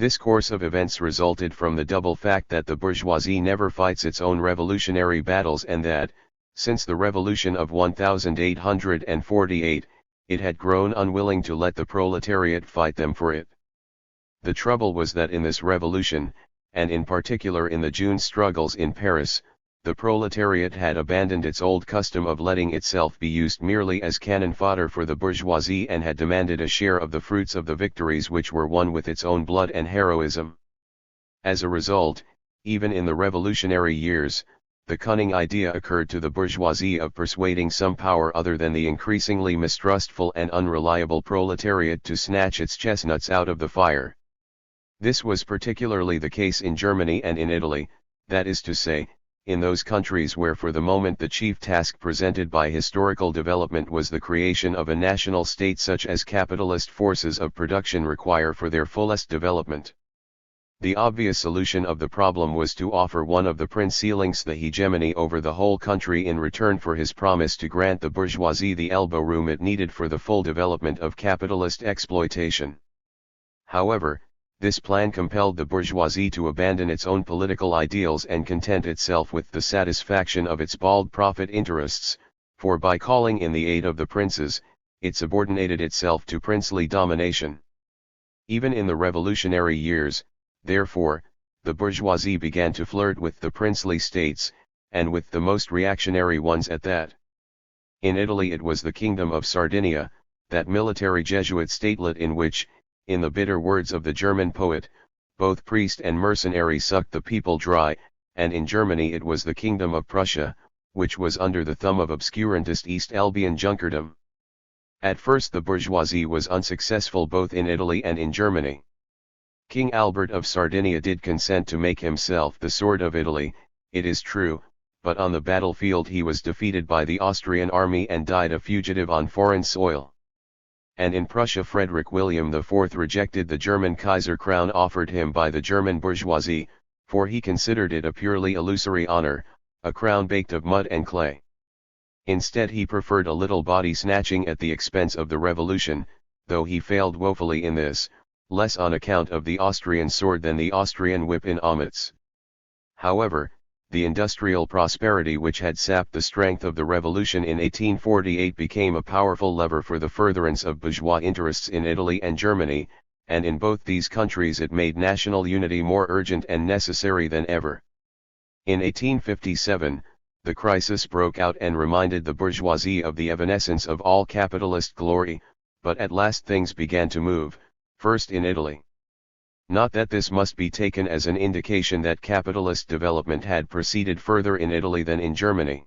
This course of events resulted from the double fact that the bourgeoisie never fights its own revolutionary battles and that, since the revolution of 1848, it had grown unwilling to let the proletariat fight them for it. The trouble was that in this revolution, and in particular in the June struggles in Paris, the proletariat had abandoned its old custom of letting itself be used merely as cannon fodder for the bourgeoisie and had demanded a share of the fruits of the victories which were won with its own blood and heroism. As a result, even in the revolutionary years, the cunning idea occurred to the bourgeoisie of persuading some power other than the increasingly mistrustful and unreliable proletariat to snatch its chestnuts out of the fire. This was particularly the case in Germany and in Italy, that is to say, in those countries where for the moment the chief task presented by historical development was the creation of a national state such as capitalist forces of production require for their fullest development. The obvious solution of the problem was to offer one of the Prince links the hegemony over the whole country in return for his promise to grant the bourgeoisie the elbow room it needed for the full development of capitalist exploitation. However, this plan compelled the bourgeoisie to abandon its own political ideals and content itself with the satisfaction of its bald profit interests, for by calling in the aid of the princes, it subordinated itself to princely domination. Even in the revolutionary years, therefore, the bourgeoisie began to flirt with the princely states, and with the most reactionary ones at that. In Italy it was the Kingdom of Sardinia, that military Jesuit statelet in which, in the bitter words of the German poet, both priest and mercenary sucked the people dry, and in Germany it was the Kingdom of Prussia, which was under the thumb of obscurantist East Albion Junkerdom. At first the bourgeoisie was unsuccessful both in Italy and in Germany. King Albert of Sardinia did consent to make himself the sword of Italy, it is true, but on the battlefield he was defeated by the Austrian army and died a fugitive on foreign soil. And in Prussia Frederick William IV rejected the German Kaiser crown offered him by the German bourgeoisie, for he considered it a purely illusory honor, a crown baked of mud and clay. Instead he preferred a little body snatching at the expense of the revolution, though he failed woefully in this, less on account of the Austrian sword than the Austrian whip in Omitz. However, the industrial prosperity which had sapped the strength of the revolution in 1848 became a powerful lever for the furtherance of bourgeois interests in Italy and Germany, and in both these countries it made national unity more urgent and necessary than ever. In 1857, the crisis broke out and reminded the bourgeoisie of the evanescence of all capitalist glory, but at last things began to move, first in Italy. Not that this must be taken as an indication that capitalist development had proceeded further in Italy than in Germany.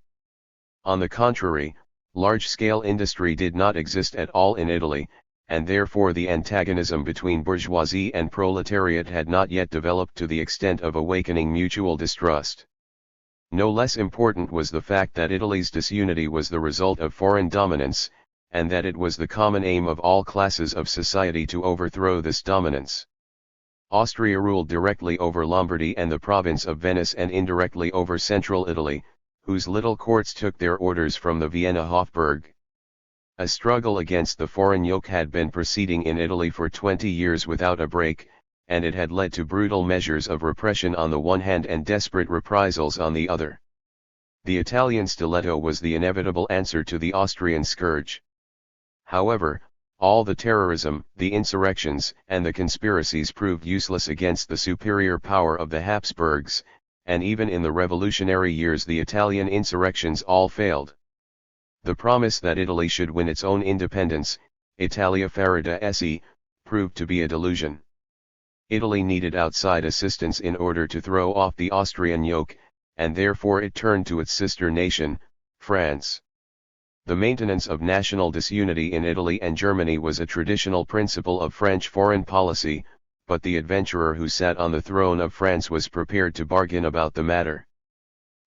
On the contrary, large-scale industry did not exist at all in Italy, and therefore the antagonism between bourgeoisie and proletariat had not yet developed to the extent of awakening mutual distrust. No less important was the fact that Italy's disunity was the result of foreign dominance, and that it was the common aim of all classes of society to overthrow this dominance. Austria ruled directly over Lombardy and the province of Venice and indirectly over central Italy, whose little courts took their orders from the Vienna Hofburg. A struggle against the foreign yoke had been proceeding in Italy for 20 years without a break, and it had led to brutal measures of repression on the one hand and desperate reprisals on the other. The Italian stiletto was the inevitable answer to the Austrian scourge. However, all the terrorism, the insurrections, and the conspiracies proved useless against the superior power of the Habsburgs, and even in the revolutionary years the Italian insurrections all failed. The promise that Italy should win its own independence, Italia farida esse, proved to be a delusion. Italy needed outside assistance in order to throw off the Austrian yoke, and therefore it turned to its sister nation, France. The maintenance of national disunity in Italy and Germany was a traditional principle of French foreign policy, but the adventurer who sat on the throne of France was prepared to bargain about the matter.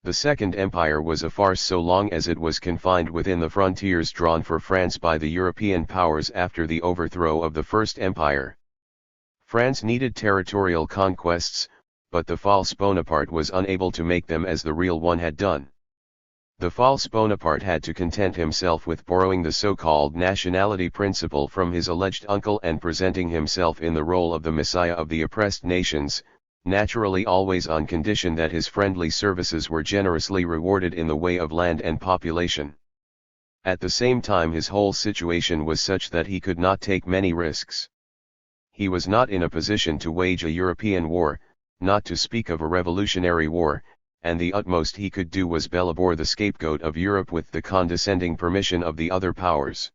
The Second Empire was a farce so long as it was confined within the frontiers drawn for France by the European powers after the overthrow of the First Empire. France needed territorial conquests, but the false Bonaparte was unable to make them as the real one had done. The false Bonaparte had to content himself with borrowing the so-called nationality principle from his alleged uncle and presenting himself in the role of the messiah of the oppressed nations, naturally always on condition that his friendly services were generously rewarded in the way of land and population. At the same time, his whole situation was such that he could not take many risks. He was not in a position to wage a European war, not to speak of a revolutionary war, and the utmost he could do was belabor the scapegoat of Europe with the condescending permission of the other powers.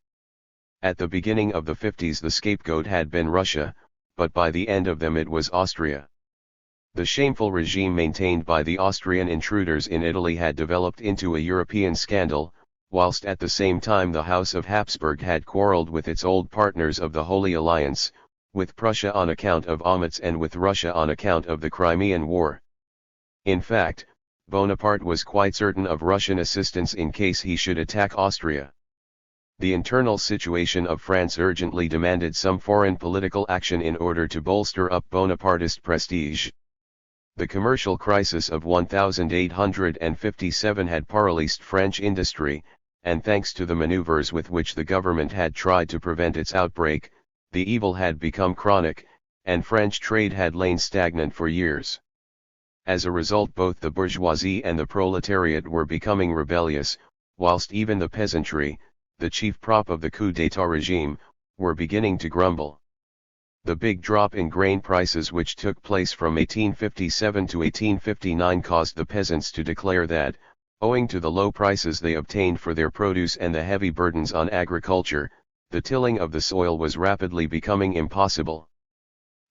At the beginning of the 50s the scapegoat had been Russia, but by the end of them it was Austria. The shameful regime maintained by the Austrian intruders in Italy had developed into a European scandal, whilst at the same time the House of Habsburg had quarrelled with its old partners of the Holy Alliance, with Prussia on account of Olmütz and with Russia on account of the Crimean War. In fact, Bonaparte was quite certain of Russian assistance in case he should attack Austria. The internal situation of France urgently demanded some foreign political action in order to bolster up Bonapartist prestige. The commercial crisis of 1857 had paralysed French industry, and thanks to the maneuvers with which the government had tried to prevent its outbreak, the evil had become chronic, and French trade had lain stagnant for years. As a result, both the bourgeoisie and the proletariat were becoming rebellious, whilst even the peasantry, the chief prop of the coup d'état regime, were beginning to grumble. The big drop in grain prices which took place from 1857 to 1859 caused the peasants to declare that, owing to the low prices they obtained for their produce and the heavy burdens on agriculture, the tilling of the soil was rapidly becoming impossible.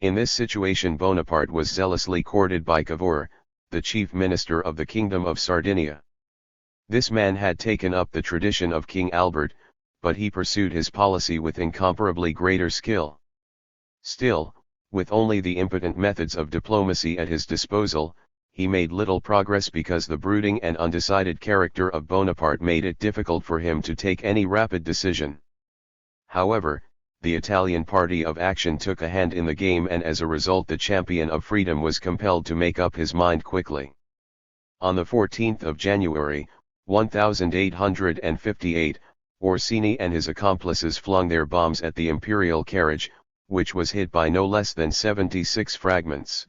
In this situation Bonaparte was zealously courted by Cavour, the chief minister of the Kingdom of Sardinia. This man had taken up the tradition of King Albert, but he pursued his policy with incomparably greater skill. Still, with only the impotent methods of diplomacy at his disposal, he made little progress because the brooding and undecided character of Bonaparte made it difficult for him to take any rapid decision. However, the Italian party of action took a hand in the game, and as a result the champion of freedom was compelled to make up his mind quickly. On the 14th of January, 1858, Orsini and his accomplices flung their bombs at the imperial carriage, which was hit by no less than 76 fragments.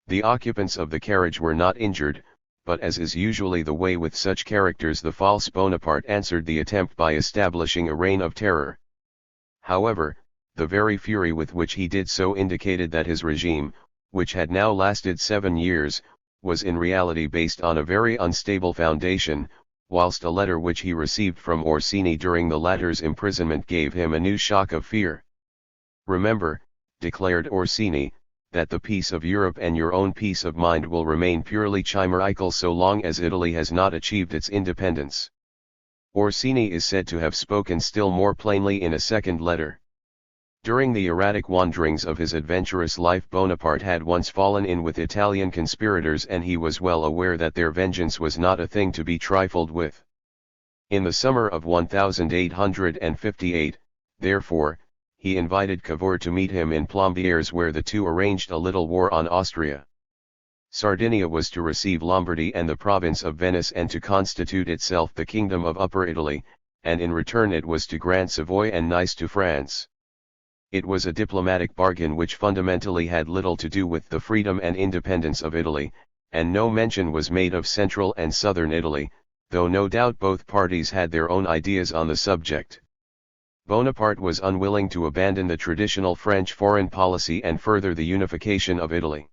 The occupants of the carriage were not injured, but as is usually the way with such characters, the false Bonaparte answered the attempt by establishing a reign of terror. However, the very fury with which he did so indicated that his regime, which had now lasted 7 years, was in reality based on a very unstable foundation, whilst a letter which he received from Orsini during the latter's imprisonment gave him a new shock of fear. "Remember," declared Orsini, "that the peace of Europe and your own peace of mind will remain purely chimerical so long as Italy has not achieved its independence." Orsini is said to have spoken still more plainly in a second letter. During the erratic wanderings of his adventurous life, Bonaparte had once fallen in with Italian conspirators, and he was well aware that their vengeance was not a thing to be trifled with. In the summer of 1858, therefore, he invited Cavour to meet him in Plombières, where the two arranged a little war on Austria. Sardinia was to receive Lombardy and the province of Venice and to constitute itself the Kingdom of Upper Italy, and in return it was to grant Savoy and Nice to France. It was a diplomatic bargain which fundamentally had little to do with the freedom and independence of Italy, and no mention was made of central and southern Italy, though no doubt both parties had their own ideas on the subject. Bonaparte was unwilling to abandon the traditional French foreign policy and further the unification of Italy.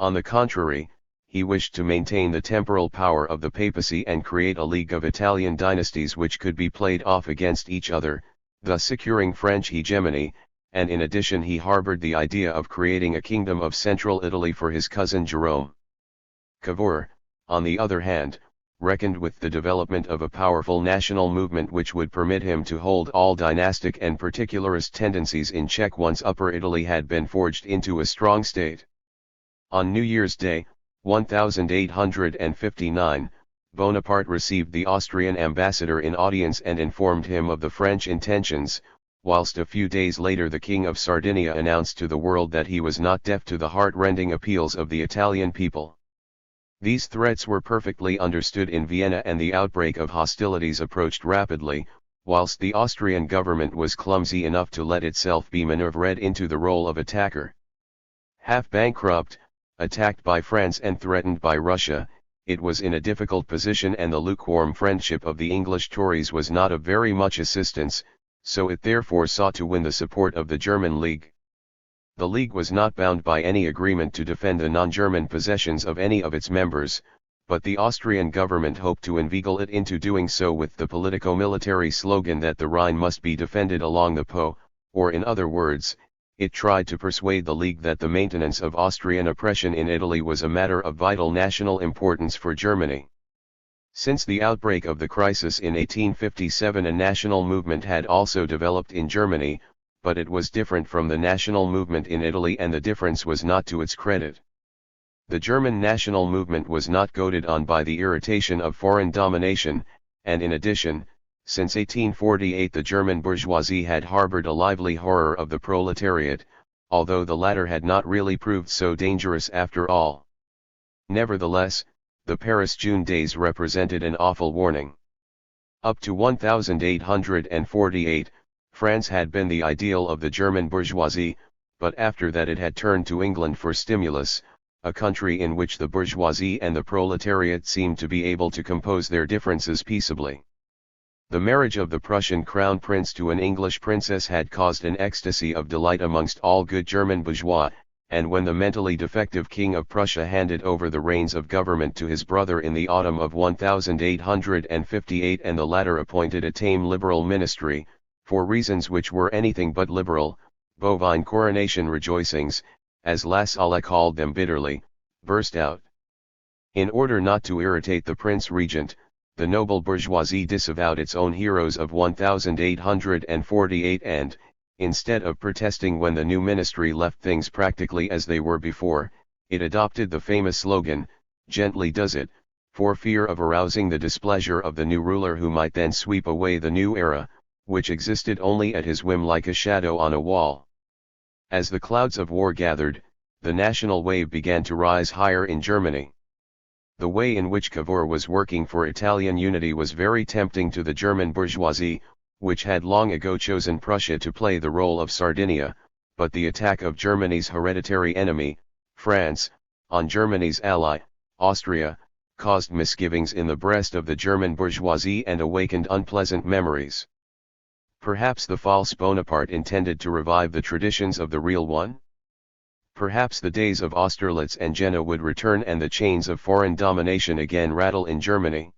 On the contrary, he wished to maintain the temporal power of the papacy and create a league of Italian dynasties which could be played off against each other, thus securing French hegemony, and in addition he harbored the idea of creating a kingdom of central Italy for his cousin Jerome. Cavour, on the other hand, reckoned with the development of a powerful national movement which would permit him to hold all dynastic and particularist tendencies in check once Upper Italy had been forged into a strong state. On New Year's Day, 1859, Bonaparte received the Austrian ambassador in audience and informed him of the French intentions, whilst a few days later the King of Sardinia announced to the world that he was not deaf to the heart-rending appeals of the Italian people. These threats were perfectly understood in Vienna, and the outbreak of hostilities approached rapidly, whilst the Austrian government was clumsy enough to let itself be maneuvered into the role of attacker. Half bankrupt, attacked by France and threatened by Russia, it was in a difficult position, and the lukewarm friendship of the English Tories was not of very much assistance, so it therefore sought to win the support of the German League. The League was not bound by any agreement to defend the non-German possessions of any of its members, but the Austrian government hoped to inveigle it into doing so with the politico-military slogan that the Rhine must be defended along the Po, or in other words, it tried to persuade the League that the maintenance of Austrian oppression in Italy was a matter of vital national importance for Germany. Since the outbreak of the crisis in 1857, a national movement had also developed in Germany, but it was different from the national movement in Italy, and the difference was not to its credit. The German national movement was not goaded on by the irritation of foreign domination, and in addition, since 1848 the German bourgeoisie had harbored a lively horror of the proletariat, although the latter had not really proved so dangerous after all. Nevertheless, the Paris June days represented an awful warning. Up to 1848, France had been the ideal of the German bourgeoisie, but after that it had turned to England for stimulus, a country in which the bourgeoisie and the proletariat seemed to be able to compose their differences peaceably. The marriage of the Prussian crown prince to an English princess had caused an ecstasy of delight amongst all good German bourgeois, and when the mentally defective King of Prussia handed over the reins of government to his brother in the autumn of 1858, and the latter appointed a tame liberal ministry, for reasons which were anything but liberal, bovine coronation rejoicings, as La Salle called them bitterly, burst out. In order not to irritate the Prince Regent, the noble bourgeoisie disavowed its own heroes of 1848 and, instead of protesting when the new ministry left things practically as they were before, it adopted the famous slogan, "Gently does it," for fear of arousing the displeasure of the new ruler, who might then sweep away the new era, which existed only at his whim like a shadow on a wall. As the clouds of war gathered, the national wave began to rise higher in Germany. The way in which Cavour was working for Italian unity was very tempting to the German bourgeoisie, which had long ago chosen Prussia to play the role of Sardinia, but the attack of Germany's hereditary enemy, France, on Germany's ally, Austria, caused misgivings in the breast of the German bourgeoisie and awakened unpleasant memories. Perhaps the false Bonaparte intended to revive the traditions of the real one? Perhaps the days of Austerlitz and Jena would return, and the chains of foreign domination again rattle in Germany.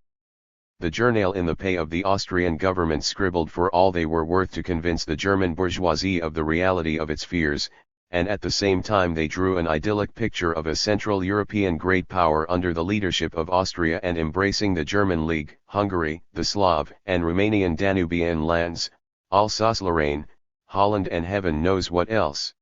The journal in the pay of the Austrian government scribbled for all they were worth to convince the German bourgeoisie of the reality of its fears, and at the same time they drew an idyllic picture of a Central European great power under the leadership of Austria and embracing the German League, Hungary, the Slav and Romanian Danubian lands, Alsace-Lorraine, Holland and heaven knows what else.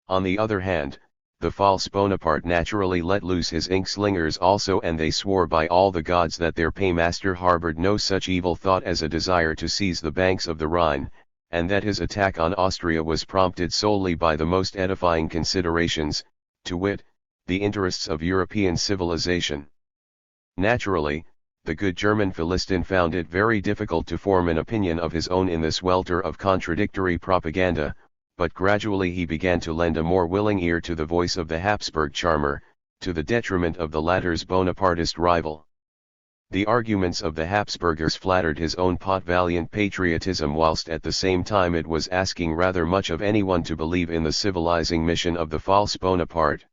On the other hand, the false Bonaparte naturally let loose his ink-slingers also, and they swore by all the gods that their paymaster harbored no such evil thought as a desire to seize the banks of the Rhine, and that his attack on Austria was prompted solely by the most edifying considerations, to wit, the interests of European civilization. Naturally, the good German Philistine found it very difficult to form an opinion of his own in this welter of contradictory propaganda, but gradually he began to lend a more willing ear to the voice of the Habsburg charmer, to the detriment of the latter's Bonapartist rival. The arguments of the Habsburgers flattered his own pot-valiant patriotism, whilst at the same time it was asking rather much of anyone to believe in the civilizing mission of the false Bonaparte.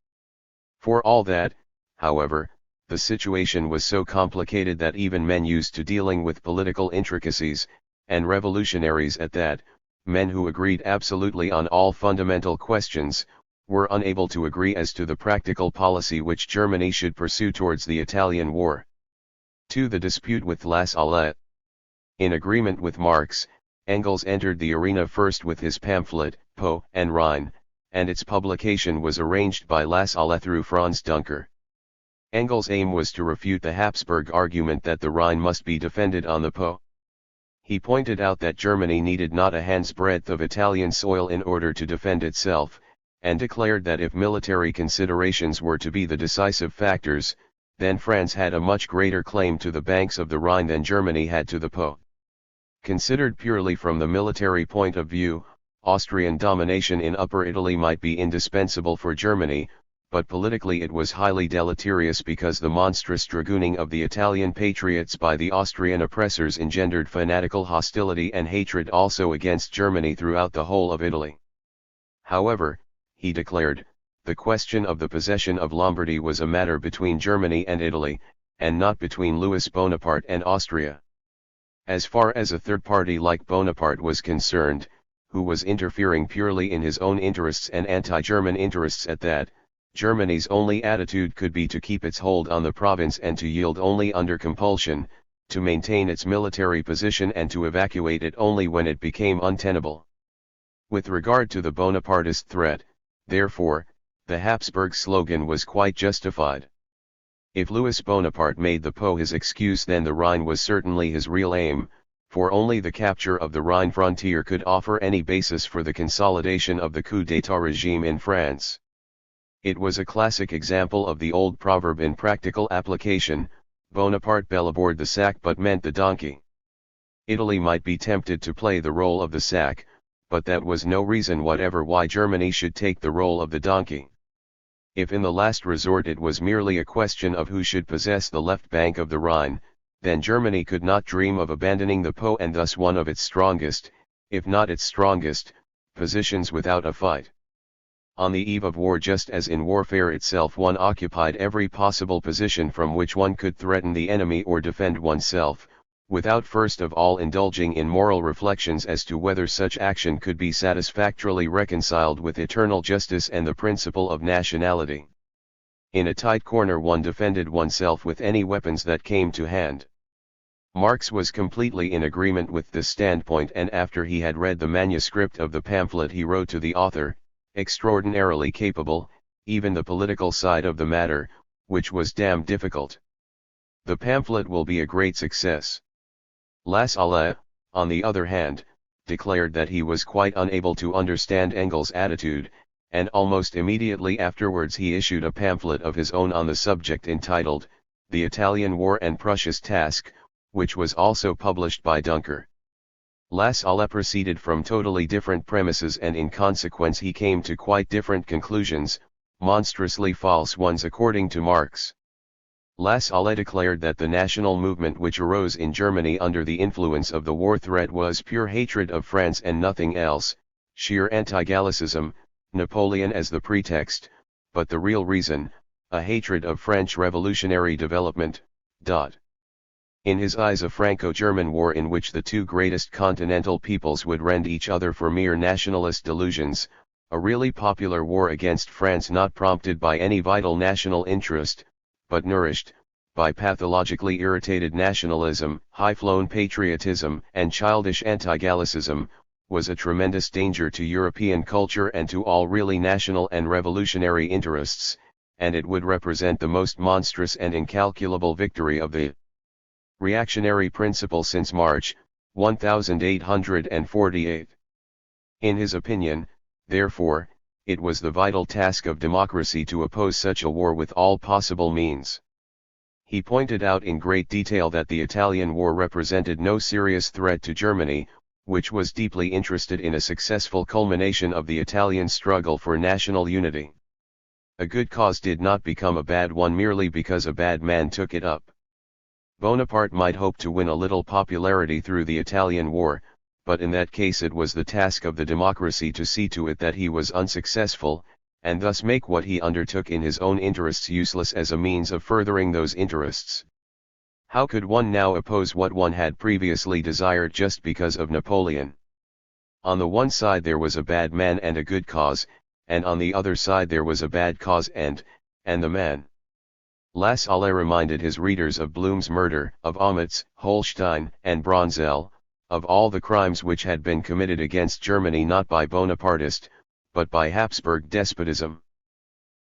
For all that, however, the situation was so complicated that even men used to dealing with political intricacies, and revolutionaries at that, men who agreed absolutely on all fundamental questions, were unable to agree as to the practical policy which Germany should pursue towards the Italian war. To the dispute with La Salle. In agreement with Marx, Engels entered the arena first with his pamphlet, Po and Rhine, and its publication was arranged by La Salle through Franz Dunker. Engels' aim was to refute the Habsburg argument that the Rhine must be defended on the Po. He pointed out that Germany needed not a hand's breadth of Italian soil in order to defend itself, and declared that if military considerations were to be the decisive factors, then France had a much greater claim to the banks of the Rhine than Germany had to the Po. Considered purely from the military point of view, Austrian domination in Upper Italy might be indispensable for Germany, but politically it was highly deleterious because the monstrous dragooning of the Italian patriots by the Austrian oppressors engendered fanatical hostility and hatred also against Germany throughout the whole of Italy. However, he declared, the question of the possession of Lombardy was a matter between Germany and Italy, and not between Louis Bonaparte and Austria. As far as a third party like Bonaparte was concerned, who was interfering purely in his own interests and anti-German interests at that, Germany's only attitude could be to keep its hold on the province and to yield only under compulsion, to maintain its military position and to evacuate it only when it became untenable. With regard to the Bonapartist threat, therefore, the Habsburg slogan was quite justified. If Louis Bonaparte made the Po his excuse, then the Rhine was certainly his real aim, for only the capture of the Rhine frontier could offer any basis for the consolidation of the coup d'état regime in France. It was a classic example of the old proverb in practical application, Bonaparte bellaboured the sack but meant the donkey. Italy might be tempted to play the role of the sack, but that was no reason whatever why Germany should take the role of the donkey. If in the last resort it was merely a question of who should possess the left bank of the Rhine, then Germany could not dream of abandoning the Po and thus one of its strongest, if not its strongest, positions without a fight. On the eve of war, just as in warfare itself, one occupied every possible position from which one could threaten the enemy or defend oneself, without first of all indulging in moral reflections as to whether such action could be satisfactorily reconciled with eternal justice and the principle of nationality. In a tight corner one defended oneself with any weapons that came to hand. Marx was completely in agreement with this standpoint, and after he had read the manuscript of the pamphlet he wrote to the author, extraordinarily capable, even the political side of the matter, which was damned difficult. The pamphlet will be a great success. Lassalle, on the other hand, declared that he was quite unable to understand Engels' attitude, and almost immediately afterwards he issued a pamphlet of his own on the subject entitled, The Italian War and Prussia's Task, which was also published by Duncker. Lassalle proceeded from totally different premises, and in consequence he came to quite different conclusions, monstrously false ones according to Marx. Lassalle declared that the national movement which arose in Germany under the influence of the war threat was pure hatred of France and nothing else, sheer anti-Gallicism, Napoleon as the pretext, but the real reason, a hatred of French revolutionary development. In his eyes, a Franco-German war in which the two greatest continental peoples would rend each other for mere nationalist delusions, a really popular war against France not prompted by any vital national interest, but nourished, by pathologically irritated nationalism, high-flown patriotism, and childish anti-Gallicism, was a tremendous danger to European culture and to all really national and revolutionary interests, and it would represent the most monstrous and incalculable victory of the reactionary principle since March, 1848. In his opinion, therefore, it was the vital task of democracy to oppose such a war with all possible means. He pointed out in great detail that the Italian war represented no serious threat to Germany, which was deeply interested in a successful culmination of the Italian struggle for national unity. A good cause did not become a bad one merely because a bad man took it up. Bonaparte might hope to win a little popularity through the Italian war, but in that case it was the task of the democracy to see to it that he was unsuccessful, and thus make what he undertook in his own interests useless as a means of furthering those interests. How could one now oppose what one had previously desired just because of Napoleon? On the one side there was a bad man and a good cause, and on the other side there was a bad cause and the man. Lassalle reminded his readers of Blum's murder, of Omitz, Holstein, and Bronzell, of all the crimes which had been committed against Germany not by Bonapartist, but by Habsburg despotism.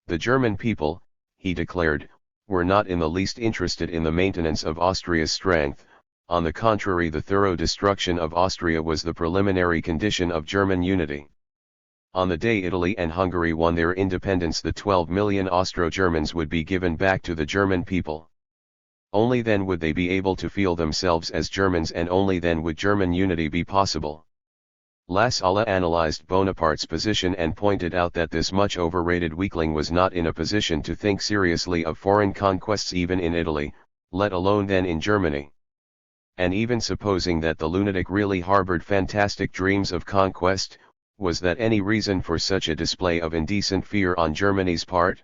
The German people, he declared, were not in the least interested in the maintenance of Austria's strength. On the contrary, the thorough destruction of Austria was the preliminary condition of German unity. On the day Italy and Hungary won their independence, the 12 million Austro-Germans would be given back to the German people. Only then would they be able to feel themselves as Germans, and only then would German unity be possible. Lassalle analyzed Bonaparte's position and pointed out that this much overrated weakling was not in a position to think seriously of foreign conquests even in Italy, let alone then in Germany. And even supposing that the lunatic really harbored fantastic dreams of conquest, was that any reason for such a display of indecent fear on Germany's part?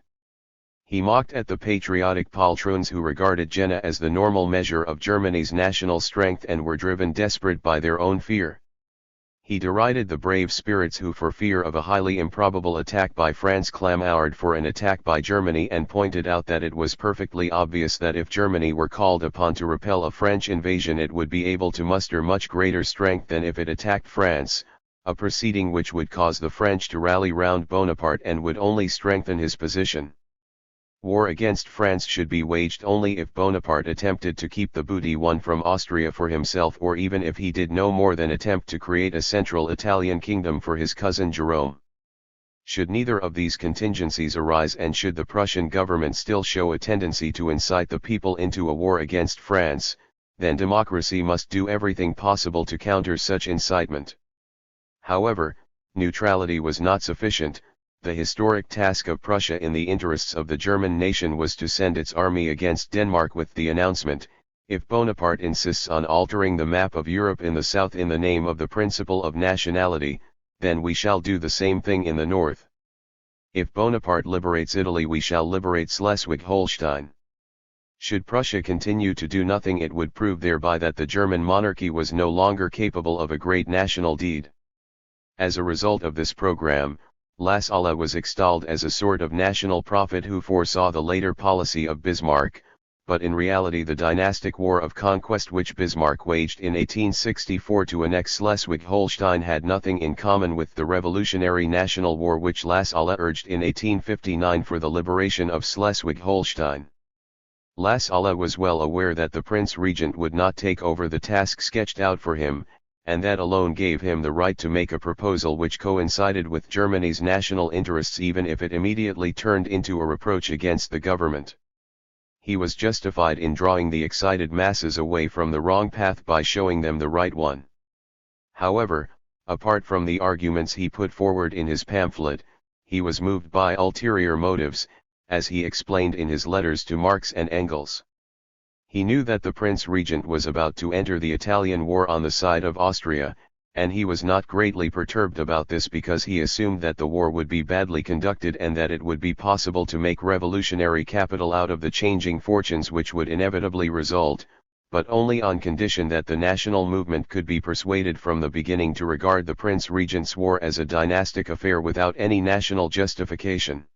He mocked at the patriotic poltroons who regarded Jena as the normal measure of Germany's national strength and were driven desperate by their own fear. He derided the brave spirits who, for fear of a highly improbable attack by France, clamoured for an attack by Germany, and pointed out that it was perfectly obvious that if Germany were called upon to repel a French invasion, it would be able to muster much greater strength than if it attacked France, a proceeding which would cause the French to rally round Bonaparte and would only strengthen his position. War against France should be waged only if Bonaparte attempted to keep the booty won from Austria for himself, or even if he did no more than attempt to create a central Italian kingdom for his cousin Jerome. Should neither of these contingencies arise, and should the Prussian government still show a tendency to incite the people into a war against France, then democracy must do everything possible to counter such incitement. However, neutrality was not sufficient. The historic task of Prussia in the interests of the German nation was to send its army against Denmark with the announcement, if Bonaparte insists on altering the map of Europe in the south in the name of the principle of nationality, then we shall do the same thing in the north. If Bonaparte liberates Italy, we shall liberate Schleswig-Holstein. Should Prussia continue to do nothing, it would prove thereby that the German monarchy was no longer capable of a great national deed. As a result of this program, Lassalle was extolled as a sort of national prophet who foresaw the later policy of Bismarck, but in reality the dynastic war of conquest which Bismarck waged in 1864 to annex Schleswig-Holstein had nothing in common with the revolutionary national war which Lassalle urged in 1859 for the liberation of Schleswig-Holstein. Lassalle was well aware that the Prince Regent would not take over the task sketched out for him, and that alone gave him the right to make a proposal which coincided with Germany's national interests, even if it immediately turned into a reproach against the government. He was justified in drawing the excited masses away from the wrong path by showing them the right one. However, apart from the arguments he put forward in his pamphlet, he was moved by ulterior motives, as he explained in his letters to Marx and Engels. He knew that the Prince Regent was about to enter the Italian war on the side of Austria, and he was not greatly perturbed about this because he assumed that the war would be badly conducted and that it would be possible to make revolutionary capital out of the changing fortunes which would inevitably result, but only on condition that the national movement could be persuaded from the beginning to regard the Prince Regent's war as a dynastic affair without any national justification.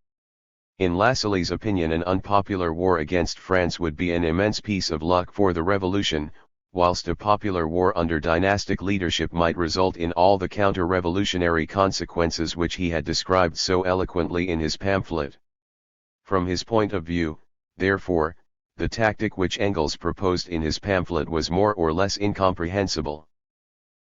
In Lassalle's opinion, an unpopular war against France would be an immense piece of luck for the revolution, whilst a popular war under dynastic leadership might result in all the counter-revolutionary consequences which he had described so eloquently in his pamphlet. From his point of view, therefore, the tactic which Engels proposed in his pamphlet was more or less incomprehensible.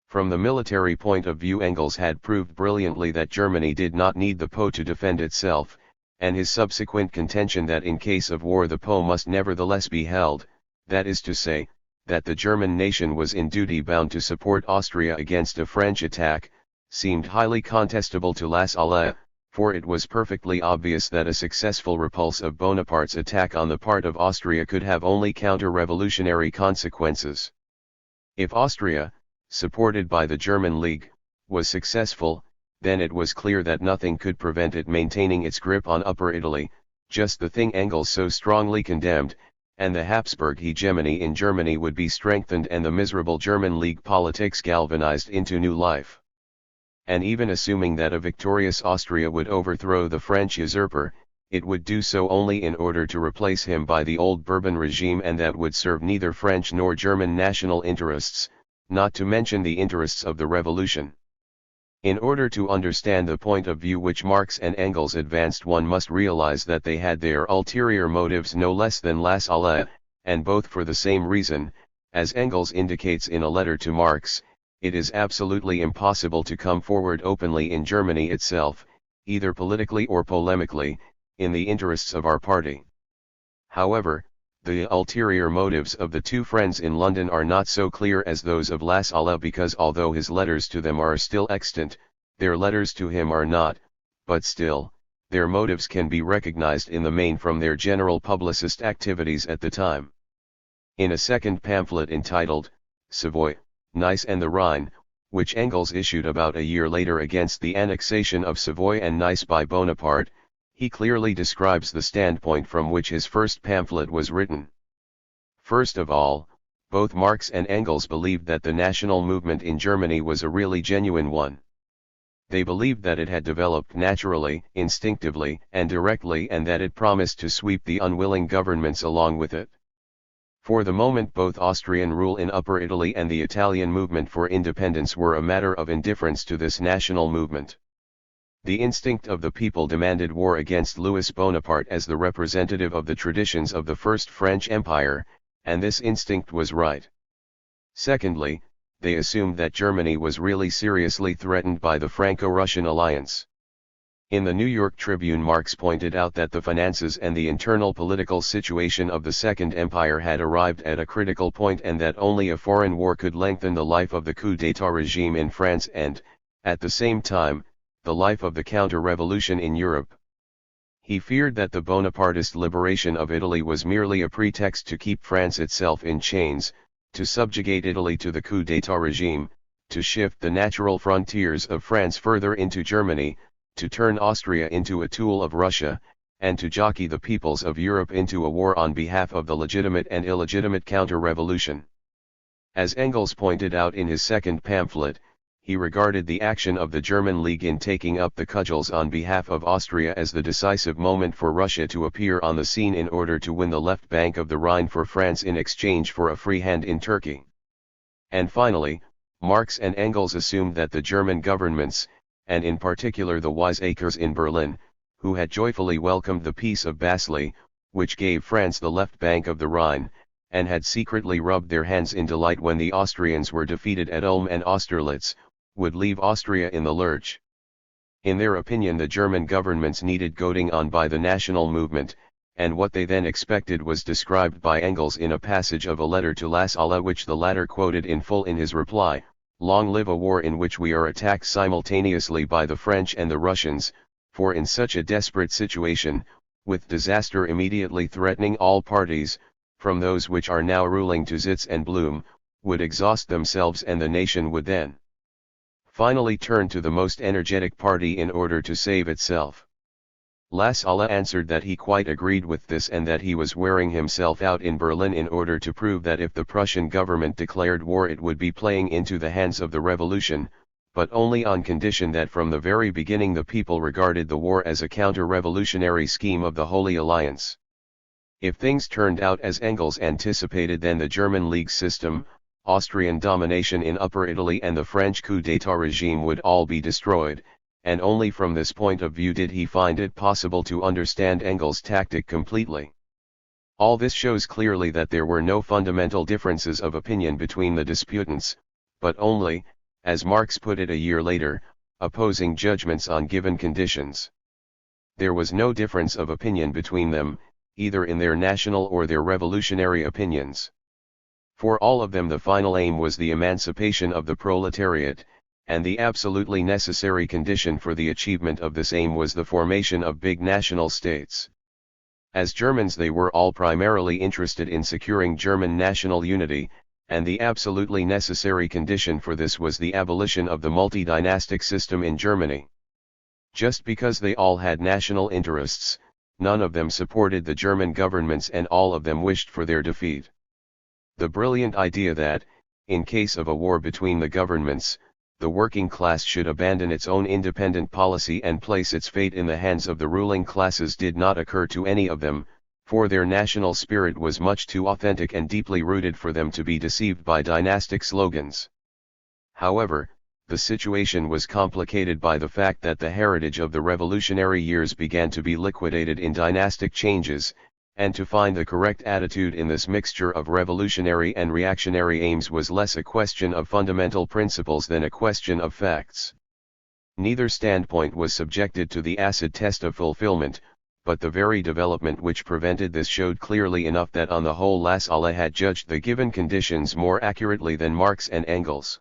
From the military point of view, Engels had proved brilliantly that Germany did not need the Po to defend itself, and his subsequent contention that in case of war the Po must nevertheless be held, that is to say, that the German nation was in duty bound to support Austria against a French attack, seemed highly contestable to Lassalle, for it was perfectly obvious that a successful repulse of Bonaparte's attack on the part of Austria could have only counter-revolutionary consequences. If Austria, supported by the German League, was successful, then it was clear that nothing could prevent it maintaining its grip on Upper Italy, just the thing Engels so strongly condemned, and the Habsburg hegemony in Germany would be strengthened and the miserable German League politics galvanized into new life. And even assuming that a victorious Austria would overthrow the French usurper, it would do so only in order to replace him by the old Bourbon regime, and that would serve neither French nor German national interests, not to mention the interests of the revolution. In order to understand the point of view which Marx and Engels advanced, one must realize that they had their ulterior motives no less than Lassalle, and both for the same reason, as Engels indicates in a letter to Marx. it is absolutely impossible to come forward openly in Germany itself, either politically or polemically, in the interests of our party. However, the ulterior motives of the two friends in London are not so clear as those of La Salle, because although his letters to them are still extant, their letters to him are not, but still, their motives can be recognized in the main from their general publicist activities at the time. In a second pamphlet entitled, Savoy, Nice and the Rhine, which Engels issued about a year later against the annexation of Savoy and Nice by Bonaparte, he clearly describes the standpoint from which his first pamphlet was written. First of all, both Marx and Engels believed that the national movement in Germany was a really genuine one. They believed that it had developed naturally, instinctively, and directly, and that it promised to sweep the unwilling governments along with it. For the moment, both Austrian rule in Upper Italy and the Italian movement for independence were a matter of indifference to this national movement. The instinct of the people demanded war against Louis Bonaparte as the representative of the traditions of the First French Empire, and this instinct was right. Secondly, they assumed that Germany was really seriously threatened by the Franco-Russian alliance. In the New York Tribune, Marx pointed out that the finances and the internal political situation of the Second Empire had arrived at a critical point, and that only a foreign war could lengthen the life of the coup d'état regime in France and, at the same time, the life of the counter-revolution in Europe. He feared that the Bonapartist liberation of Italy was merely a pretext to keep France itself in chains, to subjugate Italy to the coup d'état regime, to shift the natural frontiers of France further into Germany, to turn Austria into a tool of Russia, and to jockey the peoples of Europe into a war on behalf of the legitimate and illegitimate counter-revolution. As Engels pointed out in his second pamphlet, he regarded the action of the German League in taking up the cudgels on behalf of Austria as the decisive moment for Russia to appear on the scene in order to win the left bank of the Rhine for France in exchange for a free hand in Turkey. And finally, Marx and Engels assumed that the German governments, and in particular the wiseacres in Berlin, who had joyfully welcomed the Peace of Basel, which gave France the left bank of the Rhine, and had secretly rubbed their hands in delight when the Austrians were defeated at Ulm and Austerlitz, would leave Austria in the lurch. In their opinion, the German governments needed goading on by the national movement, and what they then expected was described by Engels in a passage of a letter to La Salle, which the latter quoted in full in his reply: "Long live a war in which we are attacked simultaneously by the French and the Russians, for in such a desperate situation, with disaster immediately threatening all parties, from those which are now ruling to Zitz and Blum, would exhaust themselves, and the nation would then finally turn to the most energetic party in order to save itself." La Salle answered that he quite agreed with this, and that he was wearing himself out in Berlin in order to prove that if the Prussian government declared war it would be playing into the hands of the revolution, but only on condition that from the very beginning the people regarded the war as a counter-revolutionary scheme of the Holy Alliance. If things turned out as Engels anticipated, then the German League system, Austrian domination in Upper Italy, and the French coup d'état regime would all be destroyed, and only from this point of view did he find it possible to understand Engels' tactic completely. All this shows clearly that there were no fundamental differences of opinion between the disputants, but only, as Marx put it a year later, opposing judgments on given conditions. There was no difference of opinion between them, either in their national or their revolutionary opinions. For all of them the final aim was the emancipation of the proletariat, and the absolutely necessary condition for the achievement of this aim was the formation of big national states. As Germans, they were all primarily interested in securing German national unity, and the absolutely necessary condition for this was the abolition of the multi-dynastic system in Germany. Just because they all had national interests, none of them supported the German governments, and all of them wished for their defeat. The brilliant idea that, in case of a war between the governments, the working class should abandon its own independent policy and place its fate in the hands of the ruling classes did not occur to any of them, for their national spirit was much too authentic and deeply rooted for them to be deceived by dynastic slogans. However, the situation was complicated by the fact that the heritage of the revolutionary years began to be liquidated in dynastic changes, And to find the correct attitude in this mixture of revolutionary and reactionary aims was less a question of fundamental principles than a question of facts. Neither standpoint was subjected to the acid test of fulfillment, but the very development which prevented this showed clearly enough that on the whole Lassalle had judged the given conditions more accurately than Marx and Engels.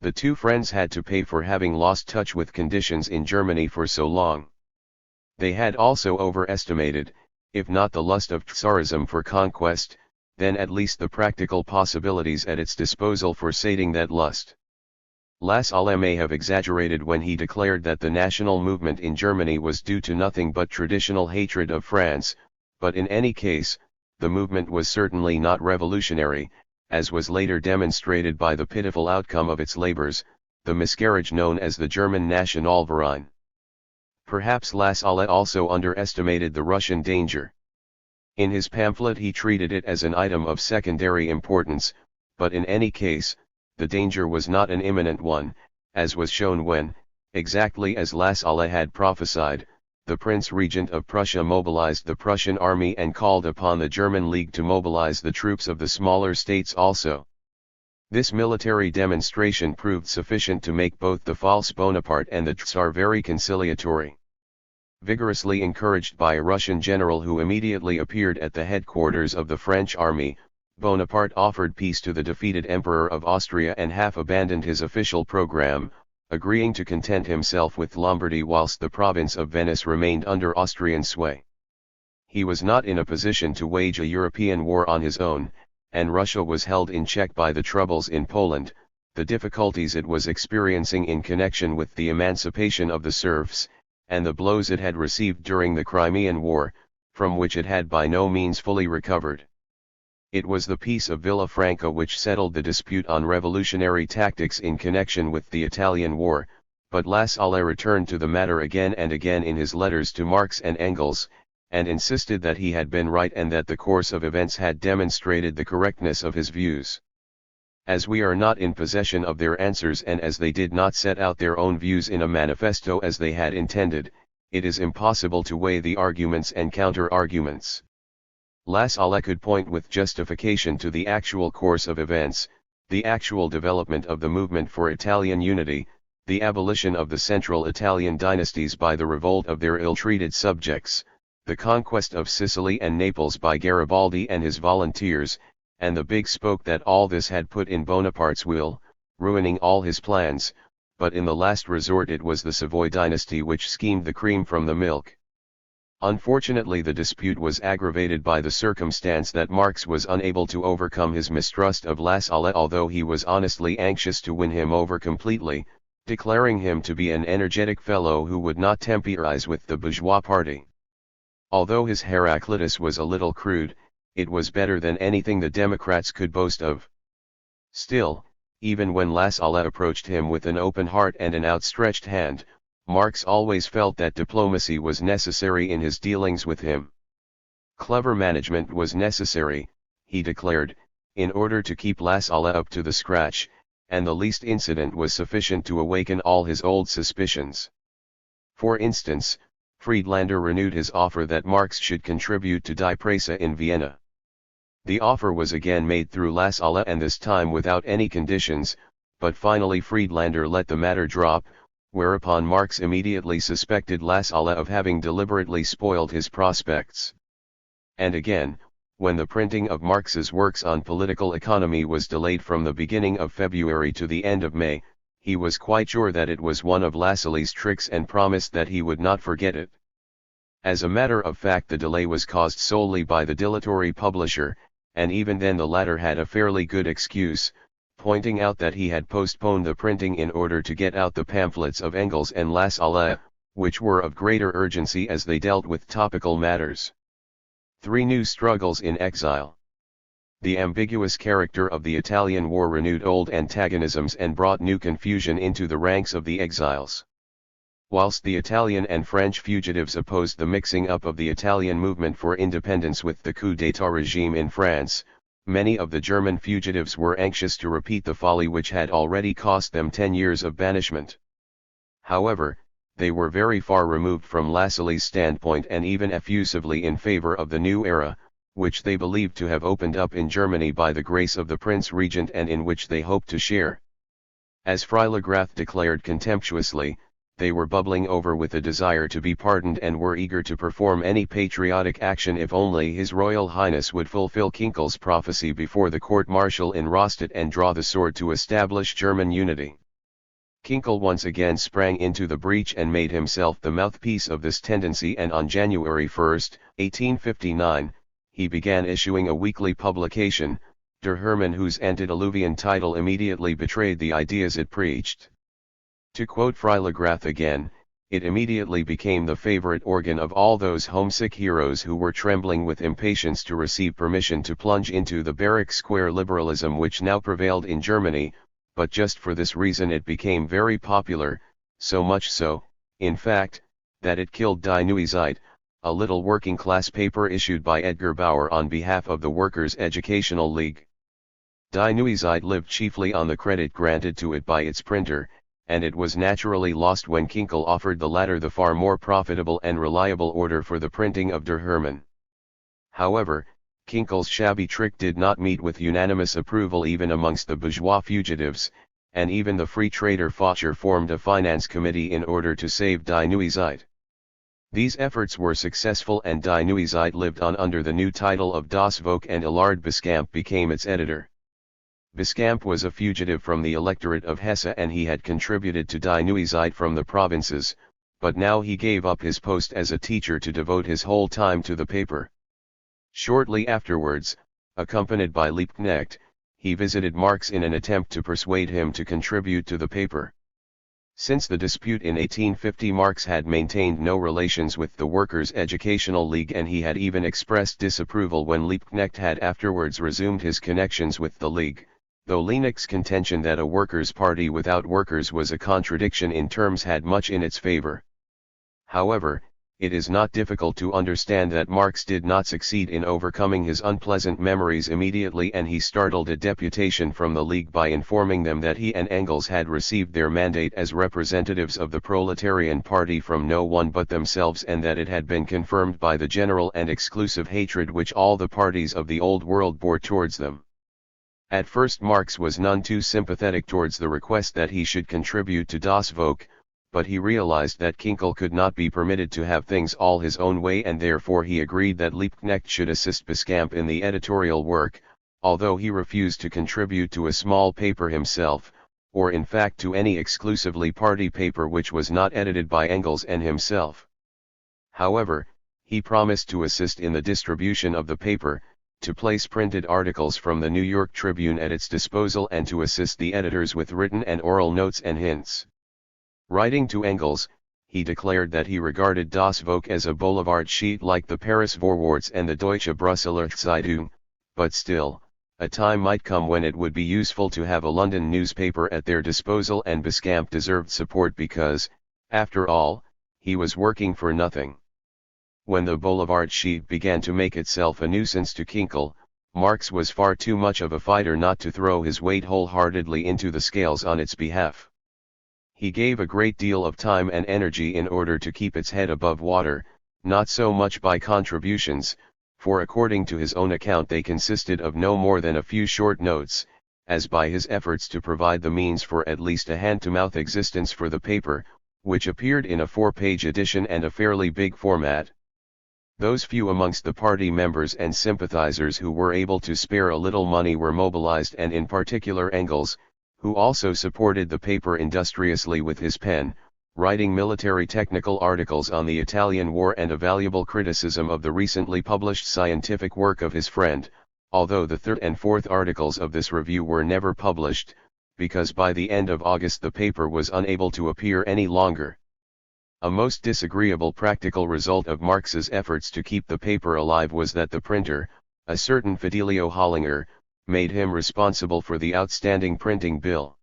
The two friends had to pay for having lost touch with conditions in Germany for so long. They had also overestimated, if not the lust of Tsarism for conquest, then at least the practical possibilities at its disposal for sating that lust. Lassalle may have exaggerated when he declared that the national movement in Germany was due to nothing but traditional hatred of France, but in any case, the movement was certainly not revolutionary, as was later demonstrated by the pitiful outcome of its labors, the miscarriage known as the German Nationalverein. Perhaps Lassalle also underestimated the Russian danger. In his pamphlet he treated it as an item of secondary importance, but in any case, the danger was not an imminent one, as was shown when, exactly as Lassalle had prophesied, the Prince Regent of Prussia mobilized the Prussian army and called upon the German League to mobilize the troops of the smaller states also. This military demonstration proved sufficient to make both the false Bonaparte and the Tsar very conciliatory. Vigorously encouraged by a Russian general who immediately appeared at the headquarters of the French army, Bonaparte offered peace to the defeated Emperor of Austria and half abandoned his official program, agreeing to content himself with Lombardy whilst the province of Venice remained under Austrian sway. He was not in a position to wage a European war on his own, and Russia was held in check by the troubles in Poland, the difficulties it was experiencing in connection with the emancipation of the serfs, and the blows it had received during the Crimean War, from which it had by no means fully recovered. It was the Peace of Villafranca which settled the dispute on revolutionary tactics in connection with the Italian War, but Lassalle returned to the matter again and again in his letters to Marx and Engels, and insisted that he had been right and that the course of events had demonstrated the correctness of his views. As we are not in possession of their answers and as they did not set out their own views in a manifesto as they had intended, it is impossible to weigh the arguments and counter-arguments. Lassalle could point with justification to the actual course of events, the actual development of the movement for Italian unity, the abolition of the central Italian dynasties by the revolt of their ill-treated subjects, the conquest of Sicily and Naples by Garibaldi and his volunteers, and the big spoke that all this had put in Bonaparte's wheel, ruining all his plans, but in the last resort it was the Savoy dynasty which schemed the cream from the milk. Unfortunately the dispute was aggravated by the circumstance that Marx was unable to overcome his mistrust of Lassalle although he was honestly anxious to win him over completely, declaring him to be an energetic fellow who would not temporize with the bourgeois party. Although his Heraclitus was a little crude, it was better than anything the Democrats could boast of. Still, even when Lassalle approached him with an open heart and an outstretched hand, Marx always felt that diplomacy was necessary in his dealings with him. Clever management was necessary, he declared, in order to keep Lassalle up to the scratch, and the least incident was sufficient to awaken all his old suspicions. For instance, Friedlander renewed his offer that Marx should contribute to Die Presse in Vienna. The offer was again made through Lassalle and this time without any conditions, but finally Friedlander let the matter drop, whereupon Marx immediately suspected Lassalle of having deliberately spoiled his prospects. And again, when the printing of Marx's works on political economy was delayed from the beginning of February to the end of May, he was quite sure that it was one of Lassalle's tricks and promised that he would not forget it. As a matter of fact the delay was caused solely by the dilatory publisher, and even then the latter had a fairly good excuse, pointing out that he had postponed the printing in order to get out the pamphlets of Engels and Lassalle, which were of greater urgency as they dealt with topical matters. 3 new struggles in exile. The ambiguous character of the Italian war renewed old antagonisms and brought new confusion into the ranks of the exiles. Whilst the Italian and French fugitives opposed the mixing up of the Italian movement for independence with the coup d'état regime in France, many of the German fugitives were anxious to repeat the folly which had already cost them 10 years of banishment. However, they were very far removed from Lassalle's standpoint and even effusively in favor of the new era, which they believed to have opened up in Germany by the grace of the Prince Regent and in which they hoped to share. As Freiligrath declared contemptuously, they were bubbling over with a desire to be pardoned and were eager to perform any patriotic action if only His Royal Highness would fulfill Kinkel's prophecy before the court-martial in Rastatt and draw the sword to establish German unity. Kinkel once again sprang into the breach and made himself the mouthpiece of this tendency, and on January 1, 1859, he began issuing a weekly publication, Der Hermann, whose antediluvian title immediately betrayed the ideas it preached. To quote Freiligrath again, it immediately became the favorite organ of all those homesick heroes who were trembling with impatience to receive permission to plunge into the barrack square liberalism which now prevailed in Germany, but just for this reason it became very popular, so much so, in fact, that it killed Die Neue Zeit, a little working-class paper issued by Edgar Bauer on behalf of the Workers' Educational League. Die Neue Zeit lived chiefly on the credit granted to it by its printer, and it was naturally lost when Kinkel offered the latter the far more profitable and reliable order for the printing of Der Hermann. However, Kinkel's shabby trick did not meet with unanimous approval even amongst the bourgeois fugitives, and even the free trader Focher formed a finance committee in order to save Die Neue Zeit. These efforts were successful and Die Neue Zeit lived on under the new title of Das Volk, and Allard Biscamp became its editor. Biscamp was a fugitive from the electorate of Hesse and he had contributed to Die Neue Zeit from the provinces, but now he gave up his post as a teacher to devote his whole time to the paper. Shortly afterwards, accompanied by Liebknecht, he visited Marx in an attempt to persuade him to contribute to the paper. Since the dispute in 1850, Marx had maintained no relations with the Workers' Educational League, and he had even expressed disapproval when Liebknecht had afterwards resumed his connections with the League, though Liebknecht's contention that a workers' party without workers was a contradiction in terms had much in its favor. However, it is not difficult to understand that Marx did not succeed in overcoming his unpleasant memories immediately, and he startled a deputation from the League by informing them that he and Engels had received their mandate as representatives of the Proletarian Party from no one but themselves, and that it had been confirmed by the general and exclusive hatred which all the parties of the Old World bore towards them. At first Marx was none too sympathetic towards the request that he should contribute to Das Volk, but he realized that Kinkel could not be permitted to have things all his own way, and therefore he agreed that Liebknecht should assist Biscamp in the editorial work, although he refused to contribute to a small paper himself, or in fact to any exclusively party paper which was not edited by Engels and himself. However, he promised to assist in the distribution of the paper, to place printed articles from the New York Tribune at its disposal, and to assist the editors with written and oral notes and hints. Writing to Engels, he declared that he regarded Das Volk as a boulevard sheet like the Paris Vorwärts and the Deutsche Brüsseler Zeitung, but still, a time might come when it would be useful to have a London newspaper at their disposal, and Biscamp deserved support because, after all, he was working for nothing. When the boulevard sheet began to make itself a nuisance to Kinkel, Marx was far too much of a fighter not to throw his weight wholeheartedly into the scales on its behalf. He gave a great deal of time and energy in order to keep its head above water, not so much by contributions, for according to his own account they consisted of no more than a few short notes, as by his efforts to provide the means for at least a hand-to-mouth existence for the paper, which appeared in a 4-page edition and a fairly big format. Those few amongst the party members and sympathizers who were able to spare a little money were mobilized, and in particular Engels, who also supported the paper industriously with his pen, writing military technical articles on the Italian War and a valuable criticism of the recently published scientific work of his friend, although the third and fourth articles of this review were never published, because by the end of August the paper was unable to appear any longer. A most disagreeable practical result of Marx's efforts to keep the paper alive was that the printer, a certain Fidelio Hollinger, made him responsible for the outstanding printing bill.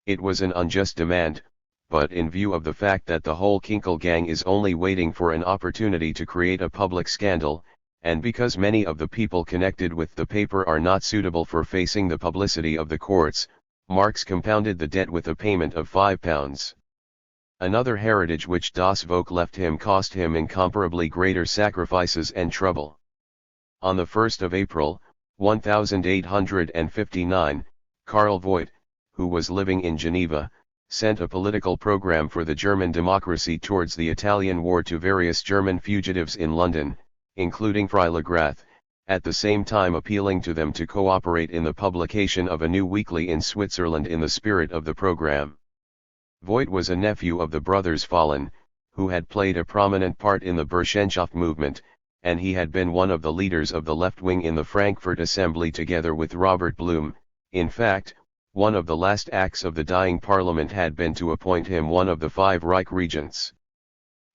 It was an unjust demand, but in view of the fact that the whole Kinkel gang is only waiting for an opportunity to create a public scandal, and because many of the people connected with the paper are not suitable for facing the publicity of the courts, Marx compounded the debt with a payment of £5. Another heritage which Das Volk left him cost him incomparably greater sacrifices and trouble. On the 1st of April, 1859, Karl Voigt, who was living in Geneva, sent a political program for the German democracy towards the Italian war to various German fugitives in London, including Freilagrath, at the same time appealing to them to cooperate in the publication of a new weekly in Switzerland in the spirit of the program. Voigt was a nephew of the brothers Fallen, who had played a prominent part in the Burschenschaft movement, and he had been one of the leaders of the left wing in the Frankfurt Assembly together with Robert Blum. In fact, one of the last acts of the dying parliament had been to appoint him one of the 5 Reich regents.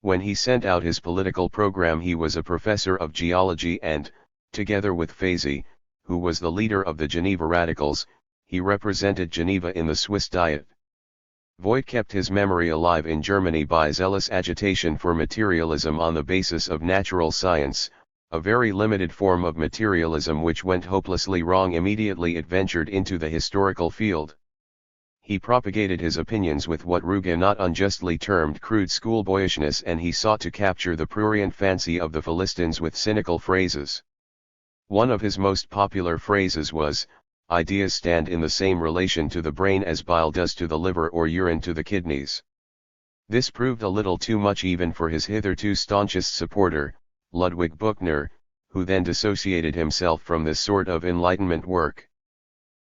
When he sent out his political program, he was a professor of geology and, together with Fazy, who was the leader of the Geneva radicals, he represented Geneva in the Swiss Diet. Voigt kept his memory alive in Germany by zealous agitation for materialism on the basis of natural science, a very limited form of materialism which went hopelessly wrong immediately it ventured into the historical field. He propagated his opinions with what Ruge not unjustly termed crude schoolboyishness, and he sought to capture the prurient fancy of the Philistines with cynical phrases. One of his most popular phrases was, "Ideas stand in the same relation to the brain as bile does to the liver or urine to the kidneys." This proved a little too much even for his hitherto staunchest supporter, Ludwig Buchner, who then dissociated himself from this sort of Enlightenment work.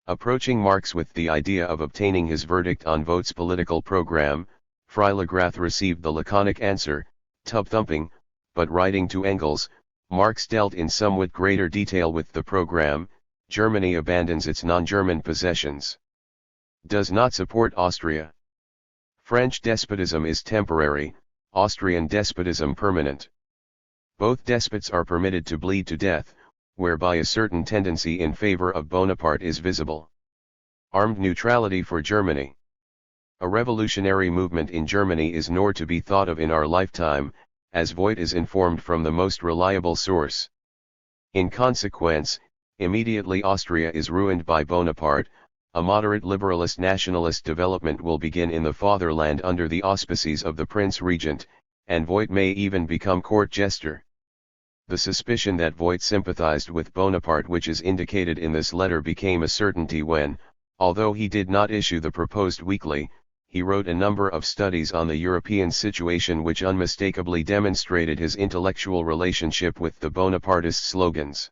Approaching Marx with the idea of obtaining his verdict on Voigt's political program, Freilagrath received the laconic answer, "Tub thumping," but writing to Engels, Marx dealt in somewhat greater detail with the program. Germany abandons its non-German possessions. Does not support Austria. French despotism is temporary, Austrian despotism permanent. Both despots are permitted to bleed to death, whereby a certain tendency in favor of Bonaparte is visible. Armed neutrality for Germany. A revolutionary movement in Germany is nor to be thought of in our lifetime, as Voigt is informed from the most reliable source. In consequence, immediately Austria is ruined by Bonaparte, a moderate liberalist nationalist development will begin in the fatherland under the auspices of the Prince Regent, and Voigt may even become court jester. The suspicion that Voigt sympathized with Bonaparte, which is indicated in this letter, became a certainty when, although he did not issue the proposed weekly, he wrote a number of studies on the European situation which unmistakably demonstrated his intellectual relationship with the Bonapartist slogans.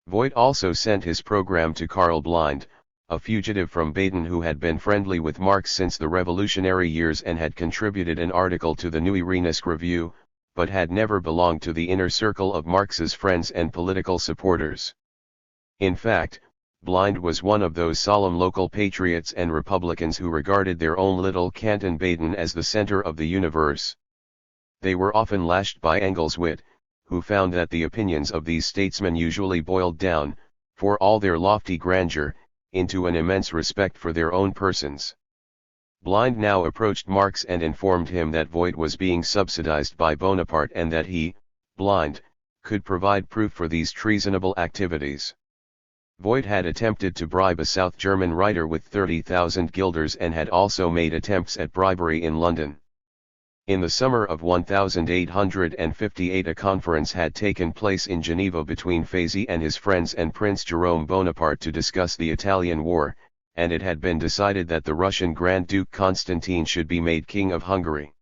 Voigt also sent his program to Karl Blind, a fugitive from Baden who had been friendly with Marx since the revolutionary years and had contributed an article to the Neue Rheinische Review, but had never belonged to the inner circle of Marx's friends and political supporters. In fact, Blind was one of those solemn local patriots and republicans who regarded their own little canton Baden as the center of the universe. They were often lashed by Engels' wit, who found that the opinions of these statesmen usually boiled down, for all their lofty grandeur, into an immense respect for their own persons. Blind now approached Marx and informed him that Voigt was being subsidized by Bonaparte and that he, Blind, could provide proof for these treasonable activities. Voigt had attempted to bribe a South German writer with 30,000 guilders and had also made attempts at bribery in London. In the summer of 1858 a conference had taken place in Geneva between Fazy and his friends and Prince Jerome Bonaparte to discuss the Italian War, and it had been decided that the Russian Grand Duke Constantine should be made King of Hungary.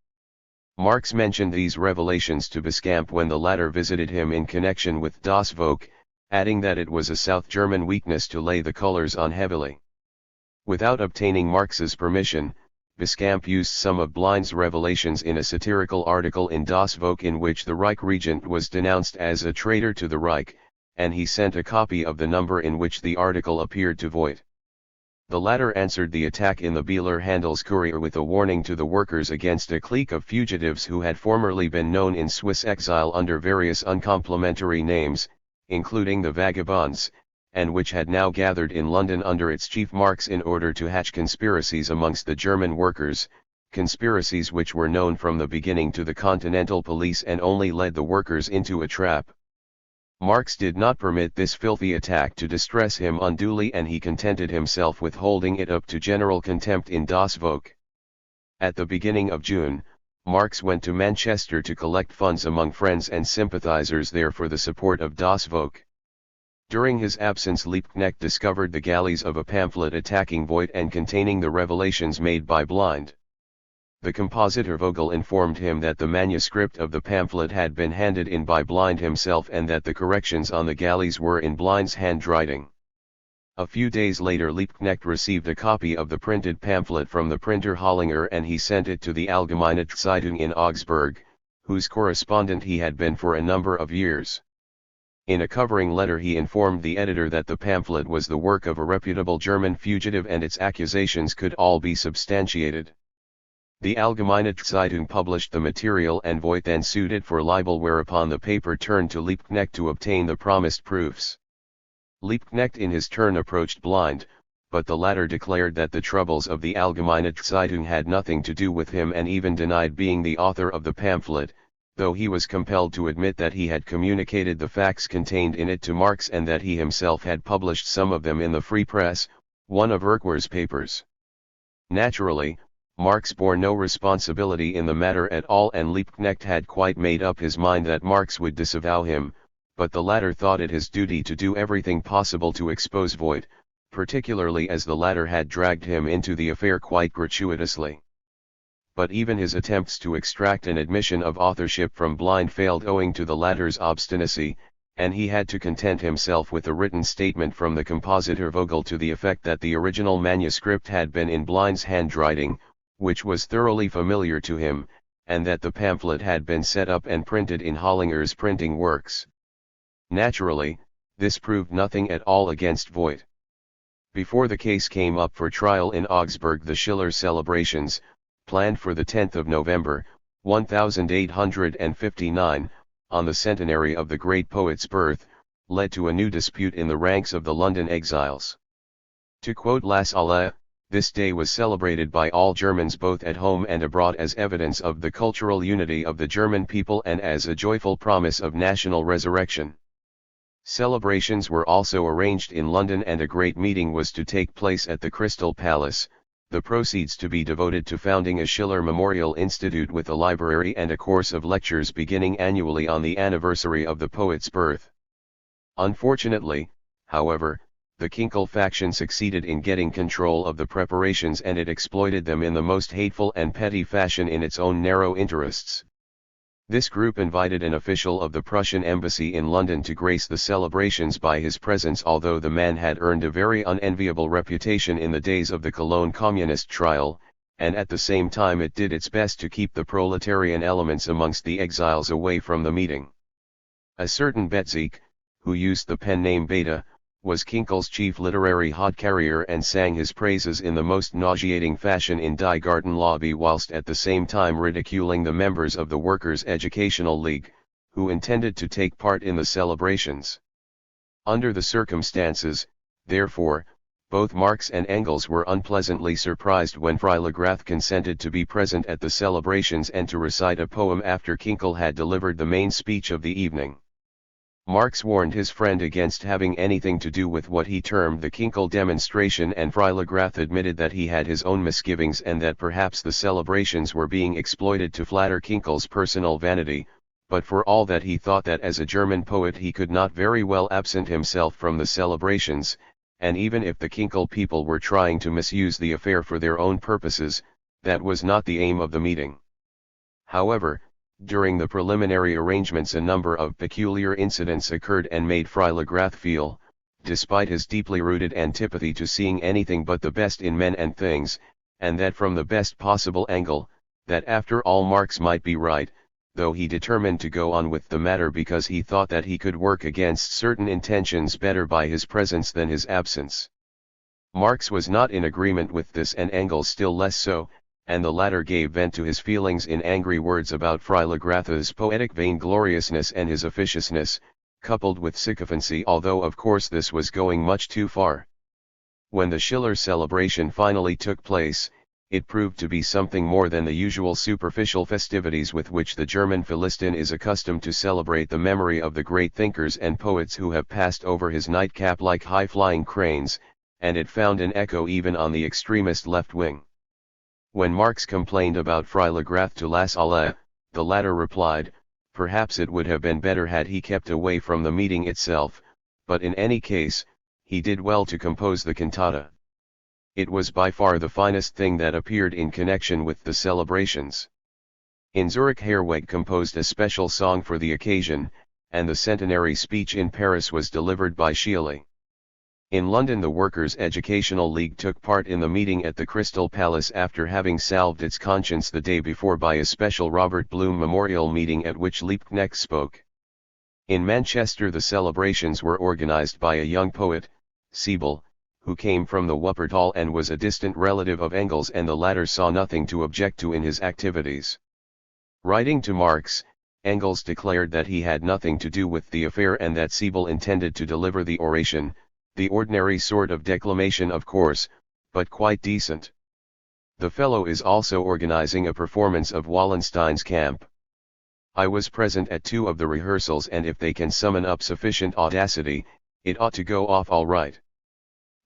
Marx mentioned these revelations to Biscamp when the latter visited him in connection with Das Volk, adding that it was a South German weakness to lay the colors on heavily. Without obtaining Marx's permission, Biscamp used some of Blind's revelations in a satirical article in Das Volk in which the Reich Regent was denounced as a traitor to the Reich, and he sent a copy of the number in which the article appeared to Voigt. The latter answered the attack in the Bieler Handelscourier with a warning to the workers against a clique of fugitives who had formerly been known in Swiss exile under various uncomplimentary names, including the Vagabonds, and which had now gathered in London under its chief Marx in order to hatch conspiracies amongst the German workers, conspiracies which were known from the beginning to the Continental Police and only led the workers into a trap. Marx did not permit this filthy attack to distress him unduly, and he contented himself with holding it up to general contempt in Das Volk. At the beginning of June, Marx went to Manchester to collect funds among friends and sympathizers there for the support of Das Volk. During his absence, Liebknecht discovered the galleys of a pamphlet attacking Voigt and containing the revelations made by Blind. The compositor Vogel informed him that the manuscript of the pamphlet had been handed in by Blind himself and that the corrections on the galleys were in Blind's handwriting. A few days later Liebknecht received a copy of the printed pamphlet from the printer Hollinger, and he sent it to the Allgemeine Zeitung in Augsburg, whose correspondent he had been for a number of years. In a covering letter he informed the editor that the pamphlet was the work of a reputable German fugitive and its accusations could all be substantiated. The Allgemeine Zeitung published the material and Voigt then sued it for libel, whereupon the paper turned to Liebknecht to obtain the promised proofs. Liebknecht in his turn approached Blind, but the latter declared that the troubles of the Allgemeine Zeitung had nothing to do with him and even denied being the author of the pamphlet, though he was compelled to admit that he had communicated the facts contained in it to Marx and that he himself had published some of them in the Free Press, one of Urquhart's papers. Naturally, Marx bore no responsibility in the matter at all, and Liebknecht had quite made up his mind that Marx would disavow him, but the latter thought it his duty to do everything possible to expose Voigt, particularly as the latter had dragged him into the affair quite gratuitously. But even his attempts to extract an admission of authorship from Blind failed owing to the latter's obstinacy, and he had to content himself with a written statement from the compositor Vogel to the effect that the original manuscript had been in Blind's handwriting, which was thoroughly familiar to him, and that the pamphlet had been set up and printed in Hollinger's printing works. Naturally, this proved nothing at all against Voigt. Before the case came up for trial in Augsburg, the Schiller celebrations, planned for the 10th of November, 1859, on the centenary of the great poet's birth, led to a new dispute in the ranks of the London exiles. To quote Lassalle, this day was celebrated by all Germans both at home and abroad as evidence of the cultural unity of the German people and as a joyful promise of national resurrection. Celebrations were also arranged in London and a great meeting was to take place at the Crystal Palace, the proceeds to be devoted to founding a Schiller Memorial Institute with a library and a course of lectures beginning annually on the anniversary of the poet's birth. Unfortunately, however, the Kinkel faction succeeded in getting control of the preparations, and it exploited them in the most hateful and petty fashion in its own narrow interests. This group invited an official of the Prussian embassy in London to grace the celebrations by his presence, although the man had earned a very unenviable reputation in the days of the Cologne Communist trial, and at the same time it did its best to keep the proletarian elements amongst the exiles away from the meeting. A certain Betzig, who used the pen name Beta, was Kinkel's chief literary hod-carrier and sang his praises in the most nauseating fashion in Die Garten lobby, whilst at the same time ridiculing the members of the Workers' Educational League, who intended to take part in the celebrations. Under the circumstances, therefore, both Marx and Engels were unpleasantly surprised when Freiligrath consented to be present at the celebrations and to recite a poem after Kinkel had delivered the main speech of the evening. Marx warned his friend against having anything to do with what he termed the Kinkel demonstration, and Freiligrath admitted that he had his own misgivings and that perhaps the celebrations were being exploited to flatter Kinkel's personal vanity, but for all that he thought that as a German poet he could not very well absent himself from the celebrations, and even if the Kinkel people were trying to misuse the affair for their own purposes, that was not the aim of the meeting. However, during the preliminary arrangements a number of peculiar incidents occurred and made Freiligrath feel, despite his deeply rooted antipathy to seeing anything but the best in men and things, and that from the best possible angle, that after all Marx might be right, though he determined to go on with the matter because he thought that he could work against certain intentions better by his presence than his absence. Marx was not in agreement with this, and Engels still less so, and the latter gave vent to his feelings in angry words about Freiligrath's poetic vaingloriousness and his officiousness, coupled with sycophancy, although of course this was going much too far. When the Schiller celebration finally took place, it proved to be something more than the usual superficial festivities with which the German Philistine is accustomed to celebrate the memory of the great thinkers and poets who have passed over his nightcap like high-flying cranes, and it found an echo even on the extremist left wing. When Marx complained about Freilagrath to Lassalle, the latter replied, perhaps it would have been better had he kept away from the meeting itself, but in any case, he did well to compose the cantata. It was by far the finest thing that appeared in connection with the celebrations. In Zurich Herwegh composed a special song for the occasion, and the centenary speech in Paris was delivered by Schiele. In London the Workers' Educational League took part in the meeting at the Crystal Palace after having salved its conscience the day before by a special Robert Bloom memorial meeting at which Liebknecht spoke. In Manchester the celebrations were organised by a young poet, Siebel, who came from the Wuppertal and was a distant relative of Engels, and the latter saw nothing to object to in his activities. Writing to Marx, Engels declared that he had nothing to do with the affair and that Siebel intended to deliver the oration, the ordinary sort of declamation of course, but quite decent. The fellow is also organizing a performance of Wallenstein's Camp. I was present at 2 of the rehearsals, and if they can summon up sufficient audacity, it ought to go off all right.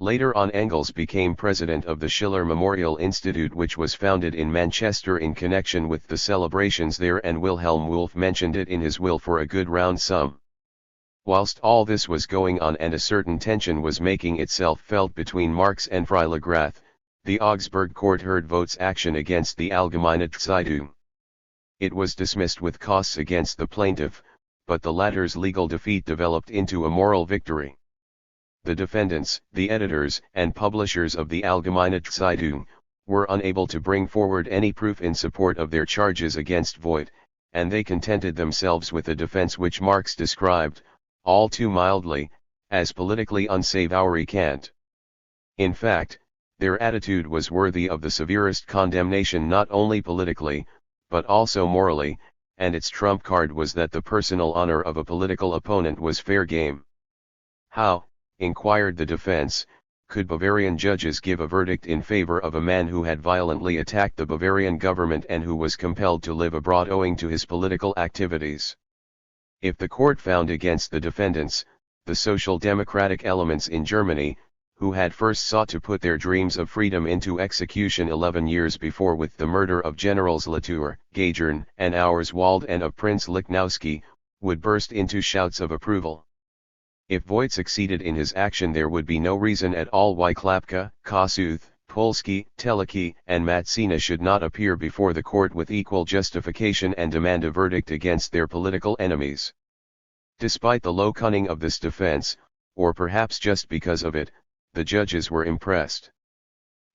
Later on Engels became president of the Schiller Memorial Institute, which was founded in Manchester in connection with the celebrations there, and Wilhelm Wolff mentioned it in his will for a good round sum. Whilst all this was going on and a certain tension was making itself felt between Marx and Freilagrath, the Augsburg court heard Vogt's action against the Allgemeine Zeitung. It was dismissed with costs against the plaintiff, but the latter's legal defeat developed into a moral victory. The defendants, the editors and publishers of the Allgemeine Zeitung, were unable to bring forward any proof in support of their charges against Voigt, and they contented themselves with a defense which Marx described, all too mildly, as politically unsavory cant. In fact, their attitude was worthy of the severest condemnation not only politically, but also morally, and its trump card was that the personal honor of a political opponent was fair game. How, inquired the defense, could Bavarian judges give a verdict in favor of a man who had violently attacked the Bavarian government and who was compelled to live abroad owing to his political activities? If the court found against the defendants, the social democratic elements in Germany, who had first sought to put their dreams of freedom into execution 11 years before with the murder of Generals Latour, Gagern and Auerswald and of Prince Lichnowsky, would burst into shouts of approval. If Voigt succeeded in his action, there would be no reason at all why Klapka, Kossuth, Polsky, Teleki and Matzina should not appear before the court with equal justification and demand a verdict against their political enemies. Despite the low cunning of this defense, or perhaps just because of it, the judges were impressed.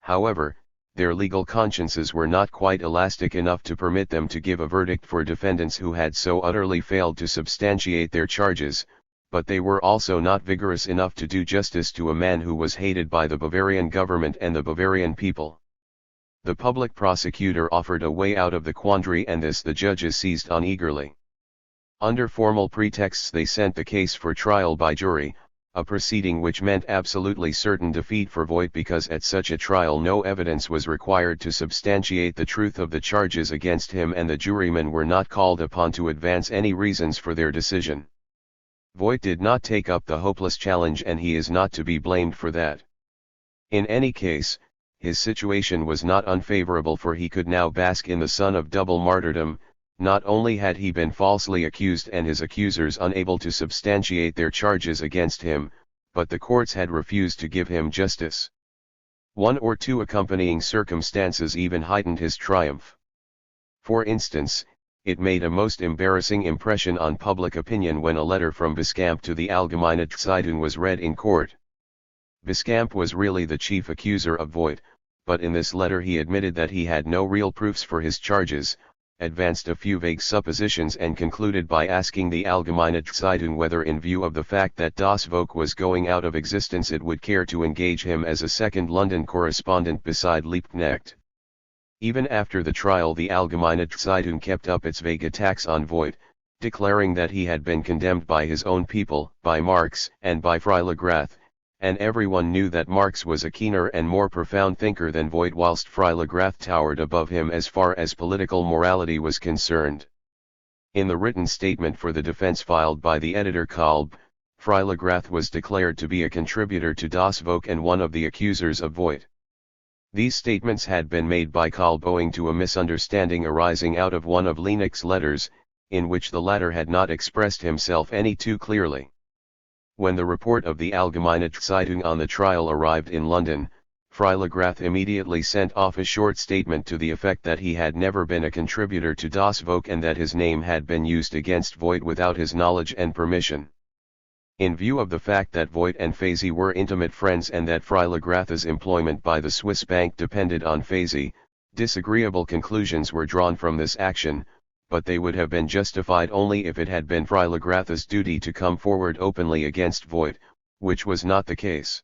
However, their legal consciences were not quite elastic enough to permit them to give a verdict for defendants who had so utterly failed to substantiate their charges, but they were also not vigorous enough to do justice to a man who was hated by the Bavarian government and the Bavarian people. The public prosecutor offered a way out of the quandary, and this the judges seized on eagerly. Under formal pretexts they sent the case for trial by jury, a proceeding which meant absolutely certain defeat for Voigt, because at such a trial no evidence was required to substantiate the truth of the charges against him, and the jurymen were not called upon to advance any reasons for their decision. Voigt did not take up the hopeless challenge, and he is not to be blamed for that. In any case, his situation was not unfavorable, for he could now bask in the sun of double martyrdom. Not only had he been falsely accused and his accusers unable to substantiate their charges against him, but the courts had refused to give him justice. 1 or 2 accompanying circumstances even heightened his triumph. For instance, it made a most embarrassing impression on public opinion when a letter from Biscamp to the Allgemeine Zeitung was read in court. Biscamp was really the chief accuser of Voigt, but in this letter he admitted that he had no real proofs for his charges, advanced a few vague suppositions, and concluded by asking the Allgemeine Zeitung whether, in view of the fact that Das Volk was going out of existence, it would care to engage him as a second London correspondent beside Liebknecht. Even after the trial the Allgemeine Zeitung kept up its vague attacks on Voigt, declaring that he had been condemned by his own people, by Marx and by Freilagrath, and everyone knew that Marx was a keener and more profound thinker than Voigt, whilst Freilagrath towered above him as far as political morality was concerned. In the written statement for the defense filed by the editor Kalb, Freilagrath was declared to be a contributor to Das Volk and one of the accusers of Voigt. These statements had been made by KARL owing to a misunderstanding arising out of one of Linnig's letters, in which the latter had not expressed himself any too clearly. When the report of the Allgemeine Zeitung on the trial arrived in London, Freilagrath immediately sent off a short statement to the effect that he had never been a contributor to Das Volk and that his name had been used against Voigt without his knowledge and permission. In view of the fact that Voigt and Fasey were intimate friends and that Freilagrath's employment by the Swiss bank depended on Fasey, disagreeable conclusions were drawn from this action, but they would have been justified only if it had been Freilagrath's duty to come forward openly against Voigt, which was not the case.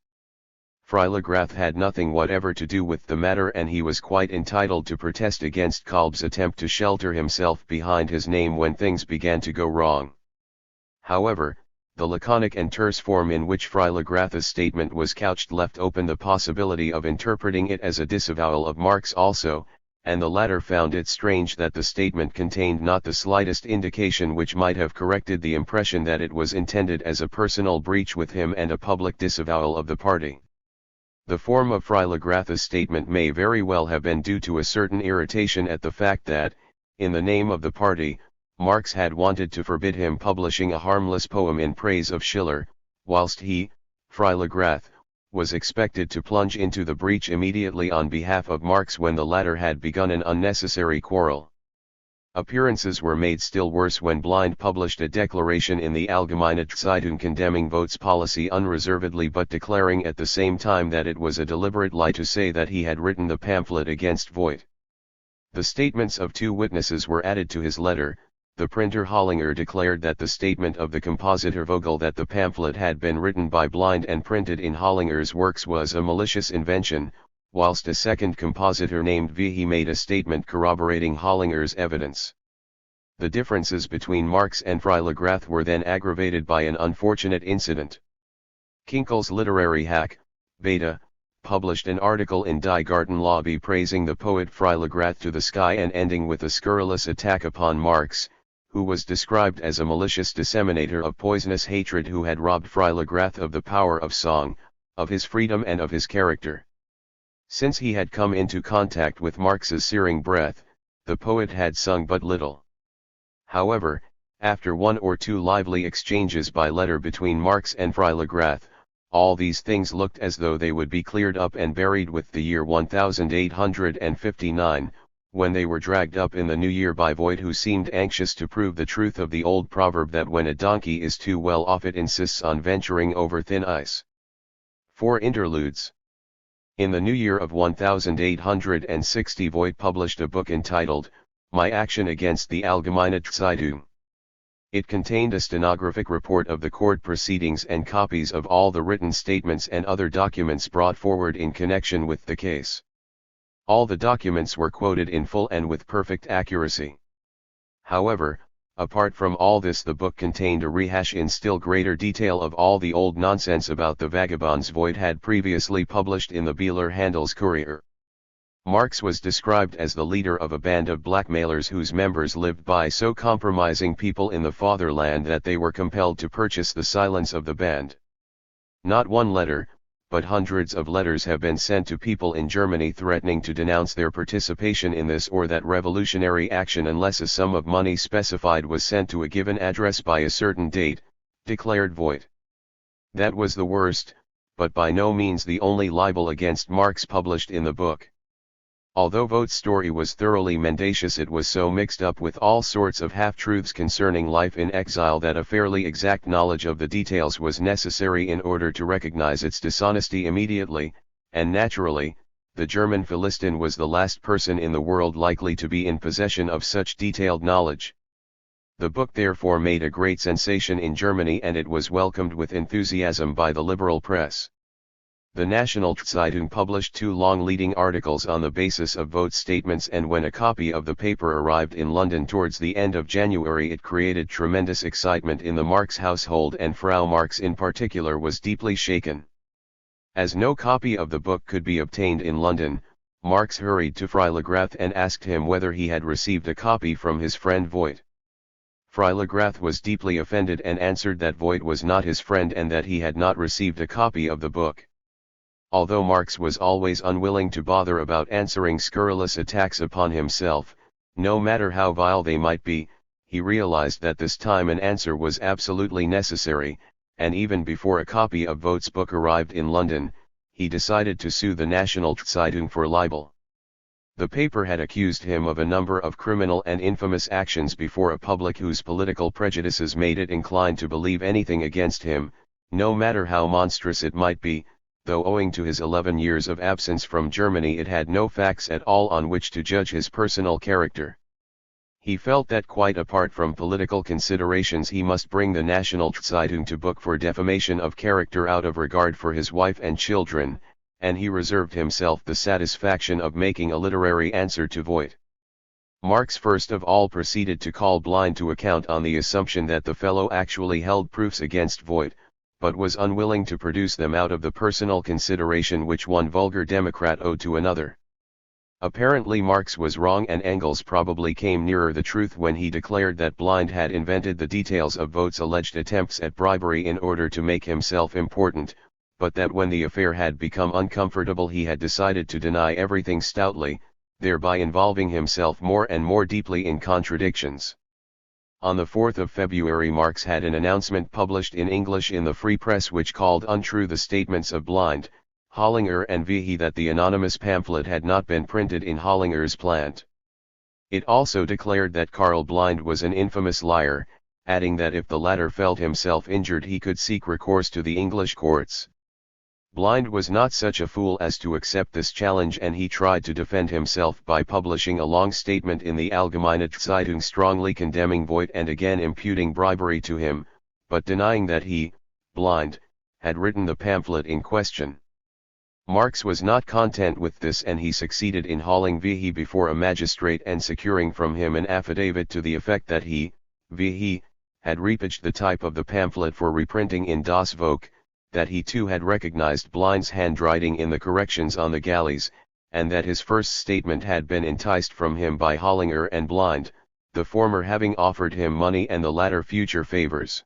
Freilagrath had nothing whatever to do with the matter and he was quite entitled to protest against Kalb's attempt to shelter himself behind his name when things began to go wrong. However, the laconic and terse form in which Freilagrath's statement was couched left open the possibility of interpreting it as a disavowal of Marx also, and the latter found it strange that the statement contained not the slightest indication which might have corrected the impression that it was intended as a personal breach with him and a public disavowal of the party. The form of Freilagrath's statement may very well have been due to a certain irritation at the fact that, in the name of the party, Marx had wanted to forbid him publishing a harmless poem in praise of Schiller, whilst he, Freilagrath, was expected to plunge into the breach immediately on behalf of Marx when the latter had begun an unnecessary quarrel. Appearances were made still worse when Blind published a declaration in the Allgemeine Zeitung condemning Voigt's policy unreservedly but declaring at the same time that it was a deliberate lie to say that he had written the pamphlet against Voigt. The statements of two witnesses were added to his letter. The printer Hollinger declared that the statement of the compositor Vogel that the pamphlet had been written by Blind and printed in Hollinger's works was a malicious invention, whilst a second compositor named Vehe made a statement corroborating Hollinger's evidence. The differences between Marx and Freilagrath were then aggravated by an unfortunate incident. Kinkel's literary hack, Beta, published an article in Die Gartenlobby praising the poet Freilagrath to the sky and ending with a scurrilous attack upon Marx, who was described as a malicious disseminator of poisonous hatred who had robbed Freilagrath of the power of song, of his freedom and of his character. Since he had come into contact with Marx's searing breath, the poet had sung but little. However, after one or two lively exchanges by letter between Marx and Freilagrath, all these things looked as though they would be cleared up and buried with the year 1859, when they were dragged up in the new year by Voigt, who seemed anxious to prove the truth of the old proverb that when a donkey is too well off it insists on venturing over thin ice. 4 interludes. In the new year of 1860 Voigt published a book entitled, My Action Against the Allgemeine Zeitung. It contained a stenographic report of the court proceedings and copies of all the written statements and other documents brought forward in connection with the case. All the documents were quoted in full and with perfect accuracy. However, apart from all this, the book contained a rehash in still greater detail of all the old nonsense about the vagabonds Voigt had previously published in the Bieler Handelscourier. Marx was described as the leader of a band of blackmailers whose members lived by so compromising people in the fatherland that they were compelled to purchase the silence of the band. Not one letter, but hundreds of letters have been sent to people in Germany threatening to denounce their participation in this or that revolutionary action unless a sum of money specified was sent to a given address by a certain date, declared Voigt. That was the worst, but by no means the only libel against Marx published in the book. Although Voigt's story was thoroughly mendacious, it was so mixed up with all sorts of half-truths concerning life in exile that a fairly exact knowledge of the details was necessary in order to recognize its dishonesty immediately, and naturally, the German Philistine was the last person in the world likely to be in possession of such detailed knowledge. The book therefore made a great sensation in Germany and it was welcomed with enthusiasm by the liberal press. The National Zeitung published 2 long leading articles on the basis of Voigt's statements, and when a copy of the paper arrived in London towards the end of January, it created tremendous excitement in the Marx household, and Frau Marx in particular was deeply shaken. As no copy of the book could be obtained in London, Marx hurried to Freilagrath and asked him whether he had received a copy from his friend Voigt. Freilagrath was deeply offended and answered that Voigt was not his friend and that he had not received a copy of the book. Although Marx was always unwilling to bother about answering scurrilous attacks upon himself, no matter how vile they might be, he realized that this time an answer was absolutely necessary, and even before a copy of Vogt's book arrived in London, he decided to sue the National Zeitung for libel. The paper had accused him of a number of criminal and infamous actions before a public whose political prejudices made it inclined to believe anything against him, no matter how monstrous it might be, though owing to his 11 years of absence from Germany it had no facts at all on which to judge his personal character. He felt that quite apart from political considerations he must bring the National Zeitung to book for defamation of character out of regard for his wife and children, and he reserved himself the satisfaction of making a literary answer to Vogt. Marx first of all proceeded to call Blind to account on the assumption that the fellow actually held proofs against Vogt, but was unwilling to produce them out of the personal consideration which one vulgar Democrat owed to another. Apparently Marx was wrong, and Engels probably came nearer the truth when he declared that Blind had invented the details of Vogt's alleged attempts at bribery in order to make himself important, but that when the affair had become uncomfortable he had decided to deny everything stoutly, thereby involving himself more and more deeply in contradictions. On the 4th of February Marx had an announcement published in English in the Free Press which called untrue the statements of Blind, Hollinger and Vehe that the anonymous pamphlet had not been printed in Hollinger's plant. It also declared that Karl Blind was an infamous liar, adding that if the latter felt himself injured he could seek recourse to the English courts. Blind was not such a fool as to accept this challenge, and he tried to defend himself by publishing a long statement in the Allgemeine Zeitung strongly condemning Vogt and again imputing bribery to him, but denying that he, Blind, had written the pamphlet in question. Marx was not content with this, and he succeeded in hauling Vehe before a magistrate and securing from him an affidavit to the effect that he, Vehe, had repaged the type of the pamphlet for reprinting in Das Volk, that he too had recognized Blind's handwriting in the corrections on the galleys, and that his first statement had been enticed from him by Hollinger and Blind, the former having offered him money and the latter future favors.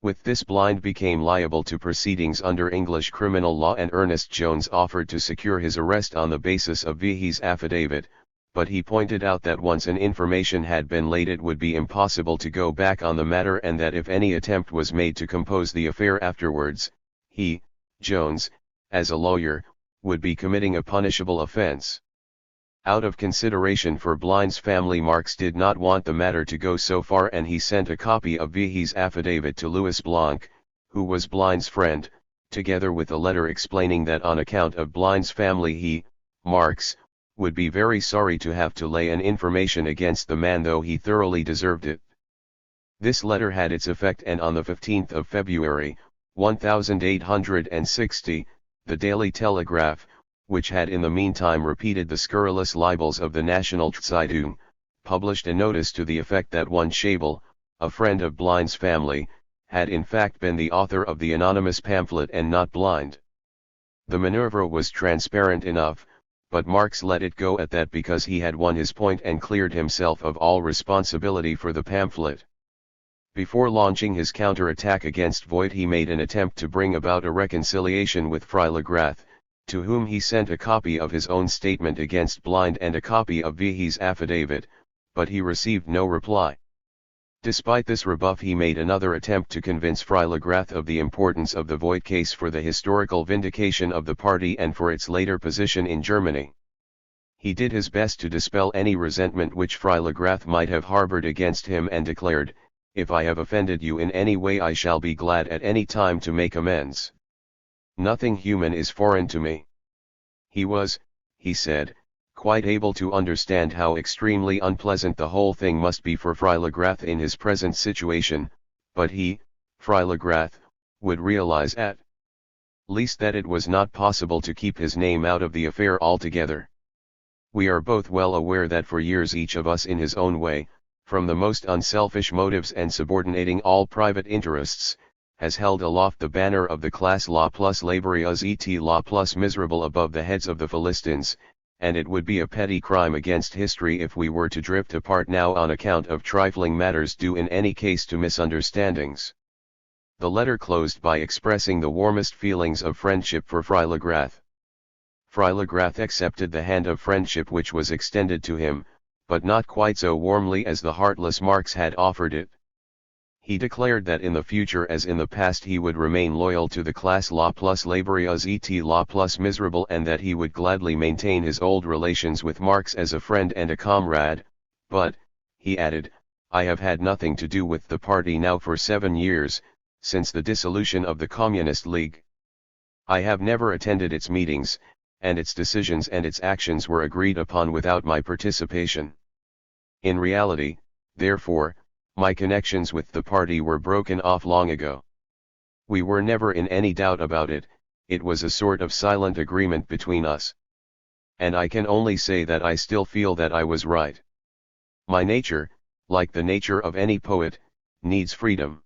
With this Blind became liable to proceedings under English criminal law, and Ernest Jones offered to secure his arrest on the basis of Vehe's affidavit, but he pointed out that once an information had been laid it would be impossible to go back on the matter, and that if any attempt was made to compose the affair afterwards, he, Jones, as a lawyer, would be committing a punishable offense. Out of consideration for Blind's family, Marx did not want the matter to go so far, and he sent a copy of Vehe's affidavit to Louis Blanc, who was Blind's friend, together with a letter explaining that on account of Blind's family he, Marx, would be very sorry to have to lay an information against the man, though he thoroughly deserved it. This letter had its effect, and on the 15th of February, 1860, the Daily Telegraph, which had in the meantime repeated the scurrilous libels of the National Zeitung, published a notice to the effect that one Schabel, a friend of Blind's family, had in fact been the author of the anonymous pamphlet and not Blind. The maneuver was transparent enough, but Marx let it go at that because he had won his point and cleared himself of all responsibility for the pamphlet. Before launching his counter-attack against Vogt he made an attempt to bring about a reconciliation with Freilagrath, to whom he sent a copy of his own statement against Blind and a copy of Vehe's affidavit, but he received no reply. Despite this rebuff he made another attempt to convince Freilagrath of the importance of the Vogt case for the historical vindication of the party and for its later position in Germany. He did his best to dispel any resentment which Freilagrath might have harbored against him, and declared, "If I have offended you in any way I shall be glad at any time to make amends. Nothing human is foreign to me." He was, he said, quite able to understand how extremely unpleasant the whole thing must be for Freilagrath in his present situation, but he, Freilagrath, would realize at least that it was not possible to keep his name out of the affair altogether. We are both well aware that for years each of us in his own way, from the most unselfish motives and subordinating all private interests, has held aloft the banner of the class law plus laborious et law plus miserable above the heads of the Philistines, and it would be a petty crime against history if we were to drift apart now on account of trifling matters due in any case to misunderstandings. The letter closed by expressing the warmest feelings of friendship for Freilagrath. Freilagrath accepted the hand of friendship which was extended to him, but not quite so warmly as the heartless Marx had offered it. He declared that in the future as in the past he would remain loyal to the class law plus laborious et law plus miserable, and that he would gladly maintain his old relations with Marx as a friend and a comrade, but, he added, I have had nothing to do with the party now for 7 years, since the dissolution of the Communist League. I have never attended its meetings, and its decisions and its actions were agreed upon without my participation. In reality, therefore, my connections with the party were broken off long ago. We were never in any doubt about it, it was a sort of silent agreement between us. And I can only say that I still feel that I was right. My nature, like the nature of any poet, needs freedom.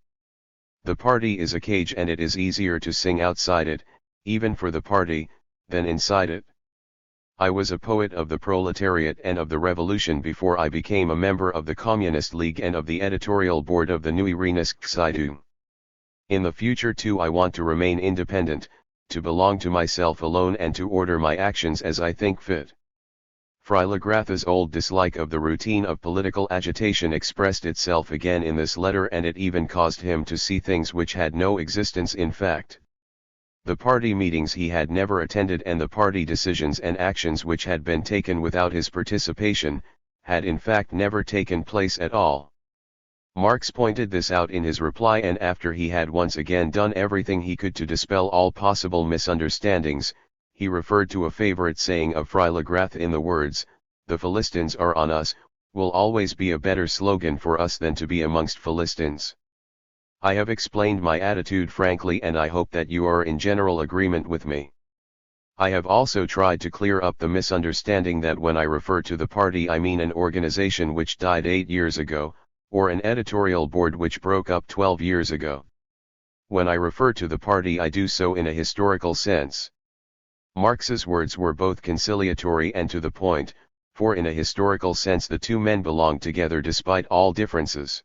The party is a cage, and it is easier to sing outside it, even for the party, than inside it. I was a poet of the proletariat and of the revolution before I became a member of the Communist League and of the editorial board of the Neue Rheinische. In the future too I want to remain independent, to belong to myself alone and to order my actions as I think fit. Freilagrath's old dislike of the routine of political agitation expressed itself again in this letter, and it even caused him to see things which had no existence in fact. The party meetings he had never attended, and the party decisions and actions which had been taken without his participation, had in fact never taken place at all. Marx pointed this out in his reply, and after he had once again done everything he could to dispel all possible misunderstandings, he referred to a favorite saying of Freilagrath in the words, "The Philistines are on us," will always be a better slogan for us than to be amongst Philistines. I have explained my attitude frankly, and I hope that you are in general agreement with me. I have also tried to clear up the misunderstanding that when I refer to the party I mean an organization which died 8 years ago, or an editorial board which broke up 12 years ago. When I refer to the party I do so in a historical sense. Marx's words were both conciliatory and to the point, for in a historical sense the two men belonged together despite all differences.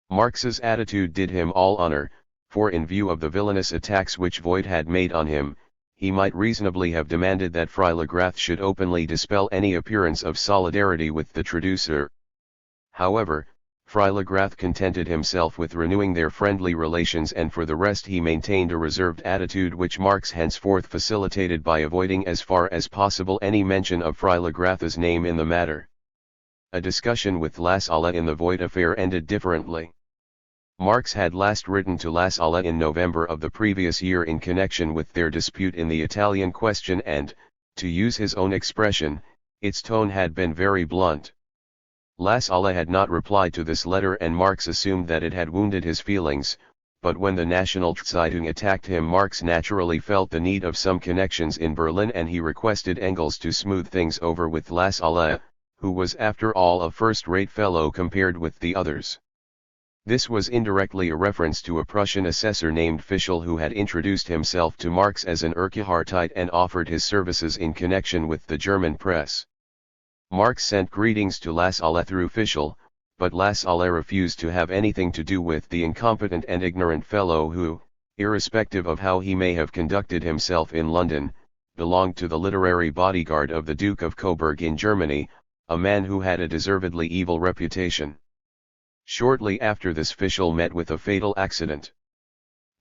Marx's attitude did him all honor, for in view of the villainous attacks which Voigt had made on him, he might reasonably have demanded that Freilagrath should openly dispel any appearance of solidarity with the traducer. However, Freilagrath contented himself with renewing their friendly relations, and for the rest he maintained a reserved attitude which Marx henceforth facilitated by avoiding as far as possible any mention of Freilagrath's name in the matter. A discussion with Lassalle in the Voigt affair ended differently. Marx had last written to Lassalle in November of the previous year in connection with their dispute in the Italian question, and, to use his own expression, its tone had been very blunt. Lassalle had not replied to this letter, and Marx assumed that it had wounded his feelings, but when the National Zeitung attacked him, Marx naturally felt the need of some connections in Berlin, and he requested Engels to smooth things over with Lassalle, who was after all a first-rate fellow compared with the others. This was indirectly a reference to a Prussian assessor named Fischel, who had introduced himself to Marx as an Urquhartite and offered his services in connection with the German press. Marx sent greetings to Lassalle through Fischel, but Lassalle refused to have anything to do with the incompetent and ignorant fellow who, irrespective of how he may have conducted himself in London, belonged to the literary bodyguard of the Duke of Coburg in Germany, a man who had a deservedly evil reputation. Shortly after this, Fischel met with a fatal accident.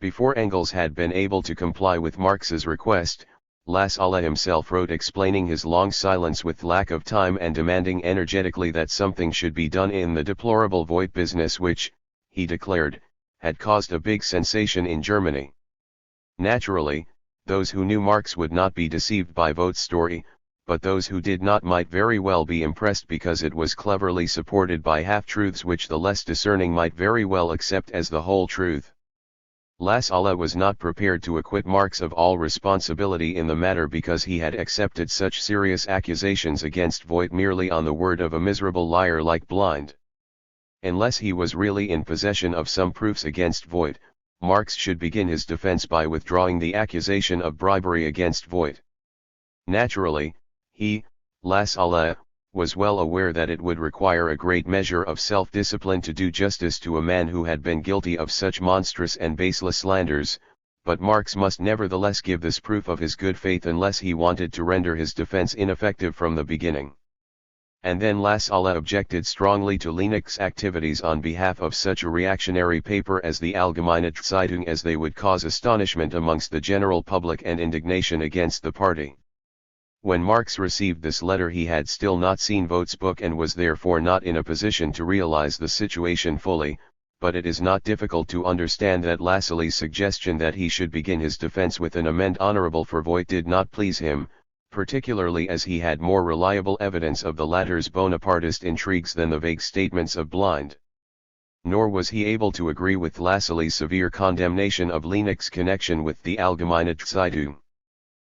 Before Engels had been able to comply with Marx's request, Lassalle himself wrote explaining his long silence with lack of time and demanding energetically that something should be done in the deplorable Voigt business which, he declared, had caused a big sensation in Germany. Naturally, those who knew Marx would not be deceived by Voigt's story, but those who did not might very well be impressed because it was cleverly supported by half-truths which the less discerning might very well accept as the whole truth. Lassalle was not prepared to acquit Marx of all responsibility in the matter because he had accepted such serious accusations against Voigt merely on the word of a miserable liar like Blind. Unless he was really in possession of some proofs against Voigt, Marx should begin his defense by withdrawing the accusation of bribery against Voigt. Naturally, he, Lassalle, was well aware that it would require a great measure of self-discipline to do justice to a man who had been guilty of such monstrous and baseless slanders, but Marx must nevertheless give this proof of his good faith unless he wanted to render his defense ineffective from the beginning. And then Lassalle objected strongly to Linnig's activities on behalf of such a reactionary paper as the Allgemeine Zeitung, as they would cause astonishment amongst the general public and indignation against the party. When Marx received this letter he had still not seen Vogt's book and was therefore not in a position to realize the situation fully, but it is not difficult to understand that Lassalle's suggestion that he should begin his defense with an amende honorable for Vogt did not please him, particularly as he had more reliable evidence of the latter's Bonapartist intrigues than the vague statements of Blind. Nor was he able to agree with Lassalle's severe condemnation of Linnig's connection with the Allgemeine Zeitung.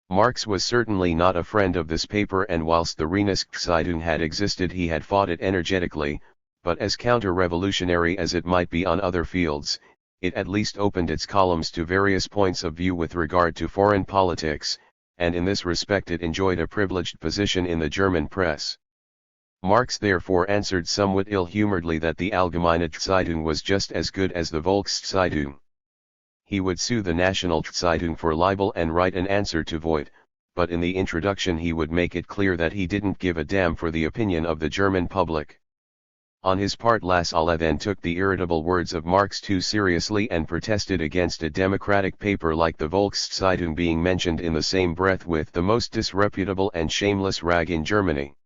Marx was certainly not a friend of this paper, and whilst the Rheinische Zeitung had existed he had fought it energetically, but as counter-revolutionary as it might be on other fields, it at least opened its columns to various points of view with regard to foreign politics, and in this respect it enjoyed a privileged position in the German press. Marx therefore answered somewhat ill-humoredly that the Allgemeine Zeitung was just as good as the Volkszeitung. He would sue the National Zeitung for libel and write an answer to Vogt, but in the introduction he would make it clear that he didn't give a damn for the opinion of the German public. On his part Lassalle then took the irritable words of Marx too seriously and protested against a democratic paper like the Volkszeitung being mentioned in the same breath with the most disreputable and shameless rag in Germany.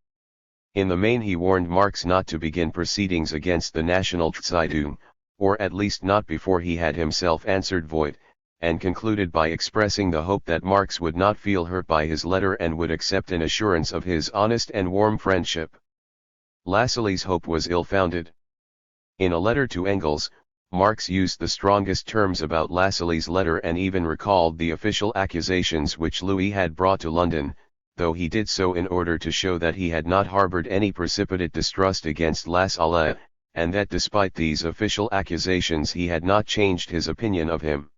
In the main he warned Marx not to begin proceedings against the National Zeitung, or at least not before he had himself answered Vogt, and concluded by expressing the hope that Marx would not feel hurt by his letter and would accept an assurance of his honest and warm friendship. Lassalle's hope was ill-founded. In a letter to Engels, Marx used the strongest terms about Lassalle's letter and even recalled the official accusations which Louis had brought to London, though he did so in order to show that he had not harbored any precipitate distrust against Lassalle, and that despite these official accusations he had not changed his opinion of him.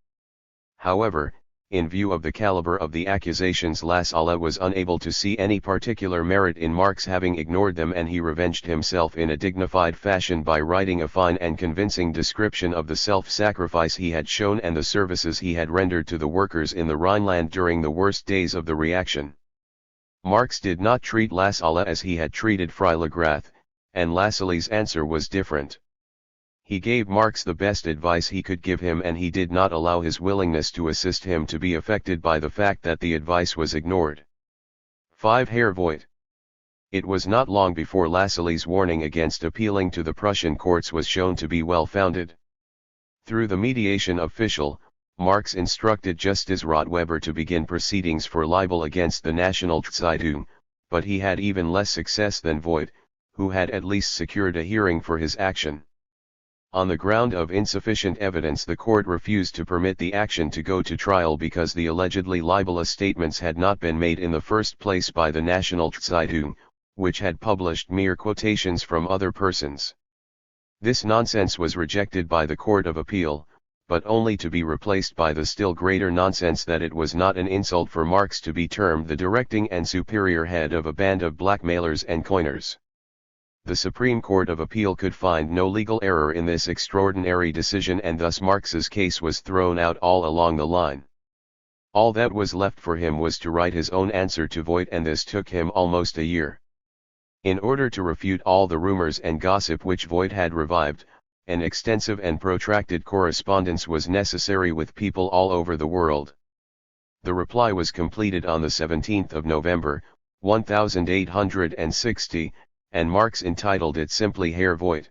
However, in view of the caliber of the accusations, Lassalle was unable to see any particular merit in Marx having ignored them, and he revenged himself in a dignified fashion by writing a fine and convincing description of the self-sacrifice he had shown and the services he had rendered to the workers in the Rhineland during the worst days of the reaction. Marx did not treat Lassalle as he had treated Freiligrath, and Lassalle's answer was different. He gave Marx the best advice he could give him, and he did not allow his willingness to assist him to be affected by the fact that the advice was ignored. 5. Herr Vogt. It was not long before Lassalle's warning against appealing to the Prussian courts was shown to be well-founded. Through the mediation of Fischel, Marx instructed Justice Rottweber to begin proceedings for libel against the National Zeitung, but he had even less success than Vogt, who had at least secured a hearing for his action. On the ground of insufficient evidence, the court refused to permit the action to go to trial because the allegedly libelous statements had not been made in the first place by the National Zeitung, which had published mere quotations from other persons. This nonsense was rejected by the Court of Appeal, but only to be replaced by the still greater nonsense that it was not an insult for Marx to be termed the directing and superior head of a band of blackmailers and coiners. The Supreme Court of Appeal could find no legal error in this extraordinary decision, and thus Marx's case was thrown out all along the line. All that was left for him was to write his own answer to Vogt, and this took him almost a year. In order to refute all the rumors and gossip which Vogt had revived, an extensive and protracted correspondence was necessary with people all over the world. The reply was completed on the 17th of November, 1860, and Marx entitled it simply Herr Vogt.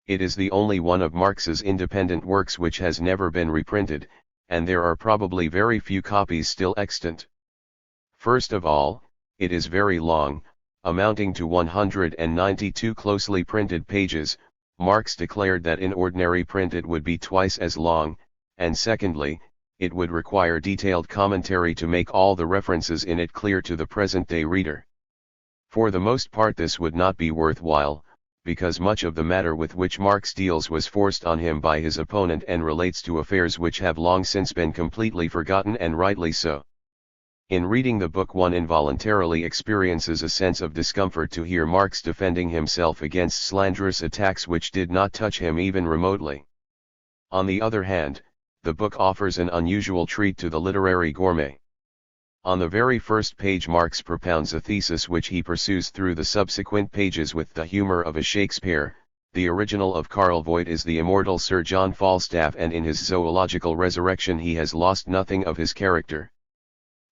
It is the only one of Marx's independent works which has never been reprinted, and there are probably very few copies still extant. First of all, it is very long, amounting to 192 closely printed pages. Marx declared that in ordinary print it would be twice as long, and secondly, it would require detailed commentary to make all the references in it clear to the present-day reader. For the most part this would not be worthwhile, because much of the matter with which Marx deals was forced on him by his opponent and relates to affairs which have long since been completely forgotten, and rightly so. In reading the book one involuntarily experiences a sense of discomfort to hear Marx defending himself against slanderous attacks which did not touch him even remotely. On the other hand, the book offers an unusual treat to the literary gourmet. On the very first page Marx propounds a thesis which he pursues through the subsequent pages with the humor of a Shakespeare. The original of Karl Voigt is the immortal Sir John Falstaff, and in his zoological resurrection he has lost nothing of his character.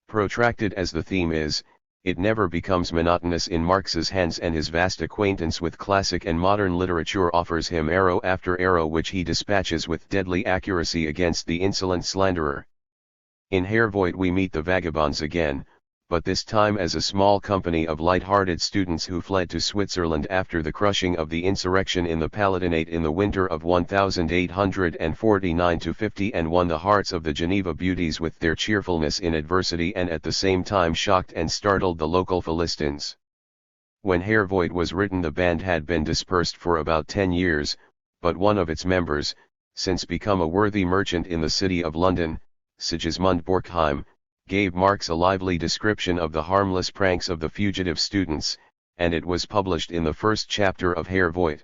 Protracted as the theme is, it never becomes monotonous in Marx's hands, and his vast acquaintance with classic and modern literature offers him arrow after arrow which he dispatches with deadly accuracy against the insolent slanderer. In Herr Voigt we meet the vagabonds again, but this time as a small company of light-hearted students who fled to Switzerland after the crushing of the insurrection in the Palatinate in the winter of 1849-50 and won the hearts of the Geneva beauties with their cheerfulness in adversity, and at the same time shocked and startled the local Philistines. When Herr Voigt was written the band had been dispersed for about 10 years, but one of its members, since become a worthy merchant in the city of London, Sigismund Borkheim, gave Marx a lively description of the harmless pranks of the fugitive students, and it was published in the first chapter of Herr Voigt.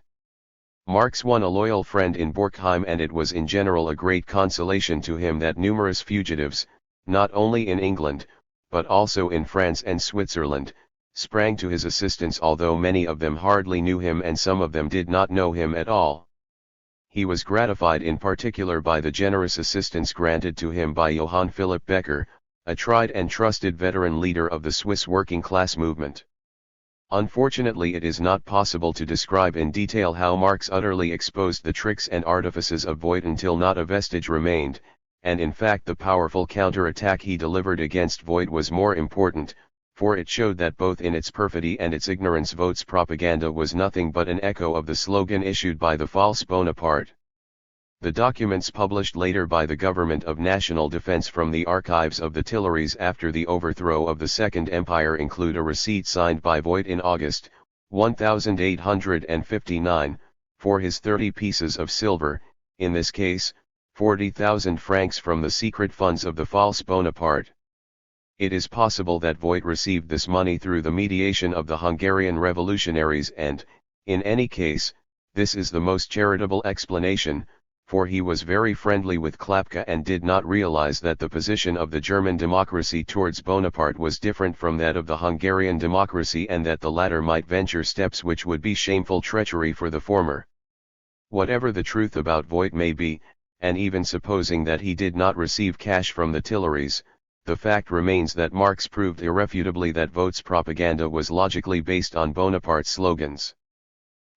Marx won a loyal friend in Borkheim, and it was in general a great consolation to him that numerous fugitives, not only in England, but also in France and Switzerland, sprang to his assistance, although many of them hardly knew him and some of them did not know him at all. He was gratified in particular by the generous assistance granted to him by Johann Philipp Becker, a tried and trusted veteran leader of the Swiss working class movement. Unfortunately, it is not possible to describe in detail how Marx utterly exposed the tricks and artifices of Voigt until not a vestige remained, and in fact the powerful counter-attack he delivered against Voigt was more important, for it showed that both in its perfidy and its ignorance Voigt's propaganda was nothing but an echo of the slogan issued by the false Bonaparte. The documents published later by the Government of National Defense from the archives of the Tuileries after the overthrow of the Second Empire include a receipt signed by Voigt in August, 1859, for his 30 pieces of silver, in this case, 40,000 francs from the secret funds of the false Bonaparte. It is possible that Voigt received this money through the mediation of the Hungarian revolutionaries, and, in any case, this is the most charitable explanation, for he was very friendly with Klapka and did not realize that the position of the German democracy towards Bonaparte was different from that of the Hungarian democracy, and that the latter might venture steps which would be shameful treachery for the former. Whatever the truth about Voigt may be, and even supposing that he did not receive cash from the Tuileries, the fact remains that Marx proved irrefutably that Voigt's propaganda was logically based on Bonaparte's slogans.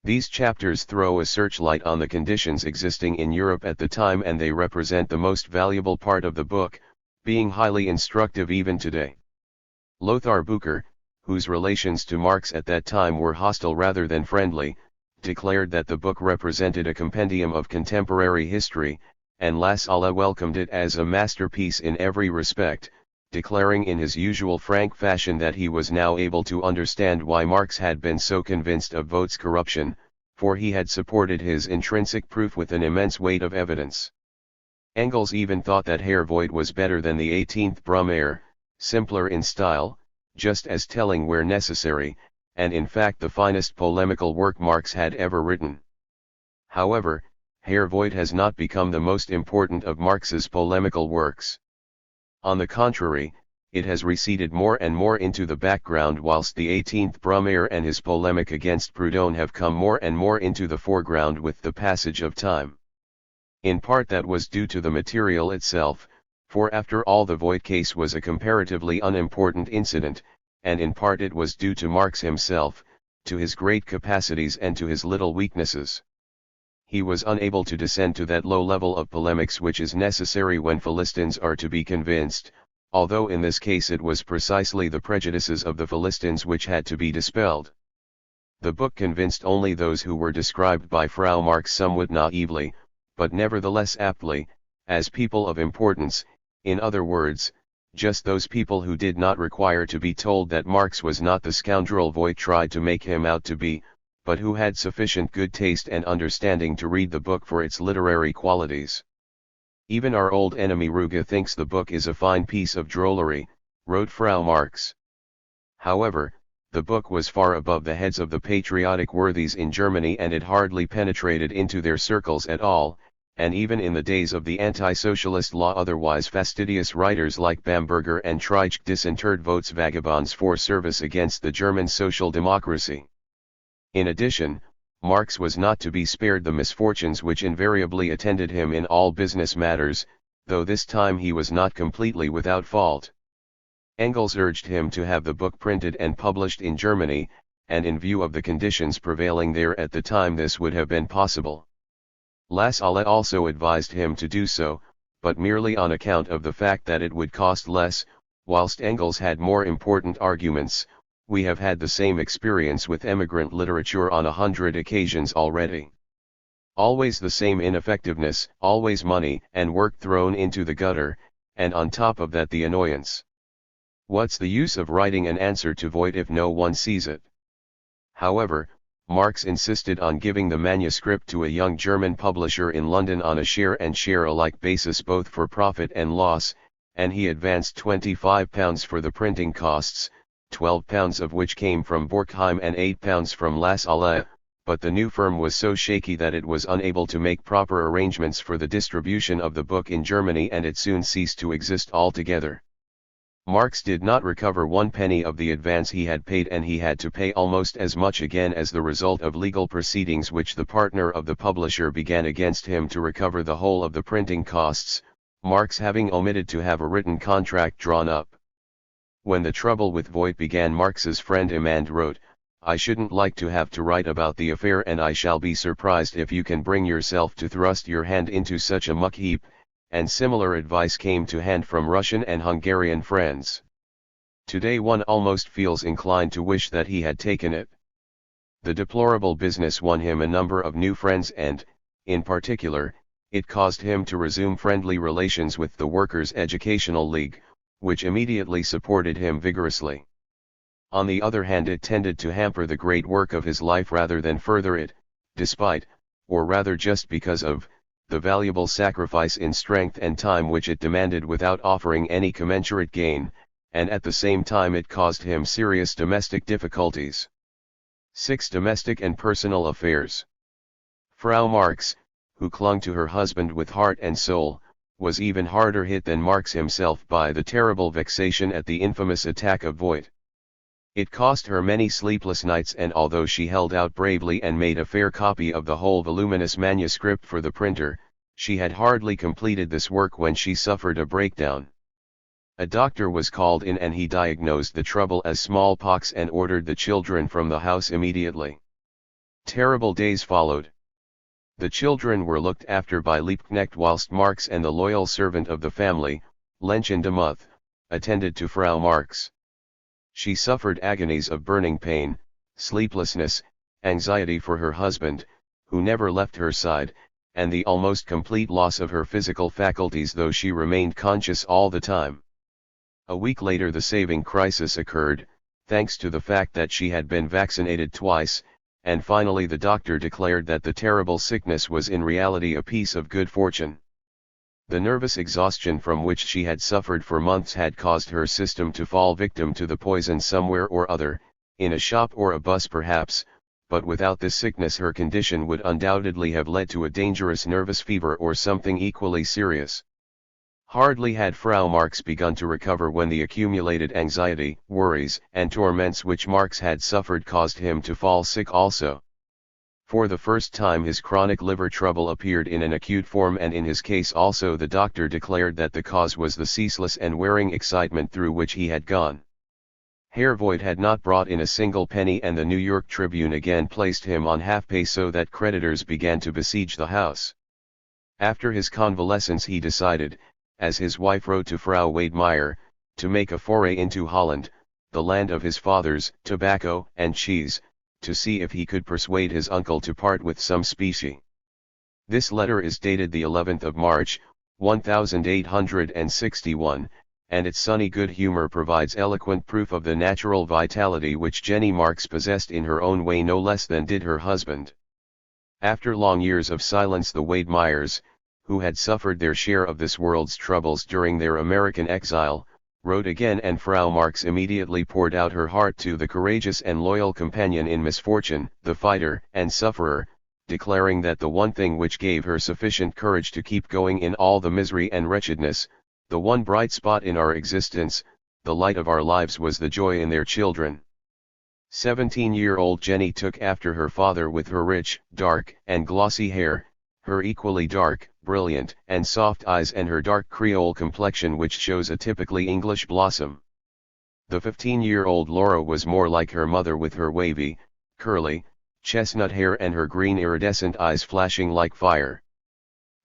These chapters throw a searchlight on the conditions existing in Europe at the time, and they represent the most valuable part of the book, being highly instructive even today. Lothar Bucher, whose relations to Marx at that time were hostile rather than friendly, declared that the book represented a compendium of contemporary history, and Lasala welcomed it as a masterpiece in every respect, declaring in his usual frank fashion that he was now able to understand why Marx had been so convinced of Voigt's corruption, for he had supported his intrinsic proof with an immense weight of evidence. Engels even thought that Herr Voigt was better than the 18th Brumaire, simpler in style, just as telling where necessary, and in fact the finest polemical work Marx had ever written. However, Herr Voigt has not become the most important of Marx's polemical works. On the contrary, it has receded more and more into the background, whilst the 18th Brumaire and his polemic against Proudhon have come more and more into the foreground with the passage of time. In part that was due to the material itself, for after all the Voigt case was a comparatively unimportant incident, and in part it was due to Marx himself, to his great capacities and to his little weaknesses. He was unable to descend to that low level of polemics which is necessary when Philistines are to be convinced, although in this case it was precisely the prejudices of the Philistines which had to be dispelled. The book convinced only those who were described by Frau Marx somewhat naively, but nevertheless aptly, as people of importance, in other words, just those people who did not require to be told that Marx was not the scoundrel Voigt tried to make him out to be, but who had sufficient good taste and understanding to read the book for its literary qualities. Even our old enemy Ruge thinks the book is a fine piece of drollery, wrote Frau Marx. However, the book was far above the heads of the patriotic worthies in Germany, and it hardly penetrated into their circles at all, and even in the days of the anti-socialist law otherwise fastidious writers like Bamberger and Treitschke disinterred votes vagabonds for service against the German social democracy. In addition, Marx was not to be spared the misfortunes which invariably attended him in all business matters, though this time he was not completely without fault. Engels urged him to have the book printed and published in Germany, and in view of the conditions prevailing there at the time this would have been possible. Lassalle also advised him to do so, but merely on account of the fact that it would cost less, whilst Engels had more important arguments. We have had the same experience with emigrant literature on 100 occasions already. Always the same ineffectiveness, always money and work thrown into the gutter, and on top of that the annoyance. What's the use of writing an answer to Voigt if no one sees it? However, Marx insisted on giving the manuscript to a young German publisher in London on a share and share alike basis both for profit and loss, and he advanced £25 for the printing costs, £12 of which came from Borkheim and £8 from Lassalle, but the new firm was so shaky that it was unable to make proper arrangements for the distribution of the book in Germany, and it soon ceased to exist altogether. Marx did not recover one penny of the advance he had paid, and he had to pay almost as much again as the result of legal proceedings which the partner of the publisher began against him to recover the whole of the printing costs, Marx having omitted to have a written contract drawn up. When the trouble with Voigt began, Marx's friend Imand wrote, "I shouldn't like to have to write about the affair, and I shall be surprised if you can bring yourself to thrust your hand into such a muck heap," and similar advice came to hand from Russian and Hungarian friends. Today one almost feels inclined to wish that he had taken it. The deplorable business won him a number of new friends, and, in particular, it caused him to resume friendly relations with the Workers' Educational League, which immediately supported him vigorously. On the other hand, it tended to hamper the great work of his life rather than further it, despite, or rather just because of, the valuable sacrifice in strength and time which it demanded without offering any commensurate gain, and at the same time it caused him serious domestic difficulties. 6. Domestic and personal affairs. Frau Marx, who clung to her husband with heart and soul, was even harder hit than Marx himself by the terrible vexation at the infamous attack of Voigt. It cost her many sleepless nights, and although she held out bravely and made a fair copy of the whole voluminous manuscript for the printer, she had hardly completed this work when she suffered a breakdown. A doctor was called in, and he diagnosed the trouble as smallpox and ordered the children from the house immediately. Terrible days followed. The children were looked after by Liebknecht, whilst Marx and the loyal servant of the family, Lenchen de Muth, attended to Frau Marx. She suffered agonies of burning pain, sleeplessness, anxiety for her husband, who never left her side, and the almost complete loss of her physical faculties, though she remained conscious all the time. A week later the saving crisis occurred, thanks to the fact that she had been vaccinated twice, and finally the doctor declared that the terrible sickness was in reality a piece of good fortune. The nervous exhaustion from which she had suffered for months had caused her system to fall victim to the poison somewhere or other, in a shop or a bus perhaps, but without this sickness her condition would undoubtedly have led to a dangerous nervous fever or something equally serious. Hardly had Frau Marx begun to recover when the accumulated anxiety, worries, and torments which Marx had suffered caused him to fall sick also. For the first time his chronic liver trouble appeared in an acute form, and in his case also the doctor declared that the cause was the ceaseless and wearing excitement through which he had gone. Herr Voigt had not brought in a single penny, and the New York Tribune again placed him on half-pay, so that creditors began to besiege the house. After his convalescence he decided, as his wife wrote to Frau Wedemeyer, to make a foray into Holland, the land of his fathers, tobacco and cheese, to see if he could persuade his uncle to part with some specie. This letter is dated the 11th of March, 1861, and its sunny good humor provides eloquent proof of the natural vitality which Jenny Marx possessed in her own way no less than did her husband. After long years of silence the Wedemeyers, who had suffered their share of this world's troubles during their American exile, wrote again, and Frau Marx immediately poured out her heart to the courageous and loyal companion in misfortune, the fighter and sufferer, declaring that the one thing which gave her sufficient courage to keep going in all the misery and wretchedness, the one bright spot in our existence, the light of our lives, was the joy in their children. 17-year-old Jenny took after her father with her rich, dark, and glossy hair, her equally dark, brilliant, and soft eyes, and her dark Creole complexion which shows a typically English blossom. The 15-year-old Laura was more like her mother, with her wavy, curly, chestnut hair and her green iridescent eyes flashing like fire.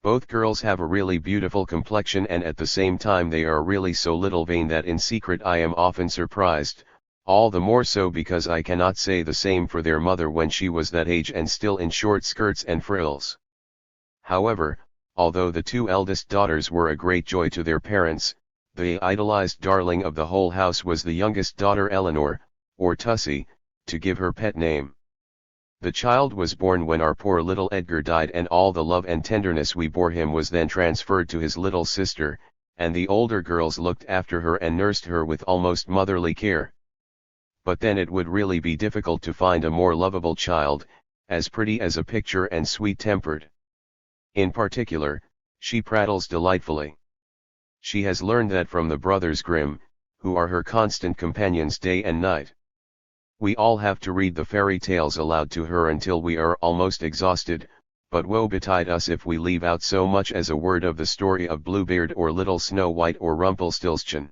Both girls have a really beautiful complexion, and at the same time they are really so little vain that in secret I am often surprised, all the more so because I cannot say the same for their mother when she was that age and still in short skirts and frills. However, although the two eldest daughters were a great joy to their parents, the idolized darling of the whole house was the youngest daughter, Eleanor, or Tussie, to give her pet name. The child was born when our poor little Edgar died, and all the love and tenderness we bore him was then transferred to his little sister, and the older girls looked after her and nursed her with almost motherly care. But then it would really be difficult to find a more lovable child, as pretty as a picture and sweet-tempered. In particular, she prattles delightfully. She has learned that from the brothers Grimm, who are her constant companions day and night. We all have to read the fairy tales aloud to her until we are almost exhausted, but woe betide us if we leave out so much as a word of the story of Bluebeard or Little Snow White or Rumpelstiltskin.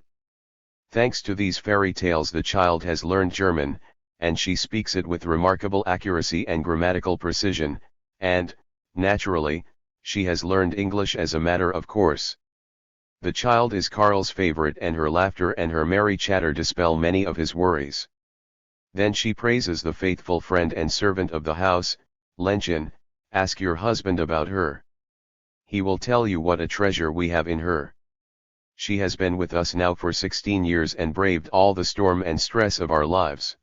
Thanks to these fairy tales the child has learned German, and she speaks it with remarkable accuracy and grammatical precision, and, naturally, she has learned English as a matter of course. The child is Karl's favorite, and her laughter and her merry chatter dispel many of his worries. Then she praises the faithful friend and servant of the house. Lenchen, ask your husband about her. He will tell you what a treasure we have in her. She has been with us now for 16 years and braved all the storm and stress of our lives.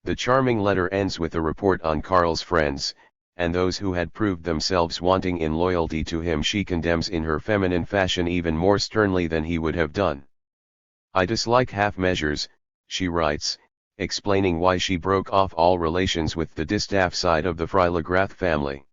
The charming letter ends with a report on Karl's friends, and those who had proved themselves wanting in loyalty to him she condemns in her feminine fashion even more sternly than he would have done. I dislike half measures, she writes, explaining why she broke off all relations with the distaff side of the Freilagrath family.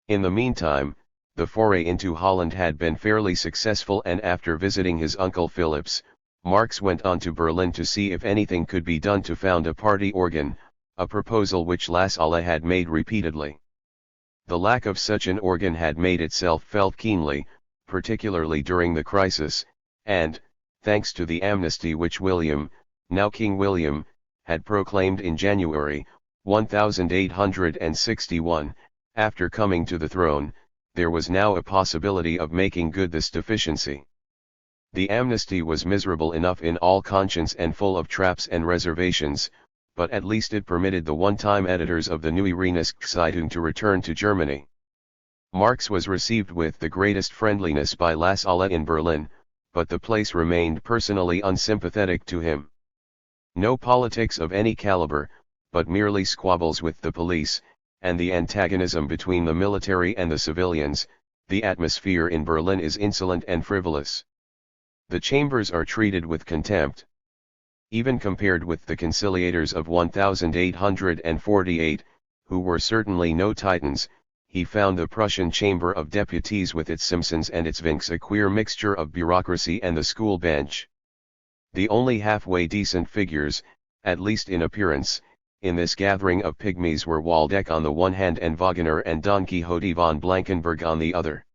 In the meantime, the foray into Holland had been fairly successful, and after visiting his uncle Philips, Marx went on to Berlin to see if anything could be done to found a party organ, a proposal which Lassalle had made repeatedly. The lack of such an organ had made itself felt keenly, particularly during the crisis, and, thanks to the amnesty which William, now King William, had proclaimed in January, 1861, after coming to the throne, there was now a possibility of making good this deficiency. The amnesty was miserable enough in all conscience and full of traps and reservations, but at least it permitted the one-time editors of the Neue Rheinische to return to Germany. Marx was received with the greatest friendliness by Lassalle in Berlin, but the place remained personally unsympathetic to him. No politics of any caliber, but merely squabbles with the police, and the antagonism between the military and the civilians. The atmosphere in Berlin is insolent and frivolous. The chambers are treated with contempt. Even compared with the conciliators of 1848, who were certainly no Titans, he found the Prussian Chamber of Deputies with its Simpsons and its Vinks a queer mixture of bureaucracy and the school bench. The only halfway decent figures, at least in appearance, in this gathering of pygmies were Waldeck on the one hand and Wagner and Don Quixote von Blankenberg on the other.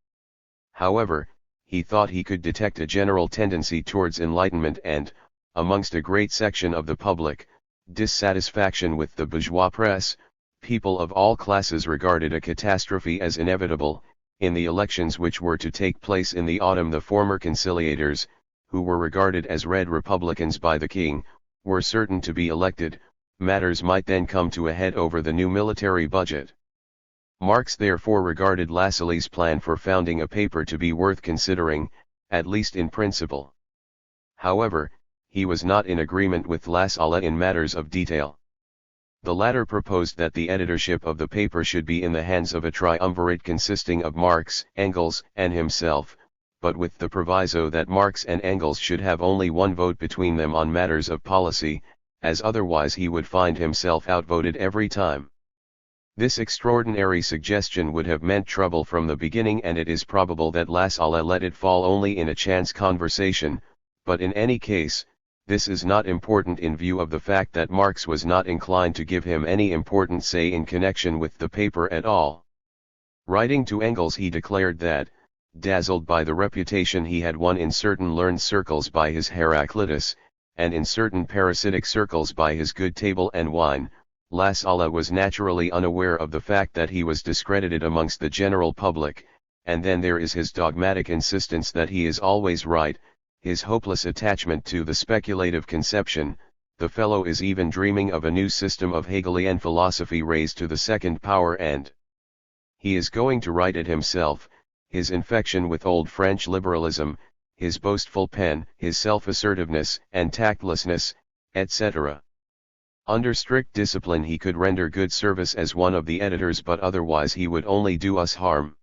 However, he thought he could detect a general tendency towards enlightenment and, amongst a great section of the public, dissatisfaction with the bourgeois press. People of all classes regarded a catastrophe as inevitable. In the elections which were to take place in the autumn, the former conciliators, who were regarded as Red Republicans by the king, were certain to be elected. Matters might then come to a head over the new military budget. Marx therefore regarded Lassalle's plan for founding a paper to be worth considering, at least in principle. However, he was not in agreement with Lassalle in matters of detail. The latter proposed that the editorship of the paper should be in the hands of a triumvirate consisting of Marx, Engels, and himself, but with the proviso that Marx and Engels should have only one vote between them on matters of policy, as otherwise he would find himself outvoted every time. This extraordinary suggestion would have meant trouble from the beginning, and it is probable that Lassalle let it fall only in a chance conversation, but in any case, this is not important in view of the fact that Marx was not inclined to give him any important say in connection with the paper at all. Writing to Engels, he declared that, dazzled by the reputation he had won in certain learned circles by his Heraclitus, and in certain parasitic circles by his good table and wine, Lassalle was naturally unaware of the fact that he was discredited amongst the general public, and then there is his dogmatic insistence that he is always right, his hopeless attachment to the speculative conception, the fellow is even dreaming of a new system of Hegelian philosophy raised to the second power, and he is going to write it himself, his infection with old French liberalism, his boastful pen, his self-assertiveness and tactlessness, etc. Under strict discipline he could render good service as one of the editors, but otherwise he would only do us harm.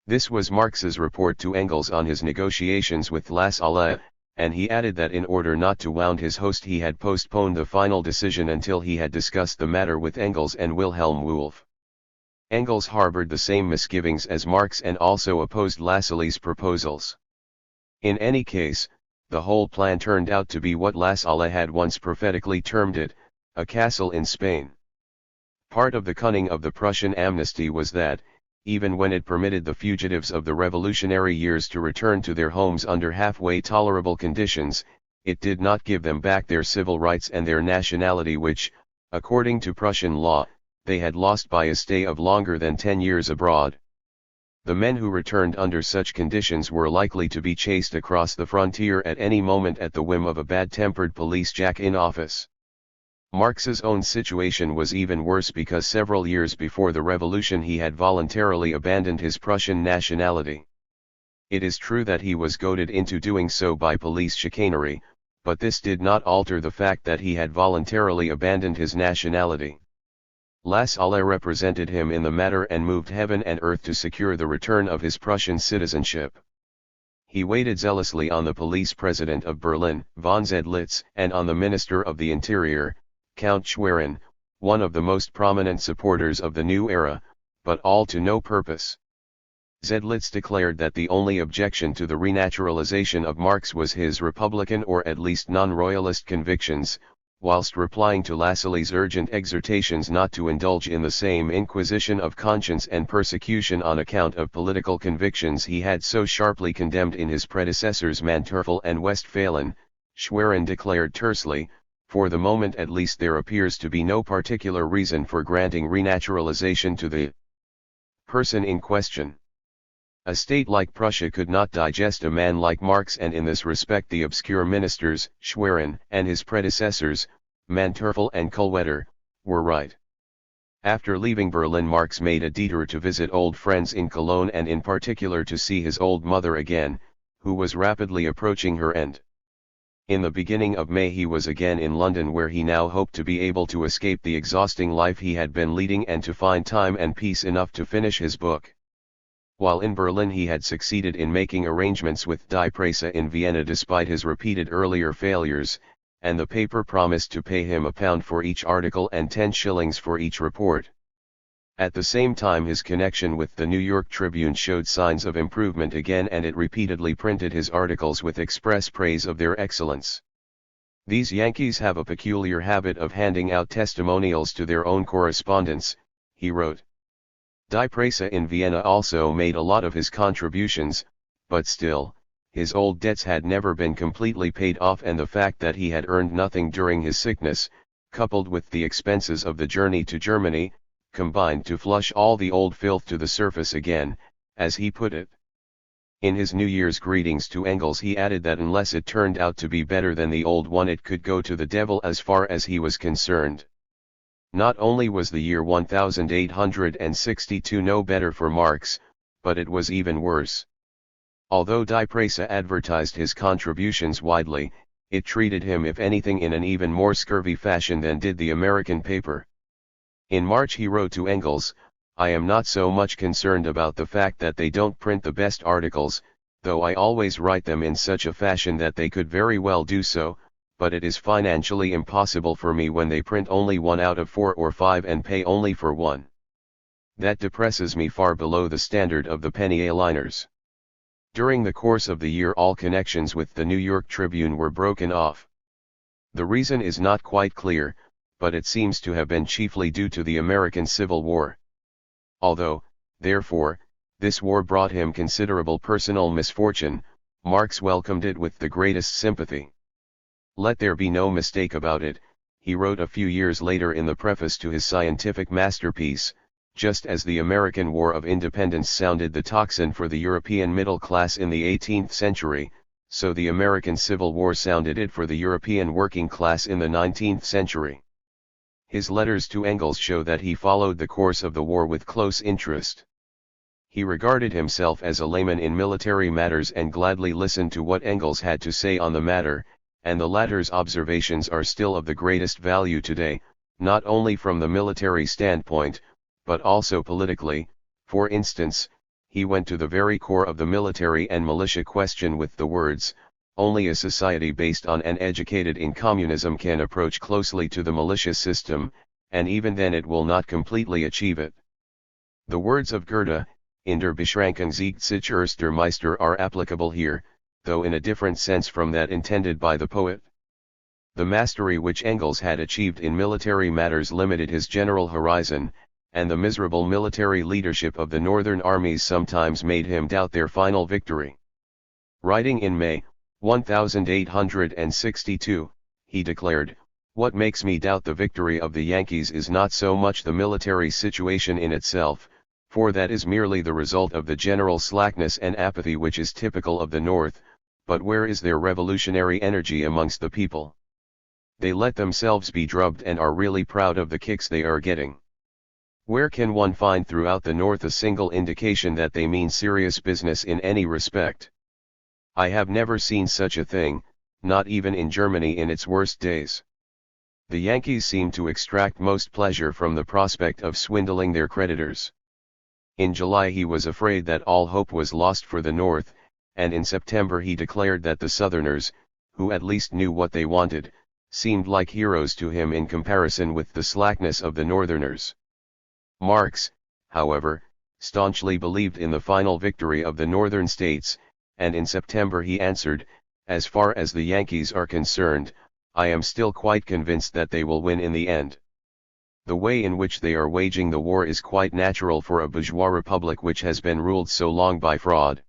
This was Marx's report to Engels on his negotiations with Lassalle, and he added that in order not to wound his host he had postponed the final decision until he had discussed the matter with Engels and Wilhelm Wulff. Engels harbored the same misgivings as Marx and also opposed Lassalle's proposals. In any case, the whole plan turned out to be what Lassalle had once prophetically termed it, a castle in Spain. Part of the cunning of the Prussian amnesty was that, even when it permitted the fugitives of the revolutionary years to return to their homes under halfway tolerable conditions, it did not give them back their civil rights and their nationality which, according to Prussian law, they had lost by a stay of longer than 10 years abroad. The men who returned under such conditions were likely to be chased across the frontier at any moment at the whim of a bad-tempered police jack in office. Marx's own situation was even worse because several years before the revolution he had voluntarily abandoned his Prussian nationality. It is true that he was goaded into doing so by police chicanery, but this did not alter the fact that he had voluntarily abandoned his nationality. Lassalle represented him in the matter and moved heaven and earth to secure the return of his Prussian citizenship. He waited zealously on the police president of Berlin, von Zedlitz, and on the Minister of the Interior, Count Schwerin, one of the most prominent supporters of the new era, but all to no purpose. Zedlitz declared that the only objection to the renaturalization of Marx was his Republican or at least non-royalist convictions, whilst replying to Lassalle's urgent exhortations not to indulge in the same inquisition of conscience and persecution on account of political convictions he had so sharply condemned in his predecessors Manteuffel and Westphalen. Schwerin declared tersely, "For the moment at least there appears to be no particular reason for granting renaturalization to the person in question. A state like Prussia could not digest a man like Marx, and in this respect the obscure ministers, Schwerin, and his predecessors, Manteuffel and Kohlwetter, were right." After leaving Berlin, Marx made a detour to visit old friends in Cologne and in particular to see his old mother again, who was rapidly approaching her end. In the beginning of May he was again in London, where he now hoped to be able to escape the exhausting life he had been leading and to find time and peace enough to finish his book. While in Berlin he had succeeded in making arrangements with Die Presse in Vienna despite his repeated earlier failures, and the paper promised to pay him £1 for each article and 10 shillings for each report. At the same time his connection with the New York Tribune showed signs of improvement again, and it repeatedly printed his articles with express praise of their excellence. "These Yankees have a peculiar habit of handing out testimonials to their own correspondents," he wrote. Die Presse in Vienna also made a lot of his contributions, but still, his old debts had never been completely paid off, and the fact that he had earned nothing during his sickness, coupled with the expenses of the journey to Germany, combined to flush all the old filth to the surface again, as he put it. In his New Year's greetings to Engels he added that unless it turned out to be better than the old one it could go to the devil as far as he was concerned. Not only was the year 1862 no better for Marx, but it was even worse. Although Die Presse advertised his contributions widely, it treated him if anything in an even more scurvy fashion than did the American paper. In March he wrote to Engels, "I am not so much concerned about the fact that they don't print the best articles, though I always write them in such a fashion that they could very well do so, but it is financially impossible for me when they print only 1 out of 4 or 5 and pay only for 1. That depresses me far below the standard of the penny A-liners. During the course of the year all connections with the New York Tribune were broken off. The reason is not quite clear, but it seems to have been chiefly due to the American Civil War. Although, therefore, this war brought him considerable personal misfortune, Marx welcomed it with the greatest sympathy. Let there be no mistake about it, he wrote a few years later in the preface to his scientific masterpiece, just as the American War of Independence sounded the tocsin for the European middle class in the 18th century, so the American Civil War sounded it for the European working class in the 19th century. His letters to Engels show that he followed the course of the war with close interest. He regarded himself as a layman in military matters and gladly listened to what Engels had to say on the matter, and the latter's observations are still of the greatest value today, not only from the military standpoint, but also politically. For instance, he went to the very core of the military and militia question with the words, "Only a society based on and educated in communism can approach closely to the militia system, and even then it will not completely achieve it." The words of Goethe, "In der Beschränkung siegt sich erster Meister," are applicable here, though in a different sense from that intended by the poet. The mastery which Engels had achieved in military matters limited his general horizon, and the miserable military leadership of the northern armies sometimes made him doubt their final victory. Writing in May, 1862, he declared, "What makes me doubt the victory of the Yankees is not so much the military situation in itself, for that is merely the result of the general slackness and apathy which is typical of the North, but where is their revolutionary energy amongst the people? They let themselves be drubbed and are really proud of the kicks they are getting. Where can one find throughout the North a single indication that they mean serious business in any respect? I have never seen such a thing, not even in Germany in its worst days. The Yankees seem to extract most pleasure from the prospect of swindling their creditors." In July he was afraid that all hope was lost for the North, and in September he declared that the Southerners, who at least knew what they wanted, seemed like heroes to him in comparison with the slackness of the Northerners. Marx, however, staunchly believed in the final victory of the Northern states, and in September he answered, "As far as the Yankees are concerned, I am still quite convinced that they will win in the end. The way in which they are waging the war is quite natural for a bourgeois republic which has been ruled so long by fraud.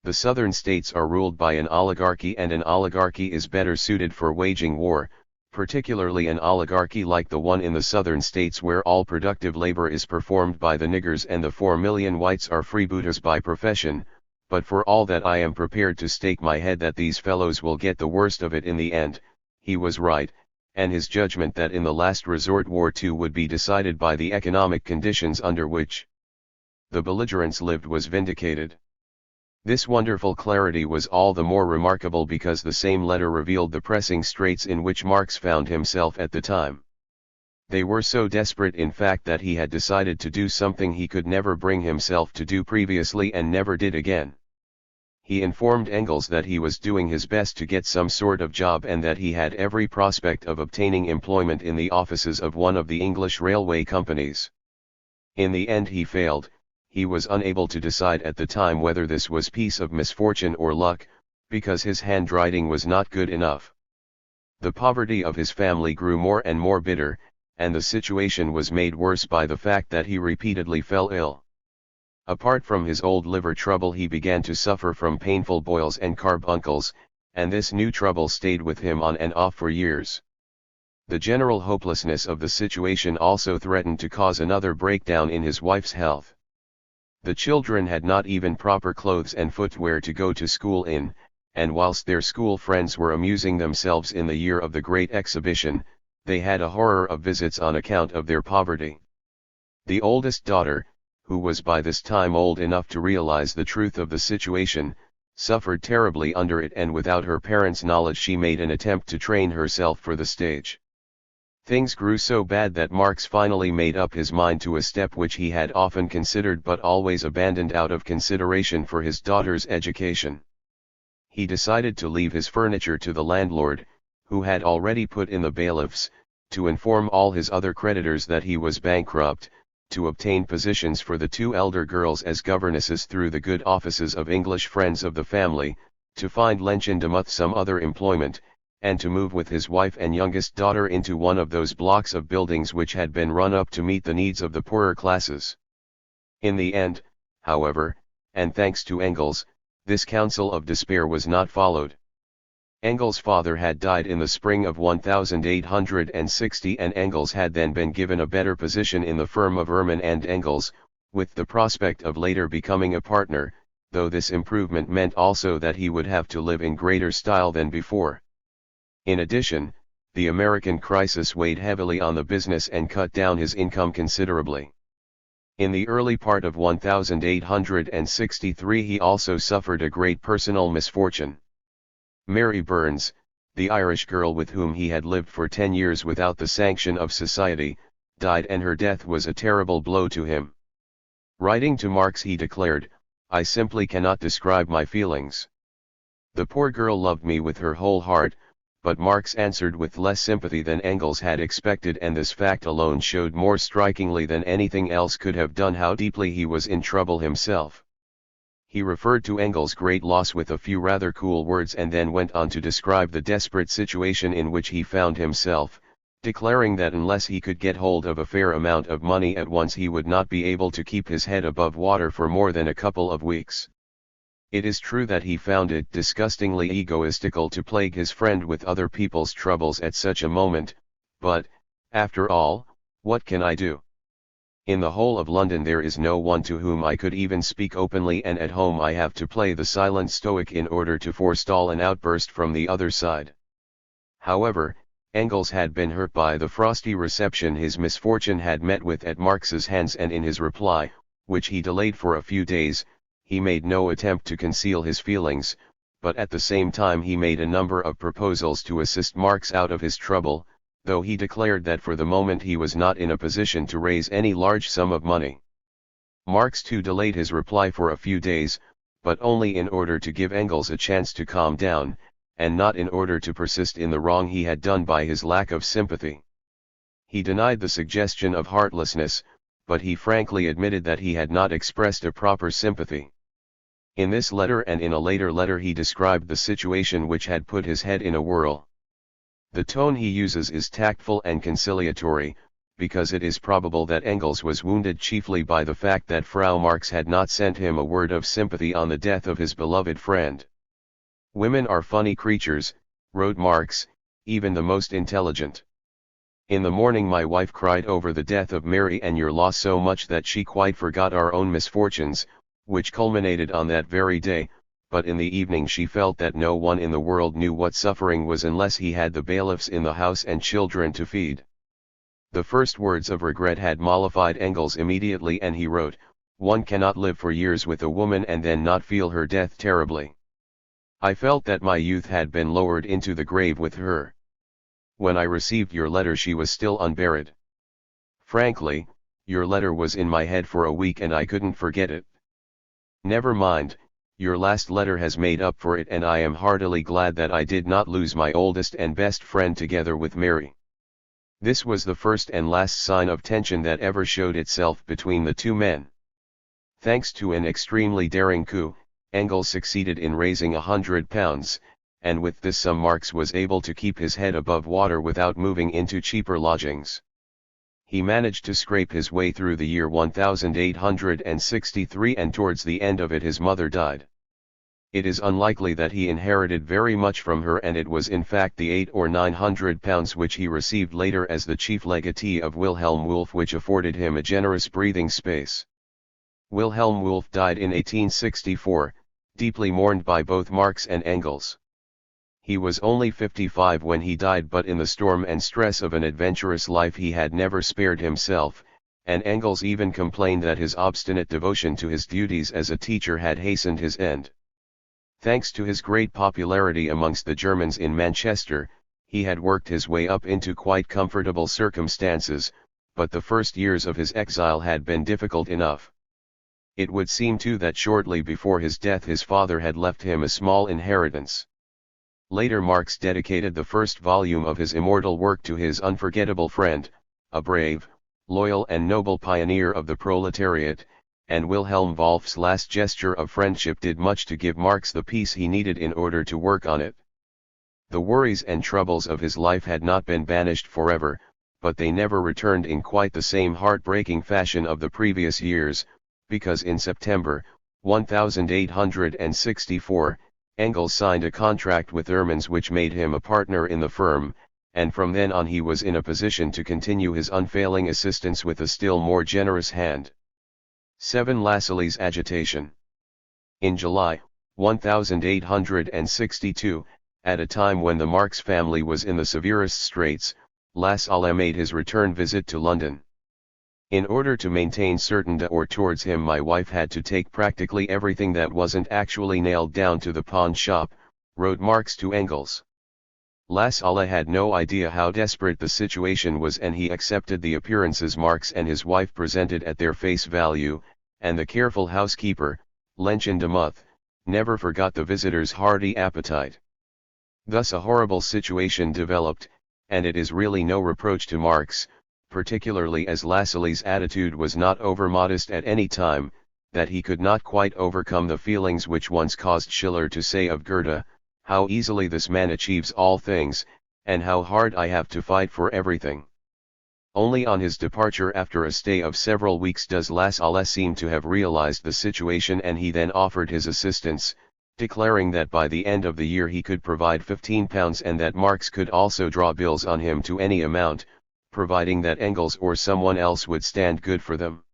The Southern states are ruled by an oligarchy, and an oligarchy is better suited for waging war, particularly an oligarchy like the one in the Southern states where all productive labor is performed by the niggers and the 4 million whites are freebooters by profession, but for all that I am prepared to stake my head that these fellows will get the worst of it in the end." He was right, and his judgment that in the last resort war too would be decided by the economic conditions under which the belligerents lived was vindicated. This wonderful clarity was all the more remarkable because the same letter revealed the pressing straits in which Marx found himself at the time. They were so desperate in fact that he had decided to do something he could never bring himself to do previously and never did again. He informed Engels that he was doing his best to get some sort of job and that he had every prospect of obtaining employment in the offices of one of the English railway companies. In the end he failed. He was unable to decide at the time whether this was piece of misfortune or luck, because his handwriting was not good enough. The poverty of his family grew more and more bitter, and the situation was made worse by the fact that he repeatedly fell ill. Apart from his old liver trouble he began to suffer from painful boils and carbuncles, and this new trouble stayed with him on and off for years. The general hopelessness of the situation also threatened to cause another breakdown in his wife's health. The children had not even proper clothes and footwear to go to school in, and whilst their school friends were amusing themselves in the year of the Great Exhibition, they had a horror of visits on account of their poverty. The oldest daughter, who was by this time old enough to realize the truth of the situation, suffered terribly under it, and without her parents' knowledge she made an attempt to train herself for the stage. Things grew so bad that Marx finally made up his mind to a step which he had often considered but always abandoned out of consideration for his daughter's education. He decided to leave his furniture to the landlord, who had already put in the bailiffs, to inform all his other creditors that he was bankrupt, to obtain positions for the two elder girls as governesses through the good offices of English friends of the family, to find Lenchendemuth some other employment, and to move with his wife and youngest daughter into one of those blocks of buildings which had been run up to meet the needs of the poorer classes. In the end, however, and thanks to Engels, this counsel of despair was not followed. Engels' father had died in the spring of 1860 and Engels had then been given a better position in the firm of Ehrman and Engels, with the prospect of later becoming a partner, though this improvement meant also that he would have to live in greater style than before. In addition, the American crisis weighed heavily on the business and cut down his income considerably. In the early part of 1863 he also suffered a great personal misfortune. Mary Burns, the Irish girl with whom he had lived for 10 years without the sanction of society, died, and her death was a terrible blow to him. Writing to Marx he declared, "I simply cannot describe my feelings. The poor girl loved me with her whole heart," but Marx answered with less sympathy than Engels had expected, and this fact alone showed more strikingly than anything else could have done how deeply he was in trouble himself. He referred to Engels' great loss with a few rather cool words and then went on to describe the desperate situation in which he found himself, declaring that unless he could get hold of a fair amount of money at once he would not be able to keep his head above water for more than a couple of weeks. It is true that he found it disgustingly egoistical to plague his friend with other people's troubles at such a moment, but, after all, what can I do? In the whole of London there is no one to whom I could even speak openly, and at home I have to play the silent stoic in order to forestall an outburst from the other side. However, Engels had been hurt by the frosty reception his misfortune had met with at Marx's hands, and in his reply, which he delayed for a few days, he made no attempt to conceal his feelings, but at the same time he made a number of proposals to assist Marx out of his trouble, though he declared that for the moment he was not in a position to raise any large sum of money. Marx too delayed his reply for a few days, but only in order to give Engels a chance to calm down, and not in order to persist in the wrong he had done by his lack of sympathy. He denied the suggestion of heartlessness, but he frankly admitted that he had not expressed a proper sympathy. In this letter and in a later letter he described the situation which had put his head in a whirl. The tone he uses is tactful and conciliatory, because it is probable that Engels was wounded chiefly by the fact that Frau Marx had not sent him a word of sympathy on the death of his beloved friend. "Women are funny creatures," wrote Marx, "even the most intelligent. In the morning my wife cried over the death of Mary and your loss so much that she quite forgot our own misfortunes, which culminated on that very day, but in the evening she felt that no one in the world knew what suffering was unless he had the bailiffs in the house and children to feed." The first words of regret had mollified Engels immediately, and he wrote, "One cannot live for years with a woman and then not feel her death terribly. I felt that my youth had been lowered into the grave with her. When I received your letter she was still unburied. Frankly, your letter was in my head for a week and I couldn't forget it. Never mind, your last letter has made up for it, and I am heartily glad that I did not lose my oldest and best friend together with Mary." This was the first and last sign of tension that ever showed itself between the two men. Thanks to an extremely daring coup, Engels succeeded in raising £100, and with this sum Marx was able to keep his head above water without moving into cheaper lodgings. He managed to scrape his way through the year 1863, and towards the end of it his mother died. It is unlikely that he inherited very much from her, and it was in fact the £800 or £900 which he received later as the chief legatee of Wilhelm Wolff which afforded him a generous breathing space. Wilhelm Wolff died in 1864, deeply mourned by both Marx and Engels. He was only 55 when he died, but in the storm and stress of an adventurous life he had never spared himself, and Engels even complained that his obstinate devotion to his duties as a teacher had hastened his end. Thanks to his great popularity amongst the Germans in Manchester, He had worked his way up into quite comfortable circumstances, but the first years of his exile had been difficult enough. It would seem too that shortly before his death his father had left him a small inheritance. Later Marx dedicated the first volume of his immortal work to his unforgettable friend, a brave, loyal and noble pioneer of the proletariat, and Wilhelm Wolff's last gesture of friendship did much to give Marx the peace he needed in order to work on it. The worries and troubles of his life had not been banished forever, but they never returned in quite the same heartbreaking fashion of the previous years, because in September 1864, Engels signed a contract with Ermans which made him a partner in the firm, and from then on he was in a position to continue his unfailing assistance with a still more generous hand. 7. Lassalle's agitation. In July 1862, at a time when the Marx family was in the severest straits, Lassalle made his return visit to London. In order to maintain certain decorum towards him, my wife had to take practically everything that wasn't actually nailed down to the pawn shop, wrote Marx to Engels. Lassalle had no idea how desperate the situation was, and he accepted the appearances Marx and his wife presented at their face value, and the careful housekeeper, Lenchen de Muth, never forgot the visitor's hearty appetite. Thus a horrible situation developed, and it is really no reproach to Marx, particularly as Lassalle's attitude was not over-modest at any time, that he could not quite overcome the feelings which once caused Schiller to say of Goethe, "How easily this man achieves all things, and how hard I have to fight for everything." Only on his departure after a stay of several weeks does Lassalle seem to have realized the situation, and he then offered his assistance, declaring that by the end of the year he could provide £15 and that Marx could also draw bills on him to any amount, providing that Engels or someone else would stand good for them.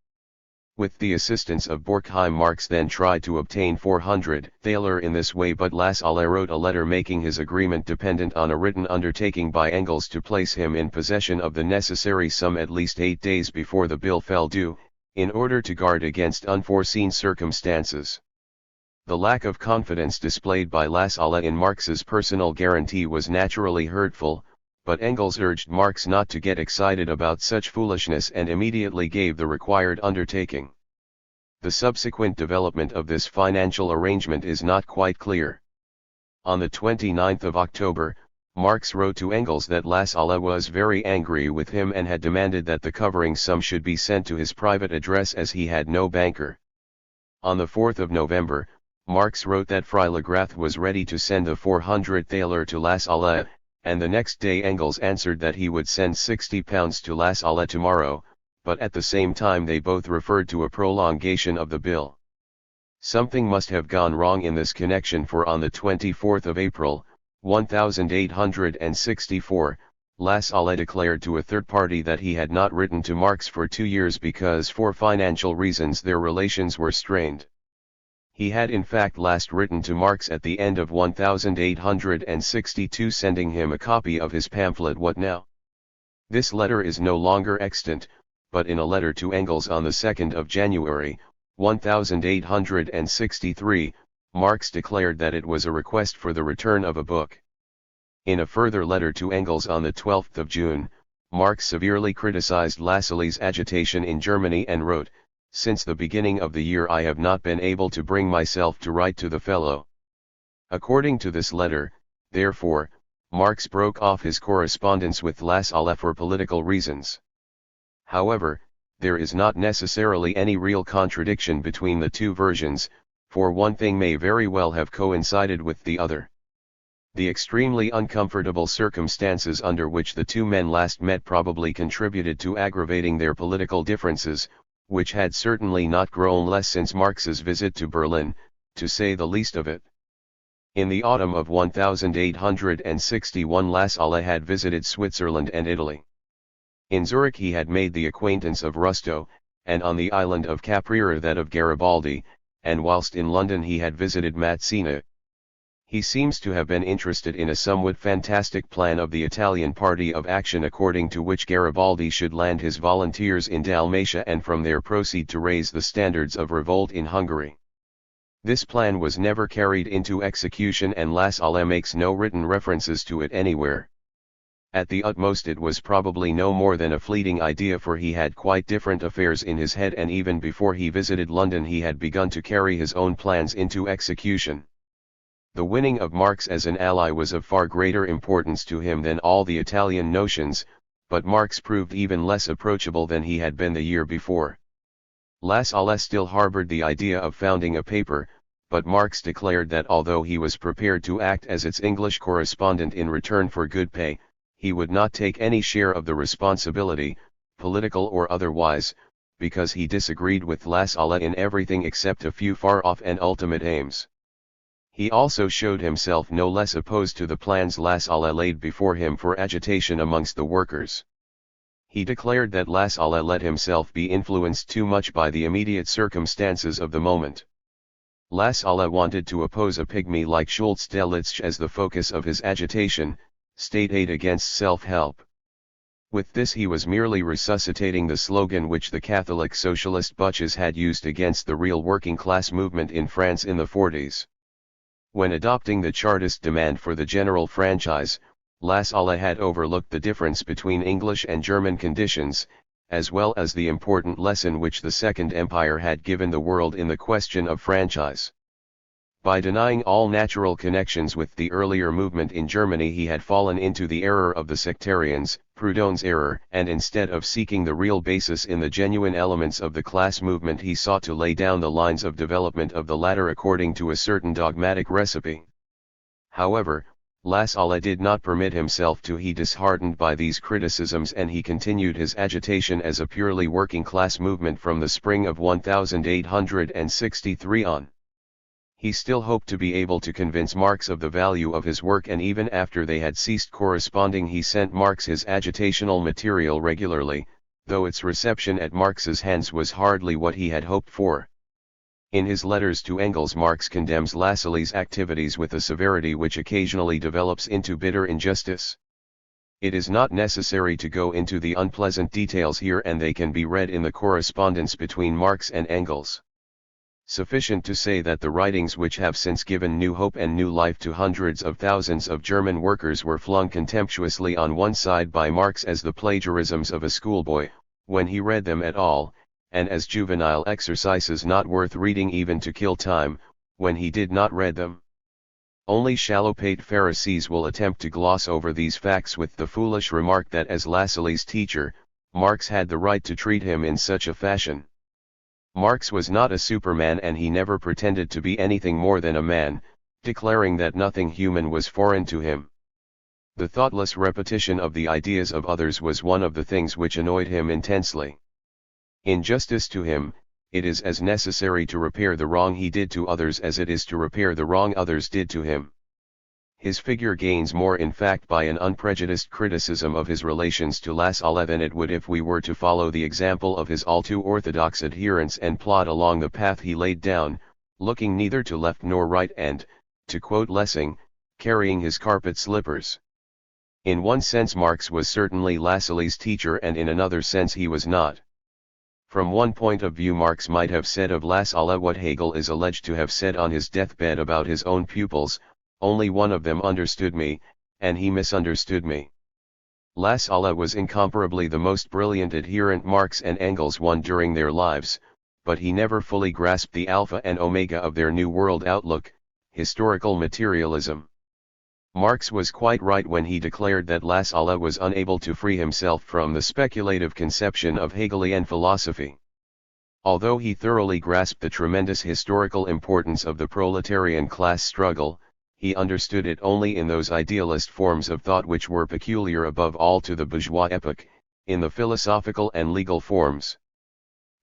With the assistance of Borkheim, Marx then tried to obtain 400 thaler in this way, but Lassalle wrote a letter making his agreement dependent on a written undertaking by Engels to place him in possession of the necessary sum at least 8 days before the bill fell due, in order to guard against unforeseen circumstances. The lack of confidence displayed by Lassalle in Marx's personal guarantee was naturally hurtful, but Engels urged Marx not to get excited about such foolishness and immediately gave the required undertaking. The subsequent development of this financial arrangement is not quite clear. On the 29th of October, Marx wrote to Engels that Lassalle was very angry with him and had demanded that the covering sum should be sent to his private address as he had no banker. On the 4th of November, Marx wrote that Freilagrath was ready to send the 400 thaler to Lassalle, and the next day Engels answered that he would send £60 to Lassalle tomorrow, but at the same time they both referred to a prolongation of the bill. Something must have gone wrong in this connection, for on the 24th of April, 1864, Lassalle declared to a third party that he had not written to Marx for 2 years because for financial reasons their relations were strained. He had in fact last written to Marx at the end of 1862, sending him a copy of his pamphlet What Now? This letter is no longer extant, but in a letter to Engels on the 2nd of January, 1863, Marx declared that it was a request for the return of a book. In a further letter to Engels on the 12th of June, Marx severely criticized Lassalle's agitation in Germany and wrote, "Since the beginning of the year I have not been able to bring myself to write to the fellow." According to this letter, therefore, Marx broke off his correspondence with Lassalle for political reasons. However, there is not necessarily any real contradiction between the two versions, for one thing may very well have coincided with the other. The extremely uncomfortable circumstances under which the two men last met probably contributed to aggravating their political differences, which had certainly not grown less since Marx's visit to Berlin, to say the least of it. In the autumn of 1861 Lassalle had visited Switzerland and Italy. In Zurich he had made the acquaintance of Rusto, and on the island of Caprera that of Garibaldi, and whilst in London he had visited Mazzina. He seems to have been interested in a somewhat fantastic plan of the Italian party of action, according to which Garibaldi should land his volunteers in Dalmatia and from there proceed to raise the standards of revolt in Hungary. This plan was never carried into execution, and Lassalle makes no written references to it anywhere. At the utmost it was probably no more than a fleeting idea, for he had quite different affairs in his head, and even before he visited London he had begun to carry his own plans into execution. The winning of Marx as an ally was of far greater importance to him than all the Italian notions, but Marx proved even less approachable than he had been the year before. Lassalle still harbored the idea of founding a paper, but Marx declared that although he was prepared to act as its English correspondent in return for good pay, he would not take any share of the responsibility, political or otherwise, because he disagreed with Lassalle in everything except a few far-off and ultimate aims. He also showed himself no less opposed to the plans Lassalle laid before him for agitation amongst the workers. He declared that Lassalle let himself be influenced too much by the immediate circumstances of the moment. Lassalle wanted to oppose a pygmy like Schultz Delitzsch as the focus of his agitation, state aid against self-help. With this he was merely resuscitating the slogan which the Catholic socialist Butches had used against the real working class movement in France in the 40s. When adopting the Chartist demand for the general franchise, Lassalle had overlooked the difference between English and German conditions, as well as the important lesson which the Second Empire had given the world in the question of franchise. By denying all natural connections with the earlier movement in Germany he had fallen into the error of the sectarians, Proudhon's error, and instead of seeking the real basis in the genuine elements of the class movement he sought to lay down the lines of development of the latter according to a certain dogmatic recipe. However, Lassalle did not permit himself to be disheartened by these criticisms, and he continued his agitation as a purely working class movement from the spring of 1863 on. He still hoped to be able to convince Marx of the value of his work, and even after they had ceased corresponding he sent Marx his agitational material regularly, though its reception at Marx's hands was hardly what he had hoped for. In his letters to Engels Marx condemns Lassalle's activities with a severity which occasionally develops into bitter injustice. It is not necessary to go into the unpleasant details here, and they can be read in the correspondence between Marx and Engels. Sufficient to say that the writings which have since given new hope and new life to hundreds of thousands of German workers were flung contemptuously on one side by Marx as the plagiarisms of a schoolboy, when he read them at all, and as juvenile exercises not worth reading even to kill time, when he did not read them. Only shallow-pated Pharisees will attempt to gloss over these facts with the foolish remark that as Lassalle's teacher, Marx had the right to treat him in such a fashion. Marx was not a superman, and he never pretended to be anything more than a man, declaring that nothing human was foreign to him. The thoughtless repetition of the ideas of others was one of the things which annoyed him intensely. In justice to him, it is as necessary to repair the wrong he did to others as it is to repair the wrong others did to him. His figure gains more in fact by an unprejudiced criticism of his relations to Lassalle than it would if we were to follow the example of his all too orthodox adherents and plod along the path he laid down, looking neither to left nor right and, to quote Lessing, carrying his carpet slippers. In one sense Marx was certainly Lassalle's teacher, and in another sense he was not. From one point of view Marx might have said of Lassalle what Hegel is alleged to have said on his deathbed about his own pupils: only one of them understood me, and he misunderstood me. Lassalle was incomparably the most brilliant adherent Marx and Engels won during their lives, but he never fully grasped the alpha and omega of their New World outlook, historical materialism. Marx was quite right when he declared that Lassalle was unable to free himself from the speculative conception of Hegelian philosophy. Although he thoroughly grasped the tremendous historical importance of the proletarian class struggle, he understood it only in those idealist forms of thought which were peculiar above all to the bourgeois epoch, in the philosophical and legal forms.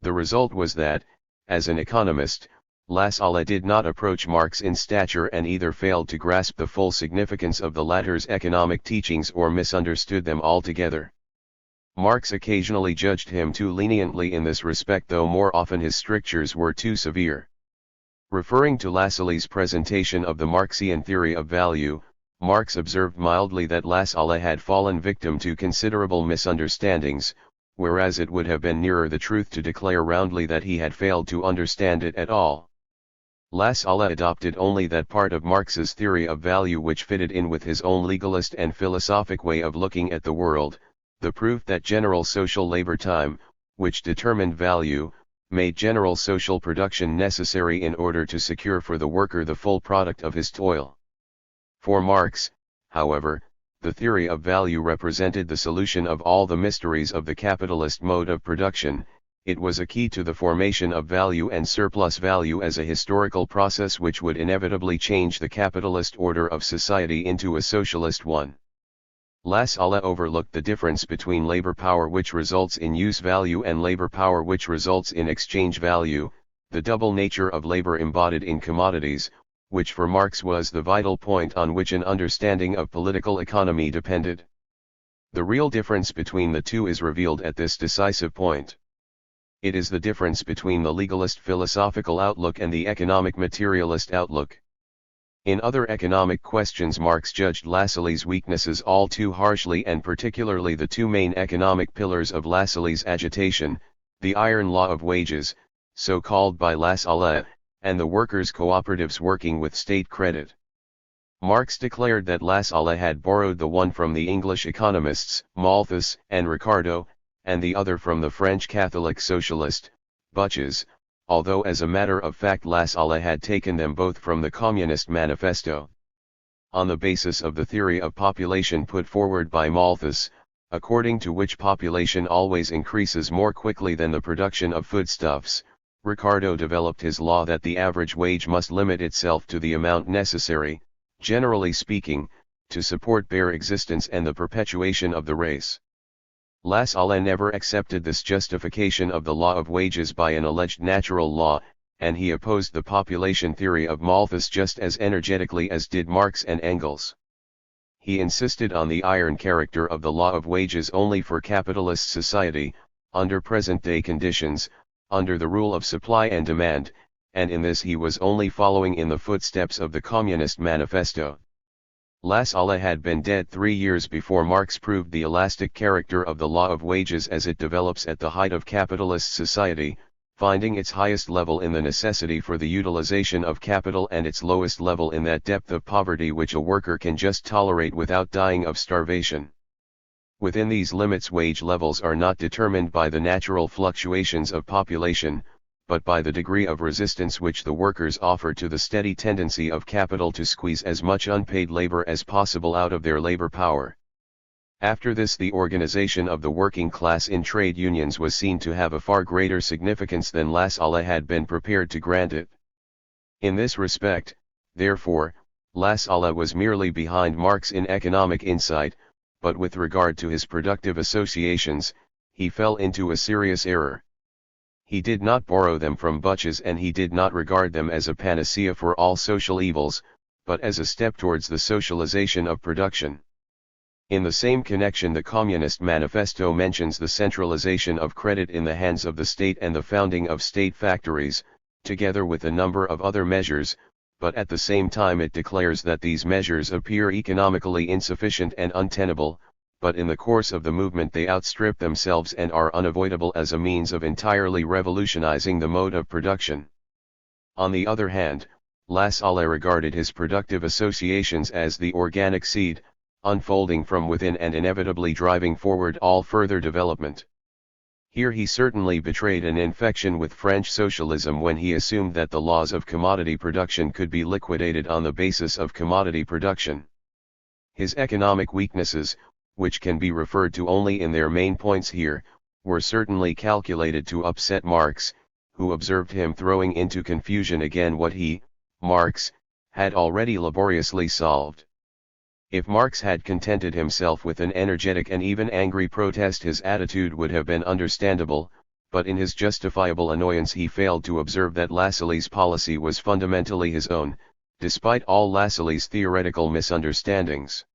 The result was that, as an economist, Lassalle did not approach Marx in stature, and either failed to grasp the full significance of the latter's economic teachings or misunderstood them altogether. Marx occasionally judged him too leniently in this respect, though more often his strictures were too severe. Referring to Lassalle's presentation of the Marxian theory of value, Marx observed mildly that Lassalle had fallen victim to considerable misunderstandings, whereas it would have been nearer the truth to declare roundly that he had failed to understand it at all. Lassalle adopted only that part of Marx's theory of value which fitted in with his own legalist and philosophic way of looking at the world, the proof that general social labor time, which determined value, made general social production necessary in order to secure for the worker the full product of his toil. For Marx, however, the theory of value represented the solution of all the mysteries of the capitalist mode of production. It was a key to the formation of value and surplus value as a historical process which would inevitably change the capitalist order of society into a socialist one. Lassalle overlooked the difference between labor power which results in use value and labor power which results in exchange value, the double nature of labor embodied in commodities, which for Marx was the vital point on which an understanding of political economy depended. The real difference between the two is revealed at this decisive point. It is the difference between the legalist philosophical outlook and the economic materialist outlook. In other economic questions Marx judged Lassalle's weaknesses all too harshly, and particularly the two main economic pillars of Lassalle's agitation, the iron law of wages, so called by Lassalle, and the workers' cooperatives working with state credit. Marx declared that Lassalle had borrowed the one from the English economists, Malthus and Ricardo, and the other from the French Catholic socialist, Butches, although as a matter of fact Lassalle had taken them both from the Communist Manifesto. On the basis of the theory of population put forward by Malthus, according to which population always increases more quickly than the production of foodstuffs, Ricardo developed his law that the average wage must limit itself to the amount necessary, generally speaking, to support bare existence and the perpetuation of the race. Lassalle never accepted this justification of the law of wages by an alleged natural law, and he opposed the population theory of Malthus just as energetically as did Marx and Engels. He insisted on the iron character of the law of wages only for capitalist society, under present-day conditions, under the rule of supply and demand, and in this he was only following in the footsteps of the Communist Manifesto. Lassalle had been dead 3 years before Marx proved the elastic character of the law of wages as it develops at the height of capitalist society, finding its highest level in the necessity for the utilization of capital and its lowest level in that depth of poverty which a worker can just tolerate without dying of starvation. Within these limits wage levels are not determined by the natural fluctuations of population, but by the degree of resistance which the workers offer to the steady tendency of capital to squeeze as much unpaid labor as possible out of their labor power. After this the organization of the working class in trade unions was seen to have a far greater significance than Lassalle had been prepared to grant it. In this respect, therefore, Lassalle was merely behind Marx in economic insight, but with regard to his productive associations, he fell into a serious error. He did not borrow them from Butches and he did not regard them as a panacea for all social evils, but as a step towards the socialization of production. In the same connection the Communist Manifesto mentions the centralization of credit in the hands of the state and the founding of state factories, together with a number of other measures, but at the same time it declares that these measures appear economically insufficient and untenable, but in the course of the movement they outstrip themselves and are unavoidable as a means of entirely revolutionizing the mode of production. On the other hand, Lassalle regarded his productive associations as the organic seed, unfolding from within and inevitably driving forward all further development. Here he certainly betrayed an infection with French socialism when he assumed that the laws of commodity production could be liquidated on the basis of commodity production. His economic weaknesses, which can be referred to only in their main points here, were certainly calculated to upset Marx, who observed him throwing into confusion again what he, Marx, had already laboriously solved. If Marx had contented himself with an energetic and even angry protest his attitude would have been understandable, but in his justifiable annoyance he failed to observe that Lassalle's policy was fundamentally his own, despite all Lassalle's theoretical misunderstandings.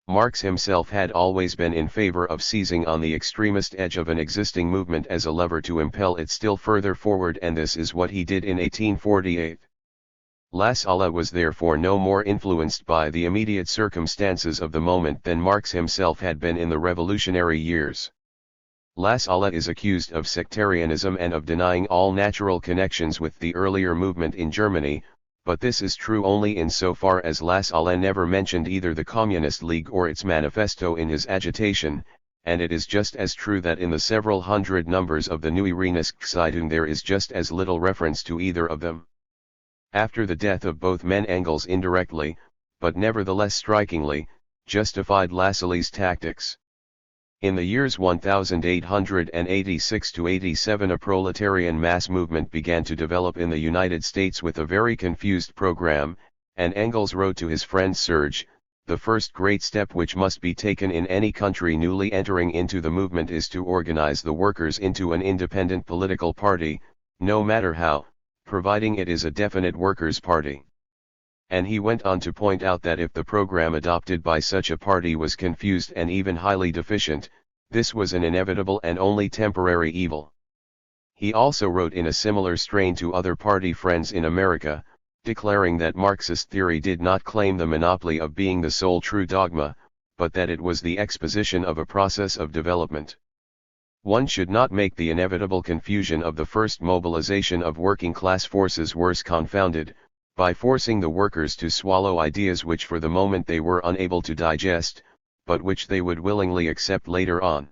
Marx himself had always been in favor of seizing on the extremist edge of an existing movement as a lever to impel it still further forward, and this is what he did in 1848. Lassalle was therefore no more influenced by the immediate circumstances of the moment than Marx himself had been in the revolutionary years. Lassalle is accused of sectarianism and of denying all natural connections with the earlier movement in Germany, but this is true only insofar as Lassalle never mentioned either the Communist League or its manifesto in his agitation, and it is just as true that in the several hundred numbers of the Neue Rheinische there is just as little reference to either of them. After the death of both men, Engels indirectly, but nevertheless strikingly, justified Lassalle's tactics. In the years 1886 to 87 a proletarian mass movement began to develop in the United States with a very confused program, and Engels wrote to his friend Serge, "The first great step which must be taken in any country newly entering into the movement is to organize the workers into an independent political party, no matter how, providing it is a definite workers' party." And he went on to point out that if the program adopted by such a party was confused and even highly deficient, this was an inevitable and only temporary evil. He also wrote in a similar strain to other party friends in America, declaring that Marxist theory did not claim the monopoly of being the sole true dogma, but that it was the exposition of a process of development. One should not make the inevitable confusion of the first mobilization of working class forces worse confounded, by forcing the workers to swallow ideas which for the moment they were unable to digest, but which they would willingly accept later on.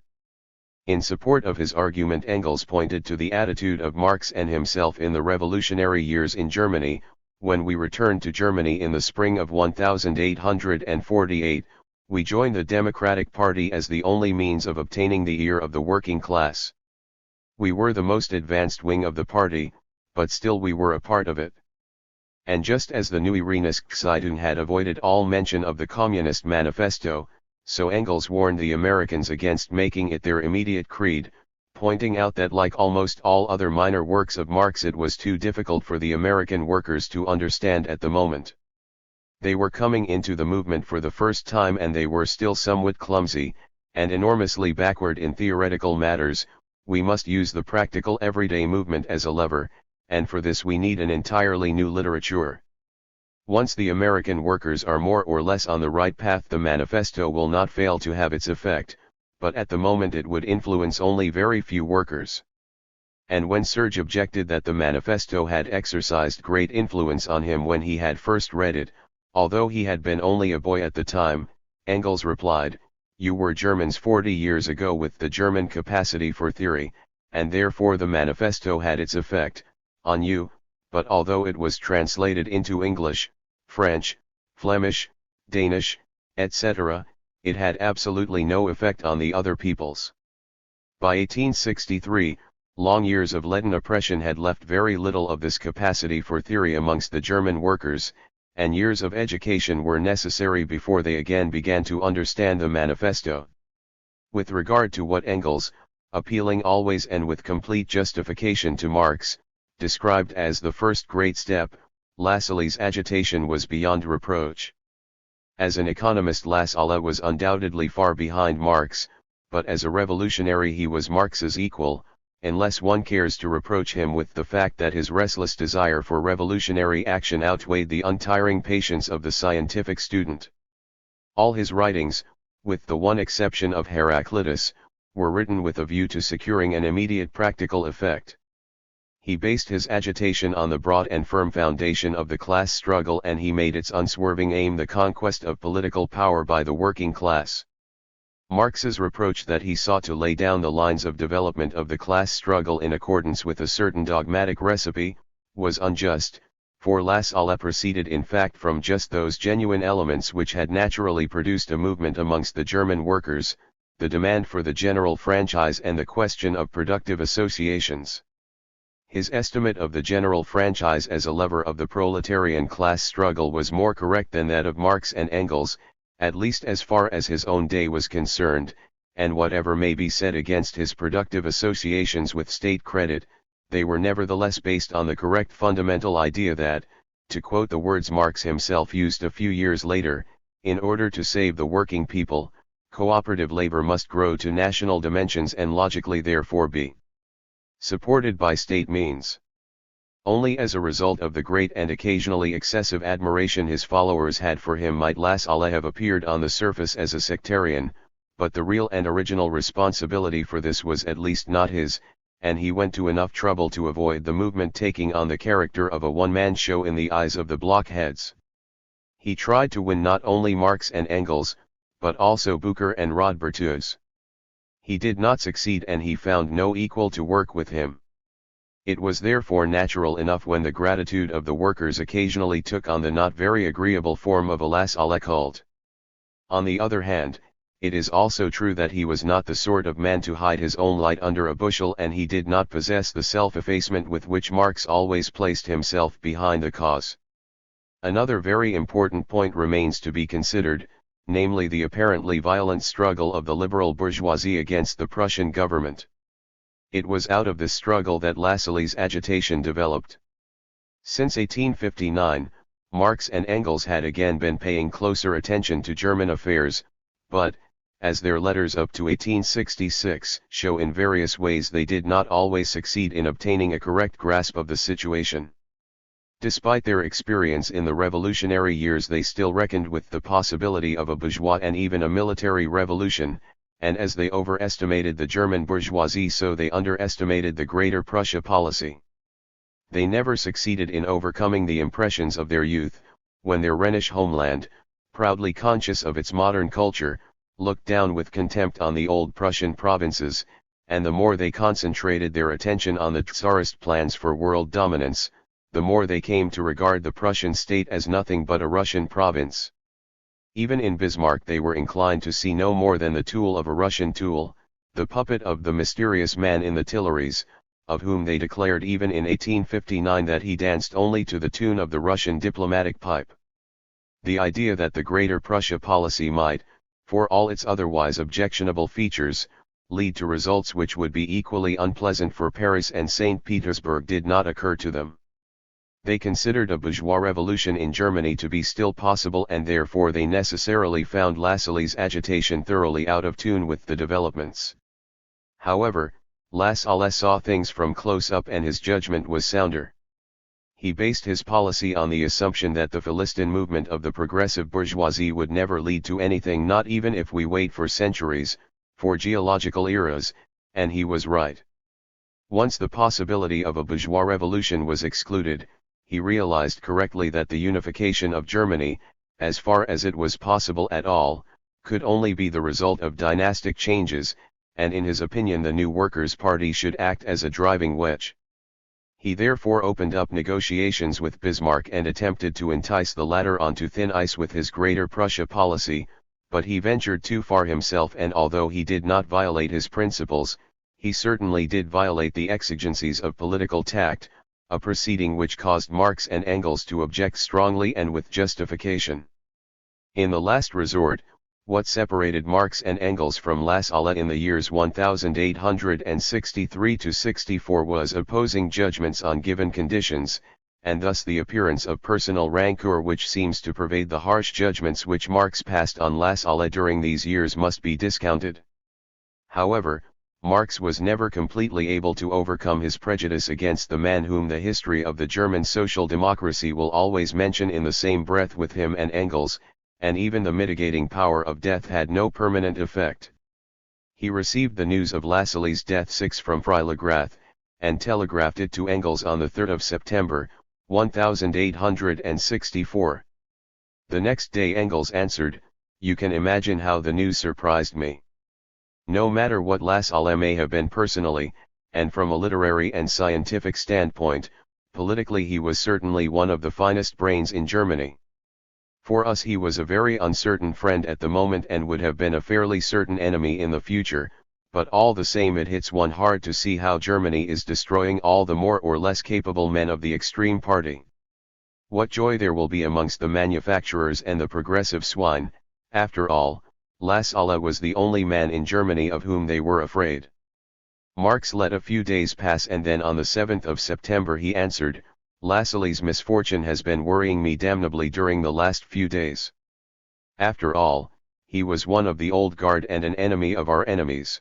In support of his argument, Engels pointed to the attitude of Marx and himself in the revolutionary years in Germany. When we returned to Germany in the spring of 1848, we joined the Democratic Party as the only means of obtaining the ear of the working class. We were the most advanced wing of the party, but still we were a part of it. And just as the Neue Rheinische had avoided all mention of the Communist Manifesto, so Engels warned the Americans against making it their immediate creed, pointing out that like almost all other minor works of Marx it was too difficult for the American workers to understand at the moment. They were coming into the movement for the first time and they were still somewhat clumsy, and enormously backward in theoretical matters. We must use the practical everyday movement as a lever, and for this we need an entirely new literature. Once the American workers are more or less on the right path, the manifesto will not fail to have its effect, but at the moment it would influence only very few workers. And when Serge objected that the manifesto had exercised great influence on him when he had first read it, although he had been only a boy at the time, Engels replied, "You were Germans 40 years ago with the German capacity for theory, and therefore the manifesto had its effect on you, but although it was translated into English, French, Flemish, Danish, etc., it had absolutely no effect on the other peoples." By 1863, long years of leaden oppression had left very little of this capacity for theory amongst the German workers, and years of education were necessary before they again began to understand the manifesto. With regard to what Engels, appealing always and with complete justification to Marx, described as the first great step, Lassalle's agitation was beyond reproach. As an economist, Lassalle was undoubtedly far behind Marx, but as a revolutionary he was Marx's equal, unless one cares to reproach him with the fact that his restless desire for revolutionary action outweighed the untiring patience of the scientific student. All his writings, with the one exception of Heraclitus, were written with a view to securing an immediate practical effect. He based his agitation on the broad and firm foundation of the class struggle, and he made its unswerving aim the conquest of political power by the working class. Marx's reproach that he sought to lay down the lines of development of the class struggle in accordance with a certain dogmatic recipe, was unjust, for Lassalle proceeded in fact from just those genuine elements which had naturally produced a movement amongst the German workers, the demand for the general franchise and the question of productive associations. His estimate of the general franchise as a lever of the proletarian class struggle was more correct than that of Marx and Engels, at least as far as his own day was concerned, and whatever may be said against his productive associations with state credit, they were nevertheless based on the correct fundamental idea that, to quote the words Marx himself used a few years later, in order to save the working people, cooperative labor must grow to national dimensions and logically therefore be supported by state means. Only as a result of the great and occasionally excessive admiration his followers had for him might Lassalle have appeared on the surface as a sectarian, but the real and original responsibility for this was at least not his, and he went to enough trouble to avoid the movement taking on the character of a one-man show in the eyes of the blockheads. He tried to win not only Marx and Engels, but also Bucher and Rodbertus. He did not succeed and he found no equal to work with him. It was therefore natural enough when the gratitude of the workers occasionally took on the not very agreeable form of a laissez-aller cult. On the other hand, it is also true that he was not the sort of man to hide his own light under a bushel, and he did not possess the self-effacement with which Marx always placed himself behind the cause. Another very important point remains to be considered, namely the apparently violent struggle of the liberal bourgeoisie against the Prussian government. It was out of this struggle that Lassalle's agitation developed. Since 1859, Marx and Engels had again been paying closer attention to German affairs, but, as their letters up to 1866 show, in various ways they did not always succeed in obtaining a correct grasp of the situation. Despite their experience in the revolutionary years, they still reckoned with the possibility of a bourgeois and even a military revolution, and as they overestimated the German bourgeoisie, so they underestimated the Greater Prussia policy. They never succeeded in overcoming the impressions of their youth, when their Rhenish homeland, proudly conscious of its modern culture, looked down with contempt on the old Prussian provinces, and the more they concentrated their attention on the Tsarist plans for world dominance, the more they came to regard the Prussian state as nothing but a Russian province. Even in Bismarck they were inclined to see no more than the tool of a Russian tool, the puppet of the mysterious man in the Tuileries, of whom they declared even in 1859 that he danced only to the tune of the Russian diplomatic pipe. The idea that the Greater Prussia policy might, for all its otherwise objectionable features, lead to results which would be equally unpleasant for Paris and St. Petersburg did not occur to them. They considered a bourgeois revolution in Germany to be still possible, and therefore they necessarily found Lassalle's agitation thoroughly out of tune with the developments. However, Lassalle saw things from close up and his judgment was sounder. He based his policy on the assumption that the Philistine movement of the progressive bourgeoisie would never lead to anything, not even if we wait for centuries, for geological eras, and he was right. Once the possibility of a bourgeois revolution was excluded, he realized correctly that the unification of Germany, as far as it was possible at all, could only be the result of dynastic changes, and in his opinion the new Workers' Party should act as a driving wedge. He therefore opened up negotiations with Bismarck and attempted to entice the latter onto thin ice with his Greater Prussia policy, but he ventured too far himself, and although he did not violate his principles, he certainly did violate the exigencies of political tact, a proceeding which caused Marx and Engels to object strongly and with justification. In the last resort, what separated Marx and Engels from Lassalle in the years 1863 to 64 was opposing judgments on given conditions, and thus the appearance of personal rancor which seems to pervade the harsh judgments which Marx passed on Lassalle during these years must be discounted. However, Marx was never completely able to overcome his prejudice against the man whom the history of the German social democracy will always mention in the same breath with him and Engels, and even the mitigating power of death had no permanent effect. He received the news of Lassalle's death 6 from Freilagrath, and telegraphed it to Engels on the 3rd of September, 1864. The next day Engels answered, "You can imagine how the news surprised me. No matter what Lassalle may have been personally, and from a literary and scientific standpoint, politically he was certainly one of the finest brains in Germany. For us he was a very uncertain friend at the moment and would have been a fairly certain enemy in the future, but all the same it hits one hard to see how Germany is destroying all the more or less capable men of the extreme party. What joy there will be amongst the manufacturers and the progressive swine." After all, Lassalle was the only man in Germany of whom they were afraid. Marx let a few days pass, and then on the 7th of September he answered, "Lassalle's misfortune has been worrying me damnably during the last few days. After all, he was one of the old guard and an enemy of our enemies.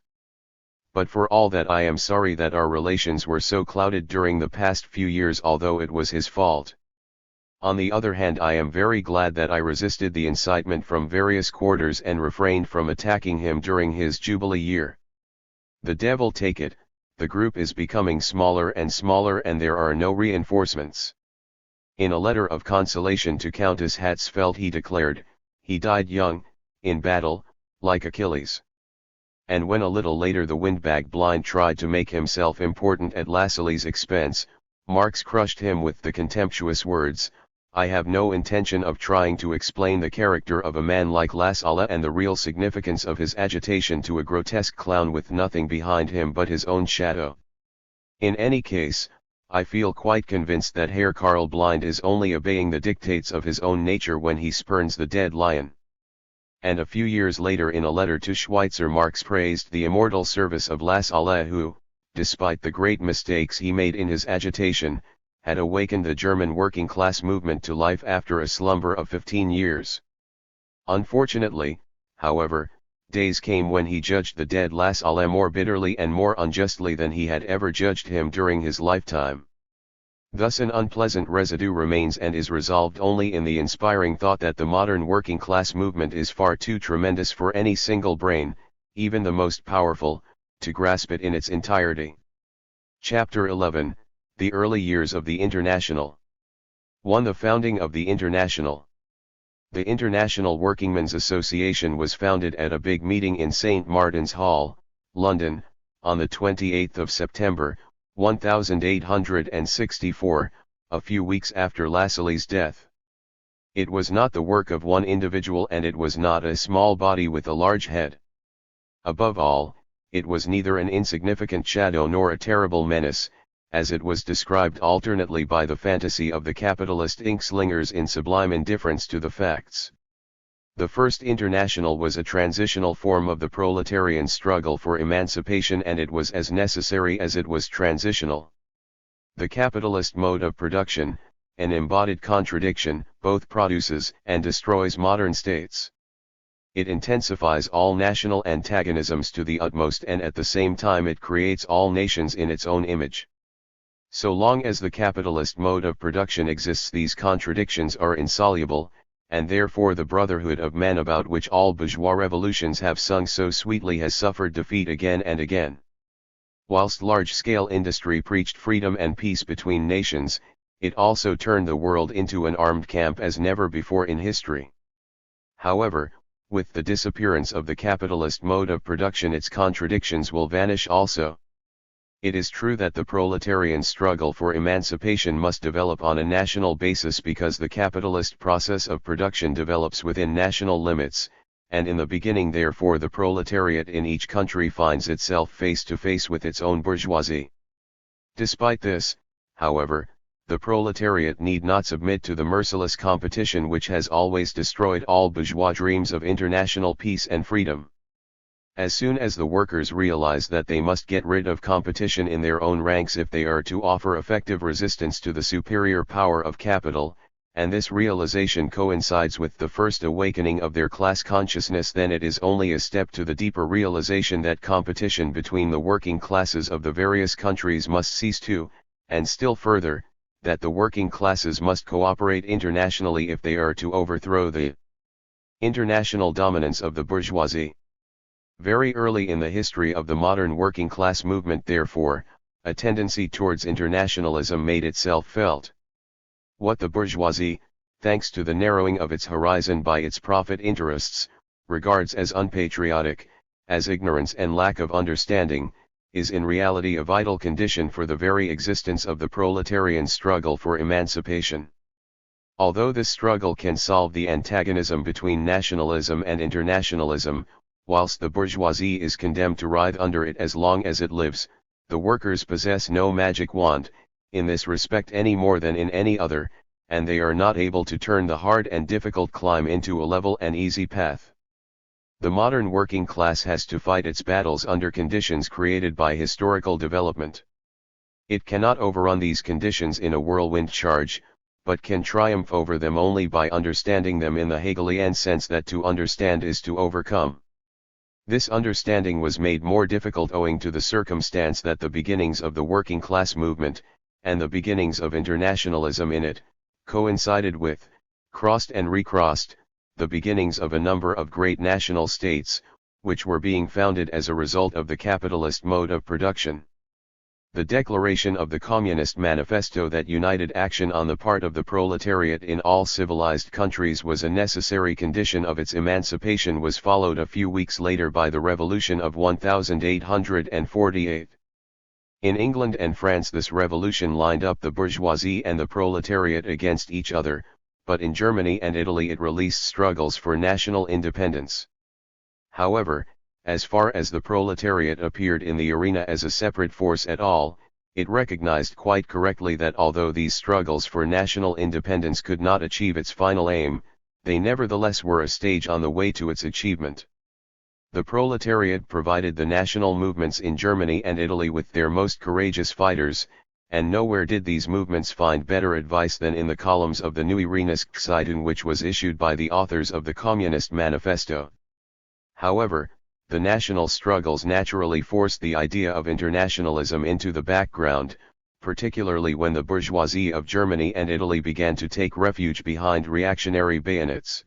But for all that I am sorry that our relations were so clouded during the past few years, although it was his fault. On the other hand, I am very glad that I resisted the incitement from various quarters and refrained from attacking him during his Jubilee year. The devil take it, the group is becoming smaller and smaller and there are no reinforcements. In a letter of consolation to Countess Hatzfeld he declared, he died young, in battle, like Achilles. And when a little later the windbag blind tried to make himself important at Lassalle's expense, Marx crushed him with the contemptuous words, I have no intention of trying to explain the character of a man like Lassalle and the real significance of his agitation to a grotesque clown with nothing behind him but his own shadow. In any case, I feel quite convinced that Herr Karl Blind is only obeying the dictates of his own nature when he spurns the dead lion. And a few years later in a letter to Schweitzer Marx praised the immortal service of Lassalle who, despite the great mistakes he made in his agitation, had awakened the German working class movement to life after a slumber of 15 years. Unfortunately, however, days came when he judged the dead Lassalle more bitterly and more unjustly than he had ever judged him during his lifetime. Thus an unpleasant residue remains and is resolved only in the inspiring thought that the modern working class movement is far too tremendous for any single brain, even the most powerful, to grasp it in its entirety. Chapter 11, The Early Years of the International. 1. The founding of the International. The International Workingmen's Association was founded at a big meeting in St. Martin's Hall, London, on the 28th of September, 1864, a few weeks after Lassalle's death. It was not the work of one individual and it was not a small body with a large head. Above all, it was neither an insignificant shadow nor a terrible menace, as it was described alternately by the fantasy of the capitalist ink-slingers in sublime indifference to the facts. The First International was a transitional form of the proletarian struggle for emancipation and it was as necessary as it was transitional. The capitalist mode of production, an embodied contradiction, both produces and destroys modern states. It intensifies all national antagonisms to the utmost and at the same time it creates all nations in its own image. So long as the capitalist mode of production exists these contradictions are insoluble, and therefore the brotherhood of man about which all bourgeois revolutions have sung so sweetly has suffered defeat again and again. Whilst large-scale industry preached freedom and peace between nations, it also turned the world into an armed camp as never before in history. However, with the disappearance of the capitalist mode of production its contradictions will vanish also. It is true that the proletarian struggle for emancipation must develop on a national basis because the capitalist process of production develops within national limits, and in the beginning therefore the proletariat in each country finds itself face to face with its own bourgeoisie. Despite this, however, the proletariat need not submit to the merciless competition which has always destroyed all bourgeois dreams of international peace and freedom. As soon as the workers realize that they must get rid of competition in their own ranks if they are to offer effective resistance to the superior power of capital, and this realization coincides with the first awakening of their class consciousness, then it is only a step to the deeper realization that competition between the working classes of the various countries must cease too, and still further, that the working classes must cooperate internationally if they are to overthrow the international dominance of the bourgeoisie. Very early in the history of the modern working class movement therefore, a tendency towards internationalism made itself felt. What the bourgeoisie, thanks to the narrowing of its horizon by its profit interests, regards as unpatriotic, as ignorance and lack of understanding, is in reality a vital condition for the very existence of the proletarian struggle for emancipation. Although this struggle can solve the antagonism between nationalism and internationalism, whilst the bourgeoisie is condemned to writhe under it as long as it lives, the workers possess no magic wand, in this respect any more than in any other, and they are not able to turn the hard and difficult climb into a level and easy path. The modern working class has to fight its battles under conditions created by historical development. It cannot overrun these conditions in a whirlwind charge, but can triumph over them only by understanding them in the Hegelian sense that to understand is to overcome. This understanding was made more difficult owing to the circumstance that the beginnings of the working class movement, and the beginnings of internationalism in it, coincided with, crossed and recrossed, the beginnings of a number of great national states, which were being founded as a result of the capitalist mode of production. The declaration of the Communist Manifesto that united action on the part of the proletariat in all civilized countries was a necessary condition of its emancipation was followed a few weeks later by the Revolution of 1848. In England and France this revolution lined up the bourgeoisie and the proletariat against each other, but in Germany and Italy it released struggles for national independence. However, as far as the proletariat appeared in the arena as a separate force at all, it recognized quite correctly that although these struggles for national independence could not achieve its final aim, they nevertheless were a stage on the way to its achievement. The proletariat provided the national movements in Germany and Italy with their most courageous fighters, and nowhere did these movements find better advice than in the columns of the Neue Rheinische, which was issued by the authors of the Communist Manifesto. However, the national struggles naturally forced the idea of internationalism into the background, particularly when the bourgeoisie of Germany and Italy began to take refuge behind reactionary bayonets.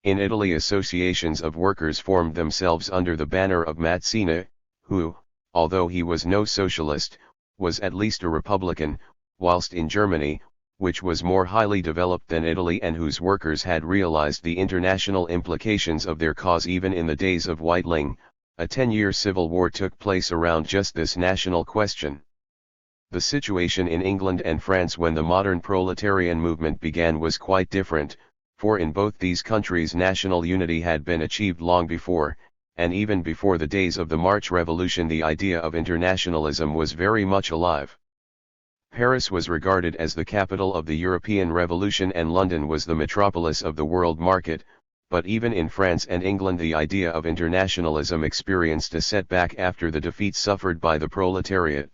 In Italy associations of workers formed themselves under the banner of Mazzini, who, although he was no socialist, was at least a republican, whilst in Germany, which was more highly developed than Italy and whose workers had realized the international implications of their cause even in the days of Weitling, a 10-year civil war took place around just this national question. The situation in England and France when the modern proletarian movement began was quite different, for in both these countries national unity had been achieved long before, and even before the days of the March Revolution the idea of internationalism was very much alive. Paris was regarded as the capital of the European Revolution and London was the metropolis of the world market, but even in France and England the idea of internationalism experienced a setback after the defeat suffered by the proletariat.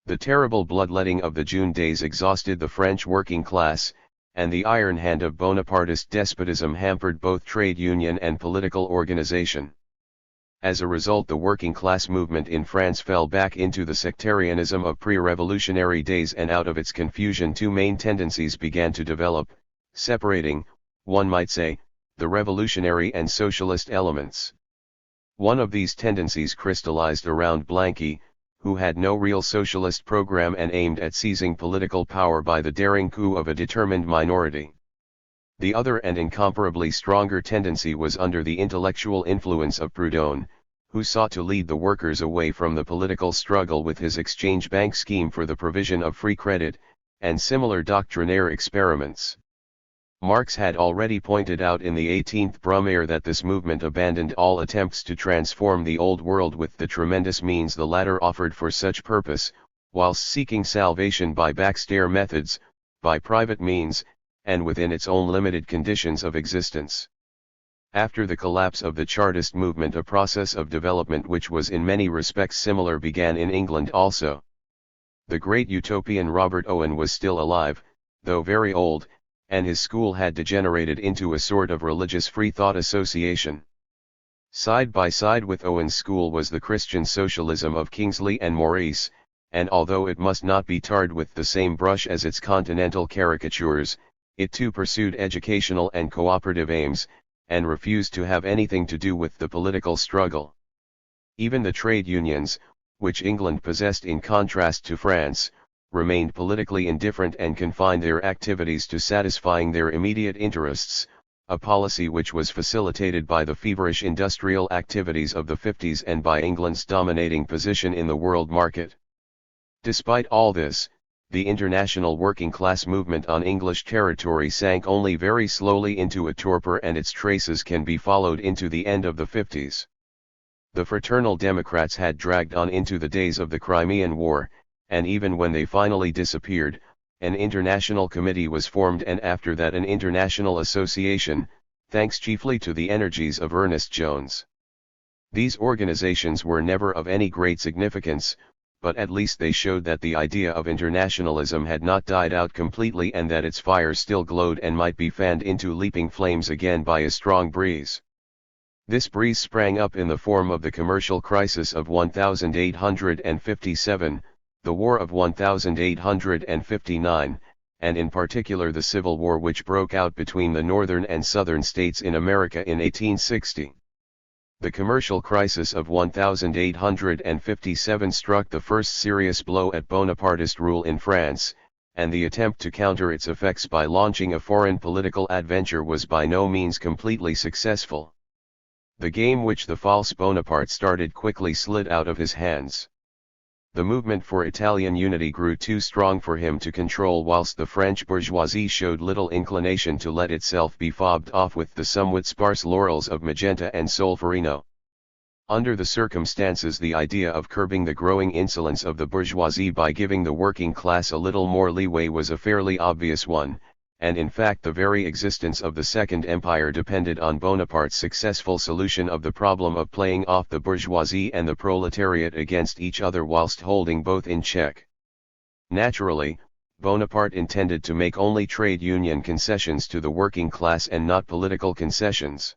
The terrible bloodletting of the June days exhausted the French working class, and the iron hand of Bonapartist despotism hampered both trade union and political organization. As a result the working class movement in France fell back into the sectarianism of pre-revolutionary days and out of its confusion two main tendencies began to develop, separating, one might say, the revolutionary and socialist elements. One of these tendencies crystallized around Blanqui, who had no real socialist program and aimed at seizing political power by the daring coup of a determined minority. The other and incomparably stronger tendency was under the intellectual influence of Proudhon, who sought to lead the workers away from the political struggle with his exchange bank scheme for the provision of free credit, and similar doctrinaire experiments. Marx had already pointed out in the 18th Brumaire that this movement abandoned all attempts to transform the old world with the tremendous means the latter offered for such purpose, whilst seeking salvation by backstair methods, by private means, and within its own limited conditions of existence. After the collapse of the Chartist movement a process of development which was in many respects similar began in England also. The great utopian Robert Owen was still alive, though very old, and his school had degenerated into a sort of religious free-thought association. Side by side with Owen's school was the Christian socialism of Kingsley and Maurice, and although it must not be tarred with the same brush as its continental caricatures, it too pursued educational and cooperative aims, and refused to have anything to do with the political struggle. Even the trade unions, which England possessed in contrast to France, remained politically indifferent and confined their activities to satisfying their immediate interests, a policy which was facilitated by the feverish industrial activities of the 50s and by England's dominating position in the world market. Despite all this, the international working class movement on English territory sank only very slowly into a torpor and its traces can be followed into the end of the 50s. The fraternal Democrats had dragged on into the days of the Crimean War, and even when they finally disappeared, an international committee was formed and after that an international association, thanks chiefly to the energies of Ernest Jones. These organizations were never of any great significance, but at least they showed that the idea of internationalism had not died out completely and that its fire still glowed and might be fanned into leaping flames again by a strong breeze. This breeze sprang up in the form of the commercial crisis of 1857, the War of 1859, and in particular the Civil War which broke out between the northern and southern states in America in 1860. The commercial crisis of 1857 struck the first serious blow at Bonapartist rule in France, and the attempt to counter its effects by launching a foreign political adventure was by no means completely successful. The game which the false Bonaparte started quickly slid out of his hands. The movement for Italian unity grew too strong for him to control, whilst the French bourgeoisie showed little inclination to let itself be fobbed off with the somewhat sparse laurels of Magenta and Solferino. Under the circumstances, the idea of curbing the growing insolence of the bourgeoisie by giving the working class a little more leeway was a fairly obvious one, and in fact the very existence of the Second Empire depended on Bonaparte's successful solution of the problem of playing off the bourgeoisie and the proletariat against each other whilst holding both in check. Naturally, Bonaparte intended to make only trade union concessions to the working class and not political concessions.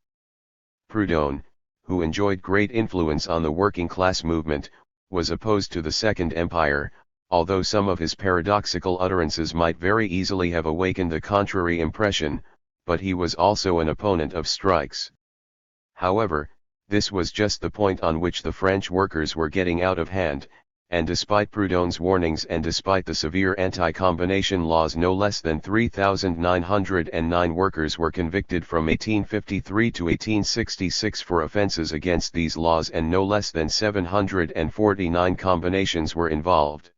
Proudhon, who enjoyed great influence on the working class movement, was opposed to the Second Empire, although some of his paradoxical utterances might very easily have awakened the contrary impression, but he was also an opponent of strikes. However, this was just the point on which the French workers were getting out of hand, and despite Proudhon's warnings and despite the severe anti-combination laws, no less than 3,909 workers were convicted from 1853 to 1866 for offences against these laws, and no less than 749 combinations were involved.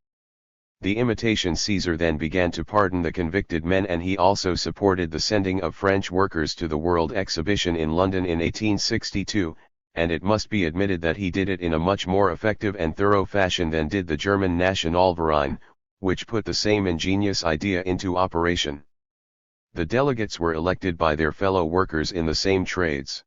The imitation Caesar then began to pardon the convicted men, and he also supported the sending of French workers to the World Exhibition in London in 1862, and it must be admitted that he did it in a much more effective and thorough fashion than did the German Nationalverein, which put the same ingenious idea into operation. The delegates were elected by their fellow workers in the same trades.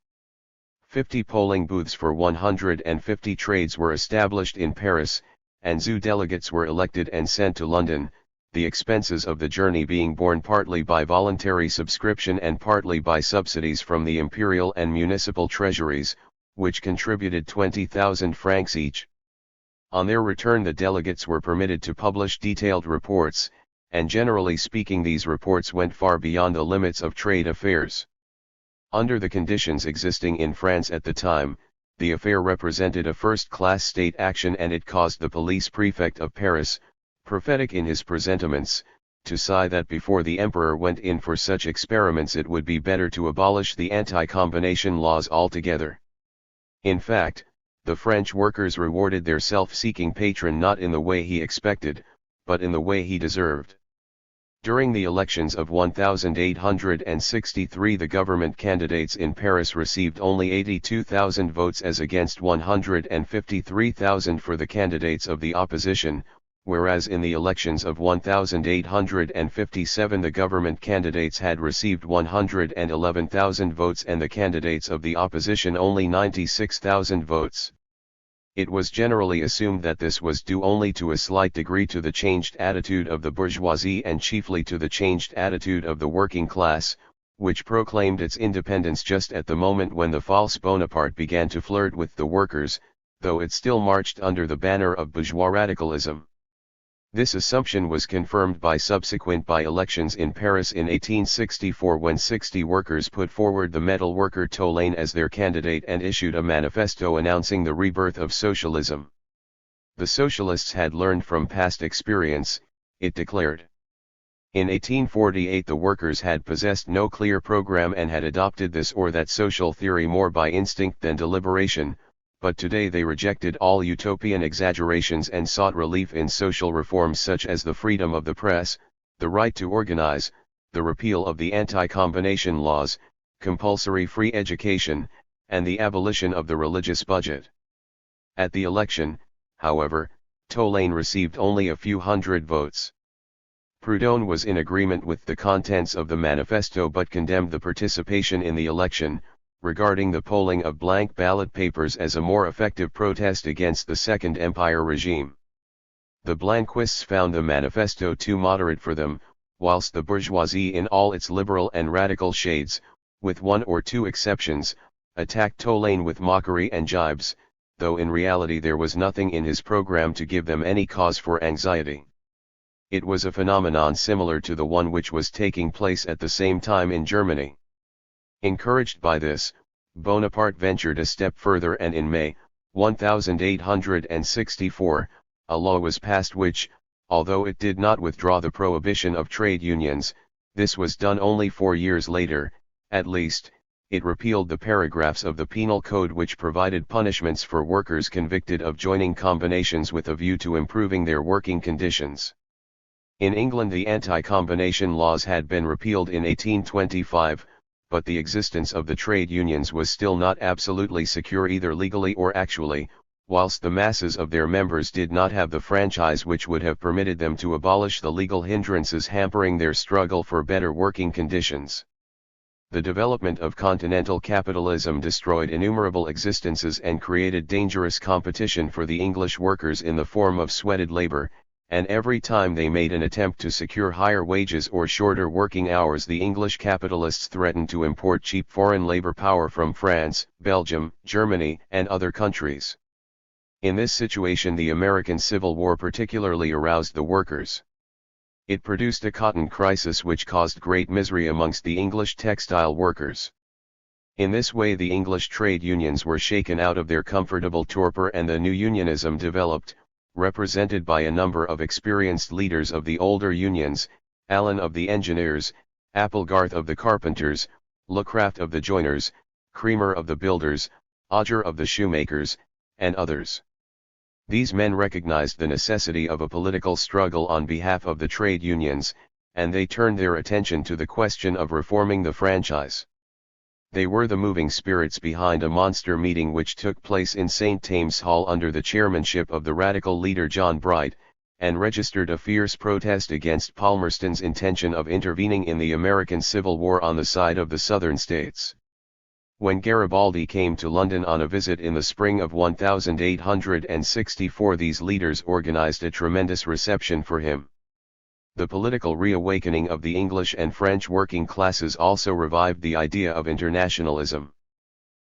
50 polling booths for 150 trades were established in Paris, and zoo delegates were elected and sent to London, the expenses of the journey being borne partly by voluntary subscription and partly by subsidies from the imperial and municipal treasuries, which contributed 20,000 francs each. On their return, the delegates were permitted to publish detailed reports, and generally speaking these reports went far beyond the limits of trade affairs. Under the conditions existing in France at the time, the affair represented a first-class state action, and it caused the police prefect of Paris, prophetic in his presentiments, to sigh that before the emperor went in for such experiments it would be better to abolish the anti-combination laws altogether. In fact, the French workers rewarded their self-seeking patron not in the way he expected, but in the way he deserved. During the elections of 1863, the government candidates in Paris received only 82,000 votes as against 153,000 for the candidates of the opposition, whereas in the elections of 1857 the government candidates had received 111,000 votes and the candidates of the opposition only 96,000 votes. It was generally assumed that this was due only to a slight degree to the changed attitude of the bourgeoisie and chiefly to the changed attitude of the working class, which proclaimed its independence just at the moment when the false Bonaparte began to flirt with the workers, though it still marched under the banner of bourgeois radicalism. This assumption was confirmed by subsequent by-elections in Paris in 1864, when 60 workers put forward the metal worker Tolain as their candidate and issued a manifesto announcing the rebirth of socialism. The socialists had learned from past experience, it declared. In 1848 the workers had possessed no clear program and had adopted this or that social theory more by instinct than deliberation, but today they rejected all utopian exaggerations and sought relief in social reforms such as the freedom of the press, the right to organize, the repeal of the anti-combination laws, compulsory free education, and the abolition of the religious budget. At the election, however, Tolain received only a few hundred votes. Proudhon was in agreement with the contents of the manifesto but condemned the participation in the election, regarding the polling of blank ballot papers as a more effective protest against the Second Empire regime. The Blanquists found the manifesto too moderate for them, whilst the bourgeoisie in all its liberal and radical shades, with one or two exceptions, attacked Tolain with mockery and jibes, though in reality there was nothing in his program to give them any cause for anxiety. It was a phenomenon similar to the one which was taking place at the same time in Germany. Encouraged by this, Bonaparte ventured a step further, and in May 1864, a law was passed which, although it did not withdraw the prohibition of trade unions, this was done only 4 years later. At least, it repealed the paragraphs of the Penal Code which provided punishments for workers convicted of joining combinations with a view to improving their working conditions. In England, the anti-combination laws had been repealed in 1825, but the existence of the trade unions was still not absolutely secure either legally or actually, whilst the masses of their members did not have the franchise which would have permitted them to abolish the legal hindrances hampering their struggle for better working conditions. The development of continental capitalism destroyed innumerable existences and created dangerous competition for the English workers in the form of sweated labor, and every time they made an attempt to secure higher wages or shorter working hours, the English capitalists threatened to import cheap foreign labor power from France, Belgium, Germany, and other countries. In this situation, the American Civil War particularly aroused the workers. It produced a cotton crisis which caused great misery amongst the English textile workers. In this way, the English trade unions were shaken out of their comfortable torpor, and the new unionism developed, represented by a number of experienced leaders of the older unions, Allen of the engineers, Applegarth of the carpenters, Lucraft of the joiners, Creamer of the builders, Odger of the shoemakers, and others. These men recognized the necessity of a political struggle on behalf of the trade unions, and they turned their attention to the question of reforming the franchise. They were the moving spirits behind a monster meeting which took place in St. Tames Hall under the chairmanship of the radical leader John Bright, and registered a fierce protest against Palmerston's intention of intervening in the American Civil War on the side of the Southern states. When Garibaldi came to London on a visit in the spring of 1864, these leaders organized a tremendous reception for him. The political reawakening of the English and French working classes also revived the idea of internationalism.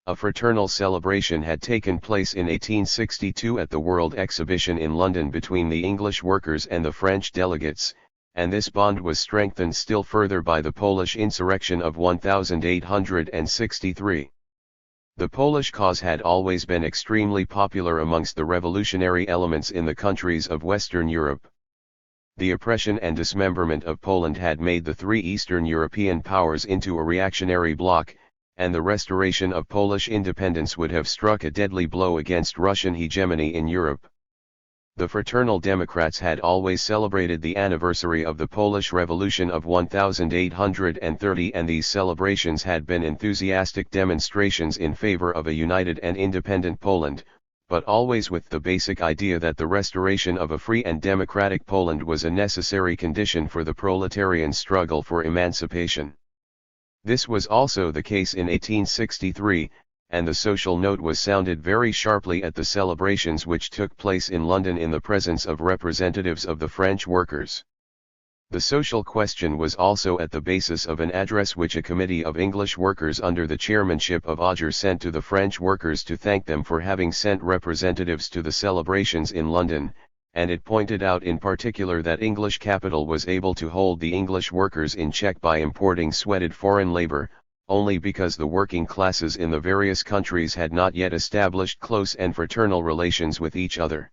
A fraternal celebration had taken place in 1862 at the World Exhibition in London between the English workers and the French delegates, and this bond was strengthened still further by the Polish insurrection of 1863. The Polish cause had always been extremely popular amongst the revolutionary elements in the countries of Western Europe. The oppression and dismemberment of Poland had made the three Eastern European powers into a reactionary bloc, and the restoration of Polish independence would have struck a deadly blow against Russian hegemony in Europe. The Fraternal Democrats had always celebrated the anniversary of the Polish Revolution of 1830, and these celebrations had been enthusiastic demonstrations in favor of a united and independent Poland, but always with the basic idea that the restoration of a free and democratic Poland was a necessary condition for the proletarian struggle for emancipation. This was also the case in 1863, and the social note was sounded very sharply at the celebrations which took place in London in the presence of representatives of the French workers. The social question was also at the basis of an address which a committee of English workers under the chairmanship of Odger sent to the French workers to thank them for having sent representatives to the celebrations in London, and it pointed out in particular that English capital was able to hold the English workers in check by importing sweated foreign labor, only because the working classes in the various countries had not yet established close and fraternal relations with each other.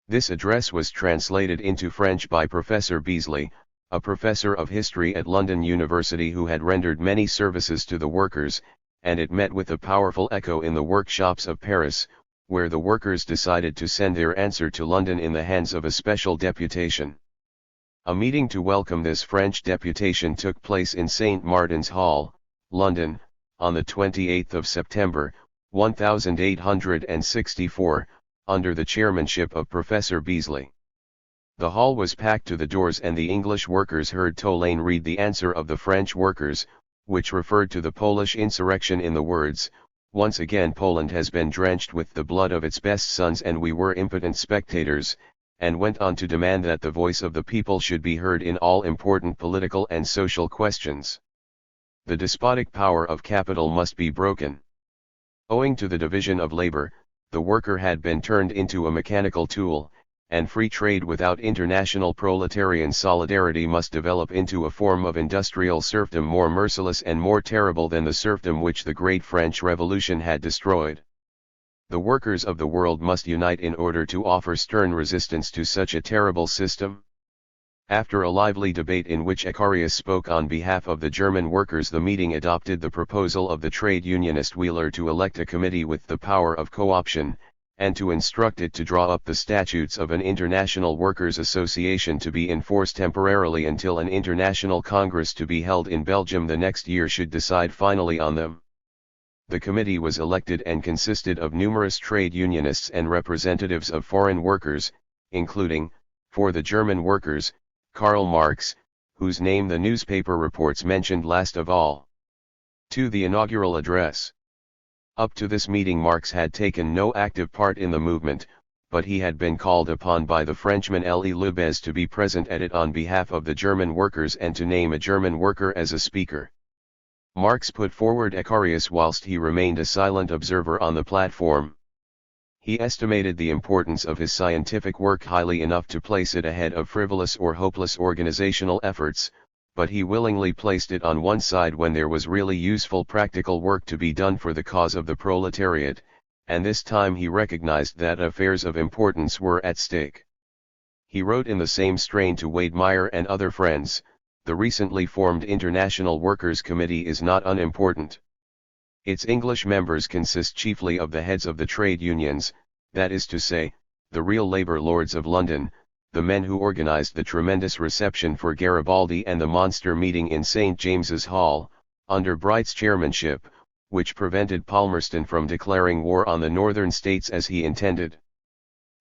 This address was translated into French by Professor Beazley, a professor of history at London University who had rendered many services to the workers, and it met with a powerful echo in the workshops of Paris, where the workers decided to send their answer to London in the hands of a special deputation. A meeting to welcome this French deputation took place in St. Martin's Hall, London, on the 28th of September, 1864, under the chairmanship of Professor Beazley. The hall was packed to the doors, and the English workers heard Tolaine read the answer of the French workers, which referred to the Polish insurrection in the words, "Once again Poland has been drenched with the blood of its best sons and we were impotent spectators," and went on to demand that the voice of the people should be heard in all important political and social questions. The despotic power of capital must be broken. Owing to the division of labor, the worker had been turned into a mechanical tool, and free trade without international proletarian solidarity must develop into a form of industrial serfdom more merciless and more terrible than the serfdom which the Great French Revolution had destroyed. The workers of the world must unite in order to offer stern resistance to such a terrible system. After a lively debate in which Icarius spoke on behalf of the German workers, the meeting adopted the proposal of the trade unionist Wheeler to elect a committee with the power of co-option, and to instruct it to draw up the statutes of an international workers' association to be enforced temporarily until an international congress to be held in Belgium the next year should decide finally on them. The committee was elected and consisted of numerous trade unionists and representatives of foreign workers, including, for the German workers, Karl Marx, whose name the newspaper reports mentioned last of all. To the inaugural address. Up to this meeting Marx had taken no active part in the movement, but he had been called upon by the Frenchman Elie Lebez to be present at it on behalf of the German workers and to name a German worker as a speaker. Marx put forward Icarius whilst he remained a silent observer on the platform. He estimated the importance of his scientific work highly enough to place it ahead of frivolous or hopeless organizational efforts, but he willingly placed it on one side when there was really useful practical work to be done for the cause of the proletariat, and this time he recognized that affairs of importance were at stake. He wrote in the same strain to Wedemeyer and other friends, "The recently formed International Workers' Committee is not unimportant. Its English members consist chiefly of the heads of the trade unions, that is to say, the real labour lords of London, the men who organised the tremendous reception for Garibaldi and the monster meeting in St. James's Hall, under Bright's chairmanship, which prevented Palmerston from declaring war on the northern states as he intended.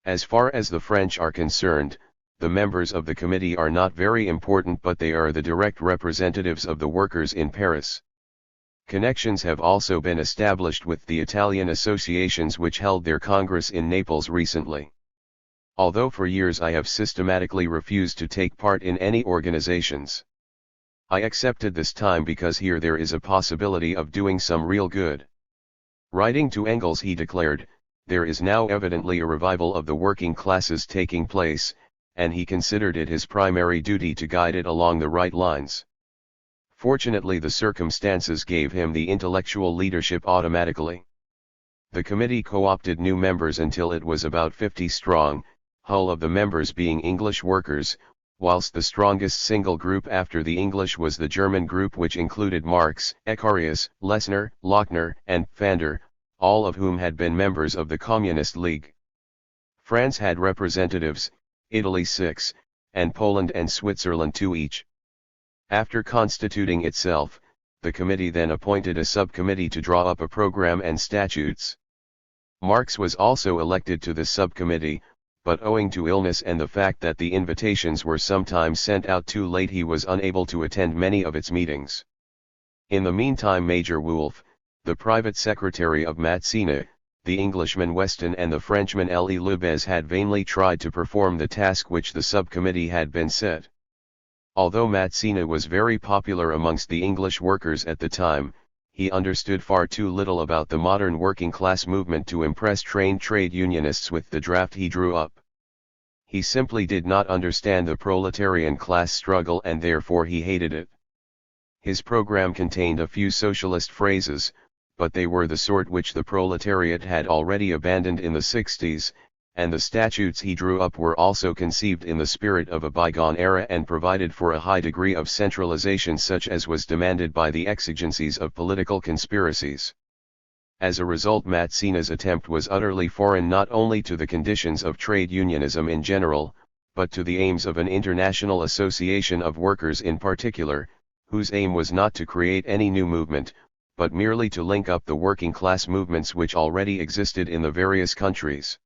As far as the French are concerned, the members of the committee are not very important, but they are the direct representatives of the workers in Paris. Connections have also been established with the Italian associations which held their congress in Naples recently. Although for years I have systematically refused to take part in any organizations, I accepted this time because here there is a possibility of doing some real good." Writing to Engels he declared, "There is now evidently a revival of the working classes taking place, and he considered it his primary duty to guide it along the right lines." Fortunately the circumstances gave him the intellectual leadership automatically. The committee co-opted new members until it was about 50 strong, whole of the members being English workers, whilst the strongest single group after the English was the German group, which included Marx, Icarius, Lessner, Lochner, and Pfander, all of whom had been members of the Communist League. France had representatives, Italy 6, and Poland and Switzerland 2 each. After constituting itself, the committee then appointed a subcommittee to draw up a program and statutes. Marx was also elected to the subcommittee, but owing to illness and the fact that the invitations were sometimes sent out too late he was unable to attend many of its meetings. In the meantime Major Wolff, the private secretary of Mazzina, the Englishman Weston and the Frenchman Elie Lebez had vainly tried to perform the task which the subcommittee had been set. Although Mazzina was very popular amongst the English workers at the time, he understood far too little about the modern working class movement to impress trained trade unionists with the draft he drew up. He simply did not understand the proletarian class struggle and therefore he hated it. His program contained a few socialist phrases, but they were the sort which the proletariat had already abandoned in the 60s, and the statutes he drew up were also conceived in the spirit of a bygone era and provided for a high degree of centralization such as was demanded by the exigencies of political conspiracies. As a result, Mazzina's attempt was utterly foreign not only to the conditions of trade unionism in general, but to the aims of an international association of workers in particular, whose aim was not to create any new movement, but merely to link up the working class movements which already existed in the various countries.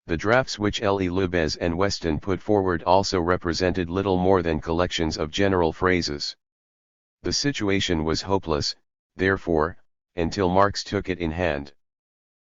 The drafts which Elie Lebez and Weston put forward also represented little more than collections of general phrases. The situation was hopeless, therefore, until Marx took it in hand.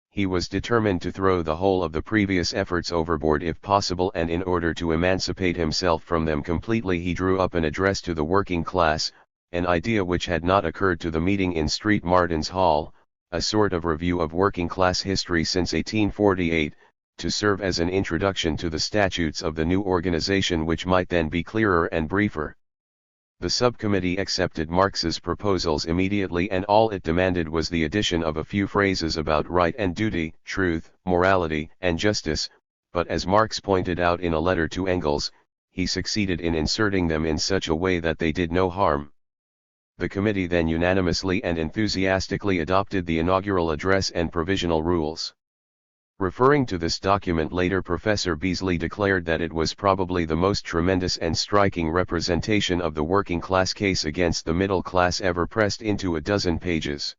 He was determined to throw the whole of the previous efforts overboard if possible, and in order to emancipate himself from them completely he drew up an address to the working class, an idea which had not occurred to the meeting in St. Martin's Hall, a sort of review of working class history since 1848, to serve as an introduction to the statutes of the new organization, which might then be clearer and briefer. The subcommittee accepted Marx's proposals immediately, and all it demanded was the addition of a few phrases about right and duty, truth, morality, and justice, but as Marx pointed out in a letter to Engels, he succeeded in inserting them in such a way that they did no harm. The committee then unanimously and enthusiastically adopted the inaugural address and provisional rules. Referring to this document later, Professor Beazley declared that it was probably the most tremendous and striking representation of the working class case against the middle class ever pressed into a dozen pages.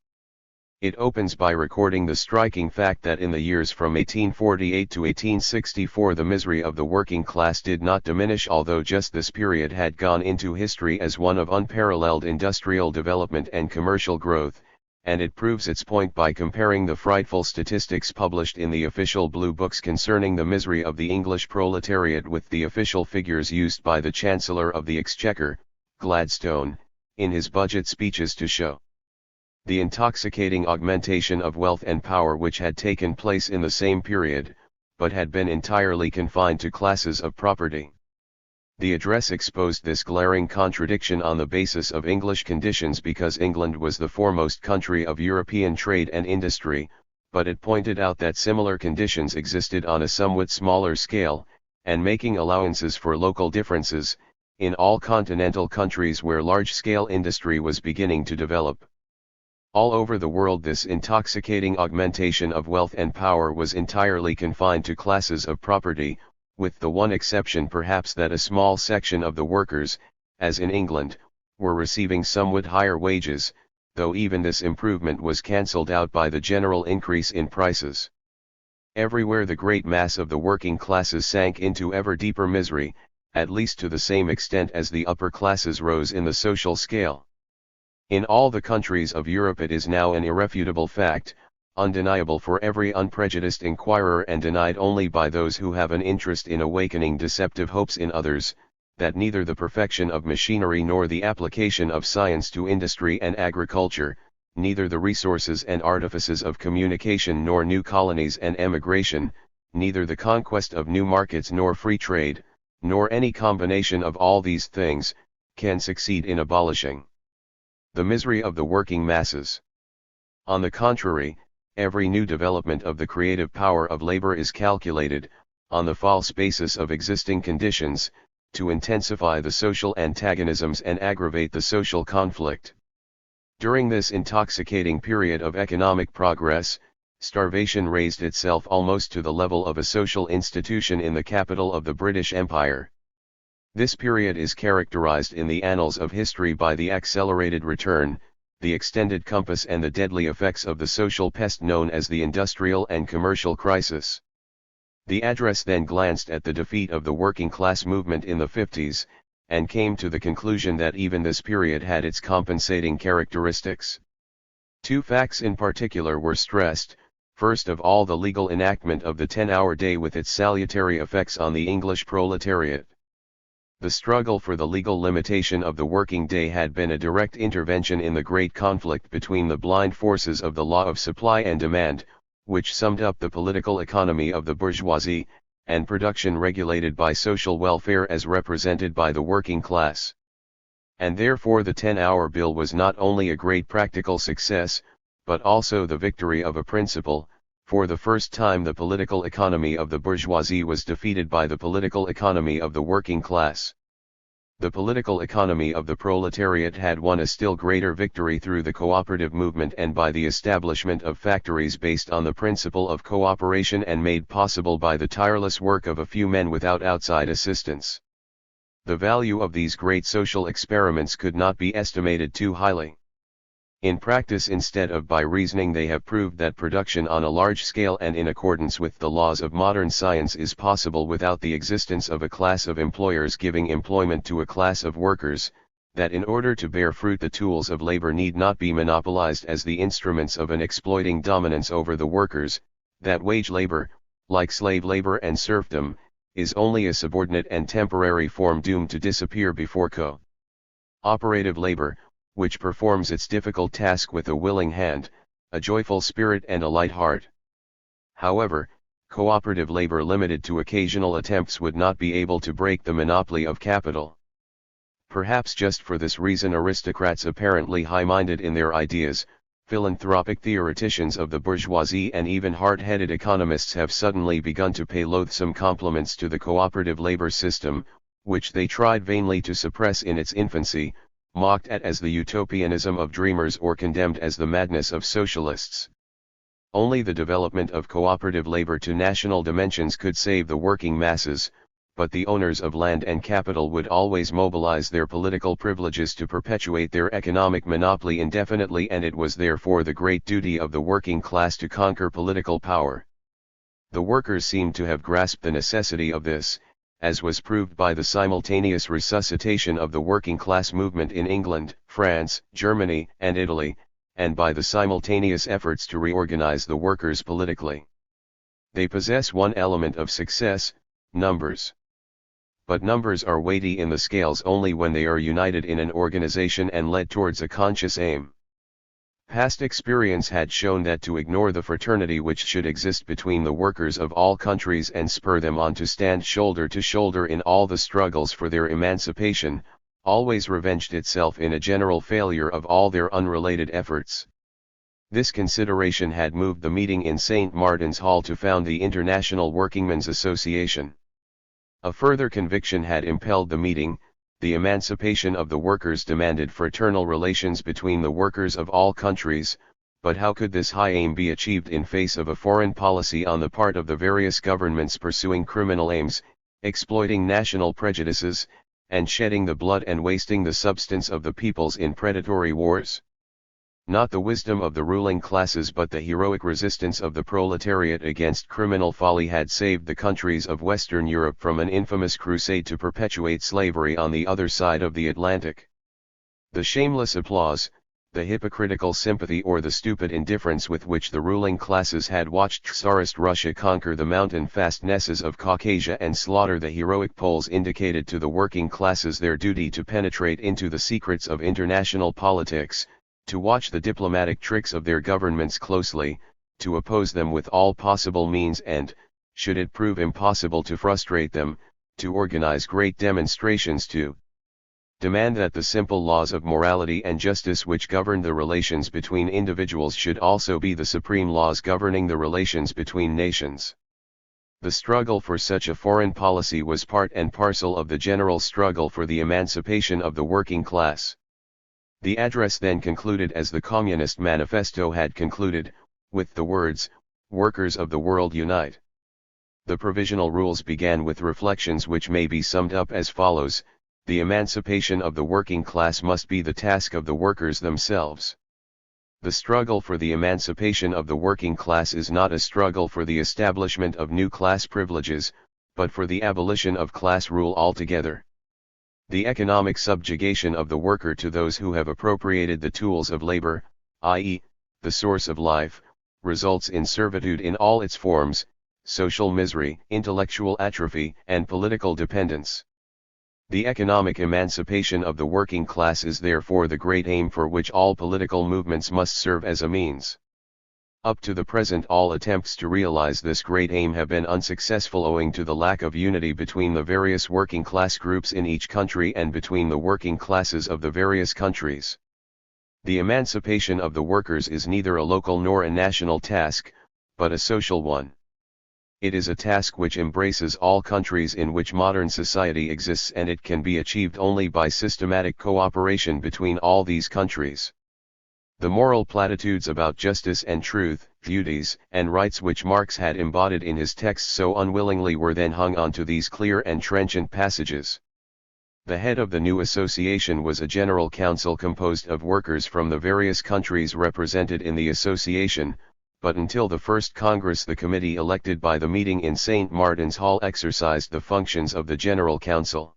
It opens by recording the striking fact that in the years from 1848 to 1864 the misery of the working class did not diminish, although just this period had gone into history as one of unparalleled industrial development and commercial growth, and it proves its point by comparing the frightful statistics published in the official blue books concerning the misery of the English proletariat with the official figures used by the Chancellor of the Exchequer, Gladstone, in his budget speeches to show the intoxicating augmentation of wealth and power which had taken place in the same period, but had been entirely confined to classes of property. The address exposed this glaring contradiction on the basis of English conditions because England was the foremost country of European trade and industry, but it pointed out that similar conditions existed on a somewhat smaller scale, and making allowances for local differences, in all continental countries where large-scale industry was beginning to develop. All over the world this intoxicating augmentation of wealth and power was entirely confined to classes of property, with the one exception perhaps that a small section of the workers, as in England, were receiving somewhat higher wages, though even this improvement was cancelled out by the general increase in prices. Everywhere the great mass of the working classes sank into ever deeper misery, at least to the same extent as the upper classes rose in the social scale. In all the countries of Europe it is now an irrefutable fact, undeniable for every unprejudiced inquirer and denied only by those who have an interest in awakening deceptive hopes in others, that neither the perfection of machinery nor the application of science to industry and agriculture, neither the resources and artifices of communication nor new colonies and emigration, neither the conquest of new markets nor free trade, nor any combination of all these things, can succeed in abolishing the misery of the working masses. On the contrary, every new development of the creative power of labor is calculated, on the false basis of existing conditions, to intensify the social antagonisms and aggravate the social conflict. During this intoxicating period of economic progress, starvation raised itself almost to the level of a social institution in the capital of the British Empire. This period is characterized in the annals of history by the accelerated return, the extended compass and the deadly effects of the social pest known as the industrial and commercial crisis. The address then glanced at the defeat of the working class movement in the 50s, and came to the conclusion that even this period had its compensating characteristics. Two facts in particular were stressed: first of all the legal enactment of the 10-hour day with its salutary effects on the English proletariat. The struggle for the legal limitation of the working day had been a direct intervention in the great conflict between the blind forces of the law of supply and demand, which summed up the political economy of the bourgeoisie, and production regulated by social welfare as represented by the working class. And therefore the 10-hour bill was not only a great practical success, but also the victory of a principle. For the first time the political economy of the bourgeoisie was defeated by the political economy of the working class. The political economy of the proletariat had won a still greater victory through the cooperative movement and by the establishment of factories based on the principle of cooperation and made possible by the tireless work of a few men without outside assistance. The value of these great social experiments could not be estimated too highly. In practice, instead of by reasoning, they have proved that production on a large scale and in accordance with the laws of modern science is possible without the existence of a class of employers giving employment to a class of workers, that in order to bear fruit the tools of labor need not be monopolized as the instruments of an exploiting dominance over the workers, that wage labor, like slave labor and serfdom, is only a subordinate and temporary form doomed to disappear before co-operative labor, which performs its difficult task with a willing hand, a joyful spirit and a light heart. However, cooperative labor limited to occasional attempts would not be able to break the monopoly of capital. Perhaps just for this reason aristocrats apparently high-minded in their ideas, philanthropic theoreticians of the bourgeoisie and even hard-headed economists have suddenly begun to pay loathsome compliments to the cooperative labor system, which they tried vainly to suppress in its infancy, mocked at as the utopianism of dreamers or condemned as the madness of socialists. Only the development of cooperative labor to national dimensions could save the working masses, but the owners of land and capital would always mobilize their political privileges to perpetuate their economic monopoly indefinitely, and it was therefore the great duty of the working class to conquer political power. The workers seemed to have grasped the necessity of this, as was proved by the simultaneous resuscitation of the working class movement in England, France, Germany, and Italy, and by the simultaneous efforts to reorganize the workers politically. They possess one element of success: numbers. But numbers are weighty in the scales only when they are united in an organization and led towards a conscious aim. Past experience had shown that to ignore the fraternity which should exist between the workers of all countries and spur them on to stand shoulder to shoulder in all the struggles for their emancipation, always revenged itself in a general failure of all their unrelated efforts. This consideration had moved the meeting in St. Martin's Hall to found the International Workingmen's Association. A further conviction had impelled the meeting: the emancipation of the workers demanded fraternal relations between the workers of all countries, but how could this high aim be achieved in face of a foreign policy on the part of the various governments pursuing criminal aims, exploiting national prejudices, and shedding the blood and wasting the substance of the peoples in predatory wars? Not the wisdom of the ruling classes but the heroic resistance of the proletariat against criminal folly had saved the countries of Western Europe from an infamous crusade to perpetuate slavery on the other side of the Atlantic. The shameless applause, the hypocritical sympathy or the stupid indifference with which the ruling classes had watched Tsarist Russia conquer the mountain fastnesses of Caucasia and slaughter the heroic Poles indicated to the working classes their duty to penetrate into the secrets of international politics, to watch the diplomatic tricks of their governments closely, to oppose them with all possible means and, should it prove impossible to frustrate them, to organize great demonstrations to demand that the simple laws of morality and justice which govern the relations between individuals should also be the supreme laws governing the relations between nations. The struggle for such a foreign policy was part and parcel of the general struggle for the emancipation of the working class. The address then concluded as the Communist Manifesto had concluded, with the words, "Workers of the world unite." The provisional rules began with reflections which may be summed up as follows: the emancipation of the working class must be the task of the workers themselves. The struggle for the emancipation of the working class is not a struggle for the establishment of new class privileges, but for the abolition of class rule altogether. The economic subjugation of the worker to those who have appropriated the tools of labor, i.e., the source of life, results in servitude in all its forms, social misery, intellectual atrophy, and political dependence. The economic emancipation of the working class is therefore the great aim for which all political movements must serve as a means. Up to the present all attempts to realize this great aim have been unsuccessful owing to the lack of unity between the various working class groups in each country and between the working classes of the various countries. The emancipation of the workers is neither a local nor a national task, but a social one. It is a task which embraces all countries in which modern society exists, and it can be achieved only by systematic cooperation between all these countries. The moral platitudes about justice and truth, duties and rights which Marx had embodied in his texts so unwillingly were then hung onto these clear and trenchant passages. The head of the new association was a general council composed of workers from the various countries represented in the association, but until the first Congress the committee elected by the meeting in St. Martin's Hall exercised the functions of the General Council.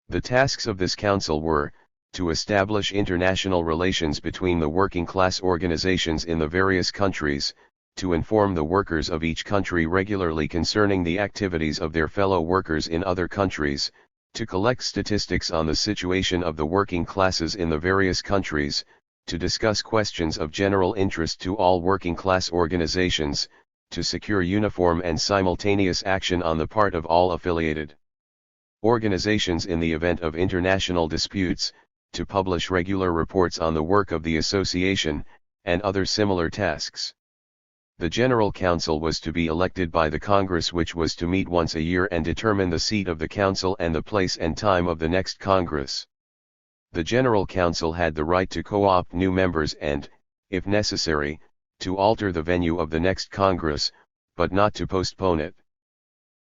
The tasks of this council were, to establish international relations between the working class organizations in the various countries, to inform the workers of each country regularly concerning the activities of their fellow workers in other countries, to collect statistics on the situation of the working classes in the various countries, to discuss questions of general interest to all working class organizations, to secure uniform and simultaneous action on the part of all affiliated organizations in the event of international disputes, to publish regular reports on the work of the association, and other similar tasks. The General Council was to be elected by the Congress, which was to meet once a year and determine the seat of the Council and the place and time of the next Congress. The General Council had the right to co-opt new members and, if necessary, to alter the venue of the next Congress, but not to postpone it.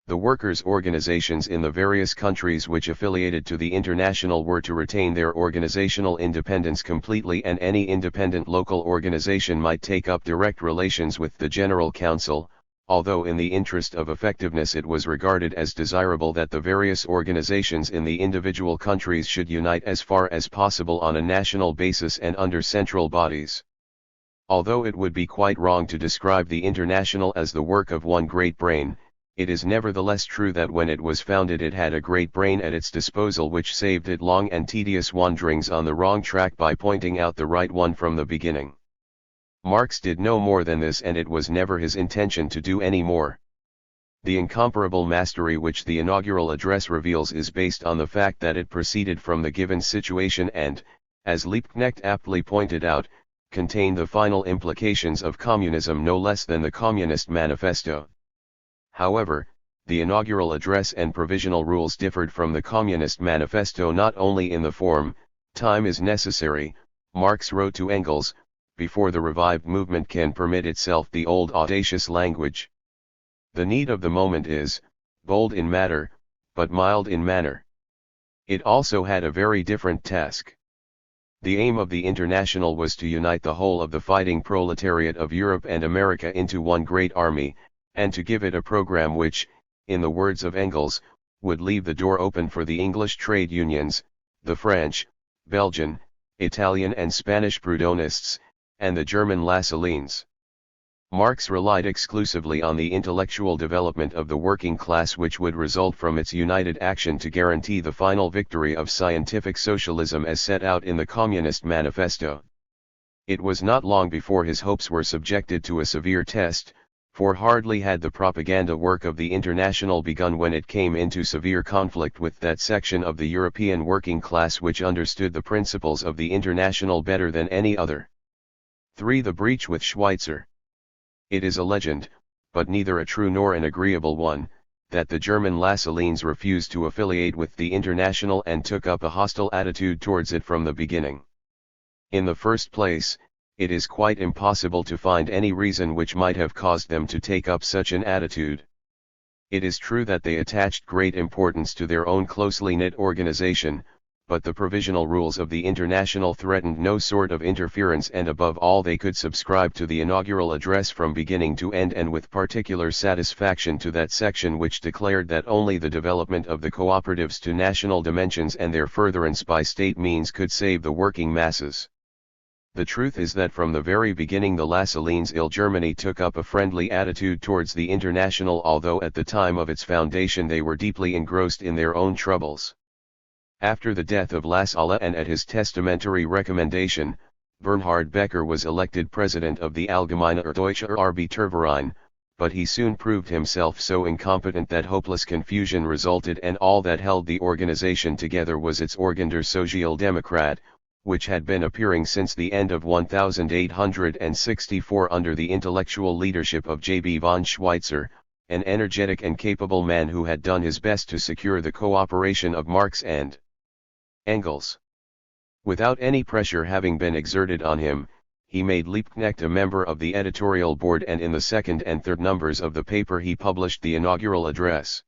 The workers' organizations in the various countries which affiliated to the International were to retain their organizational independence completely, and any independent local organization might take up direct relations with the General Council, although in the interest of effectiveness it was regarded as desirable that the various organizations in the individual countries should unite as far as possible on a national basis and under central bodies. Although it would be quite wrong to describe the International as the work of one great brain, it is nevertheless true that when it was founded it had a great brain at its disposal which saved it long and tedious wanderings on the wrong track by pointing out the right one from the beginning. Marx did no more than this, and it was never his intention to do any more. The incomparable mastery which the inaugural address reveals is based on the fact that it proceeded from the given situation and, as Liebknecht aptly pointed out, contained the final implications of communism no less than the Communist Manifesto. However, the inaugural address and provisional rules differed from the Communist Manifesto not only in the form. Time is necessary, Marx wrote to Engels, before the revived movement can permit itself the old audacious language. The need of the moment is, bold in matter, but mild in manner. It also had a very different task. The aim of the International was to unite the whole of the fighting proletariat of Europe and America into one great army, and to give it a program which, in the words of Engels, would leave the door open for the English trade unions, the French, Belgian, Italian and Spanish Proudhonists, and the German Lassalleans. Marx relied exclusively on the intellectual development of the working class which would result from its united action to guarantee the final victory of scientific socialism as set out in the Communist Manifesto. It was not long before his hopes were subjected to a severe test, for hardly had the propaganda work of the International begun when it came into severe conflict with that section of the European working class which understood the principles of the International better than any other. 3. The breach with Schweitzer. It is a legend, but neither a true nor an agreeable one, that the German Lassalleans refused to affiliate with the International and took up a hostile attitude towards it from the beginning. In the first place, it is quite impossible to find any reason which might have caused them to take up such an attitude. It is true that they attached great importance to their own closely knit organization, but the provisional rules of the International threatened no sort of interference, and above all they could subscribe to the inaugural address from beginning to end, and with particular satisfaction to that section which declared that only the development of the cooperatives to national dimensions and their furtherance by state means could save the working masses. The truth is that from the very beginning the Lassalleans in Germany took up a friendly attitude towards the International, although at the time of its foundation they were deeply engrossed in their own troubles. After the death of Lassalle and at his testamentary recommendation, Bernhard Becker was elected president of the Allgemeine Deutsche Arbeiterverein, but he soon proved himself so incompetent that hopeless confusion resulted, and all that held the organization together was its Organ der Sozialdemokrat, which had been appearing since the end of 1864 under the intellectual leadership of J.B. von Schweitzer, an energetic and capable man who had done his best to secure the cooperation of Marx and Engels. Without any pressure having been exerted on him, he made Liebknecht a member of the editorial board, and in the second and third numbers of the paper he published the inaugural address.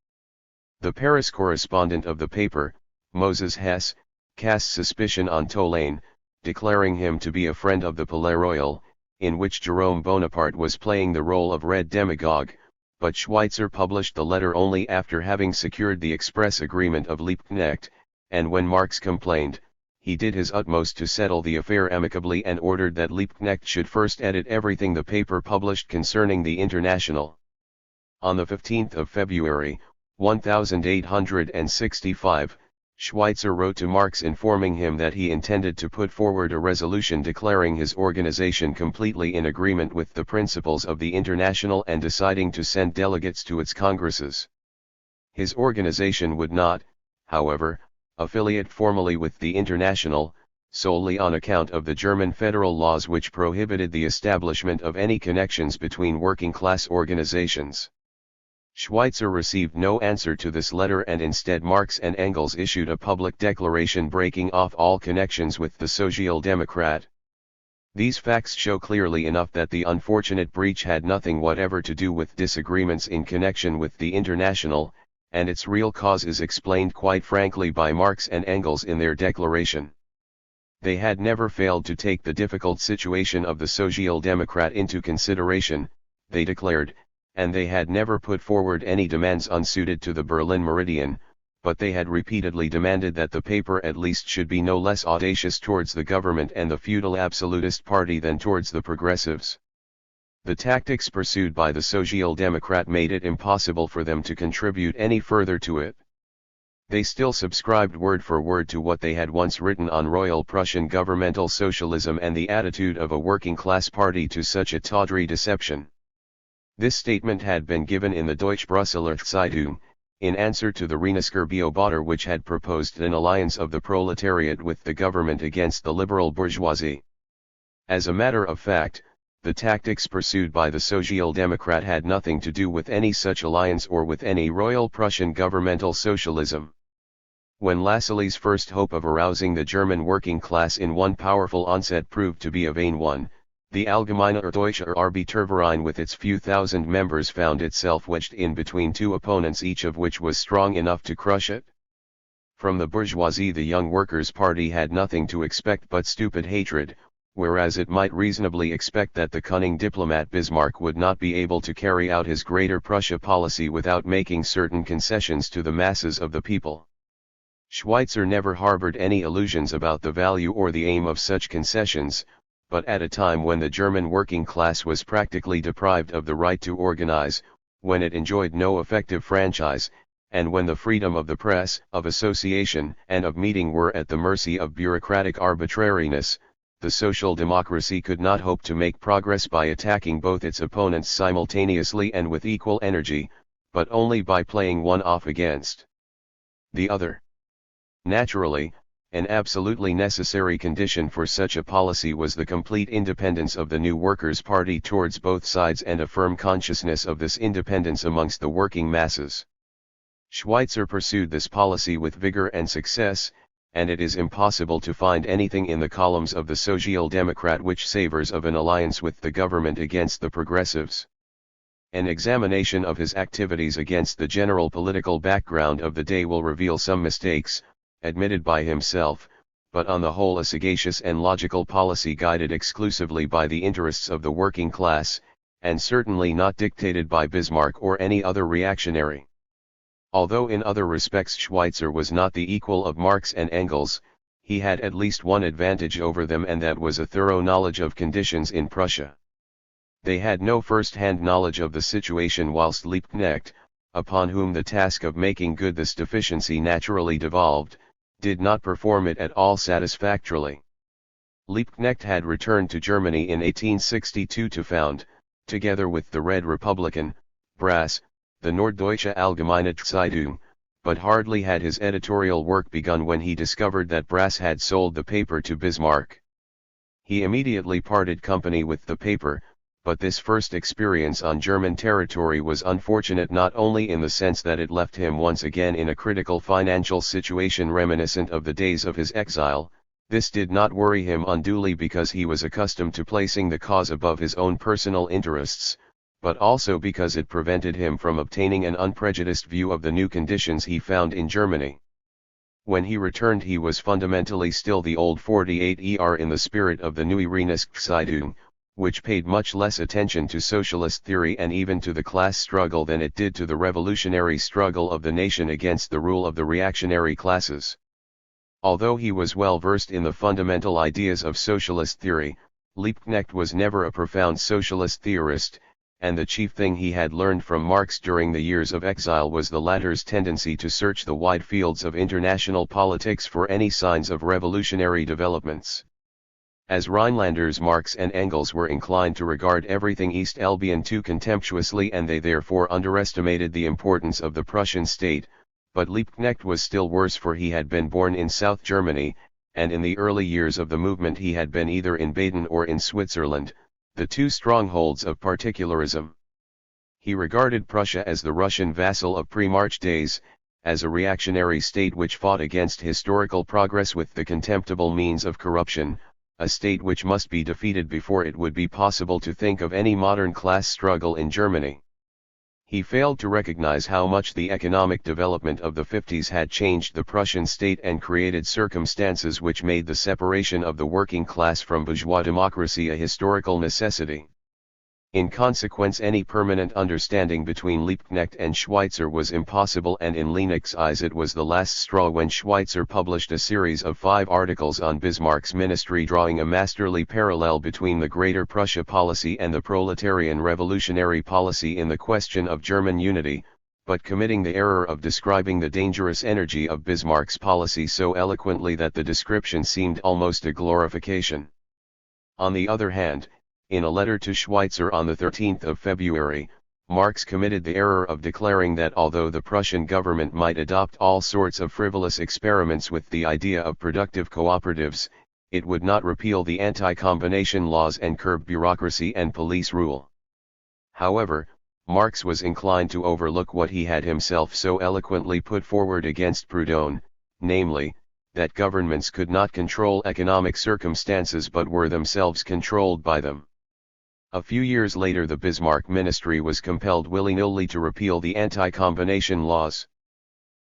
The Paris correspondent of the paper, Moses Hess, cast suspicion on Tolaine, declaring him to be a friend of the Palais Royal, in which Jerome Bonaparte was playing the role of red demagogue, but Schweitzer published the letter only after having secured the express agreement of Liebknecht, and when Marx complained, he did his utmost to settle the affair amicably and ordered that Liebknecht should first edit everything the paper published concerning the International. On the 15th of February, 1865, Schweitzer wrote to Marx informing him that he intended to put forward a resolution declaring his organization completely in agreement with the principles of the International and deciding to send delegates to its congresses. His organization would not, however, affiliate formally with the International, solely on account of the German federal laws which prohibited the establishment of any connections between working-class organizations. Schweitzer received no answer to this letter, and instead Marx and Engels issued a public declaration breaking off all connections with the Social Democrat. These facts show clearly enough that the unfortunate breach had nothing whatever to do with disagreements in connection with the International, and its real cause is explained quite frankly by Marx and Engels in their declaration. They had never failed to take the difficult situation of the Social Democrat into consideration, they declared, and they had never put forward any demands unsuited to the Berlin Meridian, but they had repeatedly demanded that the paper at least should be no less audacious towards the government and the feudal absolutist party than towards the progressives. The tactics pursued by the Social Democrat made it impossible for them to contribute any further to it. They still subscribed word for word to what they had once written on Royal Prussian governmental socialism and the attitude of a working-class party to such a tawdry deception. This statement had been given in the Deutsche Brüsseler Zeitung, in answer to the Rheinischer Beobachter, which had proposed an alliance of the proletariat with the government against the liberal bourgeoisie. As a matter of fact, the tactics pursued by the Social Democrat had nothing to do with any such alliance or with any Royal Prussian governmental socialism. When Lassalle's first hope of arousing the German working class in one powerful onset proved to be a vain one, the Allgemeine Deutsche Arbeiterverein with its few thousand members found itself wedged in between two opponents, each of which was strong enough to crush it. From the bourgeoisie the Young Workers' Party had nothing to expect but stupid hatred, whereas it might reasonably expect that the cunning diplomat Bismarck would not be able to carry out his Greater Prussia policy without making certain concessions to the masses of the people. Schweitzer never harbored any illusions about the value or the aim of such concessions, but at a time when the German working class was practically deprived of the right to organize, when it enjoyed no effective franchise, and when the freedom of the press, of association, and of meeting were at the mercy of bureaucratic arbitrariness, the social democracy could not hope to make progress by attacking both its opponents simultaneously and with equal energy, but only by playing one off against the other. Naturally, an absolutely necessary condition for such a policy was the complete independence of the new Workers' Party towards both sides and a firm consciousness of this independence amongst the working masses. Schweitzer pursued this policy with vigor and success, and it is impossible to find anything in the columns of the Social Democrat which savors of an alliance with the government against the progressives. An examination of his activities against the general political background of the day will reveal some mistakes, admitted by himself, but on the whole a sagacious and logical policy guided exclusively by the interests of the working class, and certainly not dictated by Bismarck or any other reactionary. Although in other respects Schweitzer was not the equal of Marx and Engels, he had at least one advantage over them, and that was a thorough knowledge of conditions in Prussia. They had no first-hand knowledge of the situation, whilst Liebknecht, upon whom the task of making good this deficiency naturally devolved, did not perform it at all satisfactorily. Liebknecht had returned to Germany in 1862 to found, together with the Red Republican, Brass, the Norddeutsche Allgemeine Zeitung, but hardly had his editorial work begun when he discovered that Brass had sold the paper to Bismarck. He immediately parted company with the paper, but this first experience on German territory was unfortunate not only in the sense that it left him once again in a critical financial situation reminiscent of the days of his exile. This did not worry him unduly because he was accustomed to placing the cause above his own personal interests, but also because it prevented him from obtaining an unprejudiced view of the new conditions he found in Germany. When he returned he was fundamentally still the old 48er in the spirit of the Neue Rheinische Zeitung, which paid much less attention to socialist theory and even to the class struggle than it did to the revolutionary struggle of the nation against the rule of the reactionary classes. Although he was well versed in the fundamental ideas of socialist theory, Liebknecht was never a profound socialist theorist, and the chief thing he had learned from Marx during the years of exile was the latter's tendency to search the wide fields of international politics for any signs of revolutionary developments. As Rhinelanders, Marx and Engels were inclined to regard everything East Albion too contemptuously, and they therefore underestimated the importance of the Prussian state, but Liebknecht was still worse, for he had been born in South Germany, and in the early years of the movement he had been either in Baden or in Switzerland, the two strongholds of particularism. He regarded Prussia as the Russian vassal of pre-March days, as a reactionary state which fought against historical progress with the contemptible means of corruption, a state which must be defeated before it would be possible to think of any modern class struggle in Germany. He failed to recognize how much the economic development of the 50s had changed the Prussian state and created circumstances which made the separation of the working class from bourgeois democracy a historical necessity. In consequence, any permanent understanding between Liebknecht and Schweitzer was impossible, and in Liebknecht's eyes it was the last straw when Schweitzer published a series of 5 articles on Bismarck's ministry, drawing a masterly parallel between the Greater Prussia policy and the proletarian revolutionary policy in the question of German unity, but committing the error of describing the dangerous energy of Bismarck's policy so eloquently that the description seemed almost a glorification. On the other hand, in a letter to Schweitzer on the 13th of February, Marx committed the error of declaring that although the Prussian government might adopt all sorts of frivolous experiments with the idea of productive cooperatives, it would not repeal the anti-combination laws and curb bureaucracy and police rule. However, Marx was inclined to overlook what he had himself so eloquently put forward against Proudhon, namely, that governments could not control economic circumstances but were themselves controlled by them. A few years later the Bismarck ministry was compelled willy-nilly to repeal the anti-combination laws.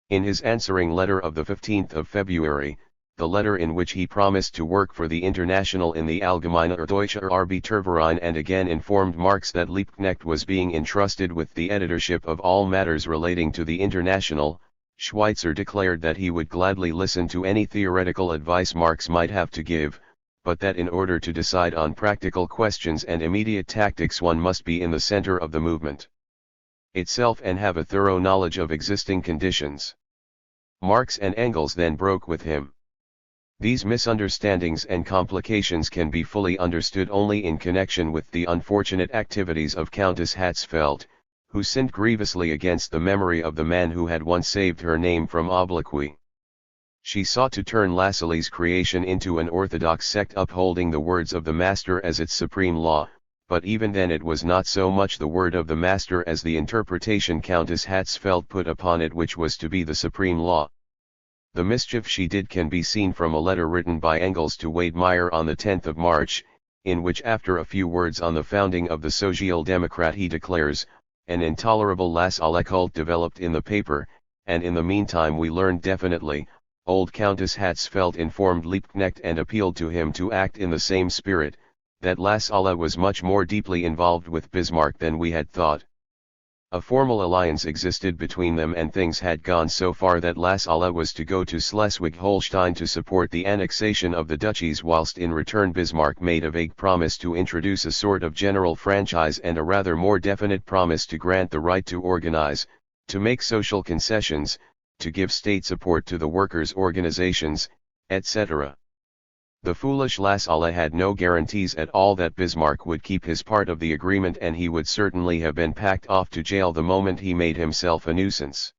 In his answering letter of the 15th of February, the letter in which he promised to work for the International in the Allgemeine Deutsche Arbeiterverein, and again informed Marx that Liebknecht was being entrusted with the editorship of all matters relating to the International, Schweitzer declared that he would gladly listen to any theoretical advice Marx might have to give, but that in order to decide on practical questions and immediate tactics one must be in the center of the movement itself and have a thorough knowledge of existing conditions. Marx and Engels then broke with him. These misunderstandings and complications can be fully understood only in connection with the unfortunate activities of Countess Hatzfeld, who sinned grievously against the memory of the man who had once saved her name from obloquy. She sought to turn Lassalle's creation into an orthodox sect upholding the words of the Master as its supreme law, but even then it was not so much the word of the Master as the interpretation Countess Hatzfeld put upon it which was to be the supreme law. The mischief she did can be seen from a letter written by Engels to Wedemeyer on the 10th of March, in which after a few words on the founding of the Social Democrat he declares, an intolerable Lassalle cult developed in the paper, and in the meantime we learned definitely, old Countess Hatzfeld informed Liebknecht and appealed to him to act in the same spirit, that Lassalle was much more deeply involved with Bismarck than we had thought. A formal alliance existed between them, and things had gone so far that Lassalle was to go to Schleswig-Holstein to support the annexation of the duchies, whilst in return Bismarck made a vague promise to introduce a sort of general franchise and a rather more definite promise to grant the right to organize, to make social concessions, to give state support to the workers' organizations, etc. The foolish Lassalle had no guarantees at all that Bismarck would keep his part of the agreement, and he would certainly have been packed off to jail the moment he made himself a nuisance.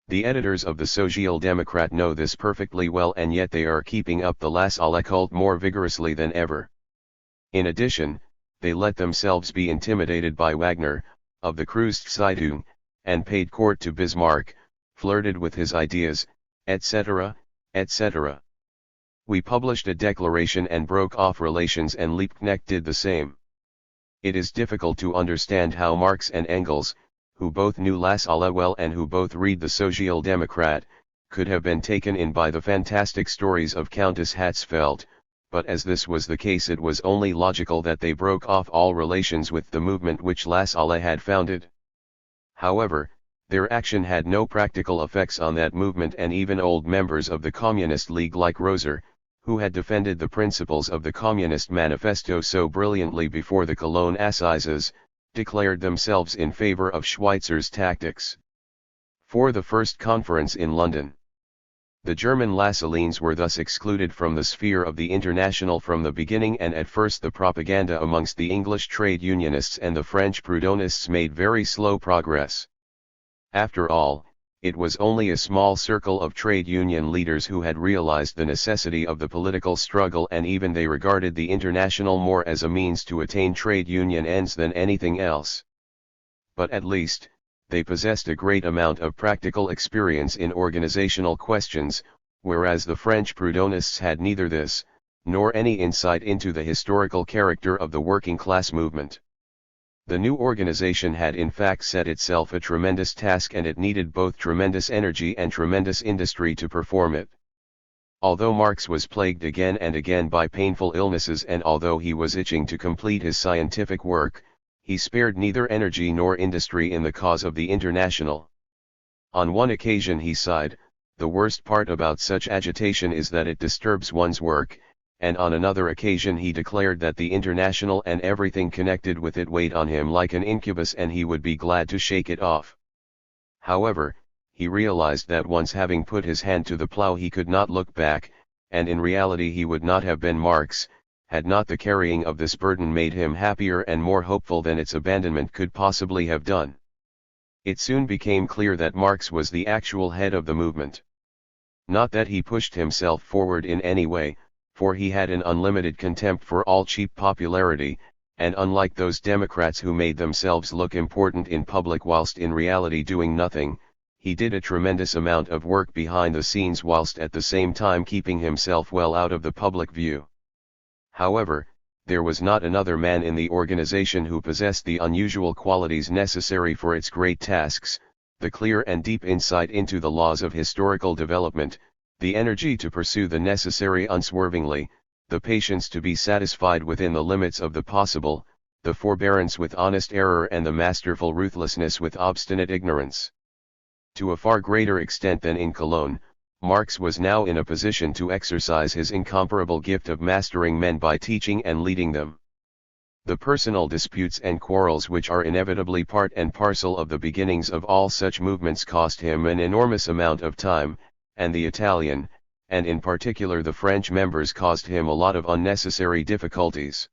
The editors of the Social Democrat know this perfectly well, and yet they are keeping up the Lassalle cult more vigorously than ever. In addition, they let themselves be intimidated by Wagner, of the Kreuz-Zeitung, and paid court to Bismarck, flirted with his ideas, etc., etc. We published a declaration and broke off relations, and Liebknecht did the same. It is difficult to understand how Marx and Engels, who both knew Lassalle well and who both read the Social Democrat, could have been taken in by the fantastic stories of Countess Hatzfeld, but as this was the case it was only logical that they broke off all relations with the movement which Lassalle had founded. However, their action had no practical effects on that movement, and even old members of the Communist League like Roser, who had defended the principles of the Communist Manifesto so brilliantly before the Cologne Assizes, declared themselves in favor of Schweitzer's tactics. For the first conference in London, the German Lassalleans were thus excluded from the sphere of the international from the beginning, and at first the propaganda amongst the English trade unionists and the French Proudhonists made very slow progress. After all, it was only a small circle of trade union leaders who had realized the necessity of the political struggle, and even they regarded the international more as a means to attain trade union ends than anything else. But at least, they possessed a great amount of practical experience in organizational questions, whereas the French Proudhonists had neither this, nor any insight into the historical character of the working class movement. The new organization had in fact set itself a tremendous task, and it needed both tremendous energy and tremendous industry to perform it. Although Marx was plagued again and again by painful illnesses, and although he was itching to complete his scientific work, he spared neither energy nor industry in the cause of the International. On one occasion he sighed, "The worst part about such agitation is that it disturbs one's work," and on another occasion he declared that the International and everything connected with it weighed on him like an incubus, and he would be glad to shake it off. However, he realized that once having put his hand to the plow he could not look back, and in reality he would not have been Marx, had not the carrying of this burden made him happier and more hopeful than its abandonment could possibly have done. It soon became clear that Marx was the actual head of the movement. Not that he pushed himself forward in any way, for he had an unlimited contempt for all cheap popularity, and unlike those Democrats who made themselves look important in public whilst in reality doing nothing, he did a tremendous amount of work behind the scenes whilst at the same time keeping himself well out of the public view. However, there was not another man in the organization who possessed the unusual qualities necessary for its great tasks, the clear and deep insight into the laws of historical development, the energy to pursue the necessary unswervingly, the patience to be satisfied within the limits of the possible, the forbearance with honest error, and the masterful ruthlessness with obstinate ignorance. To a far greater extent than in Cologne, Marx was now in a position to exercise his incomparable gift of mastering men by teaching and leading them. The personal disputes and quarrels which are inevitably part and parcel of the beginnings of all such movements cost him an enormous amount of time, and the Italian, and in particular the French members, caused him a lot of unnecessary difficulties.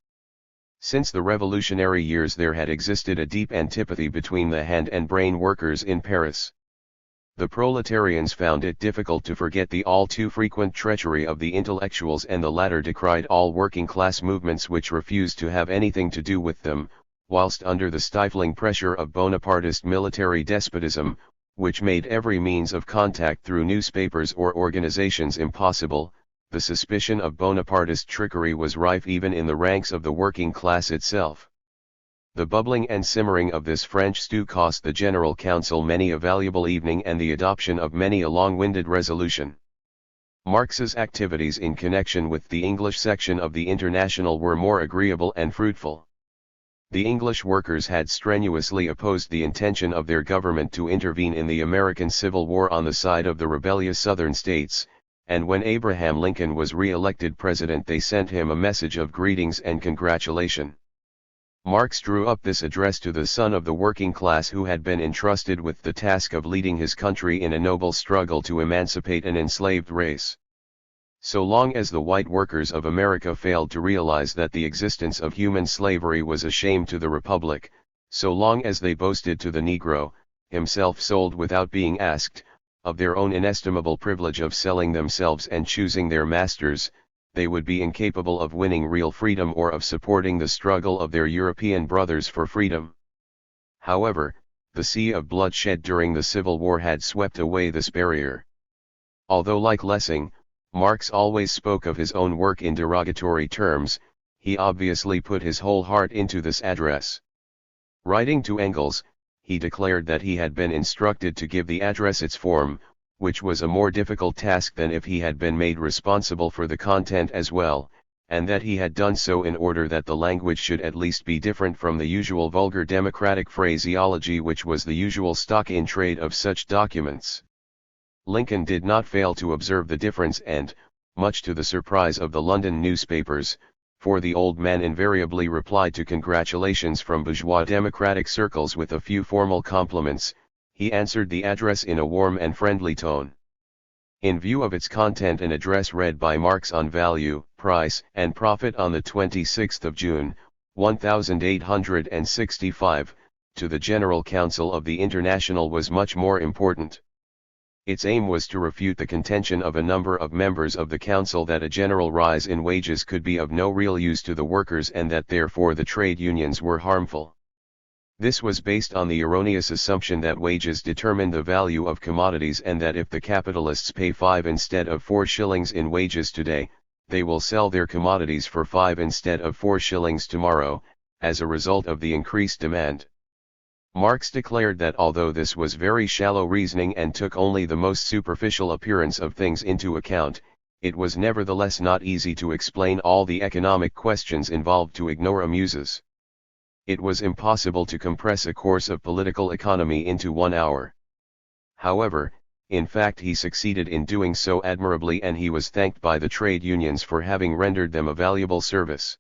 Since the revolutionary years there had existed a deep antipathy between the hand and brain workers in Paris. The proletarians found it difficult to forget the all too frequent treachery of the intellectuals, and the latter decried all working class movements which refused to have anything to do with them, whilst under the stifling pressure of Bonapartist military despotism, which made every means of contact through newspapers or organizations impossible, the suspicion of Bonapartist trickery was rife even in the ranks of the working class itself. The bubbling and simmering of this French stew cost the General Council many a valuable evening and the adoption of many a long-winded resolution. Marx's activities in connection with the English section of the International were more agreeable and fruitful. The English workers had strenuously opposed the intention of their government to intervene in the American Civil War on the side of the rebellious Southern states, and when Abraham Lincoln was re-elected president they sent him a message of greetings and congratulation. Marx drew up this address to the son of the working class who had been entrusted with the task of leading his country in a noble struggle to emancipate an enslaved race. So long as the white workers of America failed to realize that the existence of human slavery was a shame to the Republic, so long as they boasted to the Negro, himself sold without being asked, of their own inestimable privilege of selling themselves and choosing their masters, they would be incapable of winning real freedom or of supporting the struggle of their European brothers for freedom. However, the sea of blood shed during the Civil War had swept away this barrier. Although like Lessing, Marx always spoke of his own work in derogatory terms, he obviously put his whole heart into this address. Writing to Engels, he declared that he had been instructed to give the address its form, which was a more difficult task than if he had been made responsible for the content as well, and that he had done so in order that the language should at least be different from the usual vulgar democratic phraseology which was the usual stock in trade of such documents. Lincoln did not fail to observe the difference and, much to the surprise of the London newspapers, for the old man invariably replied to congratulations from bourgeois democratic circles with a few formal compliments. He answered the address in a warm and friendly tone. In view of its content, an address read by Marx on value, price, and profit on the 26th of June, 1865, to the General Council of the International was much more important. Its aim was to refute the contention of a number of members of the Council that a general rise in wages could be of no real use to the workers and that therefore the trade unions were harmful. This was based on the erroneous assumption that wages determine the value of commodities and that if the capitalists pay 5 instead of 4 shillings in wages today, they will sell their commodities for 5 instead of 4 shillings tomorrow, as a result of the increased demand. Marx declared that although this was very shallow reasoning and took only the most superficial appearance of things into account, it was nevertheless not easy to explain all the economic questions involved to ignore amuses. It was impossible to compress a course of political economy into 1 hour. However, in fact he succeeded in doing so admirably, and he was thanked by the trade unions for having rendered them a valuable service.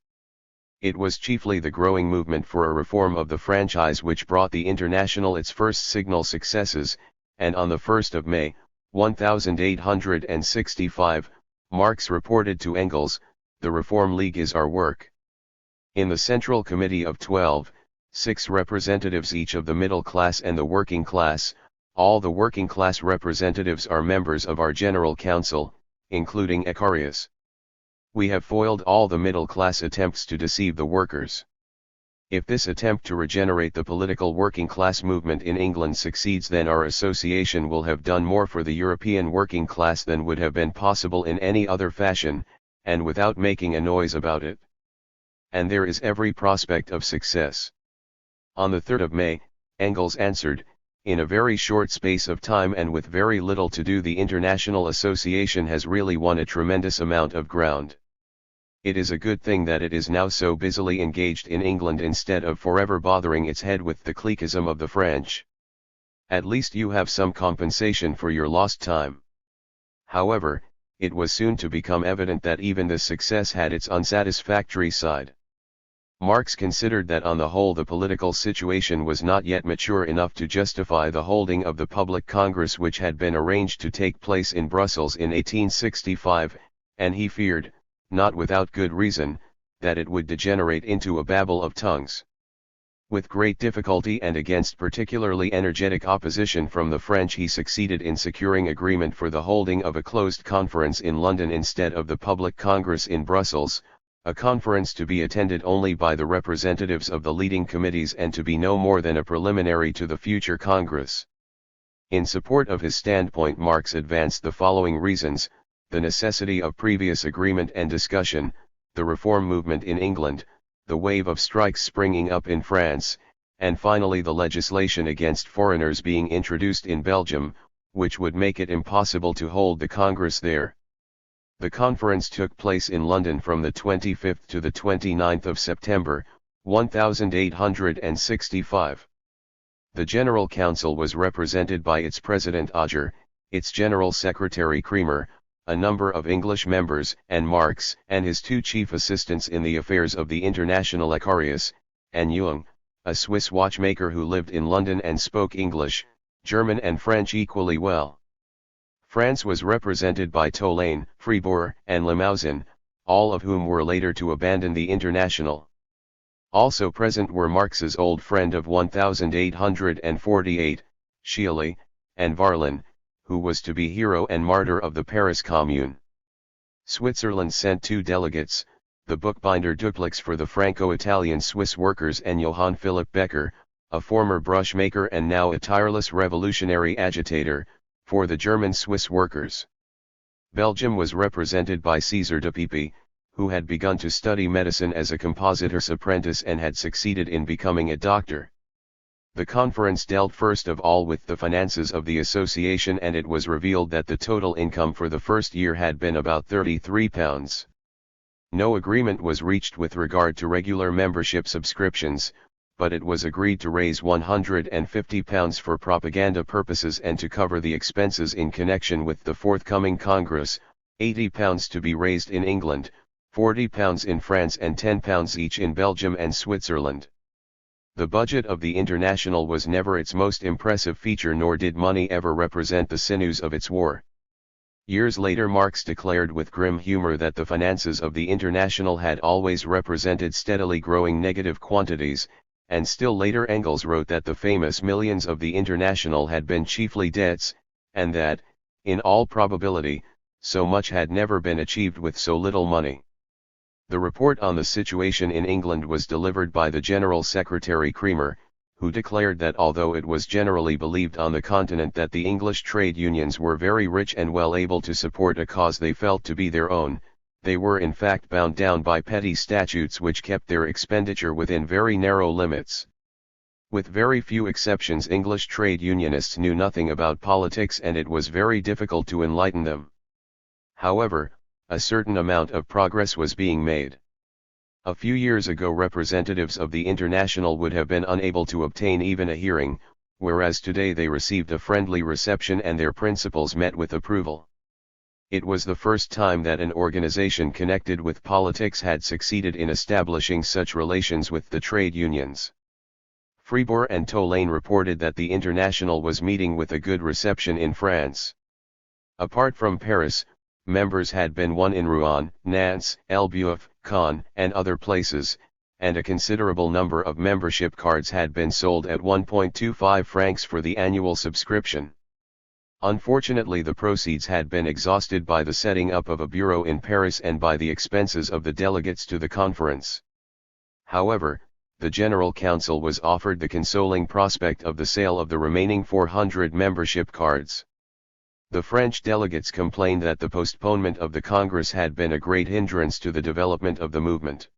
It was chiefly the growing movement for a reform of the franchise which brought the International its first signal successes, and on the 1st of May, 1865, Marx reported to Engels, "The Reform League is our work." In the Central Committee of 12, 6 representatives each of the middle class and the working class, all the working class representatives are members of our General Council, including Icarius. We have foiled all the middle class attempts to deceive the workers. If this attempt to regenerate the political working class movement in England succeeds, then our association will have done more for the European working class than would have been possible in any other fashion, and without making a noise about it. And there is every prospect of success. On the 3rd of May, Engels answered, "In a very short space of time and with very little to do, the International Association has really won a tremendous amount of ground. It is a good thing that it is now so busily engaged in England instead of forever bothering its head with the cliquism of the French. At least you have some compensation for your lost time." However, it was soon to become evident that even this success had its unsatisfactory side. Marx considered that on the whole the political situation was not yet mature enough to justify the holding of the public congress which had been arranged to take place in Brussels in 1865, and he feared, not without good reason, that it would degenerate into a babel of tongues. With great difficulty and against particularly energetic opposition from the French, he succeeded in securing agreement for the holding of a closed conference in London instead of the public congress in Brussels, a conference to be attended only by the representatives of the leading committees and to be no more than a preliminary to the future Congress. In support of his standpoint, Marx advanced the following reasons: the necessity of previous agreement and discussion, the reform movement in England, the wave of strikes springing up in France, and finally the legislation against foreigners being introduced in Belgium, which would make it impossible to hold the Congress there. The conference took place in London from the 25th to the 29th of September, 1865. The General Council was represented by its President Auger, its General Secretary Cremer, a number of English members, and Marx and his 2 chief assistants in the affairs of the International, Icarius, and Jung, a Swiss watchmaker who lived in London and spoke English, German and French equally well. France was represented by Tolaine, Fribourg, and Limousin, all of whom were later to abandon the International. Also present were Marx's old friend of 1848, Schiele, and Varlin, who was to be hero and martyr of the Paris Commune. Switzerland sent 2 delegates, the bookbinder Dupleix for the Franco-Italian Swiss workers and Johann Philipp Becker, a former brushmaker and now a tireless revolutionary agitator, for the German Swiss workers. Belgium was represented by César de Pepy, who had begun to study medicine as a compositor's apprentice and had succeeded in becoming a doctor. The conference dealt first of all with the finances of the association, and it was revealed that the total income for the first year had been about £33. No agreement was reached with regard to regular membership subscriptions, but it was agreed to raise £150 for propaganda purposes and to cover the expenses in connection with the forthcoming Congress, £80 to be raised in England, £40 in France and £10 each in Belgium and Switzerland. The budget of the International was never its most impressive feature, nor did money ever represent the sinews of its war. Years later Marx declared with grim humor that the finances of the International had always represented steadily growing negative quantities, and still later Engels wrote that the famous millions of the International had been chiefly debts, and that, in all probability, so much had never been achieved with so little money. The report on the situation in England was delivered by the General Secretary Cremer, who declared that although it was generally believed on the continent that the English trade unions were very rich and well able to support a cause they felt to be their own, they were in fact bound down by petty statutes which kept their expenditure within very narrow limits. With very few exceptions, English trade unionists knew nothing about politics, and it was very difficult to enlighten them. However, a certain amount of progress was being made. A few years ago representatives of the International would have been unable to obtain even a hearing, whereas today they received a friendly reception and their principles met with approval. It was the first time that an organization connected with politics had succeeded in establishing such relations with the trade unions. Fribourg and Tolaine reported that the International was meeting with a good reception in France. Apart from Paris, members had been won in Rouen, Nantes, Elbeuf, Caen, and other places, and a considerable number of membership cards had been sold at 1.25 francs for the annual subscription. Unfortunately, the proceeds had been exhausted by the setting up of a bureau in Paris and by the expenses of the delegates to the conference. However, the General Council was offered the consoling prospect of the sale of the remaining 400 membership cards. The French delegates complained that the postponement of the Congress had been a great hindrance to the development of the movement.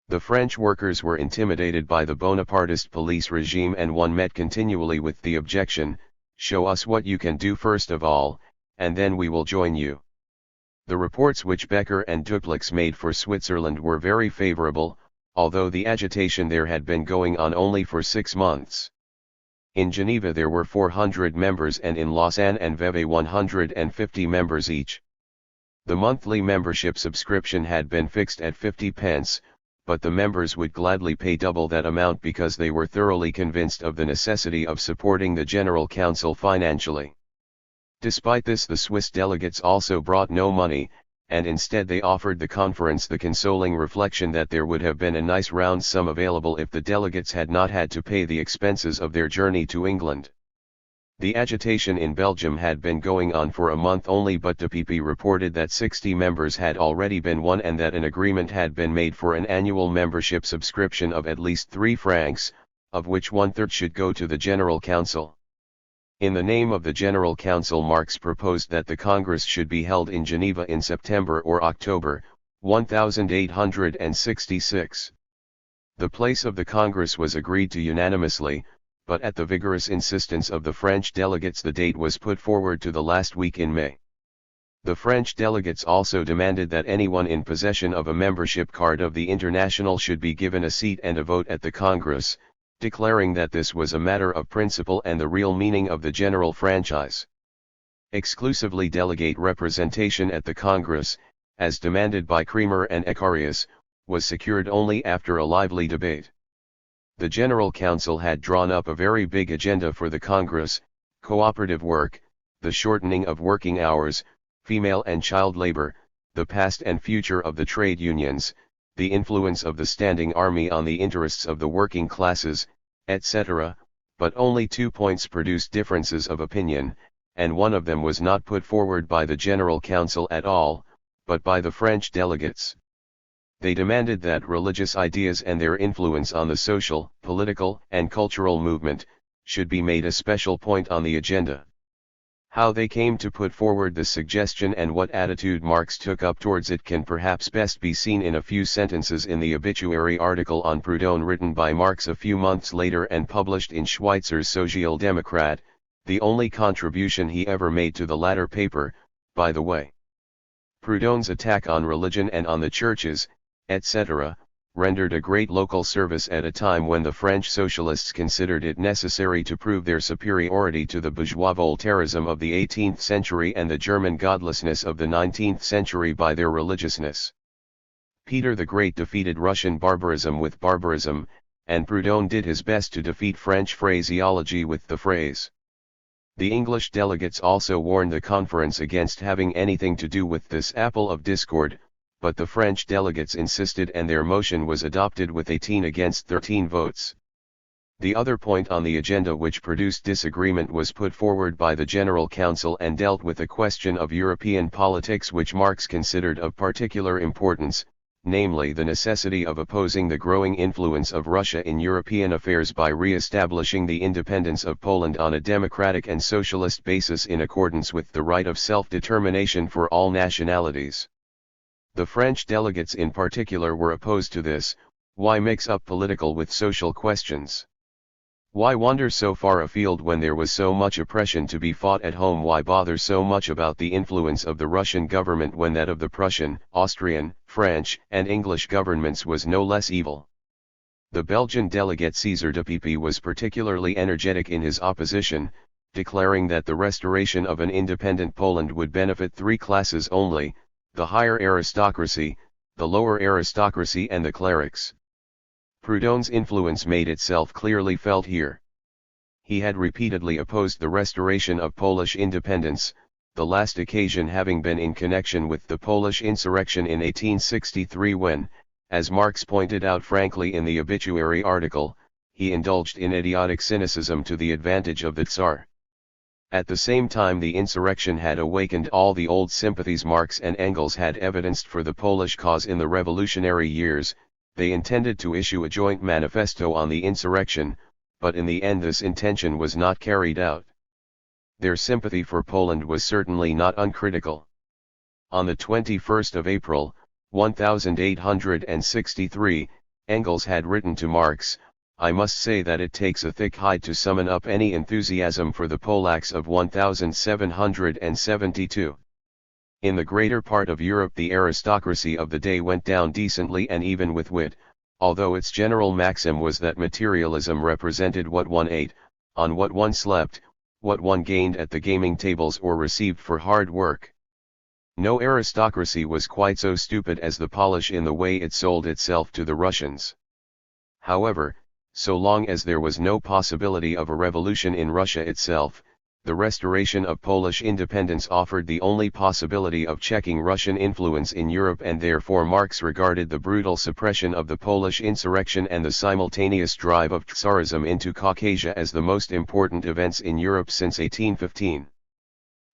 The French workers were intimidated by the Bonapartist police regime, and one met continually with the objection, "Show us what you can do first of all, and then we will join you." The reports which Becker and Dupleix made for Switzerland were very favorable, although the agitation there had been going on only for 6 months. In Geneva there were 400 members, and in Lausanne and Vevey 150 members each. The monthly membership subscription had been fixed at 50 pence, but the members would gladly pay double that amount because they were thoroughly convinced of the necessity of supporting the General Council financially. Despite this, the Swiss delegates also brought no money, and instead they offered the conference the consoling reflection that there would have been a nice round sum available if the delegates had not had to pay the expenses of their journey to England. The agitation in Belgium had been going on for a month only, but the PP reported that 60 members had already been won and that an agreement had been made for an annual membership subscription of at least 3 francs, of which 1/3 should go to the General Council. In the name of the General Council, Marx proposed that the Congress should be held in Geneva in September or October, 1866. The place of the Congress was agreed to unanimously, but at the vigorous insistence of the French delegates the date was put forward to the last week in May. The French delegates also demanded that anyone in possession of a membership card of the International should be given a seat and a vote at the Congress, declaring that this was a matter of principle and the real meaning of the general franchise. Exclusively delegate representation at the Congress, as demanded by Cremer and Ecarius, was secured only after a lively debate. The General Council had drawn up a very big agenda for the Congress: cooperative work, the shortening of working hours, female and child labor, the past and future of the trade unions, the influence of the standing army on the interests of the working classes, etc., but only 2 points produced differences of opinion, and one of them was not put forward by the General Council at all, but by the French delegates. They demanded that religious ideas and their influence on the social, political, and cultural movement should be made a special point on the agenda. How they came to put forward this suggestion and what attitude Marx took up towards it can perhaps best be seen in a few sentences in the obituary article on Proudhon written by Marx a few months later and published in Schweitzer's Social-Democrat, the only contribution he ever made to the latter paper, by the way. Proudhon's attack on religion and on the churches, etc., rendered a great local service at a time when the French socialists considered it necessary to prove their superiority to the bourgeois Voltairism of the 18th century and the German godlessness of the 19th century by their religiousness. Peter the Great defeated Russian barbarism with barbarism, and Proudhon did his best to defeat French phraseology with the phrase. The English delegates also warned the conference against having anything to do with this apple of discord, but the French delegates insisted and their motion was adopted with 18 against 13 votes. The other point on the agenda which produced disagreement was put forward by the General Council and dealt with a question of European politics which Marx considered of particular importance, namely the necessity of opposing the growing influence of Russia in European affairs by re-establishing the independence of Poland on a democratic and socialist basis in accordance with the right of self-determination for all nationalities. The French delegates in particular were opposed to this. Why mix up political with social questions? Why wander so far afield when there was so much oppression to be fought at home? Why bother so much about the influence of the Russian government when that of the Prussian, Austrian, French, and English governments was no less evil? The Belgian delegate César de Pepy was particularly energetic in his opposition, declaring that the restoration of an independent Poland would benefit three classes only: the higher aristocracy, the lower aristocracy and the clerics. Proudhon's influence made itself clearly felt here. He had repeatedly opposed the restoration of Polish independence, the last occasion having been in connection with the Polish insurrection in 1863 when, as Marx pointed out frankly in the obituary article, he indulged in idiotic cynicism to the advantage of the Tsar. At the same time the insurrection had awakened all the old sympathies Marx and Engels had evidenced for the Polish cause in the revolutionary years. They intended to issue a joint manifesto on the insurrection, but in the end this intention was not carried out. Their sympathy for Poland was certainly not uncritical. On the 21st of April, 1863, Engels had written to Marx, "I must say that it takes a thick hide to summon up any enthusiasm for the Polacks of 1772. In the greater part of Europe the aristocracy of the day went down decently and even with wit, although its general maxim was that materialism represented what one ate, on what one slept, what one gained at the gaming tables or received for hard work. No aristocracy was quite so stupid as the Polish in the way it sold itself to the Russians." However, so long as there was no possibility of a revolution in Russia itself, the restoration of Polish independence offered the only possibility of checking Russian influence in Europe, and therefore Marx regarded the brutal suppression of the Polish insurrection and the simultaneous drive of Tsarism into Caucasia as the most important events in Europe since 1815.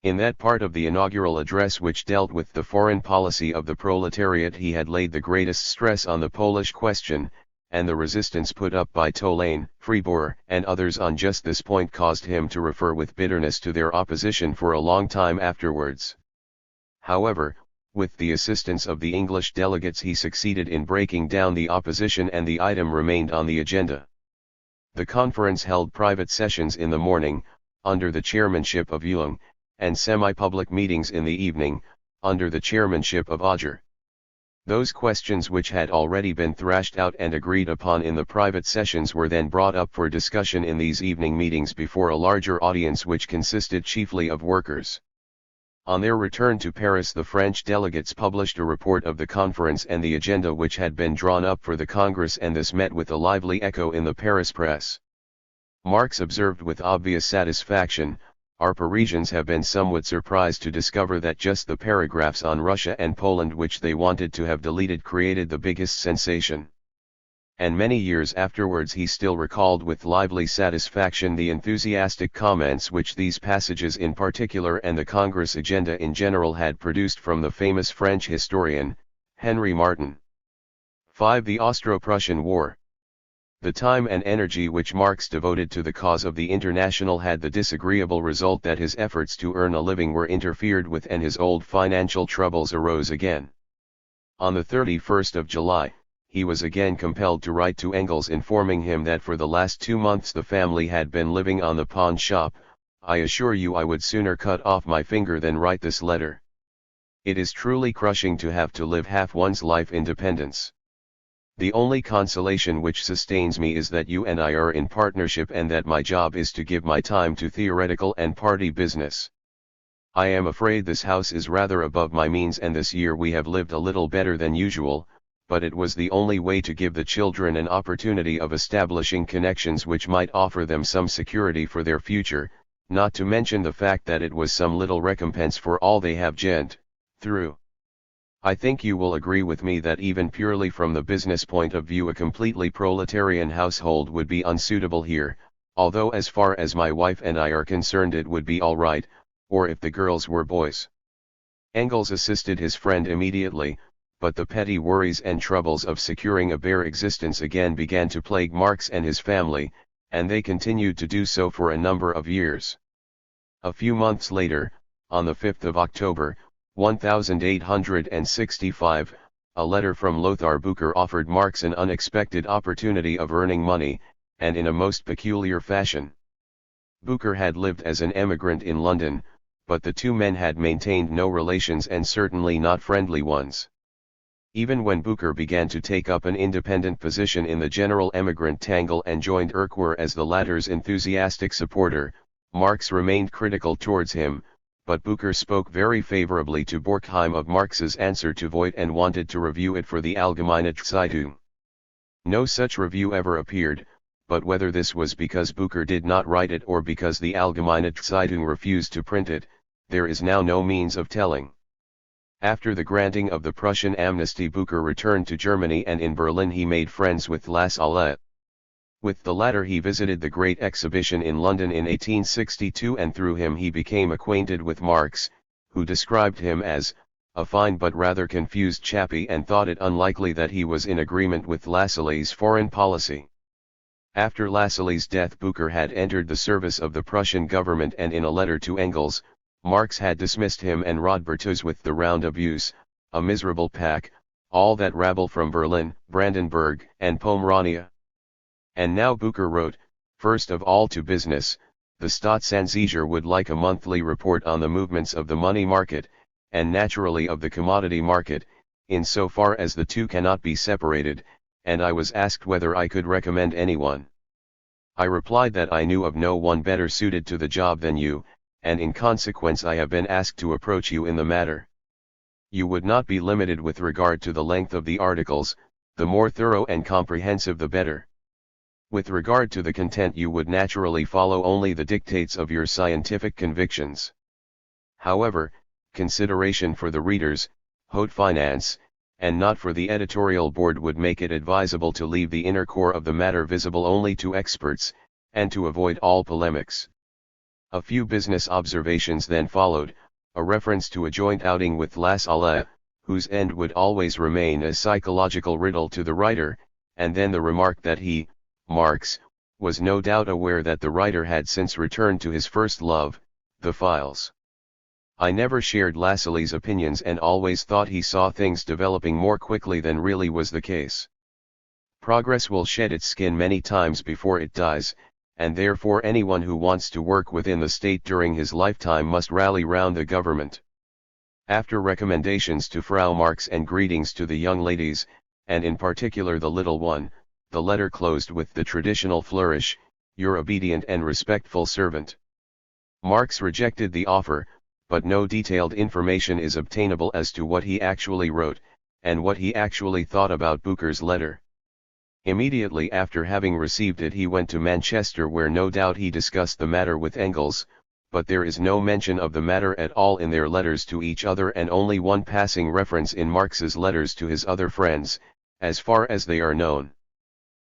In that part of the inaugural address which dealt with the foreign policy of the proletariat he had laid the greatest stress on the Polish question, and the resistance put up by Tolaine, Fribourg, and others on just this point caused him to refer with bitterness to their opposition for a long time afterwards. However, with the assistance of the English delegates he succeeded in breaking down the opposition and the item remained on the agenda. The conference held private sessions in the morning, under the chairmanship of Jung, and semi-public meetings in the evening, under the chairmanship of Auger. Those questions which had already been thrashed out and agreed upon in the private sessions were then brought up for discussion in these evening meetings before a larger audience which consisted chiefly of workers. On their return to Paris the French delegates published a report of the conference and the agenda which had been drawn up for the Congress, and this met with a lively echo in the Paris press. Marx observed with obvious satisfaction, "Our Parisians have been somewhat surprised to discover that just the paragraphs on Russia and Poland which they wanted to have deleted created the biggest sensation." And many years afterwards he still recalled with lively satisfaction the enthusiastic comments which these passages in particular and the Congress agenda in general had produced from the famous French historian, Henry Martin. 5. The Austro-Prussian War. The time and energy which Marx devoted to the cause of the International had the disagreeable result that his efforts to earn a living were interfered with and his old financial troubles arose again. On the 31st of July, he was again compelled to write to Engels informing him that for the last 2 months the family had been living on the pawn shop. "I assure you I would sooner cut off my finger than write this letter. It is truly crushing to have to live half one's life in dependence. The only consolation which sustains me is that you and I are in partnership and that my job is to give my time to theoretical and party business. I am afraid this house is rather above my means, and this year we have lived a little better than usual, but it was the only way to give the children an opportunity of establishing connections which might offer them some security for their future, not to mention the fact that it was some little recompense for all they have gone through. I think you will agree with me that even purely from the business point of view a completely proletarian household would be unsuitable here, although as far as my wife and I are concerned it would be all right, or if the girls were boys. Engels assisted his friend immediately, but the petty worries and troubles of securing a bare existence again began to plague Marx and his family, and they continued to do so for a number of years. A few months later, on the 5th of October, 1865, a letter from Lothar Bücher offered Marx an unexpected opportunity of earning money, and in a most peculiar fashion. Bücher had lived as an emigrant in London, but the two men had maintained no relations and certainly not friendly ones. Even when Bücher began to take up an independent position in the general emigrant tangle and joined Erckwer as the latter's enthusiastic supporter, Marx remained critical towards him, but Bücher spoke very favorably to Borkheim of Marx's answer to Voigt and wanted to review it for the Allgemeine Zeitung. No such review ever appeared, but whether this was because Bücher did not write it or because the Allgemeine Zeitung refused to print it, there is now no means of telling. After the granting of the Prussian amnesty, Bücher returned to Germany, and in Berlin he made friends with Lassalle. With the latter he visited the Great Exhibition in London in 1862, and through him he became acquainted with Marx, who described him as a fine but rather confused chappie, and thought it unlikely that he was in agreement with Lassalle's foreign policy. After Lassalle's death, Bücher had entered the service of the Prussian government, and in a letter to Engels, Marx had dismissed him and Rodbertus with the Roundabouts, a miserable pack, all that rabble from Berlin, Brandenburg, and Pomerania. And now Bücher wrote, first of all to business, the Staatsanzeiger would like a monthly report on the movements of the money market, and naturally of the commodity market, in so far as the two cannot be separated, and I was asked whether I could recommend anyone. I replied that I knew of no one better suited to the job than you, and in consequence I have been asked to approach you in the matter. You would not be limited with regard to the length of the articles, the more thorough and comprehensive the better. With regard to the content you would naturally follow only the dictates of your scientific convictions. However, consideration for the readers, haute finance, and not for the editorial board would make it advisable to leave the inner core of the matter visible only to experts, and to avoid all polemics. A few business observations then followed, a reference to a joint outing with Lassalle, whose end would always remain a psychological riddle to the writer, and then the remark that he, Marx, was no doubt aware that the writer had since returned to his first love, the files. I never shared Lassalle's opinions and always thought he saw things developing more quickly than really was the case. Progress will shed its skin many times before it dies, and therefore anyone who wants to work within the state during his lifetime must rally round the government. After recommendations to Frau Marx and greetings to the young ladies, and in particular the little one, the letter closed with the traditional flourish, "Your obedient and respectful servant." Marx rejected the offer, but no detailed information is obtainable as to what he actually wrote, and what he actually thought about Bücher's letter. Immediately after having received it he went to Manchester, where no doubt he discussed the matter with Engels, but there is no mention of the matter at all in their letters to each other, and only one passing reference in Marx's letters to his other friends, as far as they are known.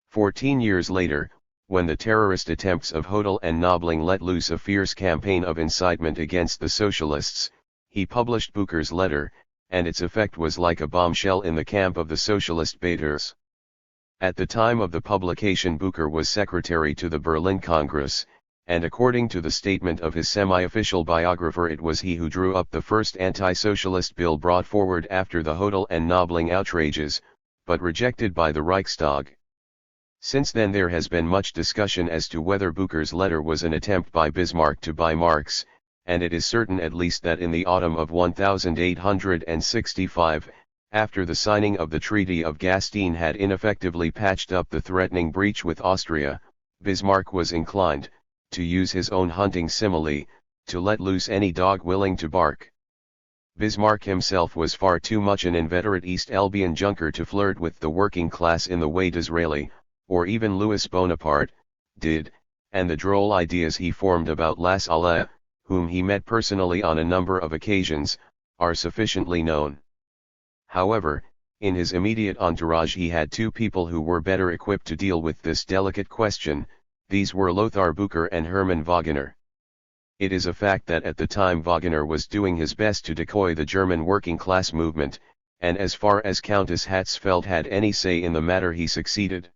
14 years later, when the terrorist attempts of Hodel and Nobling let loose a fierce campaign of incitement against the socialists, he published Bücher's letter, and its effect was like a bombshell in the camp of the socialist baiters. At the time of the publication Bücher was secretary to the Berlin Congress, and according to the statement of his semi-official biographer it was he who drew up the first anti-socialist bill brought forward after the Hodel and Nobling outrages, but rejected by the Reichstag. Since then there has been much discussion as to whether Bücher's letter was an attempt by Bismarck to buy Marx, and it is certain at least that in the autumn of 1865, after the signing of the Treaty of Gastein had ineffectively patched up the threatening breach with Austria, Bismarck was inclined, to use his own hunting simile, to let loose any dog willing to bark. Bismarck himself was far too much an inveterate East Albion junker to flirt with the working class in the way Disraeli, or even Louis Bonaparte, did, and the droll ideas he formed about Lassalle, whom he met personally on a number of occasions, are sufficiently known. However, in his immediate entourage he had two people who were better equipped to deal with this delicate question. These were Lothar Bücher and Hermann Wagner. It is a fact that at the time Wagner was doing his best to decoy the German working class movement, and as far as Countess Hatzfeld had any say in the matter he succeeded.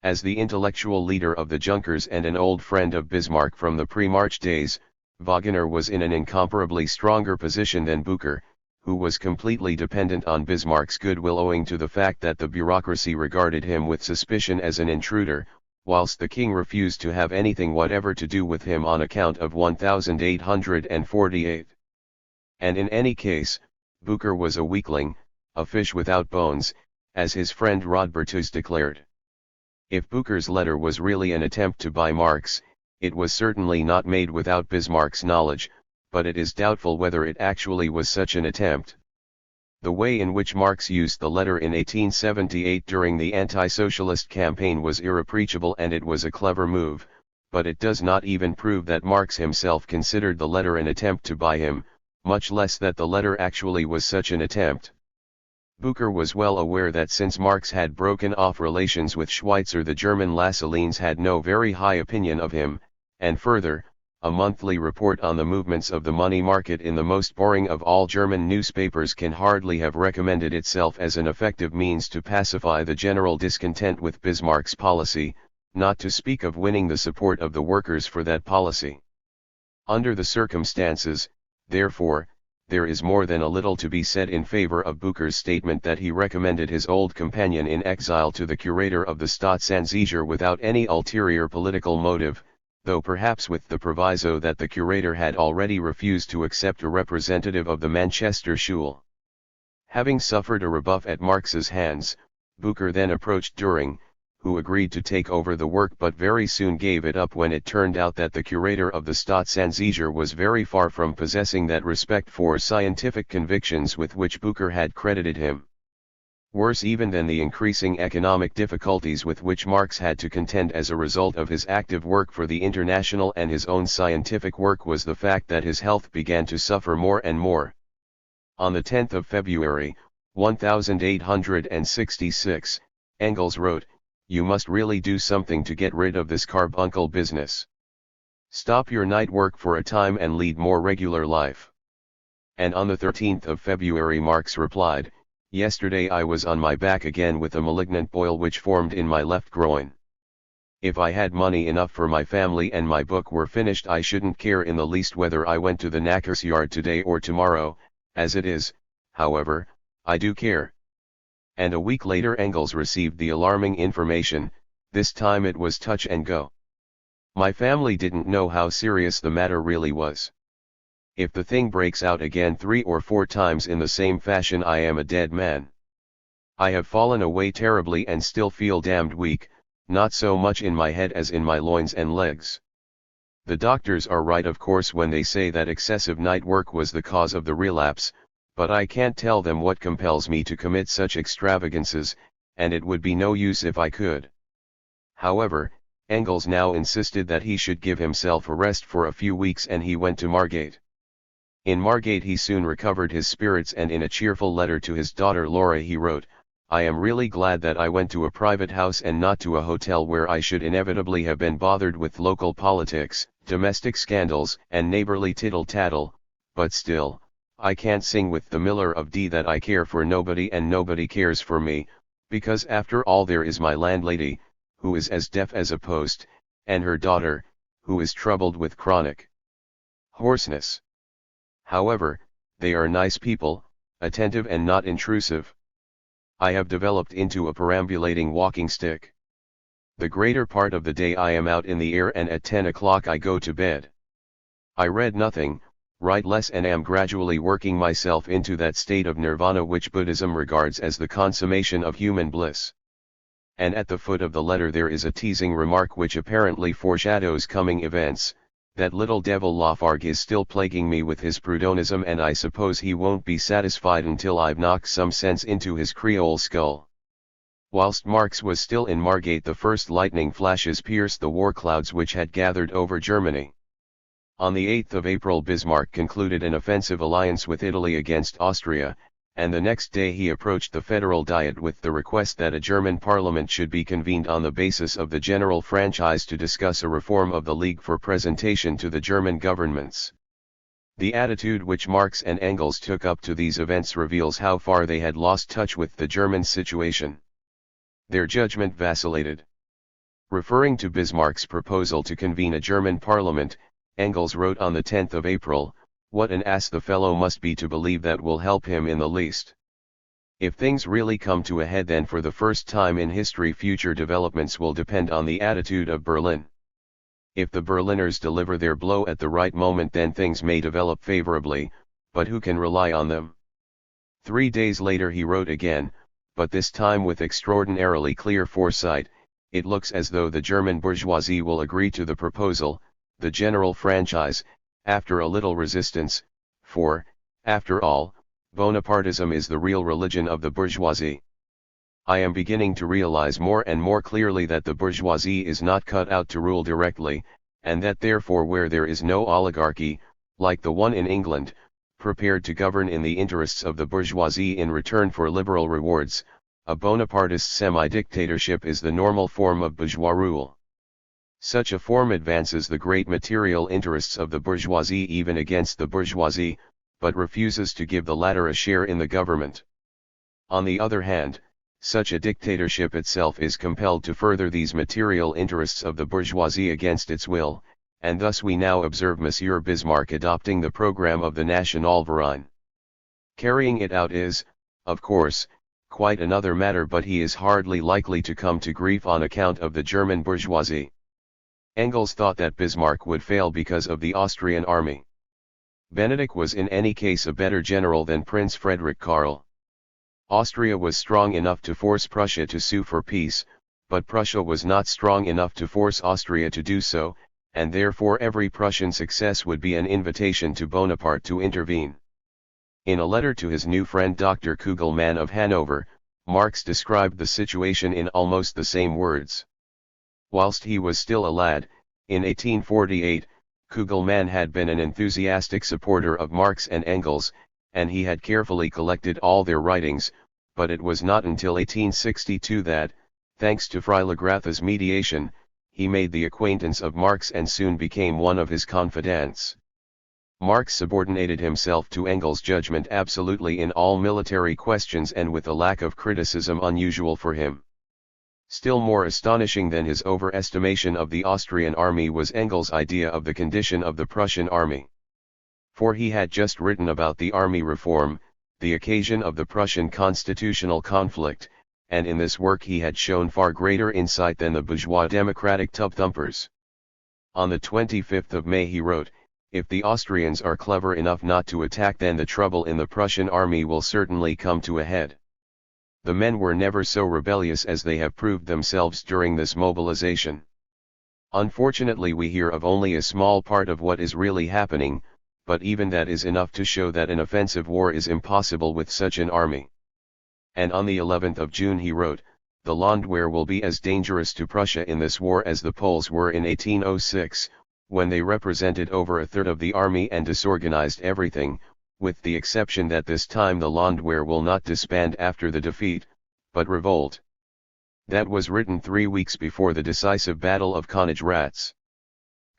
As the intellectual leader of the Junkers and an old friend of Bismarck from the pre-March days, Wagner was in an incomparably stronger position than Bücher, who was completely dependent on Bismarck's goodwill owing to the fact that the bureaucracy regarded him with suspicion as an intruder, whilst the king refused to have anything whatever to do with him on account of 1848. And in any case, Bücher was a weakling, a fish without bones, as his friend Rodbertus declared. If Bücher's letter was really an attempt to buy Marx, it was certainly not made without Bismarck's knowledge, but it is doubtful whether it actually was such an attempt. The way in which Marx used the letter in 1878 during the anti-socialist campaign was irreproachable, and it was a clever move, but it does not even prove that Marx himself considered the letter an attempt to buy him, much less that the letter actually was such an attempt. Bücher was well aware that since Marx had broken off relations with Schweitzer, the German Lassalleans had no very high opinion of him, and further, a monthly report on the movements of the money market in the most boring of all German newspapers can hardly have recommended itself as an effective means to pacify the general discontent with Bismarck's policy, not to speak of winning the support of the workers for that policy. Under the circumstances, therefore, there is more than a little to be said in favor of Bücher's statement that he recommended his old companion in exile to the curator of the Staatsanzeiger without any ulterior political motive, though perhaps with the proviso that the curator had already refused to accept a representative of the Manchester Schule. Having suffered a rebuff at Marx's hands, Bücher then approached Düring, who agreed to take over the work but very soon gave it up when it turned out that the curator of the Staatsanzeiger was very far from possessing that respect for scientific convictions with which Bücher had credited him. Worse even than the increasing economic difficulties with which Marx had to contend as a result of his active work for the International and his own scientific work was the fact that his health began to suffer more and more. On the 10th of February, 1866, Engels wrote, "You must really do something to get rid of this carbuncle business. Stop your night work for a time and lead more regular life." And on the 13th of February Marx replied, "Yesterday I was on my back again with a malignant boil which formed in my left groin. If I had money enough for my family and my book were finished, I shouldn't care in the least whether I went to the knacker's yard today or tomorrow. As it is, however, I do care." And a week later Engels received the alarming information, this time it was touch and go. "My family didn't know how serious the matter really was. If the thing breaks out again 3 or 4 times in the same fashion, I am a dead man. I have fallen away terribly and still feel damned weak, not so much in my head as in my loins and legs. The doctors are right of course when they say that excessive night work was the cause of the relapse, but I can't tell them what compels me to commit such extravagances, and it would be no use if I could." However, Engels now insisted that he should give himself a rest for a few weeks, and he went to Margate. In Margate he soon recovered his spirits, and in a cheerful letter to his daughter Laura he wrote, "I am really glad that I went to a private house and not to a hotel where I should inevitably have been bothered with local politics, domestic scandals and neighborly tittle-tattle, but still, I can't sing with the Miller of D that I care for nobody and nobody cares for me, because after all there is my landlady, who is as deaf as a post, and her daughter, who is troubled with chronic hoarseness. However, they are nice people, attentive and not intrusive. I have developed into a perambulating walking stick. The greater part of the day I am out in the air, and at 10 o'clock I go to bed. I read nothing, write less, and am gradually working myself into that state of nirvana which Buddhism regards as the consummation of human bliss." And at the foot of the letter there is a teasing remark which apparently foreshadows coming events. That little devil Lafargue is still plaguing me with his Prudhonism, and I suppose he won't be satisfied until I've knocked some sense into his Creole skull." Whilst Marx was still in Margate, the first lightning flashes pierced the war clouds which had gathered over Germany. On the 8th of April Bismarck concluded an offensive alliance with Italy against Austria, and the next day he approached the Federal Diet with the request that a German parliament should be convened on the basis of the general franchise to discuss a reform of the League for presentation to the German governments. The attitude which Marx and Engels took up to these events reveals how far they had lost touch with the German situation. Their judgment vacillated. Referring to Bismarck's proposal to convene a German parliament, Engels wrote on the 10th of April, "What an ass the fellow must be to believe that will help him in the least. If things really come to a head, then for the first time in history future developments will depend on the attitude of Berlin. If the Berliners deliver their blow at the right moment, then things may develop favorably, but who can rely on them?" 3 days later he wrote again, but this time with extraordinarily clear foresight, "It looks as though the German bourgeoisie will agree to the proposal, the general franchise, after a little resistance, for, after all, Bonapartism is the real religion of the bourgeoisie. I am beginning to realize more and more clearly that the bourgeoisie is not cut out to rule directly, and that therefore where there is no oligarchy, like the one in England, prepared to govern in the interests of the bourgeoisie in return for liberal rewards, a Bonapartist semi-dictatorship is the normal form of bourgeois rule. Such a form advances the great material interests of the bourgeoisie even against the bourgeoisie, but refuses to give the latter a share in the government. On the other hand, such a dictatorship itself is compelled to further these material interests of the bourgeoisie against its will, and thus we now observe Monsieur Bismarck adopting the program of the Nationalverein. Carrying it out is, of course, quite another matter, but he is hardly likely to come to grief on account of the German bourgeoisie. Engels thought that Bismarck would fail because of the Austrian army. Benedict was in any case a better general than Prince Frederick Karl. Austria was strong enough to force Prussia to sue for peace, but Prussia was not strong enough to force Austria to do so, and therefore every Prussian success would be an invitation to Bonaparte to intervene. In a letter to his new friend Dr. Kugelmann of Hanover, Marx described the situation in almost the same words. Whilst he was still a lad, in 1848, Kugelmann had been an enthusiastic supporter of Marx and Engels, and he had carefully collected all their writings, but it was not until 1862 that, thanks to Freiligrath's mediation, he made the acquaintance of Marx and soon became one of his confidants. Marx subordinated himself to Engels' judgment absolutely in all military questions and with a lack of criticism unusual for him. Still more astonishing than his overestimation of the Austrian army was Engels' idea of the condition of the Prussian army. For he had just written about the army reform, the occasion of the Prussian constitutional conflict, and in this work he had shown far greater insight than the bourgeois democratic tub-thumpers. On the 25th of May he wrote, "If the Austrians are clever enough not to attack, then the trouble in the Prussian army will certainly come to a head. The men were never so rebellious as they have proved themselves during this mobilization. Unfortunately we hear of only a small part of what is really happening, but even that is enough to show that an offensive war is impossible with such an army." And on the 11th of June he wrote, "The Landwehr will be as dangerous to Prussia in this war as the Poles were in 1806, when they represented over a third of the army and disorganized everything, with the exception that this time the Landwehr will not disband after the defeat, but revolt." That was written 3 weeks before the decisive Battle of Königgrätz.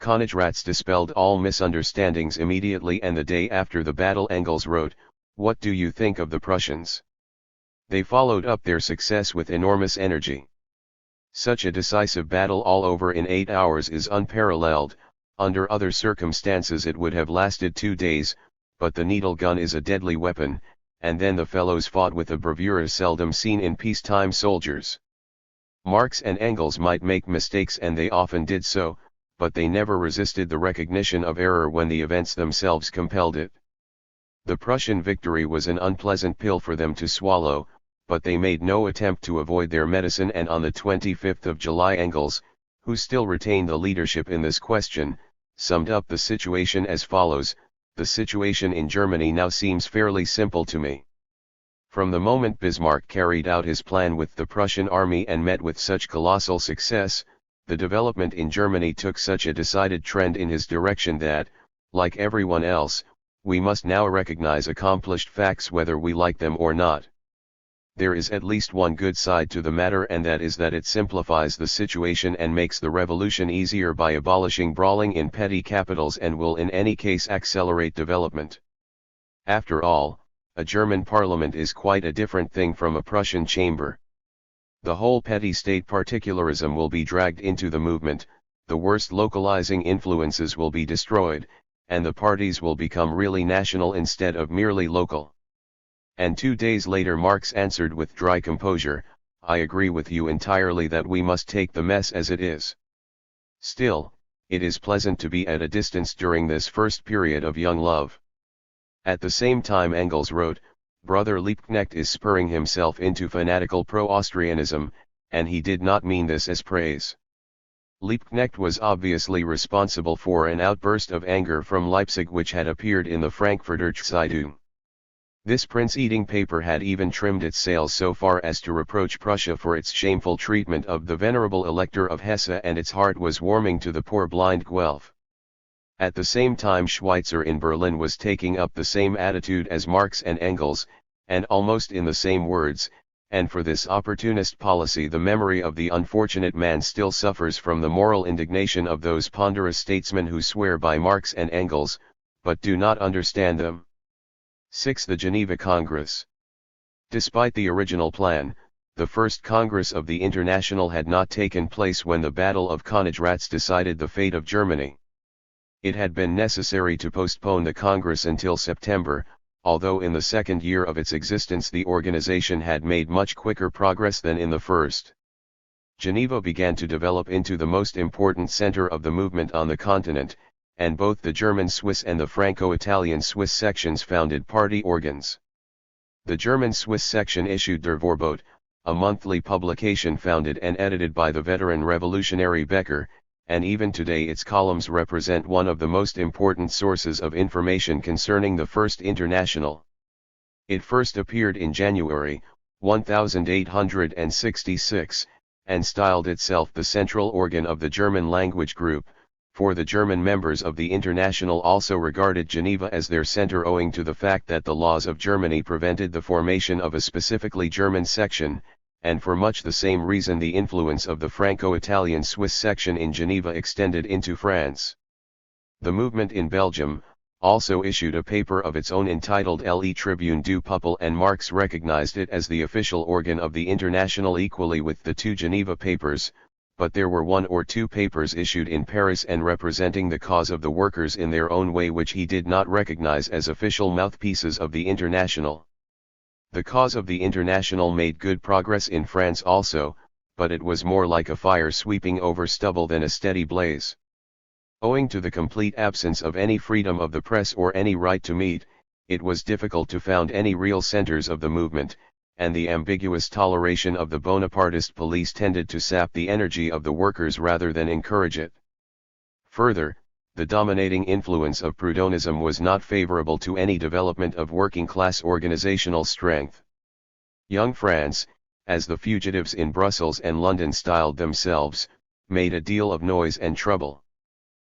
Königgrätz dispelled all misunderstandings immediately, and the day after the battle Engels wrote, "What do you think of the Prussians? They followed up their success with enormous energy. Such a decisive battle all over in 8 hours is unparalleled. Under other circumstances it would have lasted 2 days, but the needle gun is a deadly weapon, and then the fellows fought with a bravura seldom seen in peacetime soldiers." Marx and Engels might make mistakes, and they often did so, but they never resisted the recognition of error when the events themselves compelled it. The Prussian victory was an unpleasant pill for them to swallow, but they made no attempt to avoid their medicine, and on the 25th of July Engels, who still retained the leadership in this question, summed up the situation as follows: "The situation in Germany now seems fairly simple to me. From the moment Bismarck carried out his plan with the Prussian army and met with such colossal success, the development in Germany took such a decided trend in his direction that, like everyone else, we must now recognize accomplished facts whether we like them or not. There is at least one good side to the matter, and that is that it simplifies the situation and makes the revolution easier by abolishing brawling in petty capitals, and will in any case accelerate development. After all, a German parliament is quite a different thing from a Prussian chamber. The whole petty state particularism will be dragged into the movement, the worst localizing influences will be destroyed, and the parties will become really national instead of merely local." And 2 days later Marx answered with dry composure, "I agree with you entirely that we must take the mess as it is. Still, it is pleasant to be at a distance during this first period of young love." At the same time Engels wrote, "Brother Liebknecht is spurring himself into fanatical pro-Austrianism, and he did not mean this as praise." Liebknecht was obviously responsible for an outburst of anger from Leipzig which had appeared in the Frankfurter Zeitung. This prince-eating paper had even trimmed its sails so far as to reproach Prussia for its shameful treatment of the venerable Elector of Hesse, and its heart was warming to the poor blind Guelph. At the same time Schweitzer in Berlin was taking up the same attitude as Marx and Engels, and almost in the same words, and for this opportunist policy the memory of the unfortunate man still suffers from the moral indignation of those ponderous statesmen who swear by Marx and Engels, but do not understand them. 6. The Geneva Congress. Despite the original plan, the first Congress of the International had not taken place when the Battle of Königgrätz decided the fate of Germany. It had been necessary to postpone the Congress until September, although in the second year of its existence the organization had made much quicker progress than in the first. Geneva began to develop into the most important center of the movement on the continent, and both the German-Swiss and the Franco-Italian Swiss sections founded party organs. The German-Swiss section issued Der Vorbote, a monthly publication founded and edited by the veteran revolutionary Becker, and even today its columns represent one of the most important sources of information concerning the First International. It first appeared in January, 1866, and styled itself the central organ of the German language group, for the German members of the International also regarded Geneva as their center owing to the fact that the laws of Germany prevented the formation of a specifically German section, and for much the same reason the influence of the Franco-Italian Swiss section in Geneva extended into France. The movement in Belgium also issued a paper of its own entitled Le Tribune du Peuple, and Marx recognized it as the official organ of the International equally with the two Geneva papers, but there were one or two papers issued in Paris and representing the cause of the workers in their own way which he did not recognize as official mouthpieces of the International. The cause of the International made good progress in France also, but it was more like a fire sweeping over stubble than a steady blaze. Owing to the complete absence of any freedom of the press or any right to meet, it was difficult to found any real centers of the movement, and the ambiguous toleration of the Bonapartist police tended to sap the energy of the workers rather than encourage it. Further, the dominating influence of Proudhonism was not favorable to any development of working-class organizational strength. Young France, as the fugitives in Brussels and London styled themselves, made a deal of noise and trouble.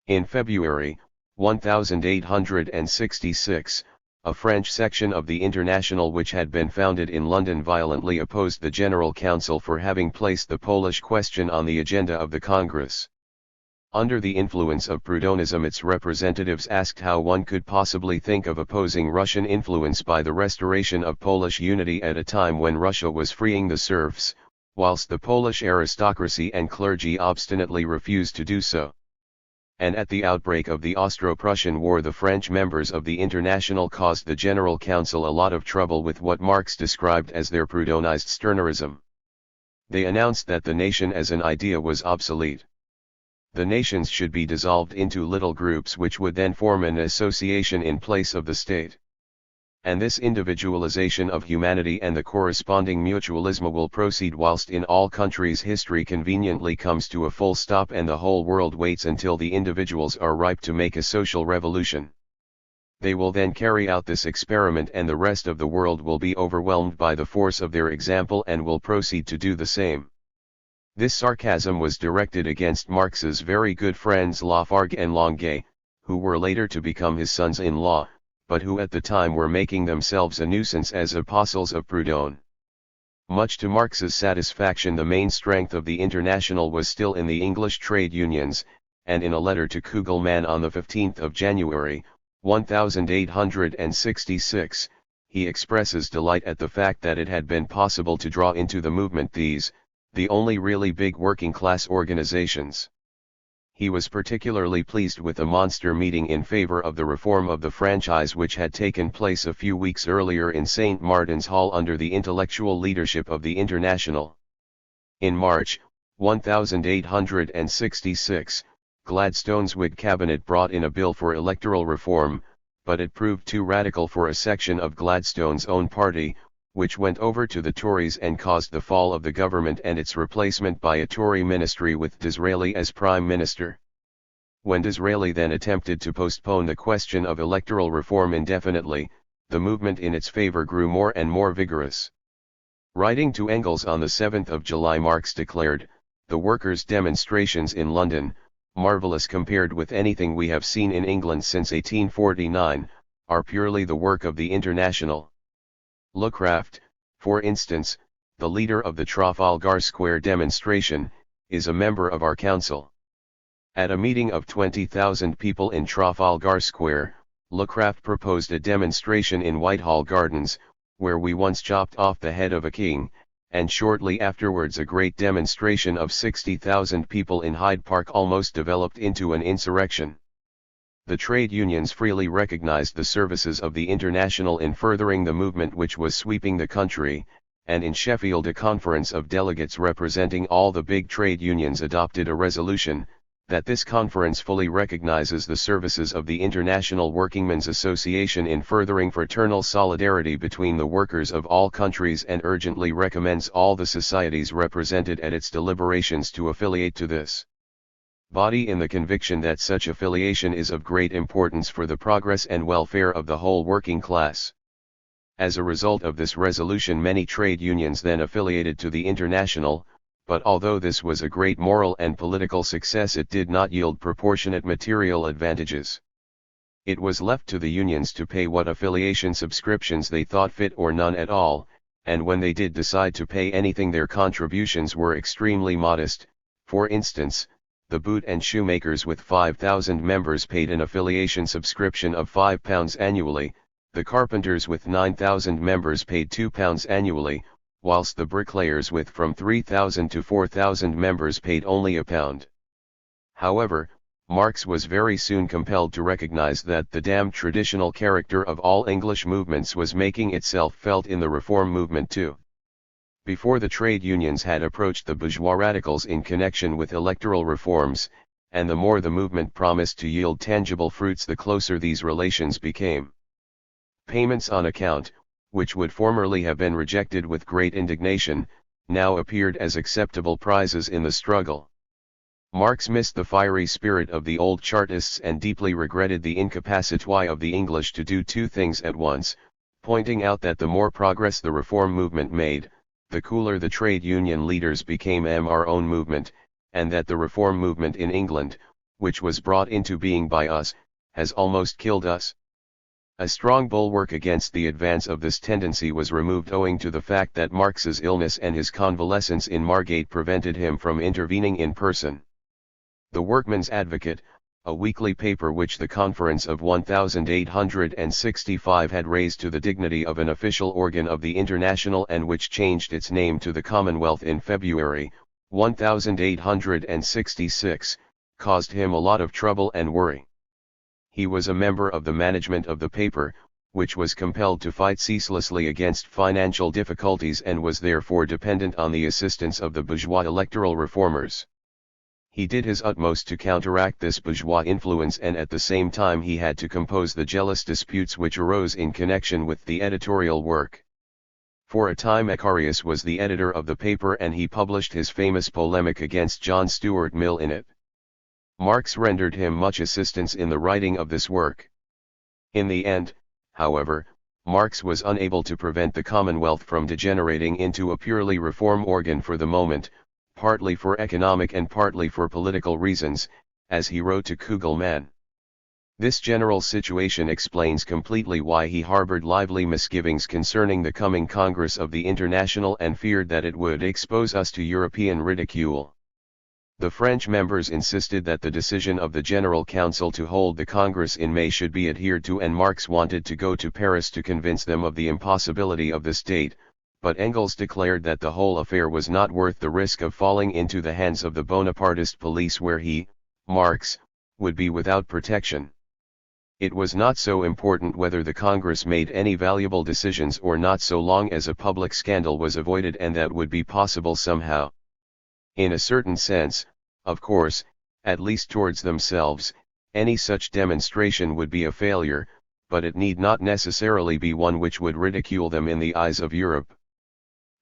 In February, 1866, a French section of the International which had been founded in London violently opposed the General Council for having placed the Polish question on the agenda of the Congress. Under the influence of Proudhonism, its representatives asked how one could possibly think of opposing Russian influence by the restoration of Polish unity at a time when Russia was freeing the serfs, whilst the Polish aristocracy and clergy obstinately refused to do so. And at the outbreak of the Austro-Prussian War, the French members of the International caused the General Council a lot of trouble with what Marx described as their Proudhonized Stirnerism. They announced that the nation as an idea was obsolete. The nations should be dissolved into little groups which would then form an association in place of the state. And this individualization of humanity and the corresponding mutualism will proceed whilst in all countries history conveniently comes to a full stop and the whole world waits until the individuals are ripe to make a social revolution. They will then carry out this experiment and the rest of the world will be overwhelmed by the force of their example and will proceed to do the same. This sarcasm was directed against Marx's very good friends Lafargue and Longuet, who were later to become his sons-in-law, but who at the time were making themselves a nuisance as apostles of Proudhon. Much to Marx's satisfaction, the main strength of the International was still in the English trade unions, and in a letter to Kugelmann on the 15th of January, 1866, he expresses delight at the fact that it had been possible to draw into the movement these, the only really big working-class organizations. He was particularly pleased with the monster meeting in favor of the reform of the franchise which had taken place a few weeks earlier in St. Martin's Hall under the intellectual leadership of the International. In March, 1866, Gladstone's Whig cabinet brought in a bill for electoral reform, but it proved too radical for a section of Gladstone's own party, which went over to the Tories and caused the fall of the government and its replacement by a Tory ministry with Disraeli as Prime Minister. When Disraeli then attempted to postpone the question of electoral reform indefinitely, the movement in its favor grew more and more vigorous. Writing to Engels on the 7th of July, Marx declared, "The workers' demonstrations in London, marvelous compared with anything we have seen in England since 1849, are purely the work of the International. Lucraft, for instance, the leader of the Trafalgar Square demonstration, is a member of our council." At a meeting of 20,000 people in Trafalgar Square, Lucraft proposed a demonstration in Whitehall Gardens, where we once chopped off the head of a king, and shortly afterwards a great demonstration of 60,000 people in Hyde Park almost developed into an insurrection. The trade unions freely recognized the services of the International in furthering the movement which was sweeping the country, and in Sheffield a conference of delegates representing all the big trade unions adopted a resolution, that this conference fully recognizes the services of the International Workingmen's Association in furthering fraternal solidarity between the workers of all countries and urgently recommends all the societies represented at its deliberations to affiliate to this body in the conviction that such affiliation is of great importance for the progress and welfare of the whole working class. As a result of this resolution, many trade unions then affiliated to the International, but although this was a great moral and political success, it did not yield proportionate material advantages. It was left to the unions to pay what affiliation subscriptions they thought fit or none at all, and when they did decide to pay anything, their contributions were extremely modest. For instance, the boot and shoemakers with 5,000 members paid an affiliation subscription of £5 annually, the carpenters with 9,000 members paid £2 annually, whilst the bricklayers with from 3,000 to 4,000 members paid only £1. However, Marx was very soon compelled to recognize that the damned traditional character of all English movements was making itself felt in the reform movement too. Before the trade unions had approached the bourgeois radicals in connection with electoral reforms, and the more the movement promised to yield tangible fruits, the closer these relations became. Payments on account, which would formerly have been rejected with great indignation, now appeared as acceptable prizes in the struggle. Marx missed the fiery spirit of the old Chartists and deeply regretted the incapacity of the English to do two things at once, pointing out that the more progress the reform movement made, the cooler the trade union leaders became our own movement, and that the reform movement in England, which was brought into being by us, has almost killed us. A strong bulwark against the advance of this tendency was removed owing to the fact that Marx's illness and his convalescence in Margate prevented him from intervening in person. The Workman's Advocate, a weekly paper which the Conference of 1865 had raised to the dignity of an official organ of the International and which changed its name to the Commonwealth in February, 1866, caused him a lot of trouble and worry. He was a member of the management of the paper, which was compelled to fight ceaselessly against financial difficulties and was therefore dependent on the assistance of the bourgeois electoral reformers. He did his utmost to counteract this bourgeois influence, and at the same time he had to compose the jealous disputes which arose in connection with the editorial work. For a time Icarius was the editor of the paper, and he published his famous polemic against John Stuart Mill in it. Marx rendered him much assistance in the writing of this work. In the end, however, Marx was unable to prevent the Commonwealth from degenerating into a purely reform organ for the moment, partly for economic and partly for political reasons, as he wrote to Kugelmann. This general situation explains completely why he harbored lively misgivings concerning the coming Congress of the International and feared that it would expose us to European ridicule. The French members insisted that the decision of the General Council to hold the Congress in May should be adhered to, and Marx wanted to go to Paris to convince them of the impossibility of this date, but Engels declared that the whole affair was not worth the risk of falling into the hands of the Bonapartist police, where he, Marx, would be without protection. It was not so important whether the Congress made any valuable decisions or not, so long as a public scandal was avoided, and that would be possible somehow. In a certain sense, of course, at least towards themselves, any such demonstration would be a failure, but it need not necessarily be one which would ridicule them in the eyes of Europe.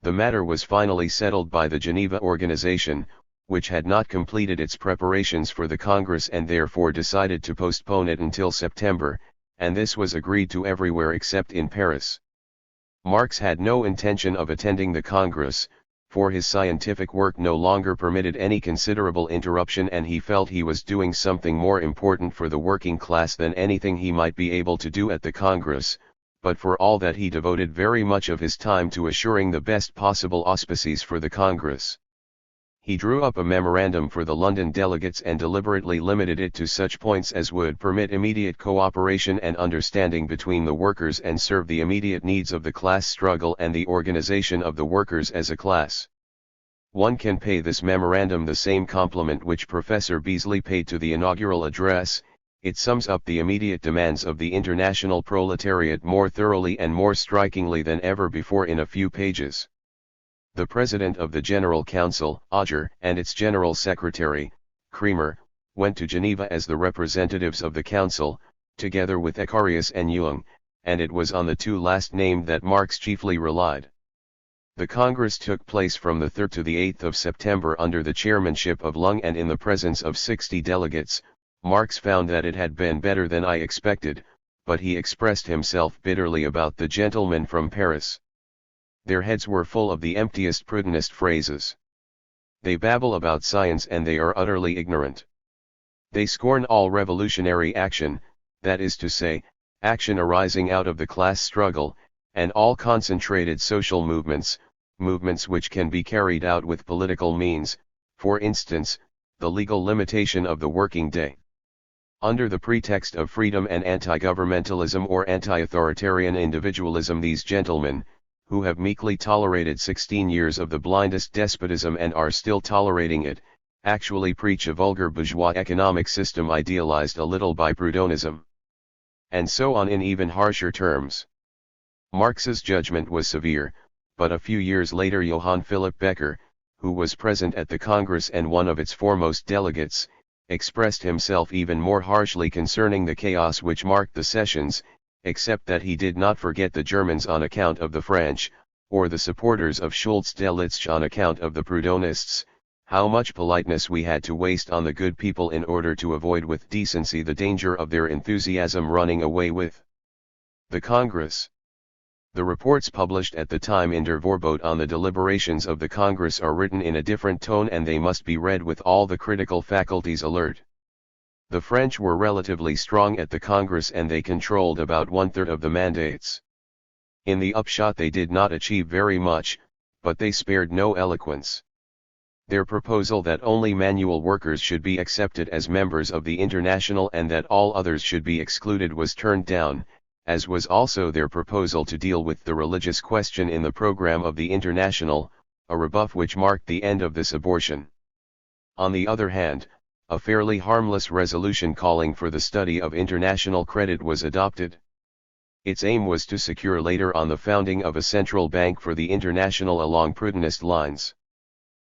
The matter was finally settled by the Geneva Organization, which had not completed its preparations for the Congress and therefore decided to postpone it until September, and this was agreed to everywhere except in Paris. Marx had no intention of attending the Congress, for his scientific work no longer permitted any considerable interruption, and he felt he was doing something more important for the working class than anything he might be able to do at the Congress, but for all that he devoted very much of his time to assuring the best possible auspices for the Congress. He drew up a memorandum for the London delegates and deliberately limited it to such points as would permit immediate cooperation and understanding between the workers and serve the immediate needs of the class struggle and the organization of the workers as a class. One can pay this memorandum the same compliment which Professor Beazley paid to the inaugural address. It sums up the immediate demands of the international proletariat more thoroughly and more strikingly than ever before in a few pages. The President of the General Council, Auger, and its General Secretary, Kremer, went to Geneva as the representatives of the Council, together with Icarius and Jung, and it was on the two last named that Marx chiefly relied. The Congress took place from the 3rd to the 8th of September under the chairmanship of Lung, and in the presence of 60 delegates. Marx found that it had been better than I expected, but he expressed himself bitterly about the gentlemen from Paris. Their heads were full of the emptiest Proudhonist phrases. They babble about science and they are utterly ignorant. They scorn all revolutionary action, that is to say, action arising out of the class struggle, and all concentrated social movements, movements which can be carried out with political means, for instance, the legal limitation of the working day. Under the pretext of freedom and anti-governmentalism or anti-authoritarian individualism, these gentlemen, who have meekly tolerated 16 years of the blindest despotism and are still tolerating it, actually preach a vulgar bourgeois economic system idealized a little by Proudhonism. And so on in even harsher terms. Marx's judgment was severe, but a few years later Johann Philipp Becker, who was present at the Congress and one of its foremost delegates, expressed himself even more harshly concerning the chaos which marked the sessions, except that he did not forget the Germans on account of the French, or the supporters of Schulz-Delitzsch on account of the Proudhonists. How much politeness we had to waste on the good people in order to avoid with decency the danger of their enthusiasm running away with the Congress. The reports published at the time in Der Vorbote on the deliberations of the Congress are written in a different tone, and they must be read with all the critical faculties alert. The French were relatively strong at the Congress and they controlled about 1/3 of the mandates. In the upshot they did not achieve very much, but they spared no eloquence. Their proposal that only manual workers should be accepted as members of the International and that all others should be excluded was turned down, as was also their proposal to deal with the religious question in the program of the International, a rebuff which marked the end of this abortion. On the other hand, a fairly harmless resolution calling for the study of international credit was adopted. Its aim was to secure later on the founding of a central bank for the International along Proudhonist lines.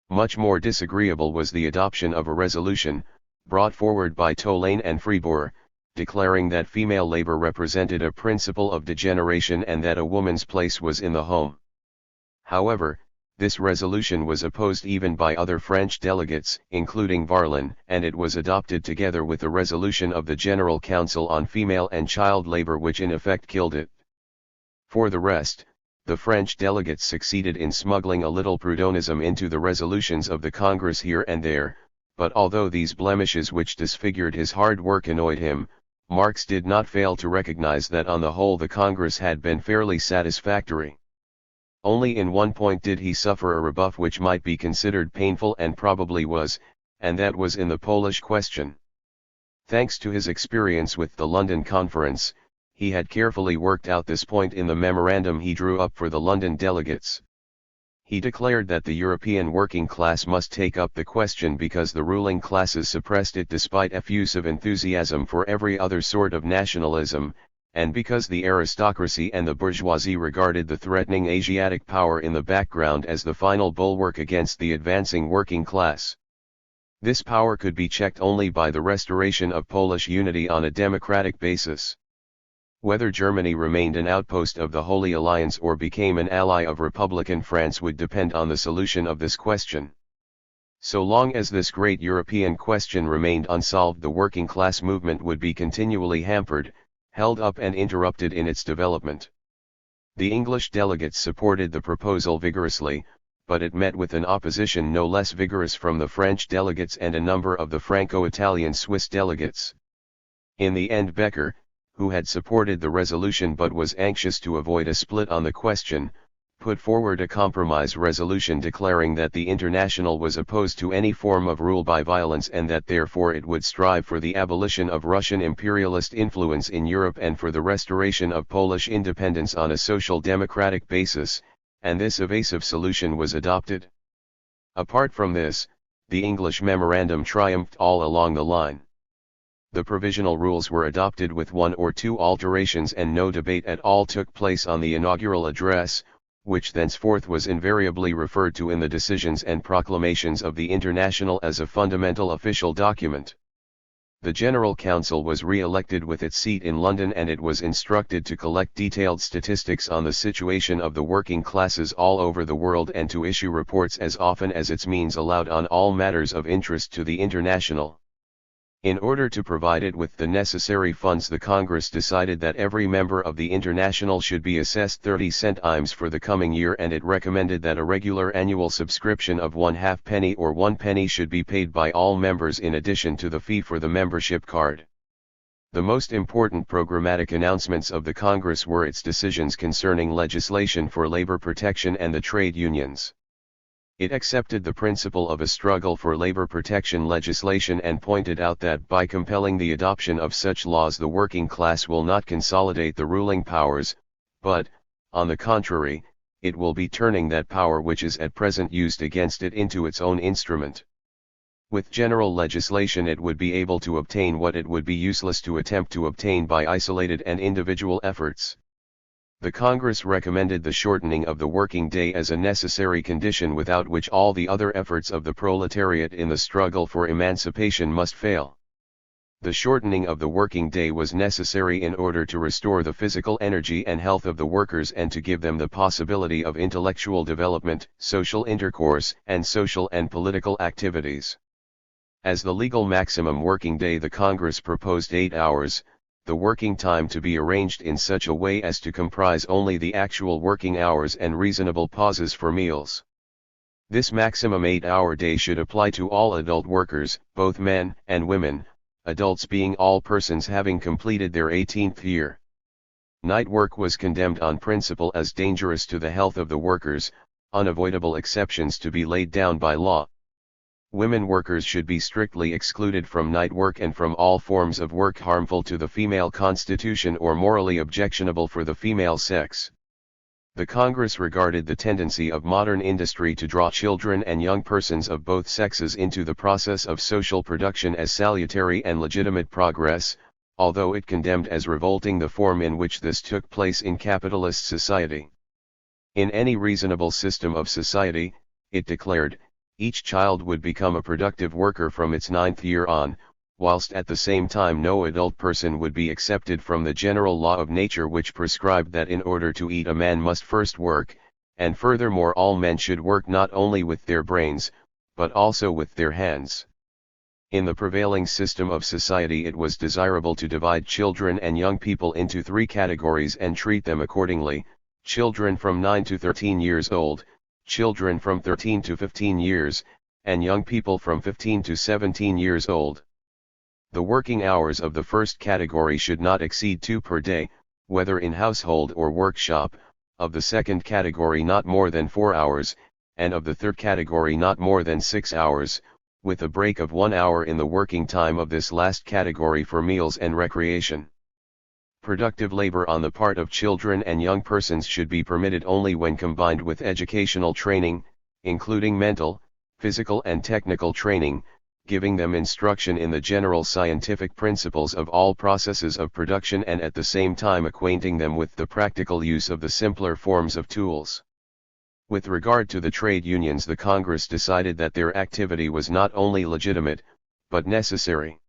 Much more disagreeable was the adoption of a resolution, brought forward by Tolaine and Fribourg, declaring that female labor represented a principle of degeneration and that a woman's place was in the home. However, this resolution was opposed even by other French delegates, including Varlin, and it was adopted together with a resolution of the General Council on female and child labor which in effect killed it. For the rest, the French delegates succeeded in smuggling a little Proudhonism into the resolutions of the Congress here and there, but although these blemishes which disfigured his hard work annoyed him, Marx did not fail to recognize that on the whole the Congress had been fairly satisfactory. Only in one point did he suffer a rebuff which might be considered painful and probably was, and that was in the Polish question. Thanks to his experience with the London Conference, he had carefully worked out this point in the memorandum he drew up for the London delegates. He declared that the European working class must take up the question because the ruling classes suppressed it despite effusive enthusiasm for every other sort of nationalism, and because the aristocracy and the bourgeoisie regarded the threatening Asiatic power in the background as the final bulwark against the advancing working class. This power could be checked only by the restoration of Polish unity on a democratic basis. Whether Germany remained an outpost of the Holy Alliance or became an ally of Republican France would depend on the solution of this question. So long as this great European question remained unsolved, the working class movement would be continually hampered, held up and interrupted in its development. The English delegates supported the proposal vigorously, but it met with an opposition no less vigorous from the French delegates and a number of the Franco-Italian Swiss delegates. In the end Becker, who had supported the resolution but was anxious to avoid a split on the question, put forward a compromise resolution declaring that the International was opposed to any form of rule by violence and that therefore it would strive for the abolition of Russian imperialist influence in Europe and for the restoration of Polish independence on a social democratic basis, and this evasive solution was adopted. Apart from this, the English memorandum triumphed all along the line. The provisional rules were adopted with one or two alterations and no debate at all took place on the inaugural address, which thenceforth was invariably referred to in the decisions and proclamations of the International as a fundamental official document. The General Council was re-elected with its seat in London and it was instructed to collect detailed statistics on the situation of the working classes all over the world and to issue reports as often as its means allowed on all matters of interest to the International. In order to provide it with the necessary funds, the Congress decided that every member of the International should be assessed 30 centimes for the coming year, and it recommended that a regular annual subscription of 1/2 penny or 1 penny should be paid by all members in addition to the fee for the membership card. The most important programmatic announcements of the Congress were its decisions concerning legislation for labor protection and the trade unions. It accepted the principle of a struggle for labor protection legislation and pointed out that by compelling the adoption of such laws the working class will not consolidate the ruling powers, but, on the contrary, it will be turning that power which is at present used against it into its own instrument. With general legislation it would be able to obtain what it would be useless to attempt to obtain by isolated and individual efforts. The Congress recommended the shortening of the working day as a necessary condition without which all the other efforts of the proletariat in the struggle for emancipation must fail. The shortening of the working day was necessary in order to restore the physical energy and health of the workers and to give them the possibility of intellectual development, social intercourse, and social and political activities. As the legal maximum working day, the Congress proposed 8 hours, the working time to be arranged in such a way as to comprise only the actual working hours and reasonable pauses for meals. This maximum 8-hour day should apply to all adult workers, both men and women, adults being all persons having completed their 18th year. Night work was condemned on principle as dangerous to the health of the workers, unavoidable exceptions to be laid down by law. Women workers should be strictly excluded from night work and from all forms of work harmful to the female constitution or morally objectionable for the female sex. The Congress regarded the tendency of modern industry to draw children and young persons of both sexes into the process of social production as salutary and legitimate progress, although it condemned as revolting the form in which this took place in capitalist society. In any reasonable system of society, it declared, each child would become a productive worker from its 9th year on, whilst at the same time no adult person would be excepted from the general law of nature which prescribed that in order to eat a man must first work, and furthermore all men should work not only with their brains, but also with their hands. In the prevailing system of society it was desirable to divide children and young people into 3 categories and treat them accordingly: children from 9 to 13 years old, children from 13 to 15 years, and young people from 15 to 17 years old. The working hours of the first category should not exceed 2 per day, whether in household or workshop, of the second category not more than 4 hours, and of the third category not more than 6 hours, with a break of 1 hour in the working time of this last category for meals and recreation. Productive labor on the part of children and young persons should be permitted only when combined with educational training, including mental, physical and technical training, giving them instruction in the general scientific principles of all processes of production and at the same time acquainting them with the practical use of the simpler forms of tools. With regard to the trade unions, the Congress decided that their activity was not only legitimate, but necessary.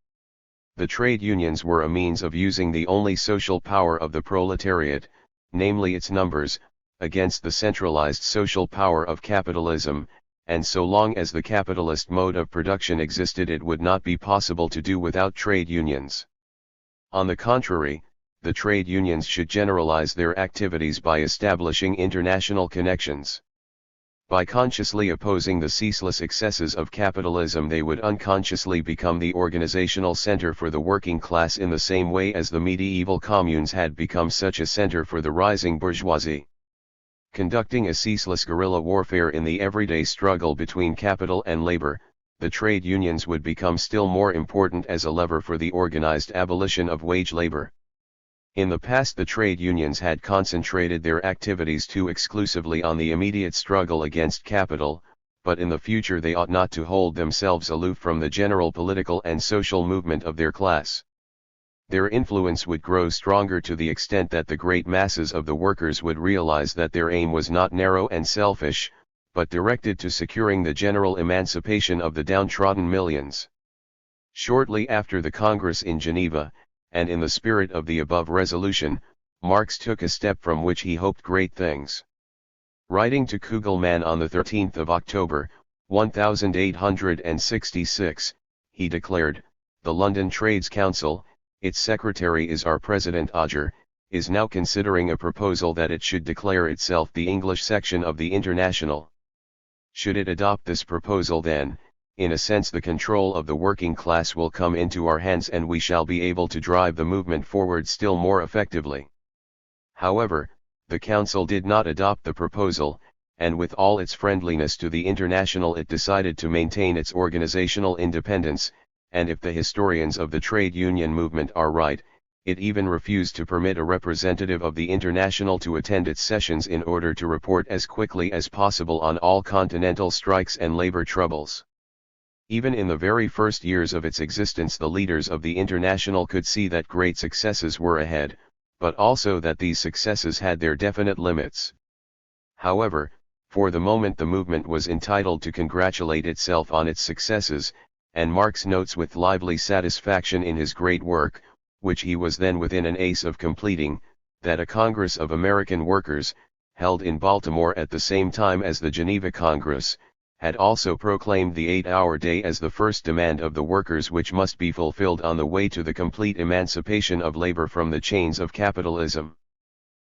The trade unions were a means of using the only social power of the proletariat, namely its numbers, against the centralized social power of capitalism, and so long as the capitalist mode of production existed it would not be possible to do without trade unions. On the contrary, the trade unions should generalize their activities by establishing international connections. By consciously opposing the ceaseless excesses of capitalism they would unconsciously become the organizational center for the working class in the same way as the medieval communes had become such a center for the rising bourgeoisie. Conducting a ceaseless guerrilla warfare in the everyday struggle between capital and labor, the trade unions would become still more important as a lever for the organized abolition of wage labor. In the past the trade unions had concentrated their activities too exclusively on the immediate struggle against capital, but in the future they ought not to hold themselves aloof from the general political and social movement of their class. Their influence would grow stronger to the extent that the great masses of the workers would realize that their aim was not narrow and selfish, but directed to securing the general emancipation of the downtrodden millions. Shortly after the Congress in Geneva, and in the spirit of the above resolution, Marx took a step from which he hoped great things. Writing to Kugelmann on the 13th of October, 1866, he declared, "The London Trades Council, its secretary is our President Auger, is now considering a proposal that it should declare itself the English section of the International. Should it adopt this proposal then, in a sense the control of the working class will come into our hands and we shall be able to drive the movement forward still more effectively." However, the Council did not adopt the proposal, and with all its friendliness to the International it decided to maintain its organizational independence, and if the historians of the trade union movement are right, it even refused to permit a representative of the International to attend its sessions in order to report as quickly as possible on all continental strikes and labor troubles. Even in the very first years of its existence the leaders of the International could see that great successes were ahead, but also that these successes had their definite limits. However, for the moment the movement was entitled to congratulate itself on its successes, and Marx notes with lively satisfaction in his great work, which he was then within an ace of completing, that a Congress of American workers, held in Baltimore at the same time as the Geneva Congress, had also proclaimed the 8-hour day as the first demand of the workers which must be fulfilled on the way to the complete emancipation of labor from the chains of capitalism.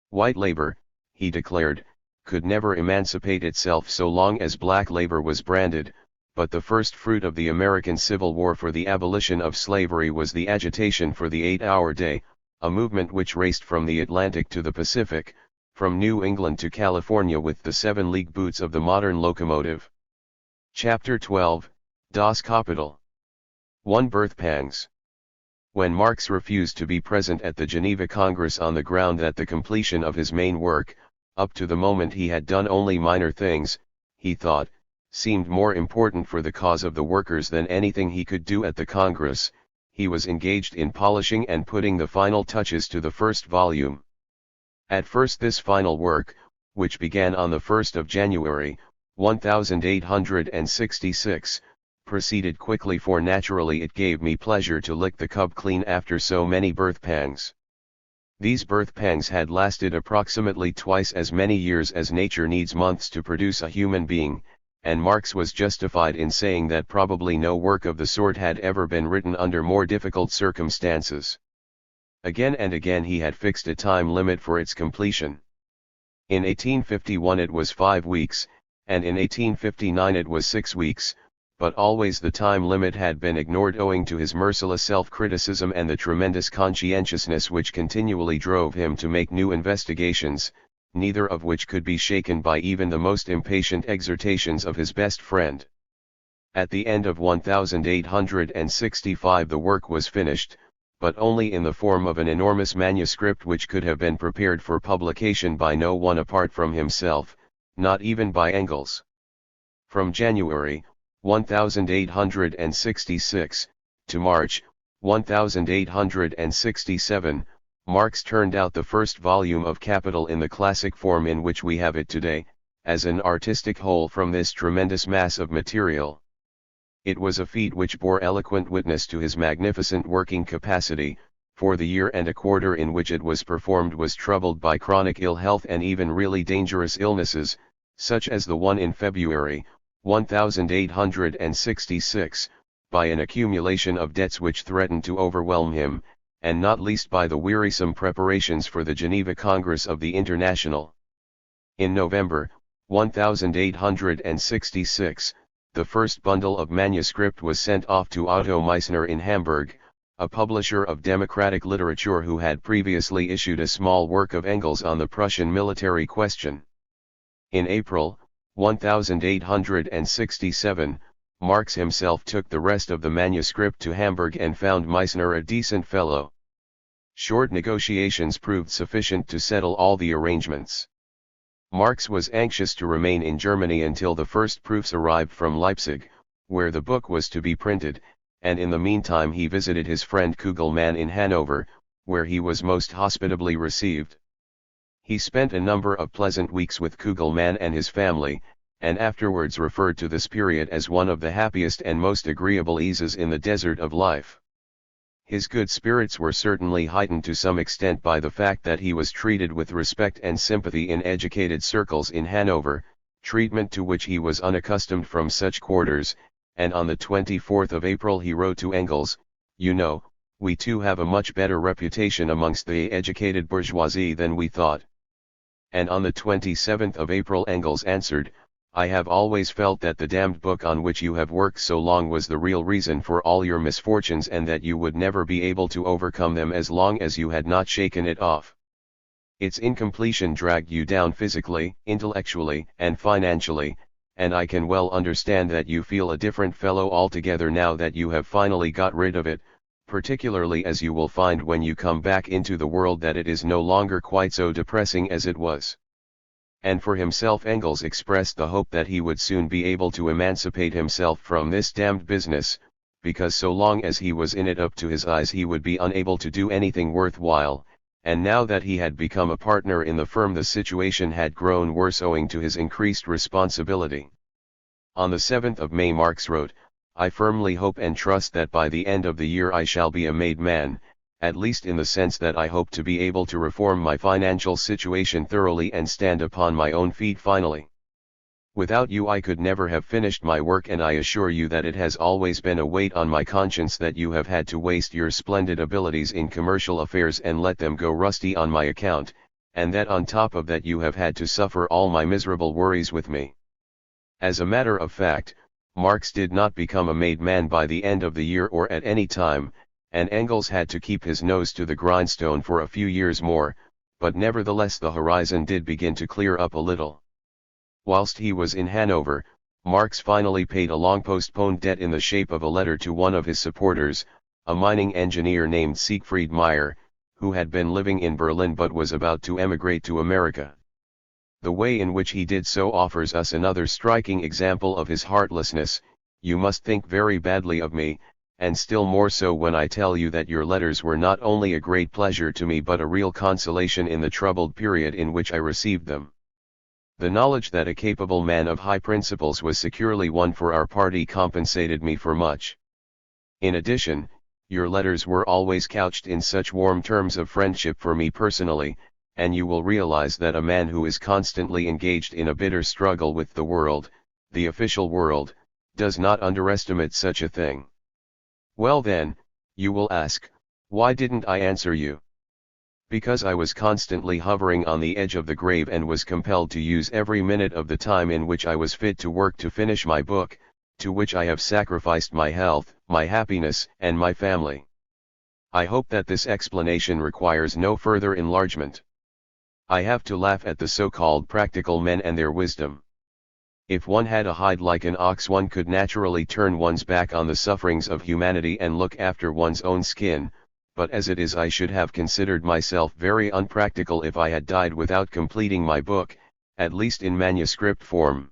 White labor, he declared, could never emancipate itself so long as black labor was branded, but the first fruit of the American Civil War for the abolition of slavery was the agitation for the 8-hour day, a movement which raced from the Atlantic to the Pacific, from New England to California with the 7-league boots of the modern locomotive. Chapter 12, Das Kapital. 1. Birth pangs. When Marx refused to be present at the Geneva Congress on the ground that the completion of his main work, up to the moment he had done only minor things, he thought, seemed more important for the cause of the workers than anything he could do at the Congress, he was engaged in polishing and putting the final touches to the first volume. At first this final work, which began on the 1st of January, 1866, proceeded quickly, for naturally it gave me pleasure to lick the cub clean after so many birth pangs. These birth pangs had lasted approximately twice as many years as nature needs months to produce a human being, and Marx was justified in saying that probably no work of the sort had ever been written under more difficult circumstances. Again and again he had fixed a time limit for its completion. In 1851 it was 5 weeks, and in 1859 it was 6 weeks, but always the time limit had been ignored owing to his merciless self-criticism and the tremendous conscientiousness which continually drove him to make new investigations, neither of which could be shaken by even the most impatient exhortations of his best friend. At the end of 1865 the work was finished, but only in the form of an enormous manuscript which could have been prepared for publication by no one apart from himself, not even by Engels. From January 1866 to March 1867, Marx turned out the first volume of Capital in the classic form in which we have it today, as an artistic whole from this tremendous mass of material. It was a feat which bore eloquent witness to his magnificent working capacity, for the year and a quarter in which it was performed was troubled by chronic ill health and even really dangerous illnesses, such as the one in February 1866, by an accumulation of debts which threatened to overwhelm him, and not least by the wearisome preparations for the Geneva Congress of the International. In November 1866, the first bundle of manuscript was sent off to Otto Meissner in Hamburg, a publisher of democratic literature who had previously issued a small work of Engels on the Prussian military question. In April 1867, Marx himself took the rest of the manuscript to Hamburg and found Meissner a decent fellow. Short negotiations proved sufficient to settle all the arrangements. Marx was anxious to remain in Germany until the first proofs arrived from Leipzig, where the book was to be printed, and in the meantime he visited his friend Kugelmann in Hanover, where he was most hospitably received. He spent a number of pleasant weeks with Kugelmann and his family, and afterwards referred to this period as one of the happiest and most agreeable eases in the desert of life. His good spirits were certainly heightened to some extent by the fact that he was treated with respect and sympathy in educated circles in Hanover, treatment to which he was unaccustomed from such quarters, and on the 24th of April he wrote to Engels, "You know, we too have a much better reputation amongst the educated bourgeoisie than we thought." And on the 27th of April Engels answered, "I have always felt that the damned book on which you have worked so long was the real reason for all your misfortunes and that you would never be able to overcome them as long as you had not shaken it off. Its incompletion dragged you down physically, intellectually, and financially, and I can well understand that you feel a different fellow altogether now that you have finally got rid of it, particularly as you will find when you come back into the world that it is no longer quite so depressing as it was." And for himself Engels expressed the hope that he would soon be able to emancipate himself from this damned business, because so long as he was in it up to his eyes he would be unable to do anything worthwhile, and now that he had become a partner in the firm the situation had grown worse owing to his increased responsibility. On the 7th of May Marx wrote, "I firmly hope and trust that by the end of the year I shall be a made man, at least in the sense that I hope to be able to reform my financial situation thoroughly and stand upon my own feet finally. Without you I could never have finished my work, and I assure you that it has always been a weight on my conscience that you have had to waste your splendid abilities in commercial affairs and let them go rusty on my account, and that on top of that you have had to suffer all my miserable worries with me." As a matter of fact, Marx did not become a made man by the end of the year or at any time, and Engels had to keep his nose to the grindstone for a few years more, but nevertheless the horizon did begin to clear up a little. Whilst he was in Hanover, Marx finally paid a long-postponed debt in the shape of a letter to one of his supporters, a mining engineer named Siegfried Meyer, who had been living in Berlin but was about to emigrate to America. The way in which he did so offers us another striking example of his heartlessness. "You must think very badly of me, and still more so when I tell you that your letters were not only a great pleasure to me but a real consolation in the troubled period in which I received them. The knowledge that a capable man of high principles was securely won for our party compensated me for much. In addition, your letters were always couched in such warm terms of friendship for me personally, and you will realize that a man who is constantly engaged in a bitter struggle with the world, the official world, does not underestimate such a thing. Well then, you will ask, why didn't I answer you? Because I was constantly hovering on the edge of the grave and was compelled to use every minute of the time in which I was fit to work to finish my book, to which I have sacrificed my health, my happiness, and my family. I hope that this explanation requires no further enlargement. I have to laugh at the so-called practical men and their wisdom. If one had a hide like an ox, one could naturally turn one's back on the sufferings of humanity and look after one's own skin, but as it is, I should have considered myself very unpractical if I had died without completing my book, at least in manuscript form.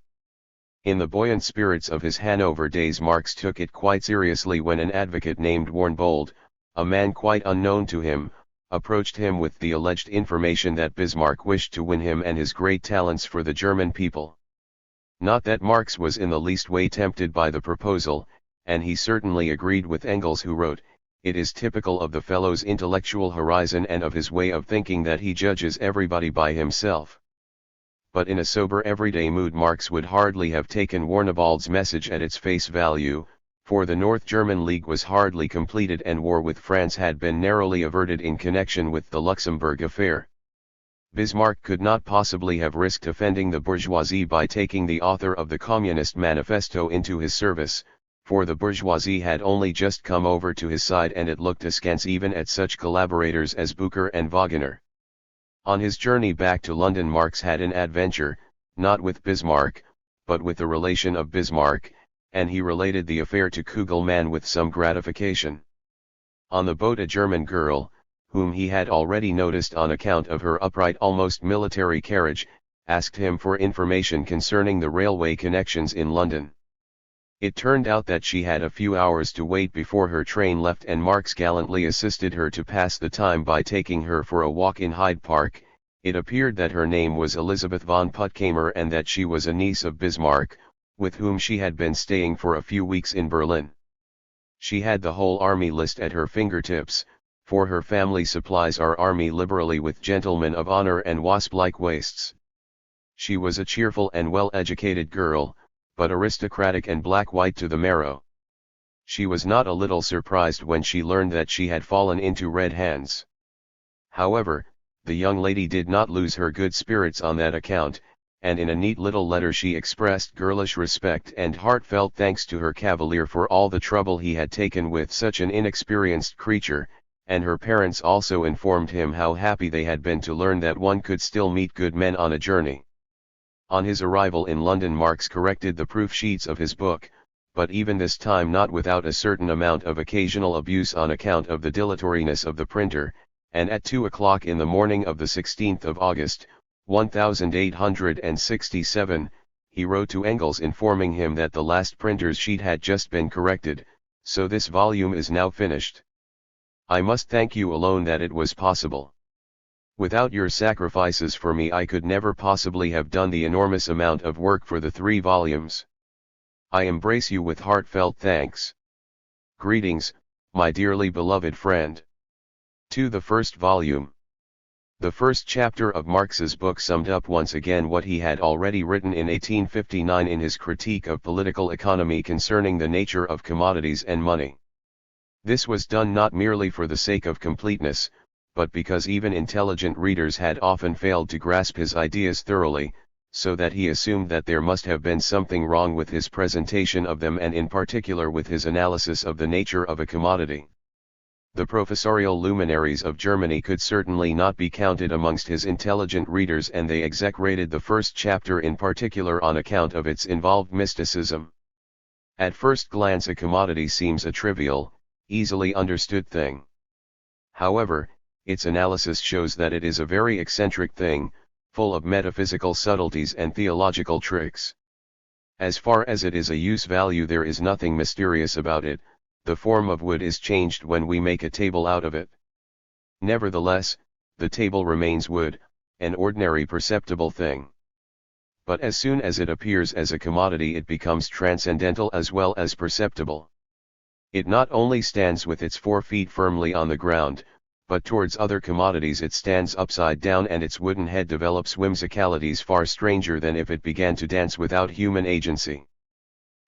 In the buoyant spirits of his Hanover days, Marx took it quite seriously when an advocate named Warnbold, a man quite unknown to him, approached him with the alleged information that Bismarck wished to win him and his great talents for the German people. Not that Marx was in the least way tempted by the proposal, and he certainly agreed with Engels, who wrote, "It is typical of the fellow's intellectual horizon and of his way of thinking that he judges everybody by himself." But in a sober everyday mood, Marx would hardly have taken Warnebold's message at its face value, for the North German League was hardly completed and war with France had been narrowly averted in connection with the Luxembourg affair. Bismarck could not possibly have risked offending the bourgeoisie by taking the author of the Communist Manifesto into his service, for the bourgeoisie had only just come over to his side and it looked askance even at such collaborators as Bucher and Wagner. On his journey back to London, Marx had an adventure, not with Bismarck, but with a relation of Bismarck, and he related the affair to Kugelmann with some gratification. On the boat a German girl, whom he had already noticed on account of her upright, almost military carriage, asked him for information concerning the railway connections in London. It turned out that she had a few hours to wait before her train left, and Marx gallantly assisted her to pass the time by taking her for a walk in Hyde Park. It appeared that her name was Elizabeth von Puttkamer and that she was a niece of Bismarck, with whom she had been staying for a few weeks in Berlin. She had the whole army list at her fingertips, for her family supplies our army liberally with gentlemen of honor and wasp-like waists. She was a cheerful and well-educated girl, but aristocratic and black-white to the marrow. She was not a little surprised when she learned that she had fallen into red hands. However, the young lady did not lose her good spirits on that account, and in a neat little letter she expressed girlish respect and heartfelt thanks to her cavalier for all the trouble he had taken with such an inexperienced creature, and her parents also informed him how happy they had been to learn that one could still meet good men on a journey. On his arrival in London, Marx corrected the proof sheets of his book, but even this time not without a certain amount of occasional abuse on account of the dilatoriness of the printer, and at 2 o'clock in the morning of the 16th of August, 1867, he wrote to Engels informing him that the last printer's sheet had just been corrected, so this volume is now finished. I must thank you alone that it was possible. Without your sacrifices for me I could never possibly have done the enormous amount of work for the 3 volumes. I embrace you with heartfelt thanks. Greetings, my dearly beloved friend. To the first volume. The first chapter of Marx's book summed up once again what he had already written in 1859 in his critique of political economy concerning the nature of commodities and money. This was done not merely for the sake of completeness, but because even intelligent readers had often failed to grasp his ideas thoroughly, so that he assumed that there must have been something wrong with his presentation of them and in particular with his analysis of the nature of a commodity. The professorial luminaries of Germany could certainly not be counted amongst his intelligent readers, and they execrated the first chapter in particular on account of its involved mysticism. At first glance a commodity seems a trivial, easily understood thing. However, its analysis shows that it is a very eccentric thing, full of metaphysical subtleties and theological tricks. As far as it is a use value, there is nothing mysterious about it. The form of wood is changed when we make a table out of it. Nevertheless, the table remains wood, an ordinary perceptible thing. But as soon as it appears as a commodity it becomes transcendental as well as perceptible. It not only stands with its 4 feet firmly on the ground, but towards other commodities it stands upside down and its wooden head develops whimsicalities far stranger than if it began to dance without human agency.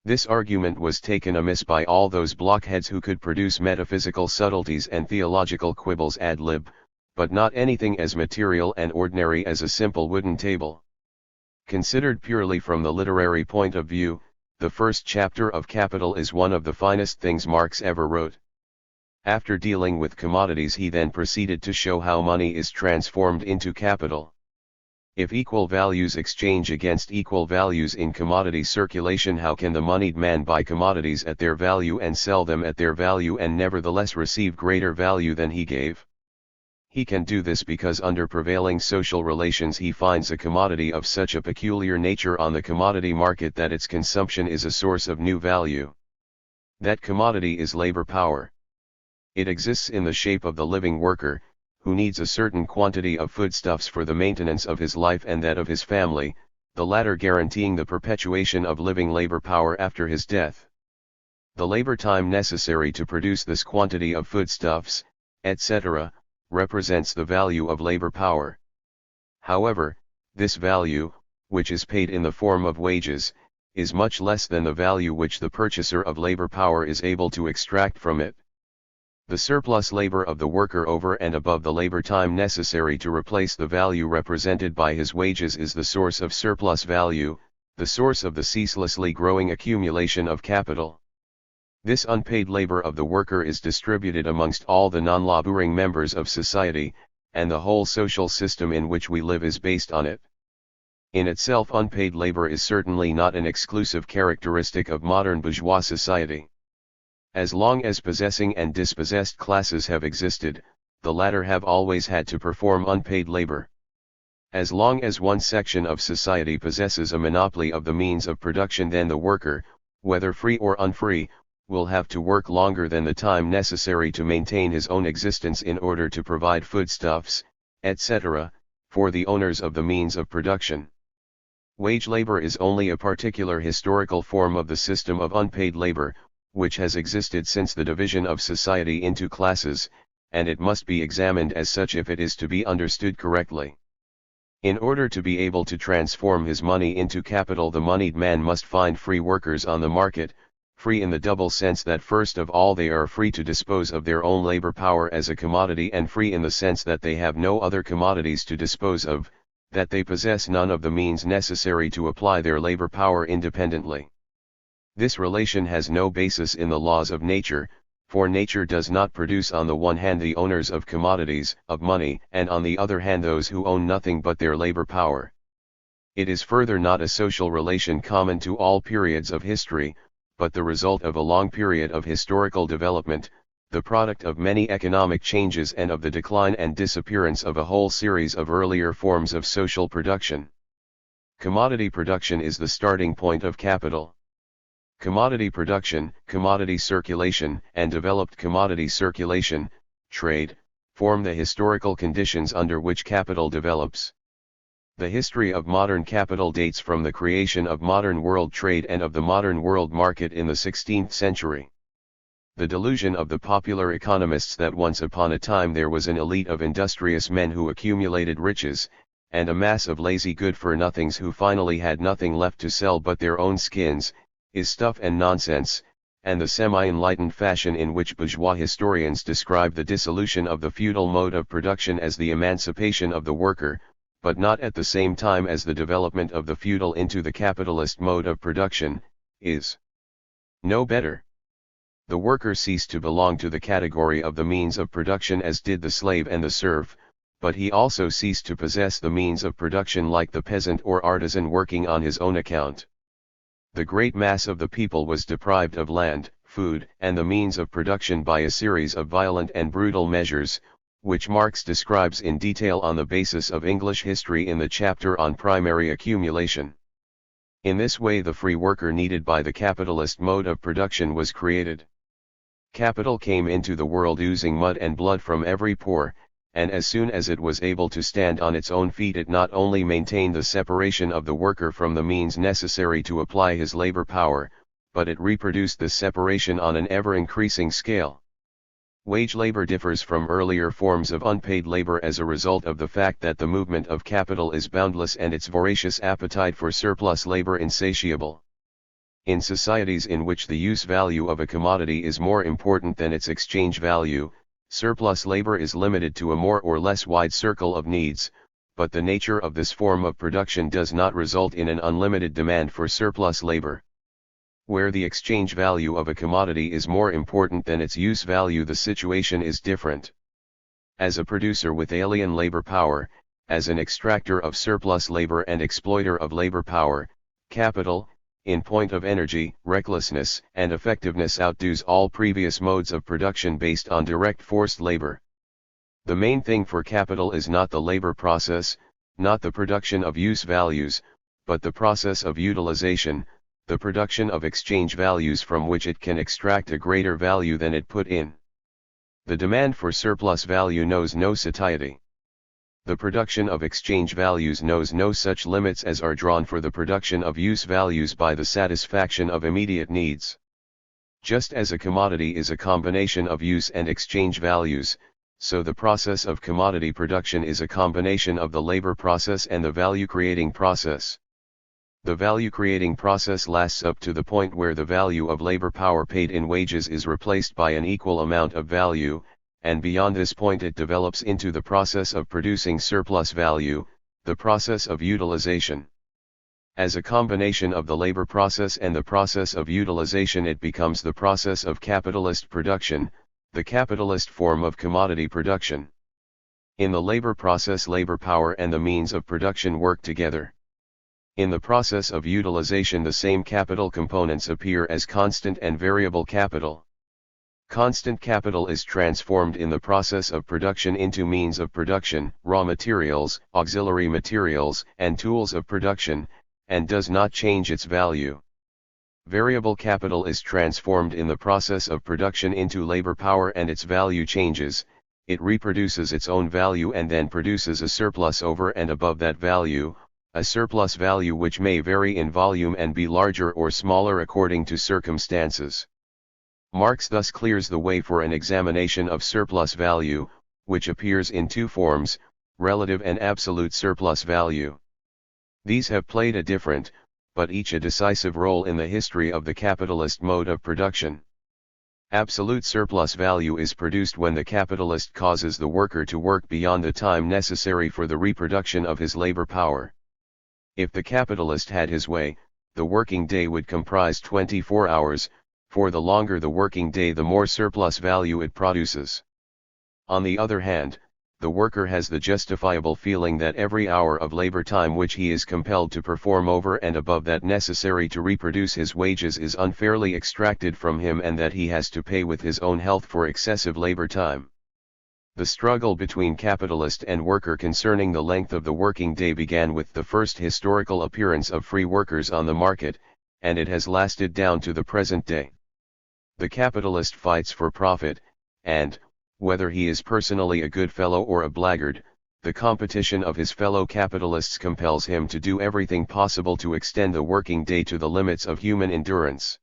This argument was taken amiss by all those blockheads who could produce metaphysical subtleties and theological quibbles ad lib, but not anything as material and ordinary as a simple wooden table. Considered purely from the literary point of view, the first chapter of Capital is one of the finest things Marx ever wrote. After dealing with commodities he then proceeded to show how money is transformed into capital. If equal values exchange against equal values in commodity circulation, how can the moneyed man buy commodities at their value and sell them at their value and nevertheless receive greater value than he gave? He can do this because under prevailing social relations he finds a commodity of such a peculiar nature on the commodity market that its consumption is a source of new value. That commodity is labor power. It exists in the shape of the living worker, who needs a certain quantity of foodstuffs for the maintenance of his life and that of his family, the latter guaranteeing the perpetuation of living labor power after his death. The labor time necessary to produce this quantity of foodstuffs, etc., represents the value of labor power. However, this value, which is paid in the form of wages, is much less than the value which the purchaser of labor power is able to extract from it. The surplus labor of the worker over and above the labor time necessary to replace the value represented by his wages is the source of surplus value, the source of the ceaselessly growing accumulation of capital. This unpaid labor of the worker is distributed amongst all the non-laboring members of society, and the whole social system in which we live is based on it. In itself, unpaid labor is certainly not an exclusive characteristic of modern bourgeois society. As long as possessing and dispossessed classes have existed, the latter have always had to perform unpaid labor. As long as one section of society possesses a monopoly of the means of production, then the worker, whether free or unfree, will have to work longer than the time necessary to maintain his own existence in order to provide foodstuffs, etc., for the owners of the means of production. Wage labor is only a particular historical form of the system of unpaid labor, which has existed since the division of society into classes, and it must be examined as such if it is to be understood correctly. In order to be able to transform his money into capital, the moneyed man must find free workers on the market, free in the double sense that first of all they are free to dispose of their own labor power as a commodity, and free in the sense that they have no other commodities to dispose of, that they possess none of the means necessary to apply their labor power independently. This relation has no basis in the laws of nature, for nature does not produce on the one hand the owners of commodities, of money, and on the other hand those who own nothing but their labor power. It is further not a social relation common to all periods of history, but the result of a long period of historical development, the product of many economic changes and of the decline and disappearance of a whole series of earlier forms of social production. Commodity production is the starting point of capital. Commodity production, commodity circulation, and developed commodity circulation, trade, form the historical conditions under which capital develops. The history of modern capital dates from the creation of modern world trade and of the modern world market in the 16th century. The delusion of the popular economists that once upon a time there was an elite of industrious men who accumulated riches, and a mass of lazy good-for-nothings who finally had nothing left to sell but their own skins, is stuff and nonsense, and the semi-enlightened fashion in which bourgeois historians describe the dissolution of the feudal mode of production as the emancipation of the worker, but not at the same time as the development of the feudal into the capitalist mode of production, is no better. The worker ceased to belong to the category of the means of production as did the slave and the serf, but he also ceased to possess the means of production like the peasant or artisan working on his own account. The great mass of the people was deprived of land, food, and the means of production by a series of violent and brutal measures, which Marx describes in detail on the basis of English history in the chapter on primary accumulation. In this way the free worker needed by the capitalist mode of production was created. Capital came into the world oozing mud and blood from every pore, and as soon as it was able to stand on its own feet it not only maintained the separation of the worker from the means necessary to apply his labor power, but it reproduced this separation on an ever-increasing scale. Wage labor differs from earlier forms of unpaid labor as a result of the fact that the movement of capital is boundless and its voracious appetite for surplus labor insatiable. In societies in which the use value of a commodity is more important than its exchange value, surplus labor is limited to a more or less wide circle of needs, but the nature of this form of production does not result in an unlimited demand for surplus labor. Where the exchange value of a commodity is more important than its use value, the situation is different. As a producer with alien labor power, as an extractor of surplus labor and exploiter of labor power, capital, in point of energy, recklessness, and effectiveness outdoes all previous modes of production based on direct forced labor. The main thing for capital is not the labor process, not the production of use values, but the process of utilization, the production of exchange values from which it can extract a greater value than it put in. The demand for surplus value knows no satiety. The production of exchange values knows no such limits as are drawn for the production of use values by the satisfaction of immediate needs. Just as a commodity is a combination of use and exchange values, so the process of commodity production is a combination of the labor process and the value-creating process. The value-creating process lasts up to the point where the value of labor power paid in wages is replaced by an equal amount of value, and beyond this point it develops into the process of producing surplus value, the process of utilization. As a combination of the labor process and the process of utilization it becomes the process of capitalist production, the capitalist form of commodity production. In the labor process labor power and the means of production work together. In the process of utilization the same capital components appear as constant and variable capital. Constant capital is transformed in the process of production into means of production, raw materials, auxiliary materials, and tools of production, and does not change its value. Variable capital is transformed in the process of production into labor power and its value changes, it reproduces its own value and then produces a surplus over and above that value, a surplus value which may vary in volume and be larger or smaller according to circumstances. Marx thus clears the way for an examination of surplus value, which appears in two forms, relative and absolute surplus value. These have played a different, but each a decisive role in the history of the capitalist mode of production. Absolute surplus value is produced when the capitalist causes the worker to work beyond the time necessary for the reproduction of his labor power. If the capitalist had his way, the working day would comprise 24 hours, for the longer the working day the more surplus value it produces. On the other hand, the worker has the justifiable feeling that every hour of labor time which he is compelled to perform over and above that necessary to reproduce his wages is unfairly extracted from him and that he has to pay with his own health for excessive labor time. The struggle between capitalist and worker concerning the length of the working day began with the first historical appearance of free workers on the market, and it has lasted down to the present day. The capitalist fights for profit, and, whether he is personally a good fellow or a blackguard, the competition of his fellow capitalists compels him to do everything possible to extend the working day to the limits of human endurance.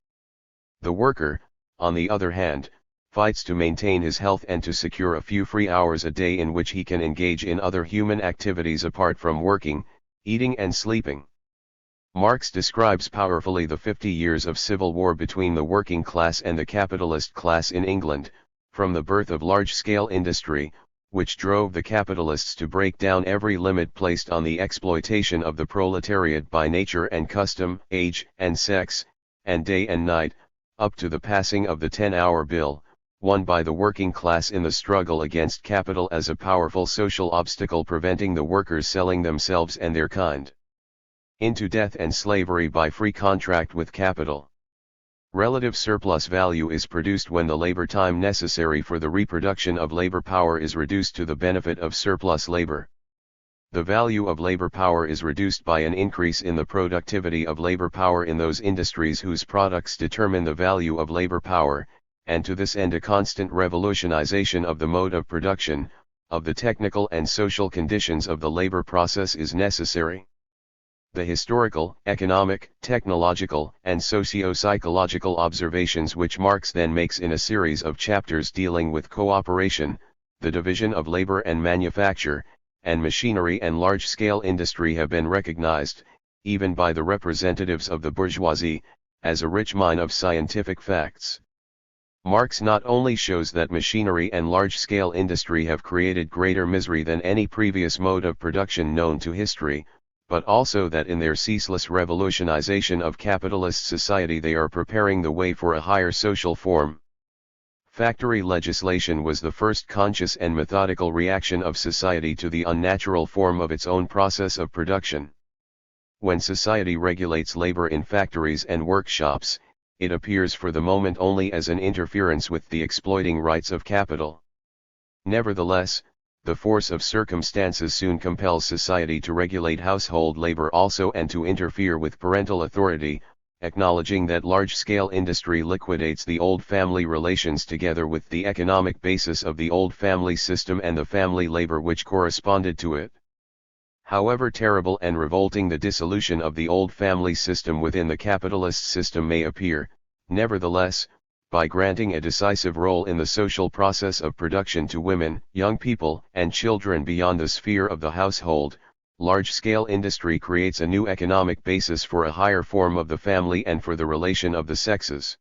The worker, on the other hand, fights to maintain his health and to secure a few free hours a day in which he can engage in other human activities apart from working, eating and sleeping. Marx describes powerfully the 50 years of civil war between the working class and the capitalist class in England, from the birth of large-scale industry, which drove the capitalists to break down every limit placed on the exploitation of the proletariat by nature and custom, age and sex, and day and night, up to the passing of the 10-hour bill, won by the working class in the struggle against capital as a powerful social obstacle preventing the workers selling themselves and their kind into death and slavery by free contract with capital. Relative surplus value is produced when the labor time necessary for the reproduction of labor power is reduced to the benefit of surplus labor. The value of labor power is reduced by an increase in the productivity of labor power in those industries whose products determine the value of labor power, and to this end a constant revolutionization of the mode of production, of the technical and social conditions of the labor process is necessary. The historical, economic, technological, and socio-psychological observations which Marx then makes in a series of chapters dealing with cooperation, the division of labor and manufacture, and machinery and large-scale industry have been recognized, even by the representatives of the bourgeoisie, as a rich mine of scientific facts. Marx not only shows that machinery and large-scale industry have created greater misery than any previous mode of production known to history, but also that in their ceaseless revolutionization of capitalist society they are preparing the way for a higher social form. Factory legislation was the first conscious and methodical reaction of society to the unnatural form of its own process of production. When society regulates labor in factories and workshops, it appears for the moment only as an interference with the exploiting rights of capital. Nevertheless, the force of circumstances soon compels society to regulate household labor also and to interfere with parental authority, acknowledging that large-scale industry liquidates the old family relations together with the economic basis of the old family system and the family labor which corresponded to it. However terrible and revolting the dissolution of the old family system within the capitalist system may appear, nevertheless, by granting a decisive role in the social process of production to women, young people, and children beyond the sphere of the household, large-scale industry creates a new economic basis for a higher form of the family and for the relation of the sexes.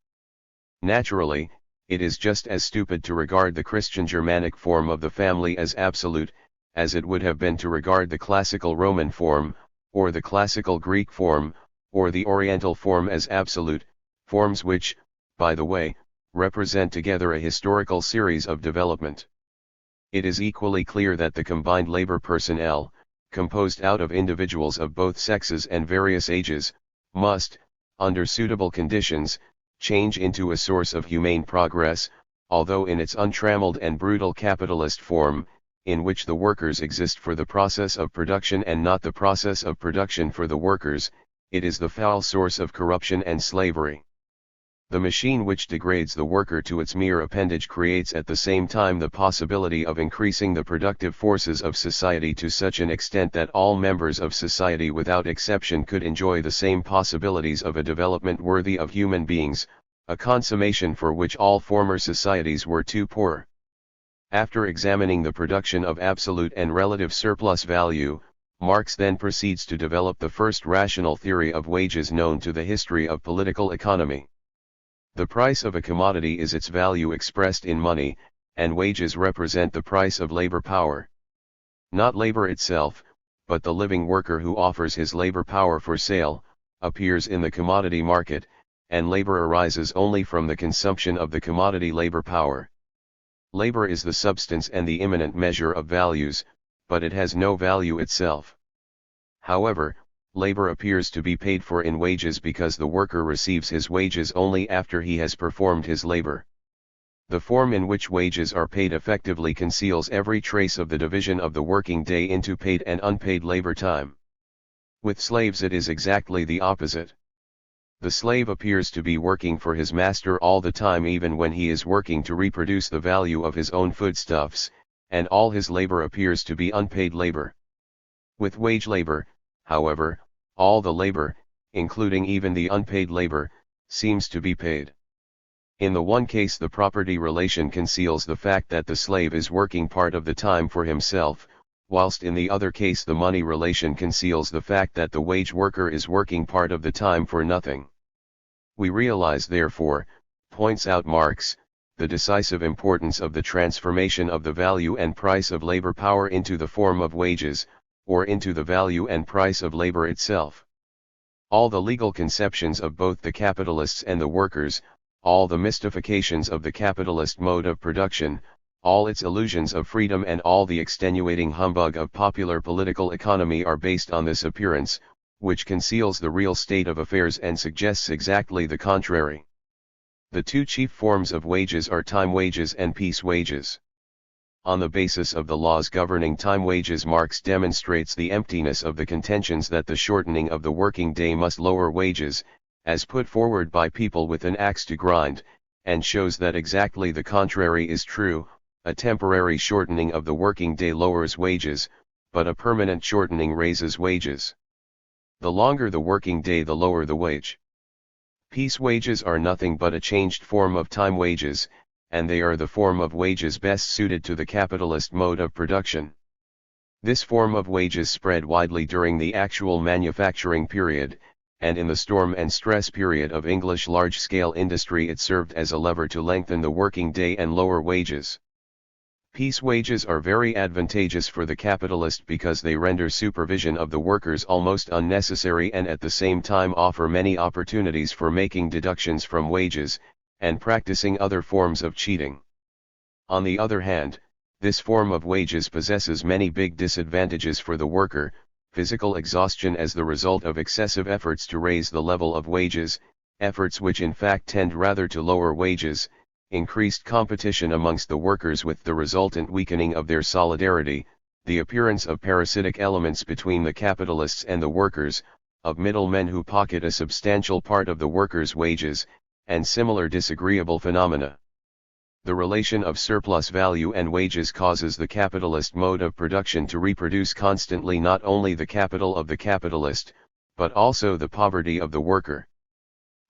Naturally, it is just as stupid to regard the Christian Germanic form of the family as absolute, as it would have been to regard the classical Roman form, or the classical Greek form, or the Oriental form as absolute, forms which, by the way, represent together a historical series of development. It is equally clear that the combined labor personnel, composed out of individuals of both sexes and various ages, must, under suitable conditions, change into a source of humane progress, although in its untrammeled and brutal capitalist form, in which the workers exist for the process of production and not the process of production for the workers, it is the foul source of corruption and slavery. The machine which degrades the worker to its mere appendage creates at the same time the possibility of increasing the productive forces of society to such an extent that all members of society without exception could enjoy the same possibilities of a development worthy of human beings, a consummation for which all former societies were too poor. After examining the production of absolute and relative surplus value, Marx then proceeds to develop the first rational theory of wages known to the history of political economy. The price of a commodity is its value expressed in money, and wages represent the price of labor power. Not labor itself, but the living worker who offers his labor power for sale, appears in the commodity market, and labor arises only from the consumption of the commodity labor power. Labor is the substance and the immanent measure of values, but it has no value itself. However, labor appears to be paid for in wages because the worker receives his wages only after he has performed his labor. The form in which wages are paid effectively conceals every trace of the division of the working day into paid and unpaid labor time. With slaves it is exactly the opposite. The slave appears to be working for his master all the time even when he is working to reproduce the value of his own foodstuffs, and all his labor appears to be unpaid labor. With wage labor, however, all the labor, including even the unpaid labor, seems to be paid. In the one case the property relation conceals the fact that the slave is working part of the time for himself, whilst in the other case the money relation conceals the fact that the wage worker is working part of the time for nothing. We realize therefore, points out Marx, the decisive importance of the transformation of the value and price of labor power into the form of wages, or into the value and price of labor itself. All the legal conceptions of both the capitalists and the workers, all the mystifications of the capitalist mode of production, all its illusions of freedom and all the extenuating humbug of popular political economy are based on this appearance, which conceals the real state of affairs and suggests exactly the contrary. The two chief forms of wages are time wages and piece wages. On the basis of the laws governing time wages, Marx demonstrates the emptiness of the contentions that the shortening of the working day must lower wages, as put forward by people with an axe to grind, and shows that exactly the contrary is true, A temporary shortening of the working day lowers wages, but a permanent shortening raises wages. The longer the working day, the lower the wage. Piece wages are nothing but a changed form of time wages, and they are the form of wages best suited to the capitalist mode of production. This form of wages spread widely during the actual manufacturing period, and in the storm and stress period of English large-scale industry it served as a lever to lengthen the working day and lower wages. Piece wages are very advantageous for the capitalist because they render supervision of the workers almost unnecessary and at the same time offer many opportunities for making deductions from wages, and practicing other forms of cheating. On the other hand, this form of wages possesses many big disadvantages for the worker: physical exhaustion as the result of excessive efforts to raise the level of wages, efforts which in fact tend rather to lower wages, increased competition amongst the workers with the resultant weakening of their solidarity, the appearance of parasitic elements between the capitalists and the workers, of middlemen who pocket a substantial part of the workers' wages, and similar disagreeable phenomena. The relation of surplus value and wages causes the capitalist mode of production to reproduce constantly not only the capital of the capitalist, but also the poverty of the worker.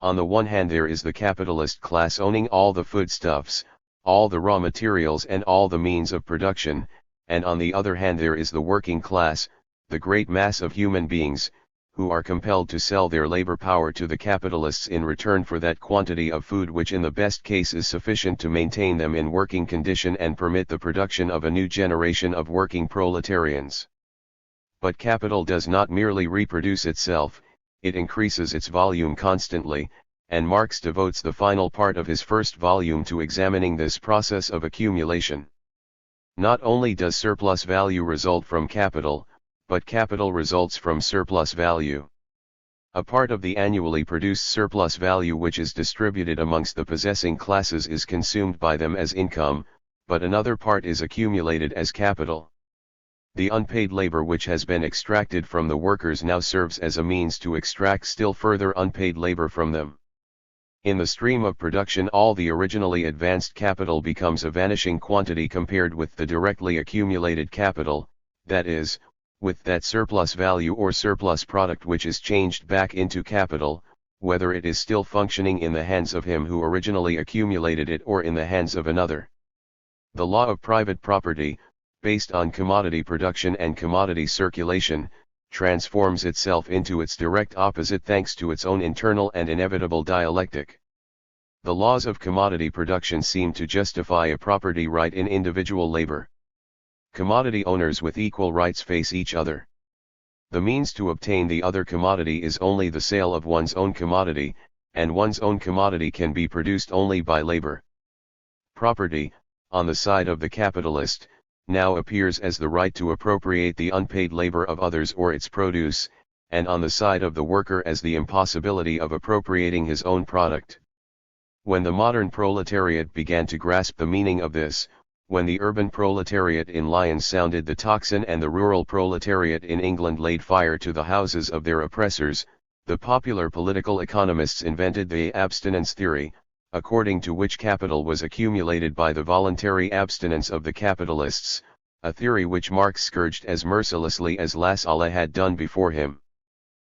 On the one hand there is the capitalist class owning all the foodstuffs, all the raw materials and all the means of production, and on the other hand there is the working class, the great mass of human beings, who are compelled to sell their labor power to the capitalists in return for that quantity of food which in the best case is sufficient to maintain them in working condition and permit the production of a new generation of working proletarians. But capital does not merely reproduce itself, it increases its volume constantly, and Marx devotes the final part of his first volume to examining this process of accumulation. Not only does surplus value result from capital, but capital results from surplus value. A part of the annually produced surplus value which is distributed amongst the possessing classes is consumed by them as income, but another part is accumulated as capital. The unpaid labor which has been extracted from the workers now serves as a means to extract still further unpaid labor from them. In the stream of production all the originally advanced capital becomes a vanishing quantity compared with the directly accumulated capital, that is, with that surplus value or surplus product which is changed back into capital, whether it is still functioning in the hands of him who originally accumulated it or in the hands of another. The law of private property, based on commodity production and commodity circulation, transforms itself into its direct opposite thanks to its own internal and inevitable dialectic. The laws of commodity production seem to justify a property right in individual labor. Commodity owners with equal rights face each other. The means to obtain the other commodity is only the sale of one's own commodity, and one's own commodity can be produced only by labor. Property, on the side of the capitalist, now appears as the right to appropriate the unpaid labor of others or its produce, and on the side of the worker as the impossibility of appropriating his own product. When the modern proletariat began to grasp the meaning of this, when the urban proletariat in Lyons sounded the tocsin and the rural proletariat in England laid fire to the houses of their oppressors, the popular political economists invented the abstinence theory, according to which capital was accumulated by the voluntary abstinence of the capitalists, a theory which Marx scourged as mercilessly as Lassalle had done before him.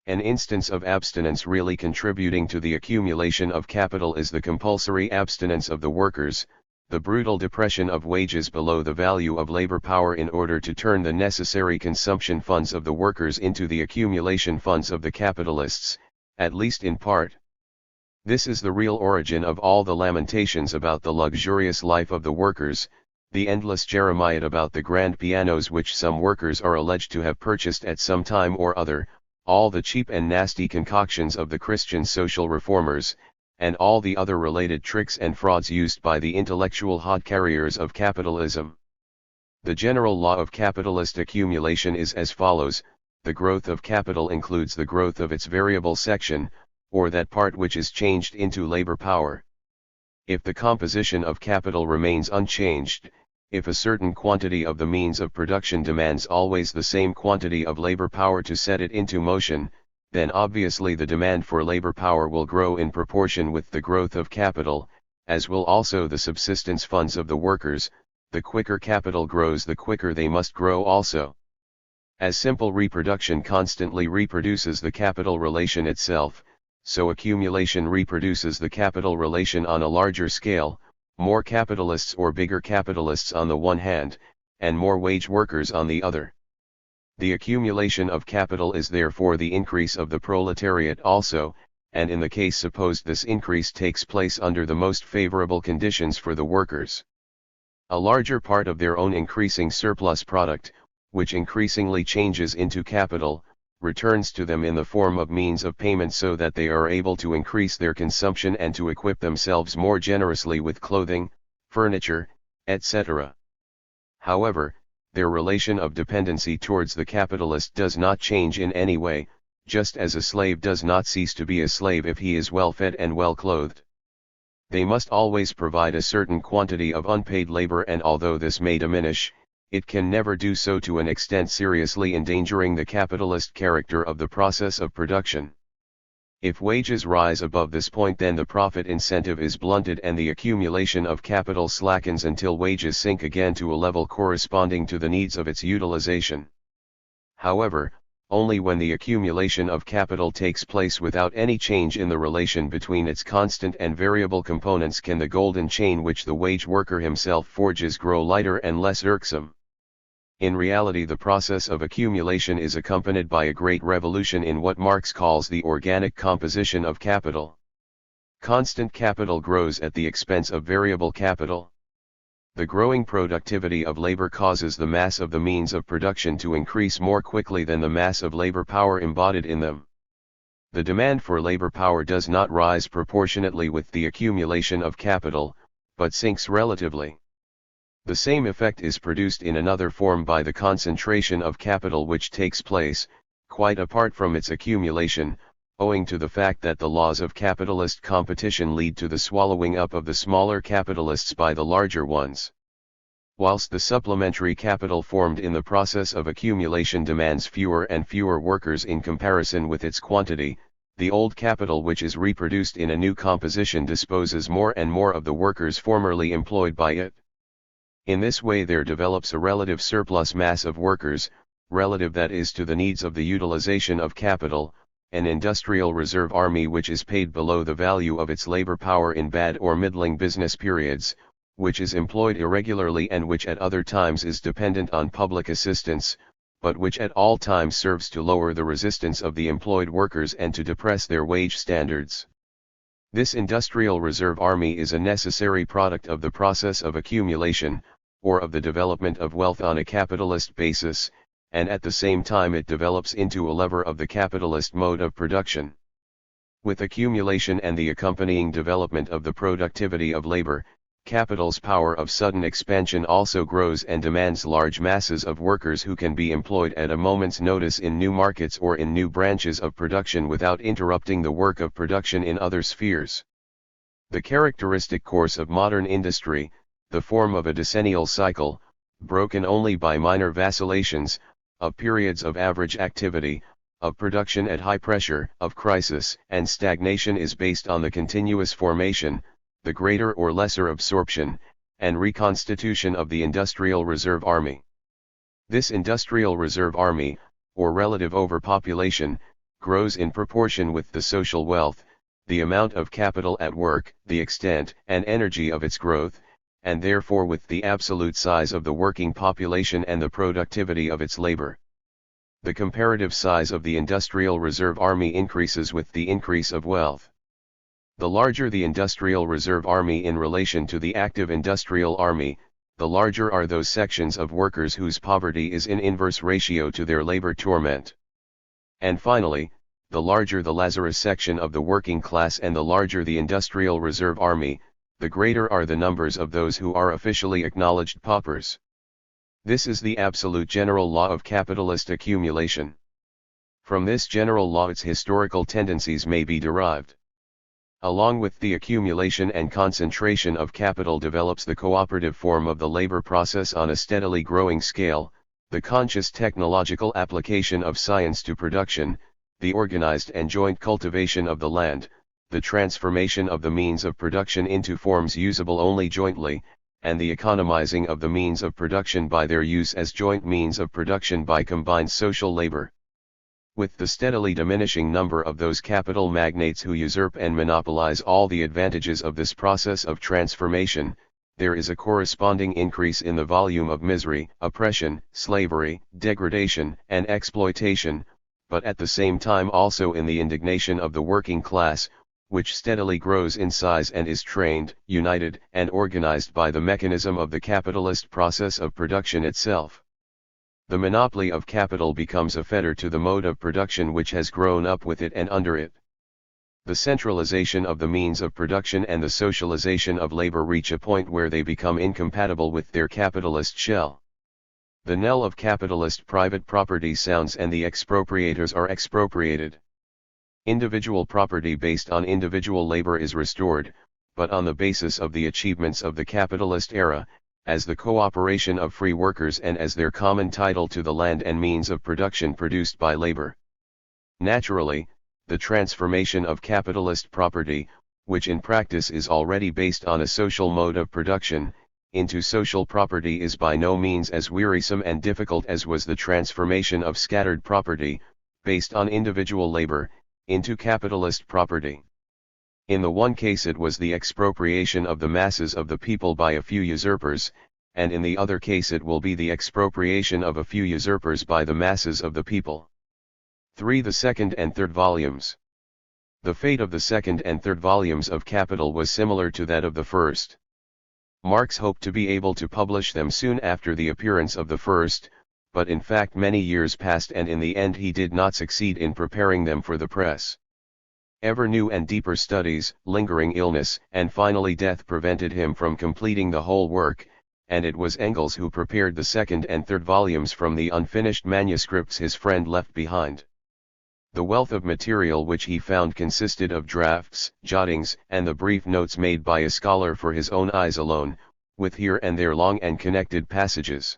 An instance of abstinence really contributing to the accumulation of capital is the compulsory abstinence of the workers, the brutal depression of wages below the value of labor power in order to turn the necessary consumption funds of the workers into the accumulation funds of the capitalists, at least in part. This is the real origin of all the lamentations about the luxurious life of the workers, the endless jeremiad about the grand pianos which some workers are alleged to have purchased at some time or other, all the cheap and nasty concoctions of the Christian social reformers, and all the other related tricks and frauds used by the intellectual hod carriers of capitalism. The general law of capitalist accumulation is as follows: the growth of capital includes the growth of its variable section, or that part which is changed into labor power. If the composition of capital remains unchanged, if a certain quantity of the means of production demands always the same quantity of labor power to set it into motion, then obviously the demand for labor power will grow in proportion with the growth of capital, as will also the subsistence funds of the workers, the quicker capital grows, the quicker they must grow also. As simple reproduction constantly reproduces the capital relation itself, so accumulation reproduces the capital relation on a larger scale, more capitalists or bigger capitalists on the one hand, and more wage workers on the other. The accumulation of capital is therefore the increase of the proletariat also, and in the case supposed this increase takes place under the most favorable conditions for the workers. A larger part of their own increasing surplus product, which increasingly changes into capital, returns to them in the form of means of payment so that they are able to increase their consumption and to equip themselves more generously with clothing, furniture, etc. However, their relation of dependency towards the capitalist does not change in any way, just as a slave does not cease to be a slave if he is well fed and well clothed. They must always provide a certain quantity of unpaid labor, and although this may diminish, it can never do so to an extent seriously endangering the capitalist character of the process of production. If wages rise above this point, then the profit incentive is blunted and the accumulation of capital slackens until wages sink again to a level corresponding to the needs of its utilization. However, only when the accumulation of capital takes place without any change in the relation between its constant and variable components can the golden chain which the wage worker himself forges grow lighter and less irksome. In reality, the process of accumulation is accompanied by a great revolution in what Marx calls the organic composition of capital. Constant capital grows at the expense of variable capital. The growing productivity of labor causes the mass of the means of production to increase more quickly than the mass of labor power embodied in them. The demand for labor power does not rise proportionately with the accumulation of capital, but sinks relatively. The same effect is produced in another form by the concentration of capital which takes place, quite apart from its accumulation, owing to the fact that the laws of capitalist competition lead to the swallowing up of the smaller capitalists by the larger ones. Whilst the supplementary capital formed in the process of accumulation demands fewer and fewer workers in comparison with its quantity, the old capital which is reproduced in a new composition disposes more and more of the workers formerly employed by it. In this way there develops a relative surplus mass of workers, relative that is to the needs of the utilization of capital, an industrial reserve army which is paid below the value of its labor power in bad or middling business periods, which is employed irregularly and which at other times is dependent on public assistance, but which at all times serves to lower the resistance of the employed workers and to depress their wage standards. This industrial reserve army is a necessary product of the process of accumulation, or of the development of wealth on a capitalist basis, and at the same time it develops into a lever of the capitalist mode of production. With accumulation and the accompanying development of the productivity of labor, capital's power of sudden expansion also grows and demands large masses of workers who can be employed at a moment's notice in new markets or in new branches of production without interrupting the work of production in other spheres. The characteristic course of modern industry, the form of a decennial cycle, broken only by minor vacillations, of periods of average activity, of production at high pressure, of crisis and stagnation, is based on the continuous formation, the greater or lesser absorption, and reconstitution of the industrial reserve army. This industrial reserve army, or relative overpopulation, grows in proportion with the social wealth, the amount of capital at work, the extent and energy of its growth, and therefore with the absolute size of the working population and the productivity of its labor. The comparative size of the industrial reserve army increases with the increase of wealth. The larger the industrial reserve army in relation to the active industrial army, the larger are those sections of workers whose poverty is in inverse ratio to their labor torment. And finally, the larger the Lazarus section of the working class and the larger the industrial reserve army, the greater are the numbers of those who are officially acknowledged paupers. This is the absolute general law of capitalist accumulation. From this general law its historical tendencies may be derived. Along with the accumulation and concentration of capital develops the cooperative form of the labor process on a steadily growing scale, the conscious technological application of science to production, the organized and joint cultivation of the land, the transformation of the means of production into forms usable only jointly, and the economizing of the means of production by their use as joint means of production by combined social labor. With the steadily diminishing number of those capital magnates who usurp and monopolize all the advantages of this process of transformation, there is a corresponding increase in the volume of misery, oppression, slavery, degradation, and exploitation, but at the same time also in the indignation of the working class, which steadily grows in size and is trained, united, and organized by the mechanism of the capitalist process of production itself. The monopoly of capital becomes a fetter to the mode of production which has grown up with it and under it. The centralization of the means of production and the socialization of labor reach a point where they become incompatible with their capitalist shell. The knell of capitalist private property sounds and the expropriators are expropriated. Individual property based on individual labor is restored, but on the basis of the achievements of the capitalist era, as the cooperation of free workers and as their common title to the land and means of production produced by labor. Naturally, the transformation of capitalist property, which in practice is already based on a social mode of production, into social property is by no means as wearisome and difficult as was the transformation of scattered property, based on individual labor, into capitalist property. In the one case it was the expropriation of the masses of the people by a few usurpers, and in the other case it will be the expropriation of a few usurpers by the masses of the people. 3. The second and third volumes. The fate of the second and third volumes of Capital was similar to that of the first. Marx hoped to be able to publish them soon after the appearance of the first, but in fact many years passed and in the end he did not succeed in preparing them for the press. Ever new and deeper studies, lingering illness, and finally death prevented him from completing the whole work, and it was Engels who prepared the second and third volumes from the unfinished manuscripts his friend left behind. The wealth of material which he found consisted of drafts, jottings, and the brief notes made by a scholar for his own eyes alone, with here and there long and connected passages.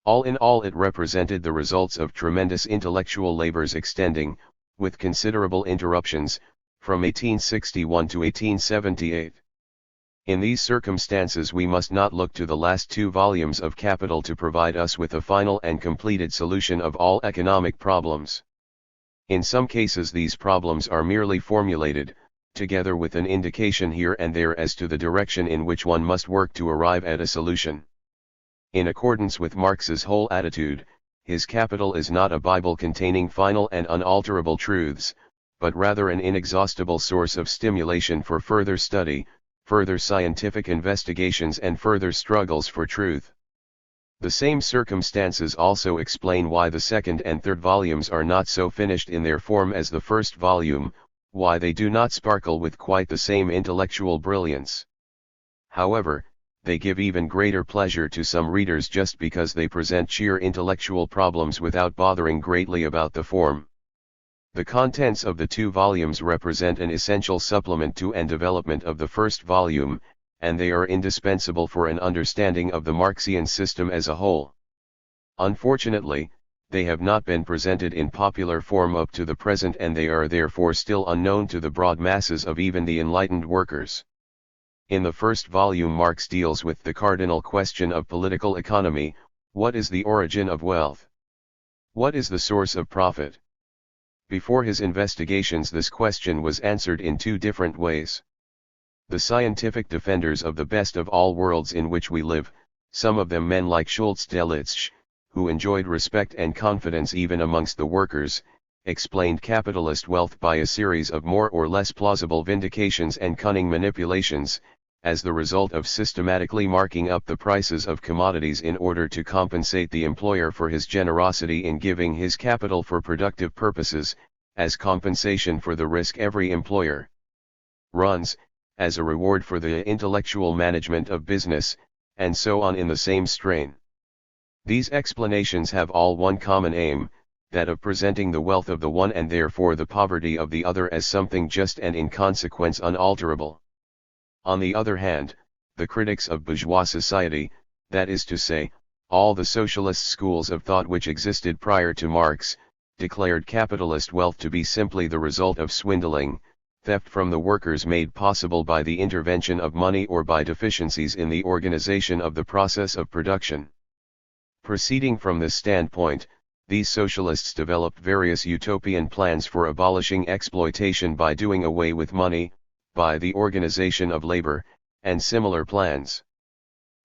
All in all it represented the results of tremendous intellectual labors extending, with considerable interruptions, from 1861 to 1878. In these circumstances we must not look to the last 2 volumes of Capital to provide us with a final and completed solution of all economic problems. In some cases these problems are merely formulated, together with an indication here and there as to the direction in which one must work to arrive at a solution. In accordance with Marx's whole attitude, his Capital is not a Bible containing final and unalterable truths, but rather an inexhaustible source of stimulation for further study, further scientific investigations and further struggles for truth. The same circumstances also explain why the second and third volumes are not so finished in their form as the first volume, why they do not sparkle with quite the same intellectual brilliance. However, they give even greater pleasure to some readers just because they present sheer intellectual problems without bothering greatly about the form. The contents of the 2 volumes represent an essential supplement to and development of the first volume, and they are indispensable for an understanding of the Marxian system as a whole. Unfortunately, they have not been presented in popular form up to the present and they are therefore still unknown to the broad masses of even the enlightened workers. In the first volume Marx deals with the cardinal question of political economy: what is the origin of wealth? What is the source of profit? Before his investigations this question was answered in 2 different ways. The scientific defenders of the best of all worlds in which we live, some of them men like Schultz Delitzsch, who enjoyed respect and confidence even amongst the workers, explained capitalist wealth by a series of more or less plausible vindications and cunning manipulations, as the result of systematically marking up the prices of commodities in order to compensate the employer for his generosity in giving his capital for productive purposes, as compensation for the risk every employer runs, as a reward for the intellectual management of business, and so on in the same strain. These explanations have all one common aim, that of presenting the wealth of the one and therefore the poverty of the other as something just and in consequence unalterable. On the other hand, the critics of bourgeois society, that is to say, all the socialist schools of thought which existed prior to Marx, declared capitalist wealth to be simply the result of swindling, theft from the workers made possible by the intervention of money or by deficiencies in the organization of the process of production. Proceeding from this standpoint, these socialists developed various utopian plans for abolishing exploitation by doing away with money, by the organization of labor, and similar plans.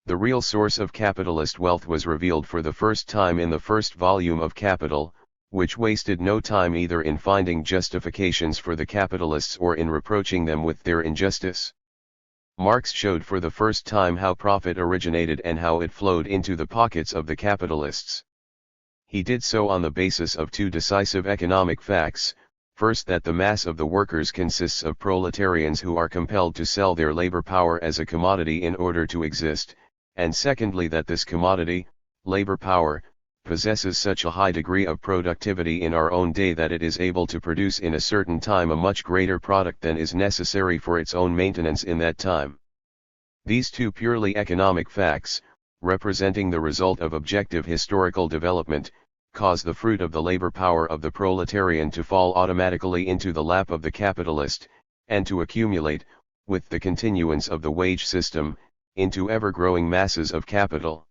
The real source of capitalist wealth was revealed for the first time in the first volume of Capital, which wasted no time either in finding justifications for the capitalists or in reproaching them with their injustice. Marx showed for the first time how profit originated and how it flowed into the pockets of the capitalists. He did so on the basis of two decisive economic facts: first, that the mass of the workers consists of proletarians who are compelled to sell their labor power as a commodity in order to exist, and secondly that this commodity, labor power, possesses such a high degree of productivity in our own day that it is able to produce in a certain time a much greater product than is necessary for its own maintenance in that time. These two purely economic facts, representing the result of objective historical development, cause the fruit of the labor power of the proletarian to fall automatically into the lap of the capitalist, and to accumulate, with the continuance of the wage system, into ever-growing masses of capital.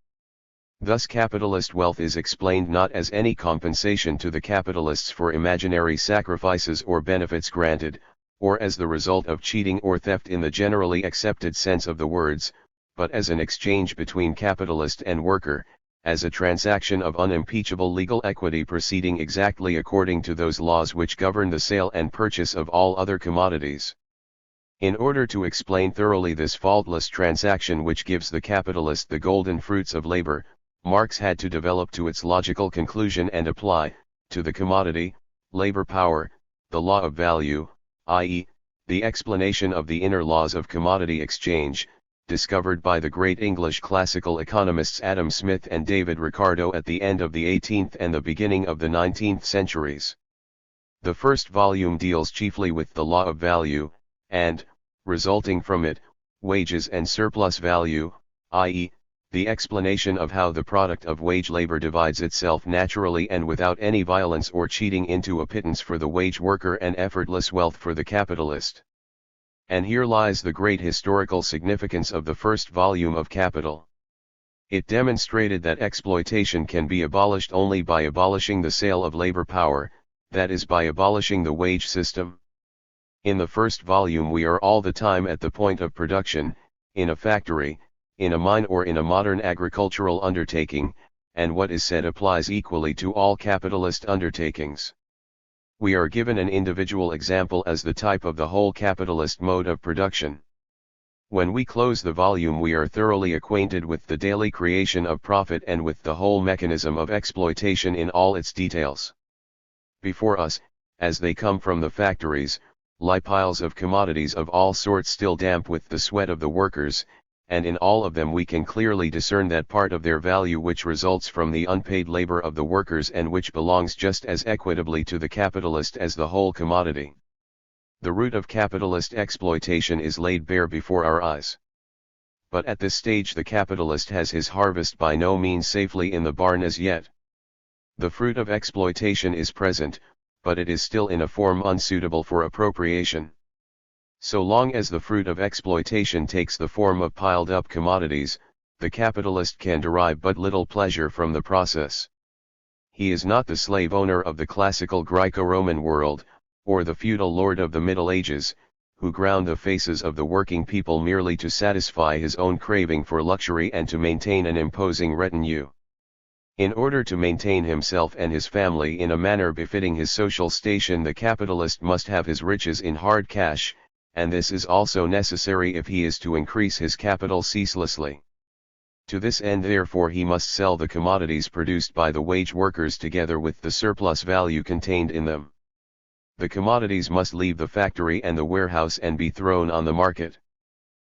Thus capitalist wealth is explained not as any compensation to the capitalists for imaginary sacrifices or benefits granted, or as the result of cheating or theft in the generally accepted sense of the words, but as an exchange between capitalist and worker, as a transaction of unimpeachable legal equity proceeding exactly according to those laws which govern the sale and purchase of all other commodities. In order to explain thoroughly this faultless transaction which gives the capitalist the golden fruits of labor, Marx had to develop to its logical conclusion and apply, to the commodity, labor power, the law of value, i.e., the explanation of the inner laws of commodity exchange, discovered by the great English classical economists Adam Smith and David Ricardo at the end of the 18th and the beginning of the 19th centuries. The first volume deals chiefly with the law of value, and, resulting from it, wages and surplus value, i.e., the explanation of how the product of wage labor divides itself naturally and without any violence or cheating into a pittance for the wage worker and effortless wealth for the capitalist. And here lies the great historical significance of the first volume of Capital. It demonstrated that exploitation can be abolished only by abolishing the sale of labor power, that is by abolishing the wage system. In the first volume we are all the time at the point of production, in a factory, in a mine or in a modern agricultural undertaking, and what is said applies equally to all capitalist undertakings. We are given an individual example as the type of the whole capitalist mode of production. When we close the volume we are thoroughly acquainted with the daily creation of profit and with the whole mechanism of exploitation in all its details. Before us, as they come from the factories, lie piles of commodities of all sorts still damp with the sweat of the workers, and in all of them we can clearly discern that part of their value which results from the unpaid labor of the workers and which belongs just as equitably to the capitalist as the whole commodity. The root of capitalist exploitation is laid bare before our eyes. But at this stage the capitalist has his harvest by no means safely in the barn as yet. The fruit of exploitation is present, but it is still in a form unsuitable for appropriation. So long as the fruit of exploitation takes the form of piled-up commodities, the capitalist can derive but little pleasure from the process. He is not the slave owner of the classical Greco-Roman world, or the feudal lord of the Middle Ages, who ground the faces of the working people merely to satisfy his own craving for luxury and to maintain an imposing retinue. In order to maintain himself and his family in a manner befitting his social station, the capitalist must have his riches in hard cash, and this is also necessary if he is to increase his capital ceaselessly. To this end therefore he must sell the commodities produced by the wage workers together with the surplus value contained in them. The commodities must leave the factory and the warehouse and be thrown on the market.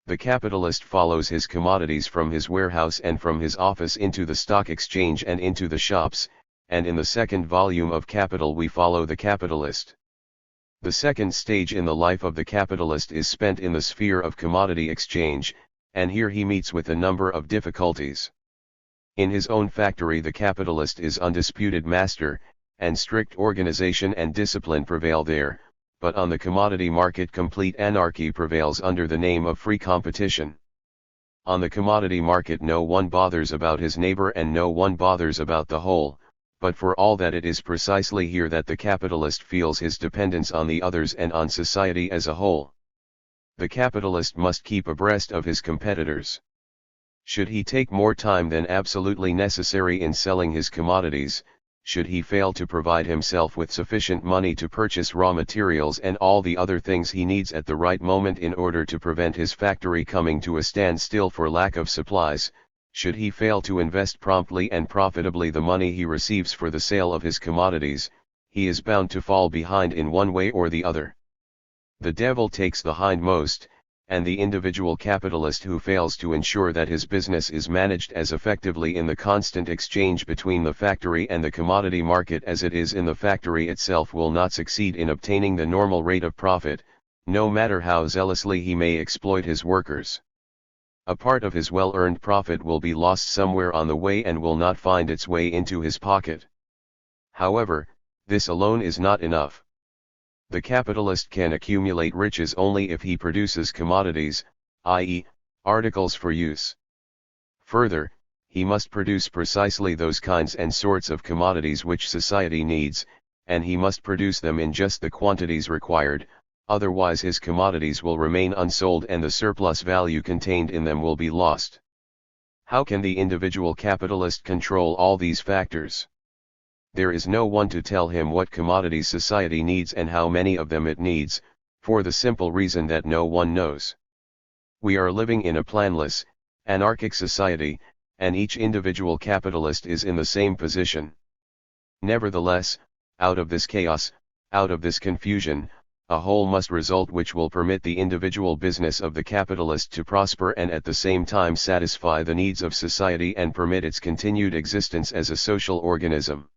The capitalist follows his commodities from his warehouse and from his office into the stock exchange and into the shops, and in the second volume of Capital we follow the capitalist. The second stage in the life of the capitalist is spent in the sphere of commodity exchange, and here he meets with a number of difficulties. In his own factory the capitalist is undisputed master, and strict organization and discipline prevail there, but on the commodity market complete anarchy prevails under the name of free competition. On the commodity market no one bothers about his neighbor and no one bothers about the whole, but for all that it is precisely here that the capitalist feels his dependence on the others and on society as a whole. The capitalist must keep abreast of his competitors. Should he take more time than absolutely necessary in selling his commodities, should he fail to provide himself with sufficient money to purchase raw materials and all the other things he needs at the right moment in order to prevent his factory coming to a standstill for lack of supplies, should he fail to invest promptly and profitably the money he receives for the sale of his commodities, he is bound to fall behind in one way or the other. The devil takes the hindmost, and the individual capitalist who fails to ensure that his business is managed as effectively in the constant exchange between the factory and the commodity market as it is in the factory itself will not succeed in obtaining the normal rate of profit, no matter how zealously he may exploit his workers. A part of his well-earned profit will be lost somewhere on the way and will not find its way into his pocket. However, this alone is not enough. The capitalist can accumulate riches only if he produces commodities, i.e., articles for use. Further, he must produce precisely those kinds and sorts of commodities which society needs, and he must produce them in just the quantities required, otherwise his commodities will remain unsold and the surplus value contained in them will be lost. How can the individual capitalist control all these factors? There is no one to tell him what commodities society needs and how many of them it needs, for the simple reason that no one knows. We are living in a planless, anarchic society, and each individual capitalist is in the same position. Nevertheless, out of this chaos, out of this confusion, a whole must result which will permit the individual business of the capitalist to prosper and at the same time satisfy the needs of society and permit its continued existence as a social organism.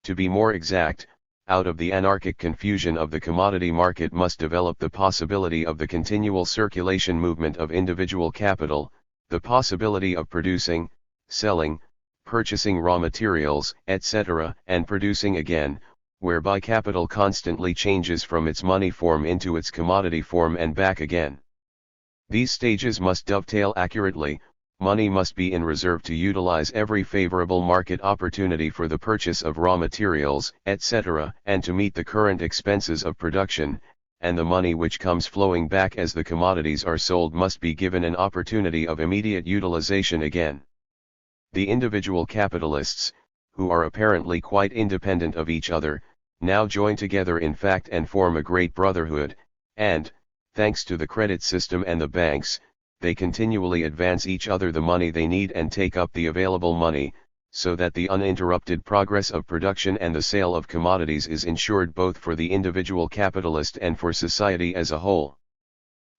To be more exact, out of the anarchic confusion of the commodity market must develop the possibility of the continual circulation movement of individual capital, the possibility of producing, selling, purchasing raw materials, etc., and producing again, whereby capital constantly changes from its money form into its commodity form and back again. These stages must dovetail accurately. Money must be in reserve to utilize every favorable market opportunity for the purchase of raw materials, etc., and to meet the current expenses of production, and the money which comes flowing back as the commodities are sold must be given an opportunity of immediate utilization again. The individual capitalists, who are apparently quite independent of each other, now join together in fact and form a great brotherhood, and, thanks to the credit system and the banks, they continually advance each other the money they need and take up the available money, so that the uninterrupted progress of production and the sale of commodities is ensured both for the individual capitalist and for society as a whole.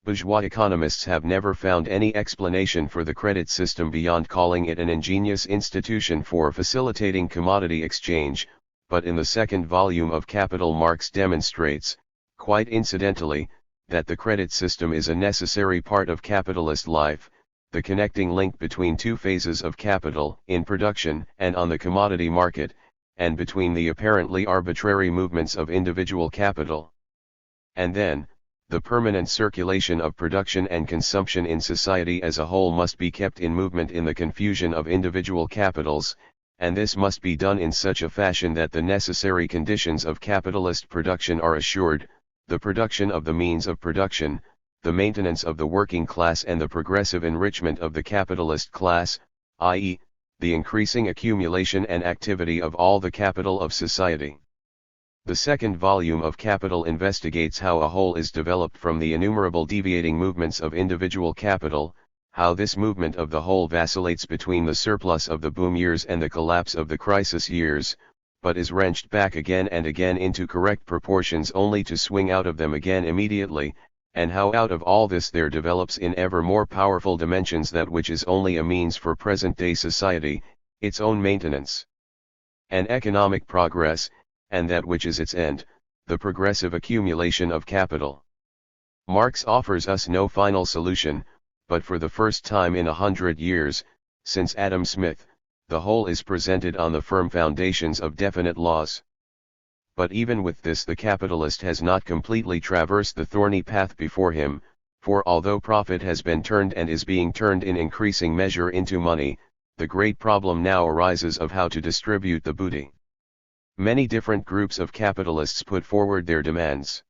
Bourgeois economists have never found any explanation for the credit system beyond calling it an ingenious institution for facilitating commodity exchange, but in the second volume of Capital Marx demonstrates, quite incidentally, that the credit system is a necessary part of capitalist life, the connecting link between two phases of capital, in production and on the commodity market, and between the apparently arbitrary movements of individual capital. And then, the permanent circulation of production and consumption in society as a whole must be kept in movement in the confusion of individual capitals, and this must be done in such a fashion that the necessary conditions of capitalist production are assured, the production of the means of production, the maintenance of the working class and the progressive enrichment of the capitalist class, i.e., the increasing accumulation and activity of all the capital of society. The second volume of Capital investigates how a whole is developed from the innumerable deviating movements of individual capital, how this movement of the whole vacillates between the surplus of the boom years and the collapse of the crisis years, but is wrenched back again and again into correct proportions only to swing out of them again immediately, and how out of all this there develops in ever more powerful dimensions that which is only a means for present-day society, its own maintenance and economic progress, and that which is its end, the progressive accumulation of capital. Marx offers us no final solution, but for the first time in 100 years, since Adam Smith, the whole is presented on the firm foundations of definite laws. But even with this, the capitalist has not completely traversed the thorny path before him, for although profit has been turned and is being turned in increasing measure into money, the great problem now arises of how to distribute the booty. Many different groups of capitalists put forward their demands.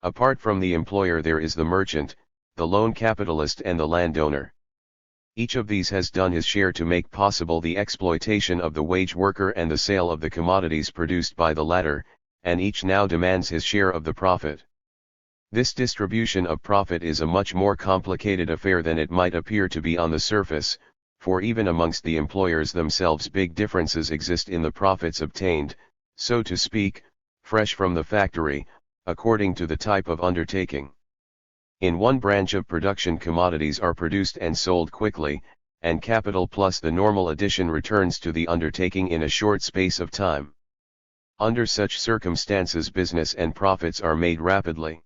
Apart from the employer, there is the merchant, the loan capitalist, and the landowner. Each of these has done his share to make possible the exploitation of the wage worker and the sale of the commodities produced by the latter, and each now demands his share of the profit. This distribution of profit is a much more complicated affair than it might appear to be on the surface, for even amongst the employers themselves big differences exist in the profits obtained, so to speak, fresh from the factory, according to the type of undertaking. In one branch of production, commodities are produced and sold quickly, and capital plus the normal addition returns to the undertaking in a short space of time. Under such circumstances, business and profits are made rapidly.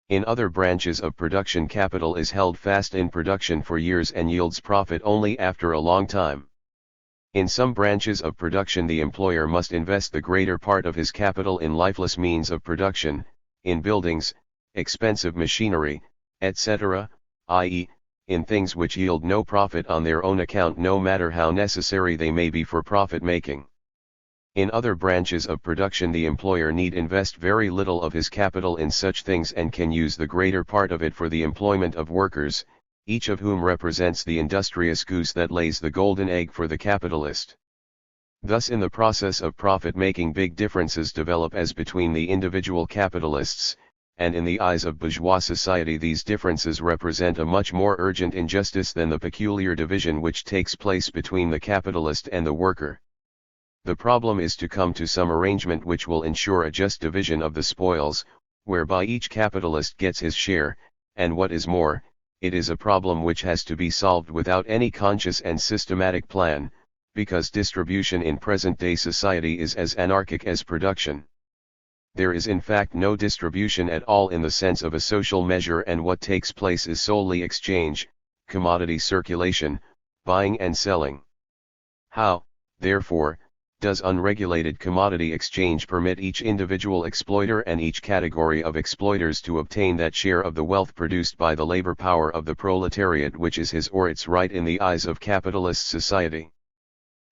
In other branches of production, capital is held fast in production for years and yields profit only after a long time. In some branches of production, the employer must invest the greater part of his capital in lifeless means of production, in buildings, expensive machinery, etc., i.e., in things which yield no profit on their own account, no matter how necessary they may be for profit making. In other branches of production, the employer need invest very little of his capital in such things and can use the greater part of it for the employment of workers, each of whom represents the industrious goose that lays the golden egg for the capitalist. Thus, in the process of profit making, big differences develop as between the individual capitalists, and in the eyes of bourgeois society these differences represent a much more urgent injustice than the peculiar division which takes place between the capitalist and the worker. The problem is to come to some arrangement which will ensure a just division of the spoils, whereby each capitalist gets his share, and what is more, it is a problem which has to be solved without any conscious and systematic plan, because distribution in present-day society is as anarchic as production. There is in fact no distribution at all in the sense of a social measure, and what takes place is solely exchange, commodity circulation, buying and selling. How, therefore, does unregulated commodity exchange permit each individual exploiter and each category of exploiters to obtain that share of the wealth produced by the labor power of the proletariat which is his or its right in the eyes of capitalist society?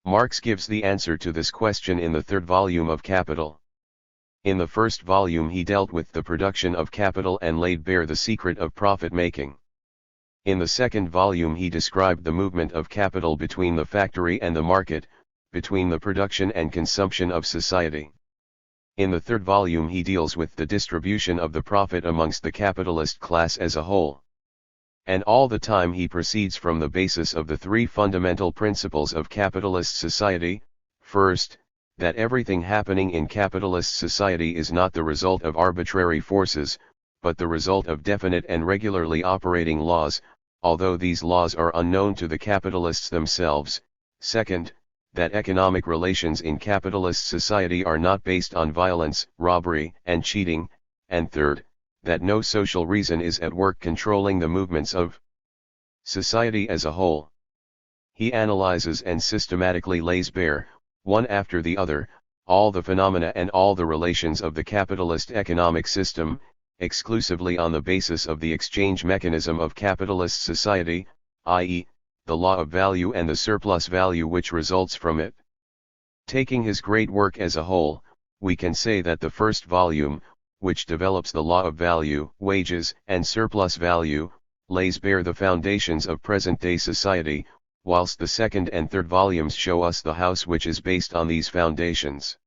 Marx gives the answer to this question in the third volume of Capital. In the first volume he dealt with the production of capital and laid bare the secret of profit-making. In the second volume he described the movement of capital between the factory and the market, between the production and consumption of society. In the third volume he deals with the distribution of the profit amongst the capitalist class as a whole. And all the time he proceeds from the basis of the three fundamental principles of capitalist society: first, that everything happening in capitalist society is not the result of arbitrary forces, but the result of definite and regularly operating laws, although these laws are unknown to the capitalists themselves. Second, that economic relations in capitalist society are not based on violence, robbery, and cheating, and third, that no social reason is at work controlling the movements of society as a whole. He analyzes and systematically lays bare, one after the other, all the phenomena and all the relations of the capitalist economic system, exclusively on the basis of the exchange mechanism of capitalist society, i.e., the law of value and the surplus value which results from it. Taking his great work as a whole, we can say that the first volume, which develops the law of value, wages, and surplus value, lays bare the foundations of present-day society, whilst the second and third volumes show us the house which is based on these foundations.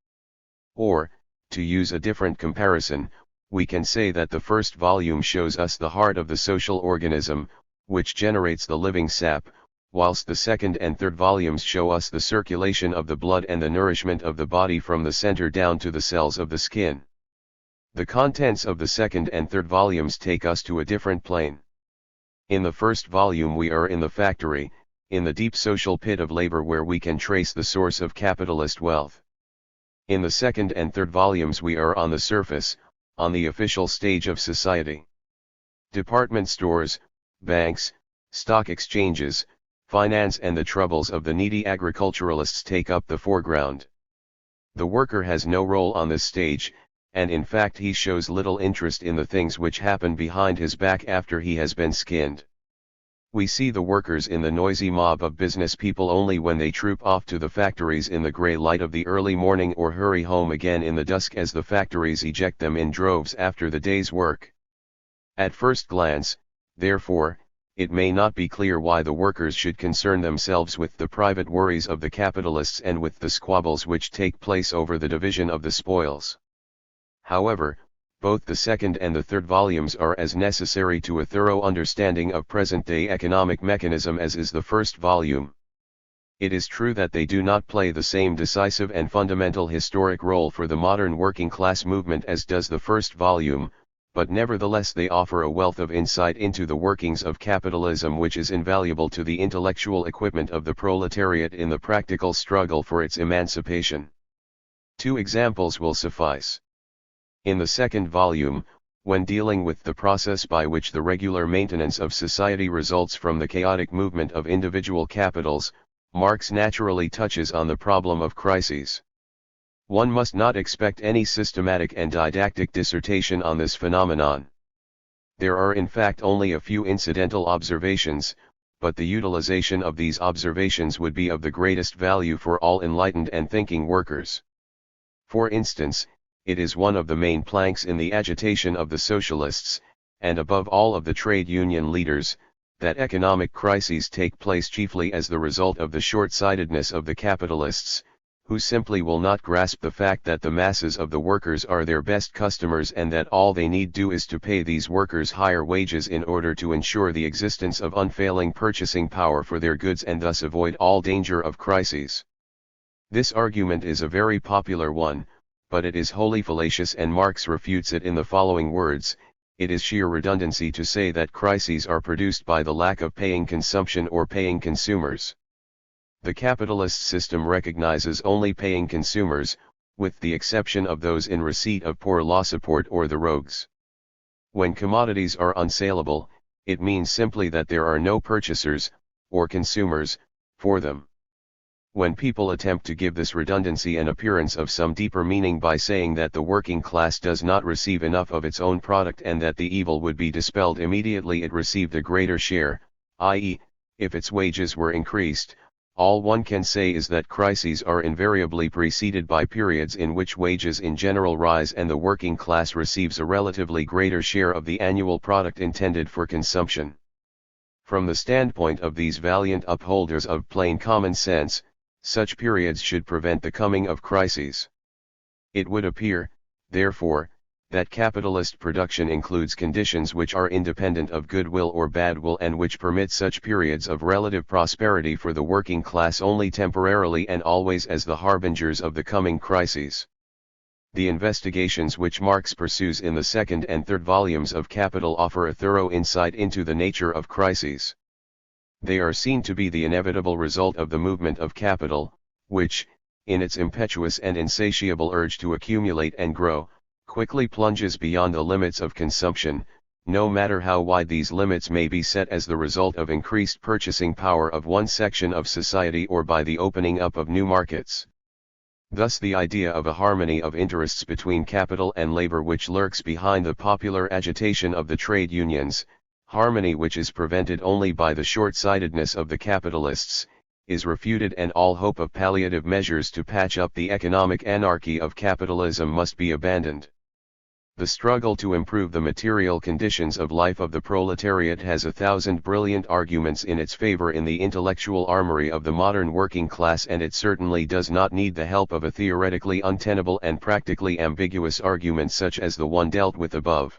Or, to use a different comparison, we can say that the first volume shows us the heart of the social organism, which generates the living sap, whilst the second and third volumes show us the circulation of the blood and the nourishment of the body from the center down to the cells of the skin. The contents of the second and third volumes take us to a different plane. In the first volume we are in the factory, in the deep social pit of labor where we can trace the source of capitalist wealth. In the second and third volumes we are on the surface, on the official stage of society. Department stores, banks, stock exchanges, finance and the troubles of the needy agriculturalists take up the foreground. The worker has no role on this stage, and in fact he shows little interest in the things which happen behind his back after he has been skinned. We see the workers in the noisy mob of business people only when they troop off to the factories in the grey light of the early morning or hurry home again in the dusk as the factories eject them in droves after the day's work. At first glance, therefore, it may not be clear why the workers should concern themselves with the private worries of the capitalists and with the squabbles which take place over the division of the spoils. However, both the second and the third volumes are as necessary to a thorough understanding of present-day economic mechanism as is the first volume. It is true that they do not play the same decisive and fundamental historic role for the modern working class movement as does the first volume, but nevertheless they offer a wealth of insight into the workings of capitalism which is invaluable to the intellectual equipment of the proletariat in the practical struggle for its emancipation. 2 examples will suffice. In the second volume, when dealing with the process by which the regular maintenance of society results from the chaotic movement of individual capitals, Marx naturally touches on the problem of crises. One must not expect any systematic and didactic dissertation on this phenomenon. There are in fact only a few incidental observations, but the utilization of these observations would be of the greatest value for all enlightened and thinking workers. For instance, it is one of the main planks in the agitation of the socialists, and above all of the trade union leaders, that economic crises take place chiefly as the result of the short-sightedness of the capitalists, who simply will not grasp the fact that the masses of the workers are their best customers and that all they need do is to pay these workers higher wages in order to ensure the existence of unfailing purchasing power for their goods and thus avoid all danger of crises. This argument is a very popular one, but it is wholly fallacious and Marx refutes it in the following words: it is sheer redundancy to say that crises are produced by the lack of paying consumption or paying consumers. The capitalist system recognizes only paying consumers, with the exception of those in receipt of poor law support or the rogues. When commodities are unsaleable, it means simply that there are no purchasers, or consumers, for them. When people attempt to give this redundancy an appearance of some deeper meaning by saying that the working class does not receive enough of its own product and that the evil would be dispelled immediately it received a greater share, i.e., if its wages were increased, all one can say is that crises are invariably preceded by periods in which wages in general rise and the working class receives a relatively greater share of the annual product intended for consumption. From the standpoint of these valiant upholders of plain common sense, such periods should prevent the coming of crises. It would appear, therefore, that capitalist production includes conditions which are independent of goodwill or badwill and which permit such periods of relative prosperity for the working class only temporarily and always as the harbingers of the coming crises. The investigations which Marx pursues in the second and third volumes of Capital offer a thorough insight into the nature of crises. They are seen to be the inevitable result of the movement of capital, which, in its impetuous and insatiable urge to accumulate and grow, quickly plunges beyond the limits of consumption, no matter how wide these limits may be set as the result of increased purchasing power of one section of society or by the opening up of new markets. Thus the idea of a harmony of interests between capital and labor which lurks behind the popular agitation of the trade unions, harmony which is prevented only by the short-sightedness of the capitalists, is refuted and all hope of palliative measures to patch up the economic anarchy of capitalism must be abandoned. The struggle to improve the material conditions of life of the proletariat has 1,000 brilliant arguments in its favor in the intellectual armory of the modern working class, and it certainly does not need the help of a theoretically untenable and practically ambiguous argument such as the one dealt with above.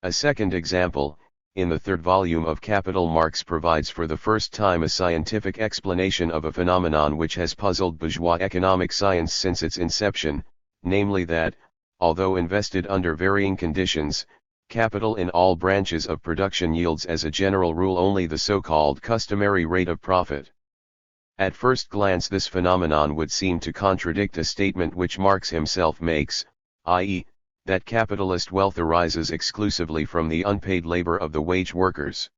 A second example: in the third volume of Capital, Marx provides for the first time a scientific explanation of a phenomenon which has puzzled bourgeois economic science since its inception, namely that, although invested under varying conditions, capital in all branches of production yields as a general rule only the so-called customary rate of profit. At first glance this phenomenon would seem to contradict a statement which Marx himself makes, i.e., that capitalist wealth arises exclusively from the unpaid labor of the wage workers.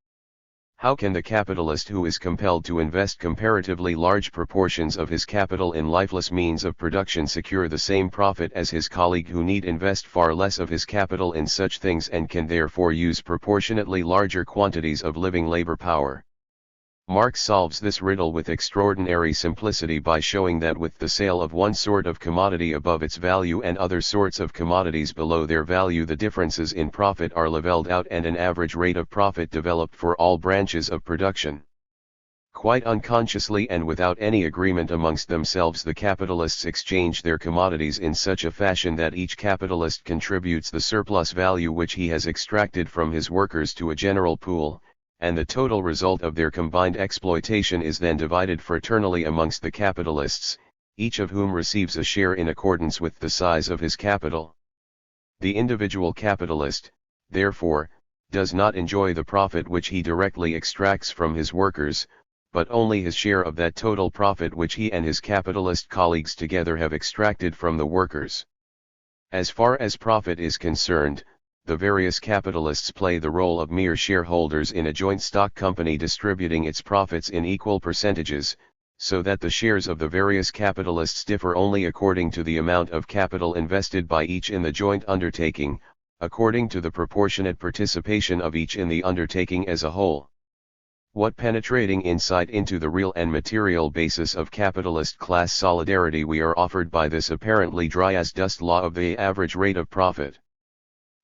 How can the capitalist who is compelled to invest comparatively large proportions of his capital in lifeless means of production secure the same profit as his colleague who need invest far less of his capital in such things and can therefore use proportionately larger quantities of living labor power? Marx solves this riddle with extraordinary simplicity by showing that with the sale of one sort of commodity above its value and other sorts of commodities below their value, the differences in profit are leveled out and an average rate of profit developed for all branches of production. Quite unconsciously and without any agreement amongst themselves, the capitalists exchange their commodities in such a fashion that each capitalist contributes the surplus value which he has extracted from his workers to a general pool, and the total result of their combined exploitation is then divided fraternally amongst the capitalists, each of whom receives a share in accordance with the size of his capital. The individual capitalist, therefore, does not enjoy the profit which he directly extracts from his workers, but only his share of that total profit which he and his capitalist colleagues together have extracted from the workers. As far as profit is concerned, the various capitalists play the role of mere shareholders in a joint stock company distributing its profits in equal percentages, so that the shares of the various capitalists differ only according to the amount of capital invested by each in the joint undertaking, according to the proportionate participation of each in the undertaking as a whole. What penetrating insight into the real and material basis of capitalist class solidarity we are offered by this apparently dry-as-dust law of the average rate of profit!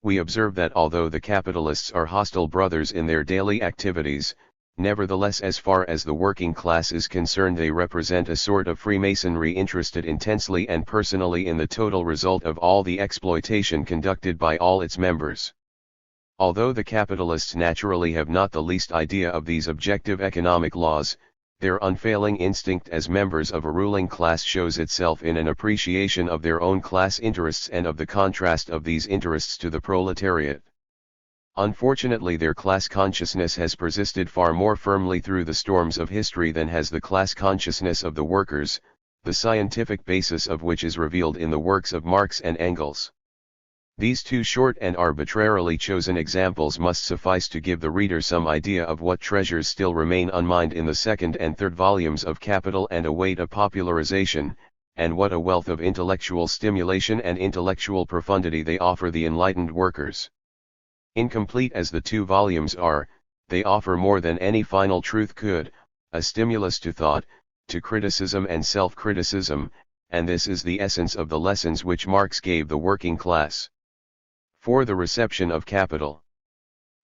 We observe that although the capitalists are hostile brothers in their daily activities, nevertheless as far as the working class is concerned they represent a sort of Freemasonry interested intensely and personally in the total result of all the exploitation conducted by all its members. Although the capitalists naturally have not the least idea of these objective economic laws, their unfailing instinct as members of a ruling class shows itself in an appreciation of their own class interests and of the contrast of these interests to the proletariat. Unfortunately, their class consciousness has persisted far more firmly through the storms of history than has the class consciousness of the workers, the scientific basis of which is revealed in the works of Marx and Engels. These two short and arbitrarily chosen examples must suffice to give the reader some idea of what treasures still remain unmined in the second and third volumes of Capital and await a popularization, and what a wealth of intellectual stimulation and intellectual profundity they offer the enlightened workers. Incomplete as the two volumes are, they offer more than any final truth could, a stimulus to thought, to criticism and self-criticism, and this is the essence of the lessons which Marx gave the working class. For the reception of capital.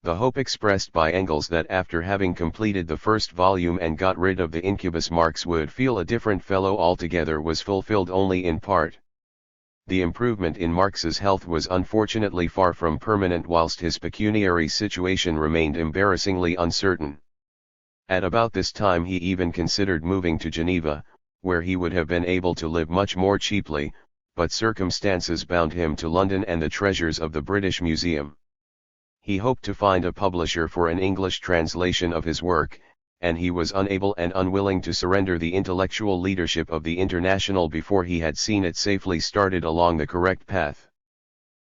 The hope expressed by Engels that after having completed the first volume and got rid of the incubus Marx would feel a different fellow altogether was fulfilled only in part. The improvement in Marx's health was unfortunately far from permanent whilst his pecuniary situation remained embarrassingly uncertain. At about this time he even considered moving to Geneva, where he would have been able to live much more cheaply, but circumstances bound him to London and the treasures of the British Museum. He hoped to find a publisher for an English translation of his work, and he was unable and unwilling to surrender the intellectual leadership of the International before he had seen it safely started along the correct path.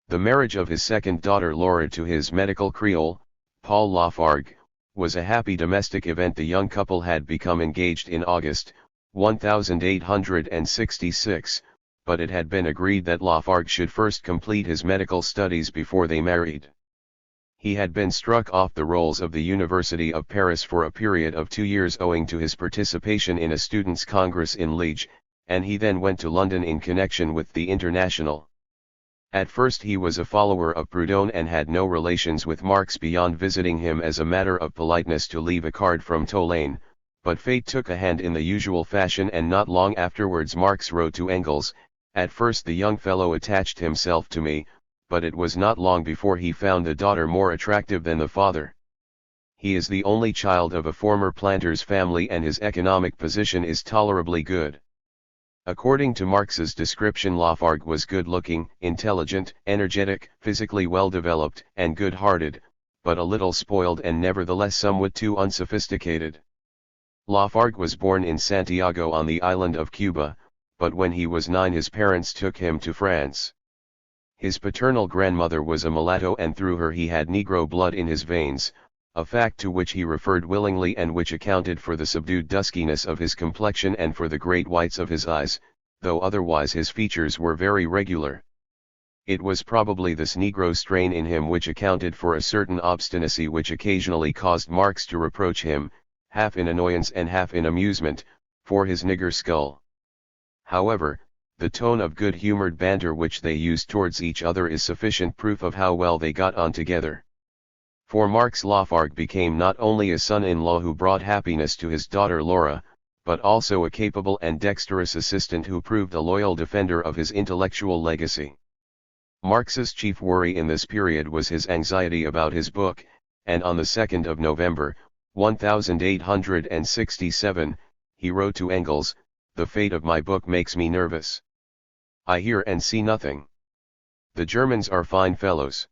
The marriage of his second daughter Laura to his medical Creole, Paul Lafargue, was a happy domestic event. The young couple had become engaged in August, 1866, but it had been agreed that Lafargue should first complete his medical studies before they married. He had been struck off the rolls of the University of Paris for a period of 2 years owing to his participation in a students' congress in Liège, and he then went to London in connection with the International. At first he was a follower of Proudhon and had no relations with Marx beyond visiting him as a matter of politeness to leave a card from Tolaine, but fate took a hand in the usual fashion and not long afterwards Marx wrote to Engels, "At first the young fellow attached himself to me, but it was not long before he found the daughter more attractive than the father. He is the only child of a former planter's family and his economic position is tolerably good." According to Marx's description, Lafargue was good-looking, intelligent, energetic, physically well-developed, and good-hearted, but a little spoiled and nevertheless somewhat too unsophisticated. Lafargue was born in Santiago on the island of Cuba, but when he was 9 his parents took him to France. His paternal grandmother was a mulatto and through her he had Negro blood in his veins, a fact to which he referred willingly and which accounted for the subdued duskiness of his complexion and for the great whites of his eyes, though otherwise his features were very regular. It was probably this Negro strain in him which accounted for a certain obstinacy which occasionally caused Marx to reproach him, half in annoyance and half in amusement, for his nigger skull. However, the tone of good-humored banter which they used towards each other is sufficient proof of how well they got on together. For Marx Lafargue became not only a son-in-law who brought happiness to his daughter Laura, but also a capable and dexterous assistant who proved a loyal defender of his intellectual legacy. Marx's chief worry in this period was his anxiety about his book, and on the 2nd of November, 1867, he wrote to Engels, "The fate of my book makes me nervous. I hear and see nothing. The Germans are fine fellows.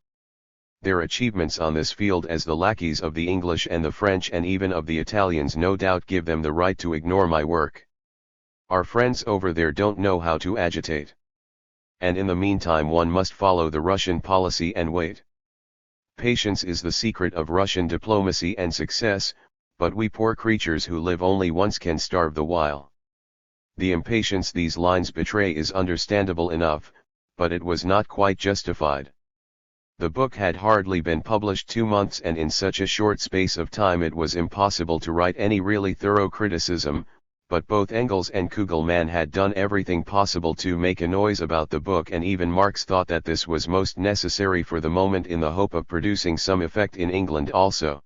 Their achievements on this field as the lackeys of the English and the French and even of the Italians no doubt give them the right to ignore my work. Our friends over there don't know how to agitate. And in the meantime one must follow the Russian policy and wait. Patience is the secret of Russian diplomacy and success, but we poor creatures who live only once can starve the while." The impatience these lines betray is understandable enough, but it was not quite justified. The book had hardly been published 2 months, and in such a short space of time it was impossible to write any really thorough criticism, but both Engels and Kugelmann had done everything possible to make a noise about the book, and even Marx thought that this was most necessary for the moment in the hope of producing some effect in England also.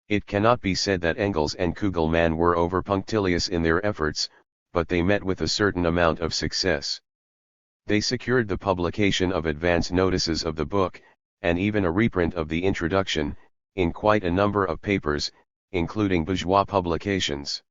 It cannot be said that Engels and Kugelmann were over punctilious in their efforts, but they met with a certain amount of success. They secured the publication of advance notices of the book, and even a reprint of the introduction, in quite a number of papers, including bourgeois publications.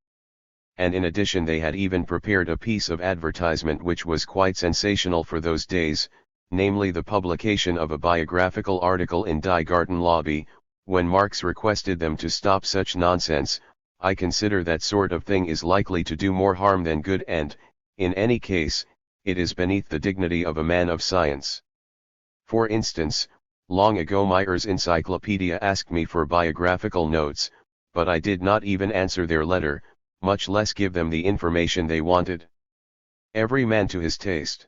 And in addition they had even prepared a piece of advertisement which was quite sensational for those days, namely the publication of a biographical article in Die Gartenlobby. When Marx requested them to stop such nonsense, "I consider that sort of thing is likely to do more harm than good, and, in any case, it is beneath the dignity of a man of science." For instance, long ago Meyer's Encyclopedia asked me for biographical notes, but I did not even answer their letter, much less give them the information they wanted. Every man to his taste.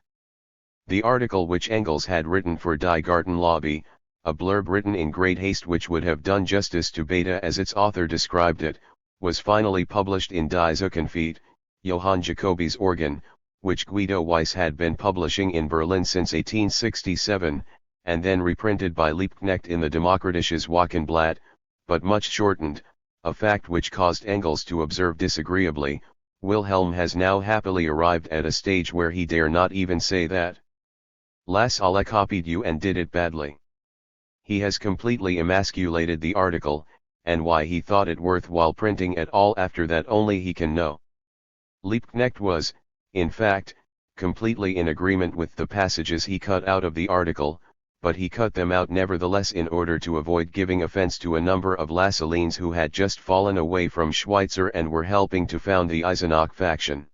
The article which Engels had written for Die Gartenlobby, a blurb written in great haste which would have done justice to Beta as its author described it, was finally published in Die Zukunft, Johann Jacobi's organ, which Guido Weiss had been publishing in Berlin since 1867, and then reprinted by Liebknecht in the Demokratisches Wochenblatt, but much shortened, a fact which caused Engels to observe disagreeably, "Wilhelm has now happily arrived at a stage where he dare not even say that. Las alla copied you and did it badly." He has completely emasculated the article, and why he thought it worth while printing at all after that only he can know. Liebknecht was, in fact, completely in agreement with the passages he cut out of the article, but he cut them out nevertheless in order to avoid giving offense to a number of Lassalleans who had just fallen away from Schweitzer and were helping to found the Eisenach faction.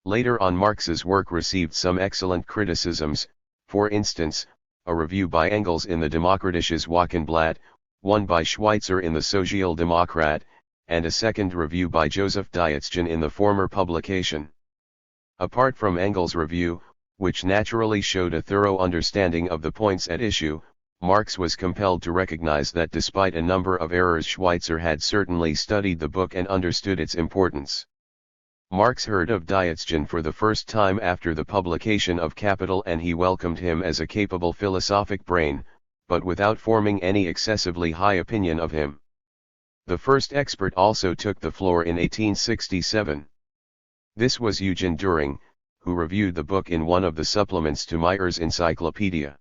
Later on Marx's work received some excellent criticisms, for instance, a review by Engels in the Demokratisches Wochenblatt, one by Schweitzer in the Sozialdemokrat, and a second review by Joseph Dietzgen in the former publication. Apart from Engels' review, which naturally showed a thorough understanding of the points at issue, Marx was compelled to recognize that despite a number of errors Schweitzer had certainly studied the book and understood its importance. Marx heard of Dietzgen for the first time after the publication of Capital, and he welcomed him as a capable philosophic brain, but without forming any excessively high opinion of him. The first expert also took the floor in 1867. This was Eugen Düring, who reviewed the book in one of the supplements to Meyer's Encyclopedia.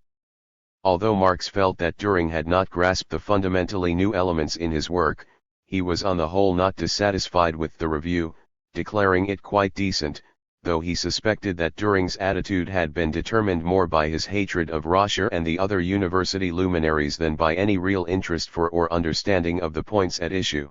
Although Marx felt that Düring had not grasped the fundamentally new elements in his work, he was on the whole not dissatisfied with the review, declaring it quite decent, though he suspected that Düring's attitude had been determined more by his hatred of Roscher and the other university luminaries than by any real interest for or understanding of the points at issue.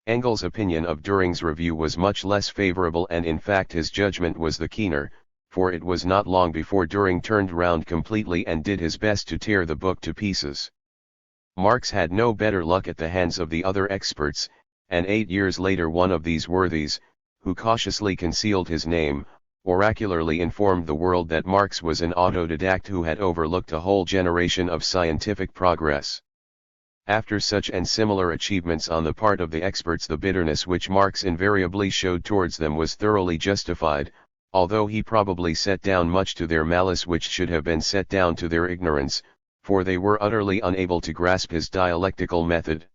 Engels' opinion of Düring's review was much less favorable, and in fact his judgment was the keener, for it was not long before Düring turned round completely and did his best to tear the book to pieces. Marx had no better luck at the hands of the other experts, and 8 years later one of these worthies, who cautiously concealed his name, oracularly informed the world that Marx was an autodidact who had overlooked a whole generation of scientific progress. After such and similar achievements on the part of the experts, the bitterness which Marx invariably showed towards them was thoroughly justified, although he probably set down much to their malice which should have been set down to their ignorance, for they were utterly unable to grasp his dialectical method.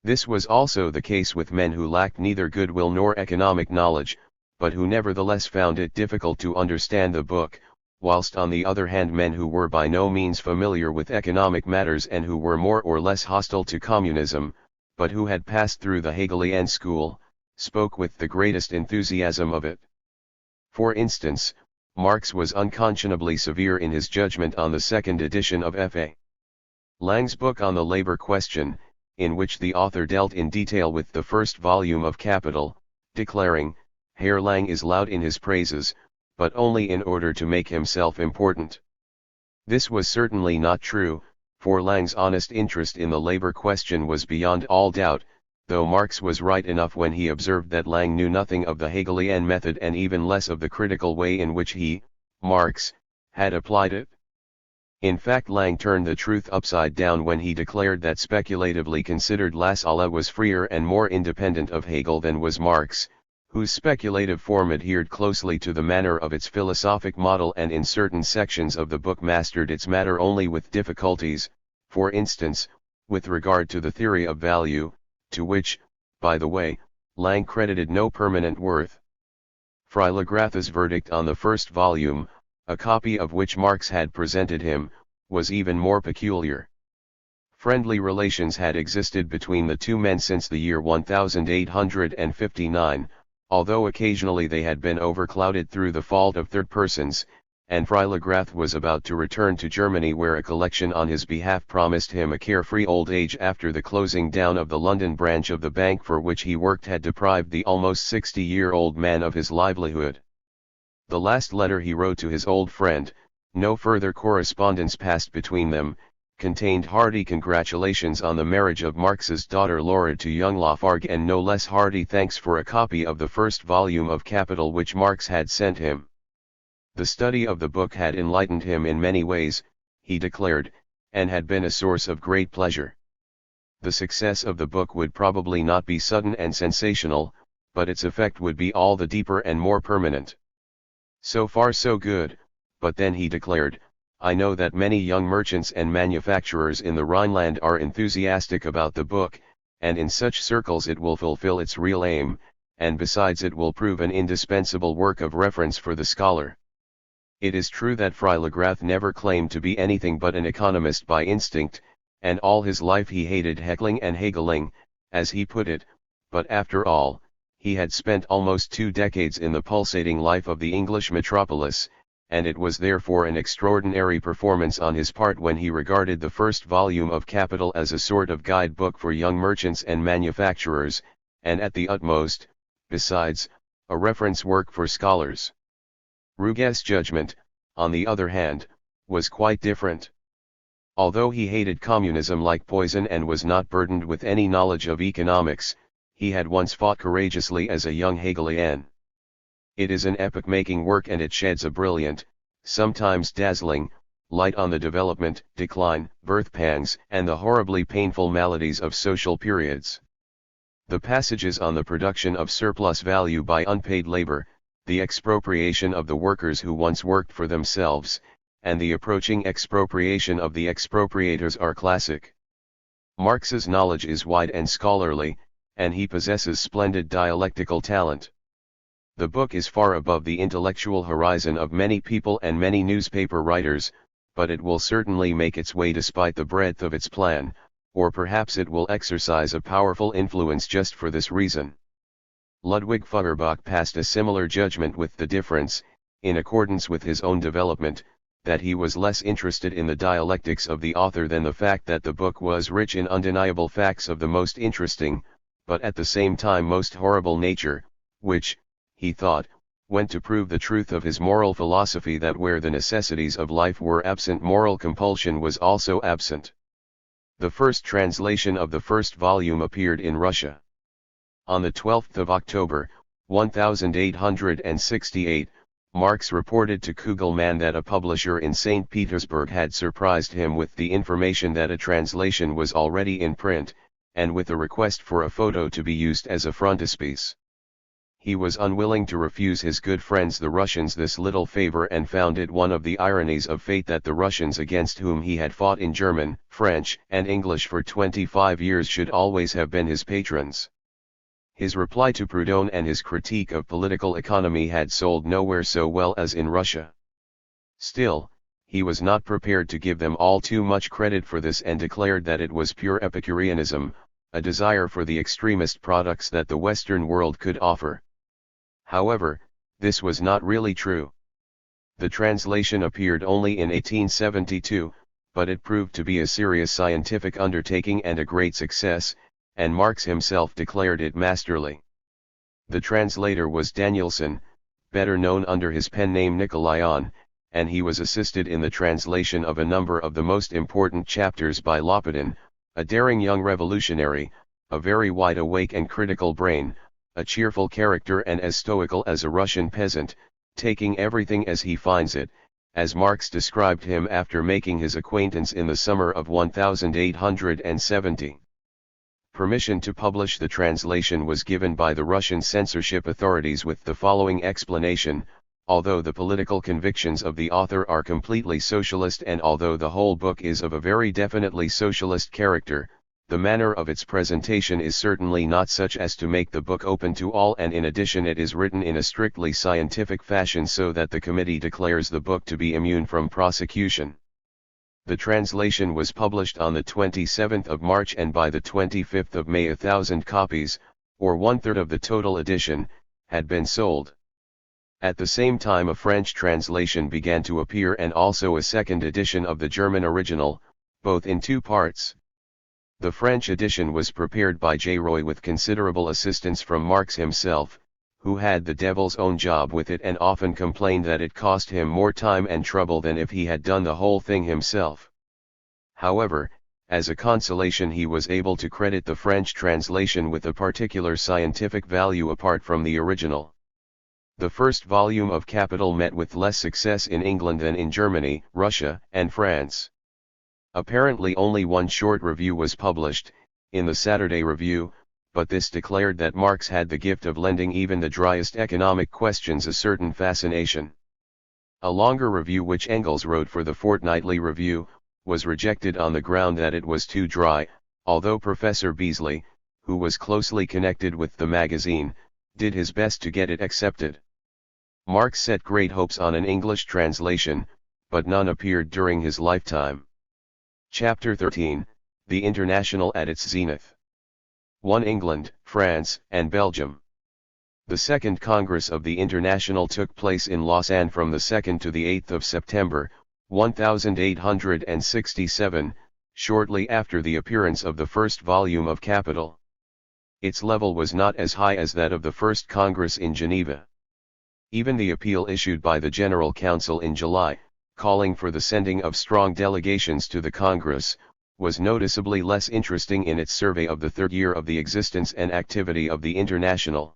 This was also the case with men who lacked neither goodwill nor economic knowledge, but who nevertheless found it difficult to understand the book, whilst on the other hand men who were by no means familiar with economic matters and who were more or less hostile to communism, but who had passed through the Hegelian school, spoke with the greatest enthusiasm of it. For instance, Marx was unconscionably severe in his judgment on the second edition of F.A. Lang's book on the labor question, in which the author dealt in detail with the first volume of Capital, declaring, "Herr Lang is loud in his praises, but only in order to make himself important." This was certainly not true, for Lang's honest interest in the labor question was beyond all doubt, though Marx was right enough when he observed that Lang knew nothing of the Hegelian method and even less of the critical way in which he, Marx, had applied it. In fact, Lang turned the truth upside down when he declared that speculatively considered Lassalle was freer and more independent of Hegel than was Marx, whose speculative form adhered closely to the manner of its philosophic model and in certain sections of the book mastered its matter only with difficulties, for instance, with regard to the theory of value, to which, by the way, Lang credited no permanent worth. Freiligrath's verdict on the first volume, a copy of which Marx had presented him, was even more peculiar. Friendly relations had existed between the two men since the year 1859, although occasionally they had been overclouded through the fault of third persons, and Freiligrath was about to return to Germany where a collection on his behalf promised him a carefree old age after the closing down of the London branch of the bank for which he worked had deprived the almost 60-year-old man of his livelihood. The last letter he wrote to his old friend, no further correspondence passed between them, contained hearty congratulations on the marriage of Marx's daughter Laura to young Lafargue and no less hearty thanks for a copy of the first volume of Capital which Marx had sent him. The study of the book had enlightened him in many ways, he declared, and had been a source of great pleasure. The success of the book would probably not be sudden and sensational, but its effect would be all the deeper and more permanent. So far so good, but then he declared, I know that many young merchants and manufacturers in the Rhineland are enthusiastic about the book, and in such circles it will fulfill its real aim, and besides it will prove an indispensable work of reference for the scholar. It is true that Freiligrath never claimed to be anything but an economist by instinct, and all his life he hated heckling and hageling, as he put it, but after all, he had spent almost 2 decades in the pulsating life of the English metropolis, and it was therefore an extraordinary performance on his part when he regarded the first volume of Capital as a sort of guide-book for young merchants and manufacturers, and at the utmost, besides, a reference work for scholars. Ruget's judgment, on the other hand, was quite different. Although he hated communism like poison and was not burdened with any knowledge of economics, he had once fought courageously as a young Hegelian. It is an epoch-making work and it sheds a brilliant, sometimes dazzling, light on the development, decline, birth pangs, and the horribly painful maladies of social periods. The passages on the production of surplus value by unpaid labor, the expropriation of the workers who once worked for themselves, and the approaching expropriation of the expropriators are classic. Marx's knowledge is wide and scholarly, and he possesses splendid dialectical talent. The book is far above the intellectual horizon of many people and many newspaper writers, but it will certainly make its way despite the breadth of its plan, or perhaps it will exercise a powerful influence just for this reason. Ludwig Feuerbach passed a similar judgment with the difference, in accordance with his own development, that he was less interested in the dialectics of the author than the fact that the book was rich in undeniable facts of the most interesting, but at the same time most horrible nature, which, he thought, went to prove the truth of his moral philosophy that where the necessities of life were absent moral compulsion was also absent. The first translation of the first volume appeared in Russia. On the 12th of October, 1868, Marx reported to Kugelmann that a publisher in St. Petersburg had surprised him with the information that a translation was already in print, and with a request for a photo to be used as a frontispiece. He was unwilling to refuse his good friends the Russians this little favor and found it one of the ironies of fate that the Russians against whom he had fought in German, French, and English for 25 years should always have been his patrons. His reply to Proudhon and his critique of political economy had sold nowhere so well as in Russia. Still, he was not prepared to give them all too much credit for this and declared that it was pure Epicureanism, a desire for the extremist products that the Western world could offer. However, this was not really true. The translation appeared only in 1872, but it proved to be a serious scientific undertaking and a great success, and Marx himself declared it masterly. The translator was Danielson, better known under his pen name Nikolayan, and he was assisted in the translation of a number of the most important chapters by Lopatin, a daring young revolutionary, a very wide-awake and critical brain, a cheerful character and as stoical as a Russian peasant, taking everything as he finds it, as Marx described him after making his acquaintance in the summer of 1870. Permission to publish the translation was given by the Russian censorship authorities with the following explanation: although the political convictions of the author are completely socialist and although the whole book is of a very definitely socialist character, the manner of its presentation is certainly not such as to make the book open to all, and in addition it is written in a strictly scientific fashion so that the committee declares the book to be immune from prosecution. The translation was published on the 27th of March and by the 25th of May 1,000 copies, or one-third of the total edition, had been sold. At the same time a French translation began to appear and also a second edition of the German original, both in two parts. The French edition was prepared by J. Roy with considerable assistance from Marx himself, who had the devil's own job with it and often complained that it cost him more time and trouble than if he had done the whole thing himself. However, as a consolation he was able to credit the French translation with a particular scientific value apart from the original. The first volume of Capital met with less success in England than in Germany, Russia, and France. Apparently only one short review was published, in the Saturday Review, but this declared that Marx had the gift of lending even the driest economic questions a certain fascination. A longer review which Engels wrote for the Fortnightly Review, was rejected on the ground that it was too dry, although Professor Beasley, who was closely connected with the magazine, did his best to get it accepted. Marx set great hopes on an English translation, but none appeared during his lifetime. Chapter 13, The International at its Zenith. 1. England, France, and Belgium. The Second Congress of the International took place in Lausanne from the 2nd to the 8th of September, 1867, shortly after the appearance of the first volume of Capital. Its level was not as high as that of the First Congress in Geneva. Even the appeal issued by the General Council in July, calling for the sending of strong delegations to the Congress, was noticeably less interesting in its survey of the third year of the existence and activity of the International.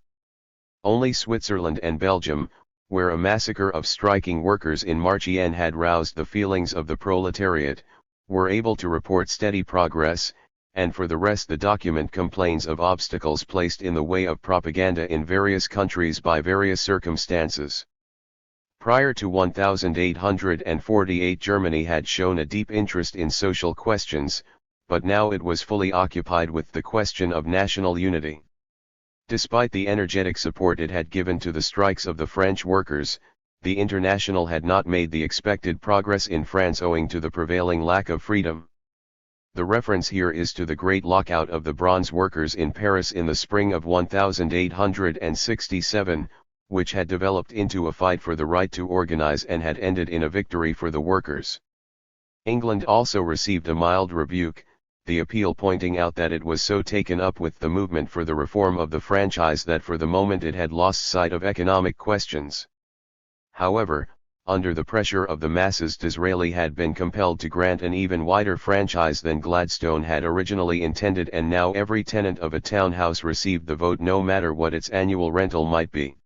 Only Switzerland and Belgium, where a massacre of striking workers in Marchienne had roused the feelings of the proletariat, were able to report steady progress, and for the rest the document complains of obstacles placed in the way of propaganda in various countries by various circumstances. Prior to 1848 Germany had shown a deep interest in social questions, but now it was fully occupied with the question of national unity. Despite the energetic support it had given to the strikes of the French workers, the International had not made the expected progress in France owing to the prevailing lack of freedom. The reference here is to the great lockout of the bronze workers in Paris in the spring of 1867, which had developed into a fight for the right to organize and had ended in a victory for the workers. England also received a mild rebuke, the appeal pointing out that it was so taken up with the movement for the reform of the franchise that for the moment it had lost sight of economic questions. However, under the pressure of the masses Disraeli had been compelled to grant an even wider franchise than Gladstone had originally intended, and now every tenant of a townhouse received the vote no matter what its annual rental might be.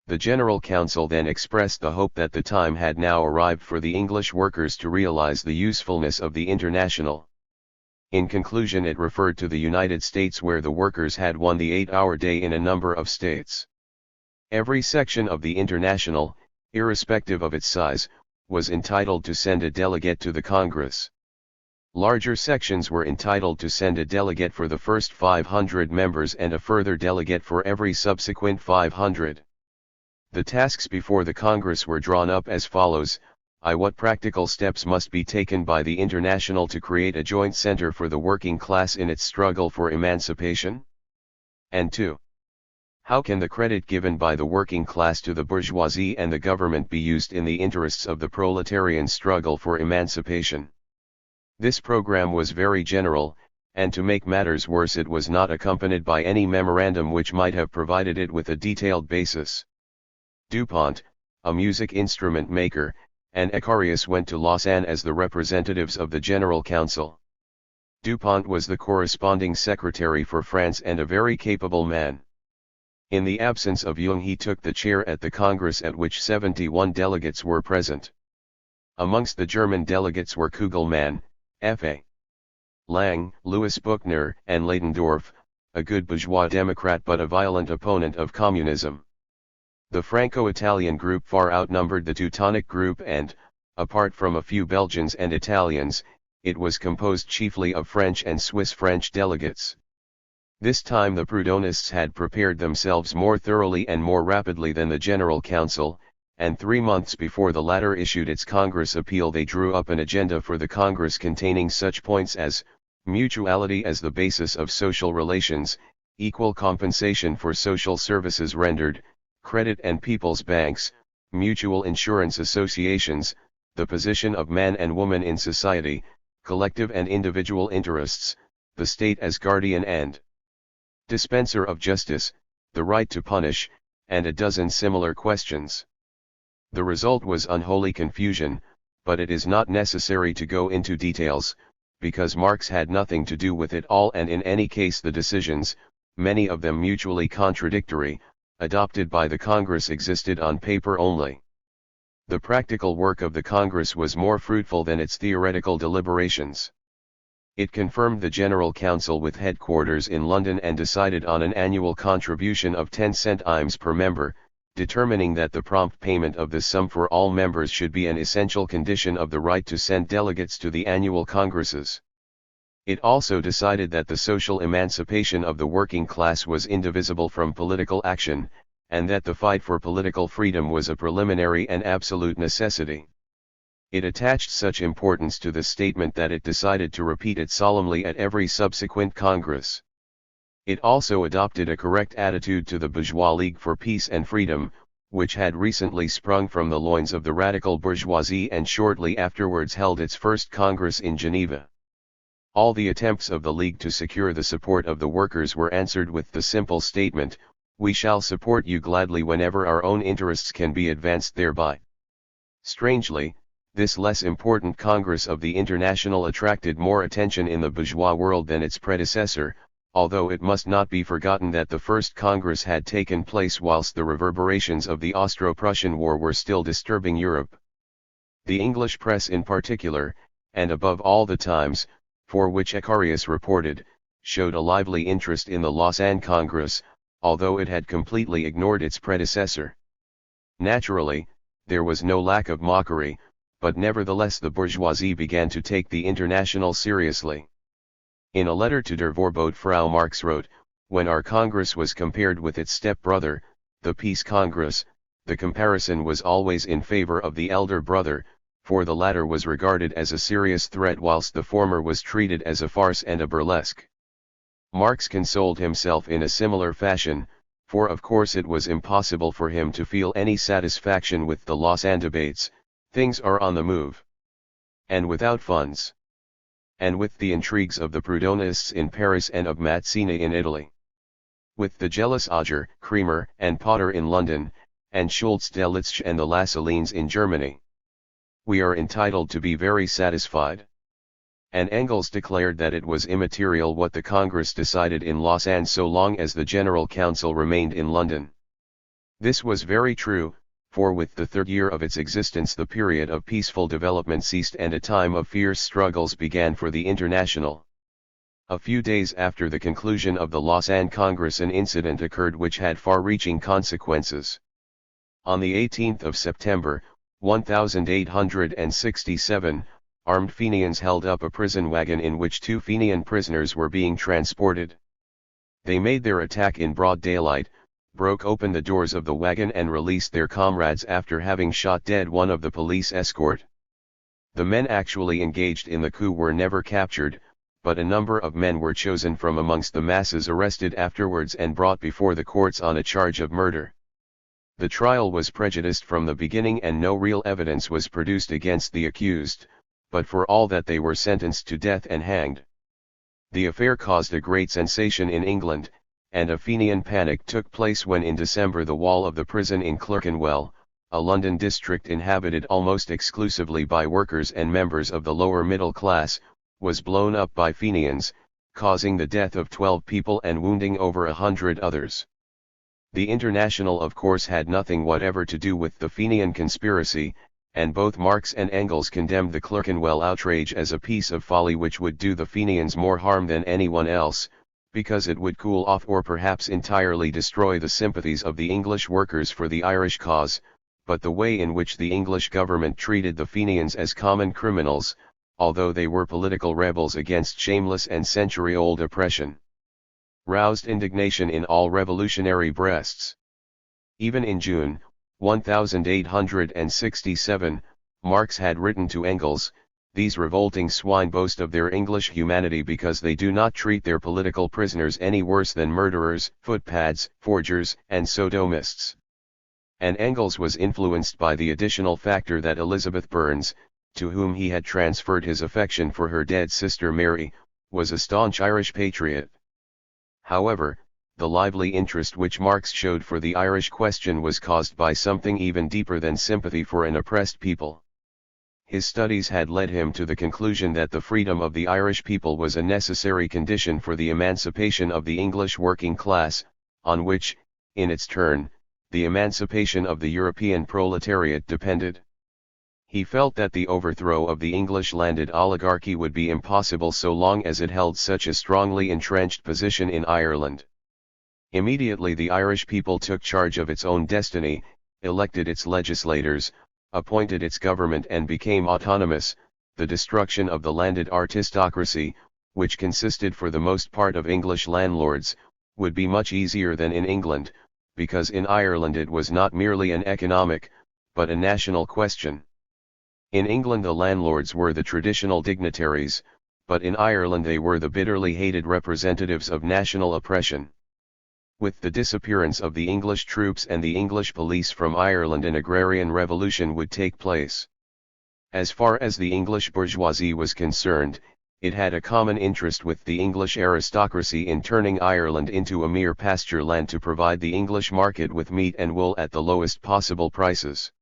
The General Council then expressed the hope that the time had now arrived for the English workers to realize the usefulness of the International. In conclusion, it referred to the United States, where the workers had won the 8-hour day in a number of states. Every section of the International, irrespective of its size, was entitled to send a delegate to the Congress. Larger sections were entitled to send a delegate for the first 500 members and a further delegate for every subsequent 500. The tasks before the Congress were drawn up as follows: What practical steps must be taken by the International to create a joint center for the working class in its struggle for emancipation? And 2. How can the credit given by the working class to the bourgeoisie and the government be used in the interests of the proletarian struggle for emancipation? This program was very general, and to make matters worse, it was not accompanied by any memorandum which might have provided it with a detailed basis. DuPont, a music instrument maker, and Icarius went to Lausanne as the representatives of the General Council. DuPont was the corresponding secretary for France and a very capable man. In the absence of Jung, he took the chair at the Congress, at which 71 delegates were present. Amongst the German delegates were Kugelmann, F.A. Lang, Louis Buchner, and Leidendorff, a good bourgeois Democrat but a violent opponent of communism. The Franco-Italian group far outnumbered the Teutonic group and, apart from a few Belgians and Italians, it was composed chiefly of French and Swiss French delegates. This time the Proudhonists had prepared themselves more thoroughly and more rapidly than the General Council, and 3 months before the latter issued its Congress appeal they drew up an agenda for the Congress containing such points as mutuality as the basis of social relations, equal compensation for social services rendered, credit and people's banks, mutual insurance associations, the position of man and woman in society, collective and individual interests, the state as guardian and dispenser of justice, the right to punish, and a dozen similar questions. The result was unholy confusion, but it is not necessary to go into details, because Marx had nothing to do with it all, and in any case the decisions, many of them mutually contradictory, adopted by the Congress existed on paper only. The practical work of the Congress was more fruitful than its theoretical deliberations. It confirmed the General Council with headquarters in London and decided on an annual contribution of 10 centimes per member, determining that the prompt payment of this sum for all members should be an essential condition of the right to send delegates to the annual congresses. It also decided that the social emancipation of the working class was indivisible from political action, and that the fight for political freedom was a preliminary and absolute necessity. It attached such importance to this statement that it decided to repeat it solemnly at every subsequent Congress. It also adopted a correct attitude to the Bourgeois League for Peace and Freedom, which had recently sprung from the loins of the radical bourgeoisie and shortly afterwards held its first Congress in Geneva. All the attempts of the League to secure the support of the workers were answered with the simple statement, "We shall support you gladly whenever our own interests can be advanced thereby." Strangely, this less important Congress of the International attracted more attention in the bourgeois world than its predecessor, although it must not be forgotten that the first Congress had taken place whilst the reverberations of the Austro-Prussian War were still disturbing Europe. The English press in particular, and above all the Times, for which Icarius reported, showed a lively interest in the Lausanne Congress, although it had completely ignored its predecessor. Naturally, there was no lack of mockery, but nevertheless the bourgeoisie began to take the International seriously. In a letter to Der Vorbote Frau Marx wrote, "When our Congress was compared with its step-brother, the Peace Congress, the comparison was always in favor of the elder brother, for the latter was regarded as a serious threat whilst the former was treated as a farce and a burlesque." Marx consoled himself in a similar fashion, for of course it was impossible for him to feel any satisfaction with the Lausanne debates. Things are on the move. And without funds. And with the intrigues of the Proudhonists in Paris and of Mazzini in Italy. With the jealous Auger, Cremer, and Potter in London, and Schultz Delitzsch and the Lassalleans in Germany. We are entitled to be very satisfied. And Engels declared that it was immaterial what the Congress decided in Lausanne so long as the General Council remained in London. This was very true, for with the third year of its existence the period of peaceful development ceased and a time of fierce struggles began for the International. A few days after the conclusion of the Lausanne Congress an incident occurred which had far-reaching consequences. On the 18th of September, 1867, armed Fenians held up a prison wagon in which 2 Fenian prisoners were being transported. They made their attack in broad daylight, broke open the doors of the wagon and released their comrades after having shot dead one of the police escort. The men actually engaged in the coup were never captured, but a number of men were chosen from amongst the masses arrested afterwards and brought before the courts on a charge of murder. The trial was prejudiced from the beginning and no real evidence was produced against the accused, but for all that they were sentenced to death and hanged. The affair caused a great sensation in England, and a Fenian panic took place when in December the wall of the prison in Clerkenwell, a London district inhabited almost exclusively by workers and members of the lower middle class, was blown up by Fenians, causing the death of 12 people and wounding over 100 others. The International of course had nothing whatever to do with the Fenian conspiracy, and both Marx and Engels condemned the Clerkenwell outrage as a piece of folly which would do the Fenians more harm than anyone else, because it would cool off or perhaps entirely destroy the sympathies of the English workers for the Irish cause, but the way in which the English government treated the Fenians as common criminals, although they were political rebels against shameless and century-old oppression, roused indignation in all revolutionary breasts. Even in June, 1867, Marx had written to Engels, "These revolting swine boast of their English humanity because they do not treat their political prisoners any worse than murderers, footpads, forgers, and sodomists." And Engels was influenced by the additional factor that Elizabeth Burns, to whom he had transferred his affection for her dead sister Mary, was a staunch Irish patriot. However, the lively interest which Marx showed for the Irish question was caused by something even deeper than sympathy for an oppressed people. His studies had led him to the conclusion that the freedom of the Irish people was a necessary condition for the emancipation of the English working class, on which, in its turn, the emancipation of the European proletariat depended. He felt that the overthrow of the English landed oligarchy would be impossible so long as it held such a strongly entrenched position in Ireland. Immediately the Irish people took charge of its own destiny, elected its legislators, appointed its government and became autonomous, the destruction of the landed aristocracy, which consisted for the most part of English landlords, would be much easier than in England, because in Ireland it was not merely an economic, but a national question. In England the landlords were the traditional dignitaries, but in Ireland they were the bitterly hated representatives of national oppression. With the disappearance of the English troops and the English police from Ireland an agrarian revolution would take place. As far as the English bourgeoisie was concerned, it had a common interest with the English aristocracy in turning Ireland into a mere pasture land to provide the English market with meat and wool at the lowest possible prices.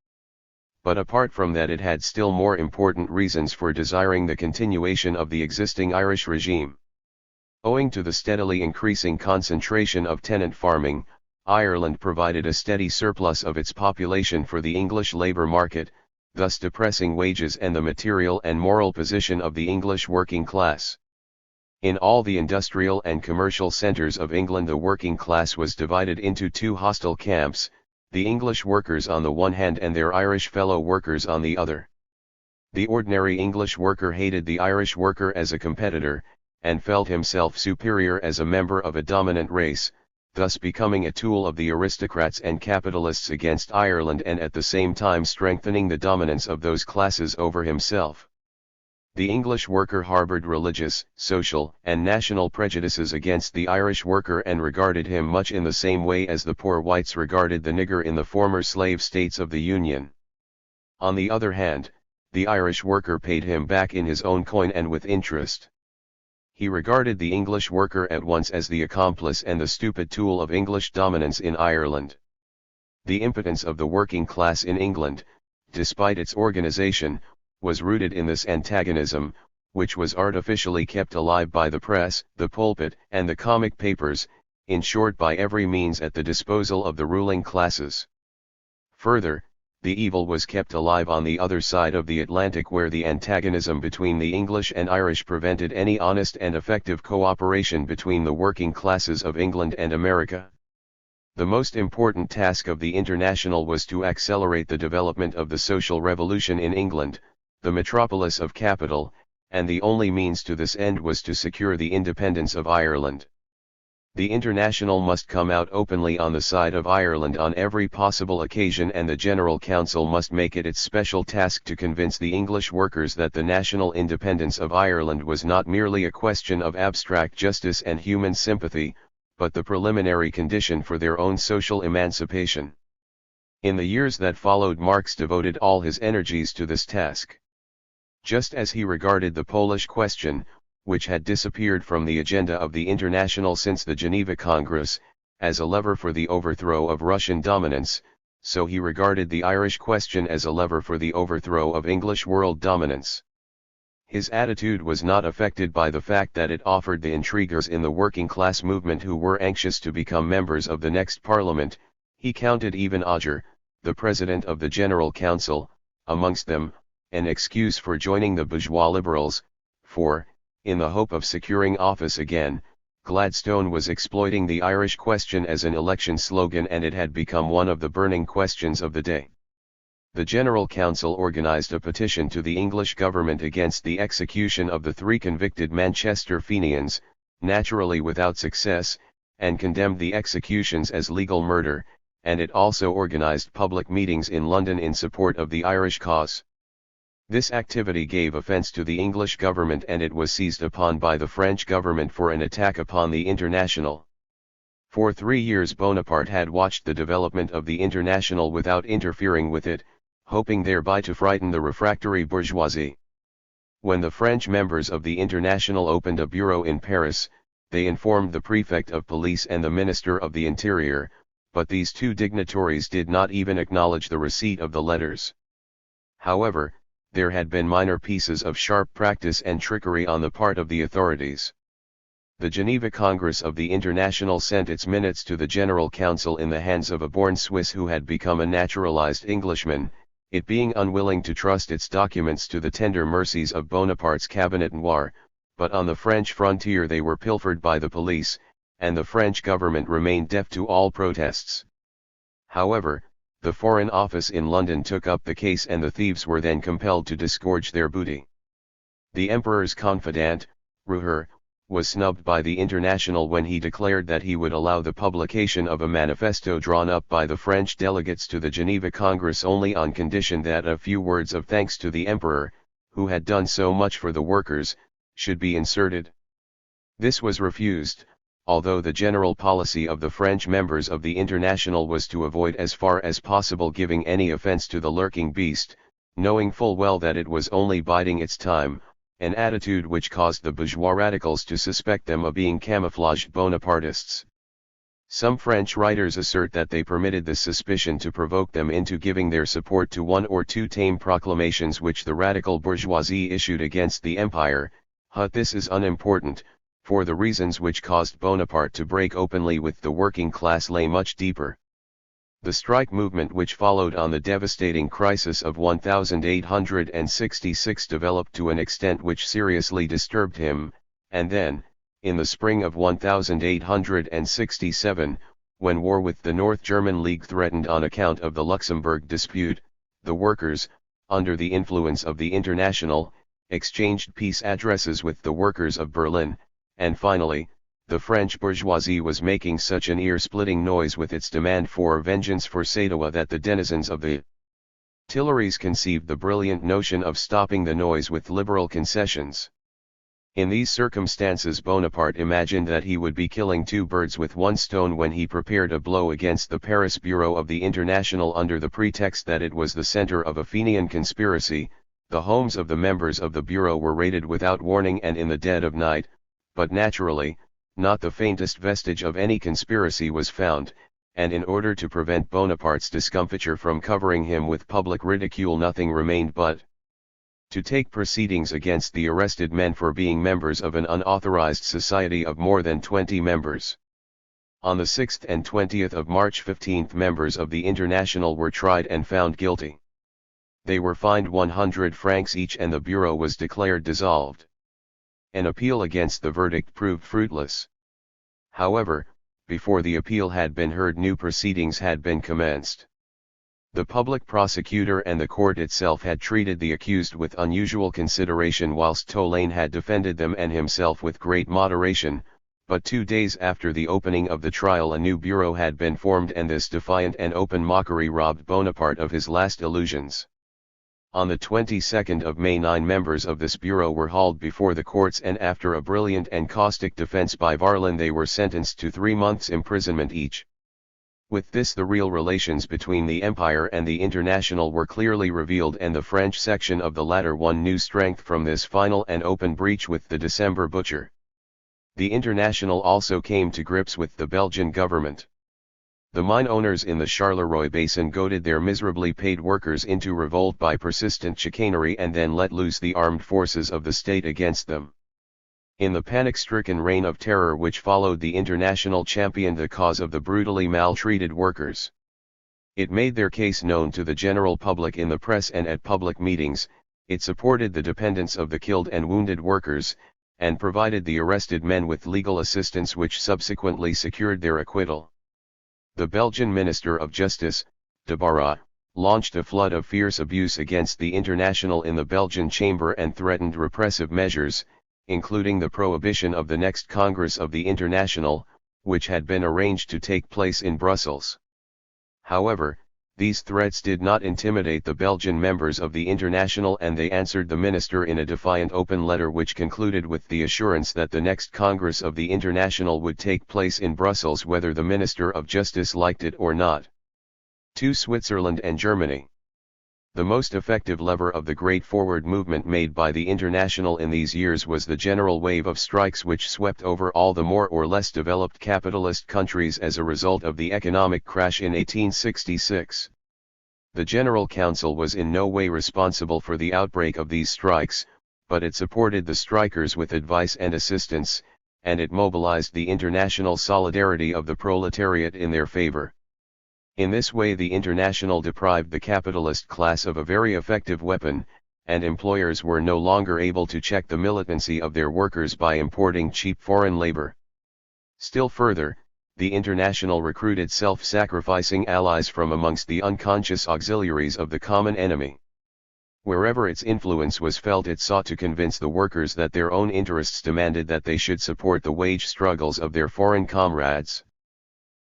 But apart from that it had still more important reasons for desiring the continuation of the existing Irish regime. Owing to the steadily increasing concentration of tenant farming, Ireland provided a steady surplus of its population for the English labour market, thus depressing wages and the material and moral position of the English working class. In all the industrial and commercial centres of England the working class was divided into 2 hostile camps, the English workers on the one hand and their Irish fellow workers on the other. The ordinary English worker hated the Irish worker as a competitor, and felt himself superior as a member of a dominant race, thus becoming a tool of the aristocrats and capitalists against Ireland and at the same time strengthening the dominance of those classes over himself. The English worker harbored religious, social, and national prejudices against the Irish worker and regarded him much in the same way as the poor whites regarded the nigger in the former slave states of the Union. On the other hand, the Irish worker paid him back in his own coin and with interest. He regarded the English worker at once as the accomplice and the stupid tool of English dominance in Ireland. The impotence of the working class in England, despite its organization, was rooted in this antagonism, which was artificially kept alive by the press, the pulpit, and the comic papers, in short by every means at the disposal of the ruling classes. Further, the evil was kept alive on the other side of the Atlantic, where the antagonism between the English and Irish prevented any honest and effective cooperation between the working classes of England and America. The most important task of the International was to accelerate the development of the social revolution in England, the metropolis of capital, and the only means to this end was to secure the independence of Ireland. The International must come out openly on the side of Ireland on every possible occasion, and the General Council must make it its special task to convince the English workers that the national independence of Ireland was not merely a question of abstract justice and human sympathy, but the preliminary condition for their own social emancipation. In the years that followed, Marx devoted all his energies to this task. Just as he regarded the Polish question, which had disappeared from the agenda of the International since the Geneva Congress, as a lever for the overthrow of Russian dominance, so he regarded the Irish question as a lever for the overthrow of English world dominance. His attitude was not affected by the fact that it offered the intriguers in the working class movement who were anxious to become members of the next parliament. He counted even Auger, the president of the General Council, amongst them, an excuse for joining the bourgeois liberals, for, in the hope of securing office again, Gladstone was exploiting the Irish question as an election slogan, and it had become one of the burning questions of the day. The General Council organized a petition to the English government against the execution of the 3 convicted Manchester Fenians, naturally without success, and condemned the executions as legal murder, and it also organized public meetings in London in support of the Irish cause. This activity gave offense to the English government, and it was seized upon by the French government for an attack upon the International. For 3 years Bonaparte had watched the development of the International without interfering with it, hoping thereby to frighten the refractory bourgeoisie. When the French members of the International opened a bureau in Paris, they informed the prefect of police and the minister of the interior, but these 2 dignitaries did not even acknowledge the receipt of the letters. However, there had been minor pieces of sharp practice and trickery on the part of the authorities. The Geneva Congress of the International sent its minutes to the General Council in the hands of a born Swiss who had become a naturalized Englishman, it being unwilling to trust its documents to the tender mercies of Bonaparte's cabinet noir, but on the French frontier they were pilfered by the police, and the French government remained deaf to all protests. However, the Foreign Office in London took up the case, and the thieves were then compelled to disgorge their booty. The Emperor's confidant, Rouher, was snubbed by the International when he declared that he would allow the publication of a manifesto drawn up by the French delegates to the Geneva Congress only on condition that a few words of thanks to the Emperor, who had done so much for the workers, should be inserted. This was refused, although the general policy of the French members of the International was to avoid as far as possible giving any offense to the lurking beast, knowing full well that it was only biding its time, an attitude which caused the bourgeois radicals to suspect them of being camouflaged Bonapartists. Some French writers assert that they permitted this suspicion to provoke them into giving their support to 1 or 2 tame proclamations which the radical bourgeoisie issued against the empire, but this is unimportant, for the reasons which caused Bonaparte to break openly with the working class lay much deeper. The strike movement which followed on the devastating crisis of 1866 developed to an extent which seriously disturbed him, and then, in the spring of 1867, when war with the North German League threatened on account of the Luxembourg dispute, the workers, under the influence of the International, exchanged peace addresses with the workers of Berlin, and finally, the French bourgeoisie was making such an ear-splitting noise with its demand for vengeance for Sadowa that the denizens of the Tuileries conceived the brilliant notion of stopping the noise with liberal concessions. In these circumstances Bonaparte imagined that he would be killing 2 birds with 1 stone when he prepared a blow against the Paris Bureau of the International under the pretext that it was the center of a Fenian conspiracy. The homes of the members of the Bureau were raided without warning and in the dead of night, but naturally, not the faintest vestige of any conspiracy was found, and in order to prevent Bonaparte's discomfiture from covering him with public ridicule, nothing remained but to take proceedings against the arrested men for being members of an unauthorized society of more than 20 members. On the 6th and 20th of March 15 members of the International were tried and found guilty. They were fined 100 francs each and the bureau was declared dissolved. An appeal against the verdict proved fruitless. However, before the appeal had been heard, new proceedings had been commenced. The public prosecutor and the court itself had treated the accused with unusual consideration, whilst Tolaine had defended them and himself with great moderation, but 2 days after the opening of the trial a new bureau had been formed, and this defiant and open mockery robbed Bonaparte of his last illusions. On the 22nd of May 9 members of this bureau were hauled before the courts, and after a brilliant and caustic defense by Varlin they were sentenced to 3 months' imprisonment each. With this the real relations between the Empire and the International were clearly revealed, and the French section of the latter won new strength from this final and open breach with the December butcher. The International also came to grips with the Belgian government. The mine owners in the Charleroi basin goaded their miserably paid workers into revolt by persistent chicanery and then let loose the armed forces of the state against them. In the panic-stricken reign of terror which followed, the International championed the cause of the brutally maltreated workers. It made their case known to the general public in the press and at public meetings, it supported the dependents of the killed and wounded workers, and provided the arrested men with legal assistance which subsequently secured their acquittal. The Belgian Minister of Justice, de Barras, launched a flood of fierce abuse against the International in the Belgian chamber and threatened repressive measures, including the prohibition of the next Congress of the International, which had been arranged to take place in Brussels. However, these threats did not intimidate the Belgian members of the International, and they answered the minister in a defiant open letter which concluded with the assurance that the next Congress of the International would take place in Brussels whether the Minister of Justice liked it or not. To Switzerland and Germany. The most effective lever of the great forward movement made by the International in these years was the general wave of strikes which swept over all the more or less developed capitalist countries as a result of the economic crash in 1866. The General Council was in no way responsible for the outbreak of these strikes, but it supported the strikers with advice and assistance, and it mobilized the international solidarity of the proletariat in their favor. In this way the International deprived the capitalist class of a very effective weapon, and employers were no longer able to check the militancy of their workers by importing cheap foreign labor. Still further, the International recruited self-sacrificing allies from amongst the unconscious auxiliaries of the common enemy. Wherever its influence was felt, it sought to convince the workers that their own interests demanded that they should support the wage struggles of their foreign comrades.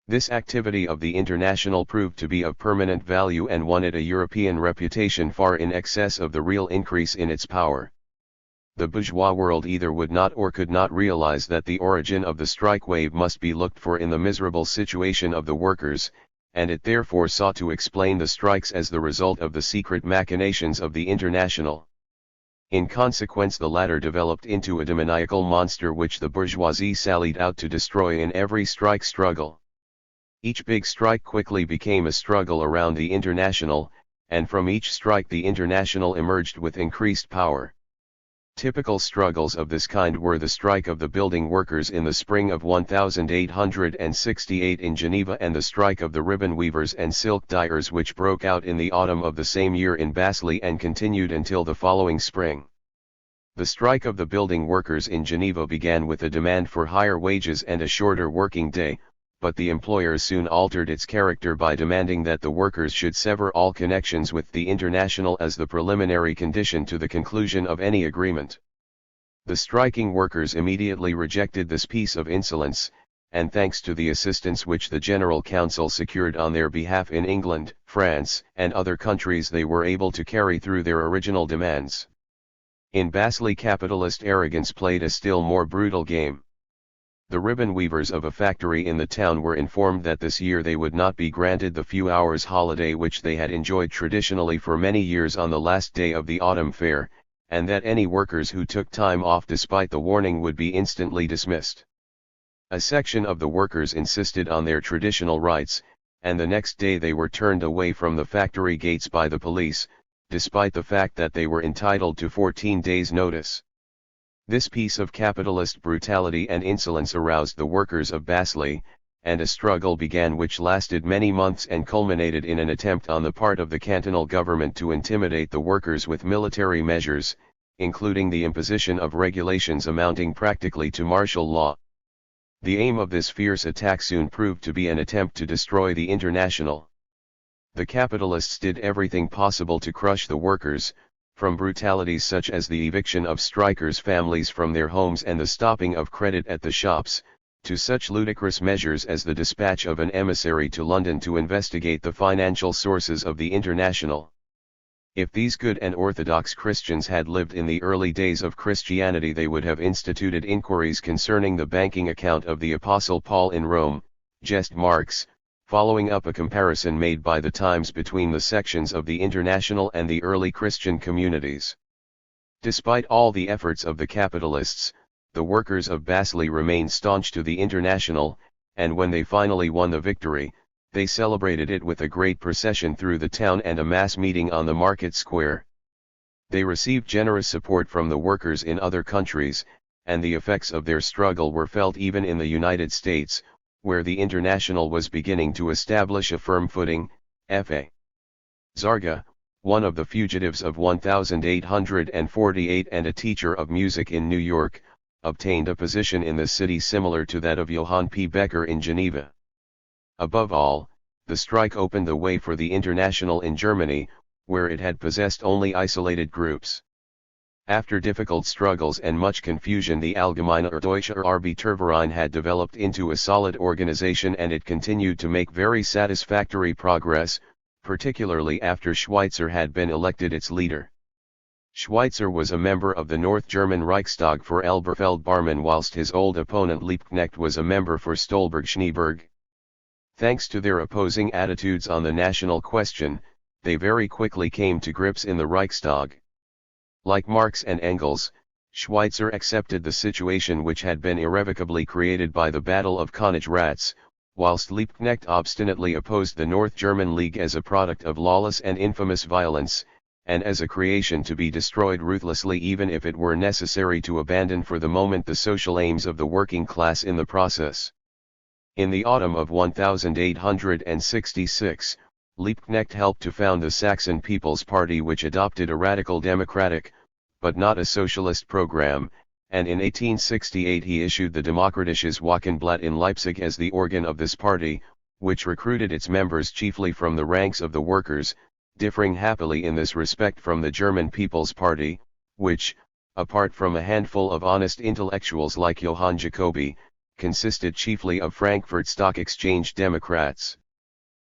This activity of the International proved to be of permanent value and won it a European reputation far in excess of the real increase in its power. The bourgeois world either would not or could not realize that the origin of the strike wave must be looked for in the miserable situation of the workers, and it therefore sought to explain the strikes as the result of the secret machinations of the International. In consequence, the latter developed into a demoniacal monster which the bourgeoisie sallied out to destroy in every strike struggle. Each big strike quickly became a struggle around the International, and from each strike the International emerged with increased power. Typical struggles of this kind were the strike of the building workers in the spring of 1868 in Geneva, and the strike of the ribbon weavers and silk dyers which broke out in the autumn of the same year in Basel and continued until the following spring. The strike of the building workers in Geneva began with a demand for higher wages and a shorter working day, but the employers soon altered its character by demanding that the workers should sever all connections with the International as the preliminary condition to the conclusion of any agreement. The striking workers immediately rejected this piece of insolence, and thanks to the assistance which the General Council secured on their behalf in England, France, and other countries, they were able to carry through their original demands. In Basel, capitalist arrogance played a still more brutal game. The ribbon weavers of a factory in the town were informed that this year they would not be granted the few hours holiday which they had enjoyed traditionally for many years on the last day of the autumn fair, and that any workers who took time off despite the warning would be instantly dismissed. A section of the workers insisted on their traditional rights, and the next day they were turned away from the factory gates by the police, despite the fact that they were entitled to 14 days' notice. This piece of capitalist brutality and insolence aroused the workers of Basel, and a struggle began which lasted many months and culminated in an attempt on the part of the cantonal government to intimidate the workers with military measures, including the imposition of regulations amounting practically to martial law. The aim of this fierce attack soon proved to be an attempt to destroy the International. The capitalists did everything possible to crush the workers, from brutalities such as the eviction of strikers' families from their homes and the stopping of credit at the shops, to such ludicrous measures as the dispatch of an emissary to London to investigate the financial sources of the International. If these good and orthodox Christians had lived in the early days of Christianity, they would have instituted inquiries concerning the banking account of the Apostle Paul in Rome, jest Marx, following up a comparison made by the Times between the sections of the International and the early Christian communities. Despite all the efforts of the capitalists, the workers of Basel remained staunch to the International, and when they finally won the victory, they celebrated it with a great procession through the town and a mass meeting on the market square. They received generous support from the workers in other countries, and the effects of their struggle were felt even in the United States, where the International was beginning to establish a firm footing. F.A. Zarga, one of the fugitives of 1848 and a teacher of music in New York, obtained a position in the city similar to that of Johann P. Becker in Geneva. Above all, the strike opened the way for the International in Germany, where it had possessed only isolated groups. After difficult struggles and much confusion, the Allgemeine Deutsche Arbeiterverein had developed into a solid organization, and it continued to make very satisfactory progress, particularly after Schweitzer had been elected its leader. Schweitzer was a member of the North German Reichstag for Elberfeld-Barmen, whilst his old opponent Liebknecht was a member for Stolberg-Schneeberg. Thanks to their opposing attitudes on the national question, they very quickly came to grips in the Reichstag. Like Marx and Engels, Schweitzer accepted the situation which had been irrevocably created by the Battle of Königgrätz, whilst Liebknecht obstinately opposed the North German League as a product of lawless and infamous violence, and as a creation to be destroyed ruthlessly even if it were necessary to abandon for the moment the social aims of the working class in the process. In the autumn of 1866, Liebknecht helped to found the Saxon People's Party, which adopted a radical democratic, but not a socialist program, and in 1868 he issued the Demokratisches Wochenblatt in Leipzig as the organ of this party, which recruited its members chiefly from the ranks of the workers, differing happily in this respect from the German People's Party, which, apart from a handful of honest intellectuals like Johann Jacobi, consisted chiefly of Frankfurt Stock Exchange Democrats,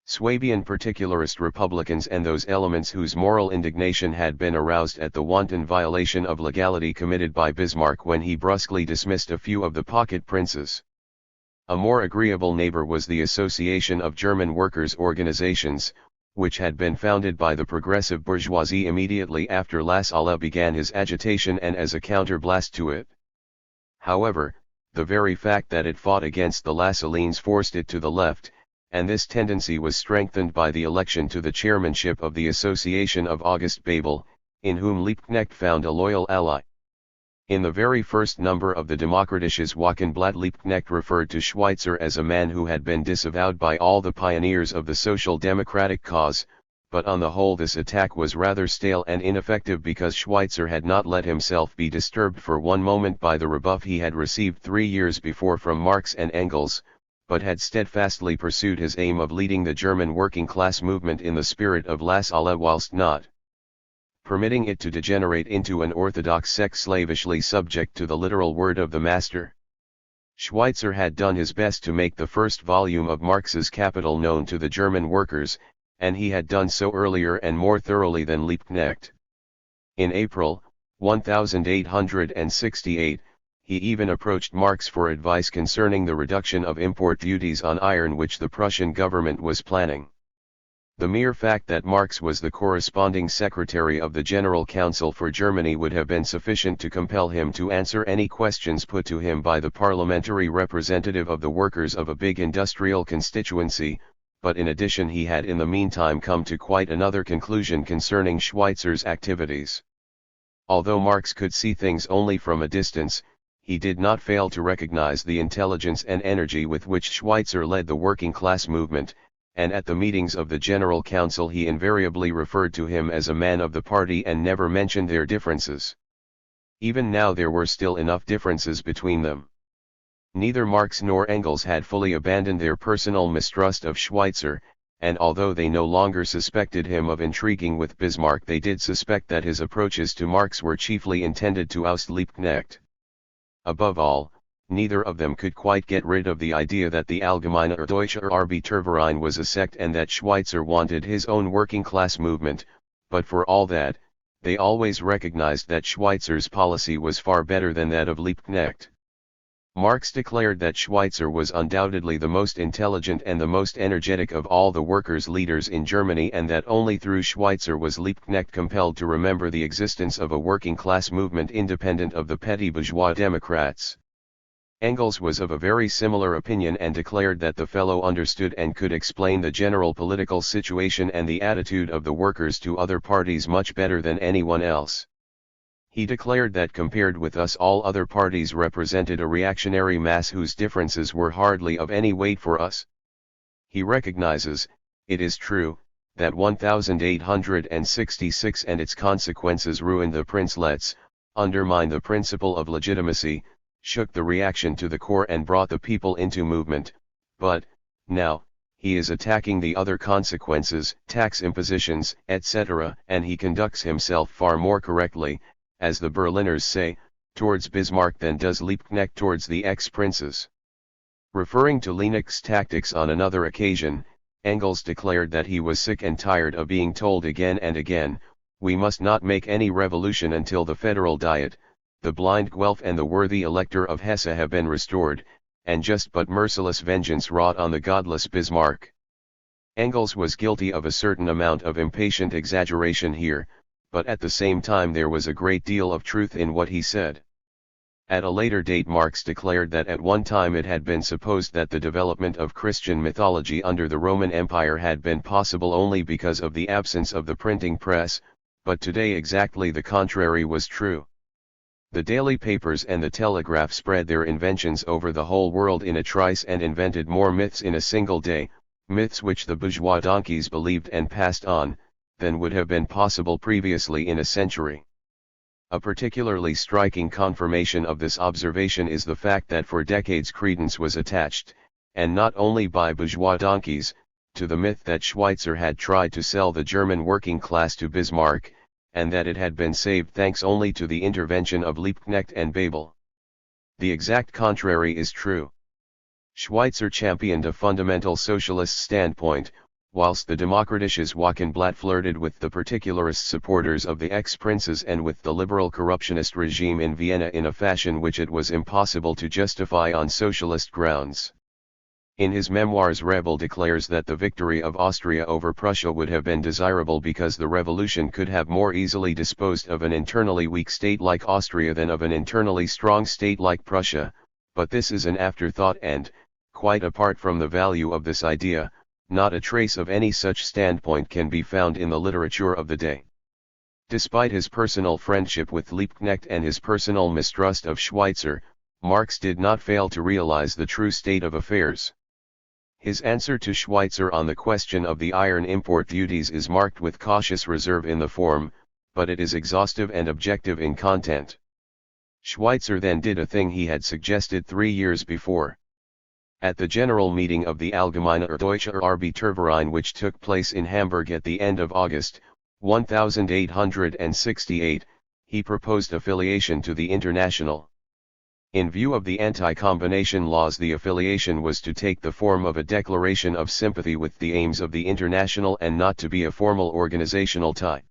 Swabian particularist Republicans, and those elements whose moral indignation had been aroused at the wanton violation of legality committed by Bismarck when he brusquely dismissed a few of the pocket princes. A more agreeable neighbor was the Association of German Workers' Organizations, which had been founded by the progressive bourgeoisie immediately after La Salle began his agitation and as a counterblast to it. However, the very fact that it fought against the Lassalleans forced it to the left, and this tendency was strengthened by the election to the chairmanship of the Association of August Bebel, in whom Liebknecht found a loyal ally. In the very first number of the Demokratisches Wochenblatt, Liebknecht referred to Schweitzer as a man who had been disavowed by all the pioneers of the social democratic cause, but on the whole this attack was rather stale and ineffective because Schweitzer had not let himself be disturbed for one moment by the rebuff he had received 3 years before from Marx and Engels, but had steadfastly pursued his aim of leading the German working class movement in the spirit of La Salle whilst not permitting it to degenerate into an orthodox sect slavishly subject to the literal word of the master. Schweitzer had done his best to make the first volume of Marx's Capital known to the German workers, and he had done so earlier and more thoroughly than Liebknecht. In April 1868, he even approached Marx for advice concerning the reduction of import duties on iron which the Prussian government was planning. The mere fact that Marx was the corresponding secretary of the General Council for Germany would have been sufficient to compel him to answer any questions put to him by the parliamentary representative of the workers of a big industrial constituency, but in addition he had in the meantime come to quite another conclusion concerning Schweitzer's activities. Although Marx could see things only from a distance, he did not fail to recognize the intelligence and energy with which Schweitzer led the working class movement, and at the meetings of the General Council he invariably referred to him as a man of the party and never mentioned their differences. Even now there were still enough differences between them. Neither Marx nor Engels had fully abandoned their personal mistrust of Schweitzer, and although they no longer suspected him of intriguing with Bismarck, they did suspect that his approaches to Marx were chiefly intended to oust Liebknecht. Above all, neither of them could quite get rid of the idea that the Allgemeine Deutsche Arbeiterverein was a sect and that Schweitzer wanted his own working class movement, but for all that, they always recognized that Schweitzer's policy was far better than that of Liebknecht. Marx declared that Schweitzer was undoubtedly the most intelligent and the most energetic of all the workers' leaders in Germany, and that only through Schweitzer was Liebknecht compelled to remember the existence of a working class movement independent of the petty bourgeois democrats. Engels was of a very similar opinion and declared that the fellow understood and could explain the general political situation and the attitude of the workers to other parties much better than anyone else. He declared that compared with us all other parties represented a reactionary mass whose differences were hardly of any weight for us. He recognizes, it is true, that 1866 and its consequences ruined the princelets, undermined the principle of legitimacy, shook the reaction to the core and brought the people into movement, but, now, he is attacking the other consequences, tax impositions, etc., and he conducts himself far more correctly, as the Berliners say, towards Bismarck than does Liebknecht towards the ex-princes. Referring to Liebknecht's tactics on another occasion, Engels declared that he was sick and tired of being told again and again, we must not make any revolution until the Federal Diet, the blind Guelph and the worthy Elector of Hesse have been restored, and just but merciless vengeance wrought on the godless Bismarck. Engels was guilty of a certain amount of impatient exaggeration here, but at the same time there was a great deal of truth in what he said. At a later date Marx declared that at one time it had been supposed that the development of Christian mythology under the Roman Empire had been possible only because of the absence of the printing press, but today exactly the contrary was true. The daily papers and the telegraph spread their inventions over the whole world in a trice and invented more myths in a single day, myths which the bourgeois donkeys believed and passed on, than would have been possible previously in a century. A particularly striking confirmation of this observation is the fact that for decades credence was attached, and not only by bourgeois donkeys, to the myth that Schweitzer had tried to sell the German working class to Bismarck, and that it had been saved thanks only to the intervention of Liebknecht and Bebel. The exact contrary is true. Schweitzer championed a fundamental socialist standpoint, whilst the Demokratisches Wochenblatt flirted with the particularist supporters of the ex-princes and with the liberal corruptionist regime in Vienna in a fashion which it was impossible to justify on socialist grounds. In his memoirs Rebel declares that the victory of Austria over Prussia would have been desirable because the revolution could have more easily disposed of an internally weak state like Austria than of an internally strong state like Prussia, but this is an afterthought and, quite apart from the value of this idea, not a trace of any such standpoint can be found in the literature of the day. Despite his personal friendship with Liebknecht and his personal mistrust of Schweitzer, Marx did not fail to realize the true state of affairs. His answer to Schweitzer on the question of the iron import duties is marked with cautious reserve in the form, but it is exhaustive and objective in content. Schweitzer then did a thing he had suggested 3 years before. At the general meeting of the Allgemeine Deutsche Arbeiterverein which took place in Hamburg at the end of August, 1868, he proposed affiliation to the International. In view of the anti-combination laws, the affiliation was to take the form of a declaration of sympathy with the aims of the International and not to be a formal organizational tie.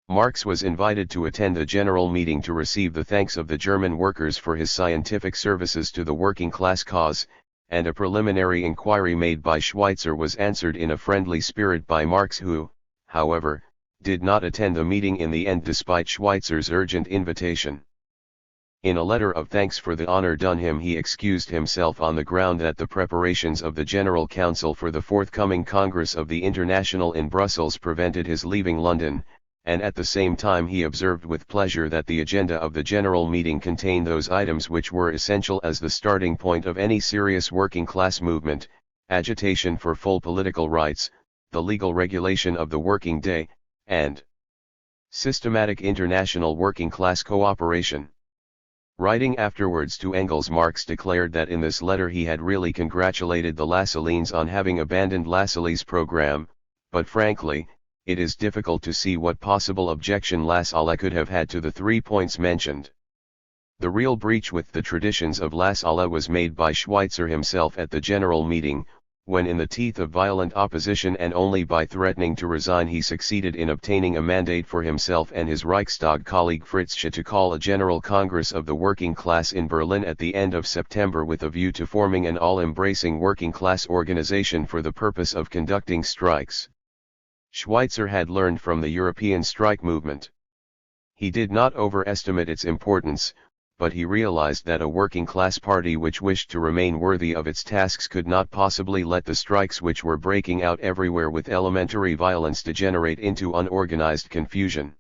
Marx was invited to attend the general meeting to receive the thanks of the German workers for his scientific services to the working class cause, and a preliminary inquiry made by Schweitzer was answered in a friendly spirit by Marx, who, however, did not attend the meeting in the end despite Schweitzer's urgent invitation. In a letter of thanks for the honor done him, he excused himself on the ground that the preparations of the General Council for the forthcoming Congress of the International in Brussels prevented his leaving London, and at the same time he observed with pleasure that the agenda of the General Meeting contained those items which were essential as the starting point of any serious working class movement: agitation for full political rights, the legal regulation of the working day, and systematic international working class cooperation. Writing afterwards to Engels, Marx declared that in this letter he had really congratulated the Lassalleans on having abandoned Lassalle's program, but frankly, it is difficult to see what possible objection Lassalle could have had to the 3 points mentioned. The real breach with the traditions of Lassalle was made by Schweitzer himself at the General Meeting, when in the teeth of violent opposition and only by threatening to resign he succeeded in obtaining a mandate for himself and his Reichstag colleague Fritzsche to call a General Congress of the working class in Berlin at the end of September with a view to forming an all-embracing working class organization for the purpose of conducting strikes. Schweitzer had learned from the European strike movement. He did not overestimate its importance, but he realized that a working-class party which wished to remain worthy of its tasks could not possibly let the strikes which were breaking out everywhere with elementary violence degenerate into unorganized confusion.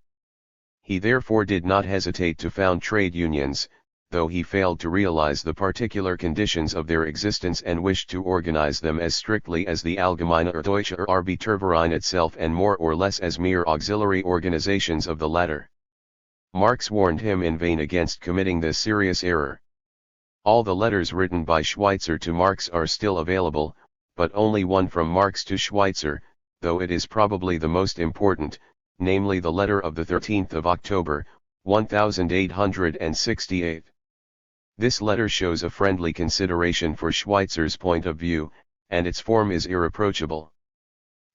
He therefore did not hesitate to found trade unions, though he failed to realize the particular conditions of their existence and wished to organize them as strictly as the Allgemeine Deutsche Arbeiterverein itself and more or less as mere auxiliary organizations of the latter. Marx warned him in vain against committing this serious error. All the letters written by Schweitzer to Marx are still available, but only one from Marx to Schweitzer, though it is probably the most important, namely the letter of the 13th of October, 1868. This letter shows a friendly consideration for Schweitzer's point of view, and its form is irreproachable.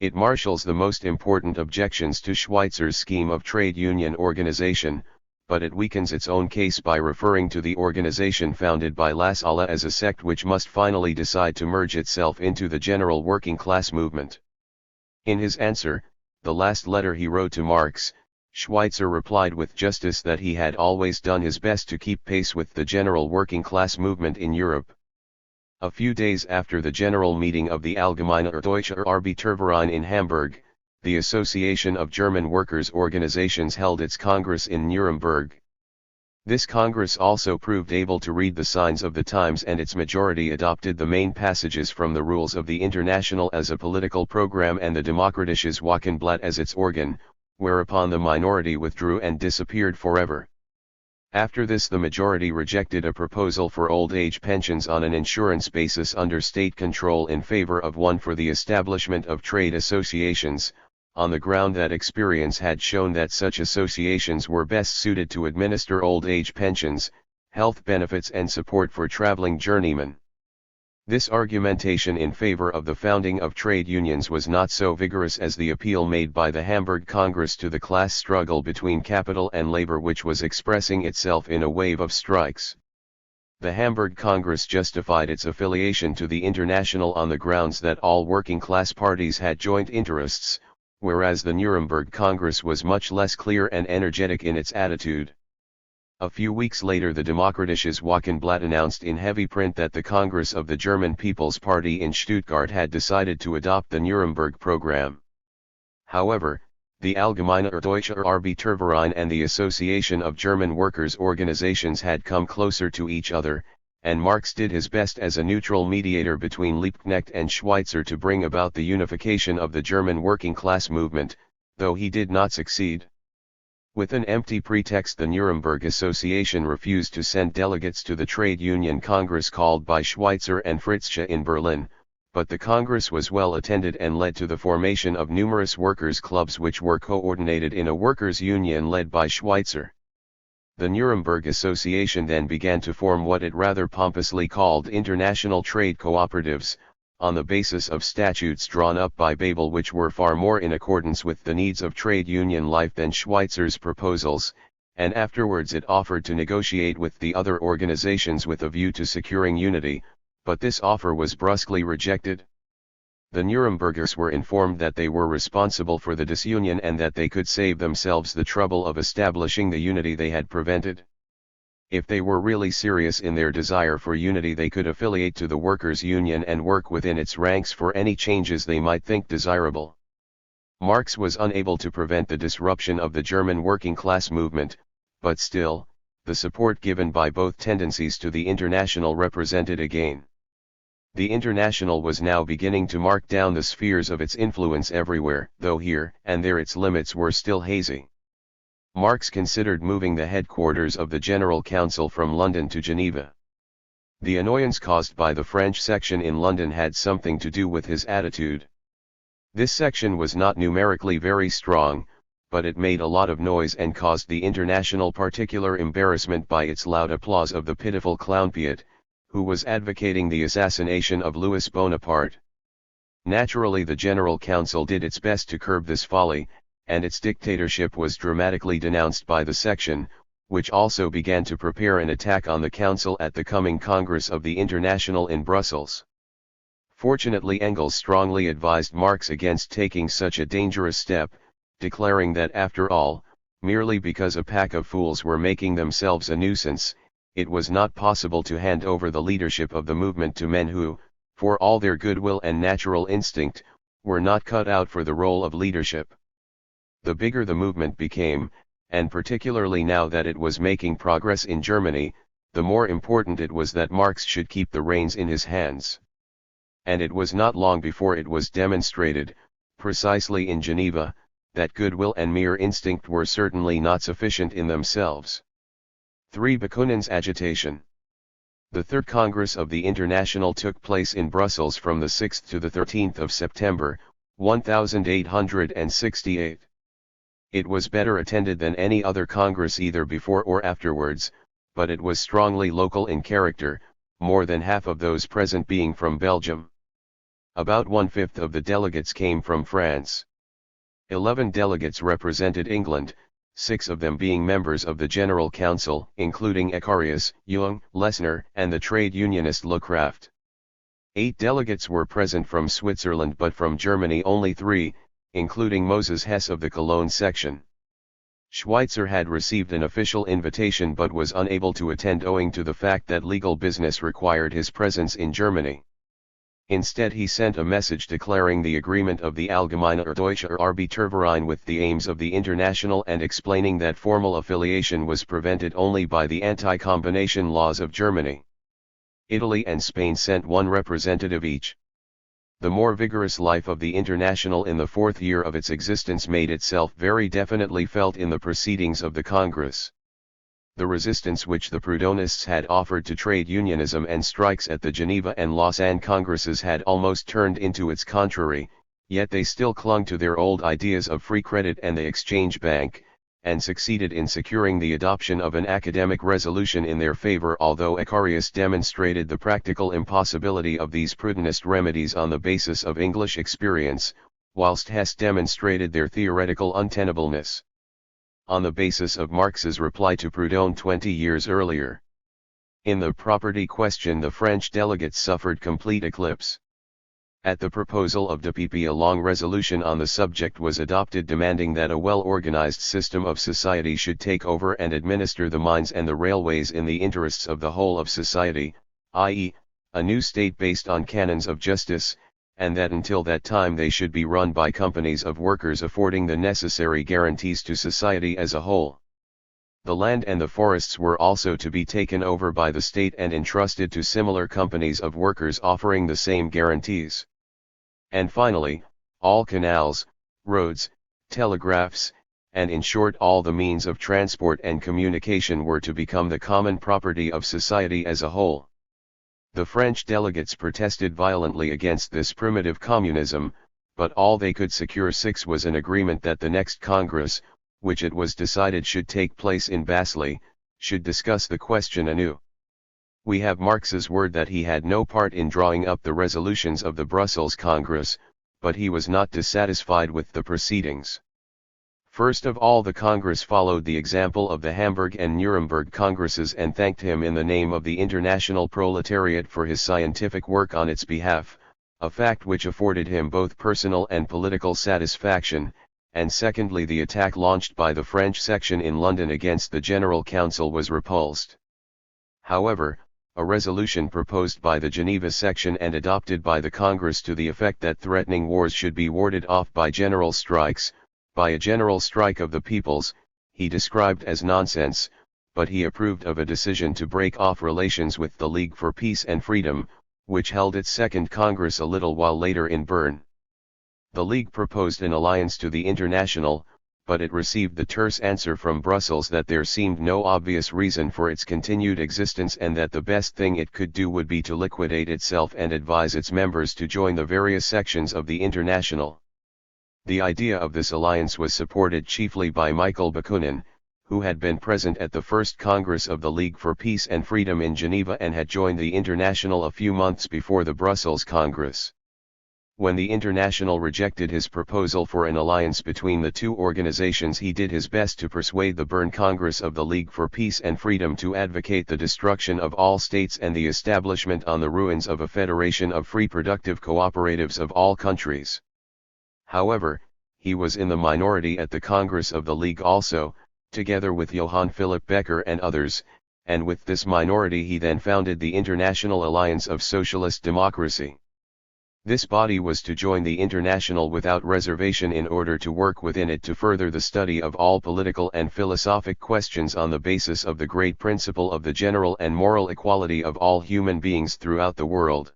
It marshals the most important objections to Schweitzer's scheme of trade union organization, but it weakens its own case by referring to the organization founded by Lassalle as a sect which must finally decide to merge itself into the general working class movement. In his answer, the last letter he wrote to Marx, Schweitzer replied with justice that he had always done his best to keep pace with the general working class movement in Europe. A few days after the general meeting of the Allgemeine Deutsche Arbeiterverein in Hamburg, the Association of German Workers' Organizations held its Congress in Nuremberg. This Congress also proved able to read the signs of the times, and its majority adopted the main passages from the rules of the International as a political program and the Demokratisches Wochenblatt as its organ, whereupon the minority withdrew and disappeared forever. After this, the majority rejected a proposal for old age pensions on an insurance basis under state control in favor of one for the establishment of trade associations, on the ground that experience had shown that such associations were best suited to administer old age pensions, health benefits and support for traveling journeymen. This argumentation in favor of the founding of trade unions was not so vigorous as the appeal made by the Hamburg Congress to the class struggle between capital and labor, which was expressing itself in a wave of strikes. The Hamburg Congress justified its affiliation to the International on the grounds that all working class parties had joint interests, whereas the Nuremberg Congress was much less clear and energetic in its attitude. A few weeks later, the Demokratisches Wochenblatt announced in heavy print that the Congress of the German People's Party in Stuttgart had decided to adopt the Nuremberg program. However, the Allgemeine Deutsche Arbeiterverein and the Association of German Workers' Organizations had come closer to each other, and Marx did his best as a neutral mediator between Liebknecht and Schweitzer to bring about the unification of the German working class movement, though he did not succeed. With an empty pretext, the Nuremberg Association refused to send delegates to the trade union congress called by Schweitzer and Fritzsche in Berlin, but the congress was well attended and led to the formation of numerous workers' clubs which were coordinated in a workers' union led by Schweitzer. The Nuremberg Association then began to form what it rather pompously called international trade cooperatives, on the basis of statutes drawn up by Babel which were far more in accordance with the needs of trade union life than Schweitzer's proposals, and afterwards it offered to negotiate with the other organizations with a view to securing unity, but this offer was brusquely rejected. The Nurembergers were informed that they were responsible for the disunion and that they could save themselves the trouble of establishing the unity they had prevented. If they were really serious in their desire for unity, they could affiliate to the workers' union and work within its ranks for any changes they might think desirable. Marx was unable to prevent the disruption of the German working class movement, but still, the support given by both tendencies to the International represented a gain. The International was now beginning to mark down the spheres of its influence everywhere, though here and there its limits were still hazy. Marx considered moving the headquarters of the General Council from London to Geneva. The annoyance caused by the French section in London had something to do with his attitude. This section was not numerically very strong, but it made a lot of noise and caused the International particular embarrassment by its loud applause of the pitiful clown Piet, who was advocating the assassination of Louis Bonaparte. Naturally, the General Council did its best to curb this folly, and its dictatorship was dramatically denounced by the section, which also began to prepare an attack on the Council at the coming Congress of the International in Brussels. Fortunately, Engels strongly advised Marx against taking such a dangerous step, declaring that after all, merely because a pack of fools were making themselves a nuisance, it was not possible to hand over the leadership of the movement to men who, for all their goodwill and natural instinct, were not cut out for the role of leadership. The bigger the movement became, and particularly now that it was making progress in Germany, the more important it was that Marx should keep the reins in his hands. And it was not long before it was demonstrated, precisely in Geneva, that goodwill and mere instinct were certainly not sufficient in themselves. 3. Bakunin's agitation. The Third Congress of the International took place in Brussels from the 6th to the 13th of September, 1868. It was better attended than any other Congress either before or afterwards, but it was strongly local in character, more than half of those present being from Belgium. About 1/5 of the delegates came from France. 11 delegates represented England, 6 of them being members of the General Council, including Ecarius, Jung, Lessner, and the trade unionist Lecraft. 8 delegates were present from Switzerland, but from Germany only 3, including Moses Hess of the Cologne section. Schweitzer had received an official invitation but was unable to attend owing to the fact that legal business required his presence in Germany. Instead, he sent a message declaring the agreement of the Allgemeine Deutsche Arbeiterverein with the aims of the International and explaining that formal affiliation was prevented only by the anti-combination laws of Germany. Italy and Spain sent 1 representative each. The more vigorous life of the International in the 4th year of its existence made itself very definitely felt in the proceedings of the Congress. The resistance which the Proudhonists had offered to trade unionism and strikes at the Geneva and Lausanne Congresses had almost turned into its contrary, yet they still clung to their old ideas of free credit and the exchange bank, and succeeded in securing the adoption of an academic resolution in their favor, although Ecarius demonstrated the practical impossibility of these Proudhonist remedies on the basis of English experience, whilst Hess demonstrated their theoretical untenableness on the basis of Marx's reply to Proudhon 20 years earlier. In the property question, the French delegates suffered complete eclipse. At the proposal of Dupuy, a long resolution on the subject was adopted demanding that a well-organized system of society should take over and administer the mines and the railways in the interests of the whole of society, i.e., a new state based on canons of justice, and that until that time they should be run by companies of workers affording the necessary guarantees to society as a whole. The land and the forests were also to be taken over by the state and entrusted to similar companies of workers offering the same guarantees. And finally, all canals, roads, telegraphs, and in short all the means of transport and communication were to become the common property of society as a whole. The French delegates protested violently against this primitive communism, but all they could secure was an agreement that the next Congress, which it was decided should take place in Basel, should discuss the question anew. We have Marx's word that he had no part in drawing up the resolutions of the Brussels Congress, but he was not dissatisfied with the proceedings. First of all, the Congress followed the example of the Hamburg and Nuremberg Congresses and thanked him in the name of the international proletariat for his scientific work on its behalf, a fact which afforded him both personal and political satisfaction, and secondly, the attack launched by the French section in London against the General Council was repulsed. However, a resolution proposed by the Geneva section and adopted by the Congress to the effect that threatening wars should be warded off by general strikes, by a general strike of the peoples, he described as nonsense, but he approved of a decision to break off relations with the League for Peace and Freedom, which held its second Congress a little while later in Bern. The League proposed an alliance to the International, but it received the terse answer from Brussels that there seemed no obvious reason for its continued existence and that the best thing it could do would be to liquidate itself and advise its members to join the various sections of the International. The idea of this alliance was supported chiefly by Michael Bakunin, who had been present at the first Congress of the League for Peace and Freedom in Geneva and had joined the International a few months before the Brussels Congress. When the International rejected his proposal for an alliance between the two organizations, he did his best to persuade the Bern Congress of the League for Peace and Freedom to advocate the destruction of all states and the establishment on the ruins of a federation of free productive cooperatives of all countries. However, he was in the minority at the Congress of the League also, together with Johann Philipp Becker and others, and with this minority he then founded the International Alliance of Socialist Democracy. This body was to join the International without reservation in order to work within it to further the study of all political and philosophic questions on the basis of the great principle of the general and moral equality of all human beings throughout the world.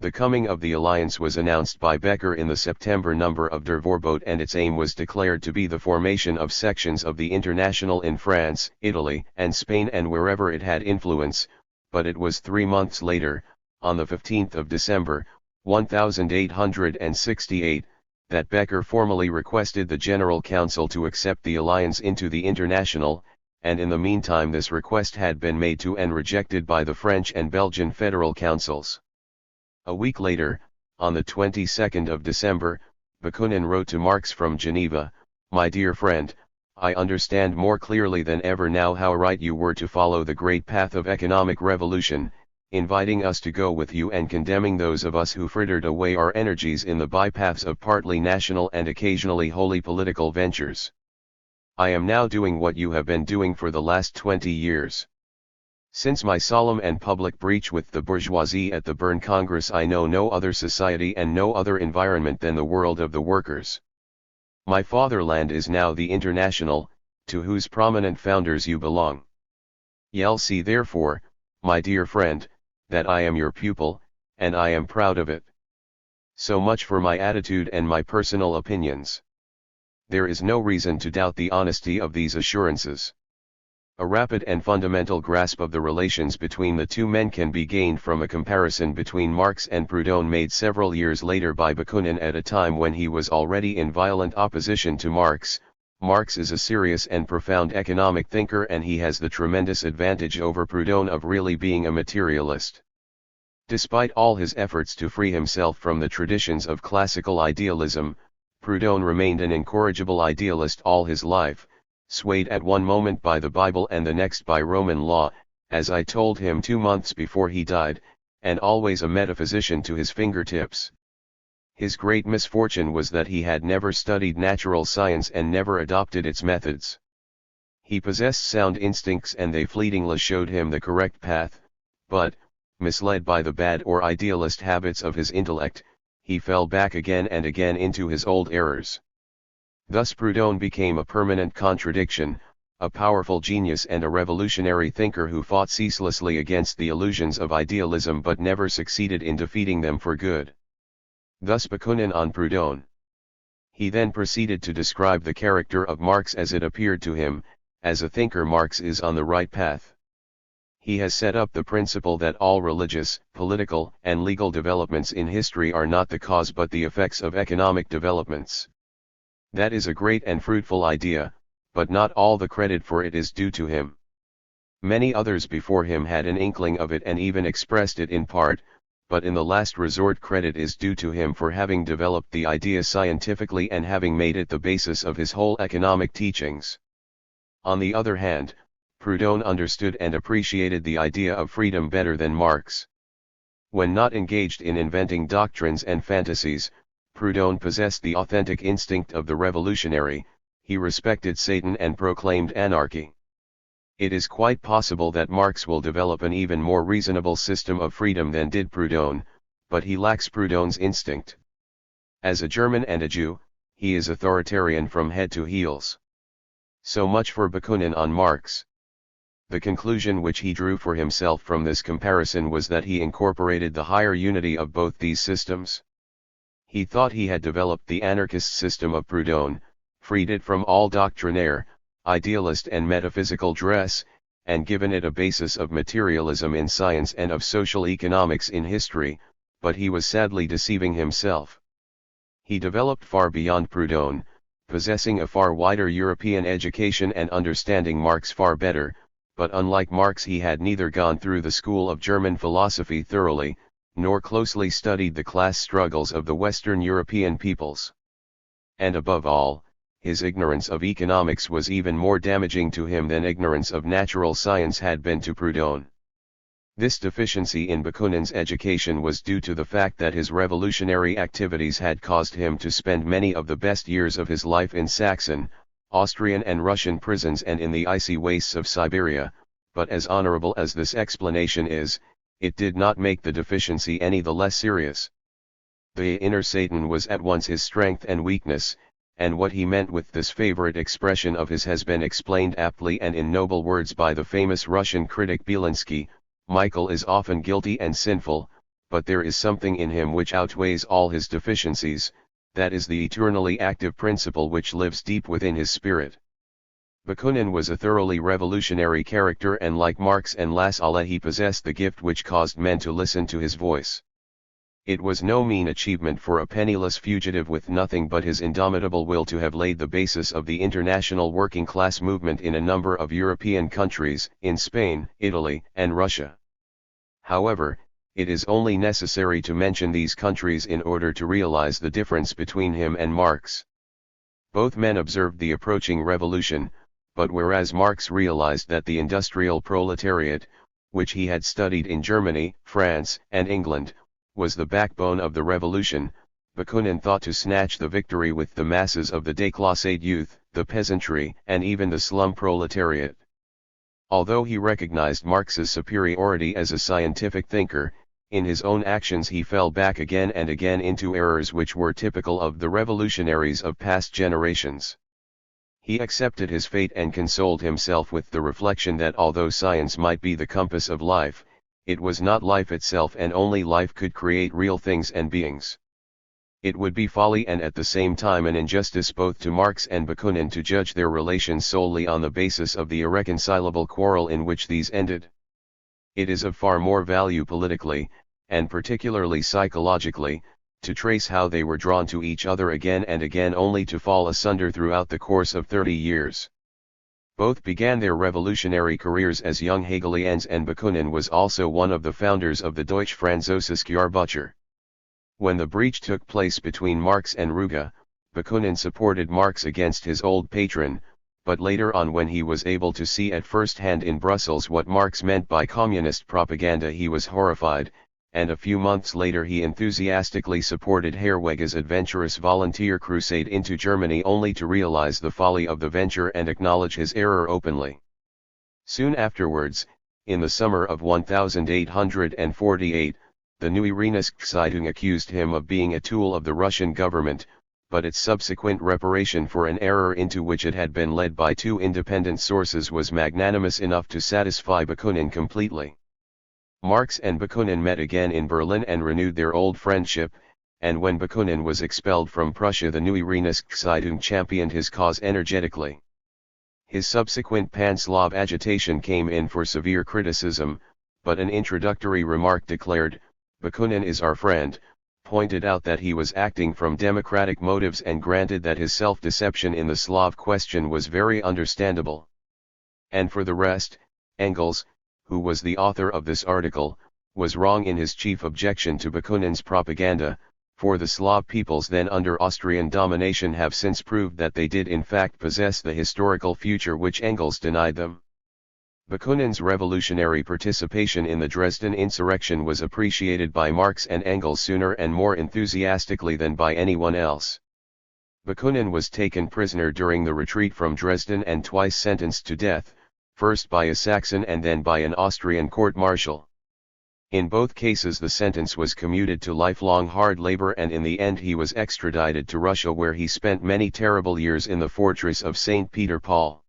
The coming of the alliance was announced by Becker in the September number of Der Vorbote, and its aim was declared to be the formation of sections of the International in France, Italy, and Spain and wherever it had influence, but it was 3 months later, on the 15th of December, 1868, that Becker formally requested the General Council to accept the alliance into the International, and in the meantime this request had been made to and rejected by the French and Belgian Federal Councils. A week later, on the 22nd of December, Bakunin wrote to Marx from Geneva, "My dear friend, I understand more clearly than ever now how right you were to follow the great path of economic revolution, inviting us to go with you and condemning those of us who frittered away our energies in the bypaths of partly national and occasionally wholly political ventures. I am now doing what you have been doing for the last 20 years. Since my solemn and public breach with the bourgeoisie at the Bern Congress, I know no other society and no other environment than the world of the workers. My fatherland is now the International, to whose prominent founders you belong. You'll see therefore, my dear friend, that I am your pupil, and I am proud of it. So much for my attitude and my personal opinions. There is no reason to doubt the honesty of these assurances. A rapid and fundamental grasp of the relations between the two men can be gained from a comparison between Marx and Proudhon made several years later by Bakunin at a time when he was already in violent opposition to Marx. Marx is a serious and profound economic thinker, and he has the tremendous advantage over Proudhon of really being a materialist. Despite all his efforts to free himself from the traditions of classical idealism, Proudhon remained an incorrigible idealist all his life, swayed at one moment by the Bible and the next by Roman law, as I told him 2 months before he died, and always a metaphysician to his fingertips. His great misfortune was that he had never studied natural science and never adopted its methods. He possessed sound instincts and they fleetingly showed him the correct path, but, misled by the bad or idealist habits of his intellect, he fell back again and again into his old errors. Thus Proudhon became a permanent contradiction, a powerful genius and a revolutionary thinker who fought ceaselessly against the illusions of idealism but never succeeded in defeating them for good. Thus Bakunin on Proudhon. He then proceeded to describe the character of Marx as it appeared to him. As a thinker, Marx is on the right path. He has set up the principle that all religious, political, and legal developments in history are not the cause but the effects of economic developments. That is a great and fruitful idea, but not all the credit for it is due to him. Many others before him had an inkling of it and even expressed it in part, but in the last resort credit is due to him for having developed the idea scientifically and having made it the basis of his whole economic teachings. On the other hand, Proudhon understood and appreciated the idea of freedom better than Marx. When not engaged in inventing doctrines and fantasies, Proudhon possessed the authentic instinct of the revolutionary. He respected Satan and proclaimed anarchy. It is quite possible that Marx will develop an even more reasonable system of freedom than did Proudhon, but he lacks Proudhon's instinct. As a German and a Jew, he is authoritarian from head to heels. So much for Bakunin on Marx. The conclusion which he drew for himself from this comparison was that he incorporated the higher unity of both these systems. He thought he had developed the anarchist system of Proudhon, freed it from all doctrinaire, idealist and metaphysical dress, and given it a basis of materialism in science and of social economics in history, but he was sadly deceiving himself. He developed far beyond Proudhon, possessing a far wider European education and understanding Marx far better, but unlike Marx he had neither gone through the school of German philosophy thoroughly, nor closely studied the class struggles of the Western European peoples. And above all, his ignorance of economics was even more damaging to him than ignorance of natural science had been to Proudhon. This deficiency in Bakunin's education was due to the fact that his revolutionary activities had caused him to spend many of the best years of his life in Saxon, Austrian and Russian prisons and in the icy wastes of Siberia, but as honorable as this explanation is, it did not make the deficiency any the less serious. The inner Satan was at once his strength and weakness, and what he meant with this favorite expression of his has been explained aptly and in noble words by the famous Russian critic Belinsky. Michael is often guilty and sinful, but there is something in him which outweighs all his deficiencies, that is the eternally active principle which lives deep within his spirit. Bakunin was a thoroughly revolutionary character, and like Marx and Lassalle he possessed the gift which caused men to listen to his voice. It was no mean achievement for a penniless fugitive with nothing but his indomitable will to have laid the basis of the international working class movement in a number of European countries, in Spain, Italy, and Russia. However, it is only necessary to mention these countries in order to realize the difference between him and Marx. Both men observed the approaching revolution, but whereas Marx realized that the industrial proletariat, which he had studied in Germany, France, and England, was the backbone of the revolution, Bakunin thought to snatch the victory with the masses of the déclassé youth, the peasantry, and even the slum proletariat. Although he recognized Marx's superiority as a scientific thinker, in his own actions he fell back again and again into errors which were typical of the revolutionaries of past generations. He accepted his fate and consoled himself with the reflection that although science might be the compass of life, it was not life itself, and only life could create real things and beings. It would be folly and at the same time an injustice both to Marx and Bakunin to judge their relations solely on the basis of the irreconcilable quarrel in which these ended. It is of far more value politically, and particularly psychologically, to trace how they were drawn to each other again and again only to fall asunder throughout the course of 30 years. Both began their revolutionary careers as young Hegelians, and Bakunin was also one of the founders of the Deutsche Französische Arbeiter. When the breach took place between Marx and Ruge, Bakunin supported Marx against his old patron, but later on, when he was able to see at first hand in Brussels what Marx meant by communist propaganda, he was horrified, and a few months later he enthusiastically supported Herwege's adventurous volunteer crusade into Germany, only to realize the folly of the venture and acknowledge his error openly. Soon afterwards, in the summer of 1848, the Neue Rheinische Zeitung accused him of being a tool of the Russian government, but its subsequent reparation for an error into which it had been led by two independent sources was magnanimous enough to satisfy Bakunin completely. Marx and Bakunin met again in Berlin and renewed their old friendship, and when Bakunin was expelled from Prussia, the Neue Rheinische Zeitung championed his cause energetically. His subsequent Pan-Slav agitation came in for severe criticism, but an introductory remark declared, "Bakunin is our friend," pointed out that he was acting from democratic motives, and granted that his self-deception in the Slav question was very understandable. And for the rest, Engels, who was the author of this article, was wrong in his chief objection to Bakunin's propaganda, for the Slav peoples then under Austrian domination have since proved that they did in fact possess the historical future which Engels denied them. Bakunin's revolutionary participation in the Dresden insurrection was appreciated by Marx and Engels sooner and more enthusiastically than by anyone else. Bakunin was taken prisoner during the retreat from Dresden and twice sentenced to death, first by a Saxon and then by an Austrian court-martial. In both cases the sentence was commuted to lifelong hard labor, and in the end he was extradited to Russia, where he spent many terrible years in the fortress of St. Peter Paul.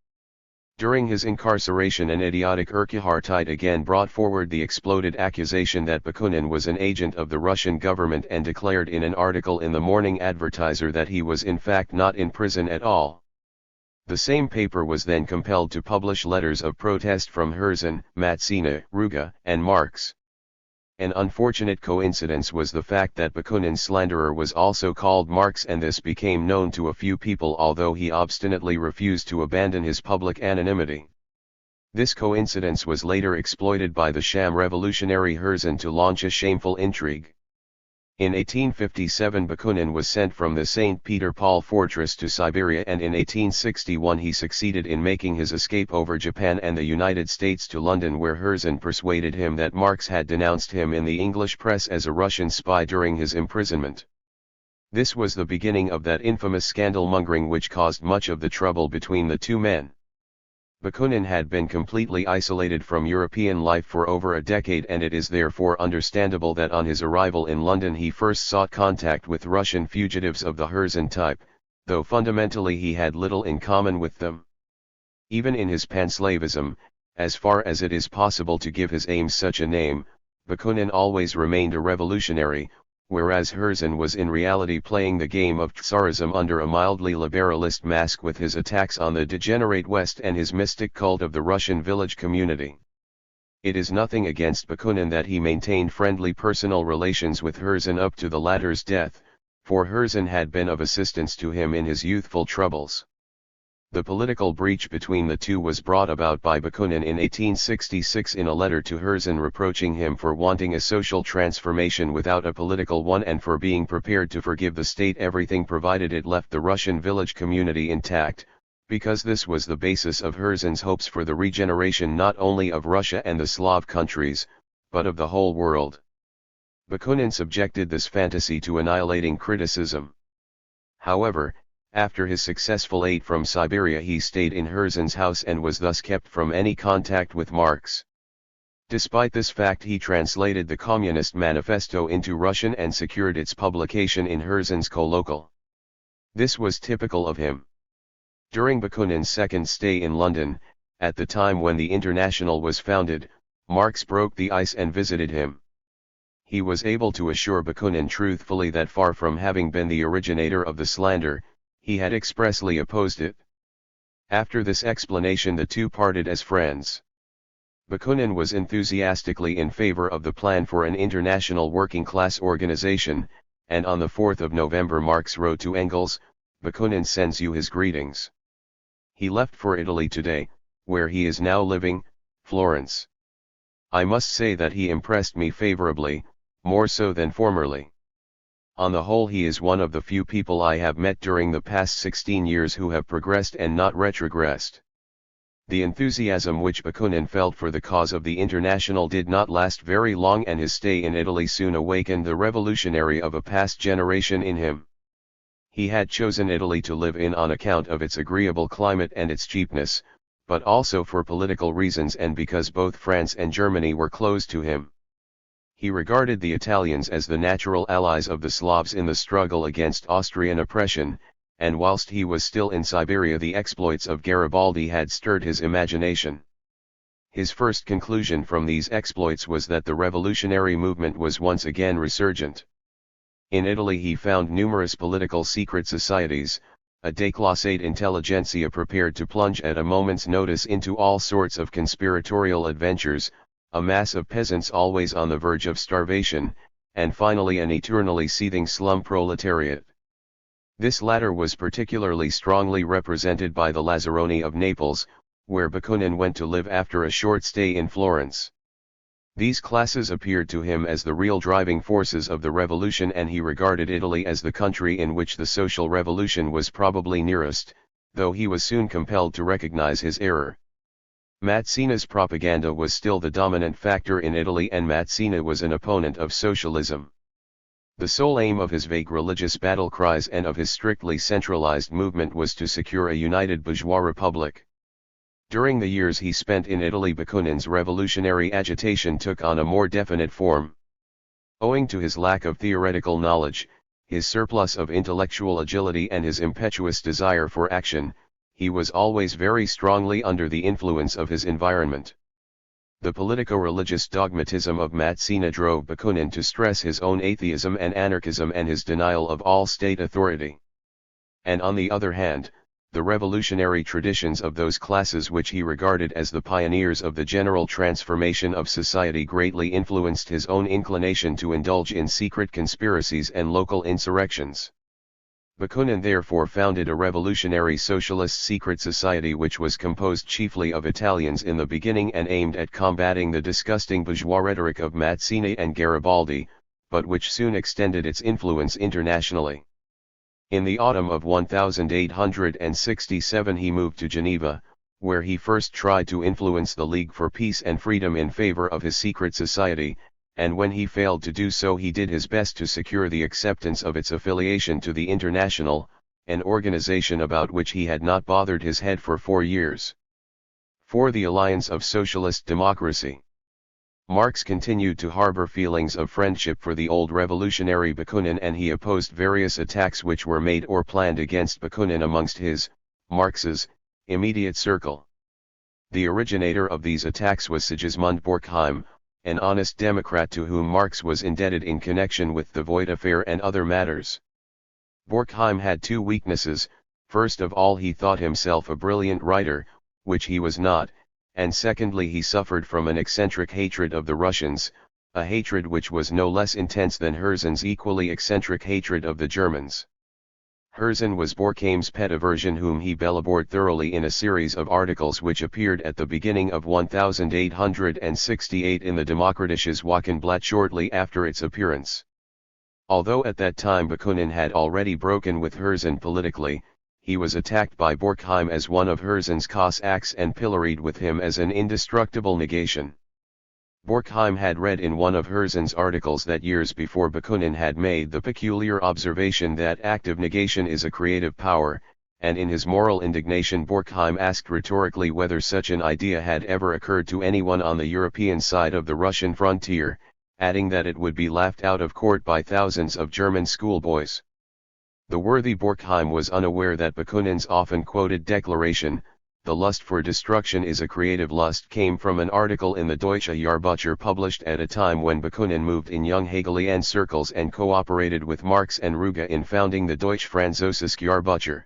During his incarceration, an idiotic Urquhartite again brought forward the exploded accusation that Bakunin was an agent of the Russian government, and declared in an article in the Morning Advertiser that he was in fact not in prison at all. The same paper was then compelled to publish letters of protest from Herzen, Matzina, Ruga, and Marx. An unfortunate coincidence was the fact that Bakunin's slanderer was also called Marx, and this became known to a few people, although he obstinately refused to abandon his public anonymity. This coincidence was later exploited by the sham revolutionary Herzen to launch a shameful intrigue. In 1857 Bakunin was sent from the St. Peter Paul fortress to Siberia, and in 1861 he succeeded in making his escape over Japan and the United States to London, where Herzen persuaded him that Marx had denounced him in the English press as a Russian spy during his imprisonment. This was the beginning of that infamous scandal-mongering which caused much of the trouble between the two men. Bakunin had been completely isolated from European life for over a decade, and it is therefore understandable that on his arrival in London he first sought contact with Russian fugitives of the Herzen type, though fundamentally he had little in common with them. Even in his panslavism, as far as it is possible to give his aims such a name, Bakunin always remained a revolutionary, whereas Herzen was in reality playing the game of Tsarism under a mildly liberalist mask, with his attacks on the degenerate West and his mystic cult of the Russian village community. It is nothing against Bakunin that he maintained friendly personal relations with Herzen up to the latter's death, for Herzen had been of assistance to him in his youthful troubles. The political breach between the two was brought about by Bakunin in 1866 in a letter to Herzen reproaching him for wanting a social transformation without a political one, and for being prepared to forgive the state everything provided it left the Russian village community intact, because this was the basis of Herzen's hopes for the regeneration not only of Russia and the Slav countries, but of the whole world. Bakunin subjected this fantasy to annihilating criticism. However, after his successful aid from Siberia he stayed in Herzen's house and was thus kept from any contact with Marx. Despite this fact he translated the Communist Manifesto into Russian and secured its publication in Herzen's colloquial. This was typical of him. During Bakunin's second stay in London, at the time when the International was founded, Marx broke the ice and visited him. He was able to assure Bakunin truthfully that far from having been the originator of the slander, he had expressly opposed it. After this explanation the two parted as friends. Bakunin was enthusiastically in favor of the plan for an international working-class organization, and on the 4th of November Marx wrote to Engels, "Bakunin sends you his greetings. He left for Italy today, where he is now living, Florence. I must say that he impressed me favorably, more so than formerly. On the whole he is one of the few people I have met during the past 16 years who have progressed and not retrogressed." The enthusiasm which Bakunin felt for the cause of the International did not last very long, and his stay in Italy soon awakened the revolutionary of a past generation in him. He had chosen Italy to live in on account of its agreeable climate and its cheapness, but also for political reasons and because both France and Germany were closed to him. He regarded the Italians as the natural allies of the Slavs in the struggle against Austrian oppression, and whilst he was still in Siberia the exploits of Garibaldi had stirred his imagination. His first conclusion from these exploits was that the revolutionary movement was once again resurgent. In Italy he found numerous political secret societies, a déclassée intelligentsia prepared to plunge at a moment's notice into all sorts of conspiratorial adventures, a mass of peasants always on the verge of starvation, and finally an eternally seething slum proletariat. This latter was particularly strongly represented by the Lazzaroni of Naples, where Bakunin went to live after a short stay in Florence. These classes appeared to him as the real driving forces of the revolution, and he regarded Italy as the country in which the social revolution was probably nearest, though he was soon compelled to recognize his error. Mazzini's propaganda was still the dominant factor in Italy, and Mazzini was an opponent of socialism. The sole aim of his vague religious battle cries and of his strictly centralized movement was to secure a united bourgeois republic. During the years he spent in Italy, Bakunin's revolutionary agitation took on a more definite form. Owing to his lack of theoretical knowledge, his surplus of intellectual agility and his impetuous desire for action, he was always very strongly under the influence of his environment. The politico-religious dogmatism of Mazzini drove Bakunin to stress his own atheism and anarchism and his denial of all state authority. And on the other hand, the revolutionary traditions of those classes which he regarded as the pioneers of the general transformation of society greatly influenced his own inclination to indulge in secret conspiracies and local insurrections. Bakunin therefore founded a revolutionary socialist secret society which was composed chiefly of Italians in the beginning and aimed at combating the disgusting bourgeois rhetoric of Mazzini and Garibaldi, but which soon extended its influence internationally. In the autumn of 1867 he moved to Geneva, where he first tried to influence the League for Peace and Freedom in favor of his secret society, and when he failed to do so he did his best to secure the acceptance of its affiliation to the International, an organization about which he had not bothered his head for 4 years. For the Alliance of Socialist Democracy. Marx continued to harbor feelings of friendship for the old revolutionary Bakunin, and he opposed various attacks which were made or planned against Bakunin amongst his, Marx's, immediate circle. The originator of these attacks was Sigismund Borkheim, an honest Democrat to whom Marx was indebted in connection with the Voigt affair and other matters. Borkheim had 2 weaknesses: first of all he thought himself a brilliant writer, which he was not, and secondly he suffered from an eccentric hatred of the Russians, a hatred which was no less intense than Herzen's equally eccentric hatred of the Germans. Herzen was Borkheim's pet aversion, whom he belabored thoroughly in a series of articles which appeared at the beginning of 1868 in the Demokratisches Wochenblatt shortly after its appearance. Although at that time Bakunin had already broken with Herzen politically, he was attacked by Borkheim as one of Herzen's Cossacks and pilloried with him as an indestructible negation. Borkheim had read in one of Herzen's articles that years before Bakunin had made the peculiar observation that active negation is a creative power, and in his moral indignation Borkheim asked rhetorically whether such an idea had ever occurred to anyone on the European side of the Russian frontier, adding that it would be laughed out of court by thousands of German schoolboys. The worthy Borkheim was unaware that Bakunin's often quoted declaration, "The lust for destruction is a creative lust," came from an article in the Deutsche Jahrbucher published at a time when Bakunin moved in young Hegelian circles and cooperated with Marx and Ruge in founding the Deutsche Französische Jahrbucher.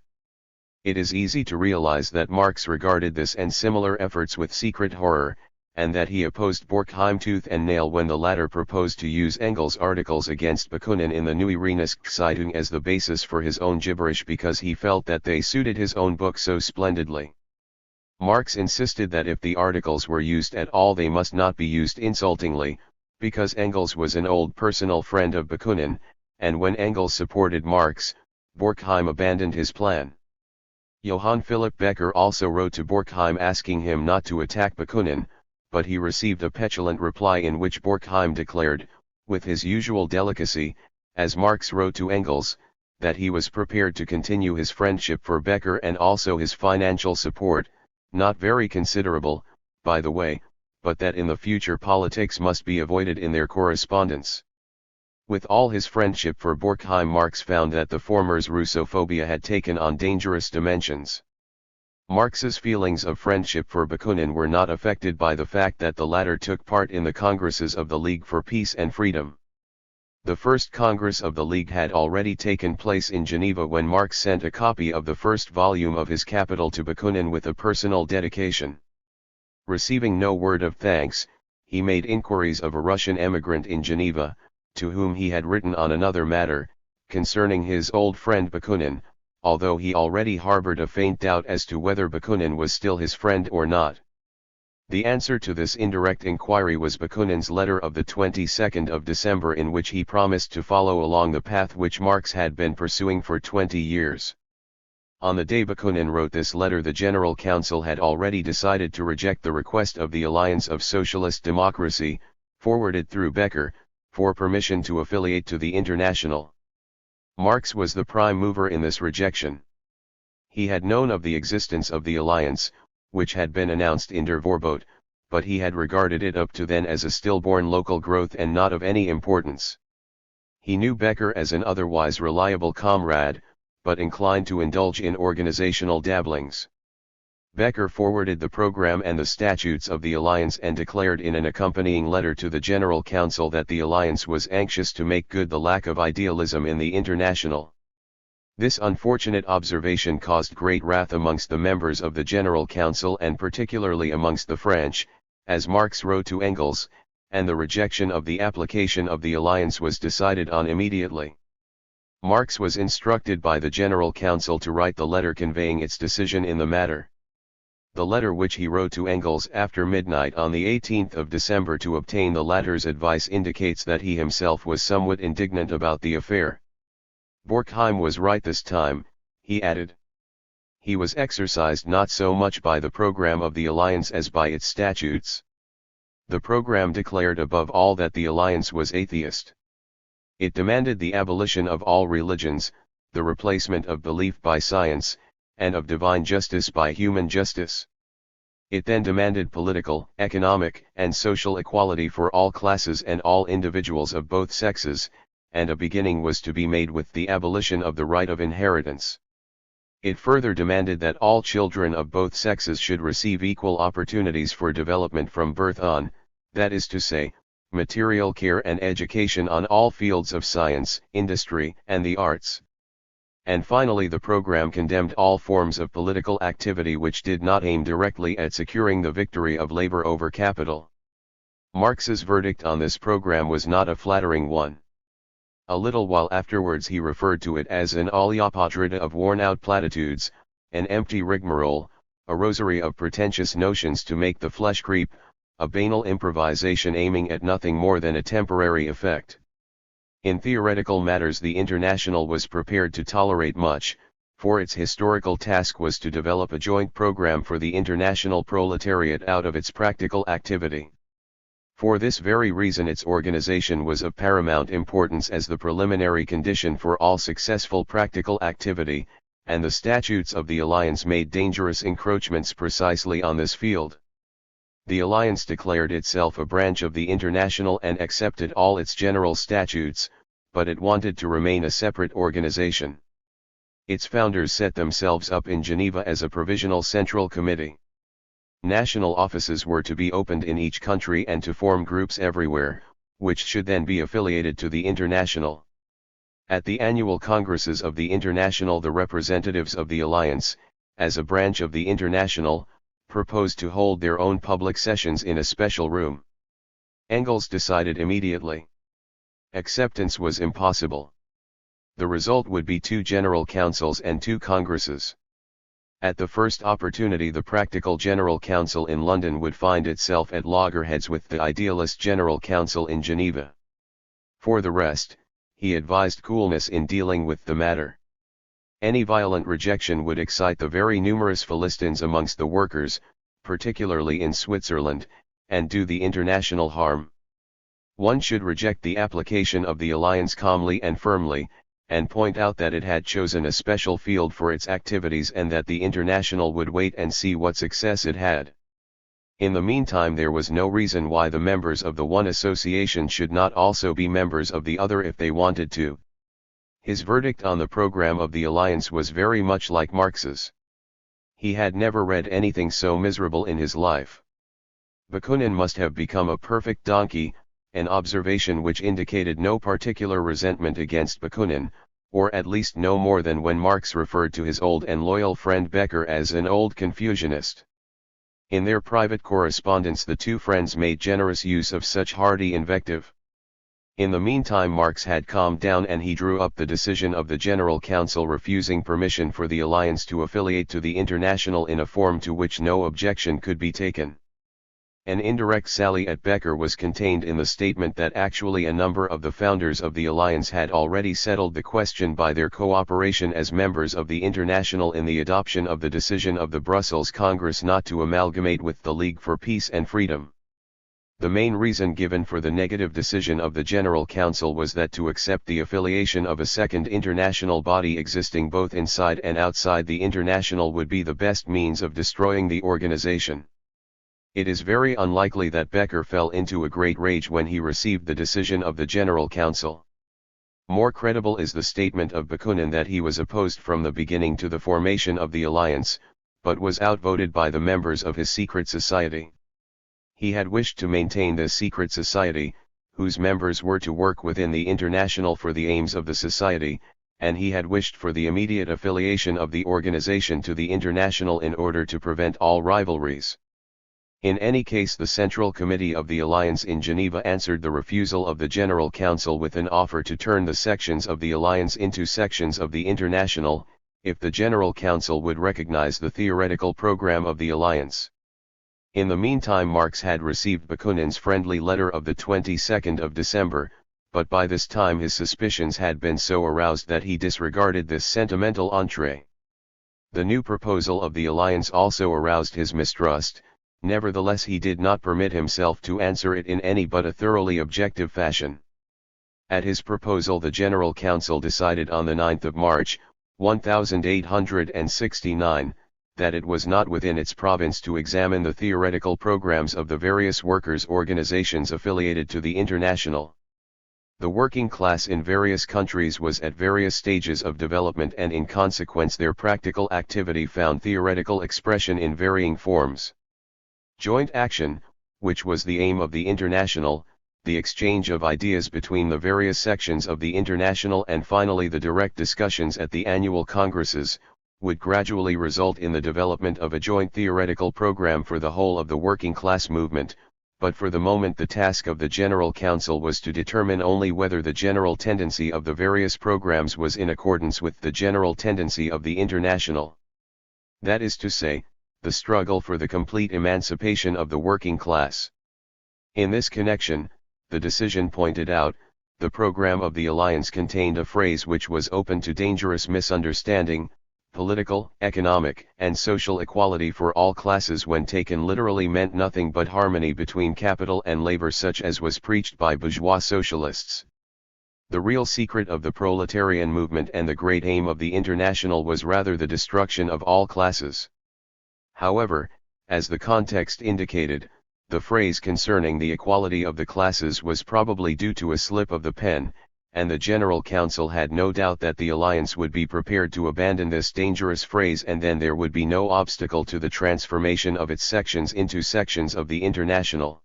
It is easy to realize that Marx regarded this and similar efforts with secret horror, and that he opposed Borkheim tooth and nail when the latter proposed to use Engels' articles against Bakunin in the Neue Rheinische Zeitung as the basis for his own gibberish because he felt that they suited his own book so splendidly. Marx insisted that if the articles were used at all they must not be used insultingly, because Engels was an old personal friend of Bakunin, and when Engels supported Marx, Borkheim abandoned his plan. Johann Philipp Becker also wrote to Borkheim asking him not to attack Bakunin, but he received a petulant reply in which Borkheim declared, with his usual delicacy, as Marx wrote to Engels, that he was prepared to continue his friendship for Becker and also his financial support, not very considerable, by the way, but that in the future politics must be avoided in their correspondence. With all his friendship for Borkheim, Marx found that the former's Russophobia had taken on dangerous dimensions. Marx's feelings of friendship for Bakunin were not affected by the fact that the latter took part in the congresses of the League for Peace and Freedom. The first Congress of the League had already taken place in Geneva when Marx sent a copy of the first volume of his Capital to Bakunin with a personal dedication. Receiving no word of thanks, he made inquiries of a Russian emigrant in Geneva, to whom he had written on another matter, concerning his old friend Bakunin, although he already harbored a faint doubt as to whether Bakunin was still his friend or not. The answer to this indirect inquiry was Bakunin's letter of the 22nd of December, in which he promised to follow along the path which Marx had been pursuing for 20 years. On the day Bakunin wrote this letter, the General Council had already decided to reject the request of the Alliance of Socialist Democracy, forwarded through Becker, for permission to affiliate to the International. Marx was the prime mover in this rejection. He had known of the existence of the alliance, which had been announced in Der Vorbote, but he had regarded it up to then as a stillborn local growth and not of any importance. He knew Becker as an otherwise reliable comrade, but inclined to indulge in organizational dabblings. Becker forwarded the program and the statutes of the Alliance and declared in an accompanying letter to the General Council that the Alliance was anxious to make good the lack of idealism in the International. This unfortunate observation caused great wrath amongst the members of the General Council and particularly amongst the French, as Marx wrote to Engels, and the rejection of the application of the Alliance was decided on immediately. Marx was instructed by the General Council to write the letter conveying its decision in the matter. The letter which he wrote to Engels after midnight on the 18th of December to obtain the latter's advice indicates that he himself was somewhat indignant about the affair. Borkheim was right this time, he added. He was exercised not so much by the program of the Alliance as by its statutes. The program declared above all that the Alliance was atheist. It demanded the abolition of all religions, the replacement of belief by science, and of divine justice by human justice. It then demanded political, economic, and social equality for all classes and all individuals of both sexes, and a beginning was to be made with the abolition of the right of inheritance. It further demanded that all children of both sexes should receive equal opportunities for development from birth on, that is to say, material care and education on all fields of science, industry, and the arts. And finally the program condemned all forms of political activity which did not aim directly at securing the victory of labor over capital. Marx's verdict on this program was not a flattering one. A little while afterwards he referred to it as an oleopodrida of worn-out platitudes, an empty rigmarole, a rosary of pretentious notions to make the flesh creep, a banal improvisation aiming at nothing more than a temporary effect. In theoretical matters the International was prepared to tolerate much, for its historical task was to develop a joint program for the international proletariat out of its practical activity. For this very reason its organization was of paramount importance as the preliminary condition for all successful practical activity, and the statutes of the Alliance made dangerous encroachments precisely on this field. The Alliance declared itself a branch of the International and accepted all its general statutes, but it wanted to remain a separate organization. Its founders set themselves up in Geneva as a provisional central committee. National offices were to be opened in each country and to form groups everywhere, which should then be affiliated to the International. At the annual congresses of the International the representatives of the Alliance, as a branch of the International, proposed to hold their own public sessions in a special room. Engels decided immediately. Acceptance was impossible. The result would be 2 general councils and 2 congresses. At the first opportunity the practical General Council in London would find itself at loggerheads with the idealist General Council in Geneva. For the rest, he advised coolness in dealing with the matter. Any violent rejection would excite the very numerous Philistines amongst the workers, particularly in Switzerland, and do the International harm. One should reject the application of the Alliance calmly and firmly, and point out that it had chosen a special field for its activities and that the International would wait and see what success it had. In the meantime there was no reason why the members of the one association should not also be members of the other if they wanted to. His verdict on the program of the Alliance was very much like Marx's. He had never read anything so miserable in his life. Bakunin must have become a perfect donkey, an observation which indicated no particular resentment against Bakunin, or at least no more than when Marx referred to his old and loyal friend Becker as an old Confucianist. In their private correspondence the two friends made generous use of such hearty invective. In the meantime Marx had calmed down and he drew up the decision of the General Council refusing permission for the Alliance to affiliate to the International in a form to which no objection could be taken. An indirect sally at Becker was contained in the statement that actually a number of the founders of the Alliance had already settled the question by their cooperation as members of the International in the adoption of the decision of the Brussels Congress not to amalgamate with the League for Peace and Freedom. The main reason given for the negative decision of the General Council was that to accept the affiliation of a second international body existing both inside and outside the international would be the best means of destroying the organization. It is very unlikely that Becker fell into a great rage when he received the decision of the General Council. More credible is the statement of Bakunin that he was opposed from the beginning to the formation of the alliance, but was outvoted by the members of his secret society. He had wished to maintain this secret society, whose members were to work within the international for the aims of the society, and he had wished for the immediate affiliation of the organization to the international in order to prevent all rivalries. In any case, the Central Committee of the Alliance in Geneva answered the refusal of the General Council with an offer to turn the sections of the Alliance into sections of the International, if the General Council would recognize the theoretical program of the Alliance. In the meantime, Marx had received Bakunin's friendly letter of the 22nd of December, but by this time his suspicions had been so aroused that he disregarded this sentimental entrée. The new proposal of the Alliance also aroused his mistrust. Nevertheless, he did not permit himself to answer it in any but a thoroughly objective fashion. At his proposal, the General Council decided on the 9th of March, 1869, that it was not within its province to examine the theoretical programs of the various workers' organizations affiliated to the International. The working class in various countries was at various stages of development, and in consequence their practical activity found theoretical expression in varying forms. Joint action, which was the aim of the International, the exchange of ideas between the various sections of the International, and finally the direct discussions at the annual congresses, would gradually result in the development of a joint theoretical program for the whole of the working class movement, but for the moment the task of the General Council was to determine only whether the general tendency of the various programs was in accordance with the general tendency of the International. That is to say, the struggle for the complete emancipation of the working class. In this connection, the decision pointed out, the program of the Alliance contained a phrase which was open to dangerous misunderstanding: political, economic, and social equality for all classes, when taken literally meant nothing but harmony between capital and labor, such as was preached by bourgeois socialists. The real secret of the proletarian movement and the great aim of the International was rather the destruction of all classes. However, as the context indicated, the phrase concerning the equality of the classes was probably due to a slip of the pen, and the General Council had no doubt that the Alliance would be prepared to abandon this dangerous phrase, and then there would be no obstacle to the transformation of its sections into sections of the International.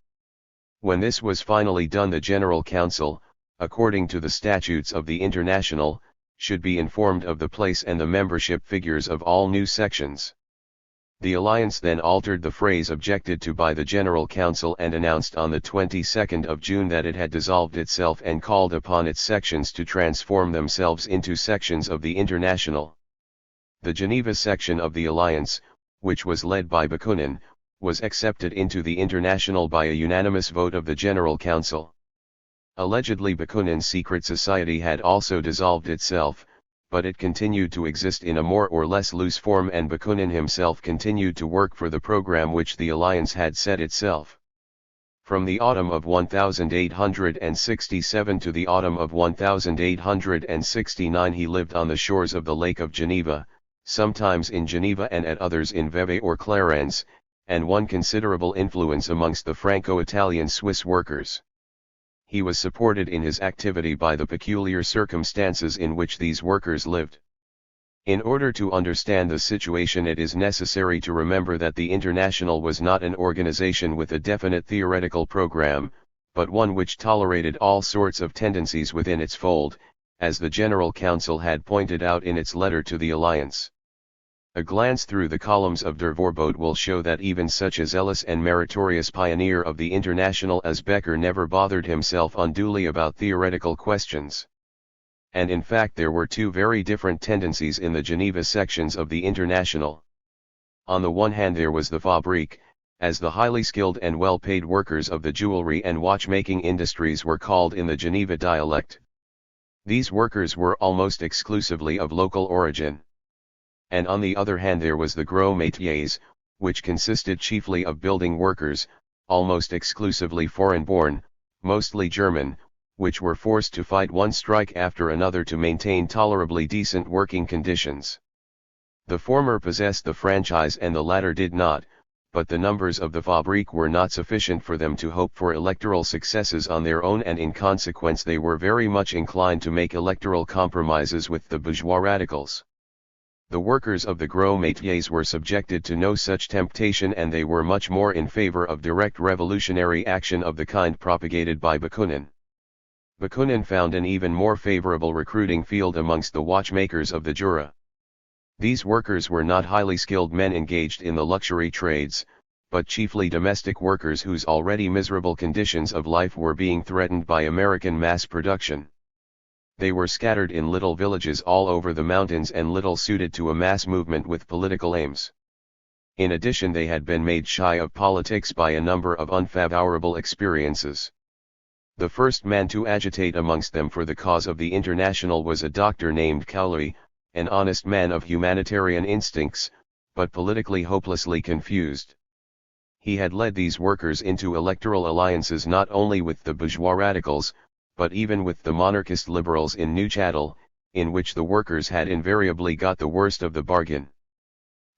When this was finally done, the General Council, according to the statutes of the International, should be informed of the place and the membership figures of all new sections. The Alliance then altered the phrase objected to by the General Council and announced on the 22nd of June that it had dissolved itself and called upon its sections to transform themselves into sections of the International. The Geneva section of the Alliance, which was led by Bakunin, was accepted into the International by a unanimous vote of the General Council. Allegedly, Bakunin's secret society had also dissolved itself, but it continued to exist in a more or less loose form, and Bakunin himself continued to work for the program which the Alliance had set itself. From the autumn of 1867 to the autumn of 1869 he lived on the shores of the Lake of Geneva, sometimes in Geneva and at others in Vevey or Clarens, and won considerable influence amongst the Franco-Italian Swiss workers. He was supported in his activity by the peculiar circumstances in which these workers lived. In order to understand the situation, it is necessary to remember that the International was not an organization with a definite theoretical program, but one which tolerated all sorts of tendencies within its fold, as the General Council had pointed out in its letter to the Alliance. A glance through the columns of Der Vorbote will show that even such a zealous and meritorious pioneer of the International as Becker never bothered himself unduly about theoretical questions. And in fact there were two very different tendencies in the Geneva sections of the International. On the one hand there was the Fabrique, as the highly skilled and well-paid workers of the jewelry and watchmaking industries were called in the Geneva dialect. These workers were almost exclusively of local origin. And on the other hand there was the gros métiers, which consisted chiefly of building workers, almost exclusively foreign-born, mostly German, which were forced to fight one strike after another to maintain tolerably decent working conditions. The former possessed the franchise and the latter did not, but the numbers of the Fabrik were not sufficient for them to hope for electoral successes on their own, and in consequence they were very much inclined to make electoral compromises with the bourgeois radicals. The workers of the gros métiers were subjected to no such temptation, and they were much more in favor of direct revolutionary action of the kind propagated by Bakunin. Bakunin found an even more favorable recruiting field amongst the watchmakers of the Jura. These workers were not highly skilled men engaged in the luxury trades, but chiefly domestic workers whose already miserable conditions of life were being threatened by American mass production. They were scattered in little villages all over the mountains and little suited to a mass movement with political aims. In addition, they had been made shy of politics by a number of unfavorable experiences. The first man to agitate amongst them for the cause of the International was a doctor named KARL, an honest man of humanitarian instincts, but politically hopelessly confused. He had led these workers into electoral alliances not only with the bourgeois radicals, but even with the monarchist liberals in Neuchâtel, in which the workers had invariably got the worst of the bargain.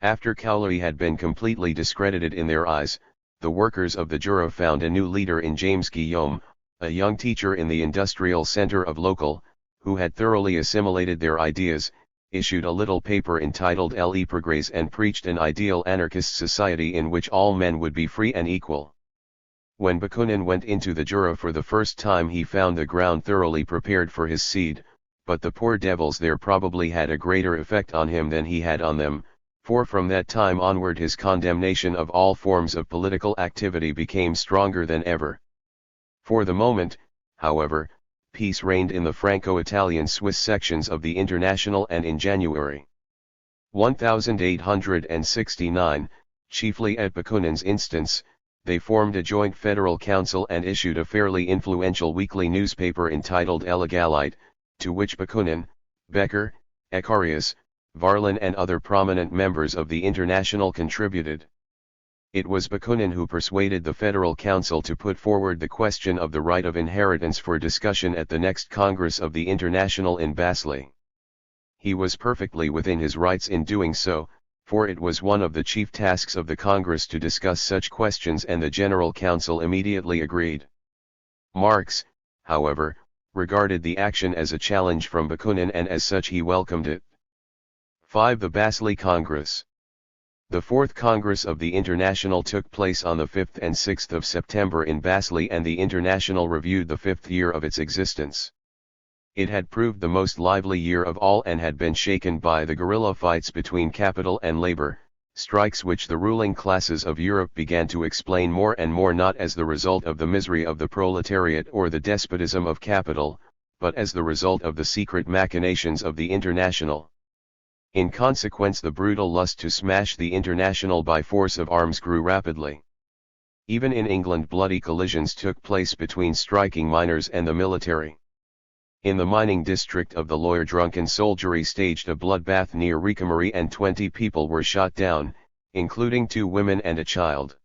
After KARL had been completely discredited in their eyes, the workers of the Jura found a new leader in James Guillaume, a young teacher in the industrial center of Local, who had thoroughly assimilated their ideas, issued a little paper entitled Les Progrès and preached an ideal anarchist society in which all men would be free and equal. When Bakunin went into the Jura for the first time, he found the ground thoroughly prepared for his seed, but the poor devils there probably had a greater effect on him than he had on them, for from that time onward his condemnation of all forms of political activity became stronger than ever. For the moment, however, peace reigned in the Franco-Italian Swiss sections of the International, and in January 1869, chiefly at Bakunin's instance, they formed a joint federal council and issued a fairly influential weekly newspaper entitled Illegalite, to which Bakunin, Becker, Ecarius, Varlin and other prominent members of the International contributed. It was Bakunin who persuaded the Federal Council to put forward the question of the right of inheritance for discussion at the next Congress of the International in Basel. He was perfectly within his rights in doing so, for it was one of the chief tasks of the Congress to discuss such questions, and the General Council immediately agreed. Marx, however, regarded the action as a challenge from Bakunin, and as such he welcomed it. 5. The Basel Congress. The Fourth Congress of the International took place on the 5th and 6th of September in Basel, and the International reviewed the 5th year of its existence. It had proved the most lively year of all, and had been shaken by the guerrilla fights between capital and labor, strikes which the ruling classes of Europe began to explain more and more not as the result of the misery of the proletariat or the despotism of capital, but as the result of the secret machinations of the International. In consequence, the brutal lust to smash the International by force of arms grew rapidly. Even in England bloody collisions took place between striking miners and the military. In the mining district of the Loire, drunken soldiery staged a bloodbath near Ricamarie, and 20 people were shot down, including 2 women and a child.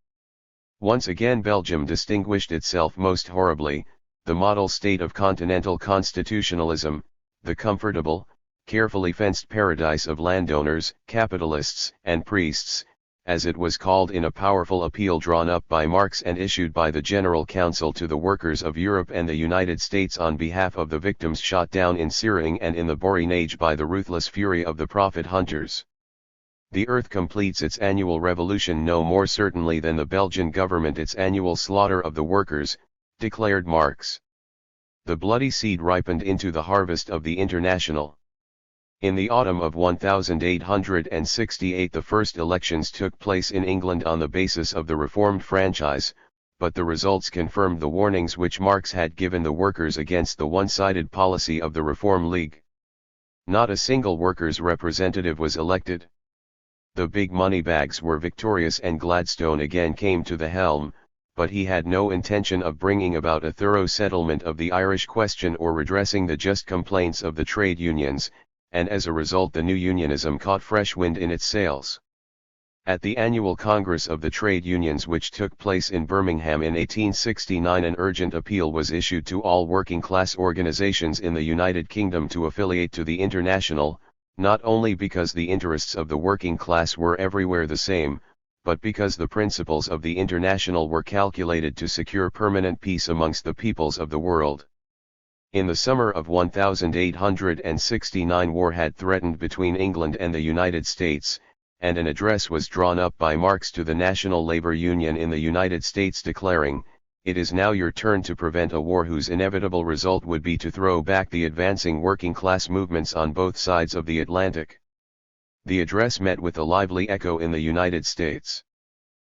Once again Belgium distinguished itself most horribly, the model state of continental constitutionalism, the comfortable, carefully fenced paradise of landowners, capitalists, and priests, as it was called in a powerful appeal drawn up by Marx and issued by the General Council to the workers of Europe and the United States on behalf of the victims shot down in Syring and in the Boring Age by the ruthless fury of the profit hunters. The earth completes its annual revolution no more certainly than the Belgian government its annual slaughter of the workers, declared Marx. The bloody seed ripened into the harvest of the International. In the autumn of 1868 the first elections took place in England on the basis of the reformed franchise, but the results confirmed the warnings which Marx had given the workers against the one-sided policy of the Reform League. Not a single workers' representative was elected. The big moneybags were victorious and Gladstone again came to the helm, but he had no intention of bringing about a thorough settlement of the Irish question or redressing the just complaints of the trade unions, and as a result the new unionism caught fresh wind in its sails. At the annual Congress of the Trade Unions which took place in Birmingham in 1869, an urgent appeal was issued to all working-class organizations in the United Kingdom to affiliate to the International, not only because the interests of the working class were everywhere the same, but because the principles of the International were calculated to secure permanent peace amongst the peoples of the world. In the summer of 1869 war had threatened between England and the United States, and an address was drawn up by Marx to the National Labor Union in the United States declaring, "It is now your turn to prevent a war whose inevitable result would be to throw back the advancing working class movements on both sides of the Atlantic." The address met with a lively echo in the United States.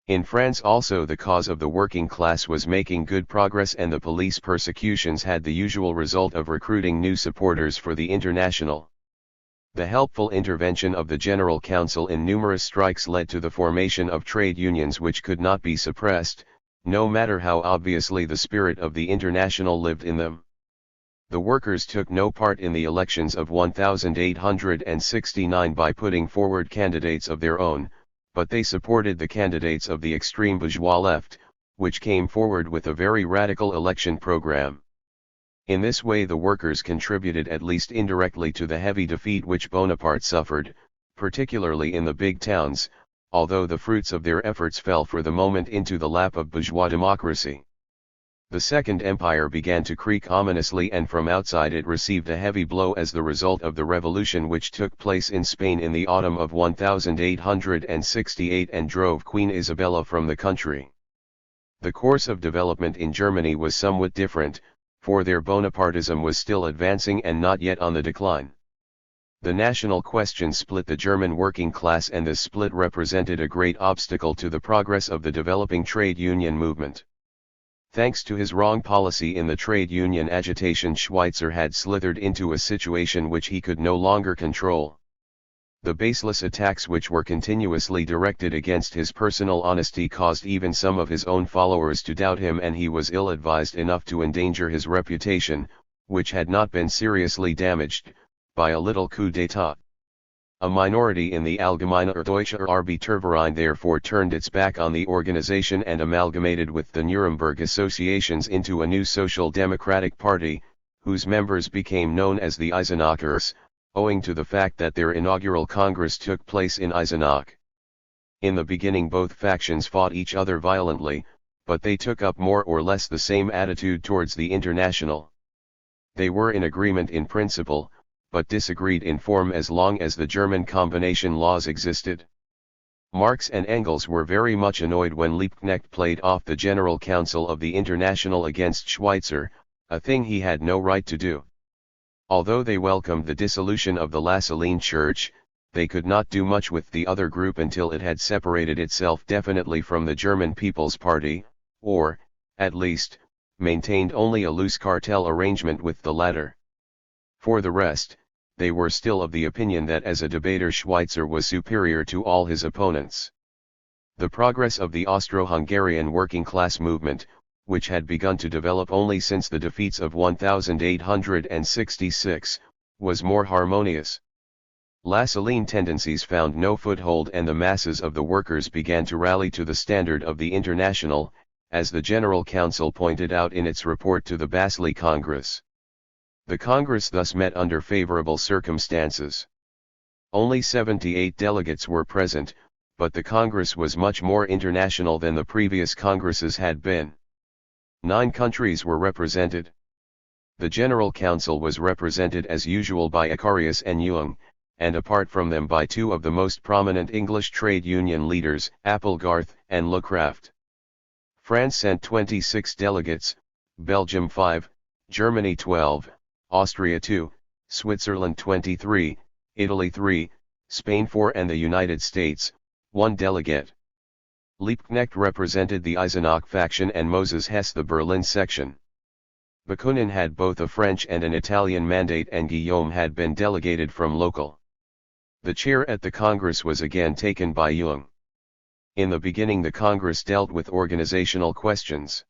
In France also the cause of the working class was making good progress, and the police persecutions had the usual result of recruiting new supporters for the International. The helpful intervention of the General Council in numerous strikes led to the formation of trade unions which could not be suppressed, no matter how obviously the spirit of the International lived in them. The workers took no part in the elections of 1869 by putting forward candidates of their own, but they supported the candidates of the extreme bourgeois left, which came forward with a very radical election program. In this way the workers contributed at least indirectly to the heavy defeat which Bonaparte suffered, particularly in the big towns, although the fruits of their efforts fell for the moment into the lap of bourgeois democracy. The Second Empire began to creak ominously, and from outside it received a heavy blow as the result of the revolution which took place in Spain in the autumn of 1868 and drove Queen Isabella from the country. The course of development in Germany was somewhat different, for their Bonapartism was still advancing and not yet on the decline. The national question split the German working class, and this split represented a great obstacle to the progress of the developing trade union movement. Thanks to his wrong policy in the trade union agitation, Schweitzer had slithered into a situation which he could no longer control. The baseless attacks which were continuously directed against his personal honesty caused even some of his own followers to doubt him, and he was ill-advised enough to endanger his reputation, which had not been seriously damaged, by a little coup d'état. A minority in the Allgemeine Deutsche Arbeiterverein therefore turned its back on the organization and amalgamated with the Nuremberg associations into a new social democratic party, whose members became known as the Eisenachers, owing to the fact that their inaugural congress took place in Eisenach. In the beginning both factions fought each other violently, but they took up more or less the same attitude towards the International. They were in agreement in principle, but disagreed in form as long as the German combination laws existed. Marx and Engels were very much annoyed when Liebknecht played off the General Council of the International against Schweitzer, a thing he had no right to do. Although they welcomed the dissolution of the La Saline Church, they could not do much with the other group until it had separated itself definitely from the German People's Party, or, at least, maintained only a loose cartel arrangement with the latter. For the rest, they were still of the opinion that as a debater Schweitzer was superior to all his opponents. The progress of the Austro-Hungarian working class movement, which had begun to develop only since the defeats of 1866, was more harmonious. La Saline tendencies found no foothold, and the masses of the workers began to rally to the standard of the International, as the General Council pointed out in its report to the Basel Congress. The Congress thus met under favorable circumstances. Only 78 delegates were present, but the Congress was much more international than the previous Congresses had been. 9 countries were represented. The General Council was represented as usual by Icarius and Jung, and apart from them by 2 of the most prominent English trade union leaders, Applegarth and Lecraft. France sent 26 delegates, Belgium 5, Germany 12, Austria 2, Switzerland 23, Italy 3, Spain 4 and the United States, 1 delegate. Liebknecht represented the Eisenach faction and Moses Hess the Berlin section. Bakunin had both a French and an Italian mandate, and Guillaume had been delegated from local. The chair at the Congress was again taken by Jung. In the beginning the Congress dealt with organizational questions.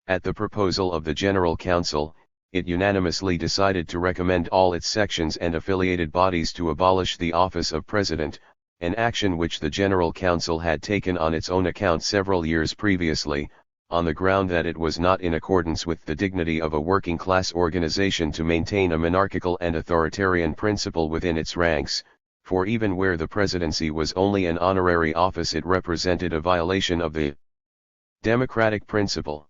At the proposal of the General Council, it unanimously decided to recommend all its sections and affiliated bodies to abolish the office of President, an action which the General Council had taken on its own account several years previously, on the ground that it was not in accordance with the dignity of a working-class organization to maintain a monarchical and authoritarian principle within its ranks, for even where the presidency was only an honorary office it represented a violation of the democratic principle.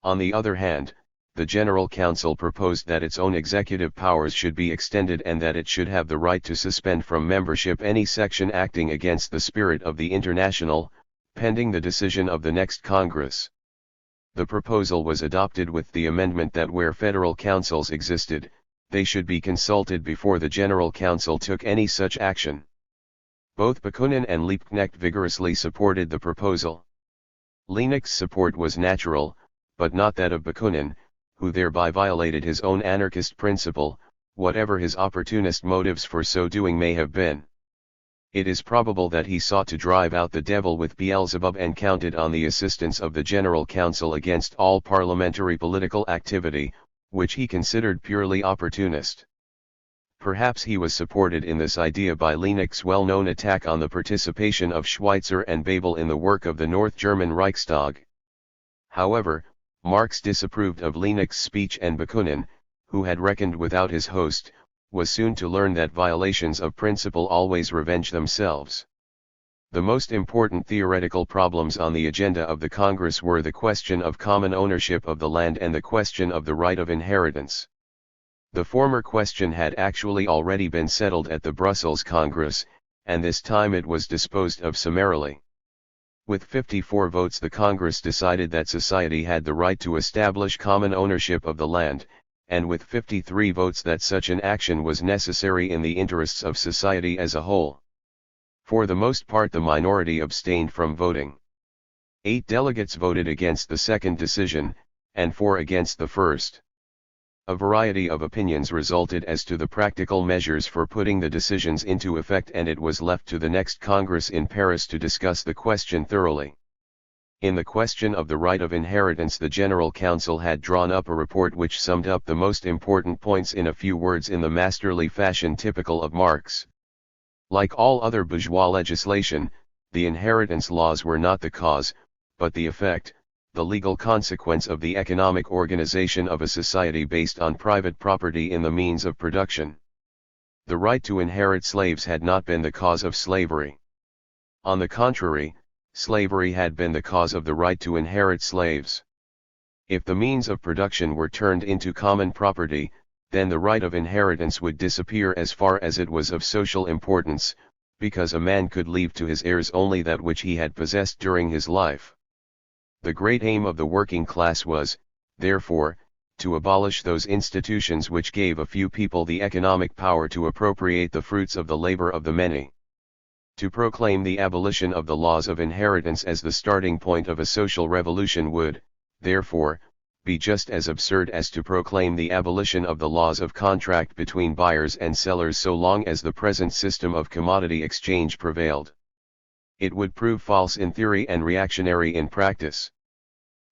On the other hand, the General Council proposed that its own executive powers should be extended and that it should have the right to suspend from membership any section acting against the spirit of the International, pending the decision of the next Congress. The proposal was adopted with the amendment that where federal councils existed, they should be consulted before the General Council took any such action. Both Bakunin and Liebknecht vigorously supported the proposal. Liebknecht's support was natural, but not that of Bakunin, who thereby violated his own anarchist principle, whatever his opportunist motives for so doing may have been. It is probable that he sought to drive out the devil with Beelzebub and counted on the assistance of the General Council against all parliamentary political activity, which he considered purely opportunist. Perhaps he was supported in this idea by Liebknecht's well-known attack on the participation of Schweitzer and Bebel in the work of the North German Reichstag. However, Marx disapproved of Liebknecht's speech, and Bakunin, who had reckoned without his host, was soon to learn that violations of principle always revenge themselves. The most important theoretical problems on the agenda of the Congress were the question of common ownership of the land and the question of the right of inheritance. The former question had actually already been settled at the Brussels Congress, and this time it was disposed of summarily. With 54 votes the Congress decided that society had the right to establish common ownership of the land, and with 53 votes that such an action was necessary in the interests of society as a whole. For the most part the minority abstained from voting. 8 delegates voted against the second decision, and 4 against the first. A variety of opinions resulted as to the practical measures for putting the decisions into effect, and it was left to the next Congress in Paris to discuss the question thoroughly. In the question of the right of inheritance the General Council had drawn up a report which summed up the most important points in a few words in the masterly fashion typical of Marx. Like all other bourgeois legislation, the inheritance laws were not the cause, but the effect, the legal consequence of the economic organization of a society based on private property in the means of production. The right to inherit slaves had not been the cause of slavery. On the contrary, slavery had been the cause of the right to inherit slaves. If the means of production were turned into common property, then the right of inheritance would disappear as far as it was of social importance, because a man could leave to his heirs only that which he had possessed during his life. The great aim of the working class was, therefore, to abolish those institutions which gave a few people the economic power to appropriate the fruits of the labor of the many. To proclaim the abolition of the laws of inheritance as the starting point of a social revolution would, therefore, be just as absurd as to proclaim the abolition of the laws of contract between buyers and sellers so long as the present system of commodity exchange prevailed. It would prove false in theory and reactionary in practice.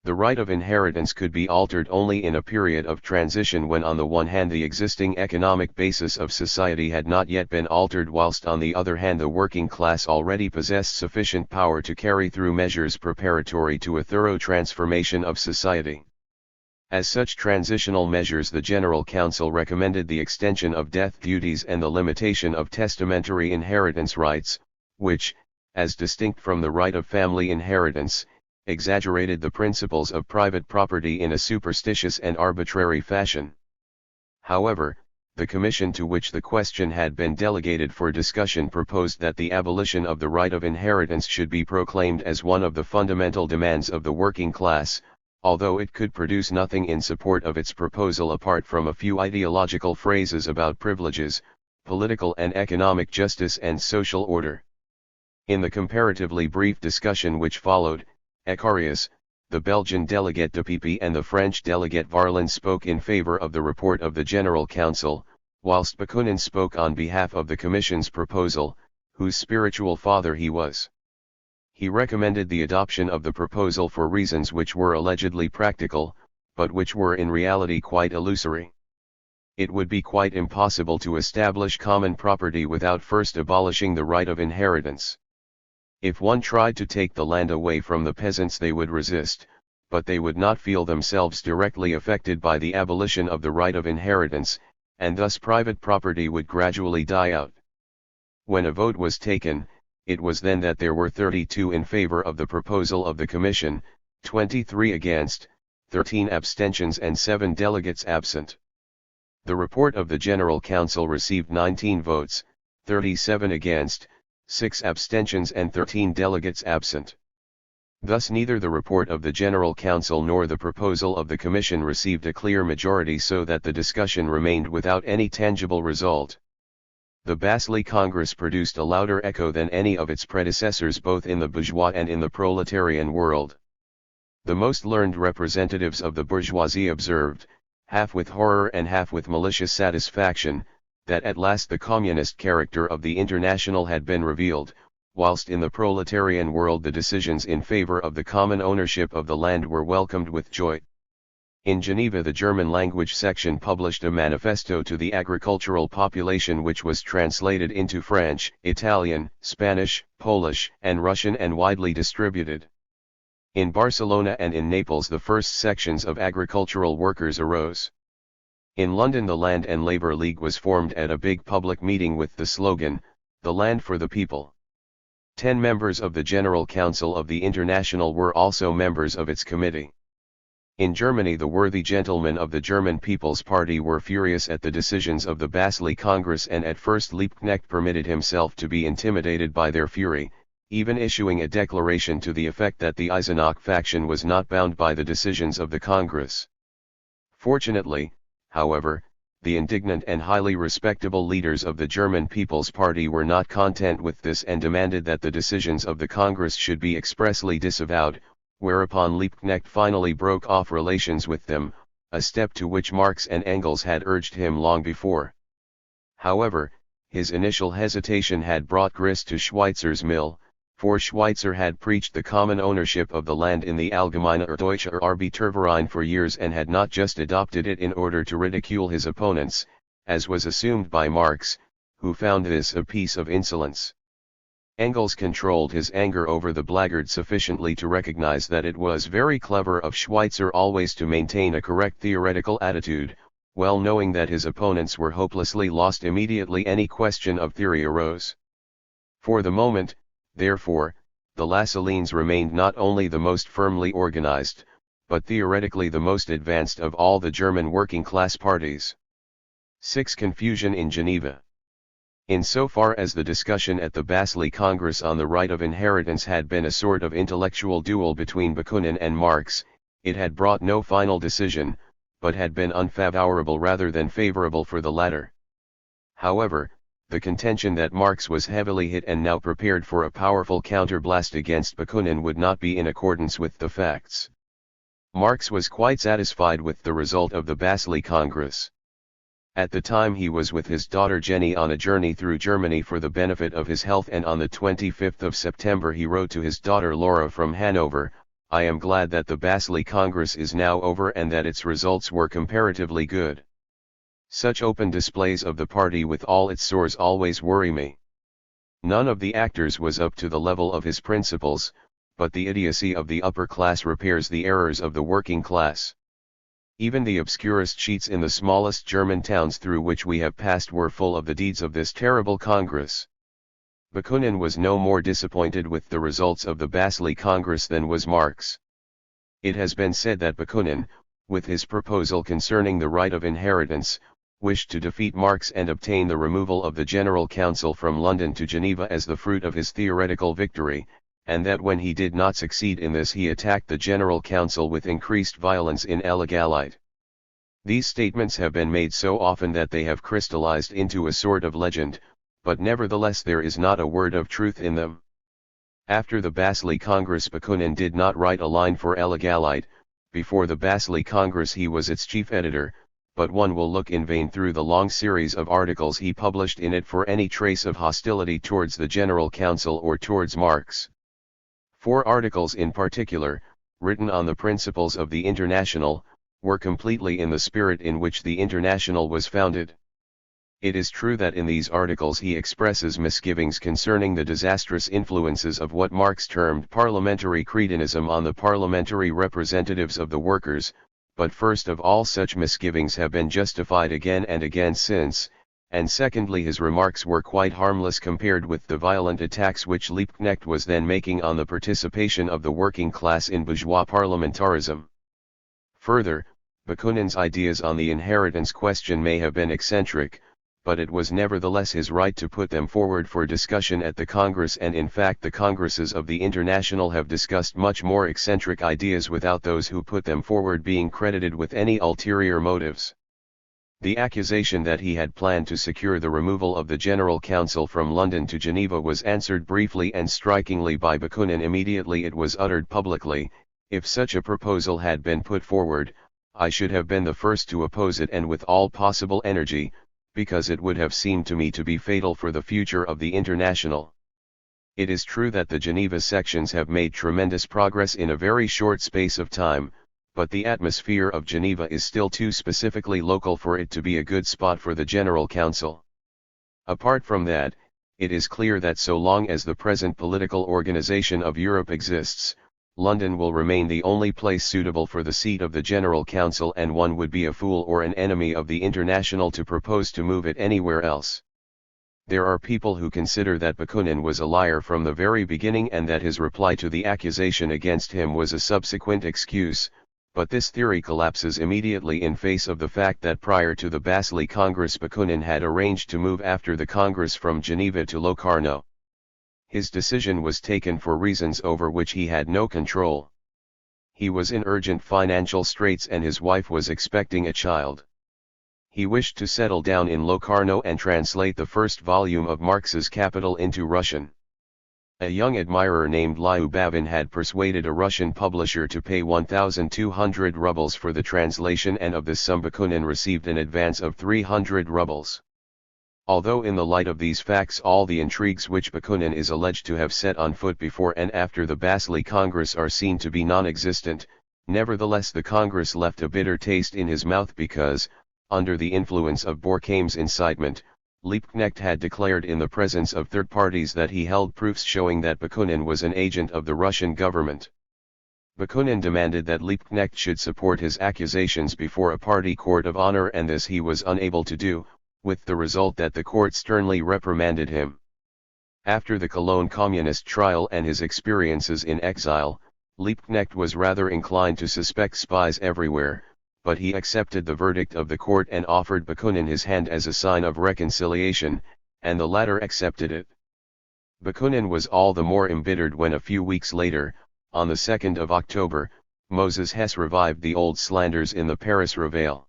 The right of inheritance could be altered only in a period of transition when on the one hand the existing economic basis of society had not yet been altered, whilst on the other hand the working class already possessed sufficient power to carry through measures preparatory to a thorough transformation of society. As such transitional measures the General Council recommended the extension of death duties and the limitation of testamentary inheritance rights, which, as distinct from the right of family inheritance, exaggerated the principles of private property in a superstitious and arbitrary fashion. However, the commission to which the question had been delegated for discussion proposed that the abolition of the right of inheritance should be proclaimed as one of the fundamental demands of the working class, although it could produce nothing in support of its proposal apart from a few ideological phrases about privileges, political and economic justice and social order. In the comparatively brief discussion which followed, Ecarius, the Belgian delegate de PP and the French delegate Varlin spoke in favor of the report of the General Council, whilst Bakunin spoke on behalf of the Commission's proposal, whose spiritual father he was. He recommended the adoption of the proposal for reasons which were allegedly practical, but which were in reality quite illusory. It would be quite impossible to establish common property without first abolishing the right of inheritance. If one tried to take the land away from the peasants, they would resist, but they would not feel themselves directly affected by the abolition of the right of inheritance, and thus private property would gradually die out. When a vote was taken, it was then that there were 32 in favor of the proposal of the Commission, 23 against, 13 abstentions and 7 delegates absent. The report of the General Council received 19 votes, 37 against, 6 abstentions and 13 delegates absent. Thus neither the report of the General Council nor the proposal of the Commission received a clear majority, so that the discussion remained without any tangible result. The Basel Congress produced a louder echo than any of its predecessors, both in the bourgeois and in the proletarian world. The most learned representatives of the bourgeoisie observed, half with horror and half with malicious satisfaction, that at last the communist character of the International had been revealed, whilst in the proletarian world the decisions in favor of the common ownership of the land were welcomed with joy. In Geneva, the German language section published a manifesto to the agricultural population, which was translated into French, Italian, Spanish, Polish, and Russian and widely distributed. In Barcelona and in Naples the first sections of agricultural workers arose. In London the Land and Labour League was formed at a big public meeting with the slogan, "The Land for the People." 10 members of the General Council of the International were also members of its committee. In Germany the worthy gentlemen of the German People's Party were furious at the decisions of the Basel Congress, and at first Liebknecht permitted himself to be intimidated by their fury, even issuing a declaration to the effect that the Eisenach faction was not bound by the decisions of the Congress. Fortunately, however, the indignant and highly respectable leaders of the German People's Party were not content with this and demanded that the decisions of the Congress should be expressly disavowed, whereupon Liebknecht finally broke off relations with them, a step to which Marx and Engels had urged him long before. However, his initial hesitation had brought grist to Schweitzer's mill, for Schweitzer had preached the common ownership of the land in the Allgemeine Deutsche Arbeiterverein for years, and had not just adopted it in order to ridicule his opponents, as was assumed by Marx, who found this a piece of insolence. Engels controlled his anger over the blackguard sufficiently to recognize that it was very clever of Schweitzer always to maintain a correct theoretical attitude, well knowing that his opponents were hopelessly lost immediately any question of theory arose. For the moment, therefore, the Lassalleans remained not only the most firmly organized, but theoretically the most advanced of all the German working-class parties. 6. Confusion in Geneva. In so far as the discussion at the Basel Congress on the right of inheritance had been a sort of intellectual duel between Bakunin and Marx, it had brought no final decision, but had been unfavorable rather than favorable for the latter. However, the contention that Marx was heavily hit and now prepared for a powerful counterblast against Bakunin would not be in accordance with the facts. Marx was quite satisfied with the result of the Basel Congress. At the time he was with his daughter Jenny on a journey through Germany for the benefit of his health, and on the 25th of September he wrote to his daughter Laura from Hanover, "I am glad that the Basel Congress is now over and that its results were comparatively good. Such open displays of the party with all its sores always worry me. None of the actors was up to the level of his principles, but the idiocy of the upper class repairs the errors of the working class. Even the obscurest sheets in the smallest German towns through which we have passed were full of the deeds of this terrible Congress." Bakunin was no more disappointed with the results of the Basel Congress than was Marx. It has been said that Bakunin, with his proposal concerning the right of inheritance, wished to defeat Marx and obtain the removal of the General Council from London to Geneva as the fruit of his theoretical victory, and that when he did not succeed in this he attacked the General Council with increased violence in illegalite. These statements have been made so often that they have crystallized into a sort of legend, but nevertheless there is not a word of truth in them. After the Basel Congress Bakunin did not write a line for illegalite. Before the Basel Congress he was its chief editor, but one will look in vain through the long series of articles he published in it for any trace of hostility towards the General Council or towards Marx. 4 articles in particular, written on the principles of the International, were completely in the spirit in which the International was founded. It is true that in these articles he expresses misgivings concerning the disastrous influences of what Marx termed parliamentary cretinism on the parliamentary representatives of the workers, but first of all such misgivings have been justified again and again since, and secondly his remarks were quite harmless compared with the violent attacks which Liebknecht was then making on the participation of the working class in bourgeois parliamentarism. Further, Bakunin's ideas on the inheritance question may have been eccentric, but it was nevertheless his right to put them forward for discussion at the Congress, and in fact the Congresses of the International have discussed much more eccentric ideas without those who put them forward being credited with any ulterior motives. The accusation that he had planned to secure the removal of the General Council from London to Geneva was answered briefly and strikingly by Bakunin immediately it was uttered publicly. If such a proposal had been put forward, I should have been the first to oppose it, and with all possible energy, because it would have seemed to me to be fatal for the future of the International. It is true that the Geneva sections have made tremendous progress in a very short space of time, but the atmosphere of Geneva is still too specifically local for it to be a good spot for the General Council. Apart from that, it is clear that so long as the present political organization of Europe exists, London will remain the only place suitable for the seat of the General Council, and one would be a fool or an enemy of the International to propose to move it anywhere else. There are people who consider that Bakunin was a liar from the very beginning and that his reply to the accusation against him was a subsequent excuse, but this theory collapses immediately in face of the fact that prior to the Basel Congress Bakunin had arranged to move after the Congress from Geneva to Locarno. His decision was taken for reasons over which he had no control. He was in urgent financial straits and his wife was expecting a child. He wished to settle down in Locarno and translate the first volume of Marx's Capital into Russian. A young admirer named Lyubavin had persuaded a Russian publisher to pay 1,200 rubles for the translation, and of this sum Bakunin received an advance of 300 rubles. Although in the light of these facts all the intrigues which Bakunin is alleged to have set on foot before and after the Basel Congress are seen to be non-existent, nevertheless the Congress left a bitter taste in his mouth because, under the influence of Bourkheim's incitement, Liebknecht had declared in the presence of third parties that he held proofs showing that Bakunin was an agent of the Russian government. Bakunin demanded that Liebknecht should support his accusations before a party court of honor, and this he was unable to do, with the result that the court sternly reprimanded him. After the Cologne Communist trial and his experiences in exile, Liebknecht was rather inclined to suspect spies everywhere, but he accepted the verdict of the court and offered Bakunin his hand as a sign of reconciliation, and the latter accepted it. Bakunin was all the more embittered when a few weeks later, on the 2nd of October, Moses Hess revived the old slanders in the Paris Reveil.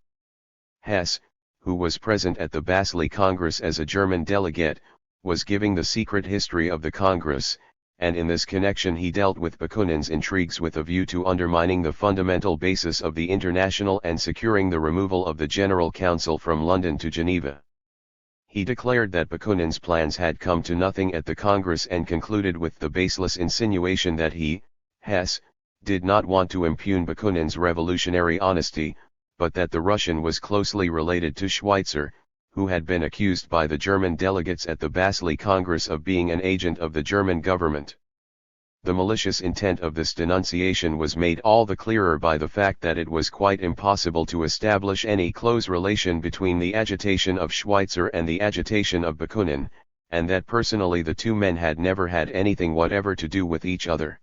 Hess, who was present at the Basel Congress as a German delegate, was giving the secret history of the Congress, and in this connection he dealt with Bakunin's intrigues with a view to undermining the fundamental basis of the International and securing the removal of the General Council from London to Geneva. He declared that Bakunin's plans had come to nothing at the Congress and concluded with the baseless insinuation that he, Hess, did not want to impugn Bakunin's revolutionary honesty, but that the Russian was closely related to Schweitzer, who had been accused by the German delegates at the Basel Congress of being an agent of the German government. The malicious intent of this denunciation was made all the clearer by the fact that it was quite impossible to establish any close relation between the agitation of Schweitzer and the agitation of Bakunin, and that personally the two men had never had anything whatever to do with each other.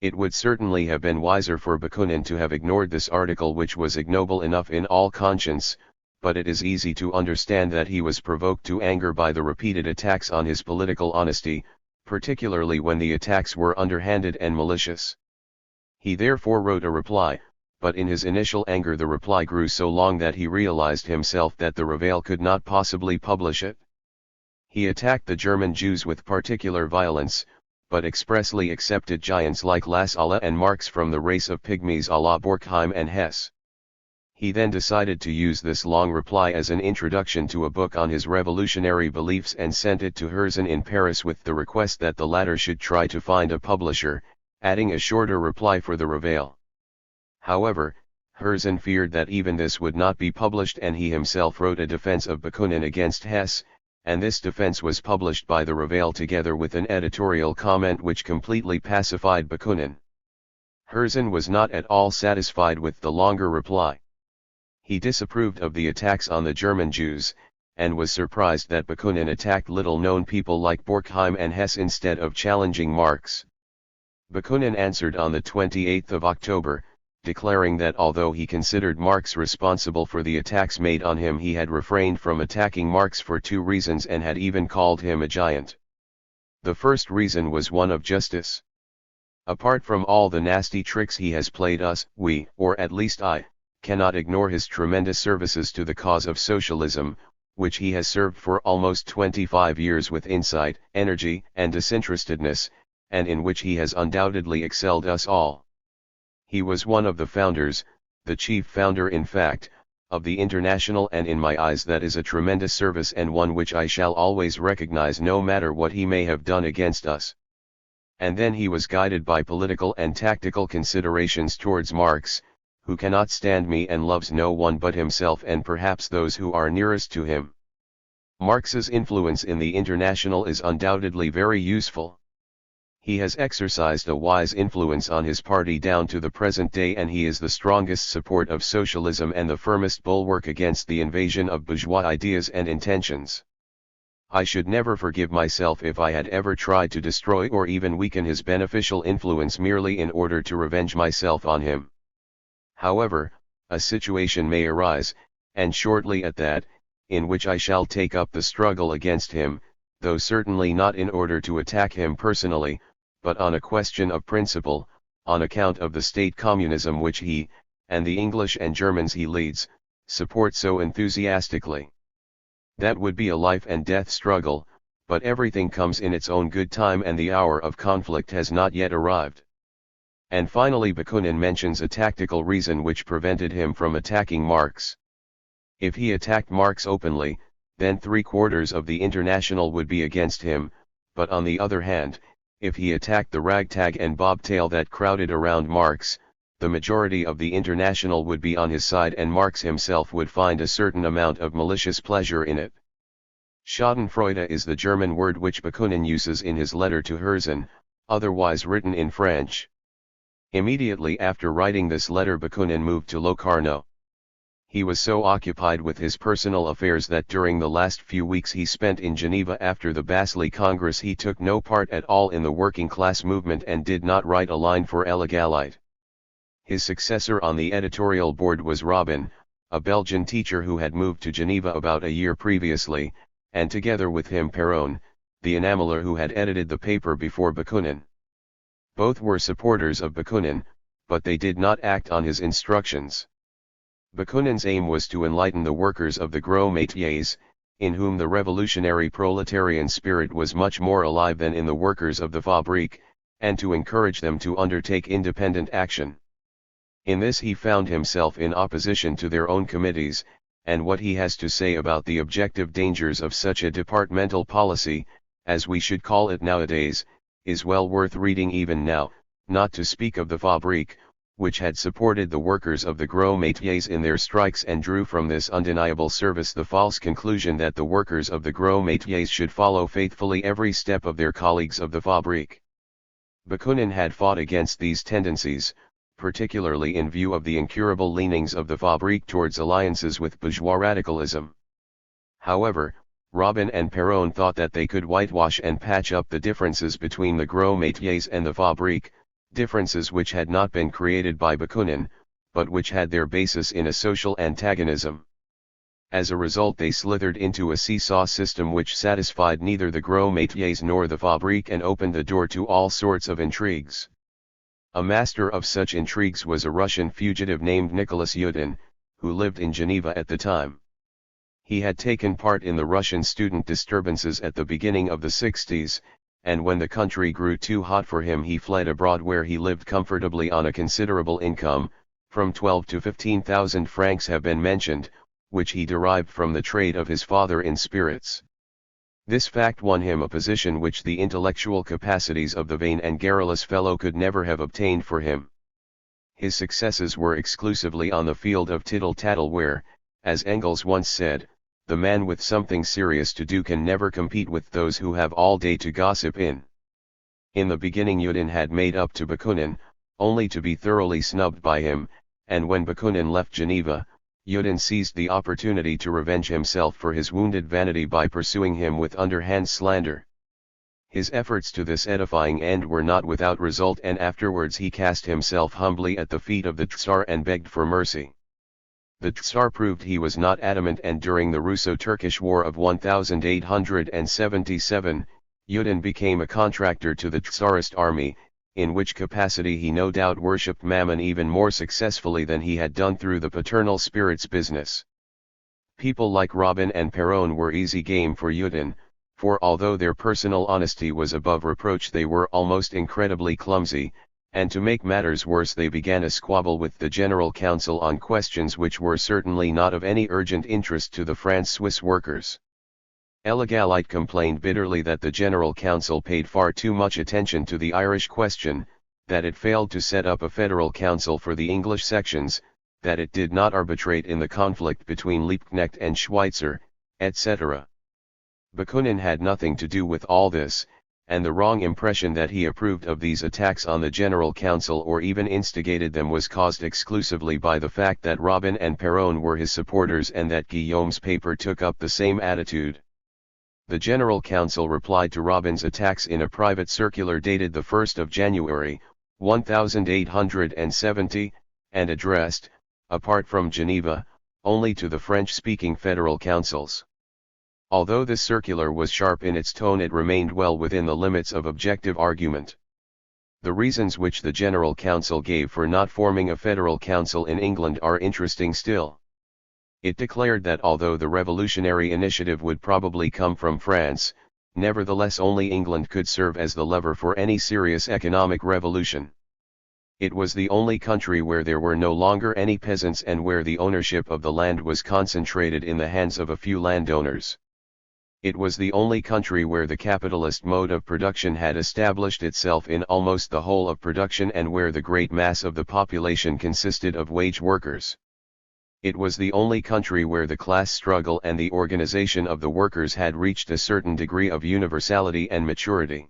It would certainly have been wiser for Bakunin to have ignored this article, which was ignoble enough in all conscience, but it is easy to understand that he was provoked to anger by the repeated attacks on his political honesty, particularly when the attacks were underhanded and malicious. He therefore wrote a reply, but in his initial anger the reply grew so long that he realized himself that the Reveil could not possibly publish it. He attacked the German Jews with particular violence, but expressly accepted giants like Lassalle and Marx from the race of pygmies à la Bourkheim and Hess. He then decided to use this long reply as an introduction to a book on his revolutionary beliefs and sent it to Herzen in Paris with the request that the latter should try to find a publisher, adding a shorter reply for the Reveil. However, Herzen feared that even this would not be published, and he himself wrote a defense of Bakunin against Hess, and this defense was published by the Reveil together with an editorial comment which completely pacified Bakunin. Herzen was not at all satisfied with the longer reply. He disapproved of the attacks on the German Jews, and was surprised that Bakunin attacked little-known people like Borkheim and Hess instead of challenging Marx. Bakunin answered on the 28th of October, declaring that although he considered Marx responsible for the attacks made on him, he had refrained from attacking Marx for two reasons and had even called him a giant. The first reason was one of justice. Apart from all the nasty tricks he has played us, we, or at least I, cannot ignore his tremendous services to the cause of socialism, which he has served for almost 25 years with insight, energy, and disinterestedness, and in which he has undoubtedly excelled us all. He was one of the founders, the chief founder in fact, of the International, and in my eyes that is a tremendous service and one which I shall always recognize no matter what he may have done against us. And then he was guided by political and tactical considerations towards Marx, who cannot stand me and loves no one but himself and perhaps those who are nearest to him. Marx's influence in the International is undoubtedly very useful. He has exercised a wise influence on his party down to the present day, and he is the strongest support of socialism and the firmest bulwark against the invasion of bourgeois ideas and intentions. I should never forgive myself if I had ever tried to destroy or even weaken his beneficial influence merely in order to revenge myself on him. However, a situation may arise, and shortly at that, in which I shall take up the struggle against him, though certainly not in order to attack him personally, but on a question of principle, on account of the state communism which he, and the English and Germans he leads, support so enthusiastically. That would be a life and death struggle, but everything comes in its own good time and the hour of conflict has not yet arrived. And finally Bakunin mentions a tactical reason which prevented him from attacking Marx. If he attacked Marx openly, then 3/4 of the International would be against him, but on the other hand, if he attacked the ragtag and bobtail that crowded around Marx, the majority of the International would be on his side and Marx himself would find a certain amount of malicious pleasure in it. Schadenfreude is the German word which Bakunin uses in his letter to Herzen, otherwise written in French. Immediately after writing this letter Bakunin moved to Locarno. He was so occupied with his personal affairs that during the last few weeks he spent in Geneva after the Basel Congress he took no part at all in the working class movement and did not write a line for Illegalite. His successor on the editorial board was Robin, a Belgian teacher who had moved to Geneva about a year previously, and together with him Perron, the enameler who had edited the paper before Bakunin. Both were supporters of Bakunin, but they did not act on his instructions. Bakunin's aim was to enlighten the workers of the gros métiers, in whom the revolutionary proletarian spirit was much more alive than in the workers of the Fabrique, and to encourage them to undertake independent action. In this he found himself in opposition to their own committees, and what he has to say about the objective dangers of such a departmental policy, as we should call it nowadays, is well worth reading even now, not to speak of the Fabrique, which had supported the workers of the gros métiers in their strikes and drew from this undeniable service the false conclusion that the workers of the gros métiers should follow faithfully every step of their colleagues of the Fabrique. Bakunin had fought against these tendencies, particularly in view of the incurable leanings of the Fabrique towards alliances with bourgeois radicalism. However, Robin and Perron thought that they could whitewash and patch up the differences between the gros métiers and the Fabrique, differences which had not been created by Bakunin, but which had their basis in a social antagonism. As a result they slithered into a seesaw system which satisfied neither the gros métiers nor the Fabrique and opened the door to all sorts of intrigues. A master of such intrigues was a Russian fugitive named Nicholas Yudin, who lived in Geneva at the time. He had taken part in the Russian student disturbances at the beginning of the 60s, and when the country grew too hot for him he fled abroad where he lived comfortably on a considerable income, from 12 to 15,000 francs have been mentioned, which he derived from the trade of his father in spirits. This fact won him a position which the intellectual capacities of the vain and garrulous fellow could never have obtained for him. his successes were exclusively on the field of tittle-tattle where, as Engels once said, the man with something serious to do can never compete with those who have all day to gossip in. In the beginning Judin had made up to Bakunin, only to be thoroughly snubbed by him, and when Bakunin left Geneva, Judin seized the opportunity to revenge himself for his wounded vanity by pursuing him with underhand slander. His efforts to this edifying end were not without result, and afterwards he cast himself humbly at the feet of the Tsar and begged for mercy. The Tsar proved he was not adamant, and during the Russo-Turkish War of 1877, Judin became a contractor to the Tsarist army, in which capacity he no doubt worshipped Mammon even more successfully than he had done through the paternal spirits business. People like Robin and Perron were easy game for Judin, for although their personal honesty was above reproach they were almost incredibly clumsy, and to make matters worse they began a squabble with the General Council on questions which were certainly not of any urgent interest to the France-Swiss workers. Illegalite complained bitterly that the General Council paid far too much attention to the Irish question, that it failed to set up a federal council for the English sections, that it did not arbitrate in the conflict between Liebknecht and Schweitzer, etc. Bakunin had nothing to do with all this, and the wrong impression that he approved of these attacks on the General Council or even instigated them was caused exclusively by the fact that Robin and Perron were his supporters and that Guillaume's paper took up the same attitude. The General Council replied to Robin's attacks in a private circular dated the 1st of January, 1870, and addressed, apart from Geneva, only to the French-speaking federal councils. Although this circular was sharp in its tone, it remained well within the limits of objective argument. The reasons which the General Council gave for not forming a federal council in England are interesting still. It declared that although the revolutionary initiative would probably come from France, nevertheless only England could serve as the lever for any serious economic revolution. It was the only country where there were no longer any peasants and where the ownership of the land was concentrated in the hands of a few landowners. It was the only country where the capitalist mode of production had established itself in almost the whole of production and where the great mass of the population consisted of wage workers. It was the only country where the class struggle and the organization of the workers had reached a certain degree of universality and maturity.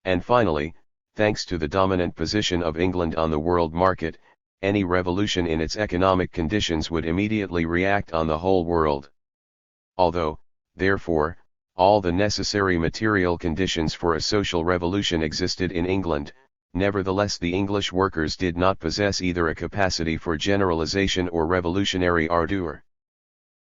And finally, thanks to the dominant position of England on the world market, any revolution in its economic conditions would immediately react on the whole world. Although, therefore, all the necessary material conditions for a social revolution existed in England, nevertheless the English workers did not possess either a capacity for generalization or revolutionary ardor.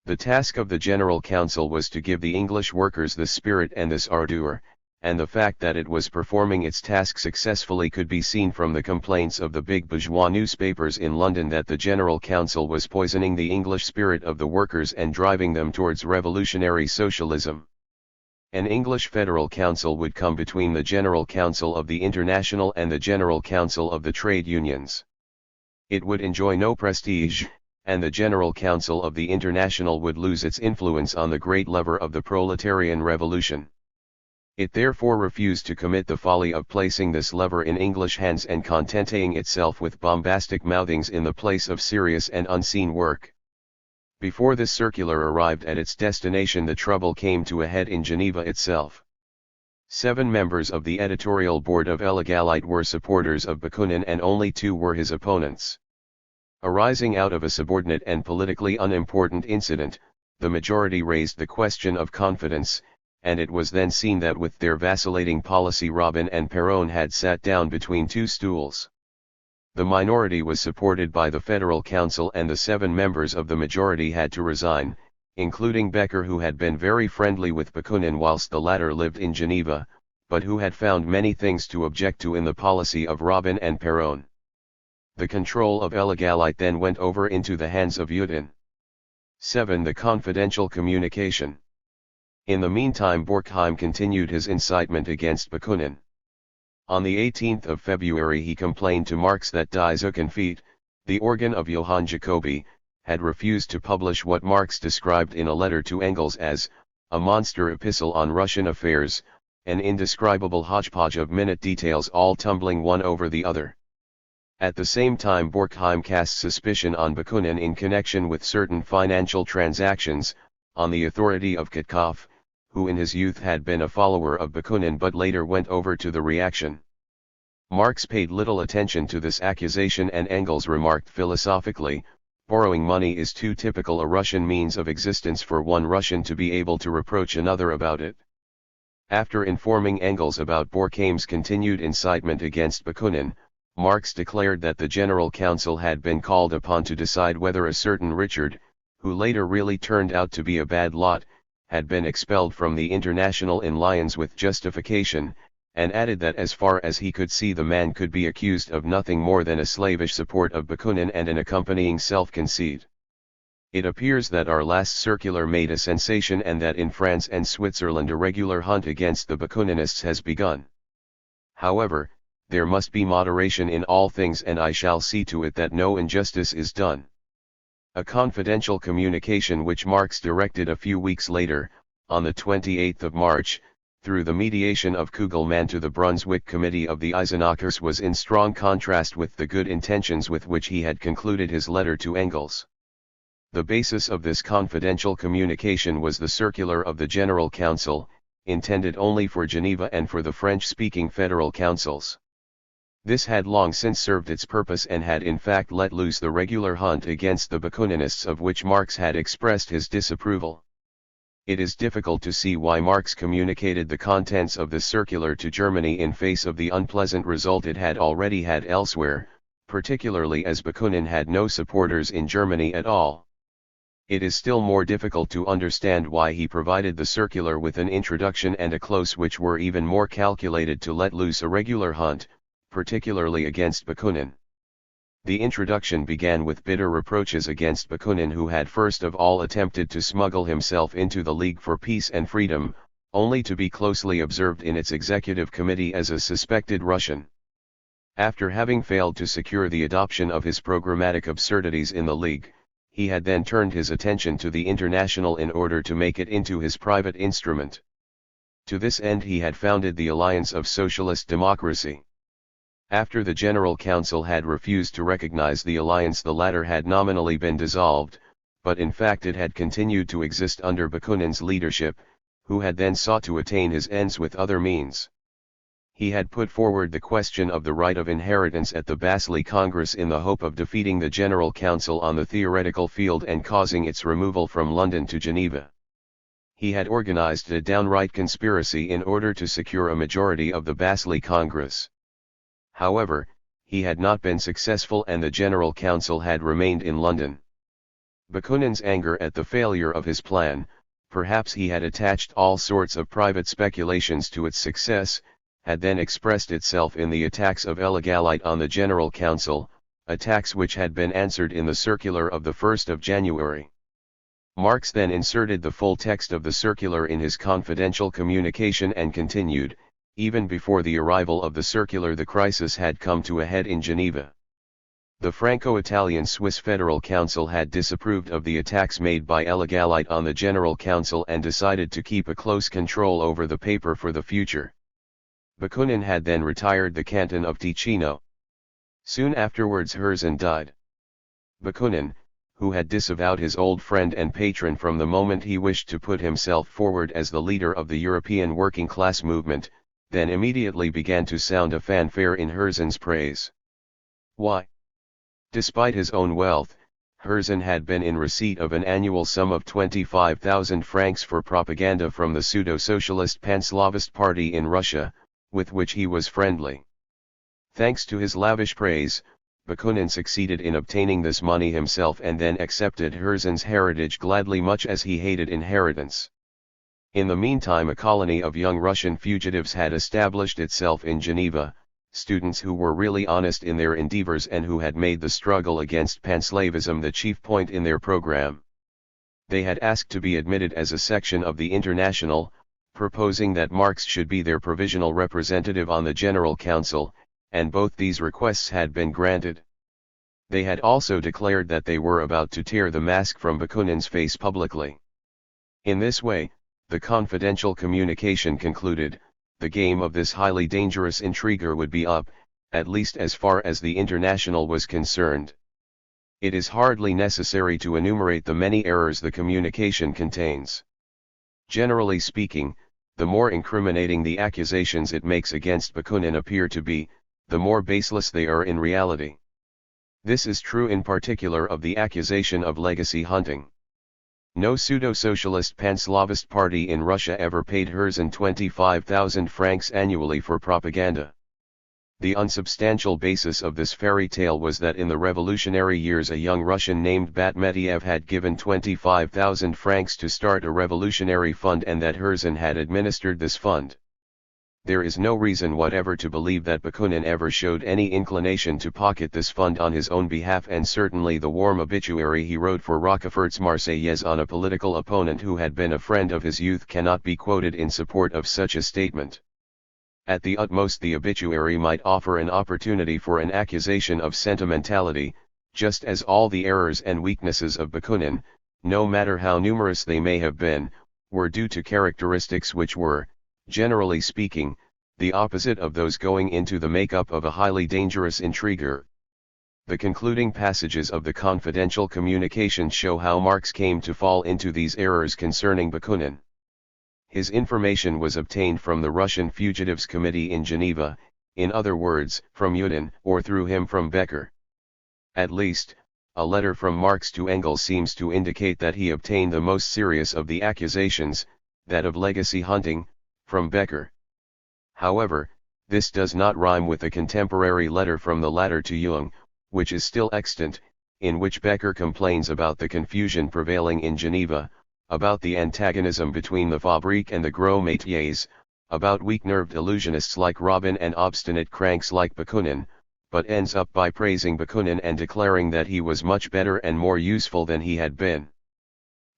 The task of the General Council was to give the English workers this spirit and this ardor, and the fact that it was performing its task successfully could be seen from the complaints of the big bourgeois newspapers in London that the General Council was poisoning the English spirit of the workers and driving them towards revolutionary socialism. An English Federal Council would come between the General Council of the International and the General Council of the Trade Unions. It would enjoy no prestige, and the General Council of the International would lose its influence on the great lever of the proletarian revolution. It therefore refused to commit the folly of placing this lever in English hands and contenting itself with bombastic mouthings in the place of serious and unseen work. Before this circular arrived at its destination, the trouble came to a head in Geneva itself. 7 members of the editorial board of Illegalite were supporters of Bakunin and only 2 were his opponents. Arising out of a subordinate and politically unimportant incident, the majority raised the question of confidence, and it was then seen that with their vacillating policy Robin and Perron had sat down between 2 stools. The minority was supported by the Federal Council and the 7 members of the majority had to resign, including Becker, who had been very friendly with Bakunin whilst the latter lived in Geneva, but who had found many things to object to in the policy of Robin and Perron. The control of Illegalite then went over into the hands of Judin. 7. The confidential communication. In the meantime Borkheim continued his incitement against Bakunin. On the 18th of February he complained to Marx that Die Zukunft, the organ of Johann Jacobi, had refused to publish what Marx described in a letter to Engels as a monster epistle on Russian affairs, an indescribable hodgepodge of minute details all tumbling one over the other. At the same time, Borkheim cast suspicion on Bakunin in connection with certain financial transactions, on the authority of Katkov, who in his youth had been a follower of Bakunin but later went over to the reaction. Marx paid little attention to this accusation, and Engels remarked philosophically, "Borrowing money is too typical a Russian means of existence for one Russian to be able to reproach another about it." After informing Engels about Borkheim's continued incitement against Bakunin, Marx declared that the General Council had been called upon to decide whether a certain Richard, who later really turned out to be a bad lot, had been expelled from the International in Lyons with justification, and added that as far as he could see the man could be accused of nothing more than a slavish support of Bakunin and an accompanying self-conceit. It appears that our last circular made a sensation, and that in France and Switzerland a regular hunt against the Bakuninists has begun. However, there must be moderation in all things, and I shall see to it that no injustice is done. A confidential communication which Marx directed a few weeks later, on the 28th of March, through the mediation of Kugelmann to the Brunswick Committee of the Eisenachers, was in strong contrast with the good intentions with which he had concluded his letter to Engels. The basis of this confidential communication was the circular of the General Council, intended only for Geneva and for the French-speaking federal councils. This had long since served its purpose, and had in fact let loose the regular hunt against the Bakuninists of which Marx had expressed his disapproval. It is difficult to see why Marx communicated the contents of this circular to Germany in face of the unpleasant result it had already had elsewhere, particularly as Bakunin had no supporters in Germany at all. It is still more difficult to understand why he provided the circular with an introduction and a close which were even more calculated to let loose a regular hunt, particularly against Bakunin. The introduction began with bitter reproaches against Bakunin, who had first of all attempted to smuggle himself into the League for Peace and Freedom, only to be closely observed in its executive committee as a suspected Russian. After having failed to secure the adoption of his programmatic absurdities in the League, he had then turned his attention to the International in order to make it into his private instrument. To this end he had founded the Alliance of Socialist Democracy. After the General Council had refused to recognize the alliance, the latter had nominally been dissolved, but in fact it had continued to exist under Bakunin's leadership, who had then sought to attain his ends with other means. He had put forward the question of the right of inheritance at the Basel Congress in the hope of defeating the General Council on the theoretical field and causing its removal from London to Geneva. He had organized a downright conspiracy in order to secure a majority of the Basel Congress. However, he had not been successful, and the General Council had remained in London. Bakunin's anger at the failure of his plan, perhaps he had attached all sorts of private speculations to its success, had then expressed itself in the attacks of illegalite on the General Council, attacks which had been answered in the circular of the 1st of January. Marx then inserted the full text of the circular in his confidential communication and continued, even before the arrival of the circular the crisis had come to a head in Geneva. The Franco-Italian Swiss Federal Council had disapproved of the attacks made by illegalite on the General Council and decided to keep a close control over the paper for the future. Bakunin had then retired the canton of Ticino. Soon afterwards Herzen died. Bakunin, who had disavowed his old friend and patron from the moment he wished to put himself forward as the leader of the European working class movement, then immediately began to sound a fanfare in Herzen's praise. Why? Despite his own wealth, Herzen had been in receipt of an annual sum of 25,000 francs for propaganda from the pseudo-socialist Panslavist party in Russia, with which he was friendly. Thanks to his lavish praise, Bakunin succeeded in obtaining this money himself and then accepted Herzen's heritage gladly, much as he hated inheritance. In the meantime a colony of young Russian fugitives had established itself in Geneva, students who were really honest in their endeavors and who had made the struggle against panslavism the chief point in their program. They had asked to be admitted as a section of the International, proposing that Marx should be their provisional representative on the General Council, and both these requests had been granted. They had also declared that they were about to tear the mask from Bakunin's face publicly. In this way, the confidential communication concluded, the game of this highly dangerous intriguer would be up, at least as far as the International was concerned. It is hardly necessary to enumerate the many errors the communication contains. Generally speaking, the more incriminating the accusations it makes against Bakunin appear to be, the more baseless they are in reality. This is true in particular of the accusation of legacy hunting. No pseudo-socialist panslavist party in Russia ever paid Herzen 25,000 francs annually for propaganda. The unsubstantial basis of this fairy tale was that in the revolutionary years a young Russian named Batmetiev had given 25,000 francs to start a revolutionary fund and that Herzen had administered this fund. There is no reason whatever to believe that Bakunin ever showed any inclination to pocket this fund on his own behalf, and certainly the warm obituary he wrote for Rockefeller's Marseillaise on a political opponent who had been a friend of his youth cannot be quoted in support of such a statement. At the utmost the obituary might offer an opportunity for an accusation of sentimentality, just as all the errors and weaknesses of Bakunin, no matter how numerous they may have been, were due to characteristics which were, generally speaking, the opposite of those going into the makeup of a highly dangerous intriguer. The concluding passages of the confidential communication show how Marx came to fall into these errors concerning Bakunin. His information was obtained from the Russian Fugitives Committee in Geneva, in other words, from Yudin, or through him from Becker. At least, a letter from Marx to Engels seems to indicate that he obtained the most serious of the accusations, that of legacy hunting, from Becker. However, this does not rhyme with a contemporary letter from the latter to Jung, which is still extant, in which Becker complains about the confusion prevailing in Geneva, about the antagonism between the Fabrique and the Gros Métiers, about weak-nerved illusionists like Robin and obstinate cranks like Bakunin, but ends up by praising Bakunin and declaring that he was much better and more useful than he had been.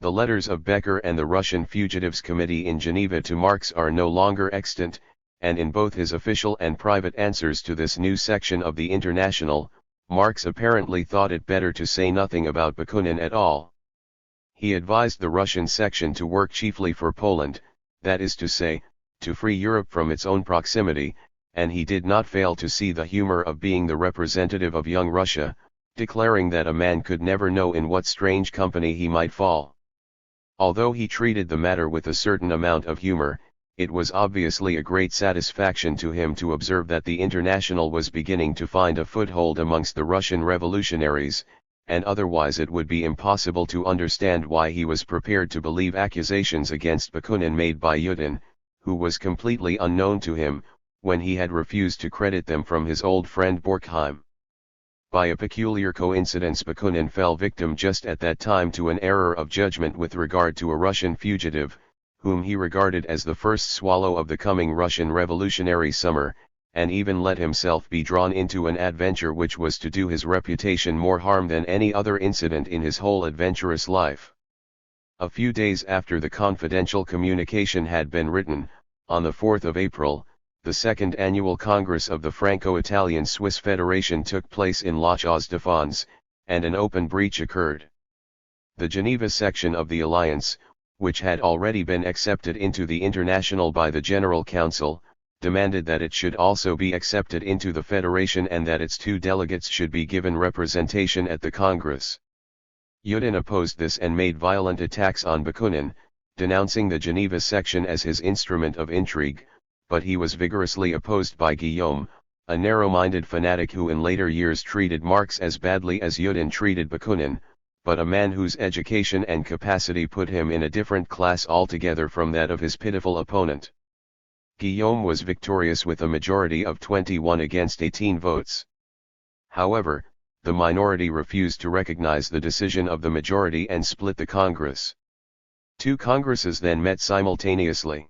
The letters of Becker and the Russian Fugitives Committee in Geneva to Marx are no longer extant, and in both his official and private answers to this new section of the International, Marx apparently thought it better to say nothing about Bakunin at all. He advised the Russian section to work chiefly for Poland, that is to say, to free Europe from its own proximity, and he did not fail to see the humor of being the representative of young Russia, declaring that a man could never know in what strange company he might fall. Although he treated the matter with a certain amount of humor, it was obviously a great satisfaction to him to observe that the International was beginning to find a foothold amongst the Russian revolutionaries, and otherwise it would be impossible to understand why he was prepared to believe accusations against Bakunin made by Yudin, who was completely unknown to him, when he had refused to credit them from his old friend Borkheim. By a peculiar coincidence Bakunin fell victim just at that time to an error of judgment with regard to a Russian fugitive, whom he regarded as the first swallow of the coming Russian revolutionary summer, and even let himself be drawn into an adventure which was to do his reputation more harm than any other incident in his whole adventurous life. A few days after the confidential communication had been written, on the 4th of April, the Second Annual Congress of the Franco-Italian Swiss Federation took place in La Chaux-de-Fonds, and an open breach occurred. The Geneva section of the alliance, which had already been accepted into the International by the General Council, demanded that it should also be accepted into the Federation and that its 2 delegates should be given representation at the Congress. Yudin opposed this and made violent attacks on Bakunin, denouncing the Geneva section as his instrument of intrigue, but he was vigorously opposed by Guillaume, a narrow-minded fanatic who in later years treated Marx as badly as Yudin treated Bakunin, but a man whose education and capacity put him in a different class altogether from that of his pitiful opponent. Guillaume was victorious with a majority of 21 against 18 votes. However, the minority refused to recognize the decision of the majority and split the Congress. 2 Congresses then met simultaneously.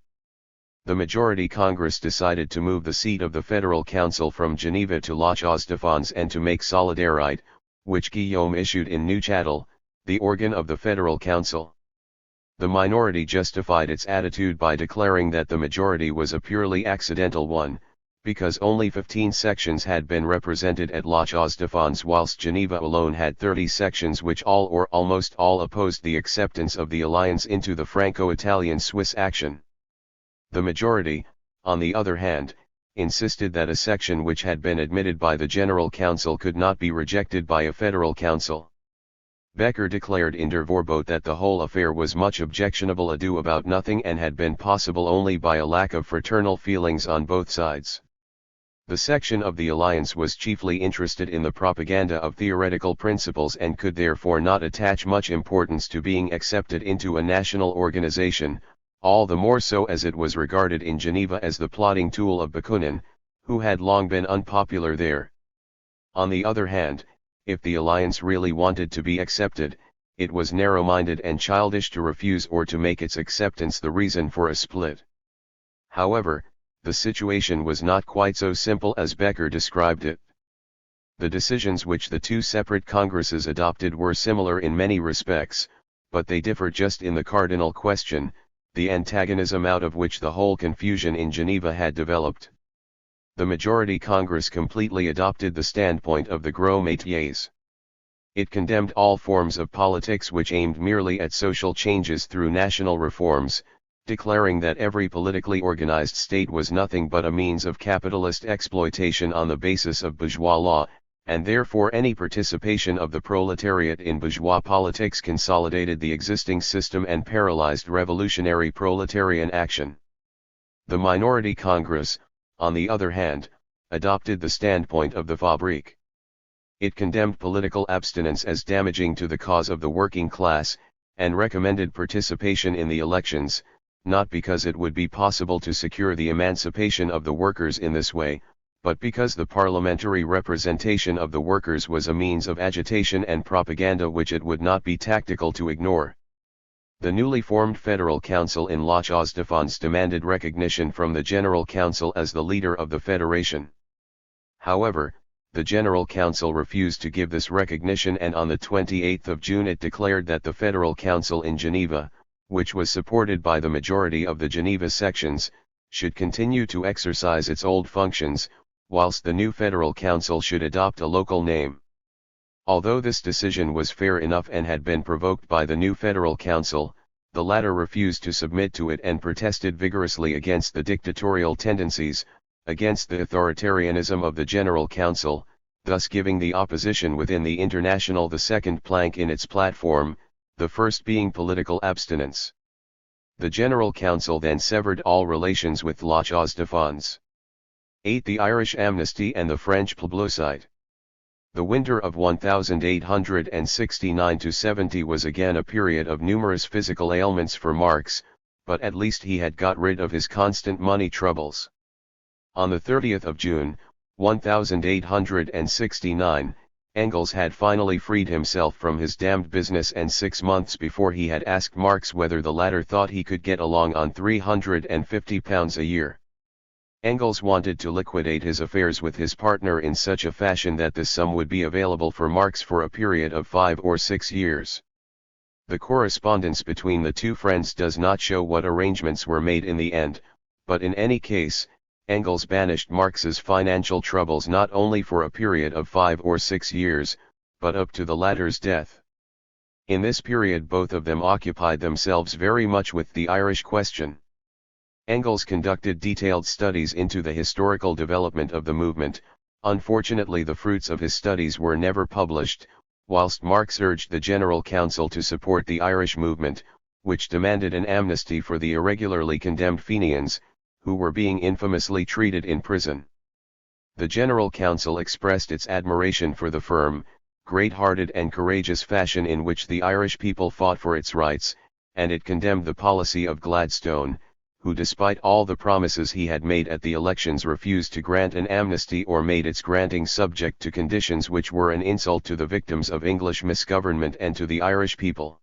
The majority Congress decided to move the seat of the Federal Council from Geneva to La Chaux-de-Fonds and to make Solidarite, which Guillaume issued in Neuchâtel, the organ of the Federal Council. The minority justified its attitude by declaring that the majority was a purely accidental one, because only 15 sections had been represented at La Chaux-de-Fonds whilst Geneva alone had 30 sections which all or almost all opposed the acceptance of the alliance into the Franco-Italian Swiss action. The majority, on the other hand, insisted that a section which had been admitted by the General Council could not be rejected by a federal council. Becker declared in Der Vorbote that the whole affair was much objectionable ado about nothing and had been possible only by a lack of fraternal feelings on both sides. The section of the alliance was chiefly interested in the propaganda of theoretical principles and could therefore not attach much importance to being accepted into a national organization, all the more so as it was regarded in Geneva as the plotting tool of Bakunin, who had long been unpopular there. On the other hand, if the alliance really wanted to be accepted, it was narrow-minded and childish to refuse or to make its acceptance the reason for a split. However, the situation was not quite so simple as Becker described it. The decisions which the two separate congresses adopted were similar in many respects, but they differed just in the cardinal question, the antagonism out of which the whole confusion in Geneva had developed. The majority Congress completely adopted the standpoint of the gros métiers. It condemned all forms of politics which aimed merely at social changes through national reforms, declaring that every politically organized state was nothing but a means of capitalist exploitation on the basis of bourgeois law, and therefore any participation of the proletariat in bourgeois politics consolidated the existing system and paralyzed revolutionary proletarian action. The minority Congress, on the other hand, adopted the standpoint of the Fabrique. It condemned political abstinence as damaging to the cause of the working class, and recommended participation in the elections, not because it would be possible to secure the emancipation of the workers in this way, but because the parliamentary representation of the workers was a means of agitation and propaganda which it would not be tactical to ignore. The newly formed Federal Council in La Chaux-de-Fonds demanded recognition from the General Council as the leader of the federation. However, the General Council refused to give this recognition, and on the 28th of June it declared that the Federal Council in Geneva, which was supported by the majority of the Geneva sections, should continue to exercise its old functions, whilst the new Federal Council should adopt a local name. Although this decision was fair enough and had been provoked by the new Federal Council, the latter refused to submit to it and protested vigorously against the dictatorial tendencies, against the authoritarianism of the General Council, thus giving the opposition within the International the second plank in its platform, the first being political abstinence. The General Council then severed all relations with La Chaux-de-Fonds. 8. The Irish amnesty and the French plebiscite. The winter of 1869–70 was again a period of numerous physical ailments for Marx, but at least he had got rid of his constant money troubles. On the 30th of June, 1869, Engels had finally freed himself from his damned business, and 6 months before he had asked Marx whether the latter thought he could get along on £350 a year. Engels wanted to liquidate his affairs with his partner in such a fashion that this sum would be available for Marx for a period of 5 or 6 years. The correspondence between the two friends does not show what arrangements were made in the end, but in any case, Engels banished Marx's financial troubles not only for a period of 5 or 6 years, but up to the latter's death. In this period both of them occupied themselves very much with the Irish question. Engels conducted detailed studies into the historical development of the movement. Unfortunately, the fruits of his studies were never published, whilst Marx urged the General Council to support the Irish movement, which demanded an amnesty for the irregularly condemned Fenians, who were being infamously treated in prison. The General Council expressed its admiration for the firm, great-hearted and courageous fashion in which the Irish people fought for its rights, and it condemned the policy of Gladstone, who despite all the promises he had made at the elections refused to grant an amnesty or made its granting subject to conditions which were an insult to the victims of English misgovernment and to the Irish people.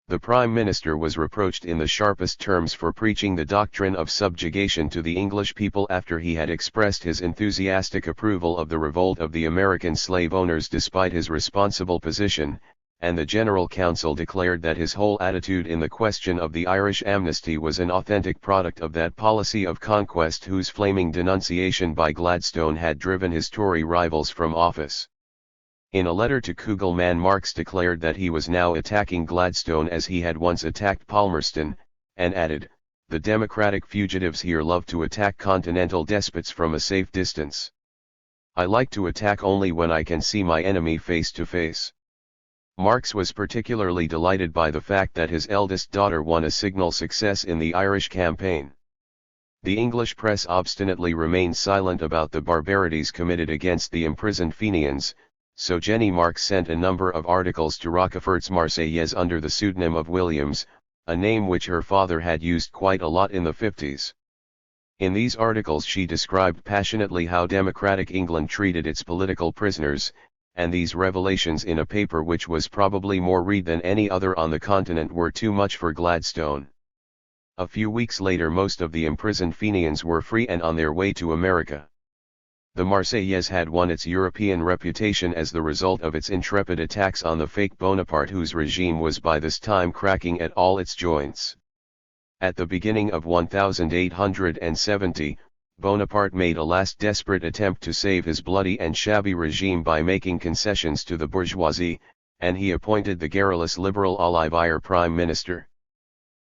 The Prime Minister was reproached in the sharpest terms for preaching the doctrine of subjugation to the English people after he had expressed his enthusiastic approval of the revolt of the American slave owners despite his responsible position, and the General Council declared that his whole attitude in the question of the Irish amnesty was an authentic product of that policy of conquest whose flaming denunciation by Gladstone had driven his Tory rivals from office. In a letter to Kugelmann, Marx declared that he was now attacking Gladstone as he had once attacked Palmerston, and added, the democratic fugitives here love to attack continental despots from a safe distance. I like to attack only when I can see my enemy face to face. Marx was particularly delighted by the fact that his eldest daughter won a signal success in the Irish campaign. The English press obstinately remained silent about the barbarities committed against the imprisoned Fenians, so Jenny Marx sent a number of articles to Roquefort's Marseillaise under the pseudonym of Williams, a name which her father had used quite a lot in the 50s. In these articles she described passionately how democratic England treated its political prisoners, and these revelations in a paper which was probably more read than any other on the continent were too much for Gladstone. A few weeks later most of the imprisoned Fenians were free and on their way to America. The Marseillaise had won its European reputation as the result of its intrepid attacks on the fake Bonaparte, whose regime was by this time cracking at all its joints. At the beginning of 1870, Bonaparte made a last desperate attempt to save his bloody and shabby regime by making concessions to the bourgeoisie, and he appointed the garrulous liberal Ollivier prime minister.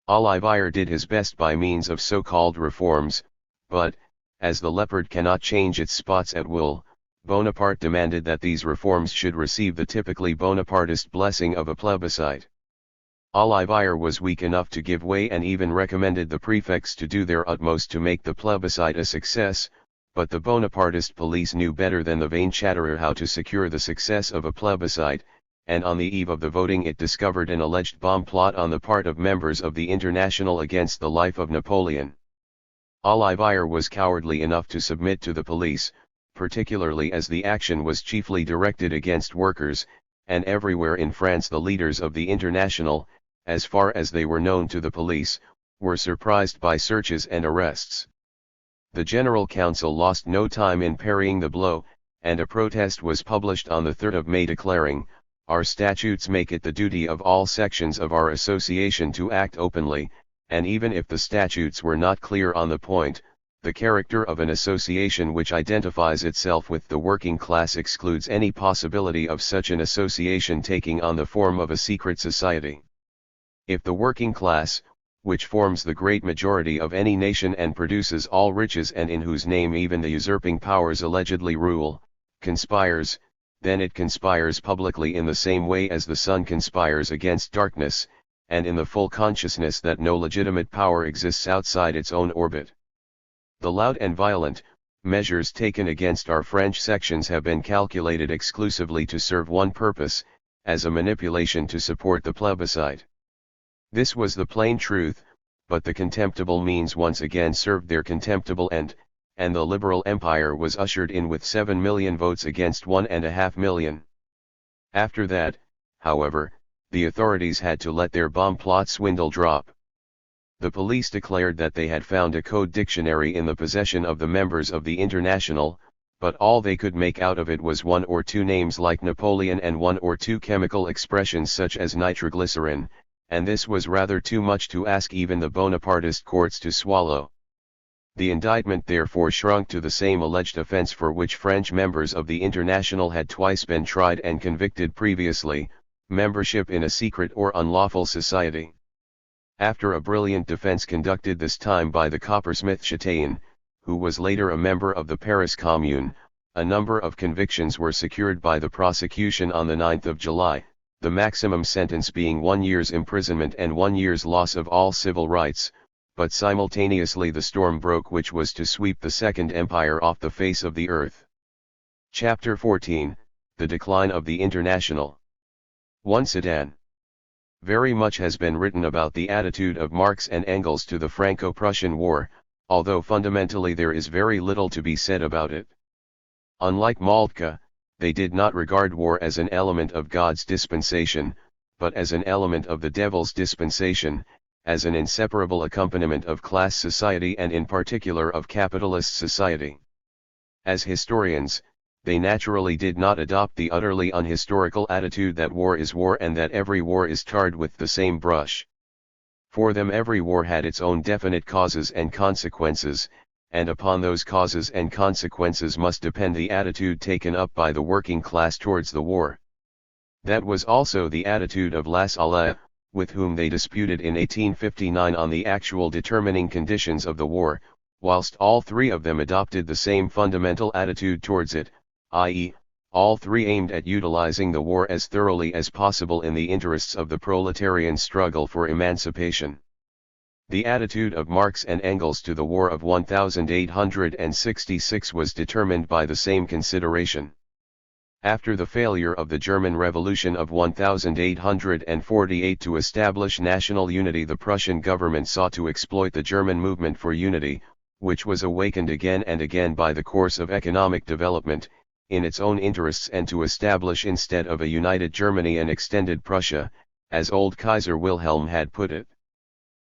Ollivier did his best by means of so-called reforms, but, as the leopard cannot change its spots at will, Bonaparte demanded that these reforms should receive the typically Bonapartist blessing of a plebiscite. Ollivier was weak enough to give way and even recommended the prefects to do their utmost to make the plebiscite a success, but the Bonapartist police knew better than the vain chatterer how to secure the success of a plebiscite, and on the eve of the voting it discovered an alleged bomb plot on the part of members of the International against the life of Napoleon. Ollivier was cowardly enough to submit to the police, particularly as the action was chiefly directed against workers, and everywhere in France the leaders of the International, as far as they were known to the police, were surprised by searches and arrests. The General Council lost no time in parrying the blow, and a protest was published on the 3rd of May declaring, "Our statutes make it the duty of all sections of our association to act openly, and even if the statutes were not clear on the point, the character of an association which identifies itself with the working class excludes any possibility of such an association taking on the form of a secret society. If the working class, which forms the great majority of any nation and produces all riches and in whose name even the usurping powers allegedly rule, conspires, then it conspires publicly in the same way as the sun conspires against darkness, and in the full consciousness that no legitimate power exists outside its own orbit. The loud and violent measures taken against our French sections have been calculated exclusively to serve one purpose, as a manipulation to support the plebiscite." This was the plain truth, but the contemptible means once again served their contemptible end, and the liberal empire was ushered in with 7 million votes against 1.5 million. After that, however, the authorities had to let their bomb plot swindle drop. The police declared that they had found a code dictionary in the possession of the members of the International, but all they could make out of it was one or two names like Napoleon and one or two chemical expressions such as nitroglycerin, and this was rather too much to ask even the Bonapartist courts to swallow. The indictment therefore shrunk to the same alleged offense for which French members of the International had twice been tried and convicted previously, membership in a secret or unlawful society. After a brilliant defense conducted this time by the coppersmith Châtaign, who was later a member of the Paris Commune, a number of convictions were secured by the prosecution on the 9th of July, the maximum sentence being 1 year's imprisonment and 1 year's loss of all civil rights, but simultaneously the storm broke which was to sweep the Second Empire off the face of the earth. Chapter 14, The Decline of the International. 1. Sedan. Very much has been written about the attitude of Marx and Engels to the Franco-Prussian War, although fundamentally there is very little to be said about it. Unlike Moltke, they did not regard war as an element of God's dispensation, but as an element of the devil's dispensation, as an inseparable accompaniment of class society and in particular of capitalist society. As historians, they naturally did not adopt the utterly unhistorical attitude that war is war and that every war is tarred with the same brush. For them every war had its own definite causes and consequences, and upon those causes and consequences must depend the attitude taken up by the working class towards the war. That was also the attitude of Lassalle, with whom they disputed in 1859 on the actual determining conditions of the war, whilst all three of them adopted the same fundamental attitude towards it, i.e., all three aimed at utilizing the war as thoroughly as possible in the interests of the proletarian struggle for emancipation. The attitude of Marx and Engels to the War of 1866 was determined by the same consideration. After the failure of the German Revolution of 1848 to establish national unity, the Prussian government sought to exploit the German movement for unity, which was awakened again and again by the course of economic development, in its own interests, and to establish instead of a united Germany an extended Prussia, as old Kaiser Wilhelm had put it.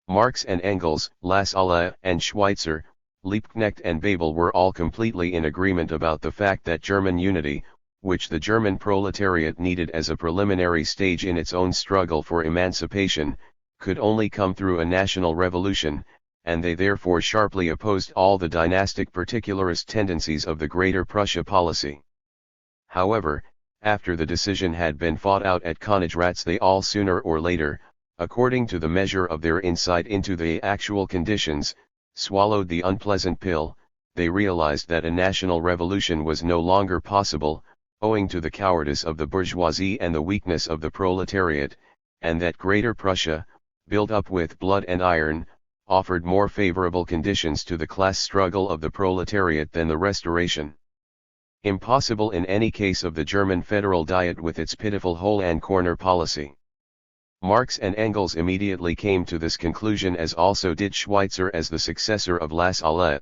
Marx and Engels, Lassalle and Schweitzer, Liebknecht and Bebel were all completely in agreement about the fact that German unity, which the German proletariat needed as a preliminary stage in its own struggle for emancipation, could only come through a national revolution, and they therefore sharply opposed all the dynastic particularist tendencies of the Greater Prussia policy. However, after the decision had been fought out at Königgrätz, they all sooner or later, according to the measure of their insight into the actual conditions, swallowed the unpleasant pill. They realized that a national revolution was no longer possible, owing to the cowardice of the bourgeoisie and the weakness of the proletariat, and that Greater Prussia, built up with blood and iron, offered more favorable conditions to the class struggle of the proletariat than the Restoration. Impossible in any case of the German Federal Diet with its pitiful hole and corner policy. Marx and Engels immediately came to this conclusion, as also did Schweitzer as the successor of Lassalle.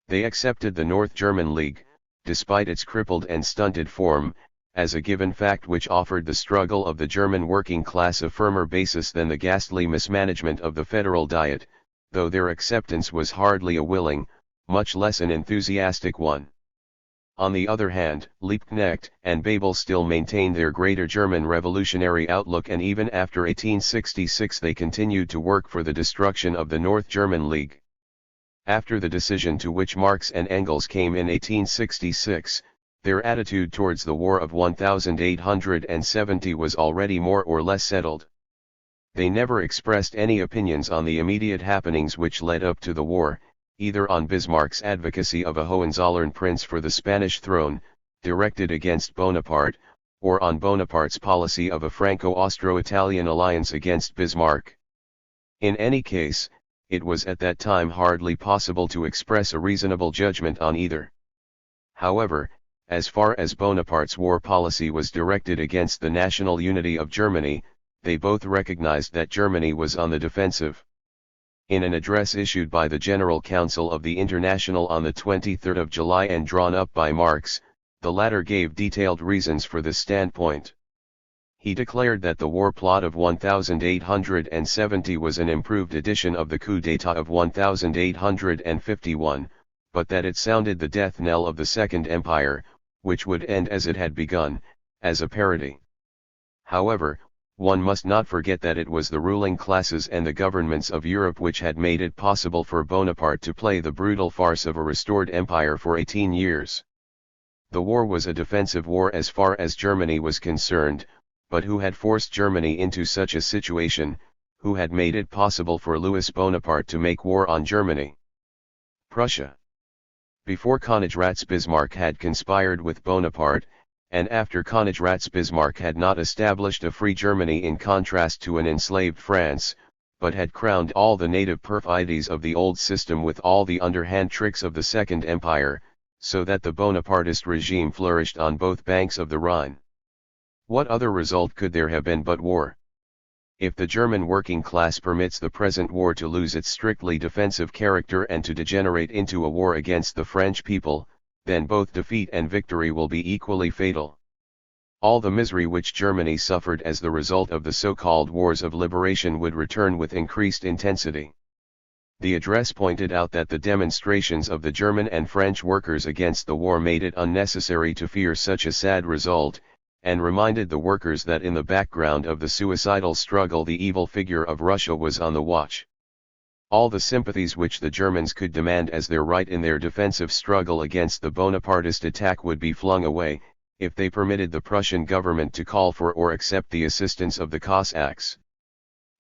They accepted the North German League, despite its crippled and stunted form, as a given fact which offered the struggle of the German working class a firmer basis than the ghastly mismanagement of the Federal Diet, though their acceptance was hardly a willing, much less an enthusiastic one. On the other hand, Liebknecht and Bebel still maintained their Greater German revolutionary outlook, and even after 1866 they continued to work for the destruction of the North German League. After the decision to which Marx and Engels came in 1866, their attitude towards the War of 1870 was already more or less settled. They never expressed any opinions on the immediate happenings which led up to the war, either on Bismarck's advocacy of a Hohenzollern prince for the Spanish throne, directed against Bonaparte, or on Bonaparte's policy of a Franco-Austro-Italian alliance against Bismarck. In any case, it was at that time hardly possible to express a reasonable judgment on either. However, as far as Bonaparte's war policy was directed against the national unity of Germany, they both recognized that Germany was on the defensive. In an address issued by the General Council of the International on the 23rd of July and drawn up by Marx, the latter gave detailed reasons for this standpoint. He declared that the war plot of 1870 was an improved edition of the coup d'état of 1851, but that it sounded the death knell of the Second Empire, which would end as it had begun, as a parody. However, one must not forget that it was the ruling classes and the governments of Europe which had made it possible for Bonaparte to play the brutal farce of a restored empire for 18 years. The war was a defensive war as far as Germany was concerned, but who had forced Germany into such a situation, who had made it possible for Louis Bonaparte to make war on Germany? Prussia. Before Königgrätz, Bismarck had conspired with Bonaparte, and after Königgrätz, Bismarck had not established a free Germany in contrast to an enslaved France, but had crowned all the native perfidies of the old system with all the underhand tricks of the Second Empire, so that the Bonapartist regime flourished on both banks of the Rhine. What other result could there have been but war? If the German working class permits the present war to lose its strictly defensive character and to degenerate into a war against the French people, then both defeat and victory will be equally fatal. All the misery which Germany suffered as the result of the so-called wars of liberation would return with increased intensity. The address pointed out that the demonstrations of the German and French workers against the war made it unnecessary to fear such a sad result, and reminded the workers that in the background of the suicidal struggle the evil figure of Russia was on the watch. All the sympathies which the Germans could demand as their right in their defensive struggle against the Bonapartist attack would be flung away, if they permitted the Prussian government to call for or accept the assistance of the Cossacks.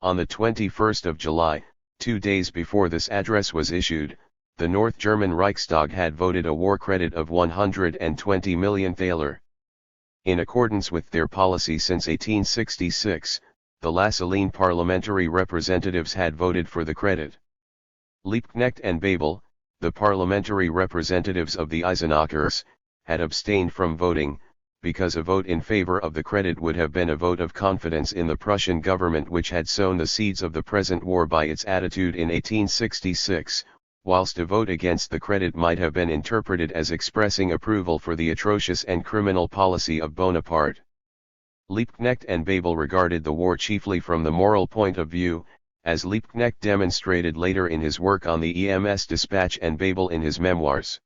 On the 21st of July, 2 days before this address was issued, the North German Reichstag had voted a war credit of 120 million thaler. In accordance with their policy since 1866, the Lassaline parliamentary representatives had voted for the credit. Liebknecht and Bebel, the parliamentary representatives of the Eisenachers, had abstained from voting, because a vote in favor of the credit would have been a vote of confidence in the Prussian government, which had sown the seeds of the present war by its attitude in 1866, whilst a vote against the credit might have been interpreted as expressing approval for the atrocious and criminal policy of Bonaparte. Liebknecht and Bebel regarded the war chiefly from the moral point of view, as Liebknecht demonstrated later in his work on the EMS dispatch and Bebel in his memoirs.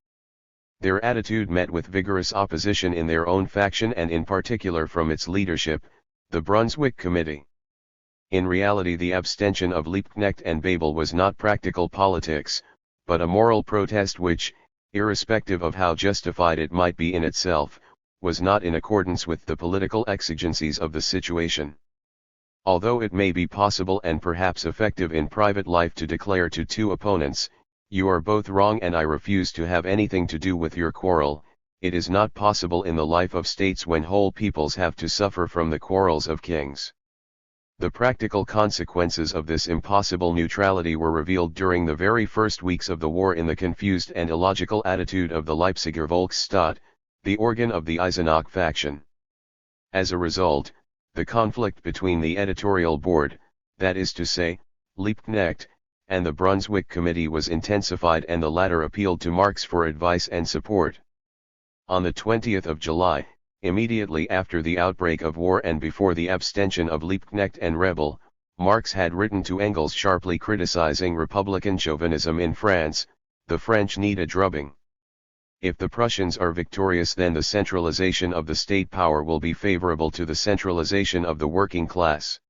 Their attitude met with vigorous opposition in their own faction and in particular from its leadership, the Brunswick Committee. In reality, the abstention of Liebknecht and Bebel was not practical politics, but a moral protest which, irrespective of how justified it might be in itself, was not in accordance with the political exigencies of the situation. Although it may be possible and perhaps effective in private life to declare to two opponents, "You are both wrong and I refuse to have anything to do with your quarrel," it is not possible in the life of states when whole peoples have to suffer from the quarrels of kings. The practical consequences of this impossible neutrality were revealed during the very first weeks of the war in the confused and illogical attitude of the Leipziger Volksstaat, the organ of the Eisenach faction. As a result, the conflict between the editorial board, that is to say, Liebknecht, and the Brunswick Committee was intensified, and the latter appealed to Marx for advice and support. On the 20th of July, immediately after the outbreak of war and before the abstention of Liebknecht and Rebel, Marx had written to Engels sharply criticizing Republican chauvinism in France. "The French need a drubbing. If the Prussians are victorious, then the centralization of the state power will be favorable to the centralization of the working class.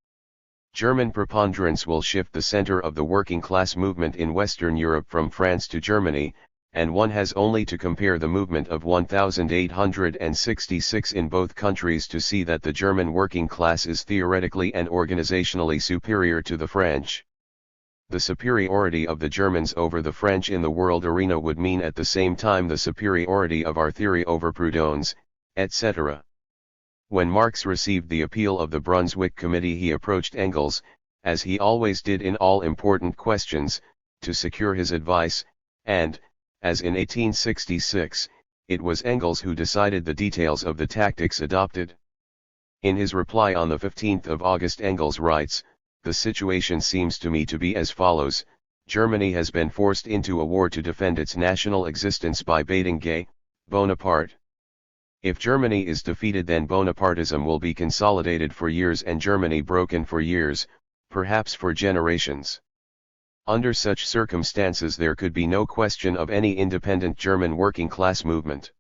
German preponderance will shift the center of the working class movement in Western Europe from France to Germany, and one has only to compare the movement of 1866 in both countries to see that the German working class is theoretically and organizationally superior to the French. The superiority of the Germans over the French in the world arena would mean at the same time the superiority of our theory over Proudhon's, etc." When Marx received the appeal of the Brunswick Committee, he approached Engels, as he always did in all important questions, to secure his advice, and, as in 1866, it was Engels who decided the details of the tactics adopted. In his reply on the 15th of August, Engels writes, "The situation seems to me to be as follows: Germany has been forced into a war to defend its national existence by baiting gay, Bonaparte. If Germany is defeated, then Bonapartism will be consolidated for years and Germany broken for years, perhaps for generations. Under such circumstances there could be no question of any independent German working class movement.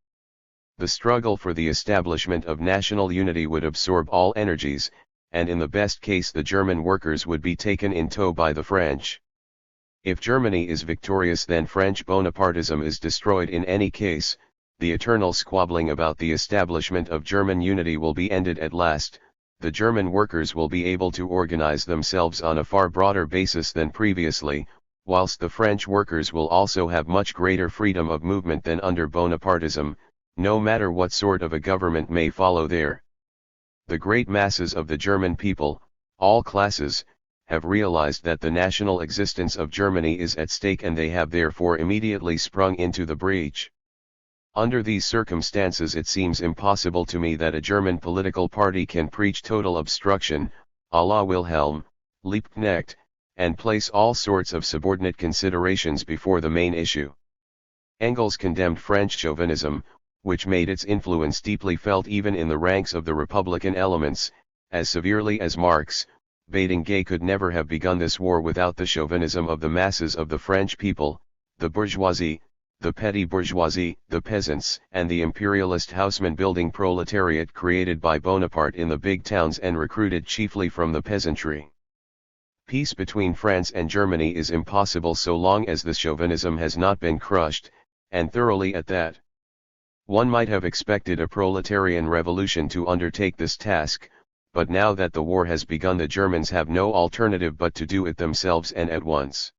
The struggle for the establishment of national unity would absorb all energies, and in the best case the German workers would be taken in tow by the French. If Germany is victorious, then French Bonapartism is destroyed in any case, the eternal squabbling about the establishment of German unity will be ended at last, the German workers will be able to organize themselves on a far broader basis than previously, whilst the French workers will also have much greater freedom of movement than under Bonapartism, no matter what sort of a government may follow there. The great masses of the German people, all classes, have realized that the national existence of Germany is at stake, and they have therefore immediately sprung into the breach. Under these circumstances it seems impossible to me that a German political party can preach total obstruction, à la Wilhelm, Liebknecht, and place all sorts of subordinate considerations before the main issue." Engels condemned French chauvinism, which made its influence deeply felt even in the ranks of the Republican elements, as severely as Marx. Baiting gay could never have begun this war without the chauvinism of the masses of the French people, the bourgeoisie, the petty bourgeoisie, the peasants, and the imperialist houseman-building proletariat created by Bonaparte in the big towns and recruited chiefly from the peasantry. Peace between France and Germany is impossible so long as the chauvinism has not been crushed, and thoroughly at that. One might have expected a proletarian revolution to undertake this task, but now that the war has begun, the Germans have no alternative but to do it themselves and at once.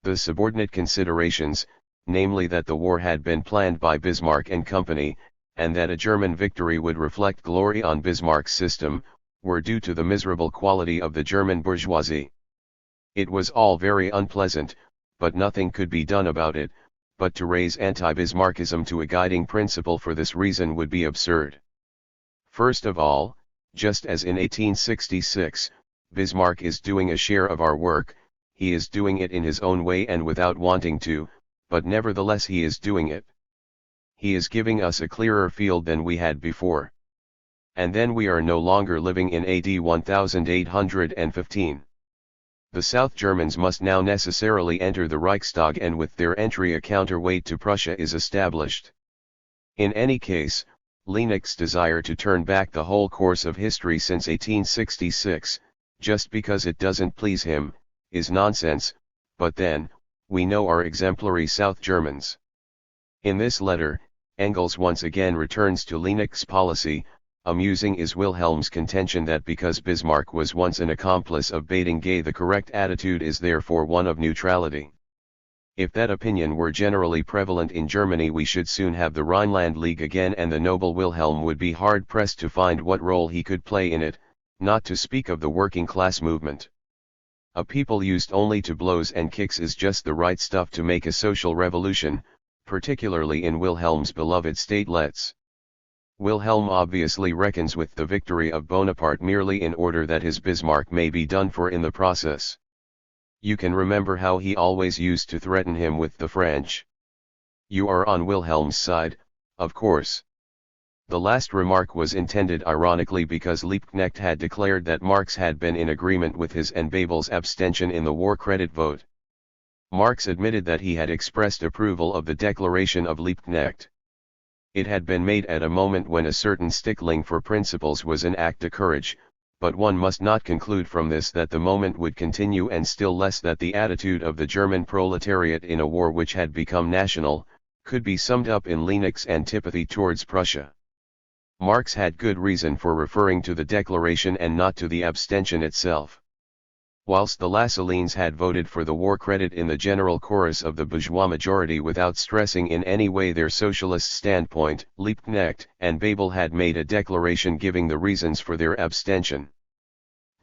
The subordinate considerations, namely that the war had been planned by Bismarck and company, and that a German victory would reflect glory on Bismarck's system, were due to the miserable quality of the German bourgeoisie. It was all very unpleasant, but nothing could be done about it, but to raise anti-Bismarckism to a guiding principle for this reason would be absurd. First of all, just as in 1866, Bismarck is doing a share of our work, he is doing it in his own way and without wanting to, but nevertheless he is doing it. He is giving us a clearer field than we had before. And then we are no longer living in AD 1815. The South Germans must now necessarily enter the Reichstag, and with their entry a counterweight to Prussia is established. In any case, Liebknecht's desire to turn back the whole course of history since 1866, just because it doesn't please him, is nonsense, but then, we know our exemplary South Germans. In this letter, Engels once again returns to Liebknecht's policy. Amusing is Wilhelm's contention that because Bismarck was once an accomplice of baiting Gay, the correct attitude is therefore one of neutrality. If that opinion were generally prevalent in Germany, we should soon have the Rhineland League again, and the noble Wilhelm would be hard-pressed to find what role he could play in it, not to speak of the working class movement. A people used only to blows and kicks is just the right stuff to make a social revolution, particularly in Wilhelm's beloved statelets. Wilhelm obviously reckons with the victory of Bonaparte merely in order that his Bismarck may be done for in the process. You can remember how he always used to threaten him with the French. You are on Wilhelm's side, of course. The last remark was intended ironically because Liebknecht had declared that Marx had been in agreement with his and Bebel's abstention in the war credit vote. Marx admitted that he had expressed approval of the declaration of Liebknecht. It had been made at a moment when a certain stickling for principles was an act of courage, but one must not conclude from this that the moment would continue, and still less that the attitude of the German proletariat in a war which had become national, could be summed up in Liebknecht's antipathy towards Prussia. Marx had good reason for referring to the declaration and not to the abstention itself. Whilst the Lassalleans had voted for the war credit in the general chorus of the bourgeois majority without stressing in any way their socialist standpoint, Liebknecht and Bebel had made a declaration giving the reasons for their abstention.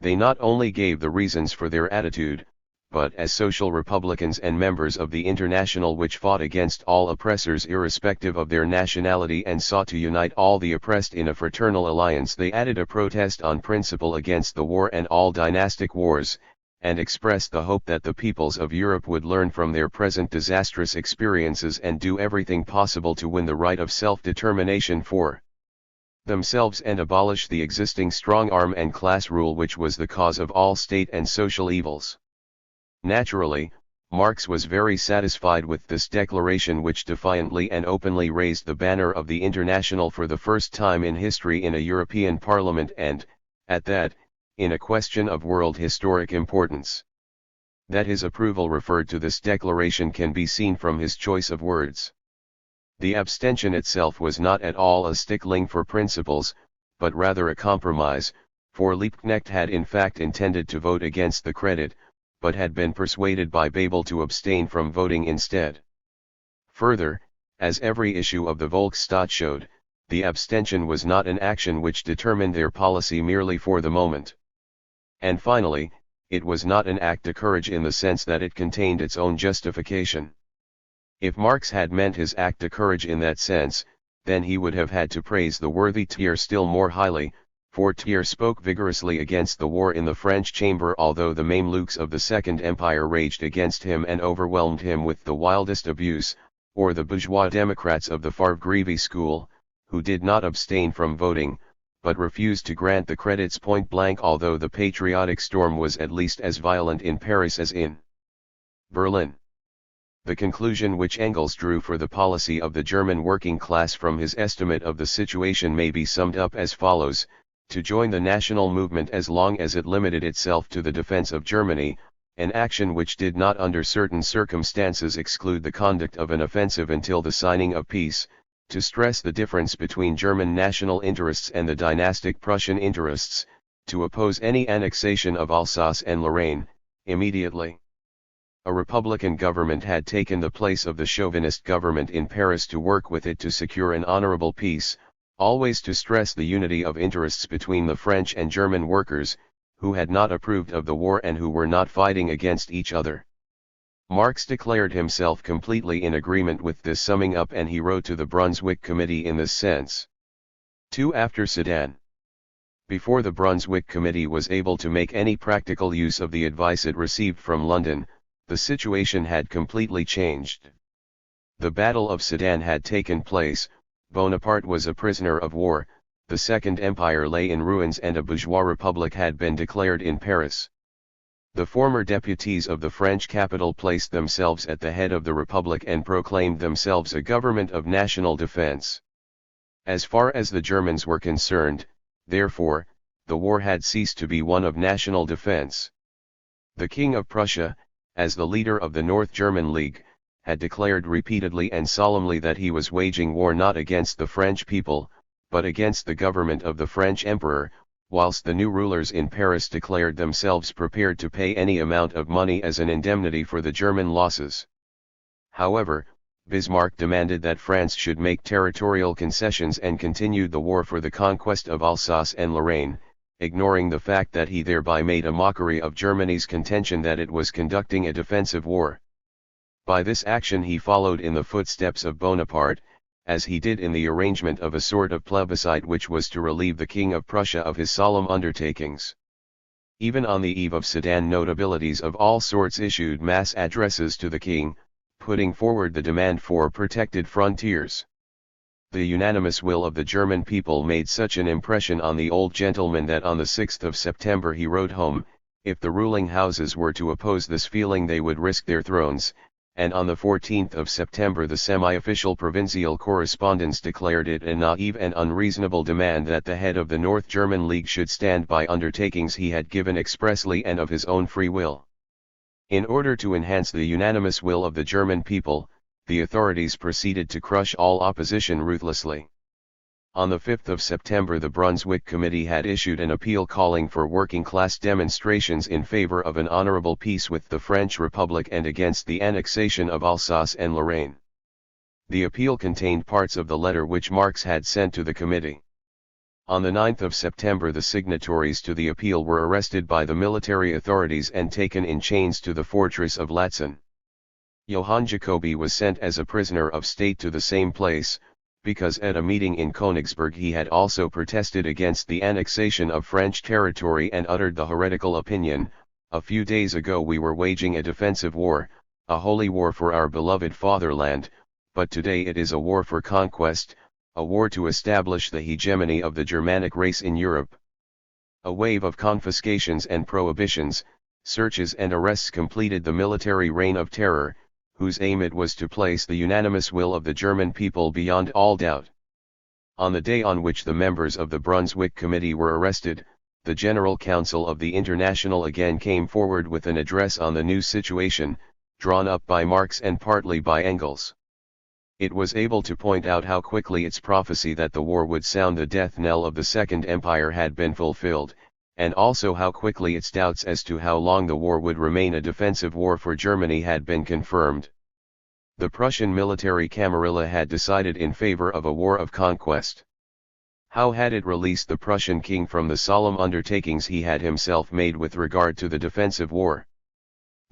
They not only gave the reasons for their attitude, but as social republicans and members of the International which fought against all oppressors irrespective of their nationality and sought to unite all the oppressed in a fraternal alliance, they added a protest on principle against the war and all dynastic wars, and expressed the hope that the peoples of Europe would learn from their present disastrous experiences and do everything possible to win the right of self-determination for themselves and abolish the existing strong-arm and class rule which was the cause of all state and social evils. Naturally, Marx was very satisfied with this declaration, which defiantly and openly raised the banner of the International for the first time in history in a European Parliament, and, at that, in a question of world historic importance. That his approval referred to this declaration can be seen from his choice of words. The abstention itself was not at all a stickling for principles, but rather a compromise, for Liebknecht had in fact intended to vote against the credit, but had been persuaded by Bebel to abstain from voting instead. Further, as every issue of the Volksstaat showed, the abstention was not an action which determined their policy merely for the moment. And finally, it was not an act of courage in the sense that it contained its own justification. If Marx had meant his act of courage in that sense, then he would have had to praise the worthy Thiers still more highly, for Thiers spoke vigorously against the war in the French Chamber, although the Mamelukes of the Second Empire raged against him and overwhelmed him with the wildest abuse, or the bourgeois Democrats of the Favre-Grieve school, who did not abstain from voting, but refused to grant the credits point blank, although the patriotic storm was at least as violent in Paris as in Berlin. The conclusion which Engels drew for the policy of the German working class from his estimate of the situation may be summed up as follows: to join the national movement as long as it limited itself to the defense of Germany, an action which did not under certain circumstances exclude the conduct of an offensive until the signing of peace, to stress the difference between German national interests and the dynastic Prussian interests, to oppose any annexation of Alsace and Lorraine, immediately. A Republican government had taken the place of the chauvinist government in Paris to work with it to secure an honorable peace, always to stress the unity of interests between the French and German workers, who had not approved of the war and who were not fighting against each other. Marx declared himself completely in agreement with this summing up, and he wrote to the Brunswick Committee in this sense. 2. After Sedan. Before the Brunswick Committee was able to make any practical use of the advice it received from London, the situation had completely changed. The Battle of Sedan had taken place, Bonaparte was a prisoner of war, the Second Empire lay in ruins, and a bourgeois republic had been declared in Paris. The former deputies of the French capital placed themselves at the head of the republic and proclaimed themselves a government of national defense. As far as the Germans were concerned, therefore, the war had ceased to be one of national defense. The King of Prussia, as the leader of the North German League, had declared repeatedly and solemnly that he was waging war not against the French people, but against the government of the French Emperor, whilst the new rulers in Paris declared themselves prepared to pay any amount of money as an indemnity for the German losses. However, Bismarck demanded that France should make territorial concessions and continued the war for the conquest of Alsace and Lorraine, ignoring the fact that he thereby made a mockery of Germany's contention that it was conducting a defensive war. By this action he followed in the footsteps of Bonaparte, as he did in the arrangement of a sort of plebiscite which was to relieve the King of Prussia of his solemn undertakings. Even on the eve of Sedan, notabilities of all sorts issued mass addresses to the king, putting forward the demand for protected frontiers. The unanimous will of the German people made such an impression on the old gentleman that on the 6th of September he wrote home, if the ruling houses were to oppose this feeling they would risk their thrones, and on the 14th of September the semi-official provincial correspondence declared it a naive and unreasonable demand that the head of the North German League should stand by undertakings he had given expressly and of his own free will. In order to enhance the unanimous will of the German people, the authorities proceeded to crush all opposition ruthlessly. On the 5th of September the Brunswick Committee had issued an appeal calling for working-class demonstrations in favor of an honorable peace with the French Republic and against the annexation of Alsace and Lorraine. The appeal contained parts of the letter which Marx had sent to the committee. On the 9th of September the signatories to the appeal were arrested by the military authorities and taken in chains to the fortress of Latzen. Johann Jacobi was sent as a prisoner of state to the same place, because at a meeting in Königsberg he had also protested against the annexation of French territory and uttered the heretical opinion, "A few days ago we were waging a defensive war, a holy war for our beloved fatherland, but today it is a war for conquest, a war to establish the hegemony of the Germanic race in Europe." A wave of confiscations and prohibitions, searches and arrests completed the military reign of terror, whose aim it was to place the unanimous will of the German people beyond all doubt. On the day on which the members of the Brunswick Committee were arrested, the General Council of the International again came forward with an address on the new situation, drawn up by Marx and partly by Engels. It was able to point out how quickly its prophecy that the war would sound the death knell of the Second Empire had been fulfilled, and also how quickly its doubts as to how long the war would remain a defensive war for Germany had been confirmed. The Prussian military Camarilla had decided in favor of a war of conquest. How had it released the Prussian king from the solemn undertakings he had himself made with regard to the defensive war?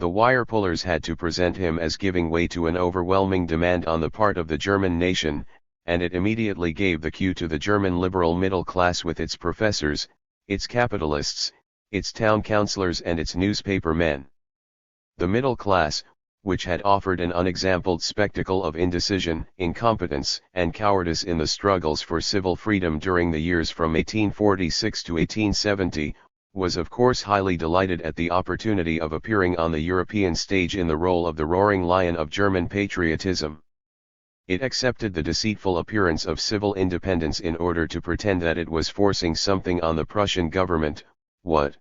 The wire pullers had to present him as giving way to an overwhelming demand on the part of the German nation, and it immediately gave the cue to the German liberal middle class with its professors, its capitalists, its town councillors and its newspaper men. The middle class, which had offered an unexampled spectacle of indecision, incompetence, and cowardice in the struggles for civil freedom during the years from 1846 to 1870, was of course highly delighted at the opportunity of appearing on the European stage in the role of the roaring lion of German patriotism. It accepted the deceitful appearance of civil independence in order to pretend that it was forcing something on the Prussian government. What?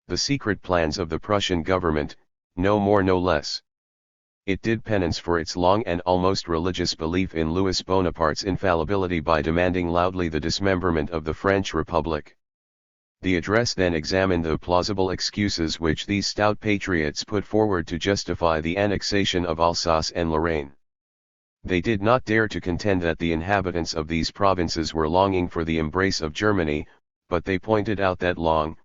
The secret plans of the Prussian government, no more no less. It did penance for its long and almost religious belief in Louis Bonaparte's infallibility by demanding loudly the dismemberment of the French Republic. The address then examined the plausible excuses which these stout patriots put forward to justify the annexation of Alsace and Lorraine. They did not dare to contend that the inhabitants of these provinces were longing for the embrace of Germany, but they pointed out that long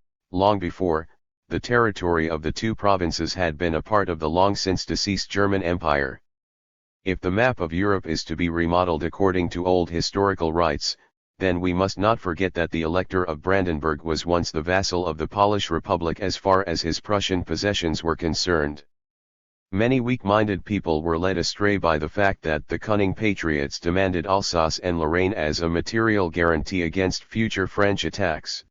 before, the territory of the two provinces had been a part of the long since deceased German Empire. If the map of Europe is to be remodeled according to old historical rites, then we must not forget that the Elector of Brandenburg was once the vassal of the Polish Republic as far as his Prussian possessions were concerned. Many weak-minded people were led astray by the fact that the cunning patriots demanded Alsace and Lorraine as a material guarantee against future French attacks.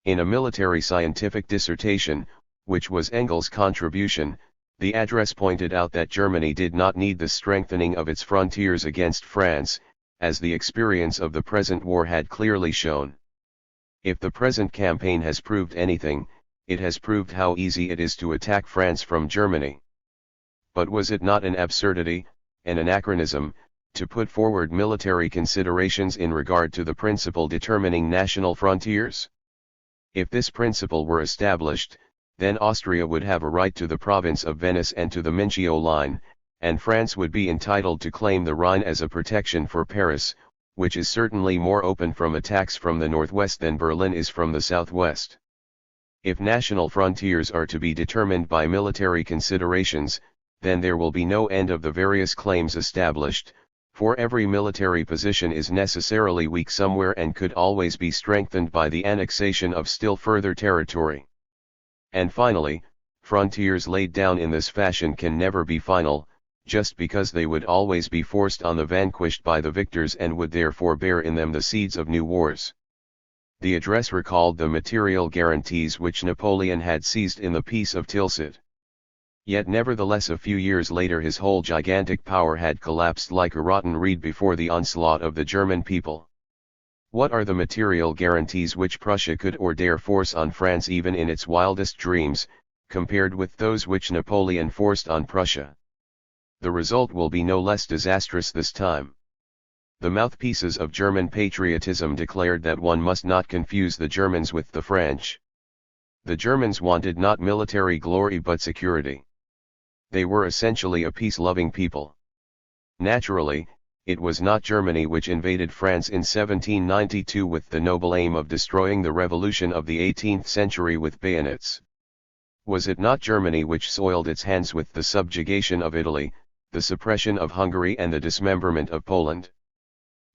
In a military scientific dissertation, which was Engels' contribution, the address pointed out that Germany did not need the strengthening of its frontiers against France, as the experience of the present war had clearly shown. If the present campaign has proved anything, it has proved how easy it is to attack France from Germany. But was it not an absurdity, an anachronism, to put forward military considerations in regard to the principle determining national frontiers? If this principle were established, then Austria would have a right to the province of Venice and to the Mincio line, and France would be entitled to claim the Rhine as a protection for Paris, which is certainly more open from attacks from the northwest than Berlin is from the southwest. If national frontiers are to be determined by military considerations, then there will be no end of the various claims established, for every military position is necessarily weak somewhere and could always be strengthened by the annexation of still further territory. And finally, frontiers laid down in this fashion can never be final, just because they would always be forced on the vanquished by the victors and would therefore bear in them the seeds of new wars. The address recalled the material guarantees which Napoleon had seized in the Peace of Tilsit. Yet nevertheless a few years later his whole gigantic power had collapsed like a rotten reed before the onslaught of the German people. What are the material guarantees which Prussia could or dare force on France even in its wildest dreams, compared with those which Napoleon forced on Prussia? The result will be no less disastrous this time. The mouthpieces of German patriotism declared that one must not confuse the Germans with the French. The Germans wanted not military glory but security. They were essentially a peace-loving people. Naturally, it was not Germany which invaded France in 1792 with the noble aim of destroying the revolution of the 18th century with bayonets. Was it not Germany which soiled its hands with the subjugation of Italy, the suppression of Hungary and the dismemberment of Poland?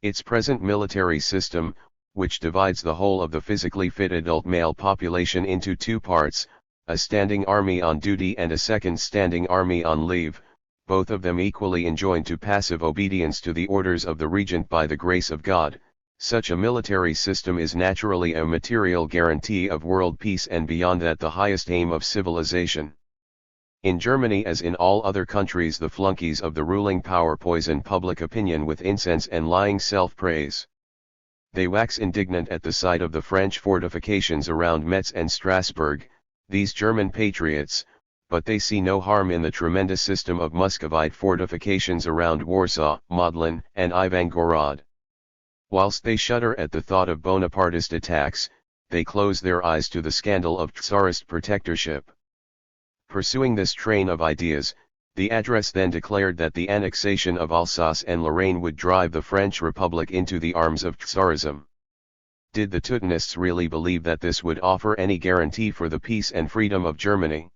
Its present military system, which divides the whole of the physically fit adult male population into two parts, a standing army on duty and a second standing army on leave, both of them equally enjoined to passive obedience to the orders of the regent by the grace of God, such a military system is naturally a material guarantee of world peace and beyond that the highest aim of civilization. In Germany as in all other countries the flunkies of the ruling power poison public opinion with incense and lying self-praise. They wax indignant at the sight of the French fortifications around Metz and Strasbourg, these German patriots, but they see no harm in the tremendous system of Muscovite fortifications around Warsaw, Modlin, and Ivangorod. Whilst they shudder at the thought of Bonapartist attacks, they close their eyes to the scandal of Tsarist protectorship. Pursuing this train of ideas, the address then declared that the annexation of Alsace and Lorraine would drive the French Republic into the arms of Tsarism. Did the Teutonists really believe that this would offer any guarantee for the peace and freedom of Germany?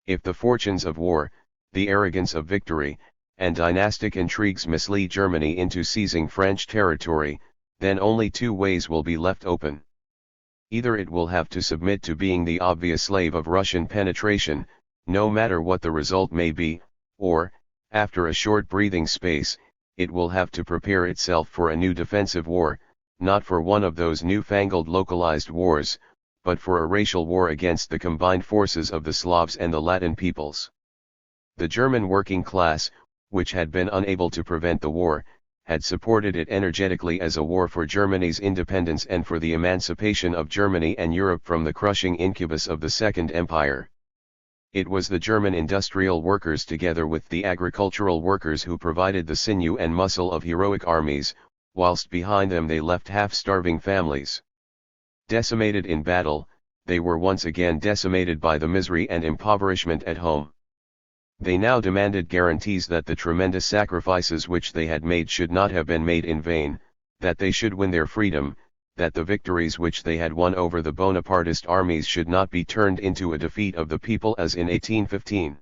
If the fortunes of war, the arrogance of victory, and dynastic intrigues mislead Germany into seizing French territory, then only two ways will be left open. Either it will have to submit to being the obvious slave of Russian penetration, no matter what the result may be, or, after a short breathing space, it will have to prepare itself for a new defensive war, not for one of those newfangled localized wars, but for a racial war against the combined forces of the Slavs and the Latin peoples. The German working class, which had been unable to prevent the war, had supported it energetically as a war for Germany's independence and for the emancipation of Germany and Europe from the crushing incubus of the Second Empire. It was the German industrial workers together with the agricultural workers who provided the sinew and muscle of heroic armies, whilst behind them they left half-starving families. Decimated in battle, they were once again decimated by the misery and impoverishment at home. They now demanded guarantees that the tremendous sacrifices which they had made should not have been made in vain, that they should win their freedom, that the victories which they had won over the Bonapartist armies should not be turned into a defeat of the people as in 1815.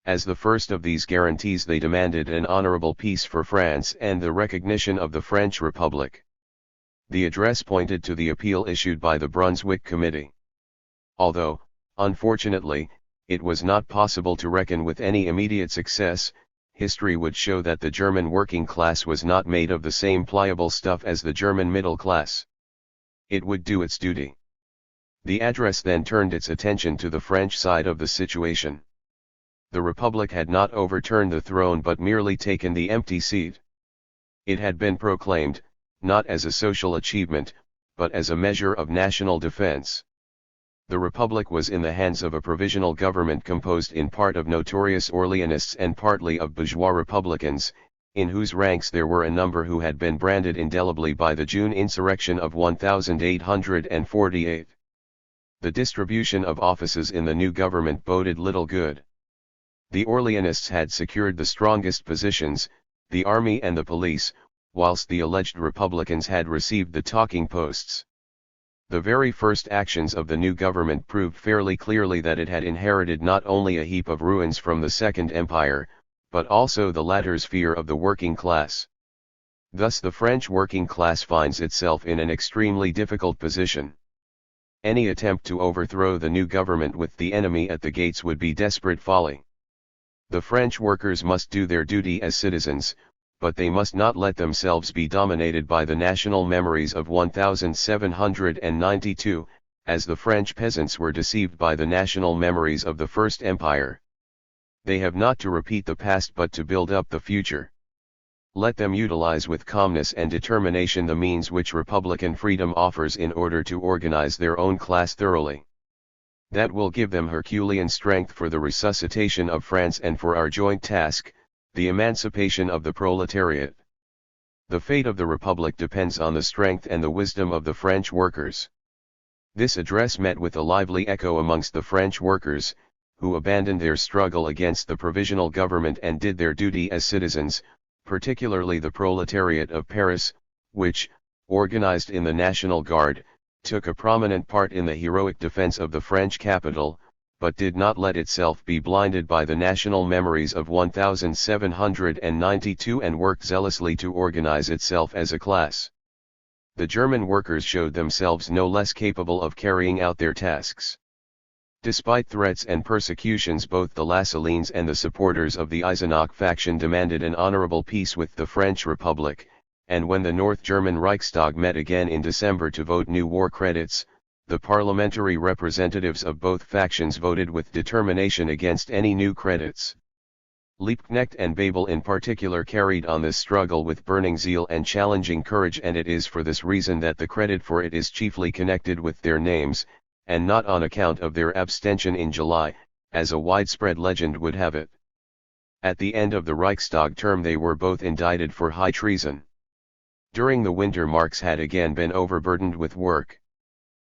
As the first of these guarantees they demanded an honorable peace for France and the recognition of the French Republic. The address pointed to the appeal issued by the Brunswick Committee. Although, unfortunately, it was not possible to reckon with any immediate success, history would show that the German working class was not made of the same pliable stuff as the German middle class. It would do its duty. The address then turned its attention to the French side of the situation. The Republic had not overturned the throne but merely taken the empty seat. It had been proclaimed, not as a social achievement, but as a measure of national defense. The Republic was in the hands of a provisional government composed in part of notorious Orleanists and partly of bourgeois Republicans, in whose ranks there were a number who had been branded indelibly by the June insurrection of 1848. The distribution of offices in the new government boded little good. The Orleanists had secured the strongest positions, the army and the police, whilst the alleged Republicans had received the talking posts. The very first actions of the new government proved fairly clearly that it had inherited not only a heap of ruins from the Second Empire, but also the latter's fear of the working class. Thus the French working class finds itself in an extremely difficult position. Any attempt to overthrow the new government with the enemy at the gates would be desperate folly. The French workers must do their duty as citizens, but they must not let themselves be dominated by the national memories of 1792, as the French peasants were deceived by the national memories of the First Empire. They have not to repeat the past but to build up the future. Let them utilize with calmness and determination the means which Republican freedom offers in order to organize their own class thoroughly. That will give them Herculean strength for the resuscitation of France and for our joint task, the emancipation of the proletariat. The fate of the Republic depends on the strength and the wisdom of the French workers. This address met with a lively echo amongst the French workers, who abandoned their struggle against the provisional government and did their duty as citizens, particularly the proletariat of Paris, which, organized in the National Guard, took a prominent part in the heroic defense of the French capital, but did not let itself be blinded by the national memories of 1792 and worked zealously to organize itself as a class. The German workers showed themselves no less capable of carrying out their tasks. Despite threats and persecutions, both the Lassalleans and the supporters of the Eisenach faction demanded an honorable peace with the French Republic, and when the North German Reichstag met again in December to vote new war credits, the parliamentary representatives of both factions voted with determination against any new credits. Liebknecht and Babel in particular carried on this struggle with burning zeal and challenging courage, and it is for this reason that the credit for it is chiefly connected with their names, and not on account of their abstention in July, as a widespread legend would have it. At the end of the Reichstag term they were both indicted for high treason. During the winter Marx had again been overburdened with work.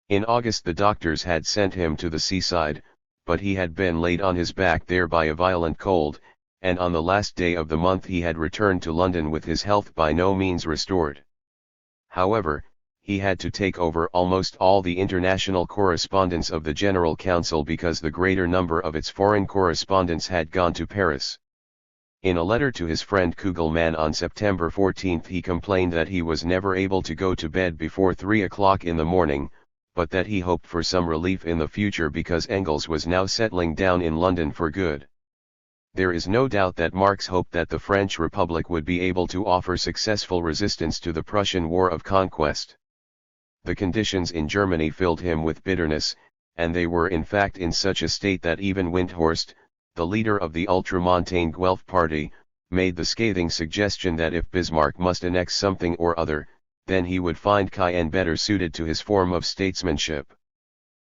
In August the doctors had sent him to the seaside, but he had been laid on his back there by a violent cold, and on the last day of the month he had returned to London with his health by no means restored. However, he had to take over almost all the international correspondence of the General Council because the greater number of its foreign correspondents had gone to Paris. In a letter to his friend Kugelmann on September 14 he complained that he was never able to go to bed before 3 o'clock in the morning, but that he hoped for some relief in the future because Engels was now settling down in London for good. There is no doubt that Marx hoped that the French Republic would be able to offer successful resistance to the Prussian War of Conquest. The conditions in Germany filled him with bitterness, and they were in fact in such a state that even Windthorst, the leader of the ultramontane Guelph party, made the scathing suggestion that if Bismarck must annex something or other, then he would find Cayenne better suited to his form of statesmanship.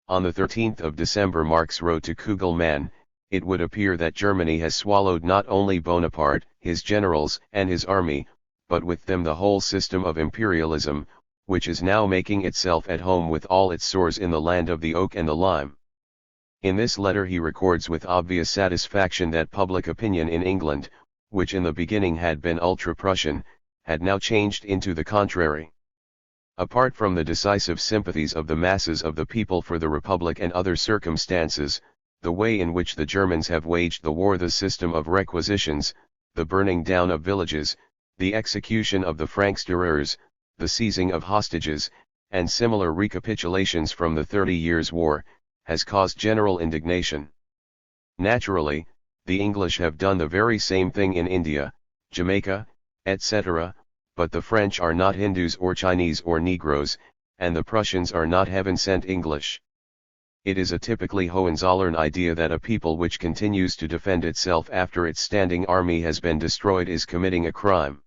On the 13th of December Marx wrote to Kugelmann, "It would appear that Germany has swallowed not only Bonaparte, his generals, and his army, but with them the whole system of imperialism, which is now making itself at home with all its sores in the land of the oak and the lime. In this letter he records with obvious satisfaction that public opinion in England, which in the beginning had been ultra-Prussian, had now changed into the contrary. Apart from the decisive sympathies of the masses of the people for the Republic and other circumstances, the way in which the Germans have waged the war, the system of requisitions, the burning down of villages, the execution of the franksterers, the seizing of hostages, and similar recapitulations from the 30 Years' War, has caused general indignation. Naturally, the English have done the very same thing in India, Jamaica, etc., but the French are not Hindus or Chinese or Negroes, and the Prussians are not heaven-sent English. It is a typically Hohenzollern idea that a people which continues to defend itself after its standing army has been destroyed is committing a crime.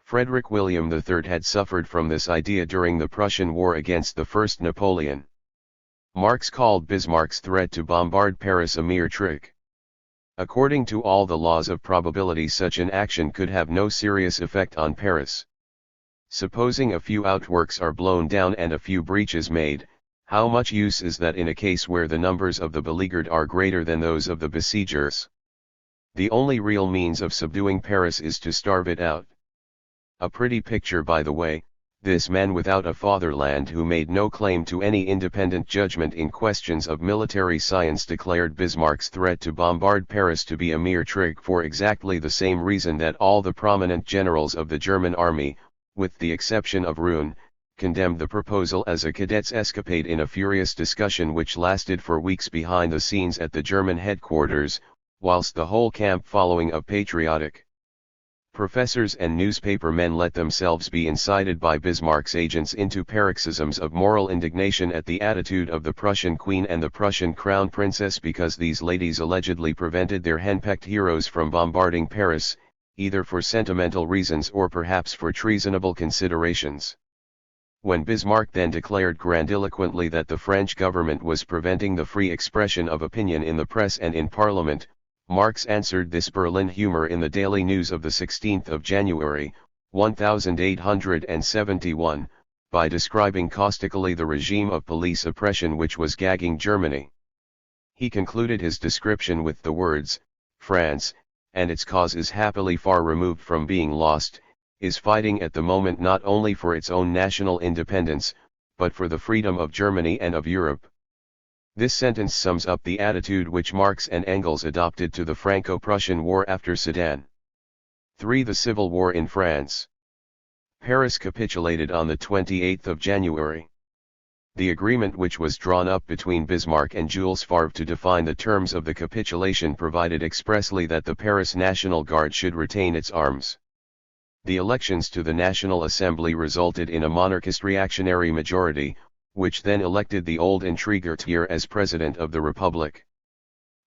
Frederick William III had suffered from this idea during the Prussian War against the First Napoleon. Marx called Bismarck's threat to bombard Paris a mere trick. According to all the laws of probability, such an action could have no serious effect on Paris. Supposing a few outworks are blown down and a few breaches made, how much use is that in a case where the numbers of the beleaguered are greater than those of the besiegers? The only real means of subduing Paris is to starve it out. A pretty picture, by the way, this man without a fatherland, who made no claim to any independent judgment in questions of military science, declared Bismarck's threat to bombard Paris to be a mere trick for exactly the same reason that all the prominent generals of the German army, with the exception of Roon, condemned the proposal as a cadet's escapade in a furious discussion which lasted for weeks behind the scenes at the German headquarters, whilst the whole camp following of patriotic professors and newspaper men let themselves be incited by Bismarck's agents into paroxysms of moral indignation at the attitude of the Prussian Queen and the Prussian Crown Princess, because these ladies allegedly prevented their henpecked heroes from bombarding Paris, either for sentimental reasons or perhaps for treasonable considerations. When Bismarck then declared grandiloquently that the French government was preventing the free expression of opinion in the press and in Parliament, Marx answered this Berlin humor in the Daily News of the 16th of January, 1871, by describing caustically the regime of police oppression which was gagging Germany. He concluded his description with the words, "France, and its cause is happily far removed from being lost, is fighting at the moment not only for its own national independence, but for the freedom of Germany and of Europe." This sentence sums up the attitude which Marx and Engels adopted to the Franco-Prussian War after Sedan. 3. The Civil War in France. Paris capitulated on the 28th of January. The agreement which was drawn up between Bismarck and Jules Favre to define the terms of the capitulation provided expressly that the Paris National Guard should retain its arms. The elections to the National Assembly resulted in a monarchist reactionary majority, which then elected the old intriguer Thiers as President of the Republic.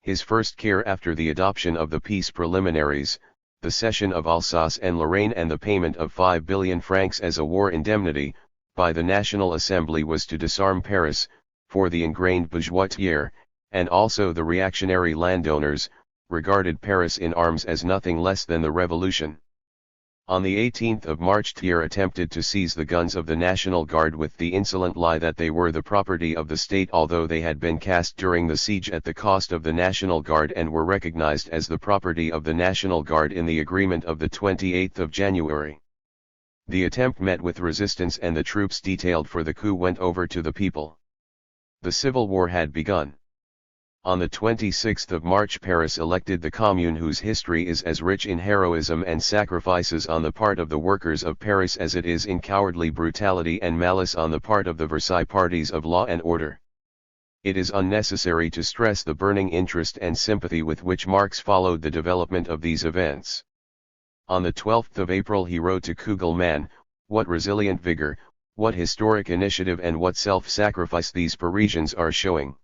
His first care after the adoption of the peace preliminaries, the cession of Alsace and Lorraine and the payment of 5 billion francs as a war indemnity, by the National Assembly was to disarm Paris, for the ingrained bourgeois Thiers, and also the reactionary landowners, regarded Paris in arms as nothing less than the revolution. On the 18th of March Thiers attempted to seize the guns of the National Guard with the insolent lie that they were the property of the state, although they had been cast during the siege at the cost of the National Guard and were recognized as the property of the National Guard in the agreement of the 28th of January. The attempt met with resistance and the troops detailed for the coup went over to the people. The civil war had begun. On the 26th of March Paris elected the Commune, whose history is as rich in heroism and sacrifices on the part of the workers of Paris as it is in cowardly brutality and malice on the part of the Versailles parties of law and order. It is unnecessary to stress the burning interest and sympathy with which Marx followed the development of these events. On the 12th of April he wrote to Kugelmann, "What resilient vigor, what historic initiative and what self-sacrifice these Parisians are showing.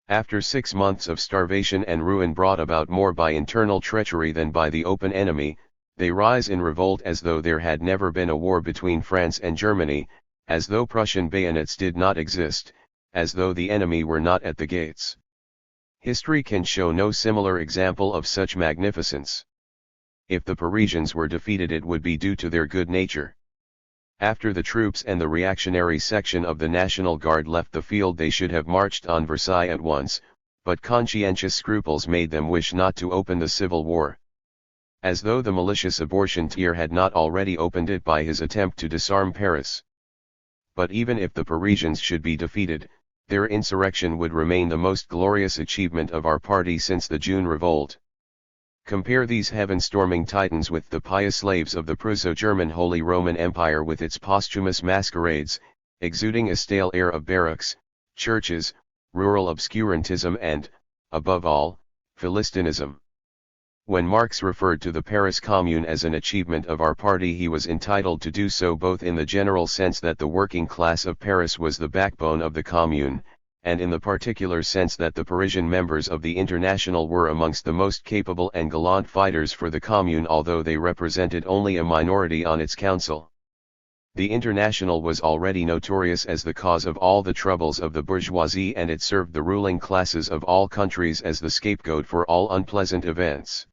After 6 months of starvation and ruin brought about more by internal treachery than by the open enemy, they rise in revolt as though there had never been a war between France and Germany, as though Prussian bayonets did not exist, as though the enemy were not at the gates. History can show no similar example of such magnificence. If the Parisians were defeated it would be due to their good nature. After the troops and the reactionary section of the National Guard left the field, they should have marched on Versailles at once, but conscientious scruples made them wish not to open the civil war. As though the malicious abortionteer had not already opened it by his attempt to disarm Paris. But even if the Parisians should be defeated, their insurrection would remain the most glorious achievement of our party since the June Revolt. Compare these heaven-storming titans with the pious slaves of the Prusso-German Holy Roman Empire, with its posthumous masquerades, exuding a stale air of barracks, churches, rural obscurantism and, above all, Philistinism. When Marx referred to the Paris Commune as an achievement of our party, he was entitled to do so both in the general sense that the working class of Paris was the backbone of the Commune, and in the particular sense that the Parisian members of the International were amongst the most capable and gallant fighters for the Commune, although they represented only a minority on its council. The International was already notorious as the cause of all the troubles of the bourgeoisie, and it served the ruling classes of all countries as the scapegoat for all unpleasant events.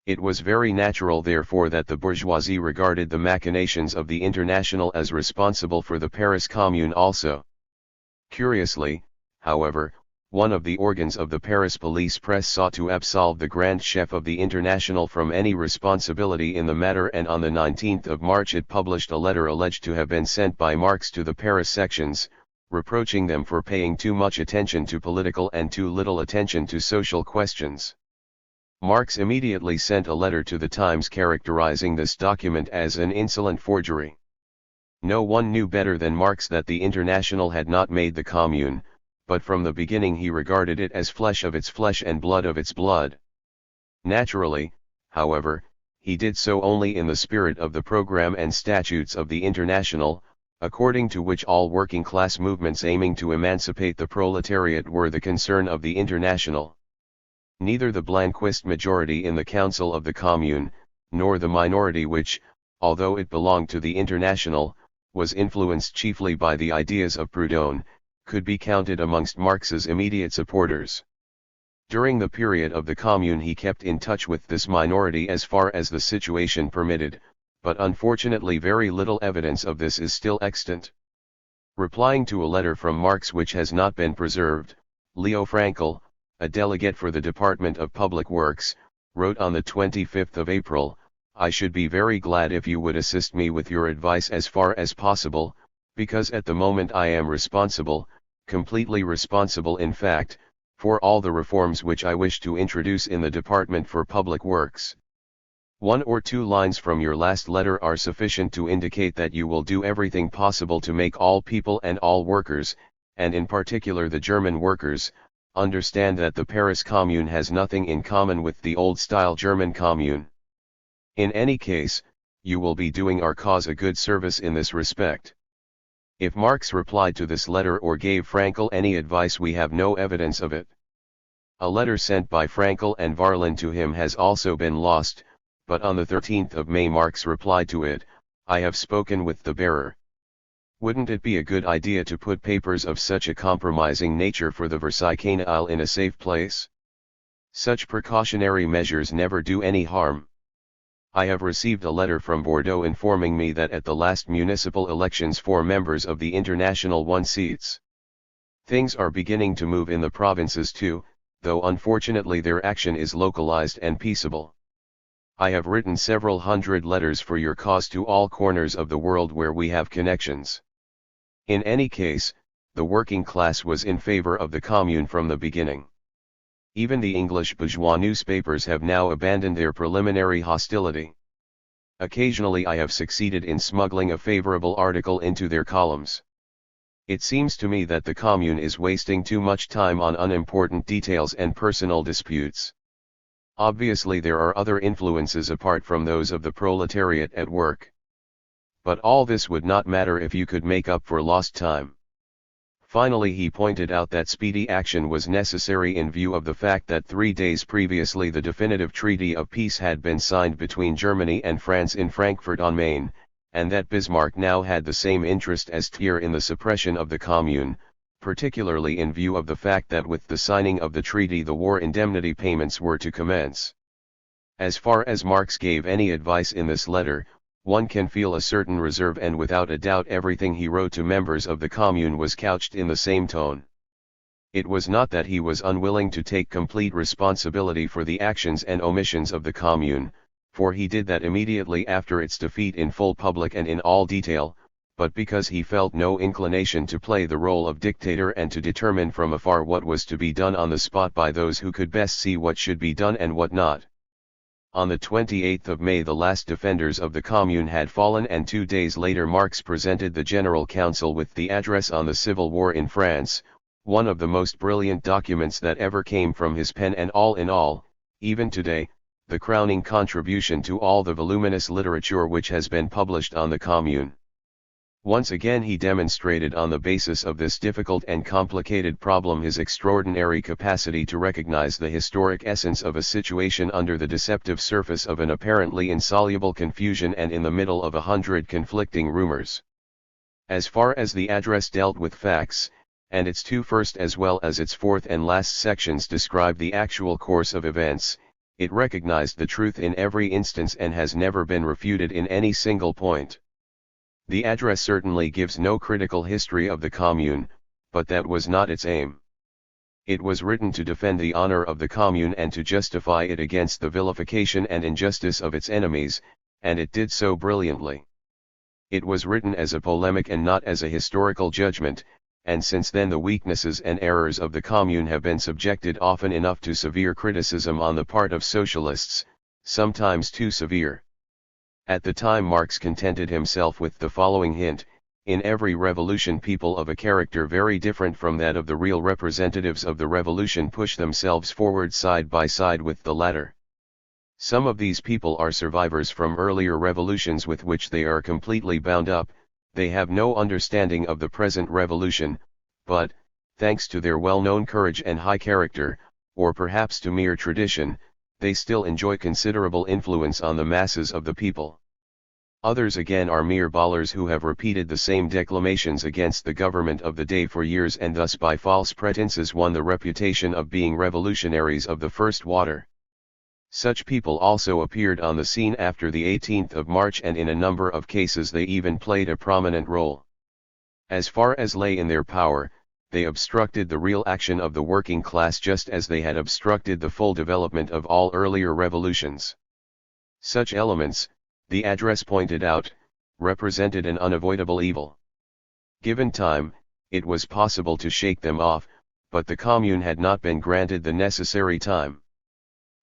It was very natural, therefore, that the bourgeoisie regarded the machinations of the International as responsible for the Paris Commune also. Curiously, however, one of the organs of the Paris police press sought to absolve the Grand Chef of the International from any responsibility in the matter, and on the 19th of March it published a letter alleged to have been sent by Marx to the Paris sections, reproaching them for paying too much attention to political and too little attention to social questions. Marx immediately sent a letter to the Times characterizing this document as an insolent forgery. No one knew better than Marx that the International had not made the Commune, but from the beginning he regarded it as flesh of its flesh and blood of its blood. Naturally, however, he did so only in the spirit of the program and statutes of the International, according to which all working class movements aiming to emancipate the proletariat were the concern of the International. Neither the Blanquist majority in the Council of the Commune, nor the minority which, although it belonged to the International, was influenced chiefly by the ideas of Proudhon, could be counted amongst Marx's immediate supporters. During the period of the Commune he kept in touch with this minority as far as the situation permitted, but unfortunately very little evidence of this is still extant. Replying to a letter from Marx which has not been preserved, Leo Frankel, a delegate for the Department of Public Works, wrote on the 25th of April, "I should be very glad if you would assist me with your advice as far as possible, because at the moment I am responsible, completely responsible in fact, for all the reforms which I wish to introduce in the Department for Public Works. One or two lines from your last letter are sufficient to indicate that you will do everything possible to make all people and all workers, and in particular the German workers, understand that the Paris Commune has nothing in common with the old-style German Commune. In any case, you will be doing our cause a good service in this respect." If Marx replied to this letter or gave Frankel any advice, we have no evidence of it. A letter sent by Frankel and Varlin to him has also been lost, but on the 13th of May Marx replied to it, "I have spoken with the bearer. Wouldn't it be a good idea to put papers of such a compromising nature for the Versailles Canal in a safe place? Such precautionary measures never do any harm. I have received a letter from Bordeaux informing me that at the last municipal elections 4 members of the International won seats. Things are beginning to move in the provinces too, though unfortunately their action is localized and peaceable. I have written several hundred letters for your cause to all corners of the world where we have connections. In any case, the working class was in favor of the Commune from the beginning. Even the English bourgeois newspapers have now abandoned their preliminary hostility. Occasionally I have succeeded in smuggling a favorable article into their columns. It seems to me that the Commune is wasting too much time on unimportant details and personal disputes. Obviously there are other influences apart from those of the proletariat at work. But all this would not matter if you could make up for lost time." Finally he pointed out that speedy action was necessary in view of the fact that 3 days previously the definitive treaty of peace had been signed between Germany and France in Frankfurt on Main, and that Bismarck now had the same interest as Thiers in the suppression of the Commune, particularly in view of the fact that with the signing of the treaty the war indemnity payments were to commence. As far as Marx gave any advice in this letter, one can feel a certain reserve, and without a doubt everything he wrote to members of the Commune was couched in the same tone. It was not that he was unwilling to take complete responsibility for the actions and omissions of the Commune, for he did that immediately after its defeat in full public and in all detail, but because he felt no inclination to play the role of dictator and to determine from afar what was to be done on the spot by those who could best see what should be done and what not. On the 28th of May the last defenders of the Commune had fallen, and 2 days later Marx presented the General Council with the address on the Civil War in France, one of the most brilliant documents that ever came from his pen, and all in all, even today, the crowning contribution to all the voluminous literature which has been published on the Commune. Once again he demonstrated on the basis of this difficult and complicated problem his extraordinary capacity to recognize the historic essence of a situation under the deceptive surface of an apparently insoluble confusion and in the middle of 100 conflicting rumors. As far as the address dealt with facts, and its two first as well as its fourth and last sections describe the actual course of events, it recognized the truth in every instance and has never been refuted in any single point. The address certainly gives no critical history of the Commune, but that was not its aim. It was written to defend the honor of the Commune and to justify it against the vilification and injustice of its enemies, and it did so brilliantly. It was written as a polemic and not as a historical judgment, and since then the weaknesses and errors of the Commune have been subjected often enough to severe criticism on the part of socialists, sometimes too severe. At the time Marx contented himself with the following hint: in every revolution people of a character very different from that of the real representatives of the revolution push themselves forward side by side with the latter. Some of these people are survivors from earlier revolutions with which they are completely bound up. They have no understanding of the present revolution, but, thanks to their well-known courage and high character, or perhaps to mere tradition, they still enjoy considerable influence on the masses of the people. Others again are mere bawlers who have repeated the same declamations against the government of the day for years and thus by false pretenses won the reputation of being revolutionaries of the first water. Such people also appeared on the scene after the 18th of March, and in a number of cases they even played a prominent role. As far as lay in their power, they obstructed the real action of the working class just as they had obstructed the full development of all earlier revolutions. Such elements, the address pointed out, represented an unavoidable evil. Given time, it was possible to shake them off, but the Commune had not been granted the necessary time.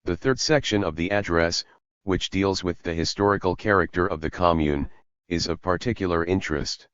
The third section of the address, which deals with the historical character of the Commune, is of particular interest.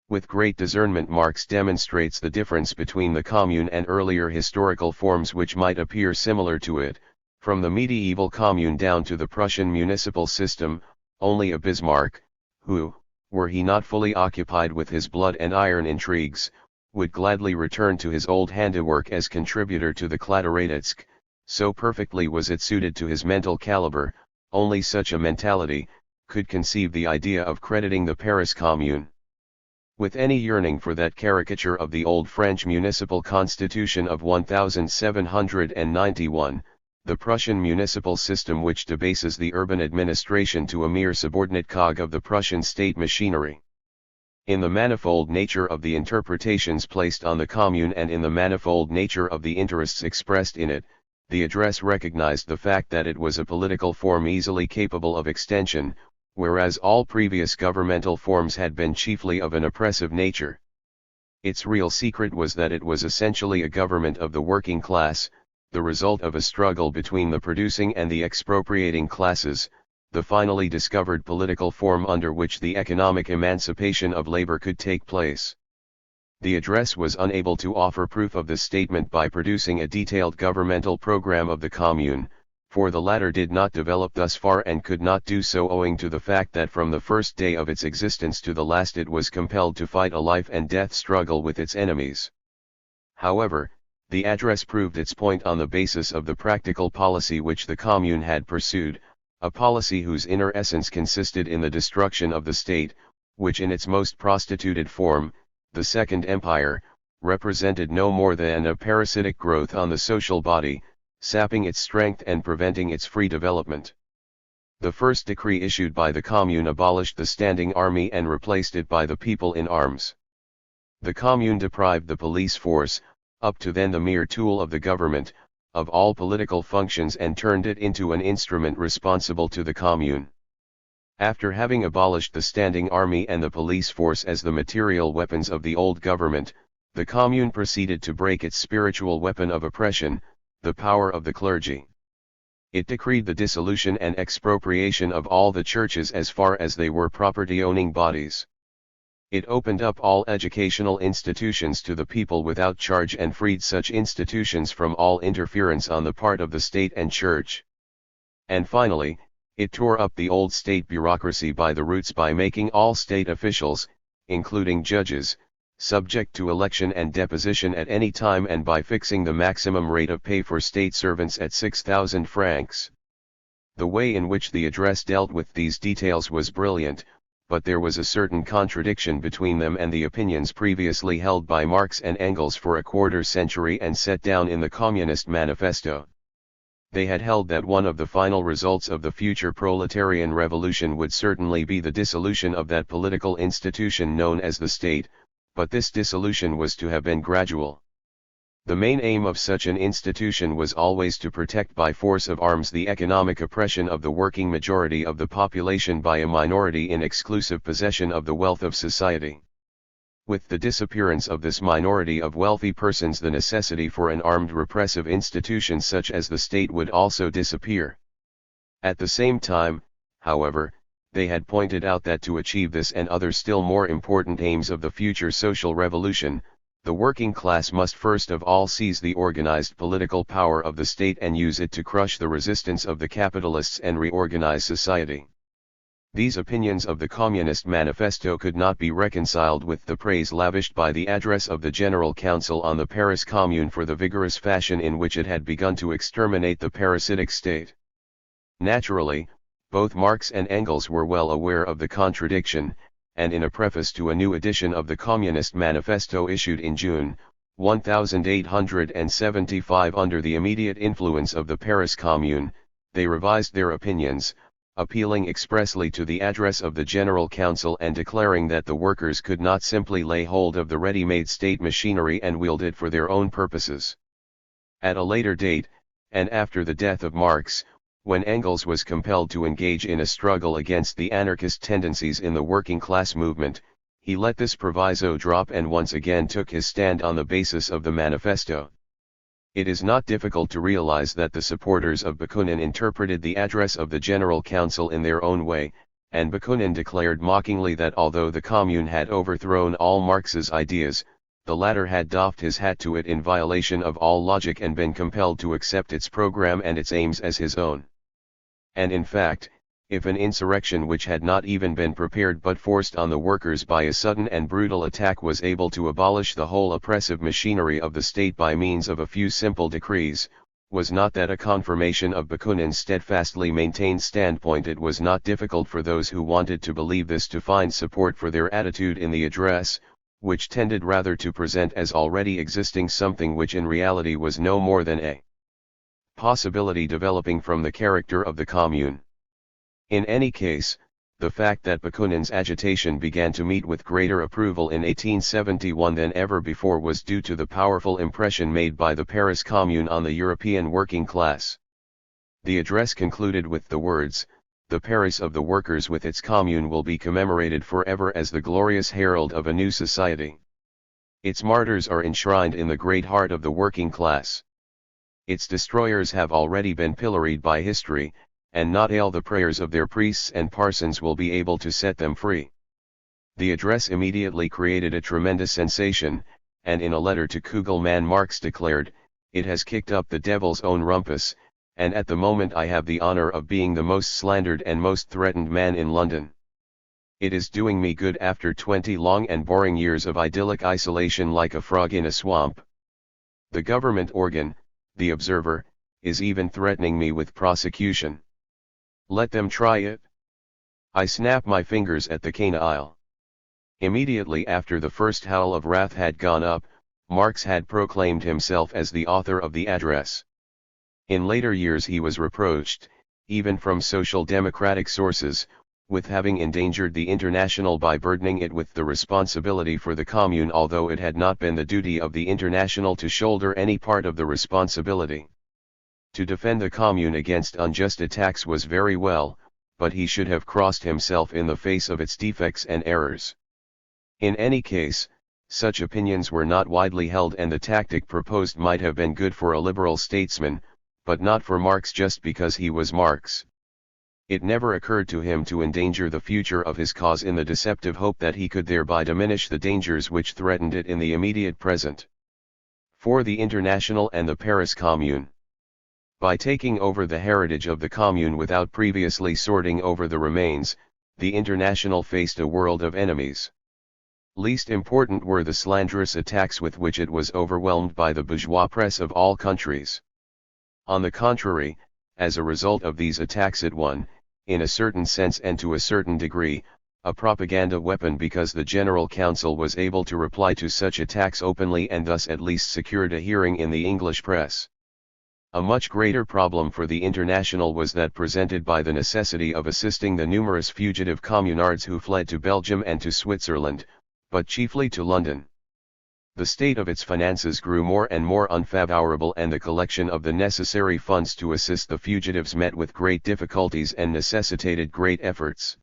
With great discernment Marx demonstrates the difference between the Commune and earlier historical forms which might appear similar to it, from the medieval Commune down to the Prussian municipal system. Only a Bismarck, who, were he not fully occupied with his blood and iron intrigues, would gladly return to his old handiwork as contributor to the Kladderadatsk, so perfectly was it suited to his mental caliber, only such a mentality could conceive the idea of crediting the Paris Commune with any yearning for that caricature of the old French municipal constitution of 1791, the Prussian municipal system which debases the urban administration to a mere subordinate cog of the Prussian state machinery. In the manifold nature of the interpretations placed on the Commune and in the manifold nature of the interests expressed in it, the address recognized the fact that it was a political form easily capable of extension, whereas all previous governmental forms had been chiefly of an oppressive nature. Its real secret was that it was essentially a government of the working class, the result of a struggle between the producing and the expropriating classes, the finally discovered political form under which the economic emancipation of labor could take place. The address was unable to offer proof of this statement by producing a detailed governmental program of the Commune, for the latter did not develop thus far and could not do so owing to the fact that from the first day of its existence to the last it was compelled to fight a life and death struggle with its enemies. However, the address proved its point on the basis of the practical policy which the Commune had pursued, a policy whose inner essence consisted in the destruction of the state, which in its most prostituted form, the Second Empire, represented no more than a parasitic growth on the social body, sapping its strength and preventing its free development. The first decree issued by the Commune abolished the standing army and replaced it by the people in arms. The Commune deprived the police force, up to then the mere tool of the government, of all political functions and turned it into an instrument responsible to the Commune. After having abolished the standing army and the police force as the material weapons of the old government, the Commune proceeded to break its spiritual weapon of oppression, the power of the clergy. It decreed the dissolution and expropriation of all the churches as far as they were property-owning bodies. It opened up all educational institutions to the people without charge and freed such institutions from all interference on the part of the state and church. And finally, it tore up the old state bureaucracy by the roots by making all state officials, including judges, subject to election and deposition at any time and by fixing the maximum rate of pay for state servants at 6,000 francs. The way in which the address dealt with these details was brilliant, but there was a certain contradiction between them and the opinions previously held by Marx and Engels for a quarter century and set down in the Communist Manifesto. They had held that one of the final results of the future proletarian revolution would certainly be the dissolution of that political institution known as the state, but this dissolution was to have been gradual. The main aim of such an institution was always to protect by force of arms the economic oppression of the working majority of the population by a minority in exclusive possession of the wealth of society. With the disappearance of this minority of wealthy persons, the necessity for an armed repressive institution such as the state would also disappear. At the same time, however, they had pointed out that to achieve this and other still more important aims of the future social revolution, the working class must first of all seize the organized political power of the state and use it to crush the resistance of the capitalists and reorganize society. These opinions of the Communist Manifesto could not be reconciled with the praise lavished by the address of the General Council on the Paris Commune for the vigorous fashion in which it had begun to exterminate the parasitic state. Naturally, both Marx and Engels were well aware of the contradiction, and in a preface to a new edition of the Communist Manifesto issued in June 1875 under the immediate influence of the Paris Commune, they revised their opinions, appealing expressly to the address of the General Council and declaring that the workers could not simply lay hold of the ready-made state machinery and wield it for their own purposes. At a later date, and after the death of Marx, when Engels was compelled to engage in a struggle against the anarchist tendencies in the working class movement, he let this proviso drop and once again took his stand on the basis of the manifesto. It is not difficult to realize that the supporters of Bakunin interpreted the address of the General Council in their own way, and Bakunin declared mockingly that although the Commune had overthrown all Marx's ideas, the latter had doffed his hat to it in violation of all logic and been compelled to accept its program and its aims as his own. And in fact, if an insurrection which had not even been prepared but forced on the workers by a sudden and brutal attack was able to abolish the whole oppressive machinery of the state by means of a few simple decrees, was not that a confirmation of Bakunin's steadfastly maintained standpoint? It was not difficult for those who wanted to believe this to find support for their attitude in the address, which tended rather to present as already existing something which in reality was no more than a possibility developing from the character of the Commune. In any case, the fact that Bakunin's agitation began to meet with greater approval in 1871 than ever before was due to the powerful impression made by the Paris Commune on the European working class. The address concluded with the words, "The Paris of the workers with its Commune will be commemorated forever as the glorious herald of a new society. Its martyrs are enshrined in the great heart of the working class. Its destroyers have already been pilloried by history, and not all the prayers of their priests and parsons will be able to set them free." The address immediately created a tremendous sensation, and in a letter to KARL Marx declared, "It has kicked up the devil's own rumpus, and at the moment I have the honor of being the most slandered and most threatened man in London. It is doing me good after 20 long and boring years of idyllic isolation like a frog in a swamp. The government organ, the Observer, is even threatening me with prosecution. Let them try it. I snap my fingers at the canaille." Immediately after the first howl of wrath had gone up, Marx had proclaimed himself as the author of the address. In later years he was reproached, even from social democratic sources, with having endangered the International by burdening it with the responsibility for the Commune, although it had not been the duty of the International to shoulder any part of the responsibility. To defend the Commune against unjust attacks was very well, but he should have crossed himself in the face of its defects and errors. In any case, such opinions were not widely held, and the tactic proposed might have been good for a liberal statesman, but not for Marx, just because he was Marx. It never occurred to him to endanger the future of his cause in the deceptive hope that he could thereby diminish the dangers which threatened it in the immediate present. For the International and the Paris Commune. By taking over the heritage of the Commune without previously sorting over the remains, the International faced a world of enemies. Least important were the slanderous attacks with which it was overwhelmed by the bourgeois press of all countries. On the contrary, as a result of these attacks it won, in a certain sense and to a certain degree, a propaganda weapon, because the General Council was able to reply to such attacks openly and thus at least secured a hearing in the English press. A much greater problem for the International was that presented by the necessity of assisting the numerous fugitive communards who fled to Belgium and to Switzerland, but chiefly to London. The state of its finances grew more and more unfavorable, and the collection of the necessary funds to assist the fugitives met with great difficulties and necessitated great efforts.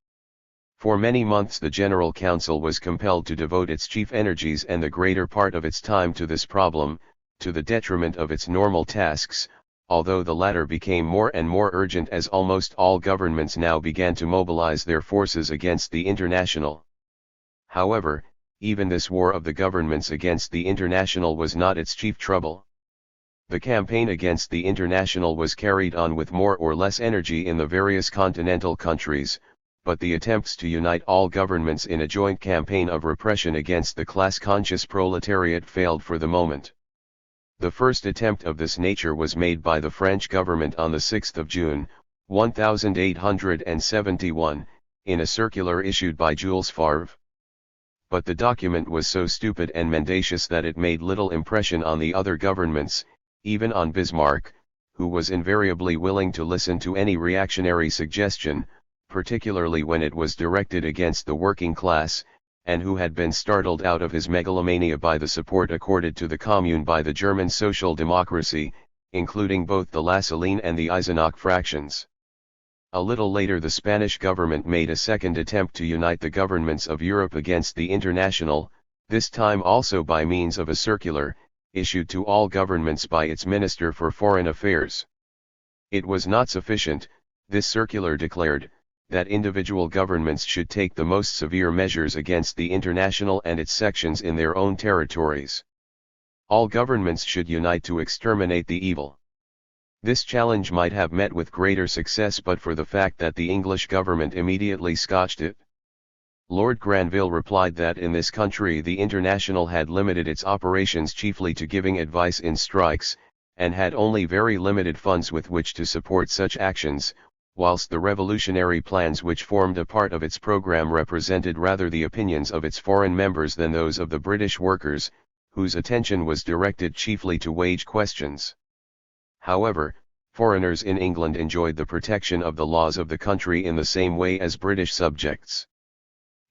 For many months the General Council was compelled to devote its chief energies and the greater part of its time to this problem, to the detriment of its normal tasks, although the latter became more and more urgent as almost all governments now began to mobilize their forces against the International. However, even this war of the governments against the International was not its chief trouble. The campaign against the International was carried on with more or less energy in the various continental countries, but the attempts to unite all governments in a joint campaign of repression against the class-conscious proletariat failed for the moment. The first attempt of this nature was made by the French government on the 6th of June, 1871, in a circular issued by Jules Favre. But the document was so stupid and mendacious that it made little impression on the other governments, even on Bismarck, who was invariably willing to listen to any reactionary suggestion, particularly when it was directed against the working class, and who had been startled out of his megalomania by the support accorded to the Commune by the German Social Democracy, including both the Lassalle and the Eisenach fractions. A little later the Spanish government made a second attempt to unite the governments of Europe against the International, this time also by means of a circular, issued to all governments by its Minister for Foreign Affairs. It was not sufficient, this circular declared, that individual governments should take the most severe measures against the International and its sections in their own territories. All governments should unite to exterminate the evil. This challenge might have met with greater success but for the fact that the English government immediately scotched it. Lord Granville replied that in this country the International had limited its operations chiefly to giving advice in strikes, and had only very limited funds with which to support such actions, whilst the revolutionary plans which formed a part of its programme represented rather the opinions of its foreign members than those of the British workers, whose attention was directed chiefly to wage questions. However, foreigners in England enjoyed the protection of the laws of the country in the same way as British subjects.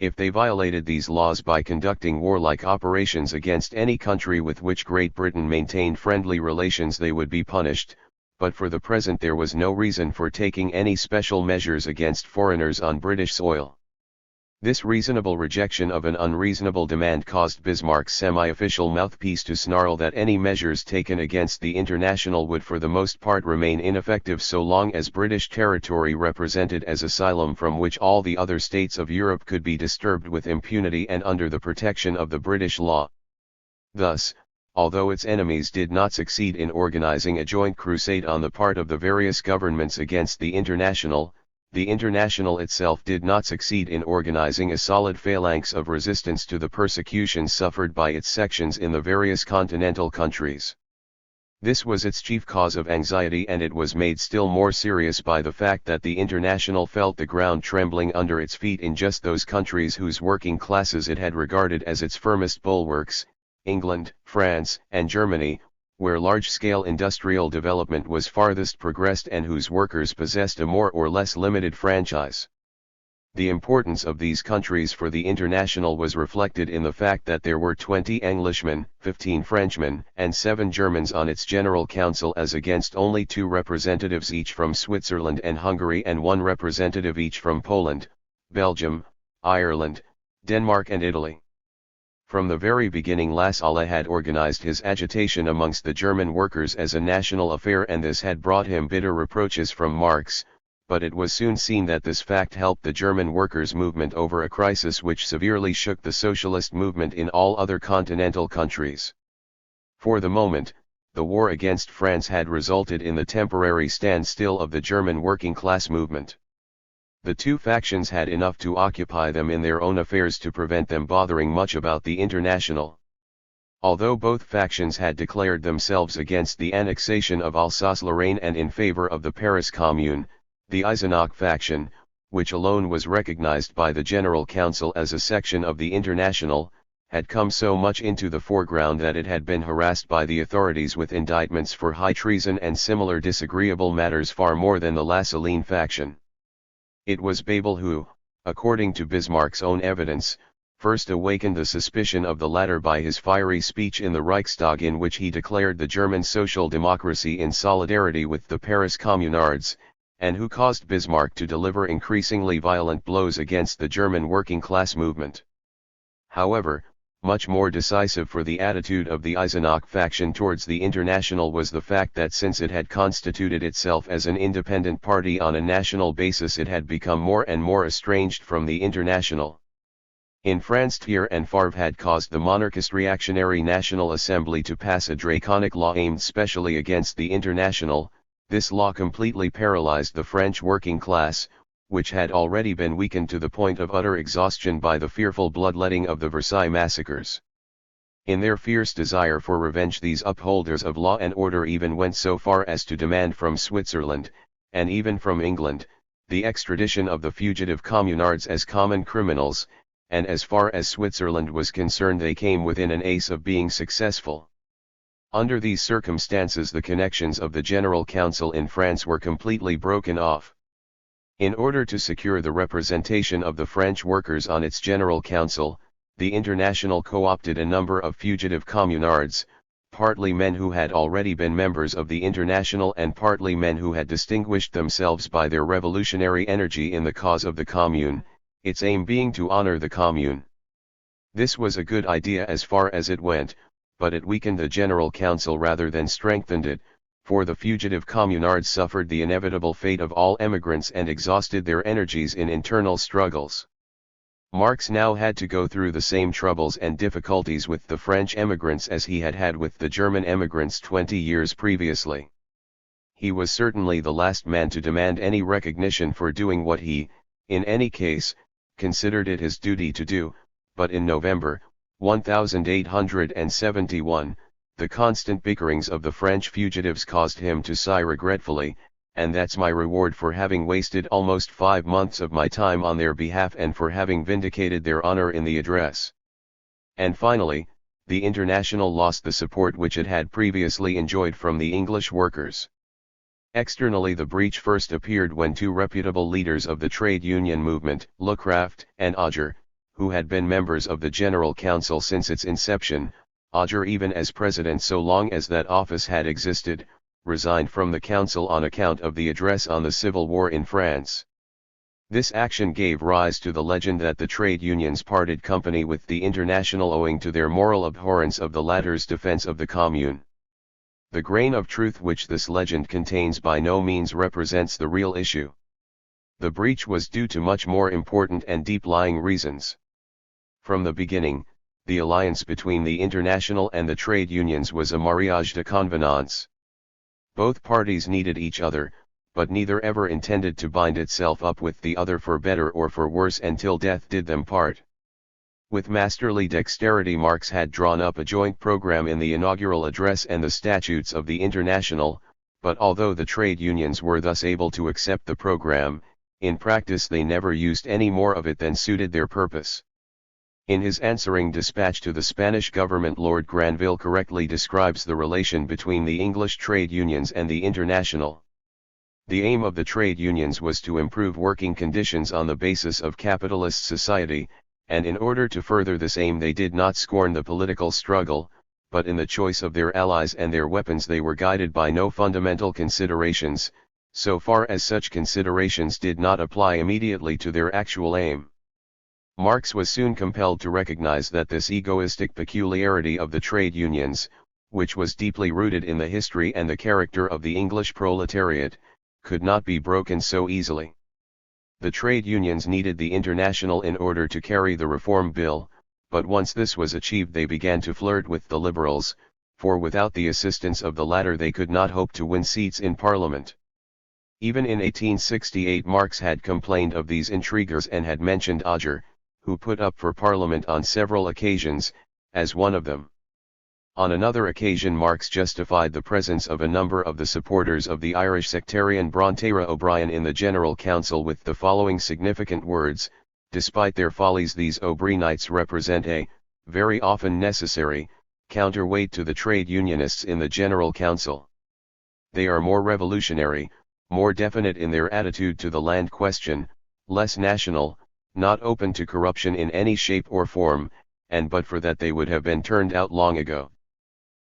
If they violated these laws by conducting warlike operations against any country with which Great Britain maintained friendly relations they would be punished, but for the present there was no reason for taking any special measures against foreigners on British soil. This reasonable rejection of an unreasonable demand caused Bismarck's semi-official mouthpiece to snarl that any measures taken against the International would for the most part remain ineffective so long as British territory represented as asylum from which all the other states of Europe could be disturbed with impunity and under the protection of the British law. Thus, although its enemies did not succeed in organizing a joint crusade on the part of the various governments against the International itself did not succeed in organizing a solid phalanx of resistance to the persecutions suffered by its sections in the various continental countries. This was its chief cause of anxiety, and it was made still more serious by the fact that the International felt the ground trembling under its feet in just those countries whose working classes it had regarded as its firmest bulwarks, England, France, and Germany, where large-scale industrial development was farthest progressed and whose workers possessed a more or less limited franchise. The importance of these countries for the International was reflected in the fact that there were 20 Englishmen, 15 Frenchmen, and 7 Germans on its General Council, as against only 2 representatives each from Switzerland and Hungary and 1 representative each from Poland, Belgium, Ireland, Denmark and Italy. From the very beginning Lassalle had organized his agitation amongst the German workers as a national affair, and this had brought him bitter reproaches from Marx, but it was soon seen that this fact helped the German workers' movement over a crisis which severely shook the socialist movement in all other continental countries. For the moment, the war against France had resulted in the temporary standstill of the German working class movement. The two factions had enough to occupy them in their own affairs to prevent them bothering much about the International. Although both factions had declared themselves against the annexation of Alsace-Lorraine and in favor of the Paris Commune, the Eisenach faction, which alone was recognized by the General Council as a section of the International, had come so much into the foreground that it had been harassed by the authorities with indictments for high treason and similar disagreeable matters far more than the Lassallean faction. It was Bebel who, according to Bismarck's own evidence, first awakened the suspicion of the latter by his fiery speech in the Reichstag, in which he declared the German social democracy in solidarity with the Paris Communards, and who caused Bismarck to deliver increasingly violent blows against the German working class movement. However, much more decisive for the attitude of the Eisenach faction towards the International was the fact that since it had constituted itself as an independent party on a national basis, it had become more and more estranged from the International. In France, Thiers and Favre had caused the monarchist reactionary National Assembly to pass a draconic law aimed specially against the International. This law completely paralyzed the French working class, which had already been weakened to the point of utter exhaustion by the fearful bloodletting of the Versailles massacres. In their fierce desire for revenge, these upholders of law and order even went so far as to demand from Switzerland, and even from England, the extradition of the fugitive communards as common criminals, and as far as Switzerland was concerned they came within an ace of being successful. Under these circumstances the connections of the General Council in France were completely broken off. In order to secure the representation of the French workers on its General Council, the International co-opted a number of fugitive communards, partly men who had already been members of the International and partly men who had distinguished themselves by their revolutionary energy in the cause of the Commune, its aim being to honor the Commune. This was a good idea as far as it went, but it weakened the General Council rather than strengthened it, for the fugitive communards suffered the inevitable fate of all emigrants and exhausted their energies in internal struggles. Marx now had to go through the same troubles and difficulties with the French emigrants as he had had with the German emigrants 20 years previously. He was certainly the last man to demand any recognition for doing what he, in any case, considered it his duty to do, but in November 1871, the constant bickerings of the French fugitives caused him to sigh regretfully, "And that's my reward for having wasted almost 5 months of my time on their behalf and for having vindicated their honor in the address." And finally, the International lost the support which it had previously enjoyed from the English workers. Externally the breach first appeared when 2 reputable leaders of the trade union movement, Lecraft and Auger, who had been members of the General Council since its inception, Auger even as president so long as that office had existed, resigned from the council on account of the address on the civil war in France. This action gave rise to the legend that the trade unions parted company with the International owing to their moral abhorrence of the latter's defense of the Commune. The grain of truth which this legend contains by no means represents the real issue. The breach was due to much more important and deep-lying reasons. From the beginning, the alliance between the International and the trade unions was a mariage de convenance. Both parties needed each other, but neither ever intended to bind itself up with the other for better or for worse until death did them part. With masterly dexterity Marx had drawn up a joint program in the inaugural address and the statutes of the International, but although the trade unions were thus able to accept the program, in practice they never used any more of it than suited their purpose. In his answering dispatch to the Spanish government, Lord Granville correctly describes the relation between the English trade unions and the International. The aim of the trade unions was to improve working conditions on the basis of capitalist society, and in order to further this aim they did not scorn the political struggle, but in the choice of their allies and their weapons they were guided by no fundamental considerations, so far as such considerations did not apply immediately to their actual aim. Marx was soon compelled to recognize that this egoistic peculiarity of the trade unions, which was deeply rooted in the history and the character of the English proletariat, could not be broken so easily. The trade unions needed the International in order to carry the Reform Bill, but once this was achieved they began to flirt with the Liberals, for without the assistance of the latter they could not hope to win seats in Parliament. Even in 1868 Marx had complained of these intriguers and had mentioned Auger, who put up for Parliament on several occasions, as one of them. On another occasion Marx justified the presence of a number of the supporters of the Irish sectarian Brantera O'Brien in the General Council with the following significant words: "Despite their follies these O'Brienites represent a, very often necessary, counterweight to the trade unionists in the General Council. They are more revolutionary, more definite in their attitude to the land question, less national, not open to corruption in any shape or form, and but for that they would have been turned out long ago."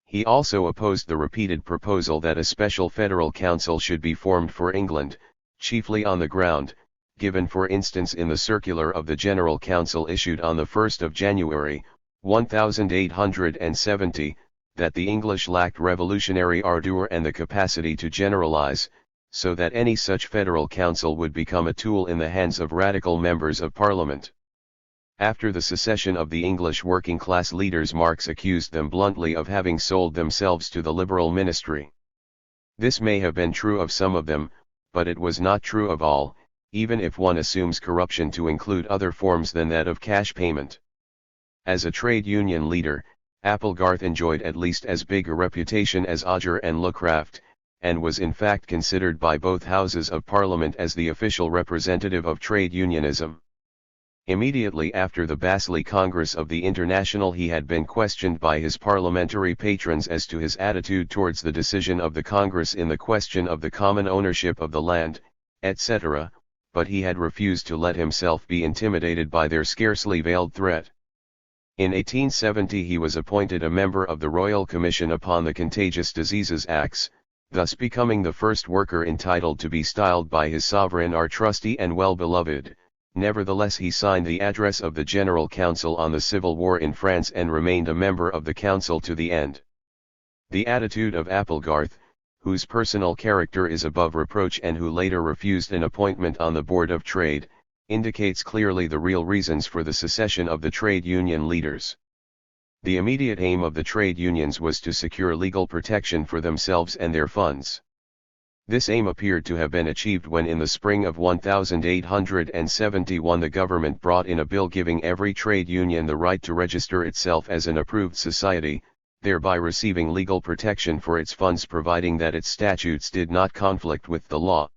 He also opposed the repeated proposal that a special federal council should be formed for England, chiefly on the ground, given for instance in the circular of the General Council issued on the 1st of January, 1870, that the English lacked revolutionary ardour and the capacity to generalize, so that any such federal council would become a tool in the hands of radical members of Parliament. After the secession of the English working class leaders Marx accused them bluntly of having sold themselves to the Liberal ministry. This may have been true of some of them, but it was not true of all, even if one assumes corruption to include other forms than that of cash payment. As a trade union leader, Applegarth enjoyed at least as big a reputation as Auger and Lucraft, and was in fact considered by both Houses of Parliament as the official representative of trade unionism. Immediately after the Basel Congress of the International he had been questioned by his parliamentary patrons as to his attitude towards the decision of the Congress in the question of the common ownership of the land, etc., but he had refused to let himself be intimidated by their scarcely veiled threat. In 1870 he was appointed a member of the Royal Commission upon the Contagious Diseases Acts, thus becoming the first worker entitled to be styled by his sovereign our trusty and well-beloved. Nevertheless he signed the address of the General Council on the Civil War in France and remained a member of the council to the end. The attitude of Applegarth, whose personal character is above reproach and who later refused an appointment on the Board of Trade, indicates clearly the real reasons for the secession of the trade union leaders. The immediate aim of the trade unions was to secure legal protection for themselves and their funds. This aim appeared to have been achieved when in the spring of 1871 the government brought in a bill giving every trade union the right to register itself as an approved society, thereby receiving legal protection for its funds providing that its statutes did not conflict with the law.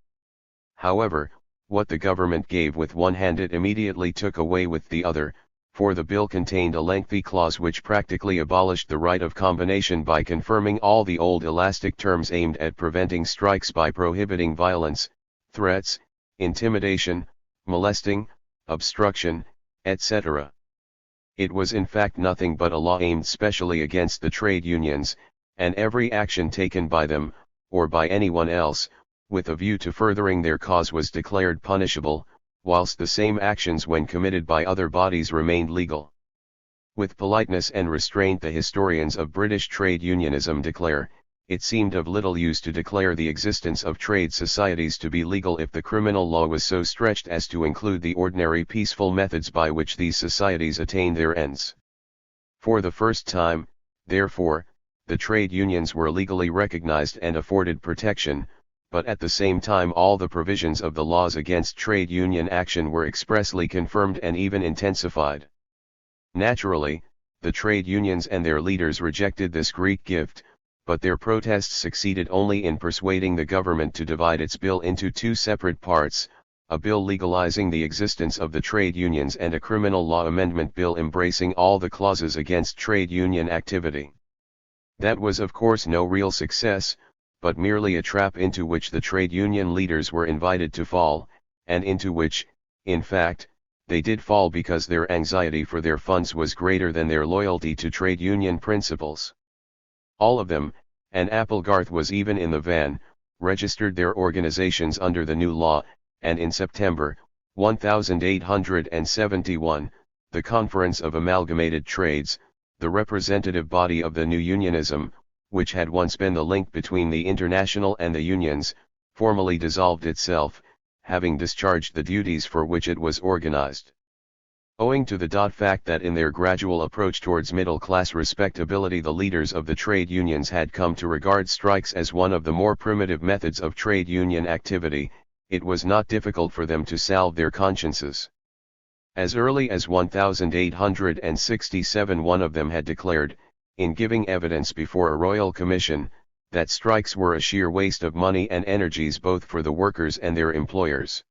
However, what the government gave with one hand it immediately took away with the other, for the bill contained a lengthy clause which practically abolished the right of combination by confirming all the old elastic terms aimed at preventing strikes by prohibiting violence, threats, intimidation, molesting, obstruction, etc. It was in fact nothing but a law aimed specially against the trade unions, and every action taken by them, or by anyone else, with a view to furthering their cause was declared punishable, whilst the same actions when committed by other bodies remained legal. With politeness and restraint the historians of British trade unionism declare, it seemed of little use to declare the existence of trade societies to be legal if the criminal law was so stretched as to include the ordinary peaceful methods by which these societies attained their ends. For the first time, therefore, the trade unions were legally recognized and afforded protection, but at the same time all the provisions of the laws against trade union action were expressly confirmed and even intensified. Naturally, the trade unions and their leaders rejected this Greek gift, but their protests succeeded only in persuading the government to divide its bill into two separate parts, a bill legalizing the existence of the trade unions, and a criminal law amendment bill embracing all the clauses against trade union activity. That was of course no real success, but merely a trap into which the trade union leaders were invited to fall, and into which, in fact, they did fall because their anxiety for their funds was greater than their loyalty to trade union principles. All of them, and Applegarth was even in the van, registered their organizations under the new law, and in September 1871, the Conference of Amalgamated Trades, the representative body of the new unionism, which had once been the link between the International and the unions, formally dissolved itself, having discharged the duties for which it was organized. Owing to the fact that in their gradual approach towards middle-class respectability the leaders of the trade unions had come to regard strikes as one of the more primitive methods of trade union activity, it was not difficult for them to salve their consciences. As early as 1867 one of them had declared, in giving evidence before a royal commission, that strikes were a sheer waste of money and energies both for the workers and their employers.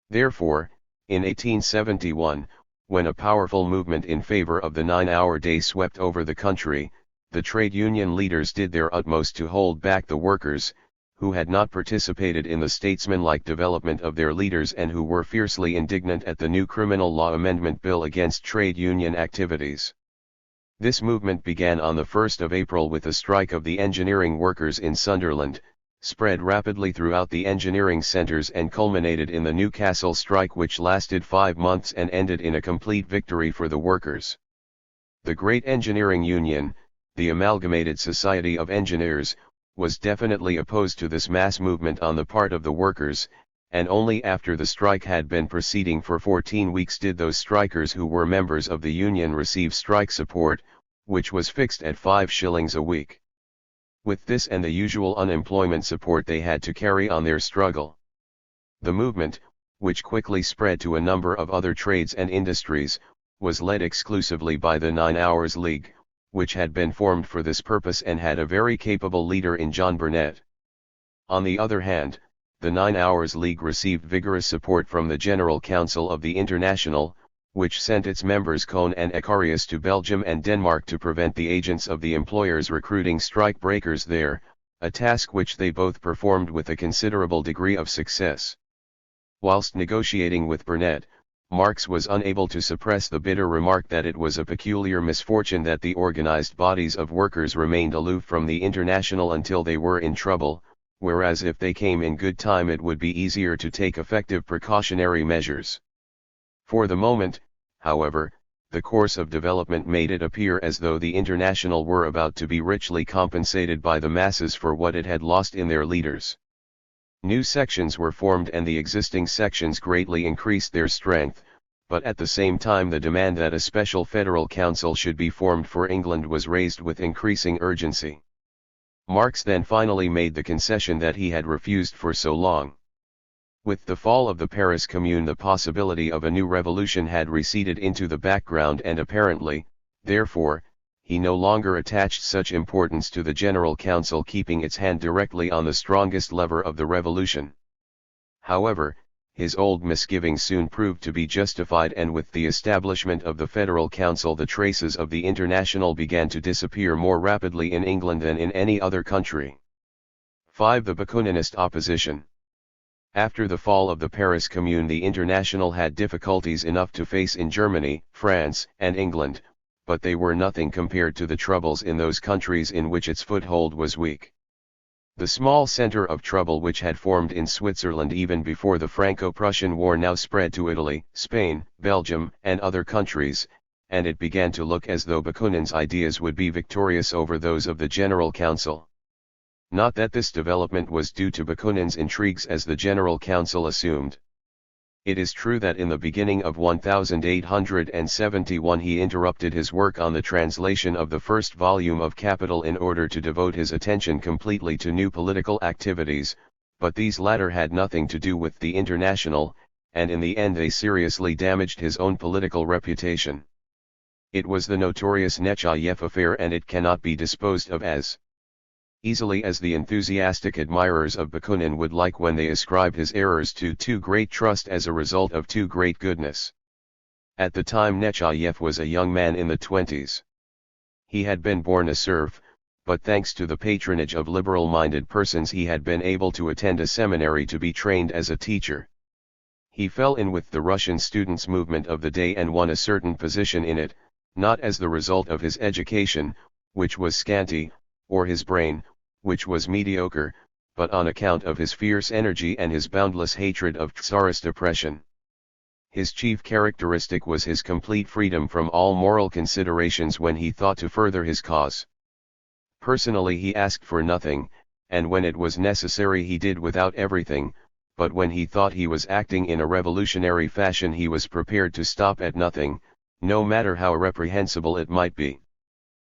Therefore, in 1871, when a powerful movement in favor of the 9-hour day swept over the country, the trade union leaders did their utmost to hold back the workers, who had not participated in the statesmanlike development of their leaders and who were fiercely indignant at the new criminal law amendment bill against trade union activities. This movement began on the 1st of April with the strike of the engineering workers in Sunderland, spread rapidly throughout the engineering centers and culminated in the Newcastle strike, which lasted 5 months and ended in a complete victory for the workers. The great engineering union, the Amalgamated Society of Engineers, was definitely opposed to this mass movement on the part of the workers, and only after the strike had been proceeding for 14 weeks did those strikers who were members of the union receive strike support, which was fixed at 5 shillings a week. With this and the usual unemployment support they had to carry on their struggle. The movement, which quickly spread to a number of other trades and industries, was led exclusively by the 9 Hours League, which had been formed for this purpose and had a very capable leader in John Burnet. On the other hand, the 9 Hours League received vigorous support from the General Council of the International, which sent its members Cohn and Icarius to Belgium and Denmark to prevent the agents of the employers recruiting strike breakers there, a task which they both performed with a considerable degree of success. Whilst negotiating with Burnet, Marx was unable to suppress the bitter remark that it was a peculiar misfortune that the organized bodies of workers remained aloof from the International until they were in trouble, whereas if they came in good time it would be easier to take effective precautionary measures. For the moment, however, the course of development made it appear as though the International were about to be richly compensated by the masses for what it had lost in their leaders. New sections were formed and the existing sections greatly increased their strength, but at the same time the demand that a special federal council should be formed for England was raised with increasing urgency. Marx then finally made the concession that he had refused for so long. With the fall of the Paris Commune the possibility of a new revolution had receded into the background and apparently, therefore, he no longer attached such importance to the General Council keeping its hand directly on the strongest lever of the revolution. However, his old misgivings soon proved to be justified, and with the establishment of the Federal Council the traces of the International began to disappear more rapidly in England than in any other country. 5. The Bakuninist opposition. After the fall of the Paris Commune the International had difficulties enough to face in Germany, France, and England, but they were nothing compared to the troubles in those countries in which its foothold was weak. The small center of trouble which had formed in Switzerland even before the Franco-Prussian War now spread to Italy, Spain, Belgium, and other countries, and it began to look as though Bakunin's ideas would be victorious over those of the General Council. Not that this development was due to Bakunin's intrigues as the General Council assumed. It is true that in the beginning of 1871 he interrupted his work on the translation of the first volume of Capital in order to devote his attention completely to new political activities, but these latter had nothing to do with the International, and in the end they seriously damaged his own political reputation. It was the notorious Nechayev affair and it cannot be disposed of as easily as the enthusiastic admirers of Bakunin would like when they ascribed his errors to too great trust as a result of too great goodness. At the time Nechayev was a young man in the 20s. He had been born a serf, but thanks to the patronage of liberal-minded persons he had been able to attend a seminary to be trained as a teacher. He fell in with the Russian students' movement of the day and won a certain position in it, not as the result of his education, which was scanty, or his brain, which was mediocre, but on account of his fierce energy and his boundless hatred of Tsarist oppression. His chief characteristic was his complete freedom from all moral considerations when he thought to further his cause. Personally he asked for nothing, and when it was necessary he did without everything, but when he thought he was acting in a revolutionary fashion he was prepared to stop at nothing, no matter how reprehensible it might be.